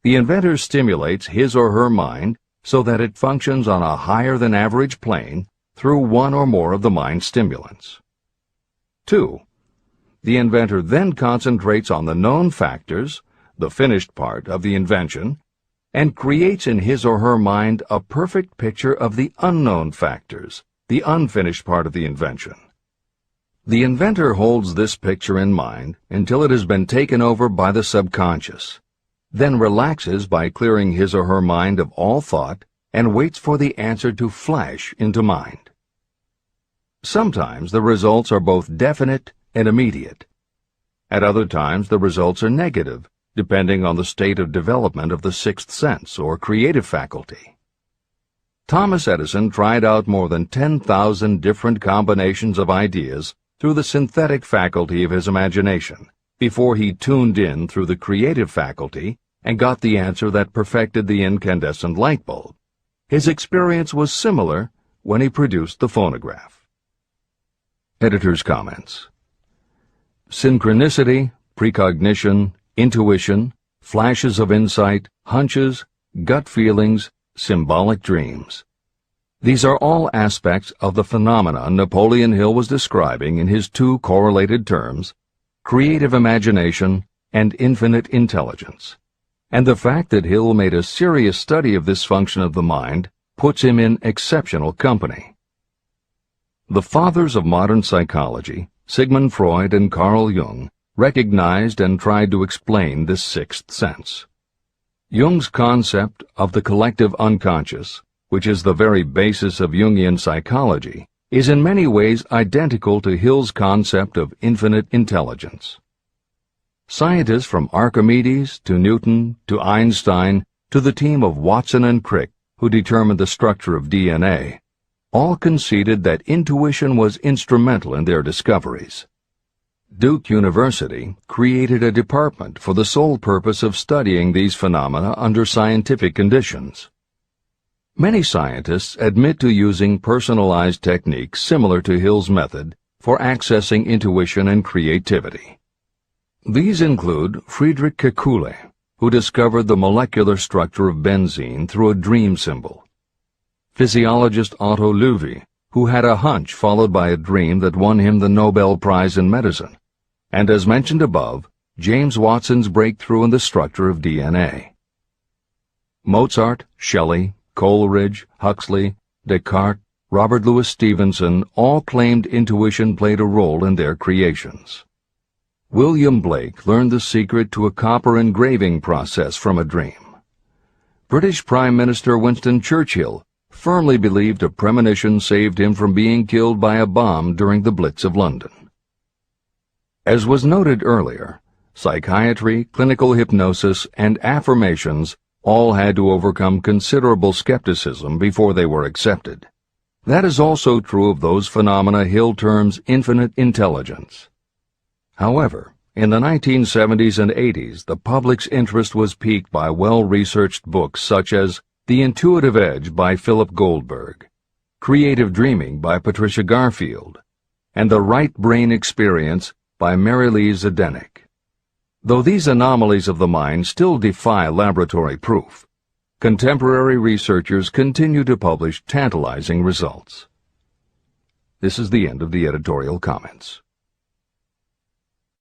Speaker 2: The inventor stimulates his or her mind so that it functions on a higher-than-average plane through one or more of the mind stimulants. 2. The inventor then concentrates on the known factors, the finished part of the invention, and creates in his or her mind a perfect picture of the unknown factors, the unfinished part of the invention. The inventor holds this picture in mind until it has been taken over by the subconscious, then relaxes by clearing his or her mind of all thought and waits for the answer to flash into mind. Sometimes the results are both definite and immediate. At other times the results are negative, depending on the state of development of the sixth sense or creative faculty. Thomas Edison tried out more than 10,000 different combinations of ideas through the synthetic faculty of his imagination, before he tuned in through the creative faculty and got the answer that perfected the incandescent light bulb. His experience was similar when he produced the phonograph. Editor's comments. Synchronicity, precognition, intuition, flashes of insight, hunches, gut feelings, symbolic dreams. These are all aspects of the phenomena Napoleon Hill was describing in his two correlated terms, creative imagination and infinite intelligence. And the fact that Hill made a serious study of this function of the mind puts him in exceptional company. The fathers of modern psychology, Sigmund Freud and Carl Jung, recognized and tried to explain this sixth sense. Jung's concept of the collective unconscious, which is the very basis of Jungian psychology, is in many ways identical to Hill's concept of infinite intelligence. Scientists from Archimedes to Newton to Einstein to the team of Watson and Crick, who determined the structure of DNA, all conceded that intuition was instrumental in their discoveries. Duke University created a department for the sole purpose of studying these phenomena under scientific conditions. Many scientists admit to using personalized techniques similar to Hill's method for accessing intuition and creativity. These include Friedrich Kekule, who discovered the molecular structure of benzene through a dream symbol; physiologist Otto Loewi, who had a hunch followed by a dream that won him the Nobel Prize in Medicine; and as mentioned above, James Watson's breakthrough in the structure of DNA. Mozart, Shelley, Coleridge, Huxley, Descartes, Robert Louis Stevenson all claimed intuition played a role in their creations. William Blake learned the secret to a copper engraving process from a dream. British Prime Minister Winston Churchill firmly believed a premonition saved him from being killed by a bomb during the Blitz of London. As was noted earlier, psychiatry, clinical hypnosis, and affirmations all had to overcome considerable skepticism before they were accepted. That is also true of those phenomena Hill terms infinite intelligence. However, In the 1970s and 80s, the public's interest was piqued by well-researched books such as The Intuitive Edge by Philip Goldberg, Creative Dreaming by Patricia Garfield, and The Right Brain Experience by Mary Lee Zdenek. Though these anomalies of the mind still defy laboratory proof, contemporary researchers continue to publish tantalizing results. This is the end of the editorial comments.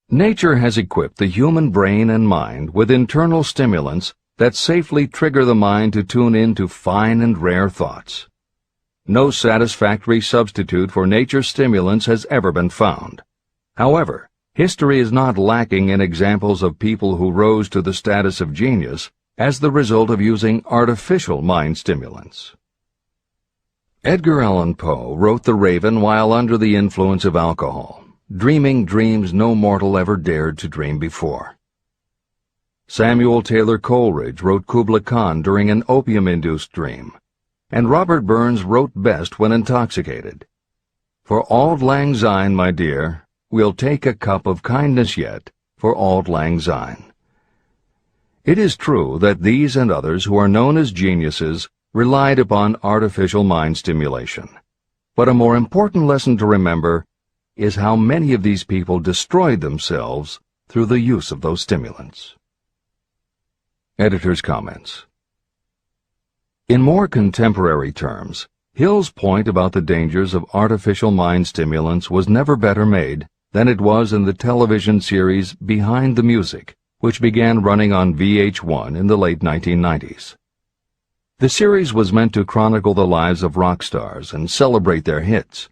Speaker 2: Nature has equipped the human brain and mind with internal stimulants that safely trigger the mind to tune in to fine and rare thoughts. No satisfactory substitute for nature's stimulants has ever been found. However, history is not lacking in examples of people who rose to the status of genius as the result of using artificial mind stimulants. Edgar Allan Poe wrote The Raven while under the influence of alcohol, dreaming dreams no mortal ever dared to dream before. Samuel Taylor Coleridge wrote Kubla Khan during an opium-induced dream, and Robert Burns wrote best when intoxicated. For auld lang syne, my dear, we'll take a cup of kindness yet for auld lang syne. It is true that these and others who are known as geniuses relied upon artificial mind stimulation. But a more important lesson to remember is how many of these people destroyed themselves through the use of those stimulants. Editor's comments. In more contemporary terms, Hill's point about the dangers of artificial mind stimulants was never better made than it was in the television series Behind the Music, which began running on VH1 in the late 1990s. The series was meant to chronicle the lives of rock stars and celebrate their hits,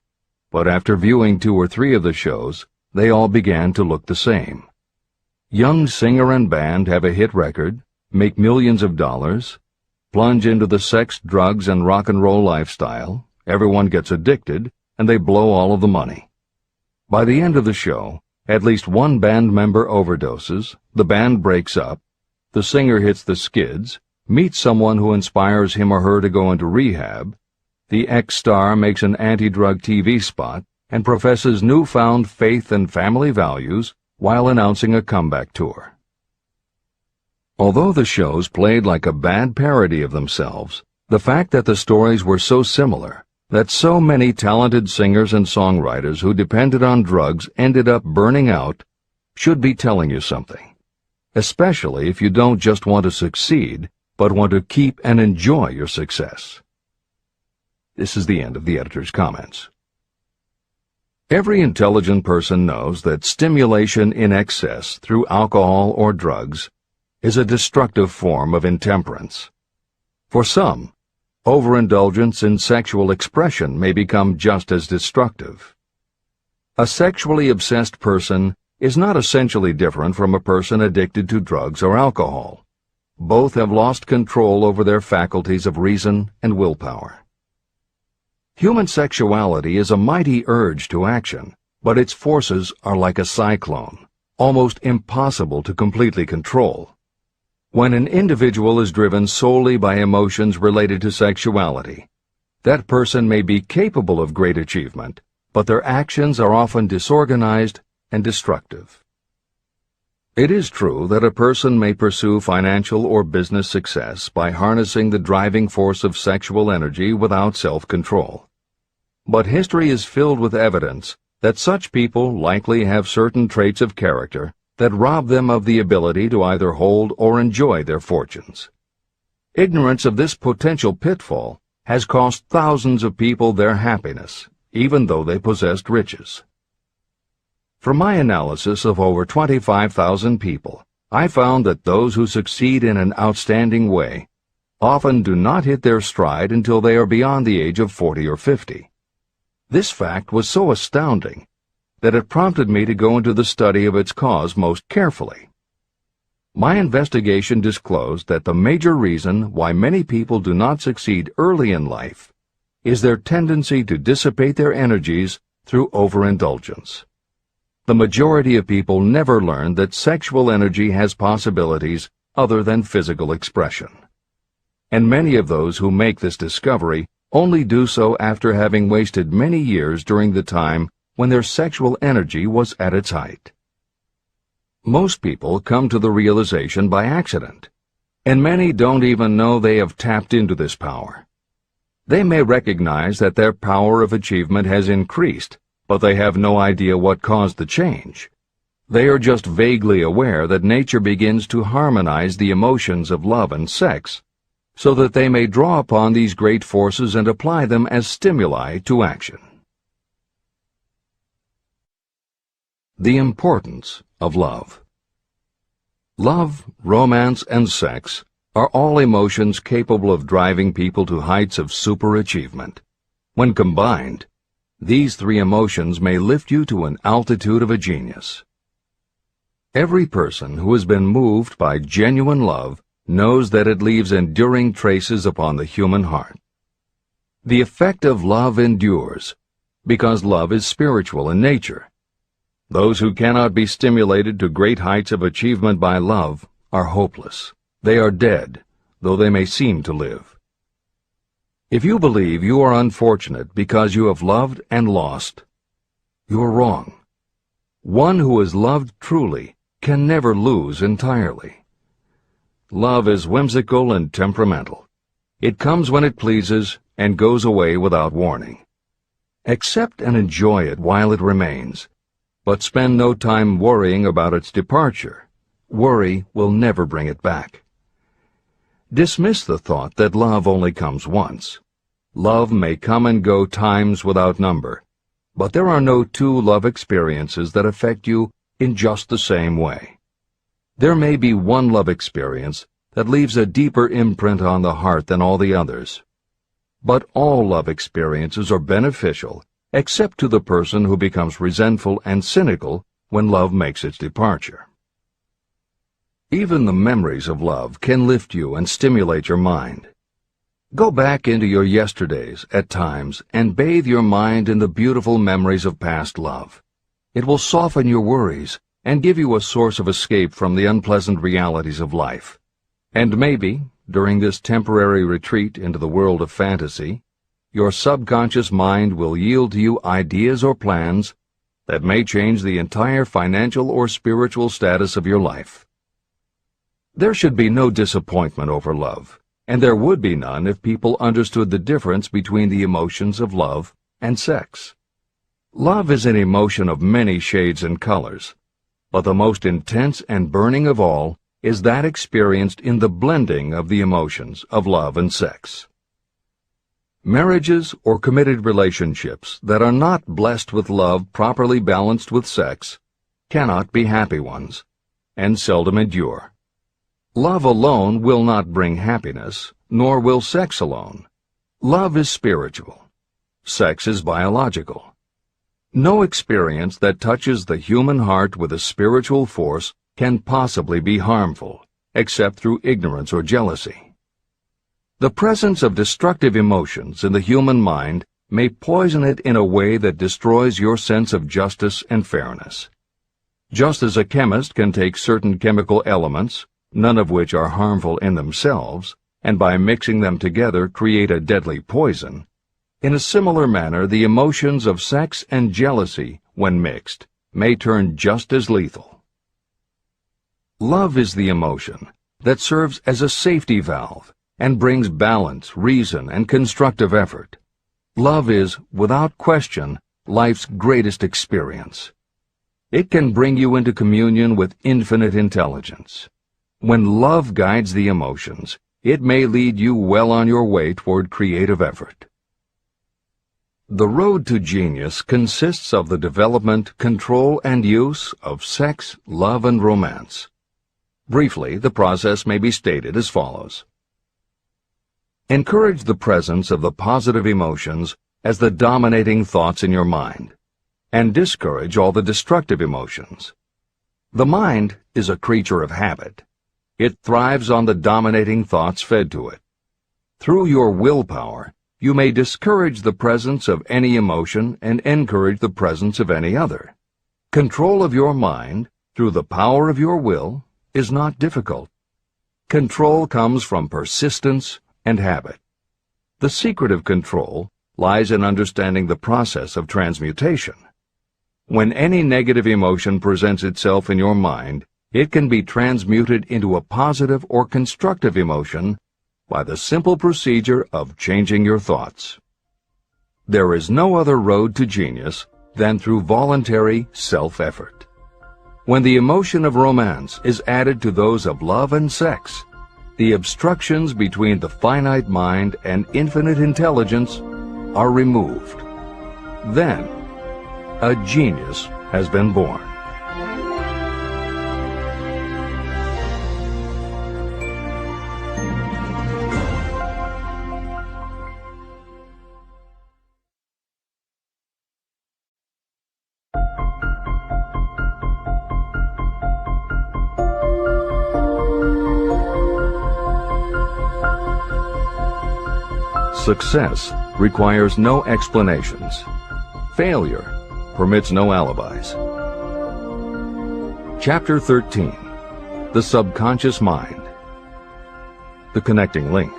Speaker 2: but after viewing 2 or 3 of the shows, they all began to look the same. Young singer and band have a hit record, make millions of dollars, plunge into the sex, drugs, and rock and roll lifestyle, everyone gets addicted, and they blow all of the money. By the end of the show, at least one band member overdoses, the band breaks up, the singer hits the skids, meets someone who inspires him or her to go into rehab, the ex-star makes an anti-drug TV spot and professes newfound faith and family values while announcing a comeback tour. Although the shows played like a bad parody of themselves, the fact that the stories were so similar, that so many talented singers and songwriters who depended on drugs ended up burning out, should be telling you something, especially if you don't just want to succeed, but want to keep and enjoy your success. This is the end of the editor's comments. Every intelligent person knows that stimulation in excess through alcohol or drugs is a destructive form of intemperance. For some, overindulgence in sexual expression may become just as destructive. A sexually obsessed person is not essentially different from a person addicted to drugs or alcohol. Both have lost control over their faculties of reason and willpower. Human sexuality is a mighty urge to action, but its forces are like a cyclone, almost impossible to completely control. When an individual is driven solely by emotions related to sexuality, that person may be capable of great achievement, but their actions are often disorganized and destructive. It is true that a person may pursue financial or business success by harnessing the driving force of sexual energy without self-control. But history is filled with evidence that such people likely have certain traits of character that rob them of the ability to either hold or enjoy their fortunes. Ignorance of this potential pitfall has cost thousands of people their happiness, even though they possessed riches. From my analysis of over 25,000 people, I found that those who succeed in an outstanding way often do not hit their stride until they are beyond the age of 40 or 50. This fact was so astounding that it prompted me to go into the study of its cause most carefully. My investigation disclosed that the major reason why many people do not succeed early in life is their tendency to dissipate their energies through overindulgence. The majority of people never learn that sexual energy has possibilities other than physical expression. And many of those who make this discovery only do so after having wasted many years during the time when their sexual energy was at its height. Most people come to the realization by accident, and many don't even know they have tapped into this power. They may recognize that their power of achievement has increased, but they have no idea what caused the change. They are just vaguely aware that nature begins to harmonize the emotions of love and sex, so that they may draw upon these great forces and apply them as stimuli to action. The importance of love. Love, romance, and sex are all emotions capable of driving people to heights of superachievement. When combined, these three emotions may lift you to an altitude of a genius. Every person who has been moved by genuine love knows that it leaves enduring traces upon the human heart. The effect of love endures, because love is spiritual in nature. Those who cannot be stimulated to great heights of achievement by love are hopeless. They are dead, though they may seem to live. If you believe you are unfortunate because you have loved and lost, you are wrong. One who has loved truly can never lose entirely. Love is whimsical and temperamental. It comes when it pleases and goes away without warning. Accept and enjoy it while it remains, but spend no time worrying about its departure. Worry will never bring it back. Dismiss the thought that love only comes once. Love may come and go times without number, but there are no two love experiences that affect you in just the same way. There may be one love experience that leaves a deeper imprint on the heart than all the others. But all love experiences are beneficial, except to the person who becomes resentful and cynical when love makes its departure. Even the memories of love can lift you and stimulate your mind. Go back into your yesterdays at times and bathe your mind in the beautiful memories of past love. It will soften your worries and give you a source of escape from the unpleasant realities of life. And maybe, during this temporary retreat into the world of fantasy, your subconscious mind will yield to you ideas or plans that may change the entire financial or spiritual status of your life. There should be no disappointment over love, and there would be none if people understood the difference between the emotions of love and sex. Love is an emotion of many shades and colors, but the most intense and burning of all is that experienced in the blending of the emotions of love and sex. Marriages or committed relationships that are not blessed with love properly balanced with sex cannot be happy ones, and seldom endure. Love alone will not bring happiness, nor will sex alone. Love is spiritual. Sex is biological. No experience that touches the human heart with a spiritual force can possibly be harmful, except through ignorance or jealousy. The presence of destructive emotions in the human mind may poison it in a way that destroys your sense of justice and fairness. Just as a chemist can take certain chemical elements, none of which are harmful in themselves, and by mixing them together create a deadly poison, in a similar manner the emotions of sex and jealousy, when mixed, may turn just as lethal. Love is the emotion that serves as a safety valve and brings balance, reason, and constructive effort. Love is, without question, life's greatest experience. It can bring you into communion with infinite intelligence. When love guides the emotions, it may lead you well on your way toward creative effort. The road to genius consists of the development, control, and use of sex, love, and romance. Briefly, the process may be stated as follows. Encourage the presence of the positive emotions as the dominating thoughts in your mind, and discourage all the destructive emotions. The mind is a creature of habit. It thrives on the dominating thoughts fed to it. Through your willpower, you may discourage the presence of any emotion and encourage the presence of any other. Control of your mind, through the power of your will, is not difficult. Control comes from persistence and habit. The secret of control lies in understanding the process of transmutation. When any negative emotion presents itself in your mind, it can be transmuted into a positive or constructive emotion by the simple procedure of changing your thoughts. There is no other road to genius than through voluntary self-effort. When the emotion of romance is added to those of love and sex, the obstructions between the finite mind and infinite intelligence are removed. Then, a genius has been born. Success requires no explanations. Failure permits no alibis. Chapter 13. The Subconscious Mind. The Connecting Link.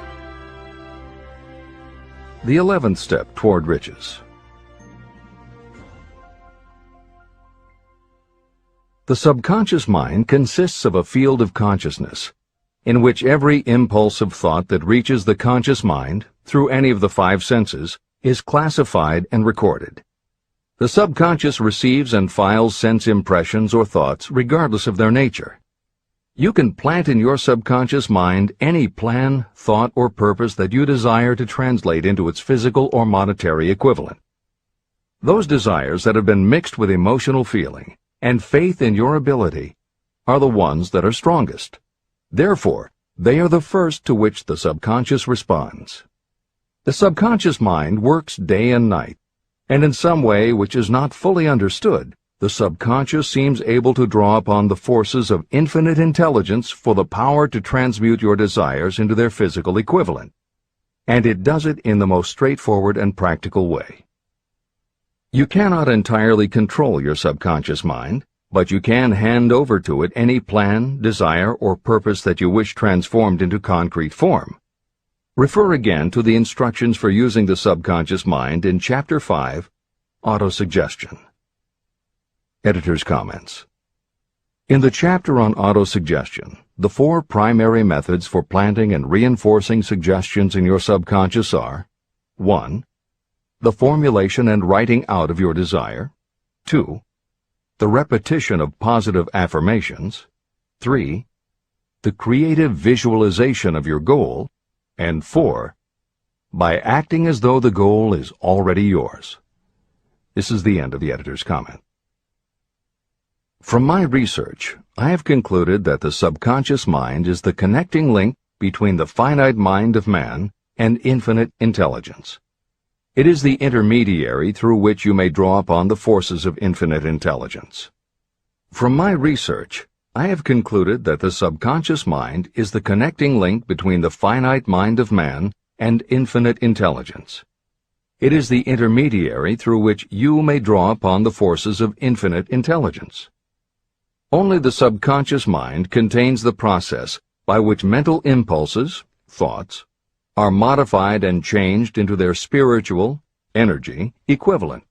Speaker 2: The 11th Step Toward Riches. The subconscious mind consists of a field of consciousness, in which every impulse of thought that reaches the conscious mind, through any of the five senses, is classified and recorded. The subconscious receives and files sense impressions or thoughts regardless of their nature. You can plant in your subconscious mind any plan, thought, or purpose that you desire to translate into its physical or monetary equivalent. Those desires that have been mixed with emotional feeling and faith in your ability are the ones that are strongest. Therefore, they are the first to which the subconscious responds. The subconscious mind works day and night, and in some way which is not fully understood, the subconscious seems able to draw upon the forces of infinite intelligence for the power to transmute your desires into their physical equivalent. And it does it in the most straightforward and practical way. You cannot entirely control your subconscious mind, but you can hand over to it any plan, desire, or purpose that you wish transformed into concrete form. Refer again to the instructions for using the subconscious mind in Chapter 5, Autosuggestion. Editor's comments. In the chapter on autosuggestion, the four primary methods for planting and reinforcing suggestions in your subconscious are: 1. The formulation and writing out of your desire. 2. The repetition of positive affirmations. 3. The creative visualization of your goal. And 4. By acting as though the goal is already yours. This is the end of the editor's comment. From my research, I have concluded that the subconscious mind is the connecting link between the finite mind of man and infinite intelligence. It is the intermediary through which you may draw upon the forces of infinite intelligence. From my research, I have concluded that the subconscious mind is the connecting link between the finite mind of man and infinite intelligence. It is the intermediary through which you may draw upon the forces of infinite intelligence. Only the subconscious mind contains the process by which mental impulses, thoughts, are modified and changed into their spiritual, energy, equivalent.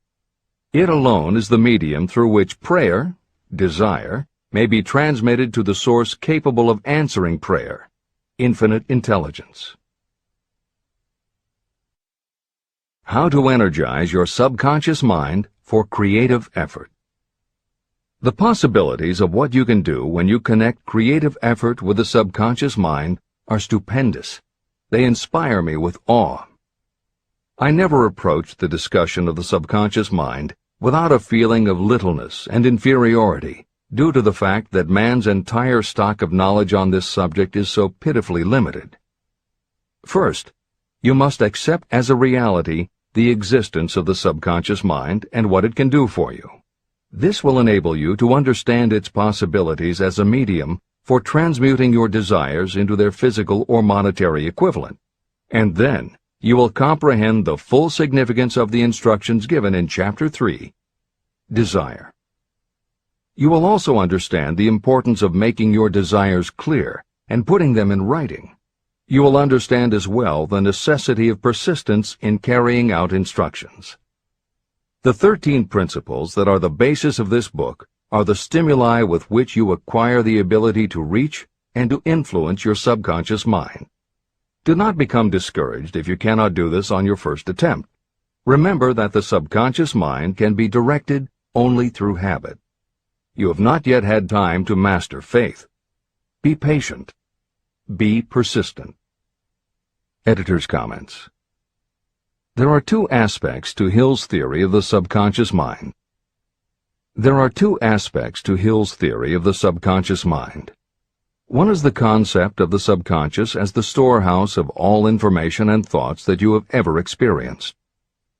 Speaker 2: It alone is the medium through which prayer, desire, may be transmitted to the source capable of answering prayer, infinite intelligence. How to energize your subconscious mind for creative effort. The possibilities of what you can do when you connect creative effort with the subconscious mind are stupendous. They inspire me with awe. I never approach the discussion of the subconscious mind without a feeling of littleness and inferiority, due to the fact that man's entire stock of knowledge on this subject is so pitifully limited. First, you must accept as a reality the existence of the subconscious mind and what it can do for you. This will enable you to understand its possibilities as a medium for transmuting your desires into their physical or monetary equivalent, and then you will comprehend the full significance of the instructions given in Chapter 3, Desire. You will also understand the importance of making your desires clear and putting them in writing. You will understand as well the necessity of persistence in carrying out instructions. The 13 principles that are the basis of this book are the stimuli with which you acquire the ability to reach and to influence your subconscious mind. Do not become discouraged if you cannot do this on your first attempt. Remember that the subconscious mind can be directed only through habit. You have not yet had time to master faith. Be patient. Be persistent. Editor's comments. There are two aspects to Hill's theory of the subconscious mind. There are two aspects to Hill's theory of the subconscious mind. One is the concept of the subconscious as the storehouse of all information and thoughts that you have ever experienced.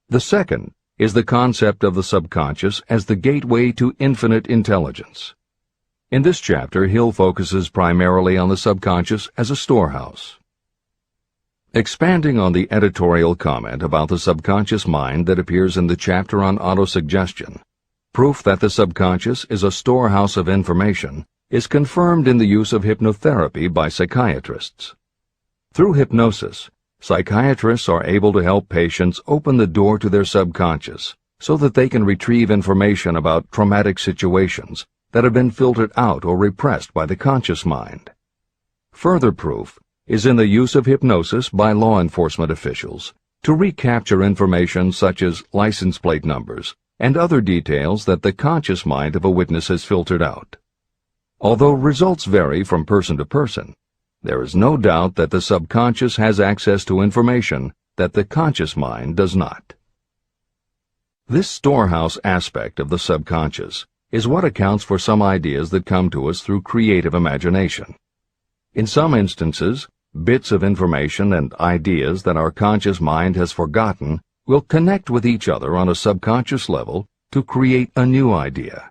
Speaker 2: The second is the concept of the subconscious as the gateway to infinite intelligence. In this chapter, Hill focuses primarily on the subconscious as a storehouse. Expanding on the editorial comment about the subconscious mind that appears in the chapter on autosuggestion, proof that the subconscious is a storehouse of information is confirmed in the use of hypnotherapy by psychiatrists. Through hypnosis, psychiatrists are able to help patients open the door to their subconscious so that they can retrieve information about traumatic situations that have been filtered out or repressed by the conscious mind. Further proof is in the use of hypnosis by law enforcement officials to recapture information such as license plate numbers and other details that the conscious mind of a witness has filtered out. Although results vary from person to person, there is no doubt that the subconscious has access to information that the conscious mind does not. This storehouse aspect of the subconscious is what accounts for some ideas that come to us through creative imagination. In some instances, bits of information and ideas that our conscious mind has forgotten will connect with each other on a subconscious level to create a new idea,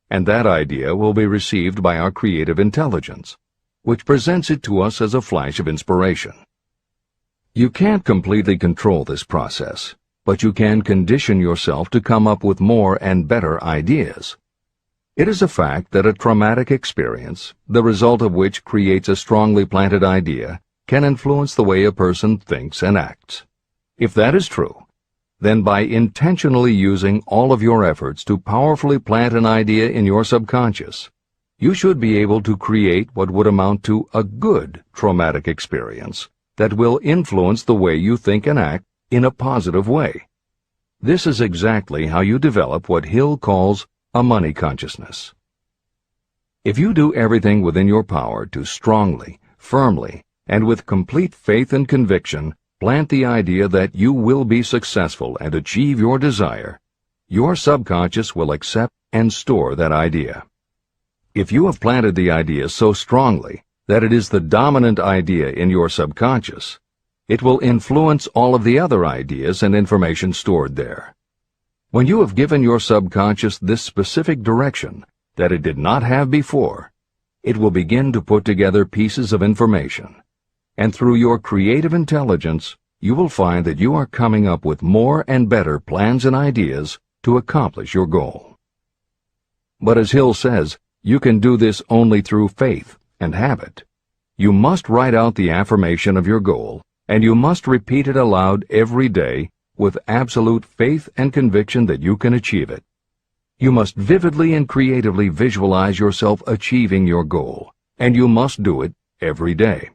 Speaker 2: and that idea will be received by our creative intelligence, which presents it to us as a flash of inspiration. You can't completely control this process, but you can condition yourself to come up with more and better ideas. It is a fact that a traumatic experience, the result of which creates a strongly planted idea, can influence the way a person thinks and acts. If that is true, then by intentionally using all of your efforts to powerfully plant an idea in your subconscious, you should be able to create what would amount to a good traumatic experience that will influence the way you think and act in a positive way. This is exactly how you develop what Hill calls a money consciousness. If you do everything within your power to strongly, firmly, and with complete faith and conviction plant the idea that you will be successful and achieve your desire, your subconscious will accept and store that idea. If you have planted the idea so strongly that it is the dominant idea in your subconscious, it will influence all of the other ideas and information stored there. When you have given your subconscious this specific direction that it did not have before, it will begin to put together pieces of information, and through your creative intelligence, you will find that you are coming up with more and better plans and ideas to accomplish your goal. But as Hill says, you can do this only through faith and habit. You must write out the affirmation of your goal, and you must repeat it aloud every day with absolute faith and conviction that you can achieve it. You must vividly and creatively visualize yourself achieving your goal, and you must do it every day.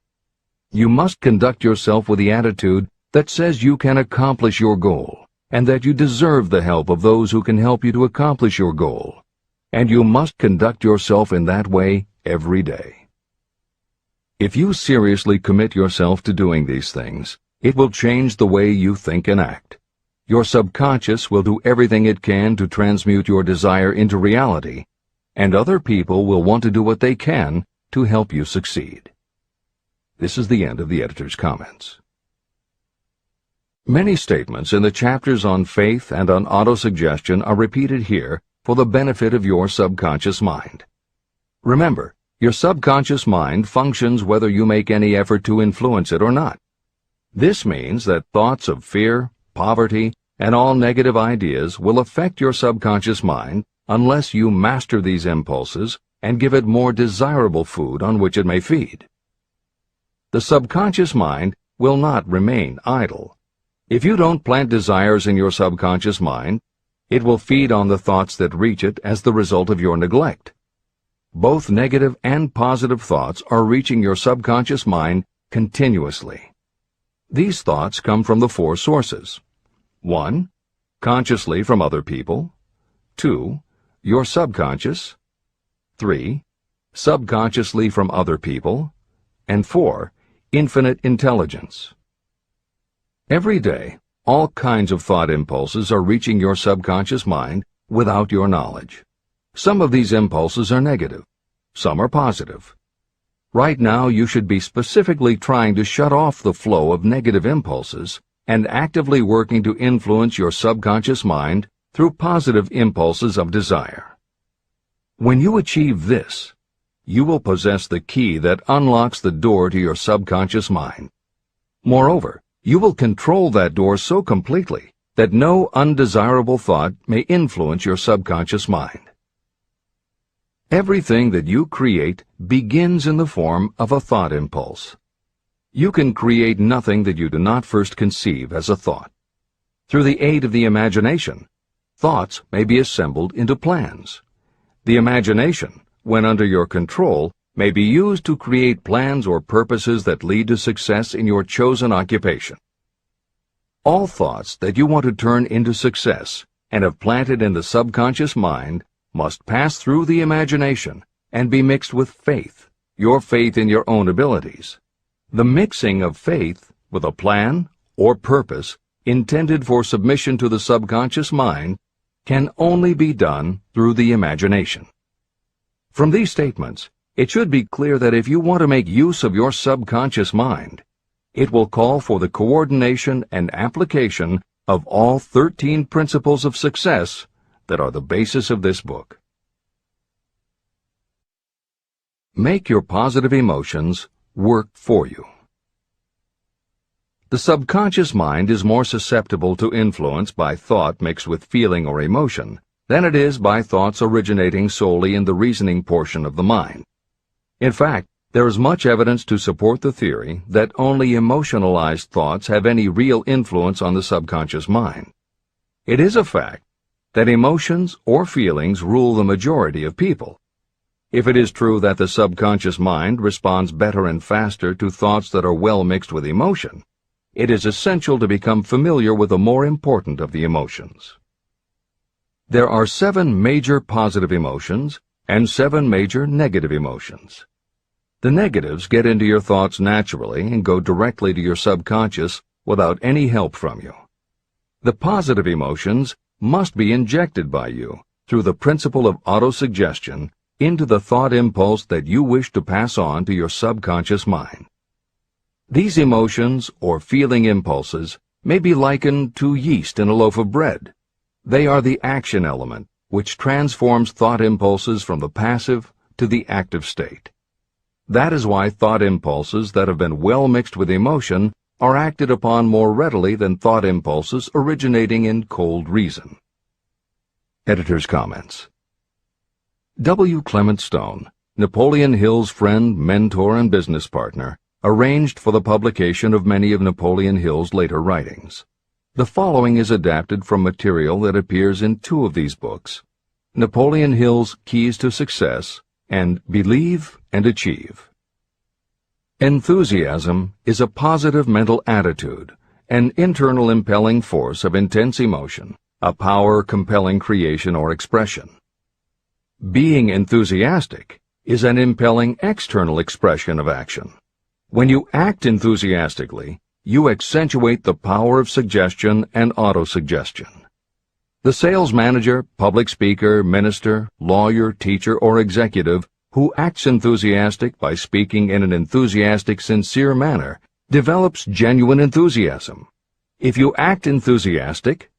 Speaker 2: You must conduct yourself with the attitude that says you can accomplish your goal, and that you deserve the help of those who can help you to accomplish your goal. And you must conduct yourself in that way every day. If you seriously commit yourself to doing these things, it will change the way you think and act. Your subconscious will do everything it can to transmute your desire into reality, and other people will want to do what they can to help you succeed. This is the end of the editor's comments. Many statements in the chapters on faith and on autosuggestion are repeated here for the benefit of your subconscious mind. Remember, your subconscious mind functions whether you make any effort to influence it or not. This means that thoughts of fear, poverty, and all negative ideas will affect your subconscious mind unless you master these impulses and give it more desirable food on which it may feed. The subconscious mind will not remain idle. If you don't plant desires in your subconscious mind, It will feed on the thoughts that reach it as the result of your neglect. Both negative and positive thoughts are reaching your subconscious mind continuously. These thoughts come from the four sources. 1. Consciously from other people. 2. Your subconscious. 3. Subconsciously from other people. And 4. Infinite intelligence. Every day, all kinds of thought impulses are reaching your subconscious mind without your knowledge. Some of these impulses are negative. Some are positive. Right now, you should be specifically trying to shut off the flow of negative impulses and actively working to influence your subconscious mind through positive impulses of desire. When you achieve this, you will possess the key that unlocks the door to your subconscious mind. Moreover, you will control that door so completely that no undesirable thought may influence your subconscious mind. Everything that you create begins in the form of a thought impulse. You can create nothing that you do not first conceive as a thought. Through the aid of the imagination, thoughts may be assembled into plans. The imagination, when under your control, may be used to create plans or purposes that lead to success in your chosen occupation. All thoughts that you want to turn into success and have planted in the subconscious mind must pass through the imagination and be mixed with faith, your faith in your own abilities. The mixing of faith with a plan or purpose intended for submission to the subconscious mind can only be done through the imagination. From these statements, it should be clear that if you want to make use of your subconscious mind, it will call for the coordination and application of all 13 principles of success that are the basis of this book. Make your positive emotions work for you. The subconscious mind is more susceptible to influence by thought mixed with feeling or emotion than it is by thoughts originating solely in the reasoning portion of the mind. In fact, there is much evidence to support the theory that only emotionalized thoughts have any real influence on the subconscious mind. It is a fact that emotions or feelings rule the majority of people. If it is true that the subconscious mind responds better and faster to thoughts that are well mixed with emotion, it is essential to become familiar with the more important of the emotions. There are 7 major positive emotions and 7 major negative emotions. The negatives get into your thoughts naturally and go directly to your subconscious without any help from you. The positive emotions must be injected by you through the principle of autosuggestion into the thought impulse that you wish to pass on to your subconscious mind. These emotions or feeling impulses may be likened to yeast in a loaf of bread. They are the action element which transforms thought impulses from the passive to the active state. That is why thought impulses that have been well mixed with emotion are acted upon more readily than thought impulses originating in cold reason. Editor's comments. W. Clement Stone, Napoleon Hill's friend, mentor, and business partner, arranged for the publication of many of Napoleon Hill's later writings. The following is adapted from material that appears in 2 of these books, Napoleon Hill's Keys to Success and Believe and Achieve. Enthusiasm is a positive mental attitude, an internal impelling force of intense emotion, a power compelling creation or expression. Being enthusiastic is an impelling external expression of action. When you act enthusiastically, you accentuate the power of suggestion and autosuggestion. The sales manager, public speaker, minister, lawyer, teacher, or executive who acts enthusiastic by speaking in an enthusiastic, sincere manner develops genuine enthusiasm. If you act enthusiastic,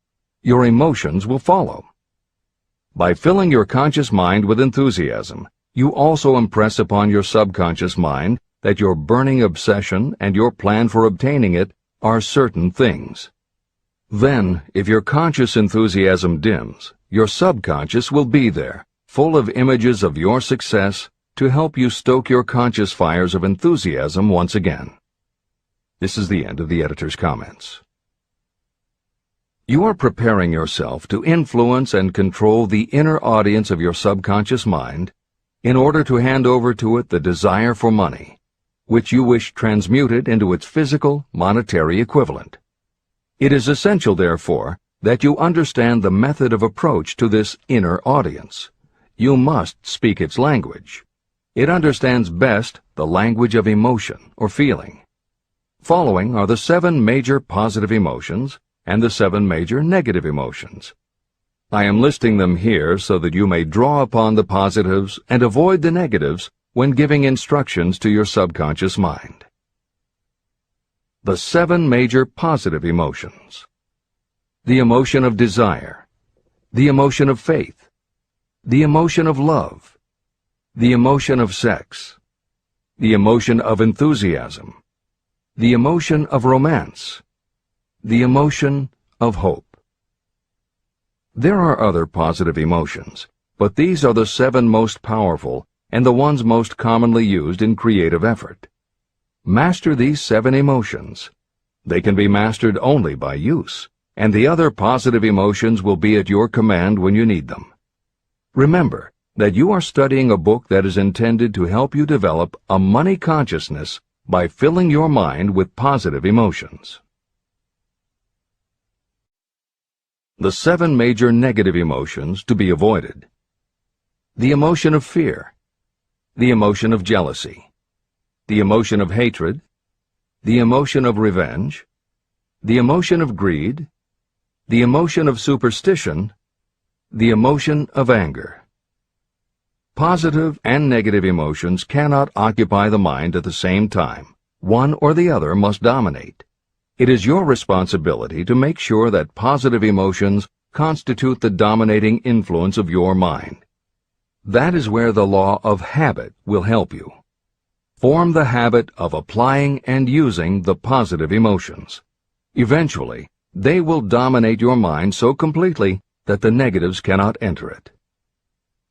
Speaker 2: your emotions will follow. By filling your conscious mind with enthusiasm, you also impress upon your subconscious mind that your burning obsession and your plan for obtaining it are certain things. Then, if your conscious enthusiasm dims, your subconscious will be there, full of images of your success to help you stoke your conscious fires of enthusiasm once again. This is the end of the editor's comments. You are preparing yourself to influence and control the inner audience of your subconscious mind in order to hand over to it the desire for money, which you wish transmuted into its physical, monetary equivalent. It is essential, therefore, that you understand the method of approach to this inner audience. You must speak its language. It understands best the language of emotion or feeling. Following are the 7 major positive emotions and the 7 major negative emotions. I am listing them here so that you may draw upon the positives and avoid the negatives when giving instructions to your subconscious mind. The 7 major positive emotions. The emotion of desire, the emotion of faith, the emotion of love, the emotion of sex, the emotion of enthusiasm, the emotion of romance, the emotion of hope. There are other positive emotions, but these are the 7 most powerful and the ones most commonly used in creative effort. Master these 7 emotions. They can be mastered only by use, and the other positive emotions will be at your command when you need them. Remember that you are studying a book that is intended to help you develop a money consciousness by filling your mind with positive emotions. The 7 major negative emotions to be avoided. The emotion of fear, the emotion of jealousy, the emotion of hatred, the emotion of revenge, the emotion of greed, the emotion of superstition, the emotion of anger. Positive and negative emotions cannot occupy the mind at the same time. One or the other must dominate. It is your responsibility to make sure that positive emotions constitute the dominating influence of your mind. That is where the law of habit will help you. Form the habit of applying and using the positive emotions. Eventually, they will dominate your mind so completely that the negatives cannot enter it.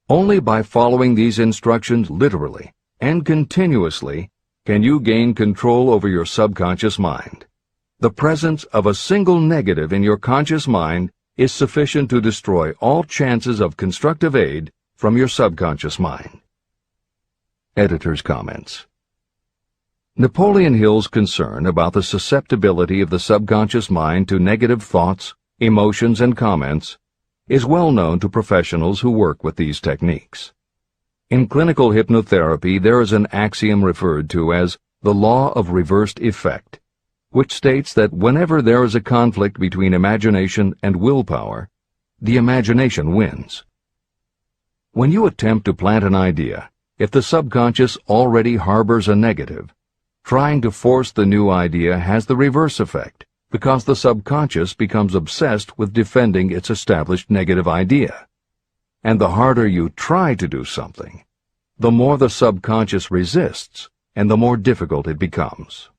Speaker 2: Only by following these instructions literally and continuously can you gain control over your subconscious mind. The presence of a single negative in your conscious mind is sufficient to destroy all chances of constructive aid from your subconscious mind. Editor's comments. Napoleon Hill's concern about the susceptibility of the subconscious mind to negative thoughts, emotions, and comments is well known to professionals who work with these techniques. In clinical hypnotherapy, there is an axiom referred to as the law of reversed effect, which states that whenever there is a conflict between imagination and willpower, the imagination wins. When you attempt to plant an idea, if the subconscious already harbors a negative, trying to force the new idea has the reverse effect, because the subconscious becomes obsessed with defending its established negative idea. And the harder you try to do something, the more the subconscious resists, and the more difficult it becomes.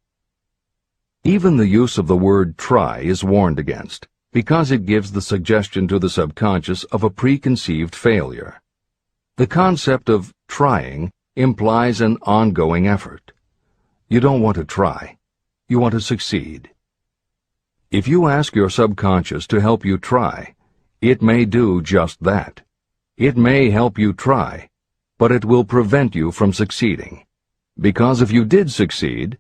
Speaker 2: Even the use of the word try is warned against, because it gives the suggestion to the subconscious of a preconceived failure. The concept of trying implies an ongoing effort. You don't want to try. You want to succeed. If you ask your subconscious to help you try, it may do just that. It may help you try, but it will prevent you from succeeding. Because if you did succeed,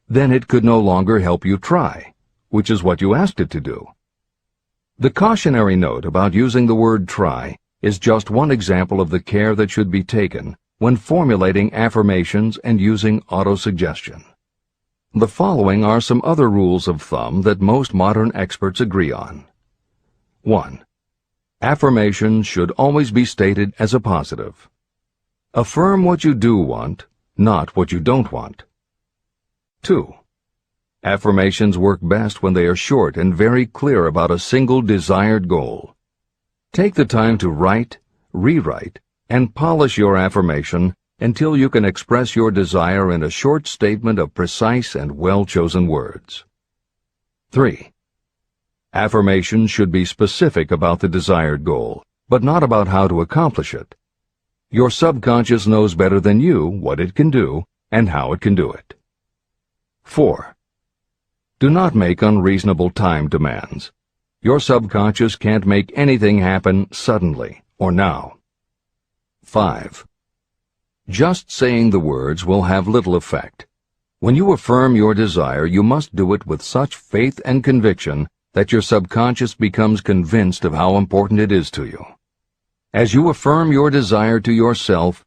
Speaker 2: then it could no longer help you try, which is what you asked it to do. The cautionary note about using the word try is just one example of the care that should be taken when formulating affirmations and using autosuggestion. The following are some other rules of thumb that most modern experts agree on. 1. Affirmations should always be stated as a positive. Affirm what you do want, not what you don't want. 2. Affirmations work best when they are short and very clear about a single desired goal. Take the time to write, rewrite, and polish your affirmation until you can express your desire in a short statement of precise and well-chosen words. 3. Affirmations should be specific about the desired goal, but not about how to accomplish it. Your subconscious knows better than you what it can do and how it can do it. 4. Do not make unreasonable time demands. Your subconscious can't make anything happen suddenly or now. 5. Just saying the words will have little effect. When you affirm your desire, you must do it with such faith and conviction that your subconscious becomes convinced of how important it is to you. As you affirm your desire to yourself,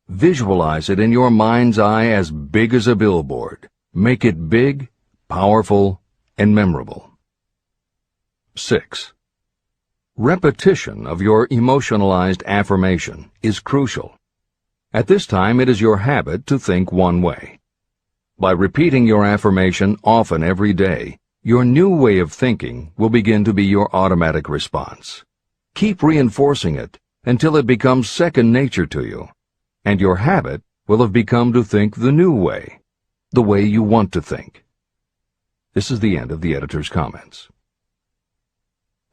Speaker 2: visualize it in your mind's eye as big as a billboard. Make it big, powerful, and memorable. 6. Repetition of your emotionalized affirmation is crucial. At this time, it is your habit to think one way. By repeating your affirmation often every day, your new way of thinking will begin to be your automatic response. Keep reinforcing it until it becomes second nature to you, and your habit will have become to think the new way, the way you want to think. This is the end of the editor's comments.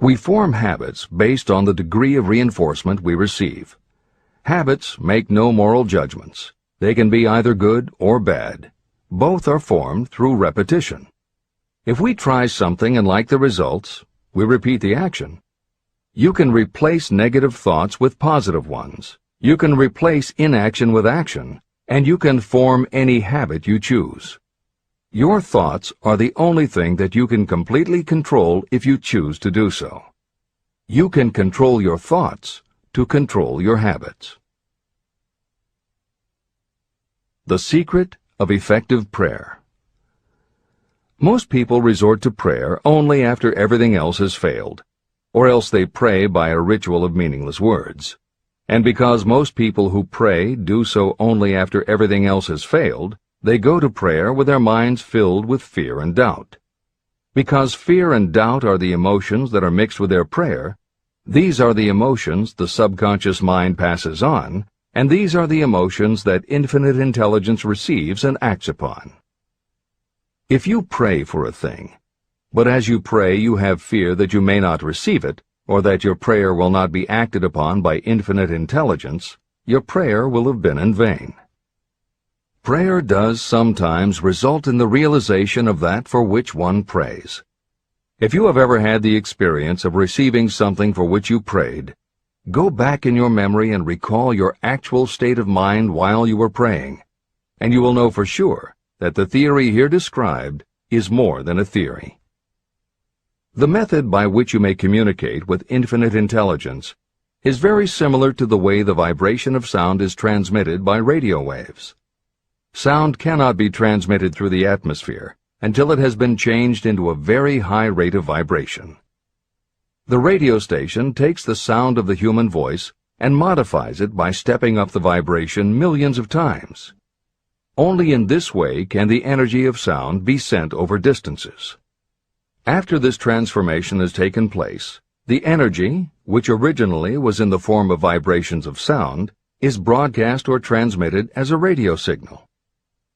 Speaker 2: We form habits based on the degree of reinforcement we receive. Habits make no moral judgments. They can be either good or bad. Both are formed through repetition. If we try something and like the results, we repeat the action. You can replace negative thoughts with positive ones. You can replace inaction with action, and you can form any habit you choose. Your thoughts are the only thing that you can completely control if you choose to do so. You can control your thoughts to control your habits. The secret of effective prayer. Most people resort to prayer only after everything else has failed, or else they pray by a ritual of meaningless words. And because most people who pray do so only after everything else has failed, they go to prayer with their minds filled with fear and doubt. Because fear and doubt are the emotions that are mixed with their prayer, these are the emotions the subconscious mind passes on, and these are the emotions that infinite intelligence receives and acts upon. If you pray for a thing, but as you pray you have fear that you may not receive it, or that your prayer will not be acted upon by infinite intelligence, your prayer will have been in vain. Prayer does sometimes result in the realization of that for which one prays. If you have ever had the experience of receiving something for which you prayed, go back in your memory and recall your actual state of mind while you were praying, and you will know for sure that the theory here described is more than a theory. The method by which you may communicate with infinite intelligence is very similar to the way the vibration of sound is transmitted by radio waves. Sound cannot be transmitted through the atmosphere until it has been changed into a very high rate of vibration. The radio station takes the sound of the human voice and modifies it by stepping up the vibration millions of times. Only in this way can the energy of sound be sent over distances. After this transformation has taken place, the energy, which originally was in the form of vibrations of sound, is broadcast or transmitted as a radio signal.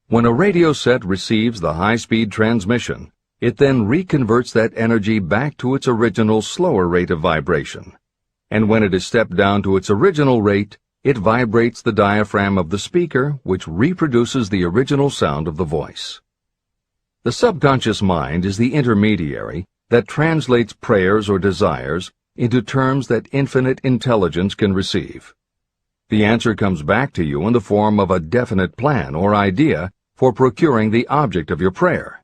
Speaker 2: When a radio set receives the high-speed transmission, it then reconverts that energy back to its original slower rate of vibration. And when it is stepped down to its original rate, it vibrates the diaphragm of the speaker, which reproduces the original sound of the voice. The subconscious mind is the intermediary that translates prayers or desires into terms that infinite intelligence can receive. The answer comes back to you in the form of a definite plan or idea for procuring the object of your prayer.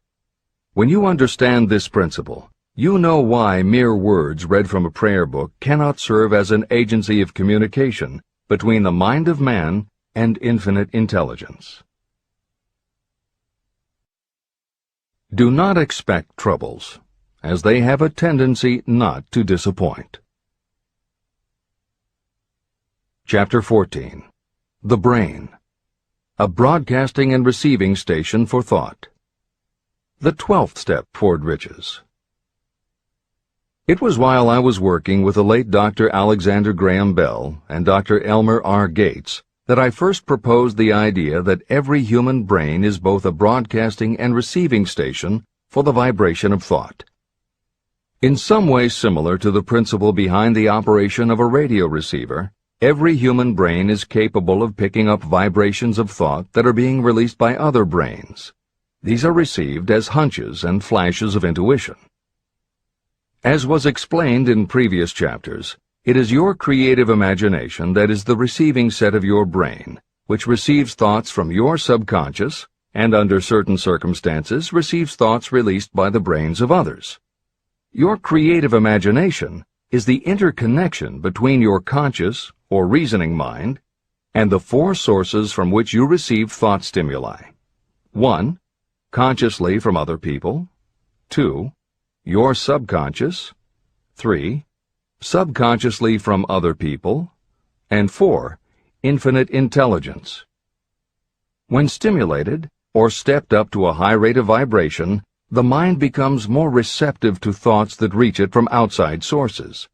Speaker 2: When you understand this principle, you know why mere words read from a prayer book cannot serve as an agency of communication between the mind of man and infinite intelligence. Do not expect troubles, as they have a tendency not to disappoint. Chapter 14. The Brain. A broadcasting and receiving station for thought. The 12th step toward riches. It was while I was working with the late Dr. Alexander Graham Bell and Dr. Elmer R. Gates that I first proposed the idea that every human brain is both a broadcasting and receiving station for the vibration of thought. In some way similar to the principle behind the operation of a radio receiver, every human brain is capable of picking up vibrations of thought that are being released by other brains. These are received as hunches and flashes of intuition. As was explained in previous chapters, it is your creative imagination that is the receiving set of your brain, which receives thoughts from your subconscious and, under certain circumstances, receives thoughts released by the brains of others. Your creative imagination is the interconnection between your conscious or reasoning mind and the four sources from which you receive thought stimuli. 1. Consciously from other people. 2. Your subconscious. 3. Subconsciously from other people. And 4. Infinite intelligence. When stimulated, or stepped up to a high rate of vibration, the mind becomes more receptive to thoughts that reach it from outside sources.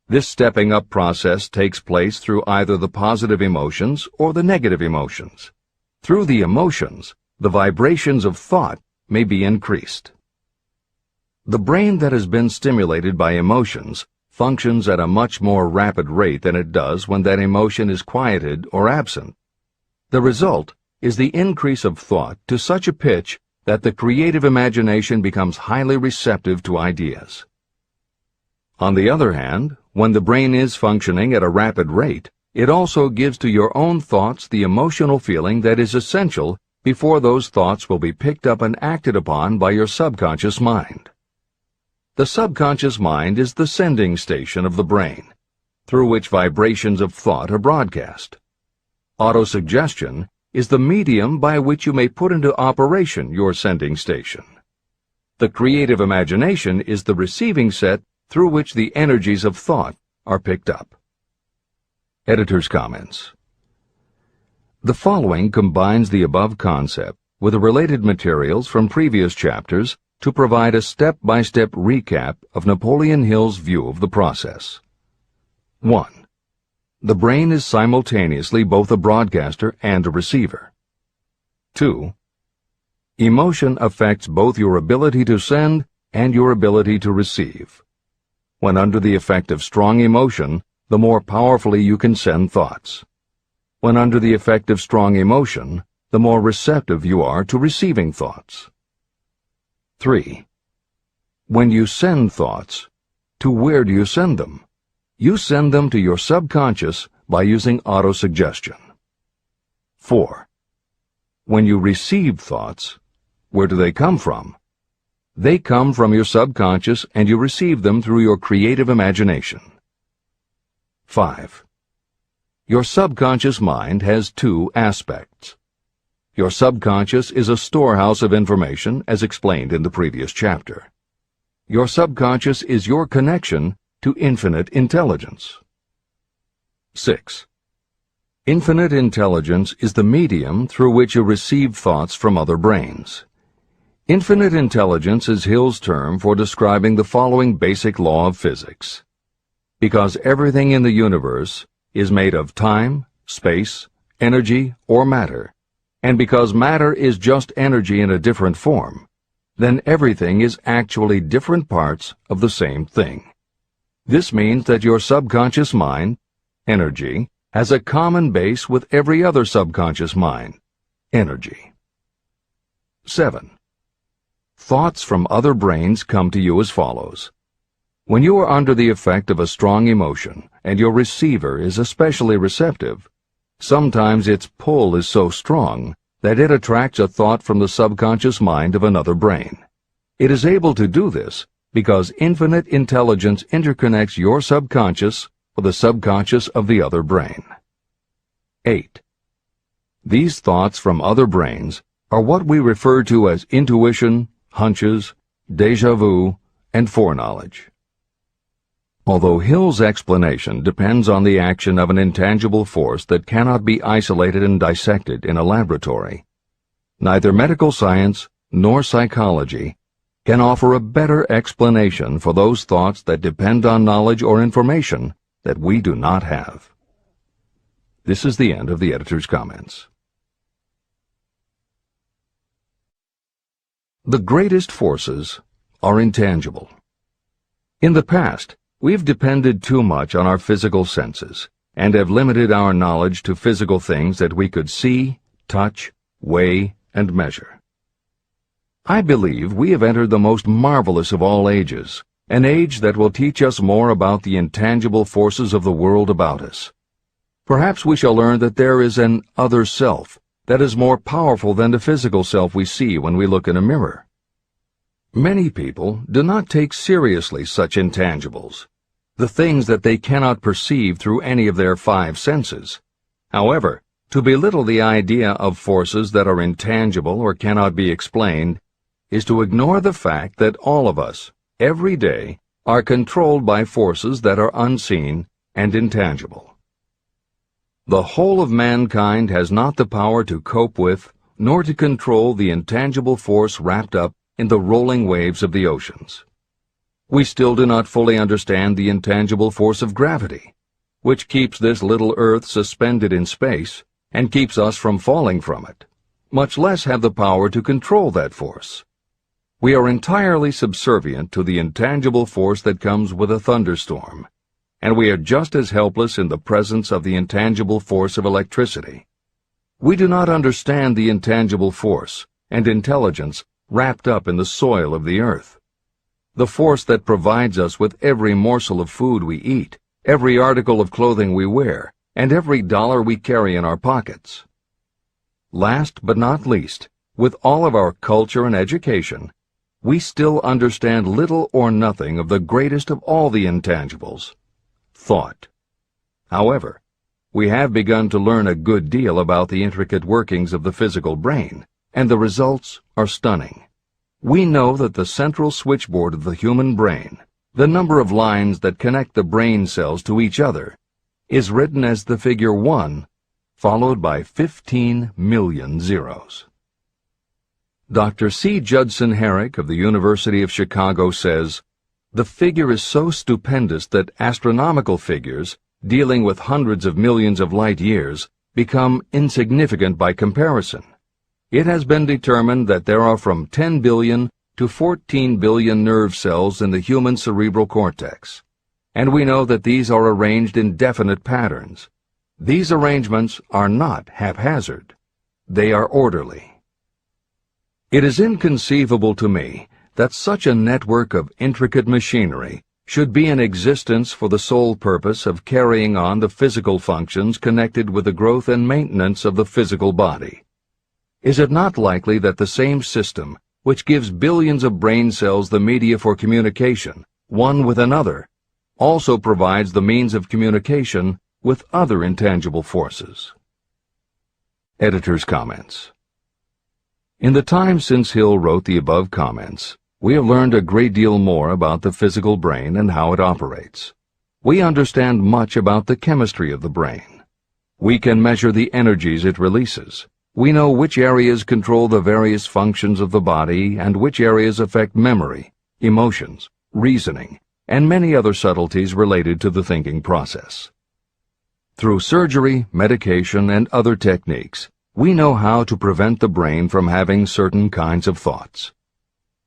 Speaker 2: This stepping up process takes place through either the positive emotions or the negative emotions. Through the emotions, the vibrations of thought may be increased. The brain that has been stimulated by emotions functions at a much more rapid rate than it does when that emotion is quieted or absent. The result is the increase of thought to such a pitch that the creative imagination becomes highly receptive to ideas. On the other hand, when the brain is functioning at a rapid rate, it also gives to your own thoughts the emotional feeling that is essential before those thoughts will be picked up and acted upon by your subconscious mind. The subconscious mind is the sending station of the brain, through which vibrations of thought are broadcast. Autosuggestion is the medium by which you may put into operation your sending station. The creative imagination is the receiving set through which the energies of thought are picked up. Editor's comments. The following combines the above concept with the related materials from previous chapters to provide a step-by-step recap of Napoleon Hill's view of the process. 1. The brain is simultaneously both a broadcaster and a receiver. 2. Emotion affects both your ability to send and your ability to receive. When under the effect of strong emotion, the more powerfully you can send thoughts. When under the effect of strong emotion, the more receptive you are to receiving thoughts. 3. When you send thoughts, to where do you send them? You send them to your subconscious by using autosuggestion. 4. When you receive thoughts, where do they come from? They come from your subconscious and you receive them through your creative imagination. 5. Your subconscious mind has two aspects. Your subconscious is a storehouse of information, as explained in the previous chapter. Your subconscious is your connection to infinite intelligence. 6. Infinite intelligence is the medium through which you receive thoughts from other brains. Infinite intelligence is Hill's term for describing the following basic law of physics. Because everything in the universe is made of time, space, energy, or matter, and because matter is just energy in a different form, then everything is actually different parts of the same thing. This means that your subconscious mind, energy, has a common base with every other subconscious mind, energy. 7. Thoughts from other brains come to you as follows. When you are under the effect of a strong emotion and your receiver is especially receptive, sometimes its pull is so strong that it attracts a thought from the subconscious mind of another brain. It is able to do this because infinite intelligence interconnects your subconscious with the subconscious of the other brain. 8. These thoughts from other brains are what we refer to as intuition, hunches, déjà vu, and foreknowledge. Although Hill's explanation depends on the action of an intangible force that cannot be isolated and dissected in a laboratory, neither medical science nor psychology can offer a better explanation for those thoughts that depend on knowledge or information that we do not have. This is the end of the editor's comments. The greatest forces are intangible. In the past, we've depended too much on our physical senses and have limited our knowledge to physical things that we could see, touch, weigh, and measure. I believe we have entered the most marvelous of all ages, an age that will teach us more about the intangible forces of the world about us. Perhaps we shall learn that there is an other self that is more powerful than the physical self we see when we look in a mirror. Many people do not take seriously such intangibles, the things that they cannot perceive through any of their five senses. However, to belittle the idea of forces that are intangible or cannot be explained is to ignore the fact that all of us, every day, are controlled by forces that are unseen and intangible. The whole of mankind has not the power to cope with, nor to control the intangible force wrapped up in the rolling waves of the oceans. We still do not fully understand the intangible force of gravity, which keeps this little Earth suspended in space and keeps us from falling from it, much less have the power to control that force. We are entirely subservient to the intangible force that comes with a thunderstorm, and we are just as helpless in the presence of the intangible force of electricity. We do not understand the intangible force and intelligence wrapped up in the soil of the earth, the force that provides us with every morsel of food we eat, every article of clothing we wear, and every dollar we carry in our pockets. Last but not least, with all of our culture and education, we still understand little or nothing of the greatest of all the intangibles, thought. However, we have begun to learn a good deal about the intricate workings of the physical brain, and the results are stunning. We know that the central switchboard of the human brain, the number of lines that connect the brain cells to each other, is written as the figure 1, followed by 15 million zeros. Dr. C. Judson Herrick of the University of Chicago says, "The figure is so stupendous that astronomical figures, dealing with hundreds of millions of light years, become insignificant by comparison. It has been determined that there are from 10 billion to 14 billion nerve cells in the human cerebral cortex, and we know that these are arranged in definite patterns. These arrangements are not haphazard. They are orderly. It is inconceivable to me that such a network of intricate machinery should be in existence for the sole purpose of carrying on the physical functions connected with the growth and maintenance of the physical body. Is it not likely that the same system, which gives billions of brain cells the media for communication, one with another, also provides the means of communication with other intangible forces?" Editor's comments. In the time since Hill wrote the above comments, we have learned a great deal more about the physical brain and how it operates. We understand much about the chemistry of the brain. We can measure the energies it releases. We know which areas control the various functions of the body and which areas affect memory, emotions, reasoning, and many other subtleties related to the thinking process. Through surgery, medication, and other techniques, we know how to prevent the brain from having certain kinds of thoughts.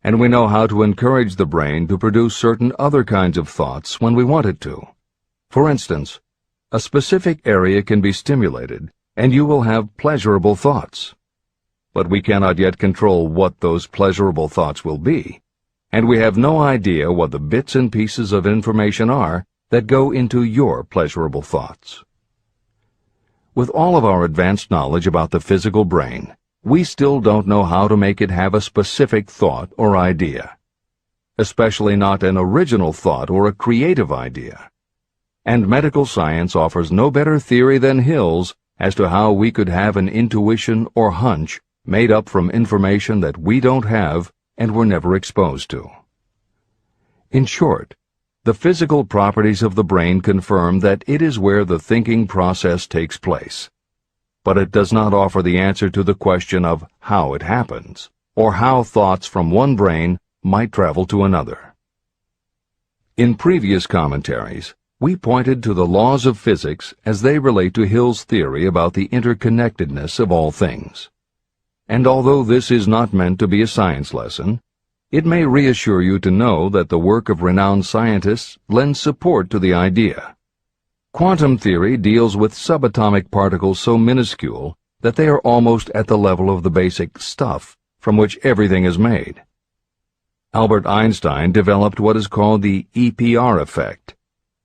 Speaker 2: And we know how to encourage the brain to produce certain other kinds of thoughts when we want it to. For instance, a specific area can be stimulated, and you will have pleasurable thoughts. But we cannot yet control what those pleasurable thoughts will be, and we have no idea what the bits and pieces of information are that go into your pleasurable thoughts. With all of our advanced knowledge about the physical brain, we still don't know how to make it have a specific thought or idea, especially not an original thought or a creative idea. And medical science offers no better theory than Hill's as to how we could have an intuition or hunch made up from information that we don't have and were never exposed to. In short, the physical properties of the brain confirm that it is where the thinking process takes place. But it does not offer the answer to the question of how it happens, or how thoughts from one brain might travel to another. In previous commentaries, we pointed to the laws of physics as they relate to Hill's theory about the interconnectedness of all things. And although this is not meant to be a science lesson, it may reassure you to know that the work of renowned scientists lends support to the idea. Quantum theory deals with subatomic particles so minuscule that they are almost at the level of the basic stuff from which everything is made. Albert Einstein developed what is called the EPR effect.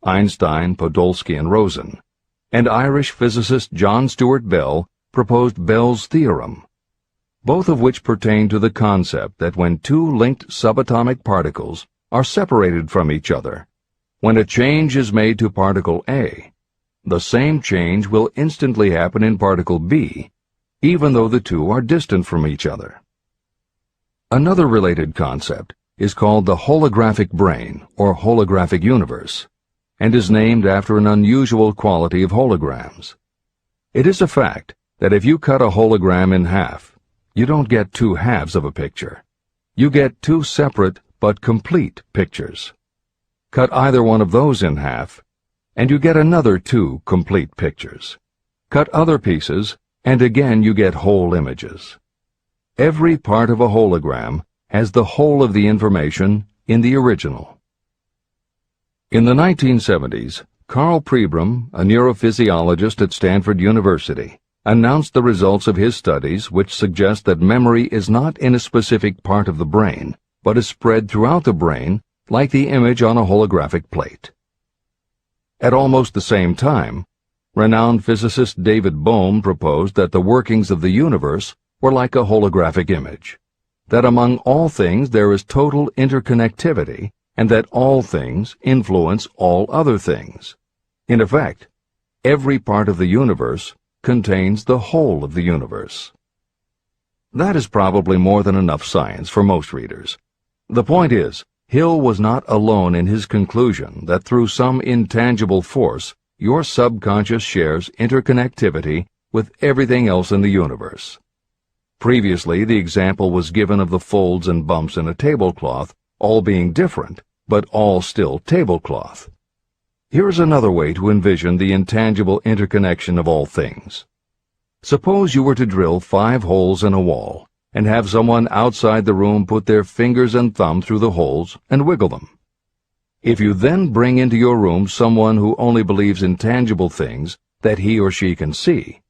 Speaker 2: Einstein, Podolsky, and Rosen. And Irish physicist John Stuart Bell proposed Bell's theorem, both of which pertain to the concept that when two linked subatomic particles are separated from each other, when a change is made to particle A, the same change will instantly happen in particle B, even though the two are distant from each other. Another related concept is called the holographic brain or holographic universe, and is named after an unusual quality of holograms. It is a fact that if you cut a hologram in half, you don't get two halves of a picture. You get two separate but complete pictures. Cut either one of those in half, and you get another two complete pictures. Cut other pieces, and again you get whole images. Every part of a hologram has the whole of the information in the original. In the 1970s, Carl Pribram, a neurophysiologist at Stanford University, announced the results of his studies which suggest that memory is not in a specific part of the brain, but is spread throughout the brain like the image on a holographic plate. At almost the same time, renowned physicist David Bohm proposed that the workings of the universe were like a holographic image, that among all things there is total interconnectivity, and that all things influence all other things. In effect, every part of the universe contains the whole of the universe. That is probably more than enough science for most readers. The point is, Hill was not alone in his conclusion that through some intangible force, your subconscious shares interconnectivity with everything else in the universe. Previously, the example was given of the folds and bumps in a tablecloth, all being different, but all still tablecloth. Here is another way to envision the intangible interconnection of all things. Suppose you were to drill 5 holes in a wall, and have someone outside the room put their fingers and thumb through the holes and wiggle them. If you then bring into your room someone who only believes in tangible things that he or she can see,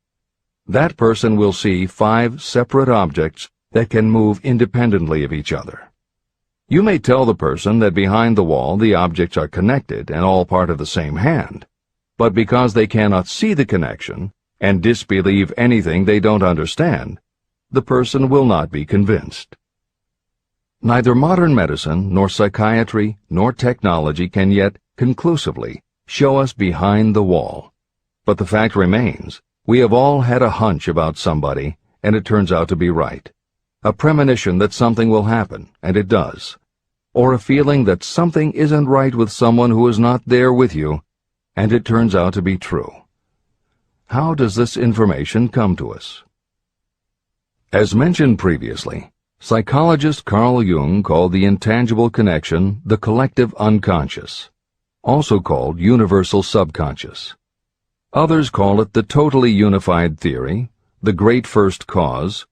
Speaker 2: that person will see 5 separate objects that can move independently of each other. You may tell the person that behind the wall the objects are connected and all part of the same hand, but because they cannot see the connection and disbelieve anything they don't understand, the person will not be convinced. Neither modern medicine, nor psychiatry, nor technology can yet conclusively show us behind the wall. But the fact remains, we have all had a hunch about somebody, and it turns out to be right. A premonition that something will happen, and it does. Or a feeling that something isn't right with someone who is not there with you, and it turns out to be true. How does this information come to us? As mentioned previously, psychologist Carl Jung called the intangible connection the collective unconscious, also called universal subconscious. Others call it the totally unified theory, the great first cause,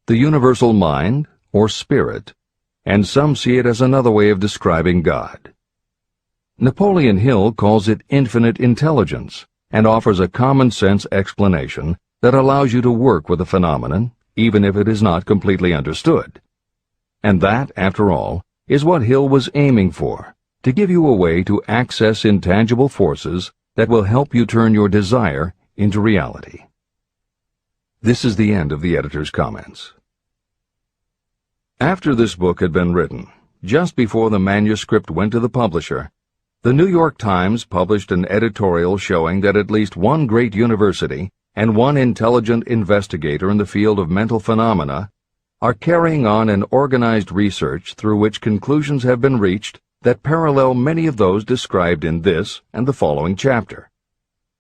Speaker 2: the universal mind, or spirit, and some see it as another way of describing God. Napoleon Hill calls it infinite intelligence and offers a common-sense explanation that allows you to work with a phenomenon, even if it is not completely understood. And that, after all, is what Hill was aiming for, to give you a way to access intangible forces that will help you turn your desire into reality. This is the end of the editor's comments. After this book had been written, just before the manuscript went to the publisher, the New York Times published an editorial showing that at least one great university and one intelligent investigator in the field of mental phenomena are carrying on an organized research through which conclusions have been reached that parallel many of those described in this and the following chapter.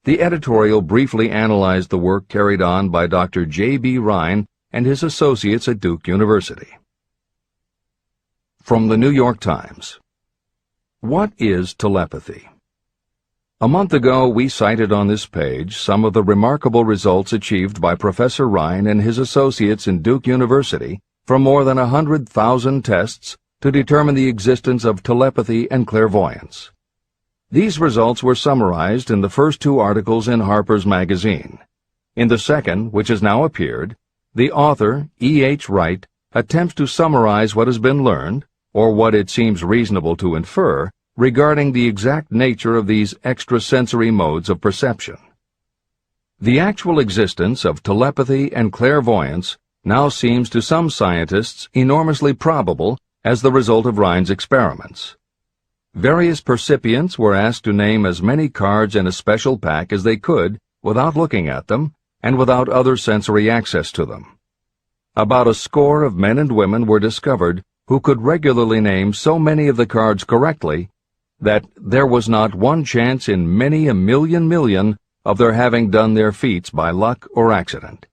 Speaker 2: The editorial briefly analyzed the work carried on by Dr. J.B. Rhine and his associates at Duke University. From the New York Times. What is telepathy? A month ago, we cited on this page some of the remarkable results achieved by Professor Rhine and his associates in Duke University from more than 100,000 tests to determine the existence of telepathy and clairvoyance. These results were summarized in the first 2 articles in Harper's Magazine. In the second, which has now appeared, the author, E.H. Wright, attempts to summarize what has been learned, or what it seems reasonable to infer, regarding the exact nature of these extrasensory modes of perception. The actual existence of telepathy and clairvoyance now seems to some scientists enormously probable as the result of Rhine's experiments. Various percipients were asked to name as many cards in a special pack as they could without looking at them and without other sensory access to them. About a score of men and women were discovered who could regularly name so many of the cards correctly that there was not one chance in many a million of their having done their feats by luck or accident.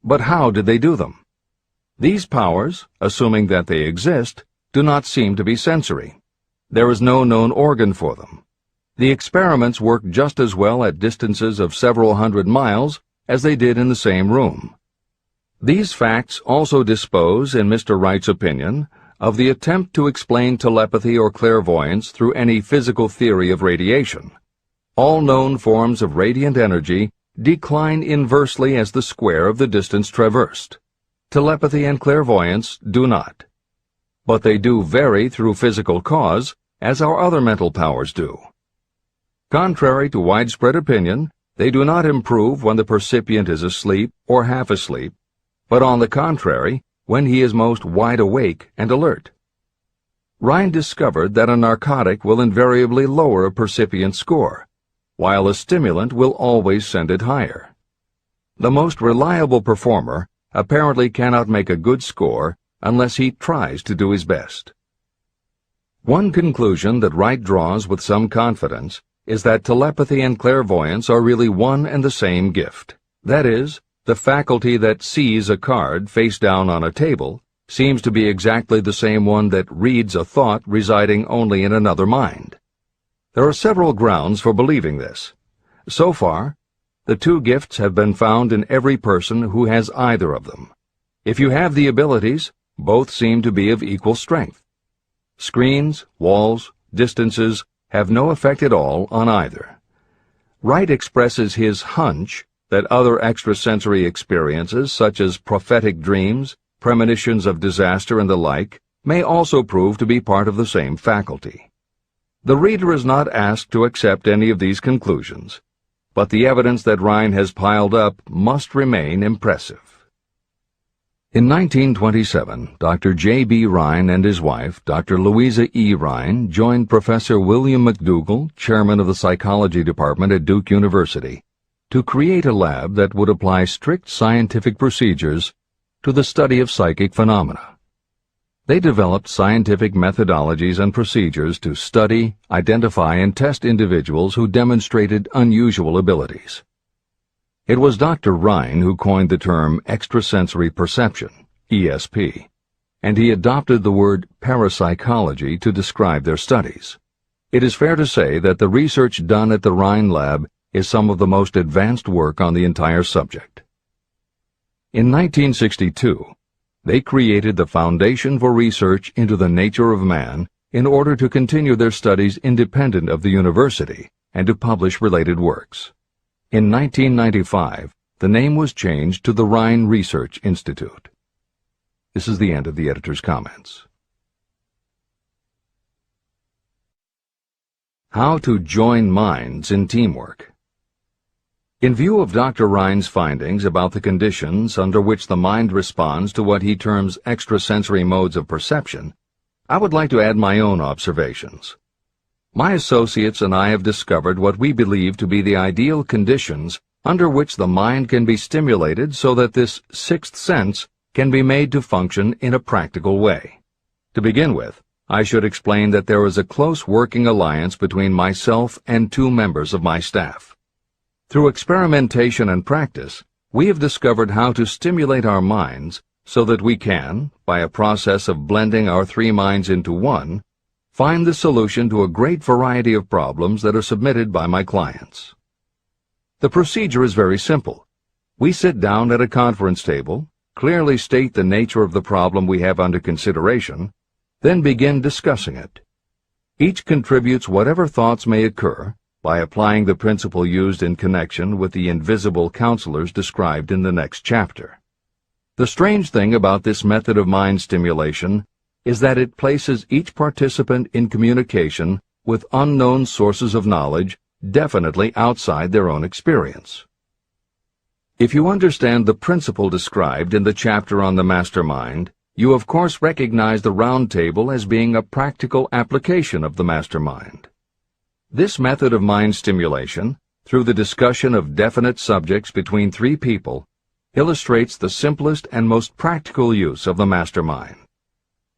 Speaker 2: But how did they do them? These powers, assuming that they exist, do not seem to be sensory. There is no known organ for them. The experiments work just as well at distances of several hundred miles as they did in the same room. These facts also dispose, in Mr. Wright's opinion, of the attempt to explain telepathy or clairvoyance through any physical theory of radiation. All known forms of radiant energy decline inversely as the square of the distance traversed. Telepathy and clairvoyance do not. But they do vary through physical cause, as our other mental powers do. Contrary to widespread opinion, they do not improve when the percipient is asleep or half asleep, but on the contrary, when he is most wide awake and alert. Rhine discovered that a narcotic will invariably lower a percipient score, while a stimulant will always send it higher. The most reliable performer apparently cannot make a good score unless he tries to do his best. One conclusion that Wright draws with some confidence is that telepathy and clairvoyance are really one and the same gift. That is, the faculty that sees a card face down on a table seems to be exactly the same one that reads a thought residing only in another mind. There are several grounds for believing this. So far, the two gifts have been found in every person who has either of them. If you have the abilities, both seem to be of equal strength. Screens, walls, distances have no effect at all on either. Wright expresses his hunch that other extrasensory experiences, such as prophetic dreams, premonitions of disaster, and the like, may also prove to be part of the same faculty. The reader is not asked to accept any of these conclusions, but the evidence that Rhine has piled up must remain impressive. In 1927, Dr. J.B. Rhine and his wife, Dr. Louisa E. Rhine, joined Professor William McDougall, chairman of the psychology department at Duke University, to create a lab that would apply strict scientific procedures to the study of psychic phenomena. They developed scientific methodologies and procedures to study, identify, and test individuals who demonstrated unusual abilities. It was Dr. Rhine who coined the term extrasensory perception, ESP, and he adopted the word parapsychology to describe their studies. It is fair to say that the research done at the Rhine lab is some of the most advanced work on the entire subject. In 1962, they created the Foundation for Research into the Nature of Man in order to continue their studies independent of the university and to publish related works. In 1995, the name was changed to the Rhine Research Institute. This is the end of the editor's comments. How to join minds in teamwork. In view of Dr. Rhine's findings about the conditions under which the mind responds to what he terms extrasensory modes of perception, I would like to add my own observations. My associates and I have discovered what we believe to be the ideal conditions under which the mind can be stimulated so that this sixth sense can be made to function in a practical way. To begin with, I should explain that there is a close working alliance between myself and two members of my staff. Through experimentation and practice, we have discovered how to stimulate our minds so that we can, by a process of blending our three minds into one, find the solution to a great variety of problems that are submitted by my clients. The procedure is very simple. We sit down at a conference table, clearly state the nature of the problem we have under consideration, then begin discussing it. Each contributes whatever thoughts may occur, by applying the principle used in connection with the invisible counselors described in the next chapter. The strange thing about this method of mind stimulation is that it places each participant in communication with unknown sources of knowledge definitely outside their own experience. If you understand the principle described in the chapter on the mastermind, you of course recognize the round table as being a practical application of the mastermind. This method of mind stimulation, through the discussion of definite subjects between three people, illustrates the simplest and most practical use of the mastermind.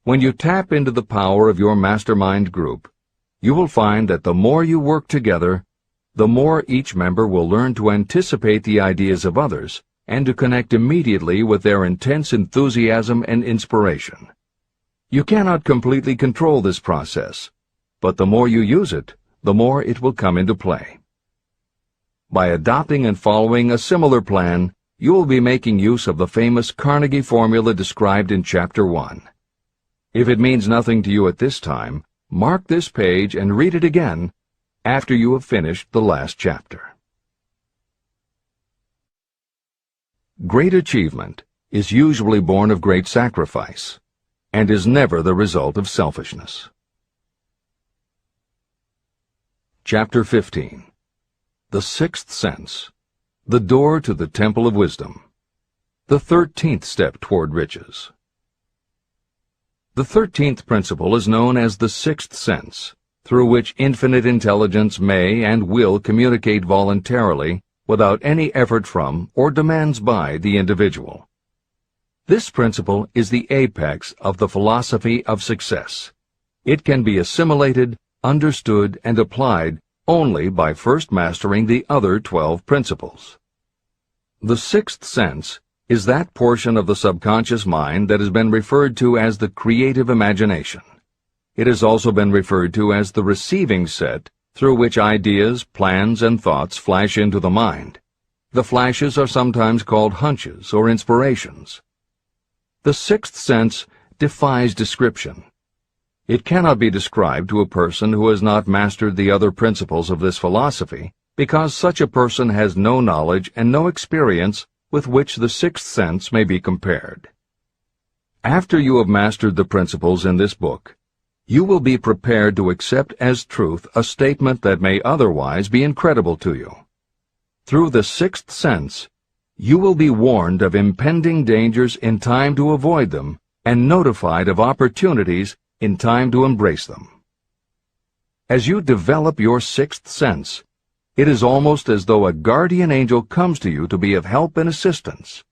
Speaker 2: When you tap into the power of your mastermind group, you will find that the more you work together, the more each member will learn to anticipate the ideas of others and to connect immediately with their intense enthusiasm and inspiration. You cannot completely control this process, but the more you use it, the more it will come into play. By adopting and following a similar plan, you will be making use of the famous Carnegie formula described in Chapter 1. If it means nothing to you at this time, mark this page and read it again after you have finished the last chapter. Great achievement is usually born of great sacrifice and is never the result of selfishness. Chapter 15. The Sixth Sense, the Door to the Temple of Wisdom, the 13th Step Toward Riches. The 13th principle is known as the Sixth Sense, through which infinite intelligence may and will communicate voluntarily without any effort from or demands by the individual. This principle is the apex of the philosophy of success. It can be assimilated, understood, and applied only by first mastering the other 12 principles. The sixth sense is that portion of the subconscious mind that has been referred to as the creative imagination. It has also been referred to as the receiving set through which ideas, plans, and thoughts flash into the mind. The flashes are sometimes called hunches or inspirations. The sixth sense defies description. It cannot be described to a person who has not mastered the other principles of this philosophy, because such a person has no knowledge and no experience with which the sixth sense may be compared. After you have mastered the principles in this book, you will be prepared to accept as truth a statement that may otherwise be incredible to you. Through the sixth sense, you will be warned of impending dangers in time to avoid them and notified of opportunities in time to embrace them. As you develop your sixth sense, it is almost as though a guardian angel comes to you to be of help and assistance,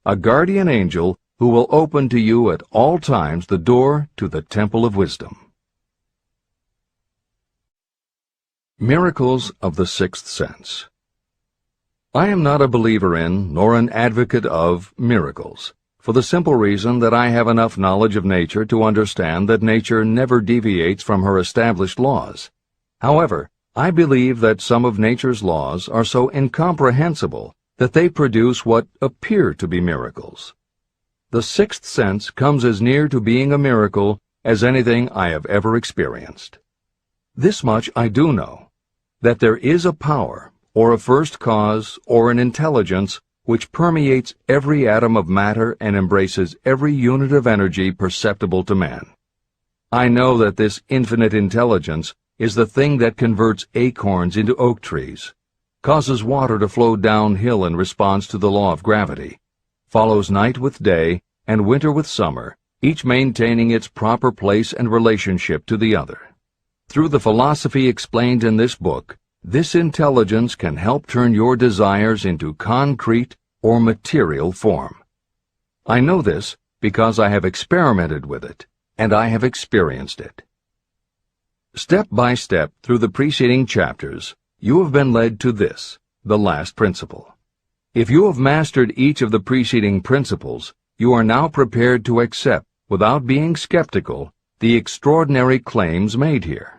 Speaker 2: a guardian angel who will open to you at all times the door to the temple of wisdom. Miracles of the Sixth Sense. I am not a believer in, nor an advocate of, miracles, for the simple reason that I have enough knowledge of nature to understand that nature never deviates from her established laws. However, I believe that some of nature's laws are so incomprehensible that they produce what appear to be miracles. The sixth sense comes as near to being a miracle as anything I have ever experienced. This much I do know, that there is a power, or a first cause, or an intelligence which permeates every atom of matter and embraces every unit of energy perceptible to man. I know that this infinite intelligence is the thing that converts acorns into oak trees, causes water to flow downhill in response to the law of gravity, follows night with day and winter with summer, each maintaining its proper place and relationship to the other. Through the philosophy explained in this book, this intelligence can help turn your desires into concrete or material form. I know this because I have experimented with it, and I have experienced it. Step by step through the preceding chapters, you have been led to this, the last principle. If you have mastered each of the preceding principles, you are now prepared to accept, without being skeptical, the extraordinary claims made here.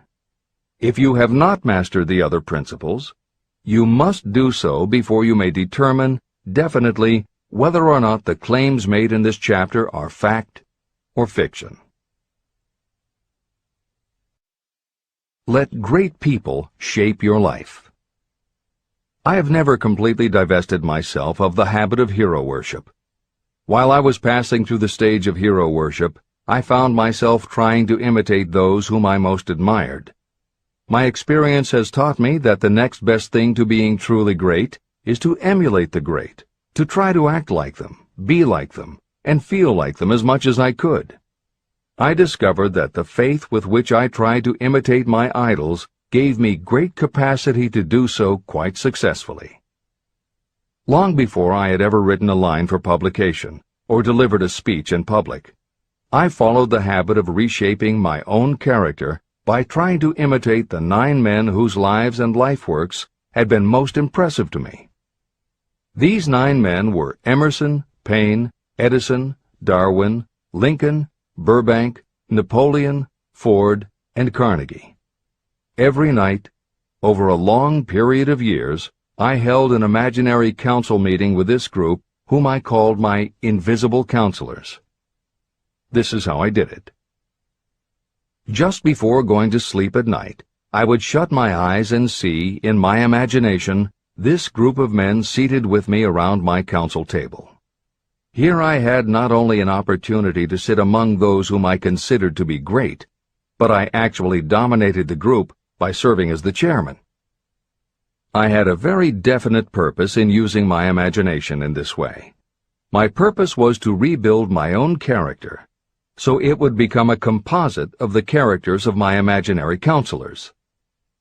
Speaker 2: If you have not mastered the other principles, you must do so before you may determine definitely whether or not the claims made in this chapter are fact or fiction. Let great people shape your life. I have never completely divested myself of the habit of hero worship. While I was passing through the stage of hero worship, I found myself trying to imitate those whom I most admired. My experience has taught me that the next best thing to being truly great is to emulate the great, to try to act like them, be like them, and feel like them as much as I could. I discovered that the faith with which I tried to imitate my idols gave me great capacity to do so quite successfully. Long before I had ever written a line for publication or delivered a speech in public, I followed the habit of reshaping my own character by trying to imitate the 9 men whose lives and life works had been most impressive to me. These 9 men were Emerson, Paine, Edison, Darwin, Lincoln, Burbank, Napoleon, Ford, and Carnegie. Every night, over a long period of years, I held an imaginary council meeting with this group, whom I called my invisible counselors. This is how I did it. Just before going to sleep at night, I would shut my eyes and see, in my imagination, this group of men seated with me around my council table. Here I had not only an opportunity to sit among those whom I considered to be great, but I actually dominated the group by serving as the chairman. I had a very definite purpose in using my imagination in this way. My purpose was to rebuild my own character, so it would become a composite of the characters of my imaginary counselors.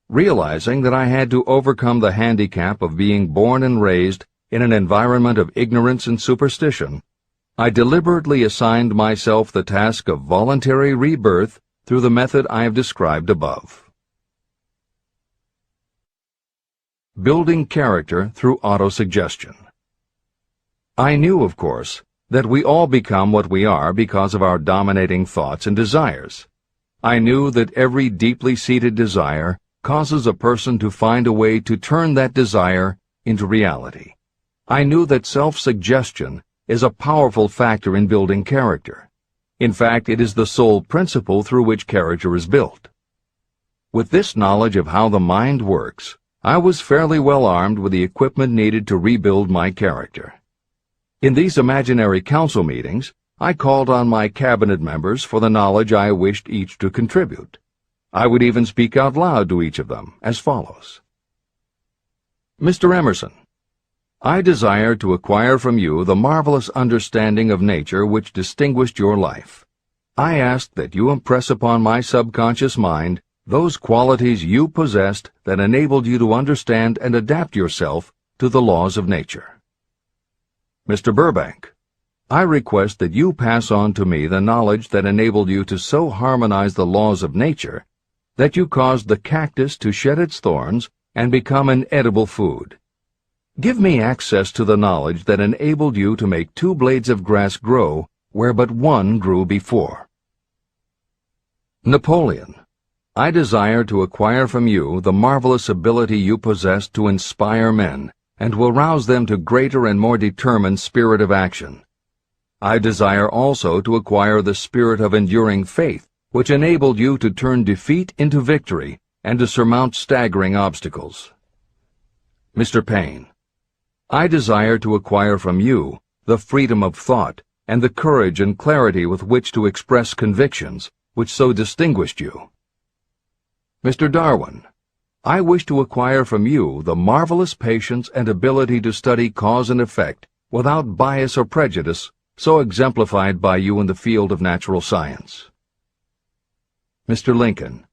Speaker 2: Realizing that I had to overcome the handicap of being born and raised in an environment of ignorance and superstition, I deliberately assigned myself the task of voluntary rebirth through the method I have described above. Building character through autosuggestion. I knew, of course, that we all become what we are because of our dominating thoughts and desires. I knew that every deeply seated desire causes a person to find a way to turn that desire into reality. I knew that self-suggestion is a powerful factor in building character. In fact, it is the sole principle through which character is built. With this knowledge of how the mind works, I was fairly well armed with the equipment needed to rebuild my character. In these imaginary council meetings, I called on my cabinet members for the knowledge I wished each to contribute. I would even speak out loud to each of them as follows. Mr. Emerson, I desire to acquire from you the marvelous understanding of nature which distinguished your life. I ask that you impress upon my subconscious mind those qualities you possessed that enabled you to understand and adapt yourself to the laws of nature. Mr. Burbank, I request that you pass on to me the knowledge that enabled you to so harmonize the laws of nature that you caused the cactus to shed its thorns and become an edible food. Give me access to the knowledge that enabled you to make 2 blades of grass grow where but 1 grew before. Napoleon, I desire to acquire from you the marvelous ability you possess to inspire men and to arouse them to greater and more determined spirit of action. I desire also to acquire the spirit of enduring faith, which enabled you to turn defeat into victory and to surmount staggering obstacles. Mr. Paine, I desire to acquire from you the freedom of thought and the courage and clarity with which to express convictions which so distinguished you. Mr. Darwin, I wish to acquire from you the marvelous patience and ability to study cause and effect without bias or prejudice, so exemplified by you in the field of natural science. Mr. Lincoln,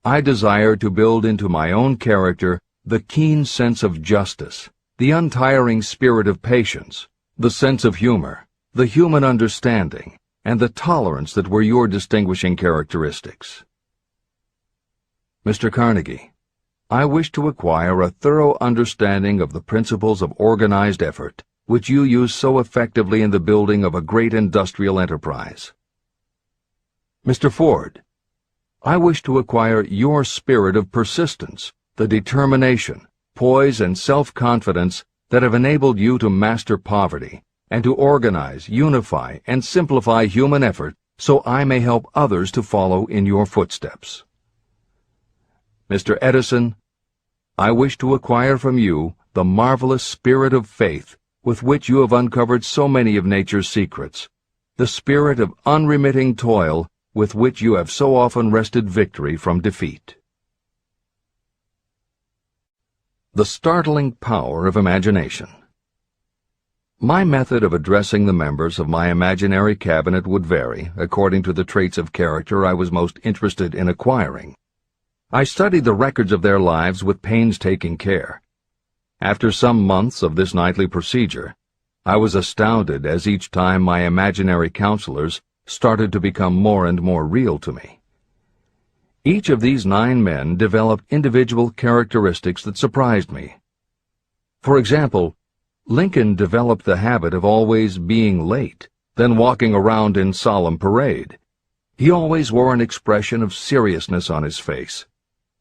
Speaker 2: I desire to build into my own character the keen sense of justice, the untiring spirit of patience, the sense of humor, the human understanding, and the tolerance that were your distinguishing characteristics. Mr. Carnegie, I wish to acquire a thorough understanding of the principles of organized effort, which you use so effectively in the building of a great industrial enterprise. Mr. Ford, I wish to acquire your spirit of persistence, the determination, poise, and self-confidence that have enabled you to master poverty and to organize, unify, and simplify human effort so I may help others to follow in your footsteps. Mr. Edison, I wish to acquire from you the marvelous spirit of faith with which you have uncovered so many of nature's secrets, the spirit of unremitting toil with which you have so often wrested victory from defeat. The startling power of imagination. My method of addressing the members of my imaginary cabinet would vary according to the traits of character I was most interested in acquiring. I studied the records of their lives with painstaking care. After some months of this nightly procedure, I was astounded as each time my imaginary counselors started to become more and more real to me. Each of these 9 men developed individual characteristics that surprised me. For example, Lincoln developed the habit of always being late, then walking around in solemn parade. He always wore an expression of seriousness on his face.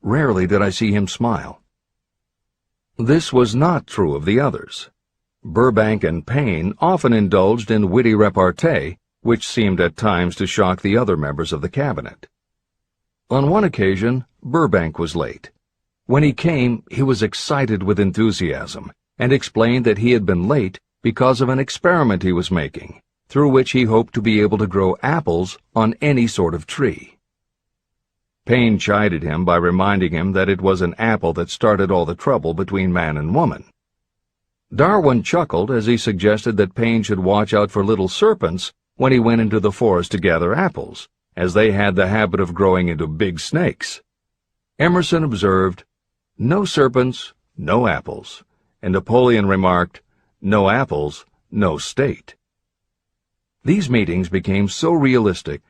Speaker 2: Rarely did I see him smile. This was not true of the others. Burbank and Payne often indulged in witty repartee, which seemed at times to shock the other members of the cabinet. On one occasion, Burbank was late. When he came, he was excited with enthusiasm, and explained that he had been late because of an experiment he was making, through which he hoped to be able to grow apples on any sort of tree. Payne chided him by reminding him that it was an apple that started all the trouble between man and woman. Darwin chuckled as he suggested that Payne should watch out for little serpents when he went into the forest to gather apples, as they had the habit of growing into big snakes. Emerson observed, "No serpents, no apples," and Napoleon remarked, "No apples, no state." These meetings became so realistic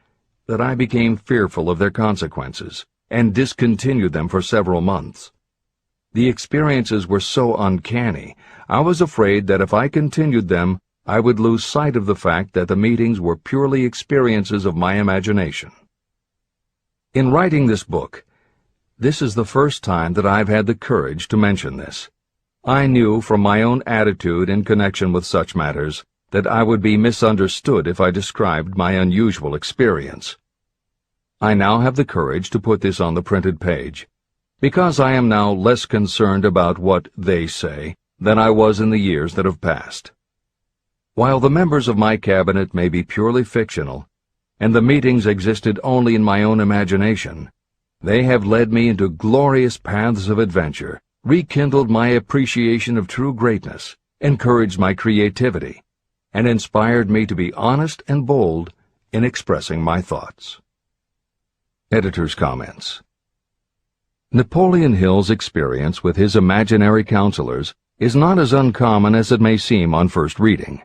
Speaker 2: that I became fearful of their consequences and discontinued them for several months. The experiences were so uncanny, I was afraid that if I continued them, I would lose sight of the fact that the meetings were purely experiences of my imagination. In writing this book, this is the first time that I've had the courage to mention this. I knew from my own attitude in connection with such matters that I would be misunderstood if I described my unusual experience. I now have the courage to put this on the printed page, because I am now less concerned about what they say than I was in the years that have passed. While the members of my cabinet may be purely fictional, and the meetings existed only in my own imagination, they have led me into glorious paths of adventure, rekindled my appreciation of true greatness, encouraged my creativity, and inspired me to be honest and bold in expressing my thoughts. Editor's comments. Napoleon Hill's experience with his imaginary counselors is not as uncommon as it may seem on first reading.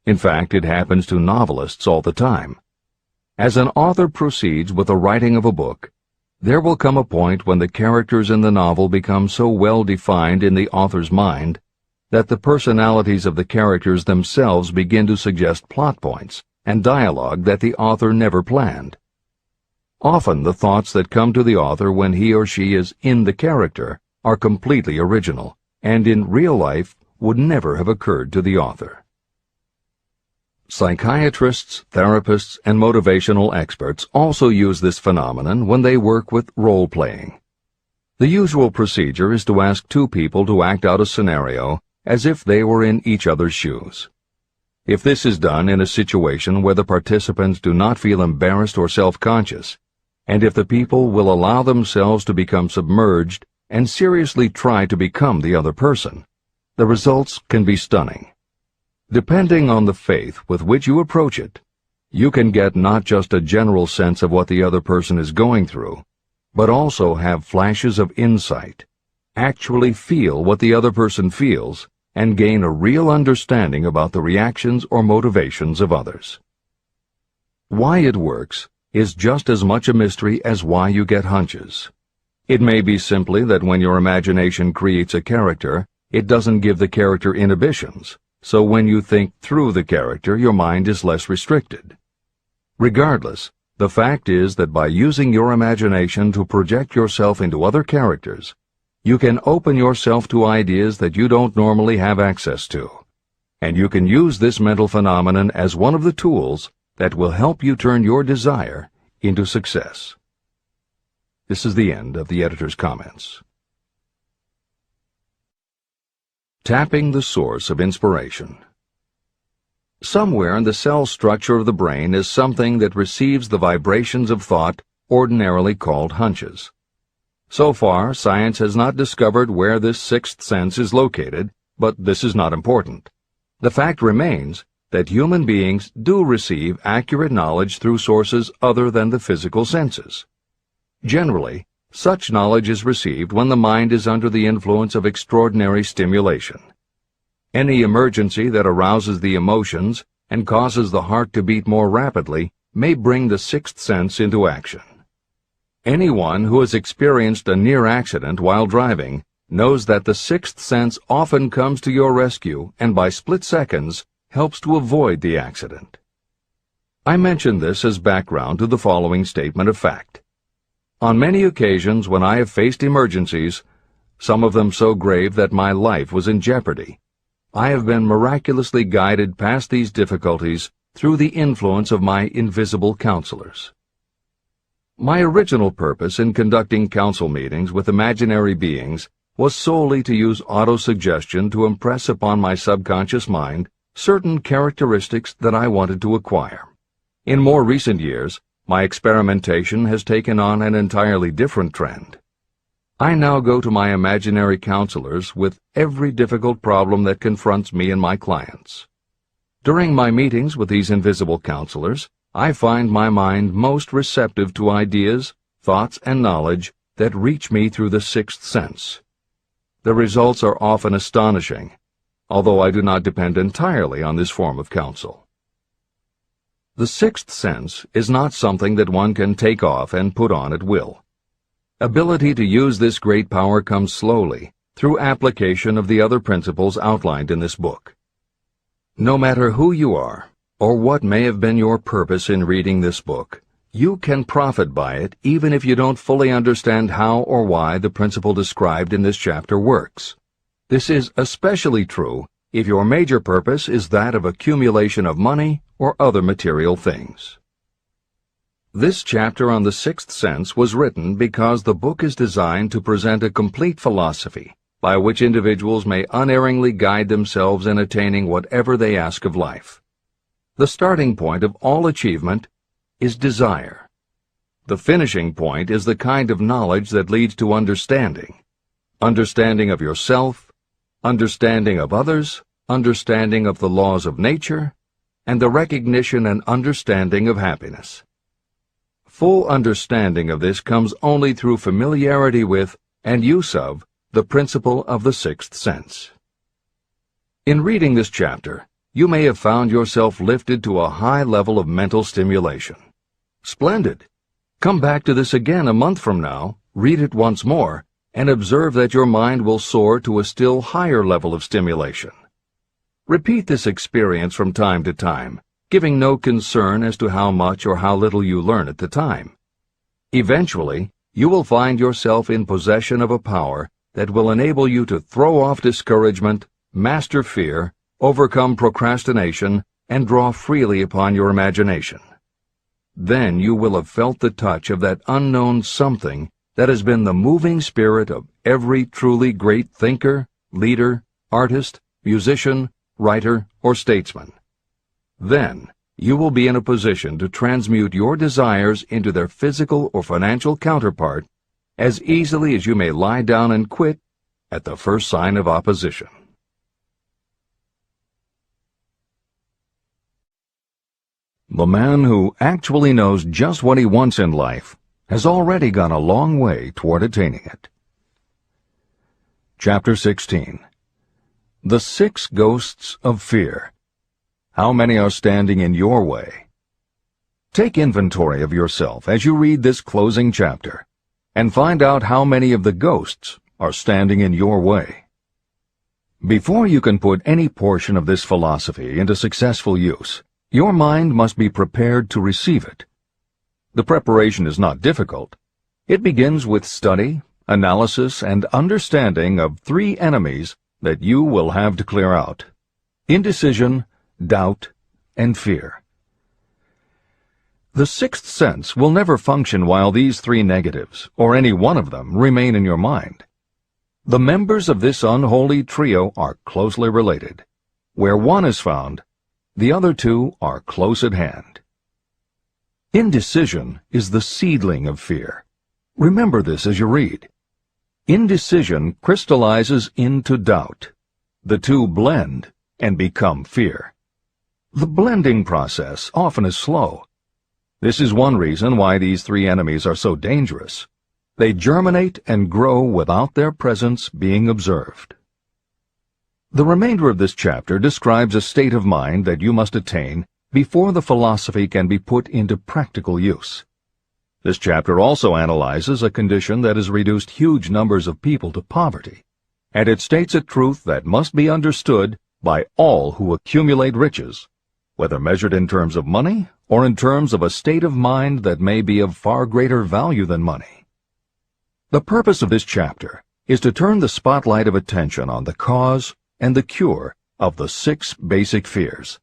Speaker 2: In fact, it happens to novelists all the time. As an author proceeds with the writing of a book, there will come a point when the characters in the novel become so well defined in the author's mind that the personalities of the characters themselves begin to suggest plot points and dialogue that the author never planned. Often the thoughts that come to the author when he or she is in the character are completely original, and in real life would never have occurred to the author. Psychiatrists, therapists, and motivational experts also use this phenomenon when they work with role-playing. The usual procedure is to ask 2 people to act out a scenario as if they were in each other's shoes. If this is done in a situation where the participants do not feel embarrassed or self-conscious, and if the people will allow themselves to become submerged and seriously try to become the other person, the results can be stunning. Depending on the faith with which you approach it, you can get not just a general sense of what the other person is going through, but also have flashes of insight, actually feel what the other person feels, and gain a real understanding about the reactions or motivations of others. Why it works is just as much a mystery as why you get hunches. It may be simply that when your imagination creates a character, it doesn't give the character inhibitions, so when you think through the character, your mind is less restricted. Regardless, the fact is that by using your imagination to project yourself into other characters, you can open yourself to ideas that you don't normally have access to, and you can use this mental phenomenon as one of the tools that will help you turn your desire into success. This is the end of the editor's comments. Tapping the source of inspiration. Somewhere in the cell structure of the brain is something that receives the vibrations of thought ordinarily called hunches. So far, science has not discovered where this sixth sense is located, but this is not important. The fact remains that human beings do receive accurate knowledge through sources other than the physical senses. Generally, such knowledge is received when the mind is under the influence of extraordinary stimulation. Any emergency that arouses the emotions and causes the heart to beat more rapidly may bring the sixth sense into action. Anyone who has experienced a near accident while driving knows that the sixth sense often comes to your rescue and by split seconds helps to avoid the accident. I mention this as background to the following statement of fact. On many occasions when I have faced emergencies, some of them so grave that my life was in jeopardy, I have been miraculously guided past these difficulties through the influence of my invisible counselors. My original purpose in conducting council meetings with imaginary beings was solely to use autosuggestion to impress upon my subconscious mind certain characteristics that I wanted to acquire. In more recent years, my experimentation has taken on an entirely different trend. I now go to my imaginary counselors with every difficult problem that confronts me and my clients. During my meetings with these invisible counselors, I find my mind most receptive to ideas, thoughts, and knowledge that reach me through the sixth sense. The results are often astonishing, although I do not depend entirely on this form of counsel. The sixth sense is not something that one can take off and put on at will. Ability to use this great power comes slowly, through application of the other principles outlined in this book. No matter who you are, or what may have been your purpose in reading this book, you can profit by it even if you don't fully understand how or why the principle described in this chapter works. This is especially true if your major purpose is that of accumulation of money or other material things. This chapter on the sixth sense was written because the book is designed to present a complete philosophy by which individuals may unerringly guide themselves in attaining whatever they ask of life. The starting point of all achievement is desire. The finishing point is the kind of knowledge that leads to understanding. Understanding of yourself, understanding of others, understanding of the laws of nature, and the recognition and understanding of happiness. Full understanding of this comes only through familiarity with and use of the principle of the sixth sense. In reading this chapter, you may have found yourself lifted to a high level of mental stimulation. Splendid! Come back to this again a month from now, read it once more, and observe that your mind will soar to a still higher level of stimulation. Repeat this experience from time to time, giving no concern as to how much or how little you learn at the time. Eventually, you will find yourself in possession of a power that will enable you to throw off discouragement, master fear, overcome procrastination, and draw freely upon your imagination. Then you will have felt the touch of that unknown something that has been the moving spirit of every truly great thinker, leader, artist, musician, writer, or statesman. Then you will be in a position to transmute your desires into their physical or financial counterpart as easily as you may lie down and quit at the first sign of opposition. The man who actually knows just what he wants in life has already gone a long way toward attaining it. Chapter 16. The Six Ghosts of Fear. How many are standing in your way? Take inventory of yourself as you read this closing chapter, and find out how many of the ghosts are standing in your way. Before you can put any portion of this philosophy into successful use, your mind must be prepared to receive it. The preparation is not difficult. It begins with study, analysis, and understanding of three enemies that you will have to clear out: indecision, doubt, and fear. The sixth sense will never function while these three negatives, or any one of them, remain in your mind. The members of this unholy trio are closely related. Where one is found, The other two are close at hand. Indecision is the seedling of fear. Remember this as you read. Indecision crystallizes into doubt. The two blend and become fear. The blending process often is slow. This is one reason why these three enemies are so dangerous. They germinate and grow without their presence being observed. The remainder of this chapter describes a state of mind that you must attain before the philosophy can be put into practical use. This chapter also analyzes a condition that has reduced huge numbers of people to poverty, and it states a truth that must be understood by all who accumulate riches, whether measured in terms of money or in terms of a state of mind that may be of far greater value than money. The purpose of this chapter is to turn the spotlight of attention on the cause and the cure of the 6 basic fears.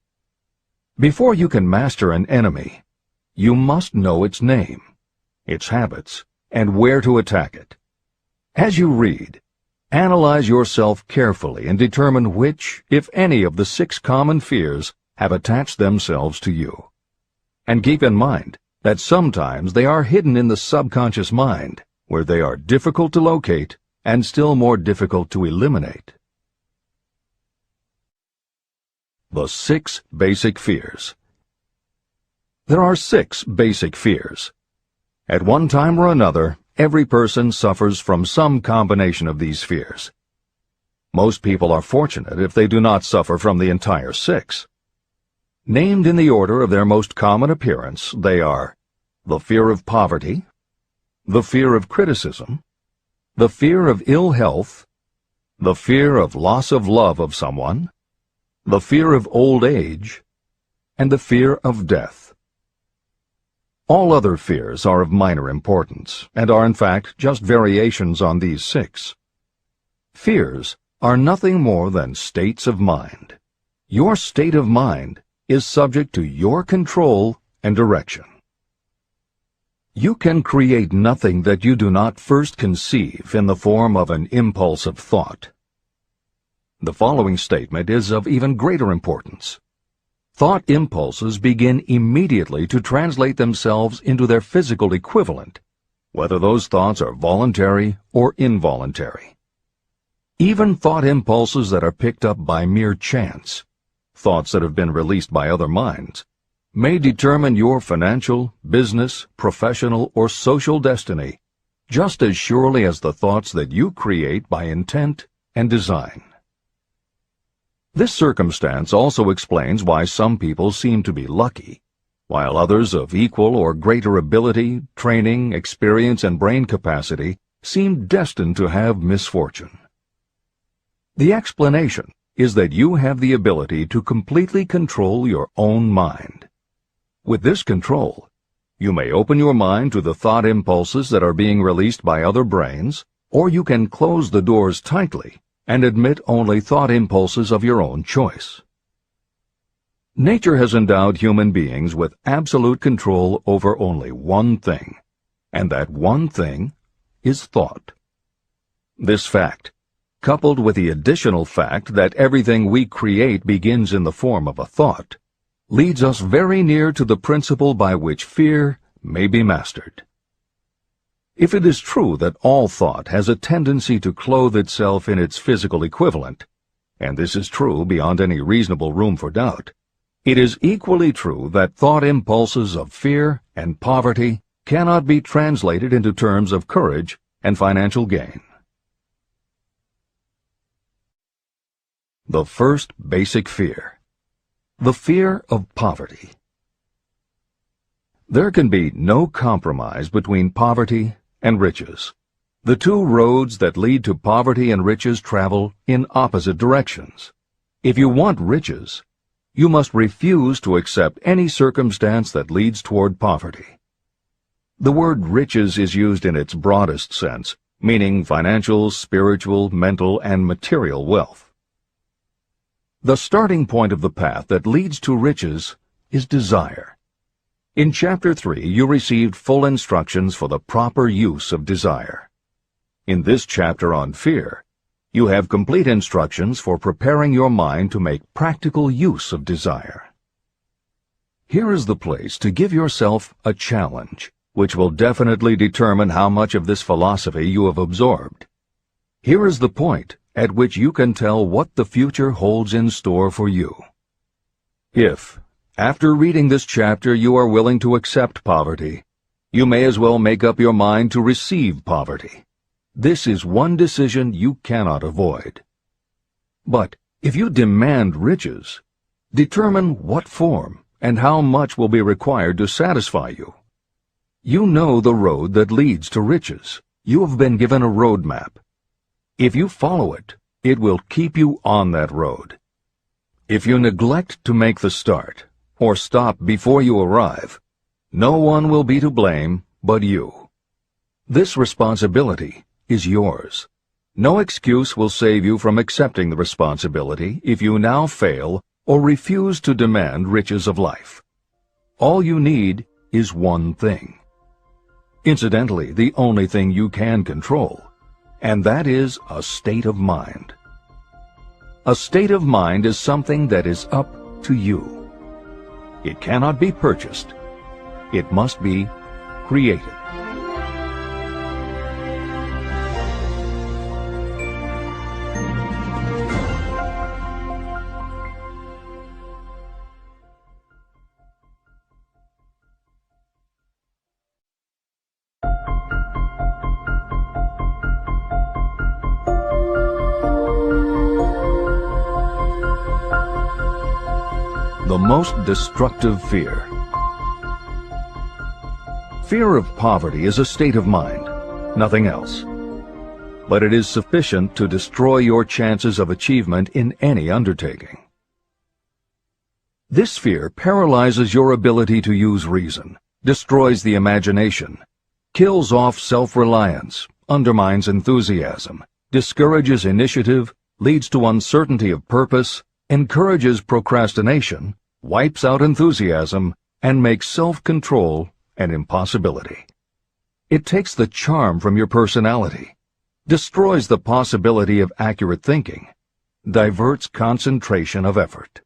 Speaker 2: Before you can master an enemy, you must know its name, its habits, and where to attack it. As you read, analyze yourself carefully and determine which, if any, of the 6 common fears have attached themselves to you. And keep in mind that sometimes they are hidden in the subconscious mind, where they are difficult to locate and still more difficult to eliminate. The 6 basic fears. There are 6 basic fears. At one time or another, every person suffers from some combination of these fears. Most people are fortunate if they do not suffer from the entire 6. Named in the order of their most common appearance, they are the fear of poverty, the fear of criticism, the fear of ill health, the fear of loss of love of someone, the fear of old age, and the fear of death. All other fears are of minor importance, and are in fact just variations on these 6. Fears are nothing more than states of mind. Your state of mind is subject to your control and direction. You can create nothing that you do not first conceive in the form of an impulse of thought. The following statement is of even greater importance. Thought impulses begin immediately to translate themselves into their physical equivalent, whether those thoughts are voluntary or involuntary. Even thought impulses that are picked up by mere chance, thoughts that have been released by other minds, may determine your financial, business, professional, or social destiny just as surely as the thoughts that you create by intent and design. This circumstance also explains why some people seem to be lucky, while others of equal or greater ability, training, experience, and brain capacity seem destined to have misfortune. The explanation is that you have the ability to completely control your own mind. With this control, you may open your mind to the thought impulses that are being released by other brains, or you can close the doors tightly and admit only thought impulses of your own choice. Nature has endowed human beings with absolute control over only one thing, and that one thing is thought. This fact, coupled with the additional fact that everything we create begins in the form of a thought, leads us very near to the principle by which fear may be mastered. If it is true that all thought has a tendency to clothe itself in its physical equivalent, and this is true beyond any reasonable room for doubt, it is equally true that thought impulses of fear and poverty cannot be translated into terms of courage and financial gain. The first basic fear, the fear of poverty. There can be no compromise between poverty and riches. The two roads that lead to poverty and riches travel in opposite directions. If you want riches, you must refuse to accept any circumstance that leads toward poverty. The word riches is used in its broadest sense, meaning financial, spiritual, mental, and material wealth. The starting point of the path that leads to riches is desire. In Chapter 3, you received full instructions for the proper use of desire. In this chapter on fear, you have complete instructions for preparing your mind to make practical use of desire. Here is the place to give yourself a challenge, which will definitely determine how much of this philosophy you have absorbed. Here is the point at which you can tell what the future holds in store for you. If, after reading this chapter, you are willing to accept poverty, you may as well make up your mind to receive poverty. This is one decision you cannot avoid. But if you demand riches, determine what form and how much will be required to satisfy you. You know the road that leads to riches. You have been given a road map. If you follow it, it will keep you on that road. If you neglect to make the start, or stop before you arrive, no one will be to blame but you. This responsibility is yours. No excuse will save you from accepting the responsibility if you now fail or refuse to demand riches of life. All you need is one thing. Incidentally, the only thing you can control, and that is a state of mind. A state of mind is something that is up to you. It cannot be purchased. It must be created. The most destructive fear. Fear of poverty is a state of mind, nothing else. But it is sufficient to destroy your chances of achievement in any undertaking. This fear paralyzes your ability to use reason, destroys the imagination, kills off self-reliance, undermines enthusiasm, discourages initiative, leads to uncertainty of purpose, encourages procrastination, wipes out enthusiasm, and makes self-control an impossibility. It takes the charm from your personality, destroys the possibility of accurate thinking, diverts concentration of effort.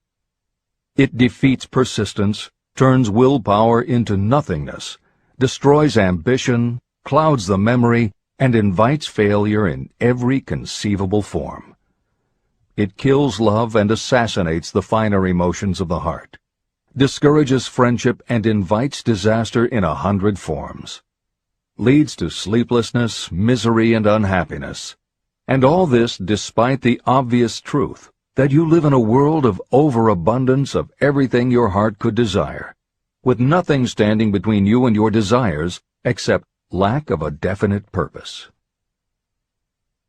Speaker 2: It defeats persistence, turns willpower into nothingness, destroys ambition, clouds the memory, and invites failure in every conceivable form. It kills love and assassinates the finer emotions of the heart, discourages friendship and invites disaster in 100 forms, leads to sleeplessness, misery, and unhappiness. And all this despite the obvious truth that you live in a world of overabundance of everything your heart could desire, with nothing standing between you and your desires except lack of a definite purpose.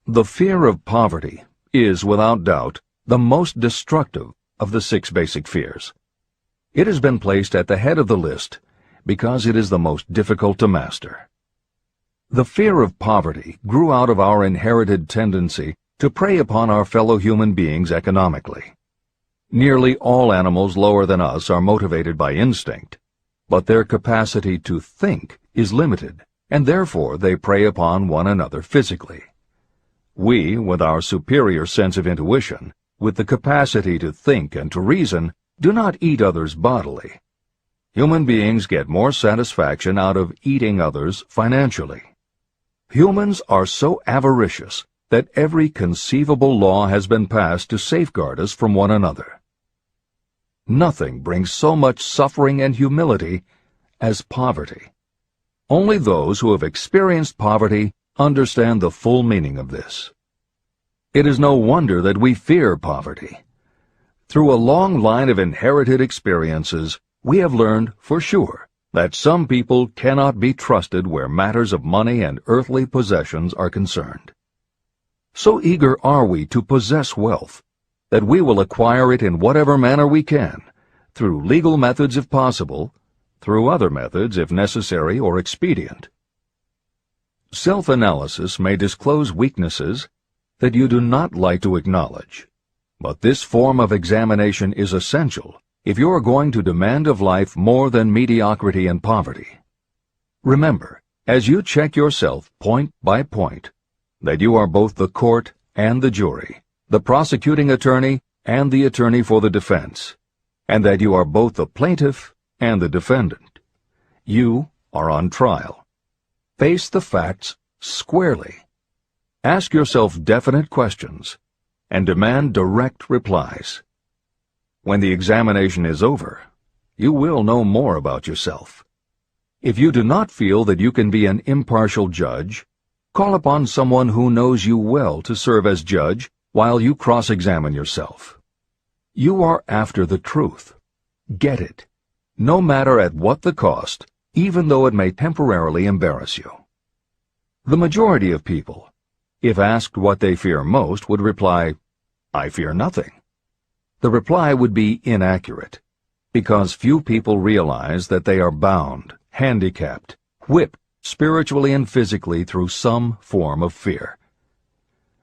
Speaker 2: The fear of poverty is, without doubt, the most destructive of the 6 basic fears. It has been placed at the head of the list because it is the most difficult to master. The fear of poverty grew out of our inherited tendency to prey upon our fellow human beings economically. Nearly all animals lower than us are motivated by instinct, but their capacity to think is limited, and therefore they prey upon one another physically. We, with our superior sense of intuition, with the capacity to think and to reason, do not eat others bodily. Human beings get more satisfaction out of eating others financially. Humans are so avaricious that every conceivable law has been passed to safeguard us from one another. Nothing brings so much suffering and humility as poverty. Only those who have experienced poverty understand the full meaning of this. It is no wonder that we fear poverty. Through a long line of inherited experiences, we have learned for sure that some people cannot be trusted where matters of money and earthly possessions are concerned. So eager are we to possess wealth that we will acquire it in whatever manner we can, through legal methods if possible, through other methods if necessary or expedient. Self-analysis may disclose weaknesses that you do not like to acknowledge, but this form of examination is essential if you are going to demand of life more than mediocrity and poverty. Remember, as you check yourself point by point, that you are both the court and the jury, the prosecuting attorney and the attorney for the defense, and that you are both the plaintiff and the defendant. You are on trial. Face the facts squarely. Ask yourself definite questions and demand direct replies. When the examination is over, you will know more about yourself. If you do not feel that you can be an impartial judge, call upon someone who knows you well to serve as judge while you cross-examine yourself. You are after the truth. Get it, no matter at what the cost, even though it may temporarily embarrass you. The majority of people, if asked what they fear most, would reply, "I fear nothing." The reply would be inaccurate, because few people realize that they are bound, handicapped, whipped spiritually and physically through some form of fear.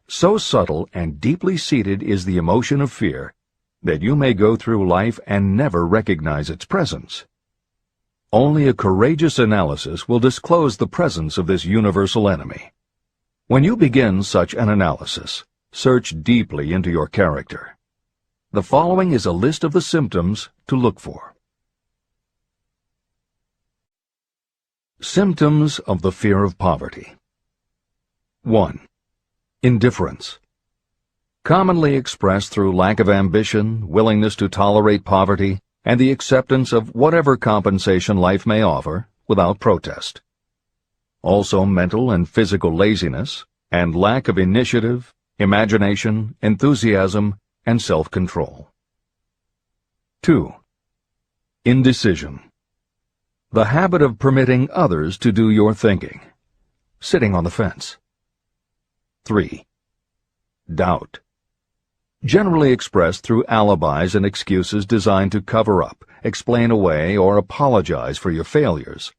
Speaker 2: So subtle and deeply seated is the emotion of fear that you may go through life and never recognize its presence. Only a courageous analysis will disclose the presence of this universal enemy. When you begin such an analysis, search deeply into your character. The following is a list of the symptoms to look for. Symptoms of the fear of poverty. 1. Indifference. Commonly expressed through lack of ambition, willingness to tolerate poverty, and the acceptance of whatever compensation life may offer without protest. Also mental and physical laziness, and lack of initiative, imagination, enthusiasm, and self-control. 2. Indecision. The habit of permitting others to do your thinking. Sitting on the fence. 3. Doubt. Generally expressed through alibis and excuses designed to cover up, explain away, or apologize for your failures.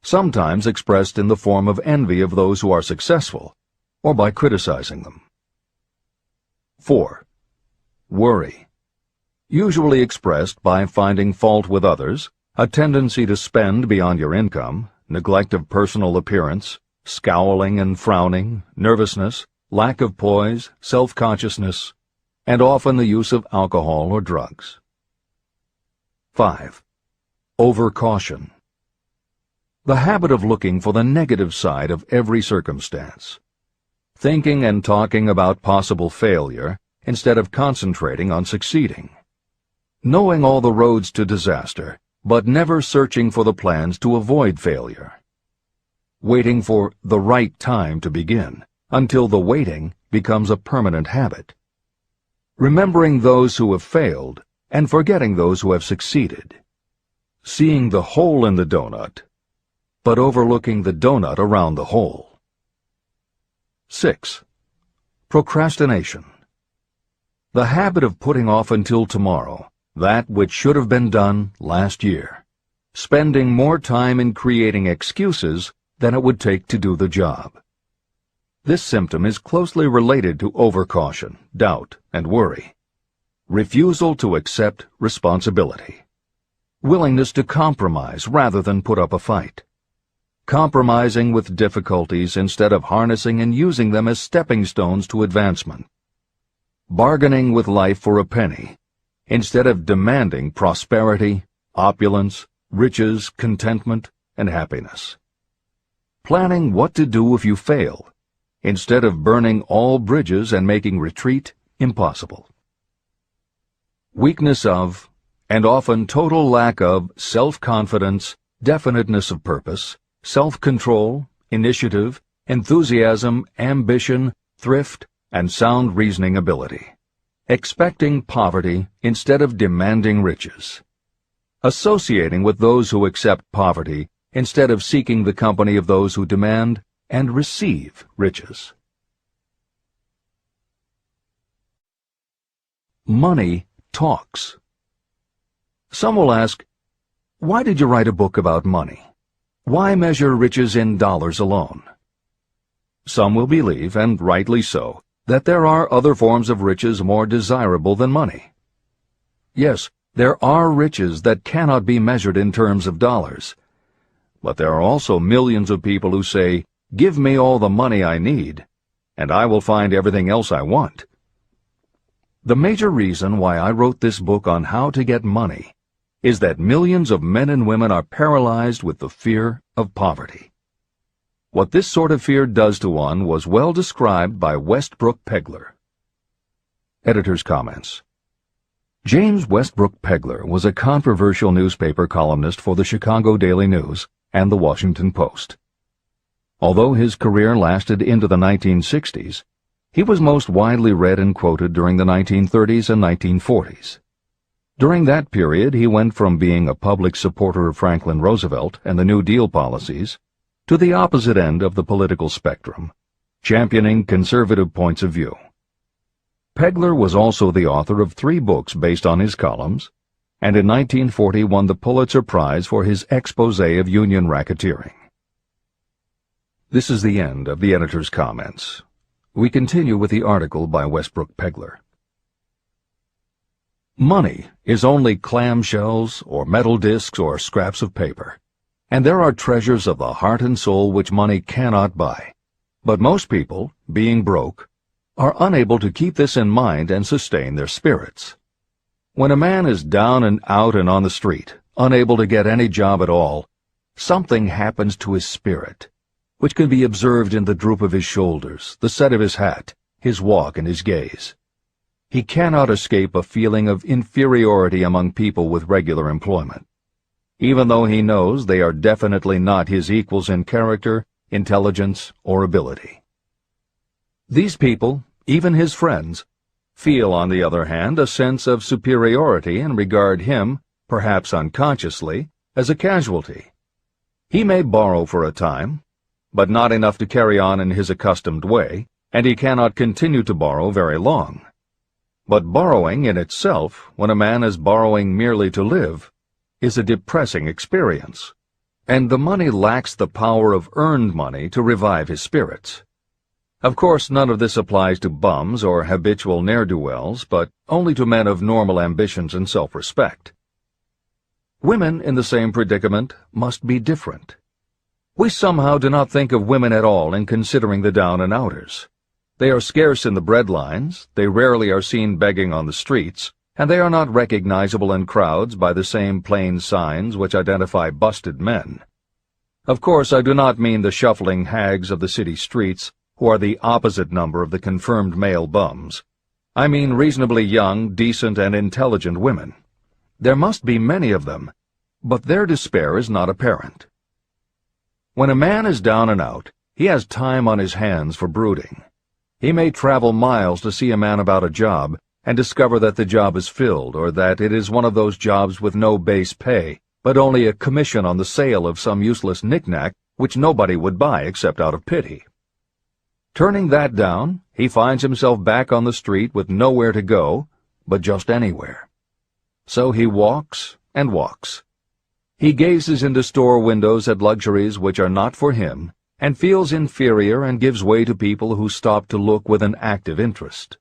Speaker 2: Sometimes expressed in the form of envy of those who are successful, or by criticizing them. 4. Worry. Usually expressed by finding fault with others, a tendency to spend beyond your income, neglect of personal appearance, scowling and frowning, nervousness, lack of poise, self-consciousness, and often the use of alcohol or drugs. 5. Overcaution. The habit of looking for the negative side of every circumstance. Thinking and talking about possible failure instead of concentrating on succeeding. Knowing all the roads to disaster, but never searching for the plans to avoid failure. Waiting for the right time to begin, until the waiting becomes a permanent habit. Remembering those who have failed and forgetting those who have succeeded. Seeing the hole in the donut, but overlooking the donut around the hole. 6. Procrastination. The habit of putting off until tomorrow that which should have been done last year, spending more time in creating excuses than it would take to do the job. This symptom is closely related to overcaution, doubt, and worry. Refusal to accept responsibility. Willingness to compromise rather than put up a fight. Compromising with difficulties instead of harnessing and using them as stepping stones to advancement. Bargaining with life for a penny instead of demanding prosperity, opulence, riches, contentment, and happiness. Planning what to do if you fail, instead of burning all bridges and making retreat impossible. Weakness of, and often total lack of, self-confidence, definiteness of purpose, self-control, initiative, enthusiasm, ambition, thrift, and sound reasoning ability. Expecting poverty instead of demanding riches. Associating with those who accept poverty instead of seeking the company of those who demand and receive riches. Money talks. Some will ask, why did you write a book about money? Why measure riches in dollars alone? Some will believe, and rightly so, that there are other forms of riches more desirable than money. Yes, there are riches that cannot be measured in terms of dollars. But there are also millions of people who say, "Give me all the money I need, and I will find everything else I want." The major reason why I wrote this book on how to get money is that millions of men and women are paralyzed with the fear of poverty. What this sort of fear does to one was well described by Westbrook Pegler. Editor's comments. James Westbrook Pegler was a controversial newspaper columnist for the Chicago Daily News and the Washington Post. Although his career lasted into the 1960s, he was most widely read and quoted during the 1930s and 1940s. During that period, he went from being a public supporter of Franklin Roosevelt and the New Deal policies to the opposite end of the political spectrum, championing conservative points of view. Pegler was also the author of 3 books based on his columns, and in 1940 won the Pulitzer Prize for his exposé of union racketeering. This is the end of the editor's comments. We continue with the article by Westbrook Pegler. Money is only clamshells or metal discs or scraps of paper, and there are treasures of the heart and soul which money cannot buy. But most people, being broke, are unable to keep this in mind and sustain their spirits. When a man is down and out and on the street, unable to get any job at all, something happens to his spirit, which can be observed in the droop of his shoulders, the set of his hat, his walk, and his gaze. He cannot escape a feeling of inferiority among people with regular employment, even though he knows they are definitely not his equals in character, intelligence, or ability. These people, even his friends, feel, on the other hand, a sense of superiority and regard him, perhaps unconsciously, as a casualty. He may borrow for a time, but not enough to carry on in his accustomed way, and he cannot continue to borrow very long. But borrowing in itself, when a man is borrowing merely to live, is a depressing experience, and the money lacks the power of earned money to revive his spirits. Of course, none of this applies to bums or habitual ne'er-do-wells, but only to men of normal ambitions and self-respect. Women in the same predicament must be different. We somehow do not think of women at all in considering the down-and-outers. They are scarce in the bread lines, they rarely are seen begging on the streets, and they are not recognizable in crowds by the same plain signs which identify busted men. Of course, I do not mean the shuffling hags of the city streets, who are the opposite number of the confirmed male bums. I mean reasonably young, decent, and intelligent women. There must be many of them, but their despair is not apparent. When a man is down and out, he has time on his hands for brooding. He may travel miles to see a man about a job and discover that the job is filled, or that it is one of those jobs with no base pay, but only a commission on the sale of some useless knick-knack which nobody would buy except out of pity. Turning that down, he finds himself back on the street with nowhere to go, but just anywhere. So he walks and walks. He gazes into store windows at luxuries which are not for him, and feels inferior and gives way to people who stop to look with an active interest.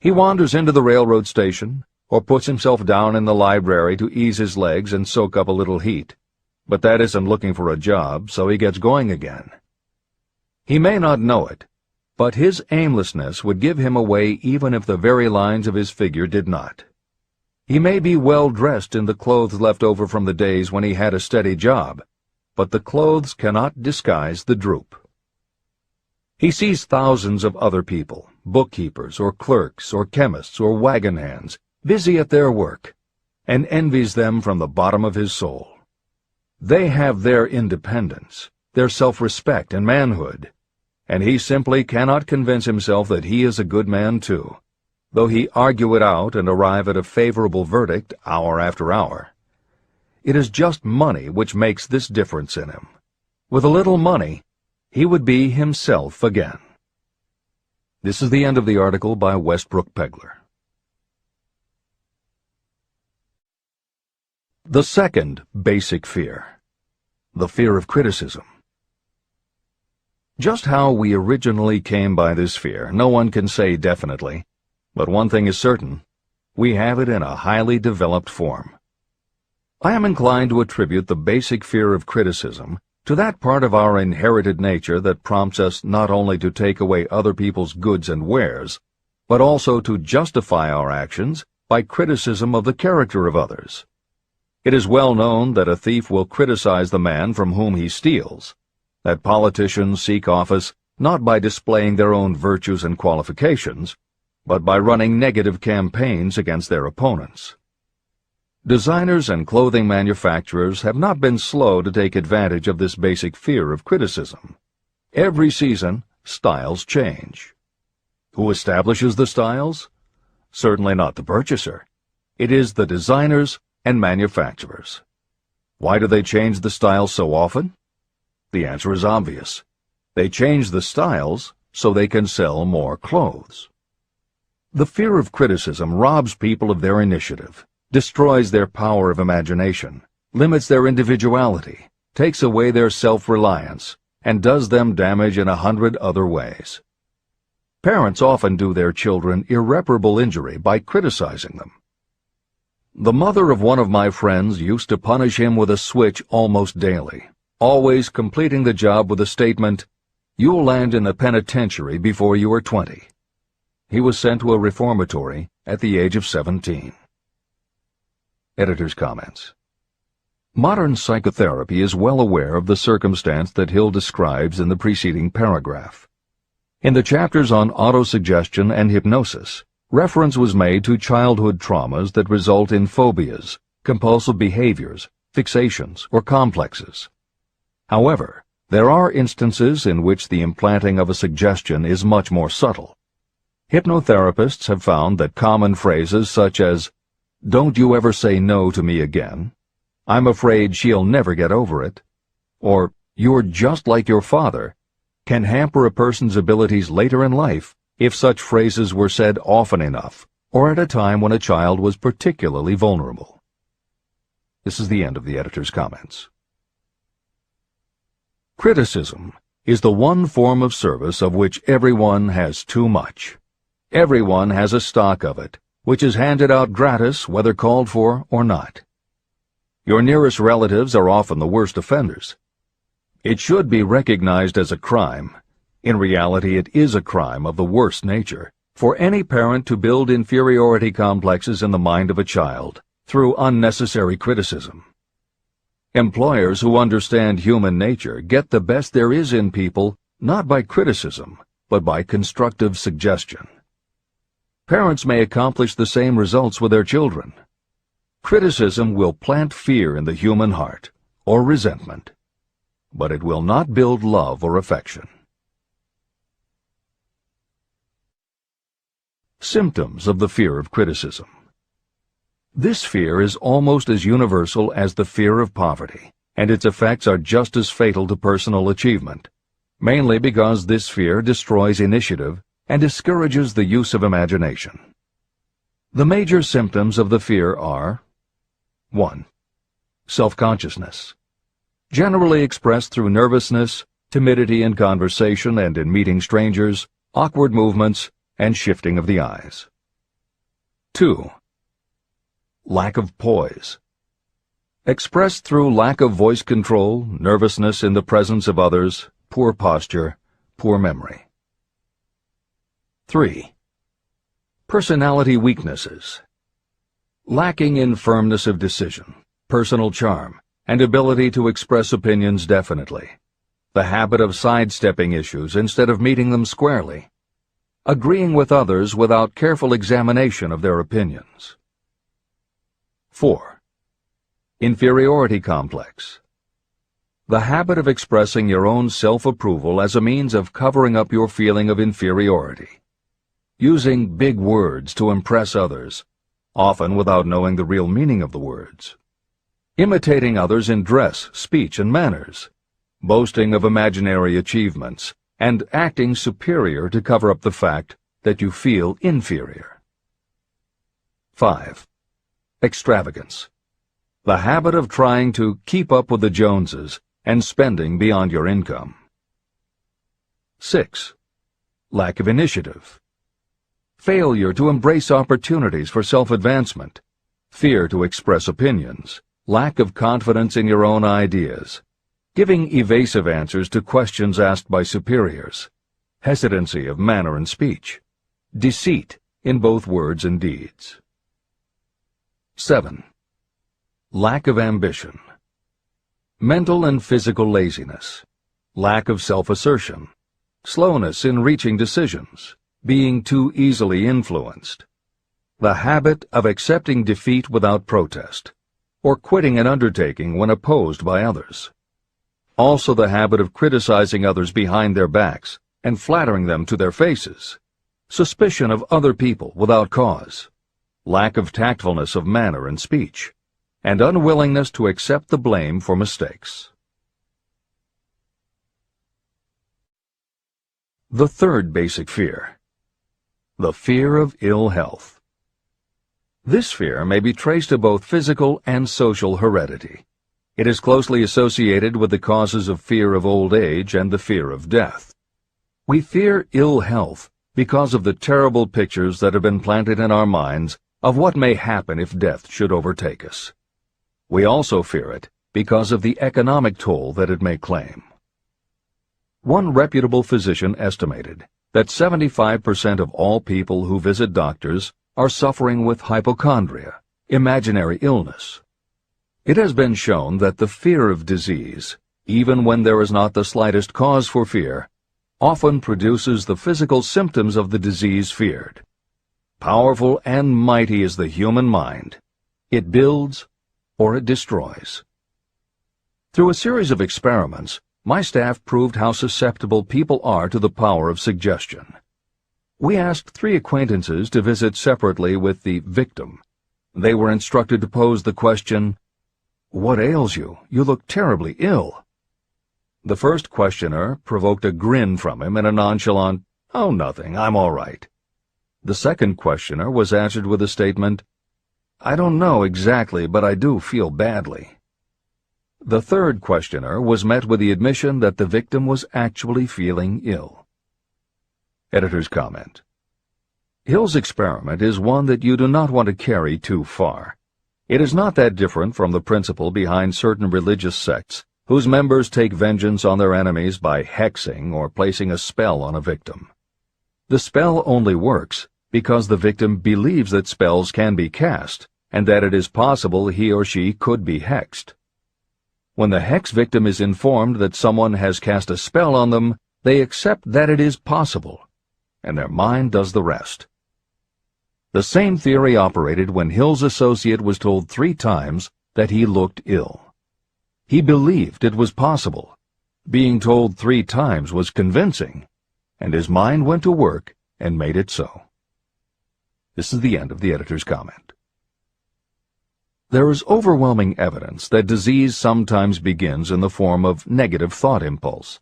Speaker 2: He wanders into the railroad station, or puts himself down in the library to ease his legs and soak up a little heat, but that isn't looking for a job, so he gets going again. He may not know it, but his aimlessness would give him away even if the very lines of his figure did not. He may be well dressed in the clothes left over from the days when he had a steady job, but the clothes cannot disguise the droop. He sees thousands of other people, bookkeepers or clerks or chemists or wagon hands, busy at their work, and envies them from the bottom of his soul. They have their independence, their self-respect and manhood, and he simply cannot convince himself that he is a good man too, though he argue it out and arrive at a favorable verdict hour after hour. It is just money which makes this difference in him. With a little money, he would be himself again. This is the end of the article by Westbrook Pegler. The second basic fear, the fear of criticism. Just how we originally came by this fear, no one can say definitely, but one thing is certain: we have it in a highly developed form. I am inclined to attribute the basic fear of criticism to that part of our inherited nature that prompts us not only to take away other people's goods and wares, but also to justify our actions by criticism of the character of others. It is well known that a thief will criticize the man from whom he steals, that politicians seek office not by displaying their own virtues and qualifications, but by running negative campaigns against their opponents. Designers and clothing manufacturers have not been slow to take advantage of this basic fear of criticism. Every season, styles change. Who establishes the styles? Certainly not the purchaser. It is the designers and manufacturers. Why do they change the styles so often? The answer is obvious. They change the styles so they can sell more clothes. The fear of criticism robs people of their initiative, destroys their power of imagination, limits their individuality, takes away their self-reliance, and does them damage in 100 other ways. Parents often do their children irreparable injury by criticizing them. The mother of one of my friends used to punish him with a switch almost daily, always completing the job with a statement, "You'll land in the penitentiary before you are 20. He was sent to a reformatory at the age of 17. Editor's comments. Modern psychotherapy is well aware of the circumstance that Hill describes in the preceding paragraph. In the chapters on autosuggestion and hypnosis, reference was made to childhood traumas that result in phobias, compulsive behaviors, fixations, or complexes. However, there are instances in which the implanting of a suggestion is much more subtle. Hypnotherapists have found that common phrases such as, "Don't you ever say no to me again," "I'm afraid she'll never get over it," or "You're just like your father," can hamper a person's abilities later in life if such phrases were said often enough, or at a time when a child was particularly vulnerable. This is the end of the editor's comments. Criticism is the one form of service of which everyone has too much. Everyone has a stock of it, which is handed out gratis whether called for or not. Your nearest relatives are often the worst offenders. It should be recognized as a crime. In reality, it is a crime of the worst nature for any parent to build inferiority complexes in the mind of a child through unnecessary criticism. Employers who understand human nature get the best there is in people not by criticism, but by constructive suggestion. Parents may accomplish the same results with their children. Criticism will plant fear in the human heart, or resentment, but it will not build love or affection. Symptoms of the fear of criticism. This fear is almost as universal as the fear of poverty, and its effects are just as fatal to personal achievement, mainly because this fear destroys initiative and discourages the use of imagination. The major symptoms of the fear are: 1. Self-consciousness, generally expressed through nervousness, timidity in conversation and in meeting strangers, awkward movements, and shifting of the eyes. 2. Lack of poise, expressed through lack of voice control, nervousness in the presence of others, poor posture, poor memory. 3. Personality weaknesses, lacking in firmness of decision, personal charm, and ability to express opinions definitely, the habit of sidestepping issues instead of meeting them squarely, agreeing with others without careful examination of their opinions. 4. Inferiority complex, the habit of expressing your own self-approval as a means of covering up your feeling of inferiority, using big words to impress others, often without knowing the real meaning of the words, imitating others in dress, speech, and manners, boasting of imaginary achievements, and acting superior to cover up the fact that you feel inferior. 5. Extravagance, the habit of trying to keep up with the Joneses and spending beyond your income. 6. Lack of initiative, failure to embrace opportunities for self-advancement, fear to express opinions, lack of confidence in your own ideas, giving evasive answers to questions asked by superiors, hesitancy of manner and speech, deceit in both words and deeds. 7. lack of ambition, mental and physical laziness, lack of self-assertion, slowness in reaching decisions, being too easily influenced, the habit of accepting defeat without protest, or quitting an undertaking when opposed by others. Also the habit of criticizing others behind their backs and flattering them to their faces, suspicion of other people without cause, lack of tactfulness of manner and speech, and unwillingness to accept the blame for mistakes. The third basic fear, the fear of ill health. This fear may be traced to both physical and social heredity. It is closely associated with the causes of fear of old age and the fear of death. We fear ill health because of the terrible pictures that have been planted in our minds of what may happen if death should overtake us. We also fear it because of the economic toll that it may claim. One reputable physician estimated that 75% of all people who visit doctors are suffering with hypochondria, imaginary illness. It has been shown that the fear of disease, even when there is not the slightest cause for fear, often produces the physical symptoms of the disease feared. Powerful and mighty is the human mind. It builds or it destroys. Through a series of experiments, my staff proved how susceptible people are to the power of suggestion. We asked 3 acquaintances to visit separately with the victim. They were instructed to pose the question, "What ails you? You look terribly ill." The first questioner provoked a grin from him and a nonchalant, "Oh, nothing, I'm all right." The second questioner was answered with a statement, "I don't know exactly, but I do feel badly." The third questioner was met with the admission that the victim was actually feeling ill. Editor's comment. Hill's experiment is one that you do not want to carry too far. It is not that different from the principle behind certain religious sects whose members take vengeance on their enemies by hexing or placing a spell on a victim. The spell only works because the victim believes that spells can be cast and that it is possible he or she could be hexed. When the hex victim is informed that someone has cast a spell on them, they accept that it is possible, and their mind does the rest. The same theory operated when Hill's associate was told 3 times that he looked ill. He believed it was possible. Being told 3 times was convincing, and his mind went to work and made it so. This is the end of the editor's comment. There is overwhelming evidence that disease sometimes begins in the form of negative thought impulse.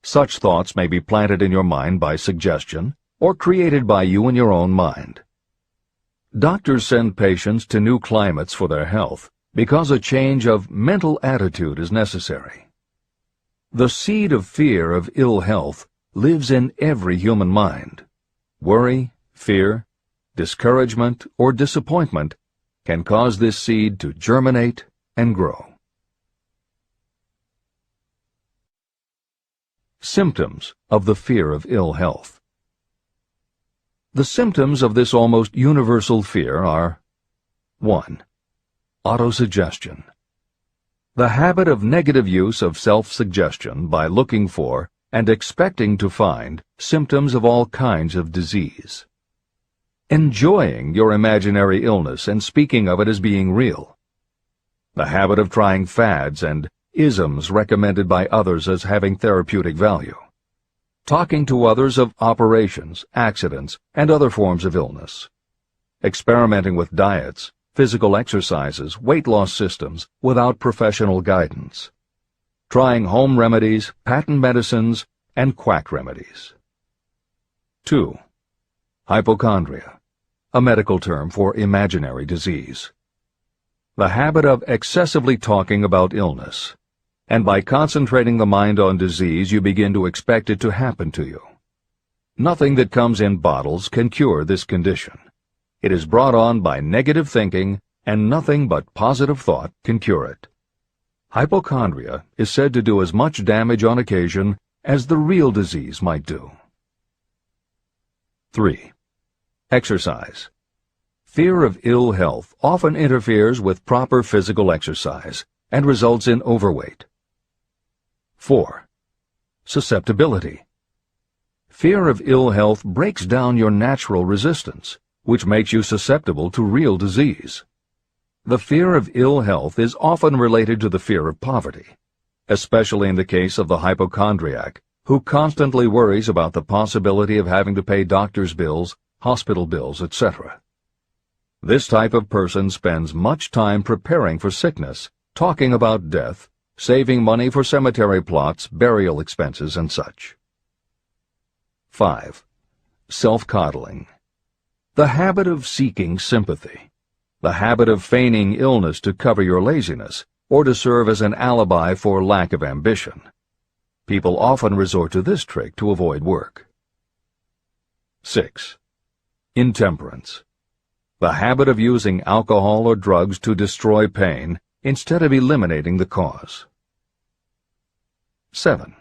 Speaker 2: Such thoughts may be planted in your mind by suggestion or created by you in your own mind. Doctors send patients to new climates for their health because a change of mental attitude is necessary. The seed of fear of ill health lives in every human mind. Worry, fear, discouragement, or disappointment can cause this seed to germinate and grow. Symptoms of the fear of ill health. The symptoms of this almost universal fear are 1. Autosuggestion. The habit of negative use of self-suggestion by looking for and expecting to find symptoms of all kinds of disease. Enjoying your imaginary illness and speaking of it as being real. The habit of trying fads and isms recommended by others as having therapeutic value. Talking to others of operations, accidents, and other forms of illness. Experimenting with diets, physical exercises, weight loss systems without professional guidance. Trying home remedies, patent medicines, and quack remedies. 2. Hypochondria, a medical term for imaginary disease. The habit of excessively talking about illness, and by concentrating the mind on disease you begin to expect it to happen to you. Nothing that comes in bottles can cure this condition. It is brought on by negative thinking, and nothing but positive thought can cure it. Hypochondria is said to do as much damage on occasion as the real disease might do. 3. Exercise. Fear of ill health often interferes with proper physical exercise and results in overweight. 4. Susceptibility. Fear of ill health breaks down your natural resistance, which makes you susceptible to real disease. The fear of ill health is often related to the fear of poverty, especially in the case of the hypochondriac, who constantly worries about the possibility of having to pay doctor's bills, hospital bills, etc. This type of person spends much time preparing for sickness, talking about death, saving money for cemetery plots, burial expenses, and such. 5. Self-coddling. The habit of seeking sympathy. The habit of feigning illness to cover your laziness, or to serve as an alibi for lack of ambition. People often resort to this trick to avoid work. 6. Intemperance. The habit of using alcohol or drugs to destroy pain instead of eliminating the cause. 7.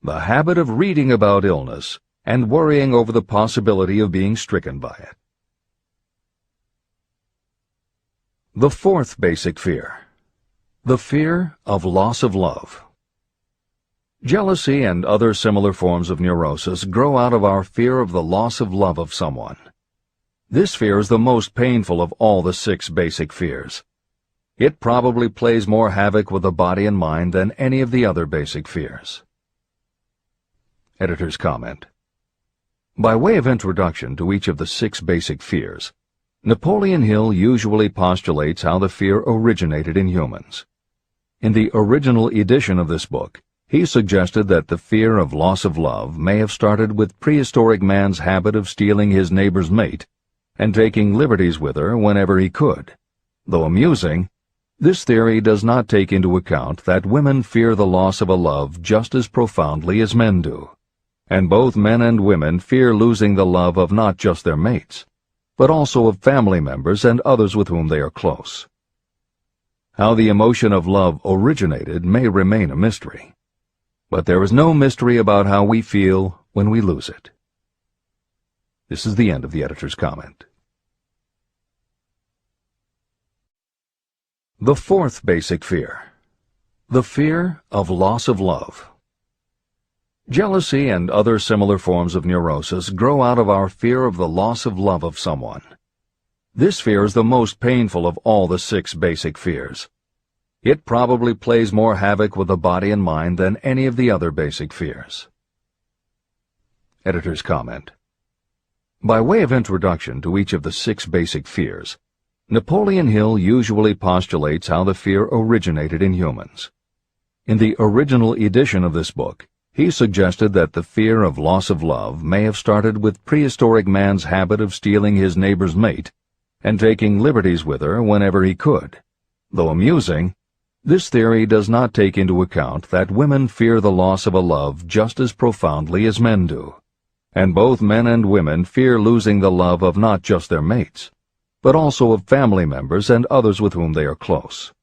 Speaker 2: The habit of reading about illness and worrying over the possibility of being stricken by it. The fourth basic fear. The fear of loss of love. Jealousy and other similar forms of neurosis grow out of our fear of the loss of love of someone. This fear is the most painful of all the 6 basic fears. It probably plays more havoc with the body and mind than any of the other basic fears. Editor's comment. By way of introduction to each of the 6 basic fears, Napoleon Hill usually postulates how the fear originated in humans. In the original edition of this book, he suggested that the fear of loss of love may have started with prehistoric man's habit of stealing his neighbor's mate and taking liberties with her whenever he could. Though amusing, this theory does not take into account that women fear the loss of a love just as profoundly as men do, and both men and women fear losing the love of not just their mates, but also of family members and others with whom they are close. How the emotion of love originated may remain a mystery, but there is no mystery about how we feel when we lose it. This is the end of the editor's comment. The fourth basic fear. The fear of loss of love. Jealousy and other similar forms of neurosis grow out of our fear of the loss of love of someone. This fear is the most painful of all the 6 basic fears. It probably plays more havoc with the body and mind than any of the other basic fears. Editor's comment. By way of introduction to each of the 6 basic fears, Napoleon Hill usually postulates how the fear originated in humans. In the original edition of this book, he suggested that the fear of loss of love may have started with prehistoric man's habit of stealing his neighbor's mate and taking liberties with her whenever he could. Though amusing, this theory does not take into account that women fear the loss of a love just as profoundly as men do, and both men and women fear losing the love of not just their mates, but also of family members and others with whom they are close.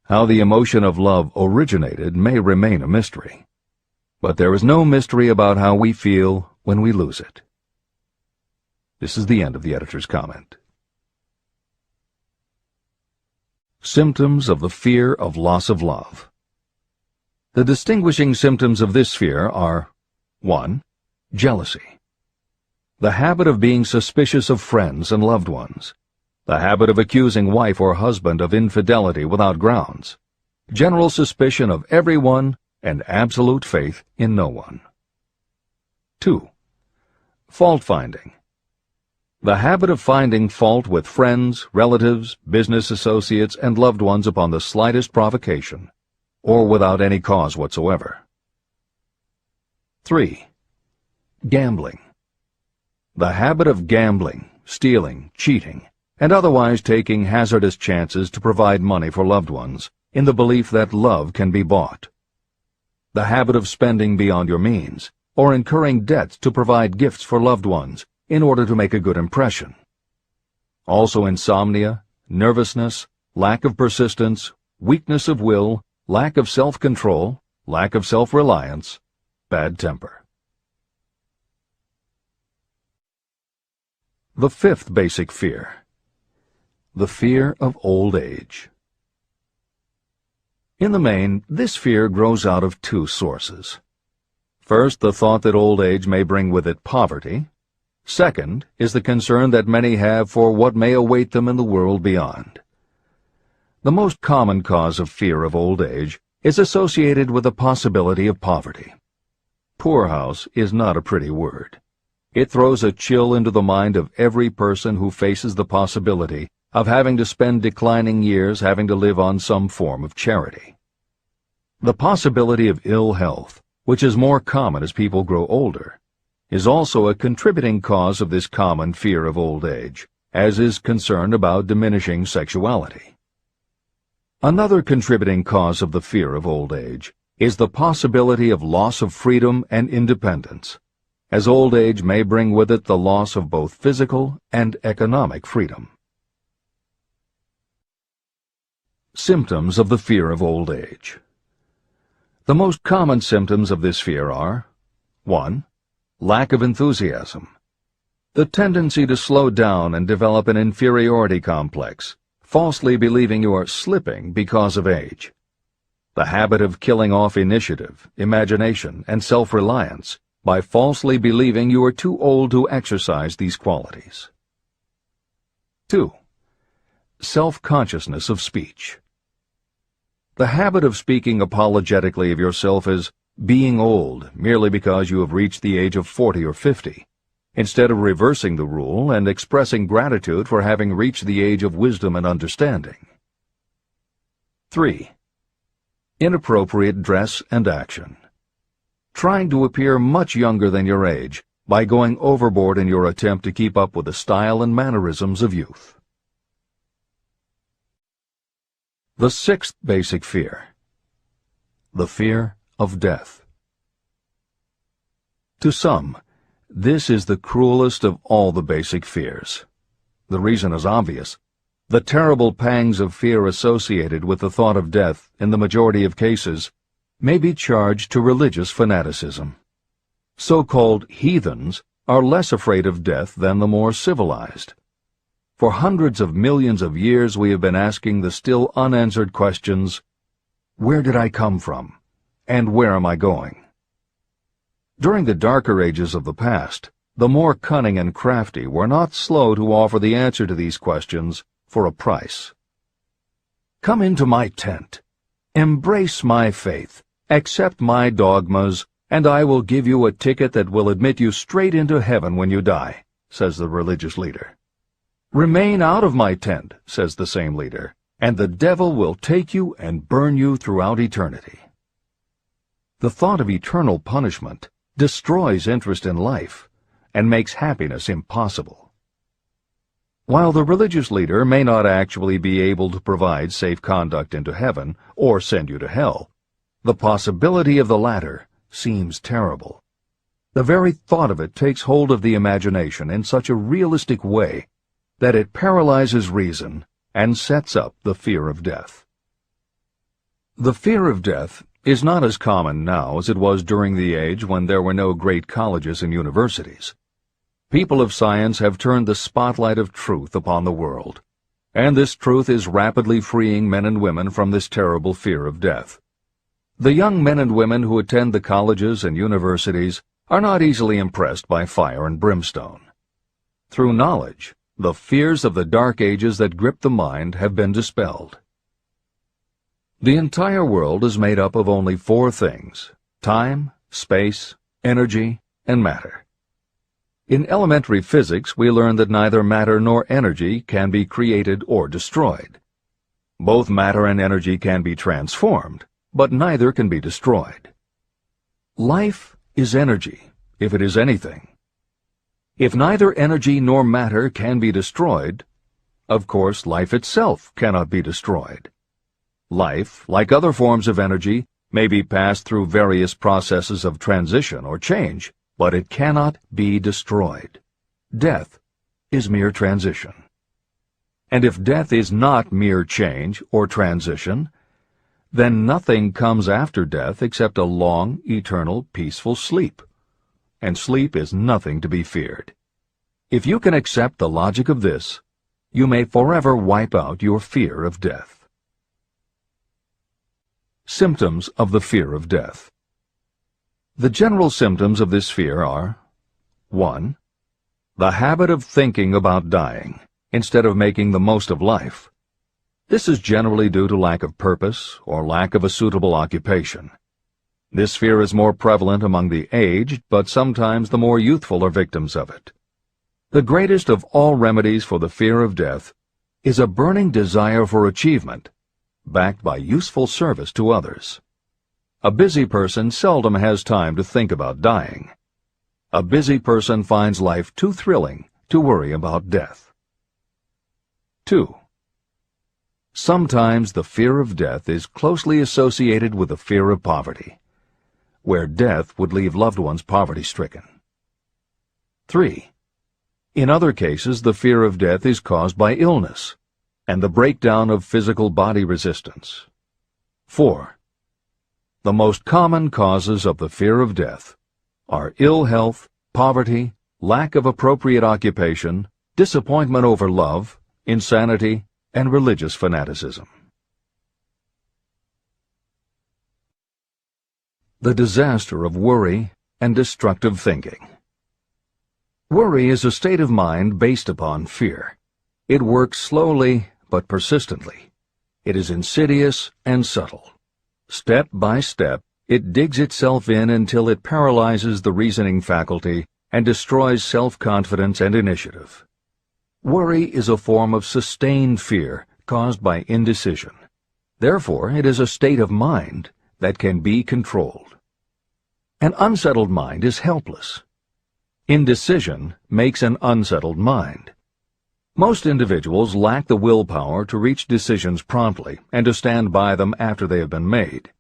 Speaker 2: How the emotion of love originated may remain a mystery, but there is no mystery about how we feel when we lose it. This is the end of the editor's comment. Symptoms of the fear of loss of love. The distinguishing symptoms of this fear are 1. Jealousy. The habit of being suspicious of friends and loved ones. The habit of accusing wife or husband of infidelity without grounds. General suspicion of everyone and absolute faith in no one. 2. Fault-finding. The habit of finding fault with friends, relatives, business associates, and loved ones upon the slightest provocation, or without any cause whatsoever. 3. Gambling. The habit of gambling, stealing, cheating, and otherwise taking hazardous chances to provide money for loved ones, in the belief that love can be bought. The habit of spending beyond your means, or incurring debts to provide gifts for loved ones, in order to make a good impression. Also insomnia, nervousness, lack of persistence, weakness of will, lack of self-control, lack of self-reliance, bad temper. The fifth basic fear. The fear of old age. In the main, this fear grows out of two sources. First, the thought that old age may bring with it poverty. Second is the concern that many have for what may await them in the world beyond. The most common cause of fear of old age is associated with the possibility of poverty. Poorhouse is not a pretty word. It throws a chill into the mind of every person who faces the possibility of having to spend declining years having to live on some form of charity. The possibility of ill health, which is more common as people grow older, is also a contributing cause of this common fear of old age, as is concern about diminishing sexuality. Another contributing cause of the fear of old age is the possibility of loss of freedom and independence, as old age may bring with it the loss of both physical and economic freedom. Symptoms of the fear of old age. The most common symptoms of this fear are 1. Lack of enthusiasm. The tendency to slow down and develop an inferiority complex, falsely believing you are slipping because of age. The habit of killing off initiative, imagination, and self-reliance by falsely believing you are too old to exercise these qualities. 2. Self-consciousness of speech. The habit of speaking apologetically of yourself as being old merely because you have reached the age of 40 or 50, instead of reversing the rule and expressing gratitude for having reached the age of wisdom and understanding. 3. Inappropriate dress and action. Trying to appear much younger than your age by going overboard in your attempt to keep up with the style and mannerisms of youth. The sixth basic fear. The fear of death. To some, this is the cruelest of all the basic fears. The reason is obvious. The terrible pangs of fear associated with the thought of death, in the majority of cases, may be charged to religious fanaticism. So-called heathens are less afraid of death than the more civilized. For hundreds of millions of years we have been asking the still unanswered questions, where did I come from, and where am I going? During the darker ages of the past, the more cunning and crafty were not slow to offer the answer to these questions for a price. Come into my tent, embrace my faith, accept my dogmas, and I will give you a ticket that will admit you straight into heaven when you die, says the religious leader. Remain out of my tent, says the same leader, and the devil will take you and burn you throughout eternity. The thought of eternal punishment destroys interest in life and makes happiness impossible. While the religious leader may not actually be able to provide safe conduct into heaven or send you to hell, the possibility of the latter seems terrible. The very thought of it takes hold of the imagination in such a realistic way that it paralyzes reason and sets up the fear of death. The fear of death is not as common now as it was during the age when there were no great colleges and universities. People of science have turned the spotlight of truth upon the world, and this truth is rapidly freeing men and women from this terrible fear of death. The young men and women who attend the colleges and universities are not easily impressed by fire and brimstone. Through knowledge, the fears of the dark ages that grip the mind have been dispelled. The entire world is made up of only four things: time, space, energy, and matter. In elementary physics, we learn that neither matter nor energy can be created or destroyed. Both matter and energy can be transformed, but neither can be destroyed. Life is energy, if it is anything. If neither energy nor matter can be destroyed, of course life itself cannot be destroyed. Life, like other forms of energy, may be passed through various processes of transition or change, but it cannot be destroyed. Death is mere transition. And if death is not mere change or transition, then nothing comes after death except a long, eternal, peaceful sleep. And sleep is nothing to be feared. If you can accept the logic of this, you may forever wipe out your fear of death. Symptoms of the fear of death. The general symptoms of this fear are: 1. The habit of thinking about dying, instead of making the most of life. This is generally due to lack of purpose or lack of a suitable occupation. This fear is more prevalent among the aged, but sometimes the more youthful are victims of it. The greatest of all remedies for the fear of death is a burning desire for achievement, backed by useful service to others. A busy person seldom has time to think about dying. A busy person finds life too thrilling to worry about death. 2. Sometimes the fear of death is closely associated with the fear of poverty, where death would leave loved ones poverty-stricken. 3. In other cases, the fear of death is caused by illness and the breakdown of physical body resistance. 4. The most common causes of the fear of death are ill health, poverty, lack of appropriate occupation, disappointment over love, insanity, and religious fanaticism. The disaster of worry and destructive thinking. Worry is a state of mind based upon fear. It works slowly but persistently. It is insidious and subtle. Step by step, it digs itself in until it paralyzes the reasoning faculty and destroys self-confidence and initiative. Worry is a form of sustained fear caused by indecision. Therefore, it is a state of mind that can be controlled. An unsettled mind is helpless. Indecision makes an unsettled mind. Most individuals lack the willpower to reach decisions promptly and to stand by them after they have been made.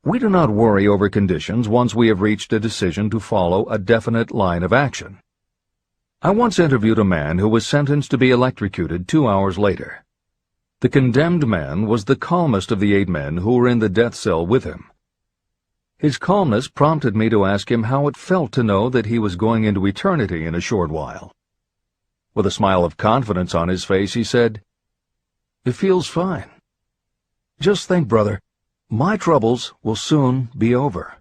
Speaker 2: We do not worry over conditions once we have reached a decision to follow a definite line of action. I once interviewed a man who was sentenced to be electrocuted 2 hours later. The condemned man was the calmest of the 8 men who were in the death cell with him. His calmness prompted me to ask him how it felt to know that he was going into eternity in a short while. With a smile of confidence on his face, he said, "It feels fine. Just think, brother, my troubles will soon be over.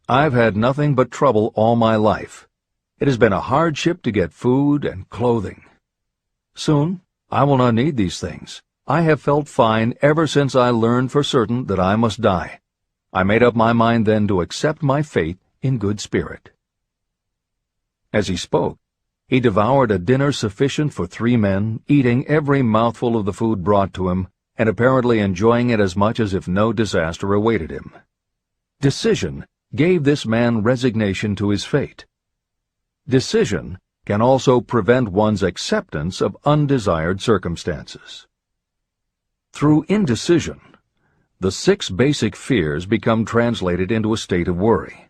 Speaker 2: I've had nothing but trouble all my life. It has been a hardship to get food and clothing. Soon, I will not need these things. I have felt fine ever since I learned for certain that I must die. I made up my mind then to accept my fate in good spirit." As he spoke, he devoured a dinner sufficient for 3 men, eating every mouthful of the food brought to him, and apparently enjoying it as much as if no disaster awaited him. Decision gave this man resignation to his fate. Decision can also prevent one's acceptance of undesired circumstances. Through indecision, the 6 basic fears become translated into a state of worry.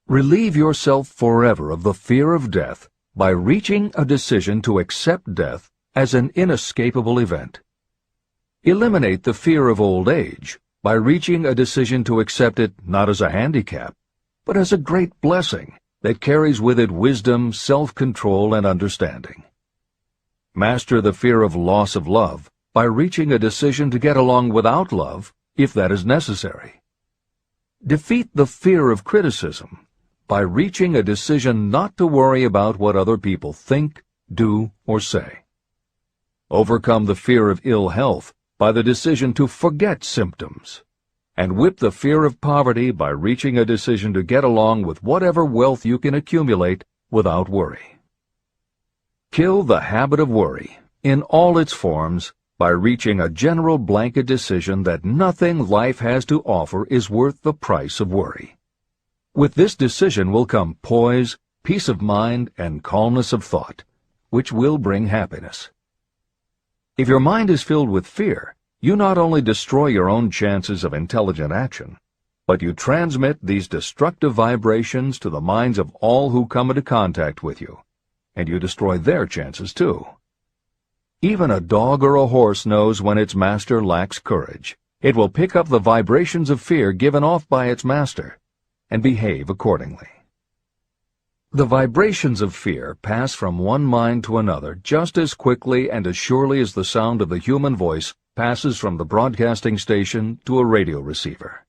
Speaker 2: Relieve yourself forever of the fear of death by reaching a decision to accept death as an inescapable event. Eliminate the fear of old age by reaching a decision to accept it not as a handicap, but as a great blessing that carries with it wisdom, self-control, and understanding. Master the fear of loss of love by reaching a decision to get along without love, if that is necessary. Defeat the fear of criticism by reaching a decision not to worry about what other people think, do, or say. Overcome the fear of ill health by the decision to forget symptoms, and whip the fear of poverty by reaching a decision to get along with whatever wealth you can accumulate without worry. Kill the habit of worry in all its forms by reaching a general blanket decision that nothing life has to offer is worth the price of worry. With this decision will come poise, peace of mind, and calmness of thought, which will bring happiness. If your mind is filled with fear, you not only destroy your own chances of intelligent action, but you transmit these destructive vibrations to the minds of all who come into contact with you, and you destroy their chances too. Even a dog or a horse knows when its master lacks courage. It will pick up the vibrations of fear given off by its master and behave accordingly. The vibrations of fear pass from one mind to another just as quickly and as surely as the sound of the human voice passes from the broadcasting station to a radio receiver.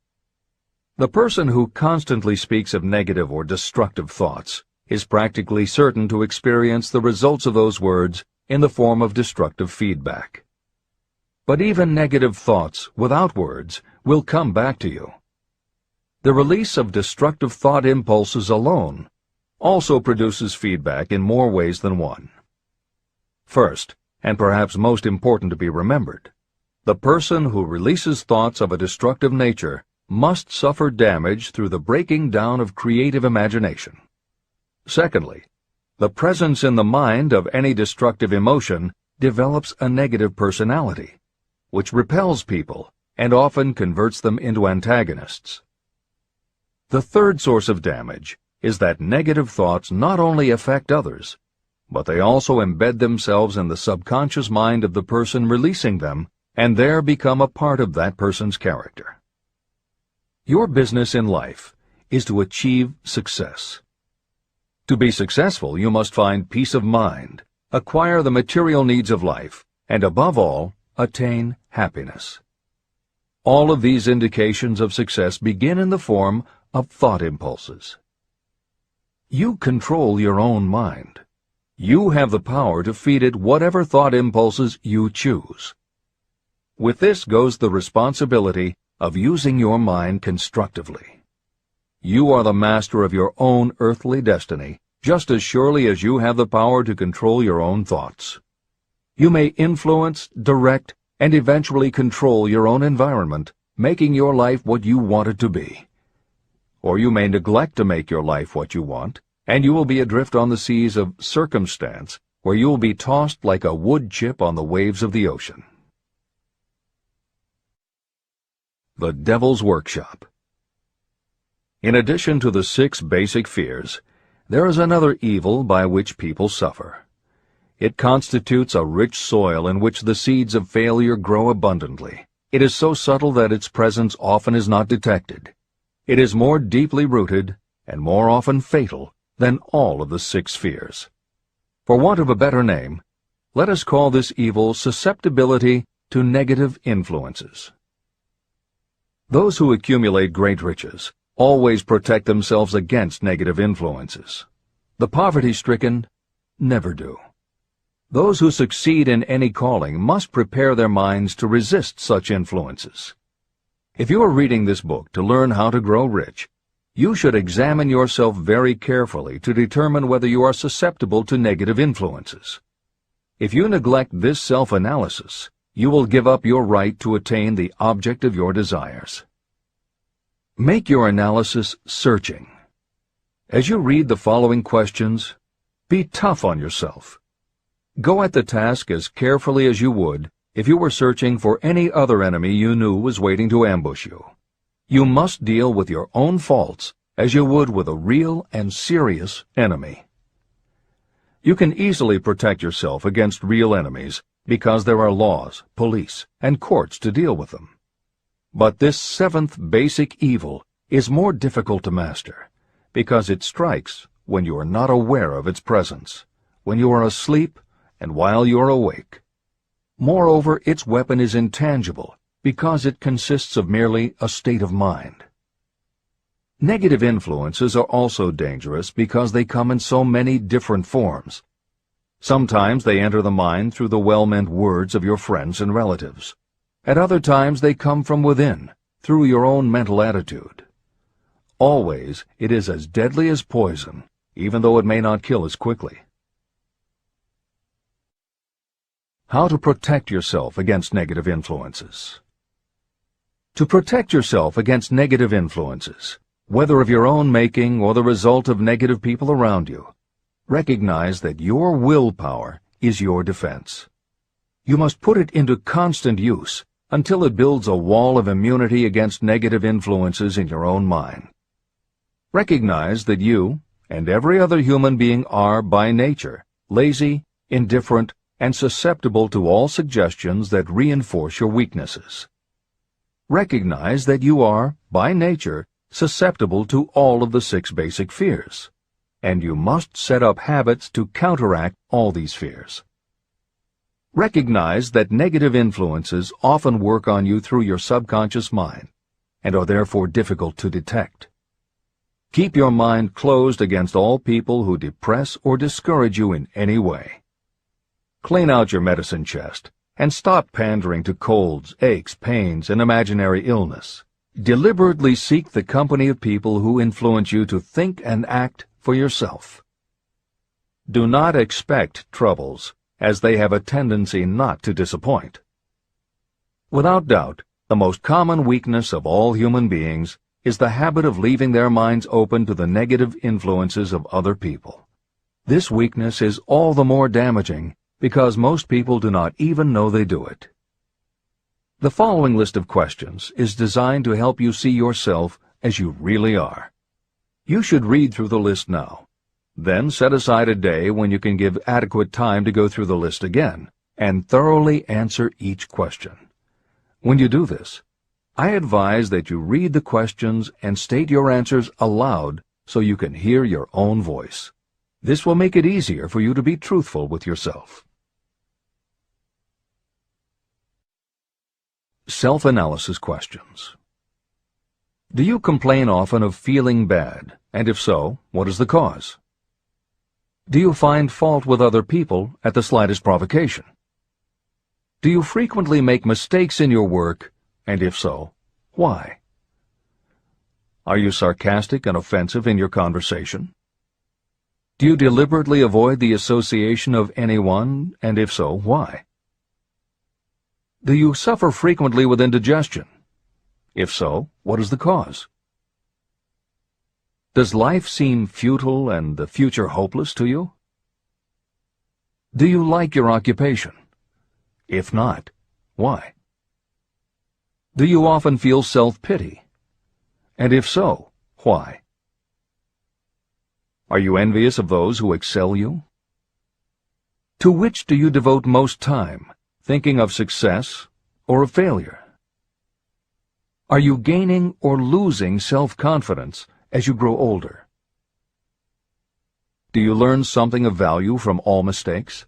Speaker 2: The person who constantly speaks of negative or destructive thoughts is practically certain to experience the results of those words in the form of destructive feedback. But even negative thoughts without words will come back to you. The release of destructive thought impulses alone also produces feedback in more ways than one. First, and perhaps most important to be remembered, the person who releases thoughts of a destructive nature must suffer damage through the breaking down of creative imagination. Secondly, the presence in the mind of any destructive emotion develops a negative personality, which repels people and often converts them into antagonists. The third source of damage is that negative thoughts not only affect others, but they also embed themselves in the subconscious mind of the person releasing them and there become a part of that person's character. Your business in life is to achieve success. To be successful, you must find peace of mind, acquire the material needs of life, and above all, attain happiness. All of these indications of success begin in the form of thought impulses. You control your own mind. You have the power to feed it whatever thought impulses you choose. With this goes the responsibility of using your mind constructively. You are the master of your own earthly destiny, just as surely as you have the power to control your own thoughts. You may influence, direct, and eventually control your own environment, making your life what you want it to be. Or you may neglect to make your life what you want, and you will be adrift on the seas of circumstance, where you will be tossed like a wood chip on the waves of the ocean. The Devil's Workshop. In addition to the 6 basic fears, there is another evil by which people suffer. It constitutes a rich soil in which the seeds of failure grow abundantly. It is so subtle that its presence often is not detected. It is more deeply rooted and more often fatal than all of the 6 fears. For want of a better name, let us call this evil susceptibility to negative influences. Those who accumulate great riches always protect themselves against negative influences. The poverty-stricken never do. Those who succeed in any calling must prepare their minds to resist such influences. If you are reading this book to learn how to grow rich, you should examine yourself very carefully to determine whether you are susceptible to negative influences. If you neglect this self-analysis, you will give up your right to attain the object of your desires. Make your analysis searching. As you read the following questions, be tough on yourself. Go at the task as carefully as you would if you were searching for any other enemy you knew was waiting to ambush you. You must deal with your own faults as you would with a real and serious enemy. You can easily protect yourself against real enemies because there are laws, police, and courts to deal with them. But this 7th basic evil is more difficult to master because it strikes when you are not aware of its presence, when you are asleep and while you are awake. Moreover, its weapon is intangible because it consists of merely a state of mind. Negative influences are also dangerous because they come in so many different forms. Sometimes they enter the mind through the well-meant words of your friends and relatives. At other times they come from within, through your own mental attitude. Always it is as deadly as poison, even though it may not kill as quickly. How to protect yourself against negative influences. To protect yourself against negative influences, whether of your own making or the result of negative people around you, recognize that your willpower is your defense. You must put it into constant use until it builds a wall of immunity against negative influences in your own mind. Recognize that you and every other human being are, by nature, lazy, indifferent, and susceptible to all suggestions that reinforce your weaknesses. Recognize that you are, by nature, susceptible to all of the 6 basic fears. and you must set up habits to counteract all these fears. Recognize that negative influences often work on you through your subconscious mind and are therefore difficult to detect. Keep your mind closed against all people who depress or discourage you in any way. Clean out your medicine chest and stop pandering to colds, aches, pains, and imaginary illness. Deliberately seek the company of people who influence you to think and act for yourself. Do not expect troubles, as they have a tendency not to disappoint. Without doubt, the most common weakness of all human beings is the habit of leaving their minds open to the negative influences of other people. This weakness is all the more damaging because most people do not even know they do it. The following list of questions is designed to help you see yourself as you really are. You should read through the list now. Then set aside a day when you can give adequate time to go through the list again and thoroughly answer each question. When you do this, I advise that you read the questions and state your answers aloud so you can hear your own voice. This will make it easier for you to be truthful with yourself. Self-analysis questions. Do you complain often of feeling bad, and if so, what is the cause? Do you find fault with other people at the slightest provocation? Do you frequently make mistakes in your work, and if so, why? Are you sarcastic and offensive in your conversation? Do you deliberately avoid the association of anyone, and if so, why? Do you suffer frequently with indigestion? If so, what is the cause? Does life seem futile and the future hopeless to you? Do you like your occupation? If not, why? Do you often feel self-pity? And if so, why? Are you envious of those who excel you? To which do you devote most time, thinking of success or of failure? Are you gaining or losing self-confidence as you grow older? Do you learn something of value from all mistakes?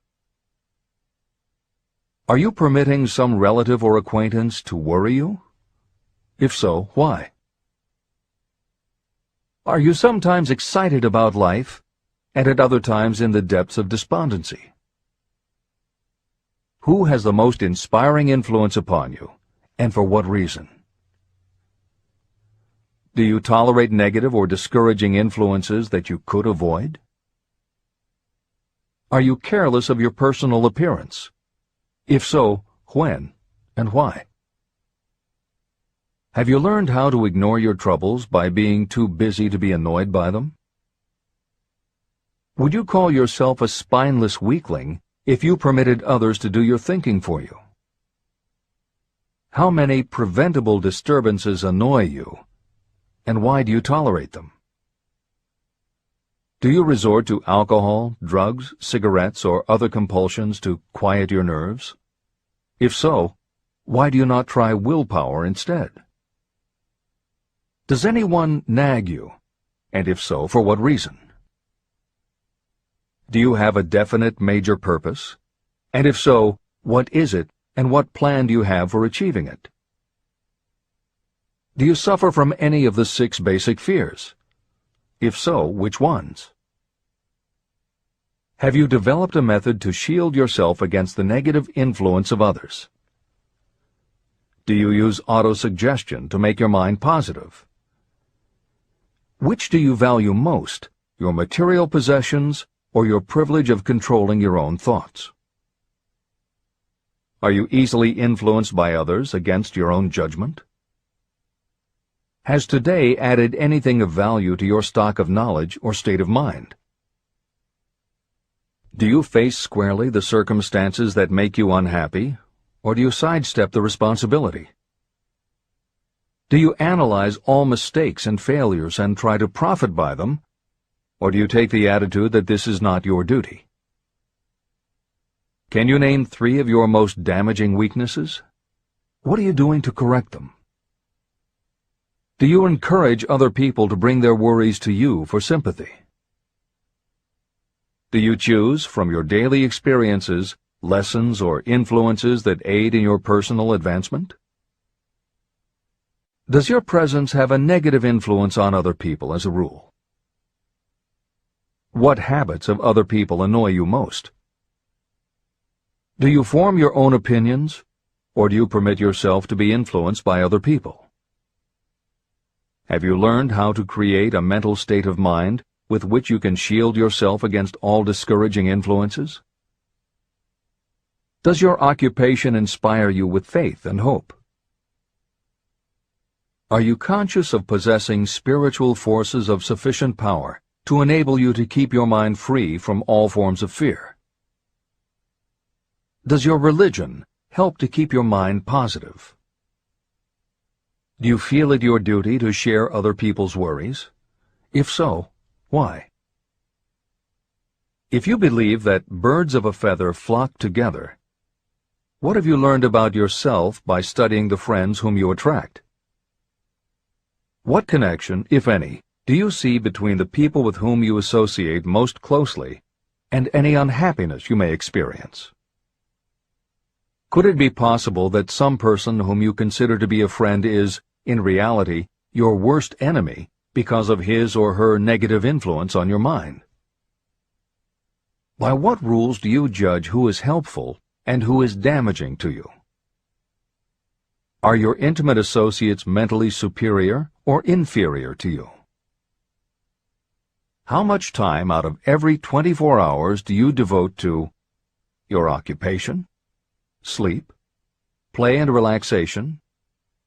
Speaker 2: Are you permitting some relative or acquaintance to worry you? If so, why? Are you sometimes excited about life, and at other times in the depths of despondency? Who has the most inspiring influence upon you, and for what reason? Do you tolerate negative or discouraging influences that you could avoid? Are you careless of your personal appearance? If so, when and why? Have you learned how to ignore your troubles by being too busy to be annoyed by them? Would you call yourself a spineless weakling if you permitted others to do your thinking for you? How many preventable disturbances annoy you, and why do you tolerate them? Do you resort to alcohol, drugs, cigarettes, or other compulsions to quiet your nerves? If so, why do you not try willpower instead? Does anyone nag you, and if so, for what reason? Do you have a definite major purpose? And if so, what is it, and what plan do you have for achieving it? Do you suffer from any of the 6 basic fears? If so, which ones? Have you developed a method to shield yourself against the negative influence of others? Do you use autosuggestion to make your mind positive? Which do you value most, your material possessions or your privilege of controlling your own thoughts? Are you easily influenced by others against your own judgment? Has today added anything of value to your stock of knowledge or state of mind? Do you face squarely the circumstances that make you unhappy, or do you sidestep the responsibility? Do you analyze all mistakes and failures and try to profit by them, or do you take the attitude that this is not your duty? Can you name 3 of your most damaging weaknesses? What are you doing to correct them? Do you encourage other people to bring their worries to you for sympathy? Do you choose from your daily experiences lessons or influences that aid in your personal advancement? Does your presence have a negative influence on other people as a rule? What habits of other people annoy you most? Do you form your own opinions, or do you permit yourself to be influenced by other people? Have you learned how to create a mental state of mind with which you can shield yourself against all discouraging influences? Does your occupation inspire you with faith and hope? Are you conscious of possessing spiritual forces of sufficient power to enable you to keep your mind free from all forms of fear? Does your religion help to keep your mind positive? Do you feel it your duty to share other people's worries? If so, why? If you believe that birds of a feather flock together, what have you learned about yourself by studying the friends whom you attract? What connection, if any, do you see between the people with whom you associate most closely and any unhappiness you may experience? Could it be possible that some person whom you consider to be a friend is, in reality, your worst enemy because of his or her negative influence on your mind? By what rules do you judge who is helpful and who is damaging to you? Are your intimate associates mentally superior or inferior to you? How much time out of every 24 hours do you devote to your occupation, sleep, play and relaxation,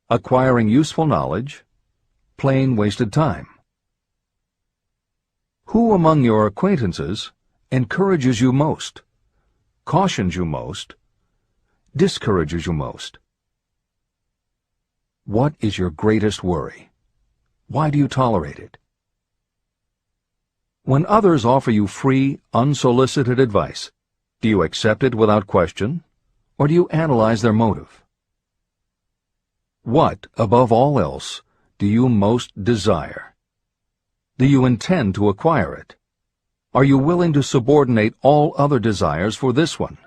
Speaker 2: acquiring useful knowledge, plain wasted time? Who among your acquaintances encourages you most, cautions you most, discourages you most? What is your greatest worry? Why do you tolerate it? When others offer you free, unsolicited advice, do you accept it without question, or do you analyze their motive? What, above all else, do you most desire? Do you intend to acquire it? Are you willing to subordinate all other desires for this one?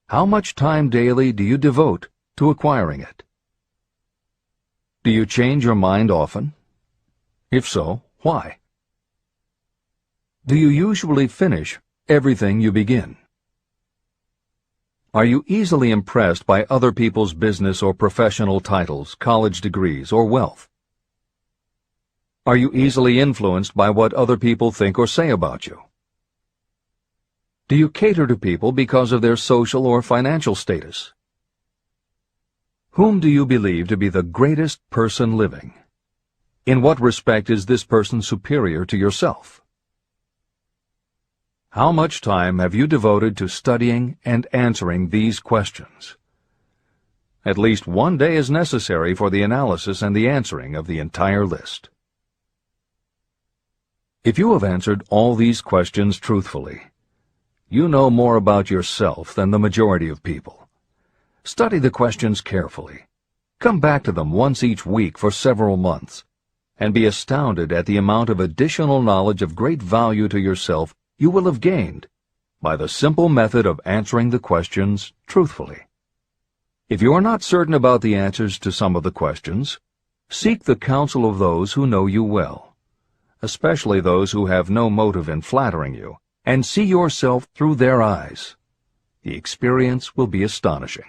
Speaker 2: How much time daily do you devote to acquiring it? Do you change your mind often? If so, why? Do you usually finish everything you begin? Are you easily impressed by other people's business or professional titles, college degrees, or wealth? Are you easily influenced by what other people think or say about you? Do you cater to people because of their social or financial status? Whom do you believe to be the greatest person living? In what respect is this person superior to yourself? How much time have you devoted to studying and answering these questions? At least one day is necessary for the analysis and the answering of the entire list. If you have answered all these questions truthfully, you know more about yourself than the majority of people. Study the questions carefully. Come back to them once each week for several months, and be astounded at the amount of additional knowledge of great value to yourself you will have gained by the simple method of answering the questions truthfully. If you are not certain about the answers to some of the questions, seek the counsel of those who know you well, especially those who have no motive in flattering you, and see yourself through their eyes. The experience will be astonishing.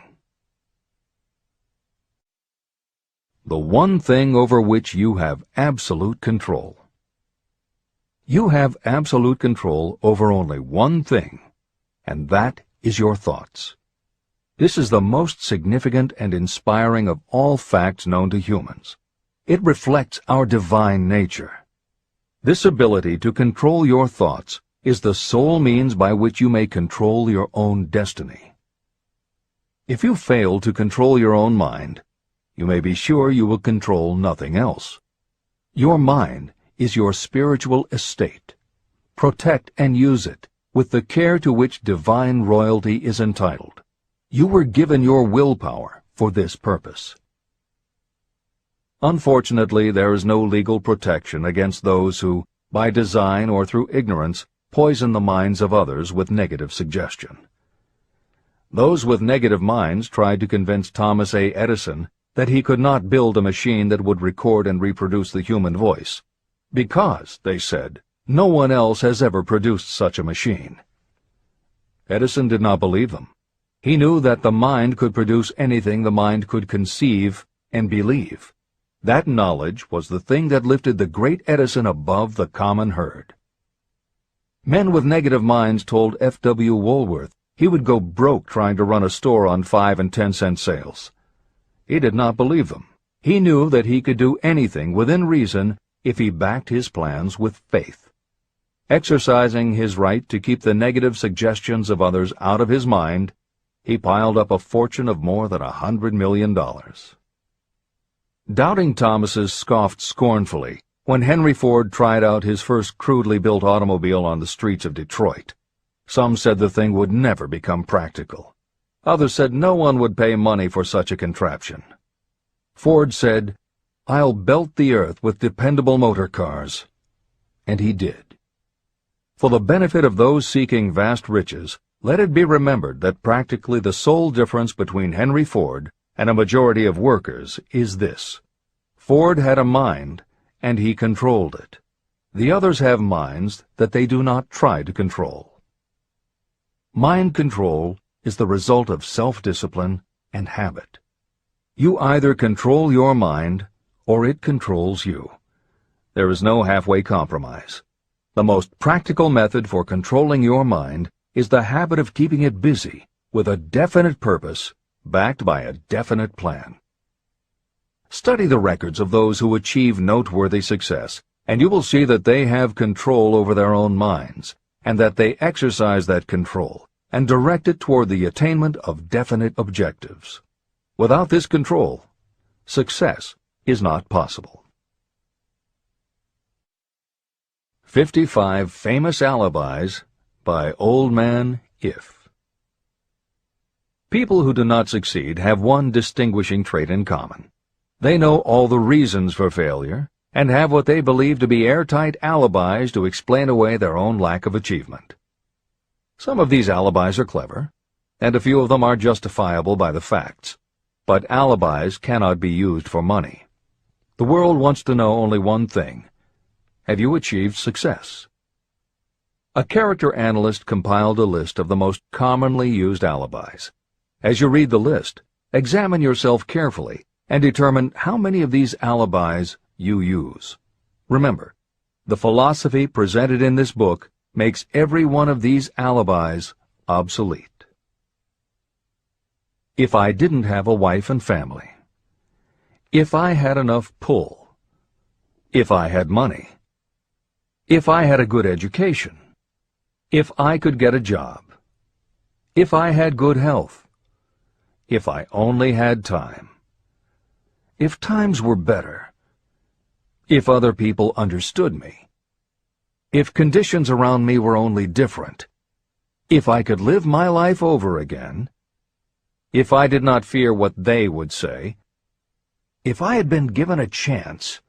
Speaker 2: The one thing over which you have absolute control. You have absolute control over only one thing, and that is your thoughts. This is the most significant and inspiring of all facts known to humans. It reflects our divine nature. This ability to control your thoughts is the sole means by which you may control your own destiny. If you fail to control your own mind, you may be sure you will control nothing else. Your mind is your spiritual estate. Protect and use it with the care to which divine royalty is entitled. You were given your willpower for this purpose. Unfortunately, there is no legal protection against those who, by design or through ignorance, poison the minds of others with negative suggestion. Those with negative minds tried to convince Thomas A. Edison that he could not build a machine that would record and reproduce the human voice, because, they said, no one else has ever produced such a machine. Edison did not believe them. He knew that the mind could produce anything the mind could conceive and believe. That knowledge was the thing that lifted the great Edison above the common herd. Men with negative minds told F.W. Woolworth he would go broke trying to run a store on 5 and 10-cent sales. He did not believe them. He knew that he could do anything within reason if he backed his plans with faith. Exercising his right to keep the negative suggestions of others out of his mind, he piled up a fortune of more than $100 million. Doubting Thomases scoffed scornfully when Henry Ford tried out his first crudely built automobile on the streets of Detroit. Some said the thing would never become practical. Others said no one would pay money for such a contraption. Ford said, "I'll belt the earth with dependable motor cars." And he did. For the benefit of those seeking vast riches, let it be remembered that practically the sole difference between Henry Ford and a majority of workers is this: Ford had a mind, and he controlled it. The others have minds that they do not try to control. Mind control is the result of self-discipline and habit. You either control your mind, or it controls you. There is no halfway compromise. The most practical method for controlling your mind is the habit of keeping it busy with a definite purpose, backed by a definite plan. Study the records of those who achieve noteworthy success, and you will see that they have control over their own minds, and that they exercise that control and direct it toward the attainment of definite objectives. Without this control, success is not possible. 55 Famous Alibis by Old Man If. People who do not succeed have one distinguishing trait in common. They know all the reasons for failure and have what they believe to be airtight alibis to explain away their own lack of achievement. Some of these alibis are clever, and a few of them are justifiable by the facts. But alibis cannot be used for money. The world wants to know only one thing: have you achieved success? A character analyst compiled a list of the most commonly used alibis. As you read the list, examine yourself carefully and determine how many of these alibis you use. Remember, the philosophy presented in this book makes every one of these alibis obsolete. If I didn't have a wife and family. If I had enough pull. If I had money. If I had a good education. If I could get a job. If I had good health. If I only had time. If times were better. If other people understood me. If conditions around me were only different. If I could live my life over again. If I did not fear what they would say. If I had been given a chance.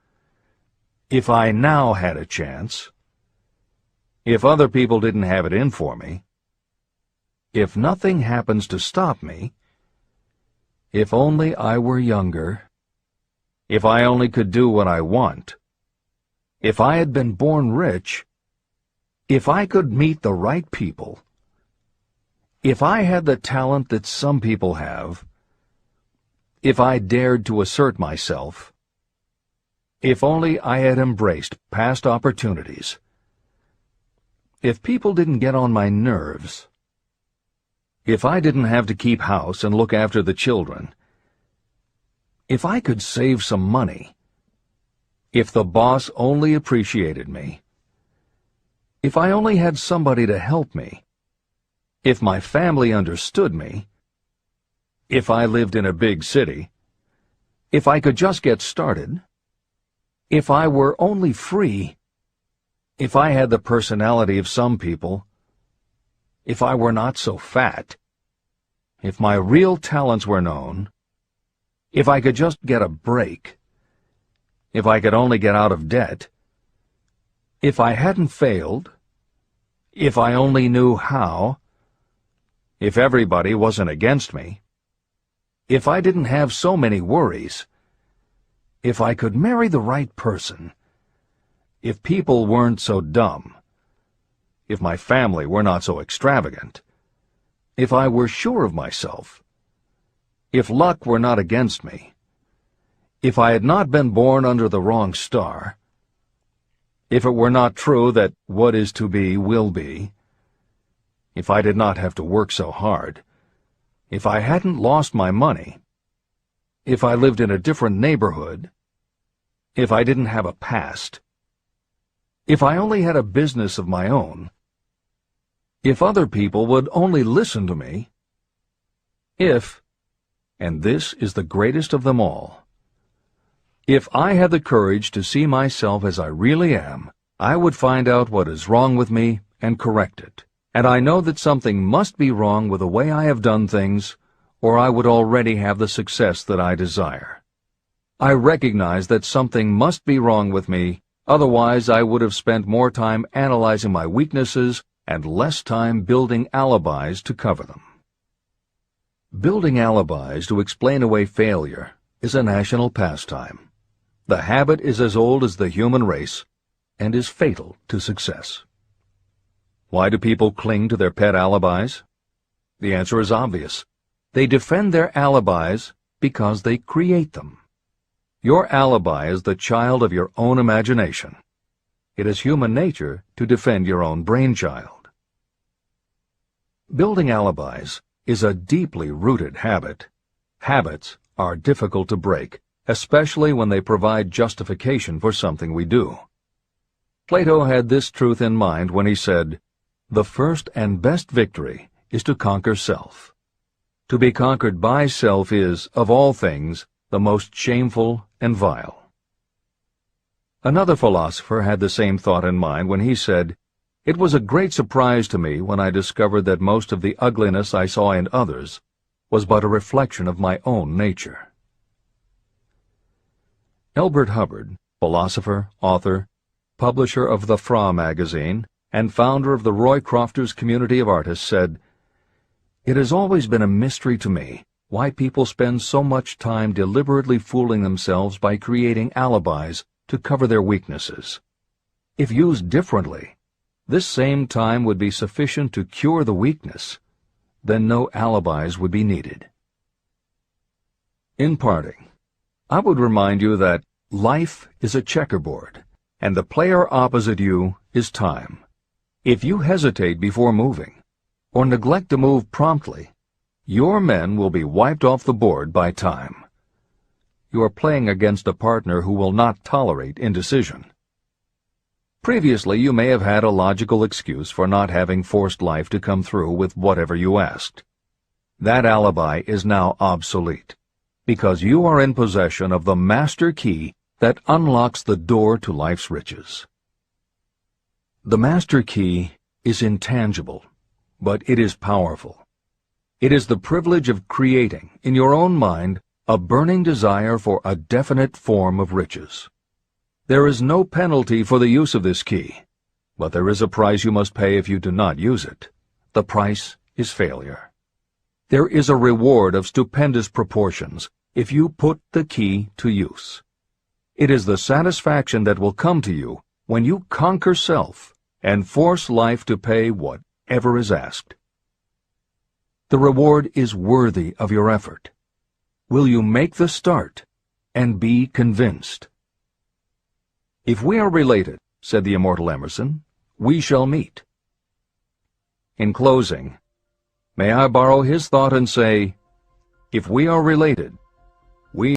Speaker 2: If I now had a chance. If other people didn't have it in for me. If nothing happens to stop me. If only I were younger. If I only could do what I want. If I had been born rich. If I could meet the right people. If I had the talent that some people have. If I dared to assert myself. If only I had embraced past opportunities. If people didn't get on my nerves. If I didn't have to keep house and look after the children. If I could save some money. If the boss only appreciated me. If I only had somebody to help me. If my family understood me. If I lived in a big city. If I could just get started. If I were only free. If I had the personality of some people. If I were not so fat. If my real talents were known. If I could just get a break. If I could only get out of debt. If I hadn't failed. If I only knew how. If everybody wasn't against me. If I didn't have so many worries. If I could marry the right person. If people weren't so dumb. If my family were not so extravagant. If I were sure of myself. If luck were not against me. If I had not been born under the wrong star. If it were not true that what is to be will be. If I did not have to work so hard. If I hadn't lost my money. If I lived in a different neighborhood. If I didn't have a past. If I only had a business of my own. If other people would only listen to me. If, and this is the greatest of them all, if I had the courage to see myself as I really am, I would find out what is wrong with me and correct it. And I know that something must be wrong with the way I have done things, or I would already have the success that I desire. I recognize that something must be wrong with me, otherwise I would have spent more time analyzing my weaknesses and less time building alibis to cover them. Building alibis to explain away failure is a national pastime. The habit is as old as the human race and is fatal to success. Why do people cling to their pet alibis? The answer is obvious. They defend their alibis because they create them. Your alibi is the child of your own imagination. It is human nature to defend your own brainchild. Building alibis is a deeply rooted habit. Habits are difficult to break, especially when they provide justification for something we do. Plato had this truth in mind when he said, "The first and best victory is to conquer self. To be conquered by self is, of all things, the most shameful and vile." Another philosopher had the same thought in mind when he said, "It was a great surprise to me when I discovered that most of the ugliness I saw in others was but a reflection of my own nature." Elbert Hubbard, philosopher, author, publisher of the Fra magazine, and founder of the Roycrofters community of artists, said, "It has always been a mystery to me why people spend so much time deliberately fooling themselves by creating alibis to cover their weaknesses. If used differently, this same time would be sufficient to cure the weakness. Then no alibis would be needed." In parting, I would remind you that life is a checkerboard, and the player opposite you is time. If you hesitate before moving, or neglect to move promptly, your men will be wiped off the board by time. You are playing against a partner who will not tolerate indecision. Previously, you may have had a logical excuse for not having forced life to come through with whatever you asked. That alibi is now obsolete, because you are in possession of the master key that unlocks the door to life's riches. The master key is intangible, but it is powerful. It is the privilege of creating, in your own mind, a burning desire for a definite form of riches. There is no penalty for the use of this key, but there is a price you must pay if you do not use it. The price is failure. There is a reward of stupendous proportions if you put the key to use. It is the satisfaction that will come to you when you conquer self and force life to pay whatever is asked. The reward is worthy of your effort. Will you make the start and be convinced? "If we are related," said the immortal Emerson, "we shall meet." In closing, may I borrow his thought and say, if we are related, we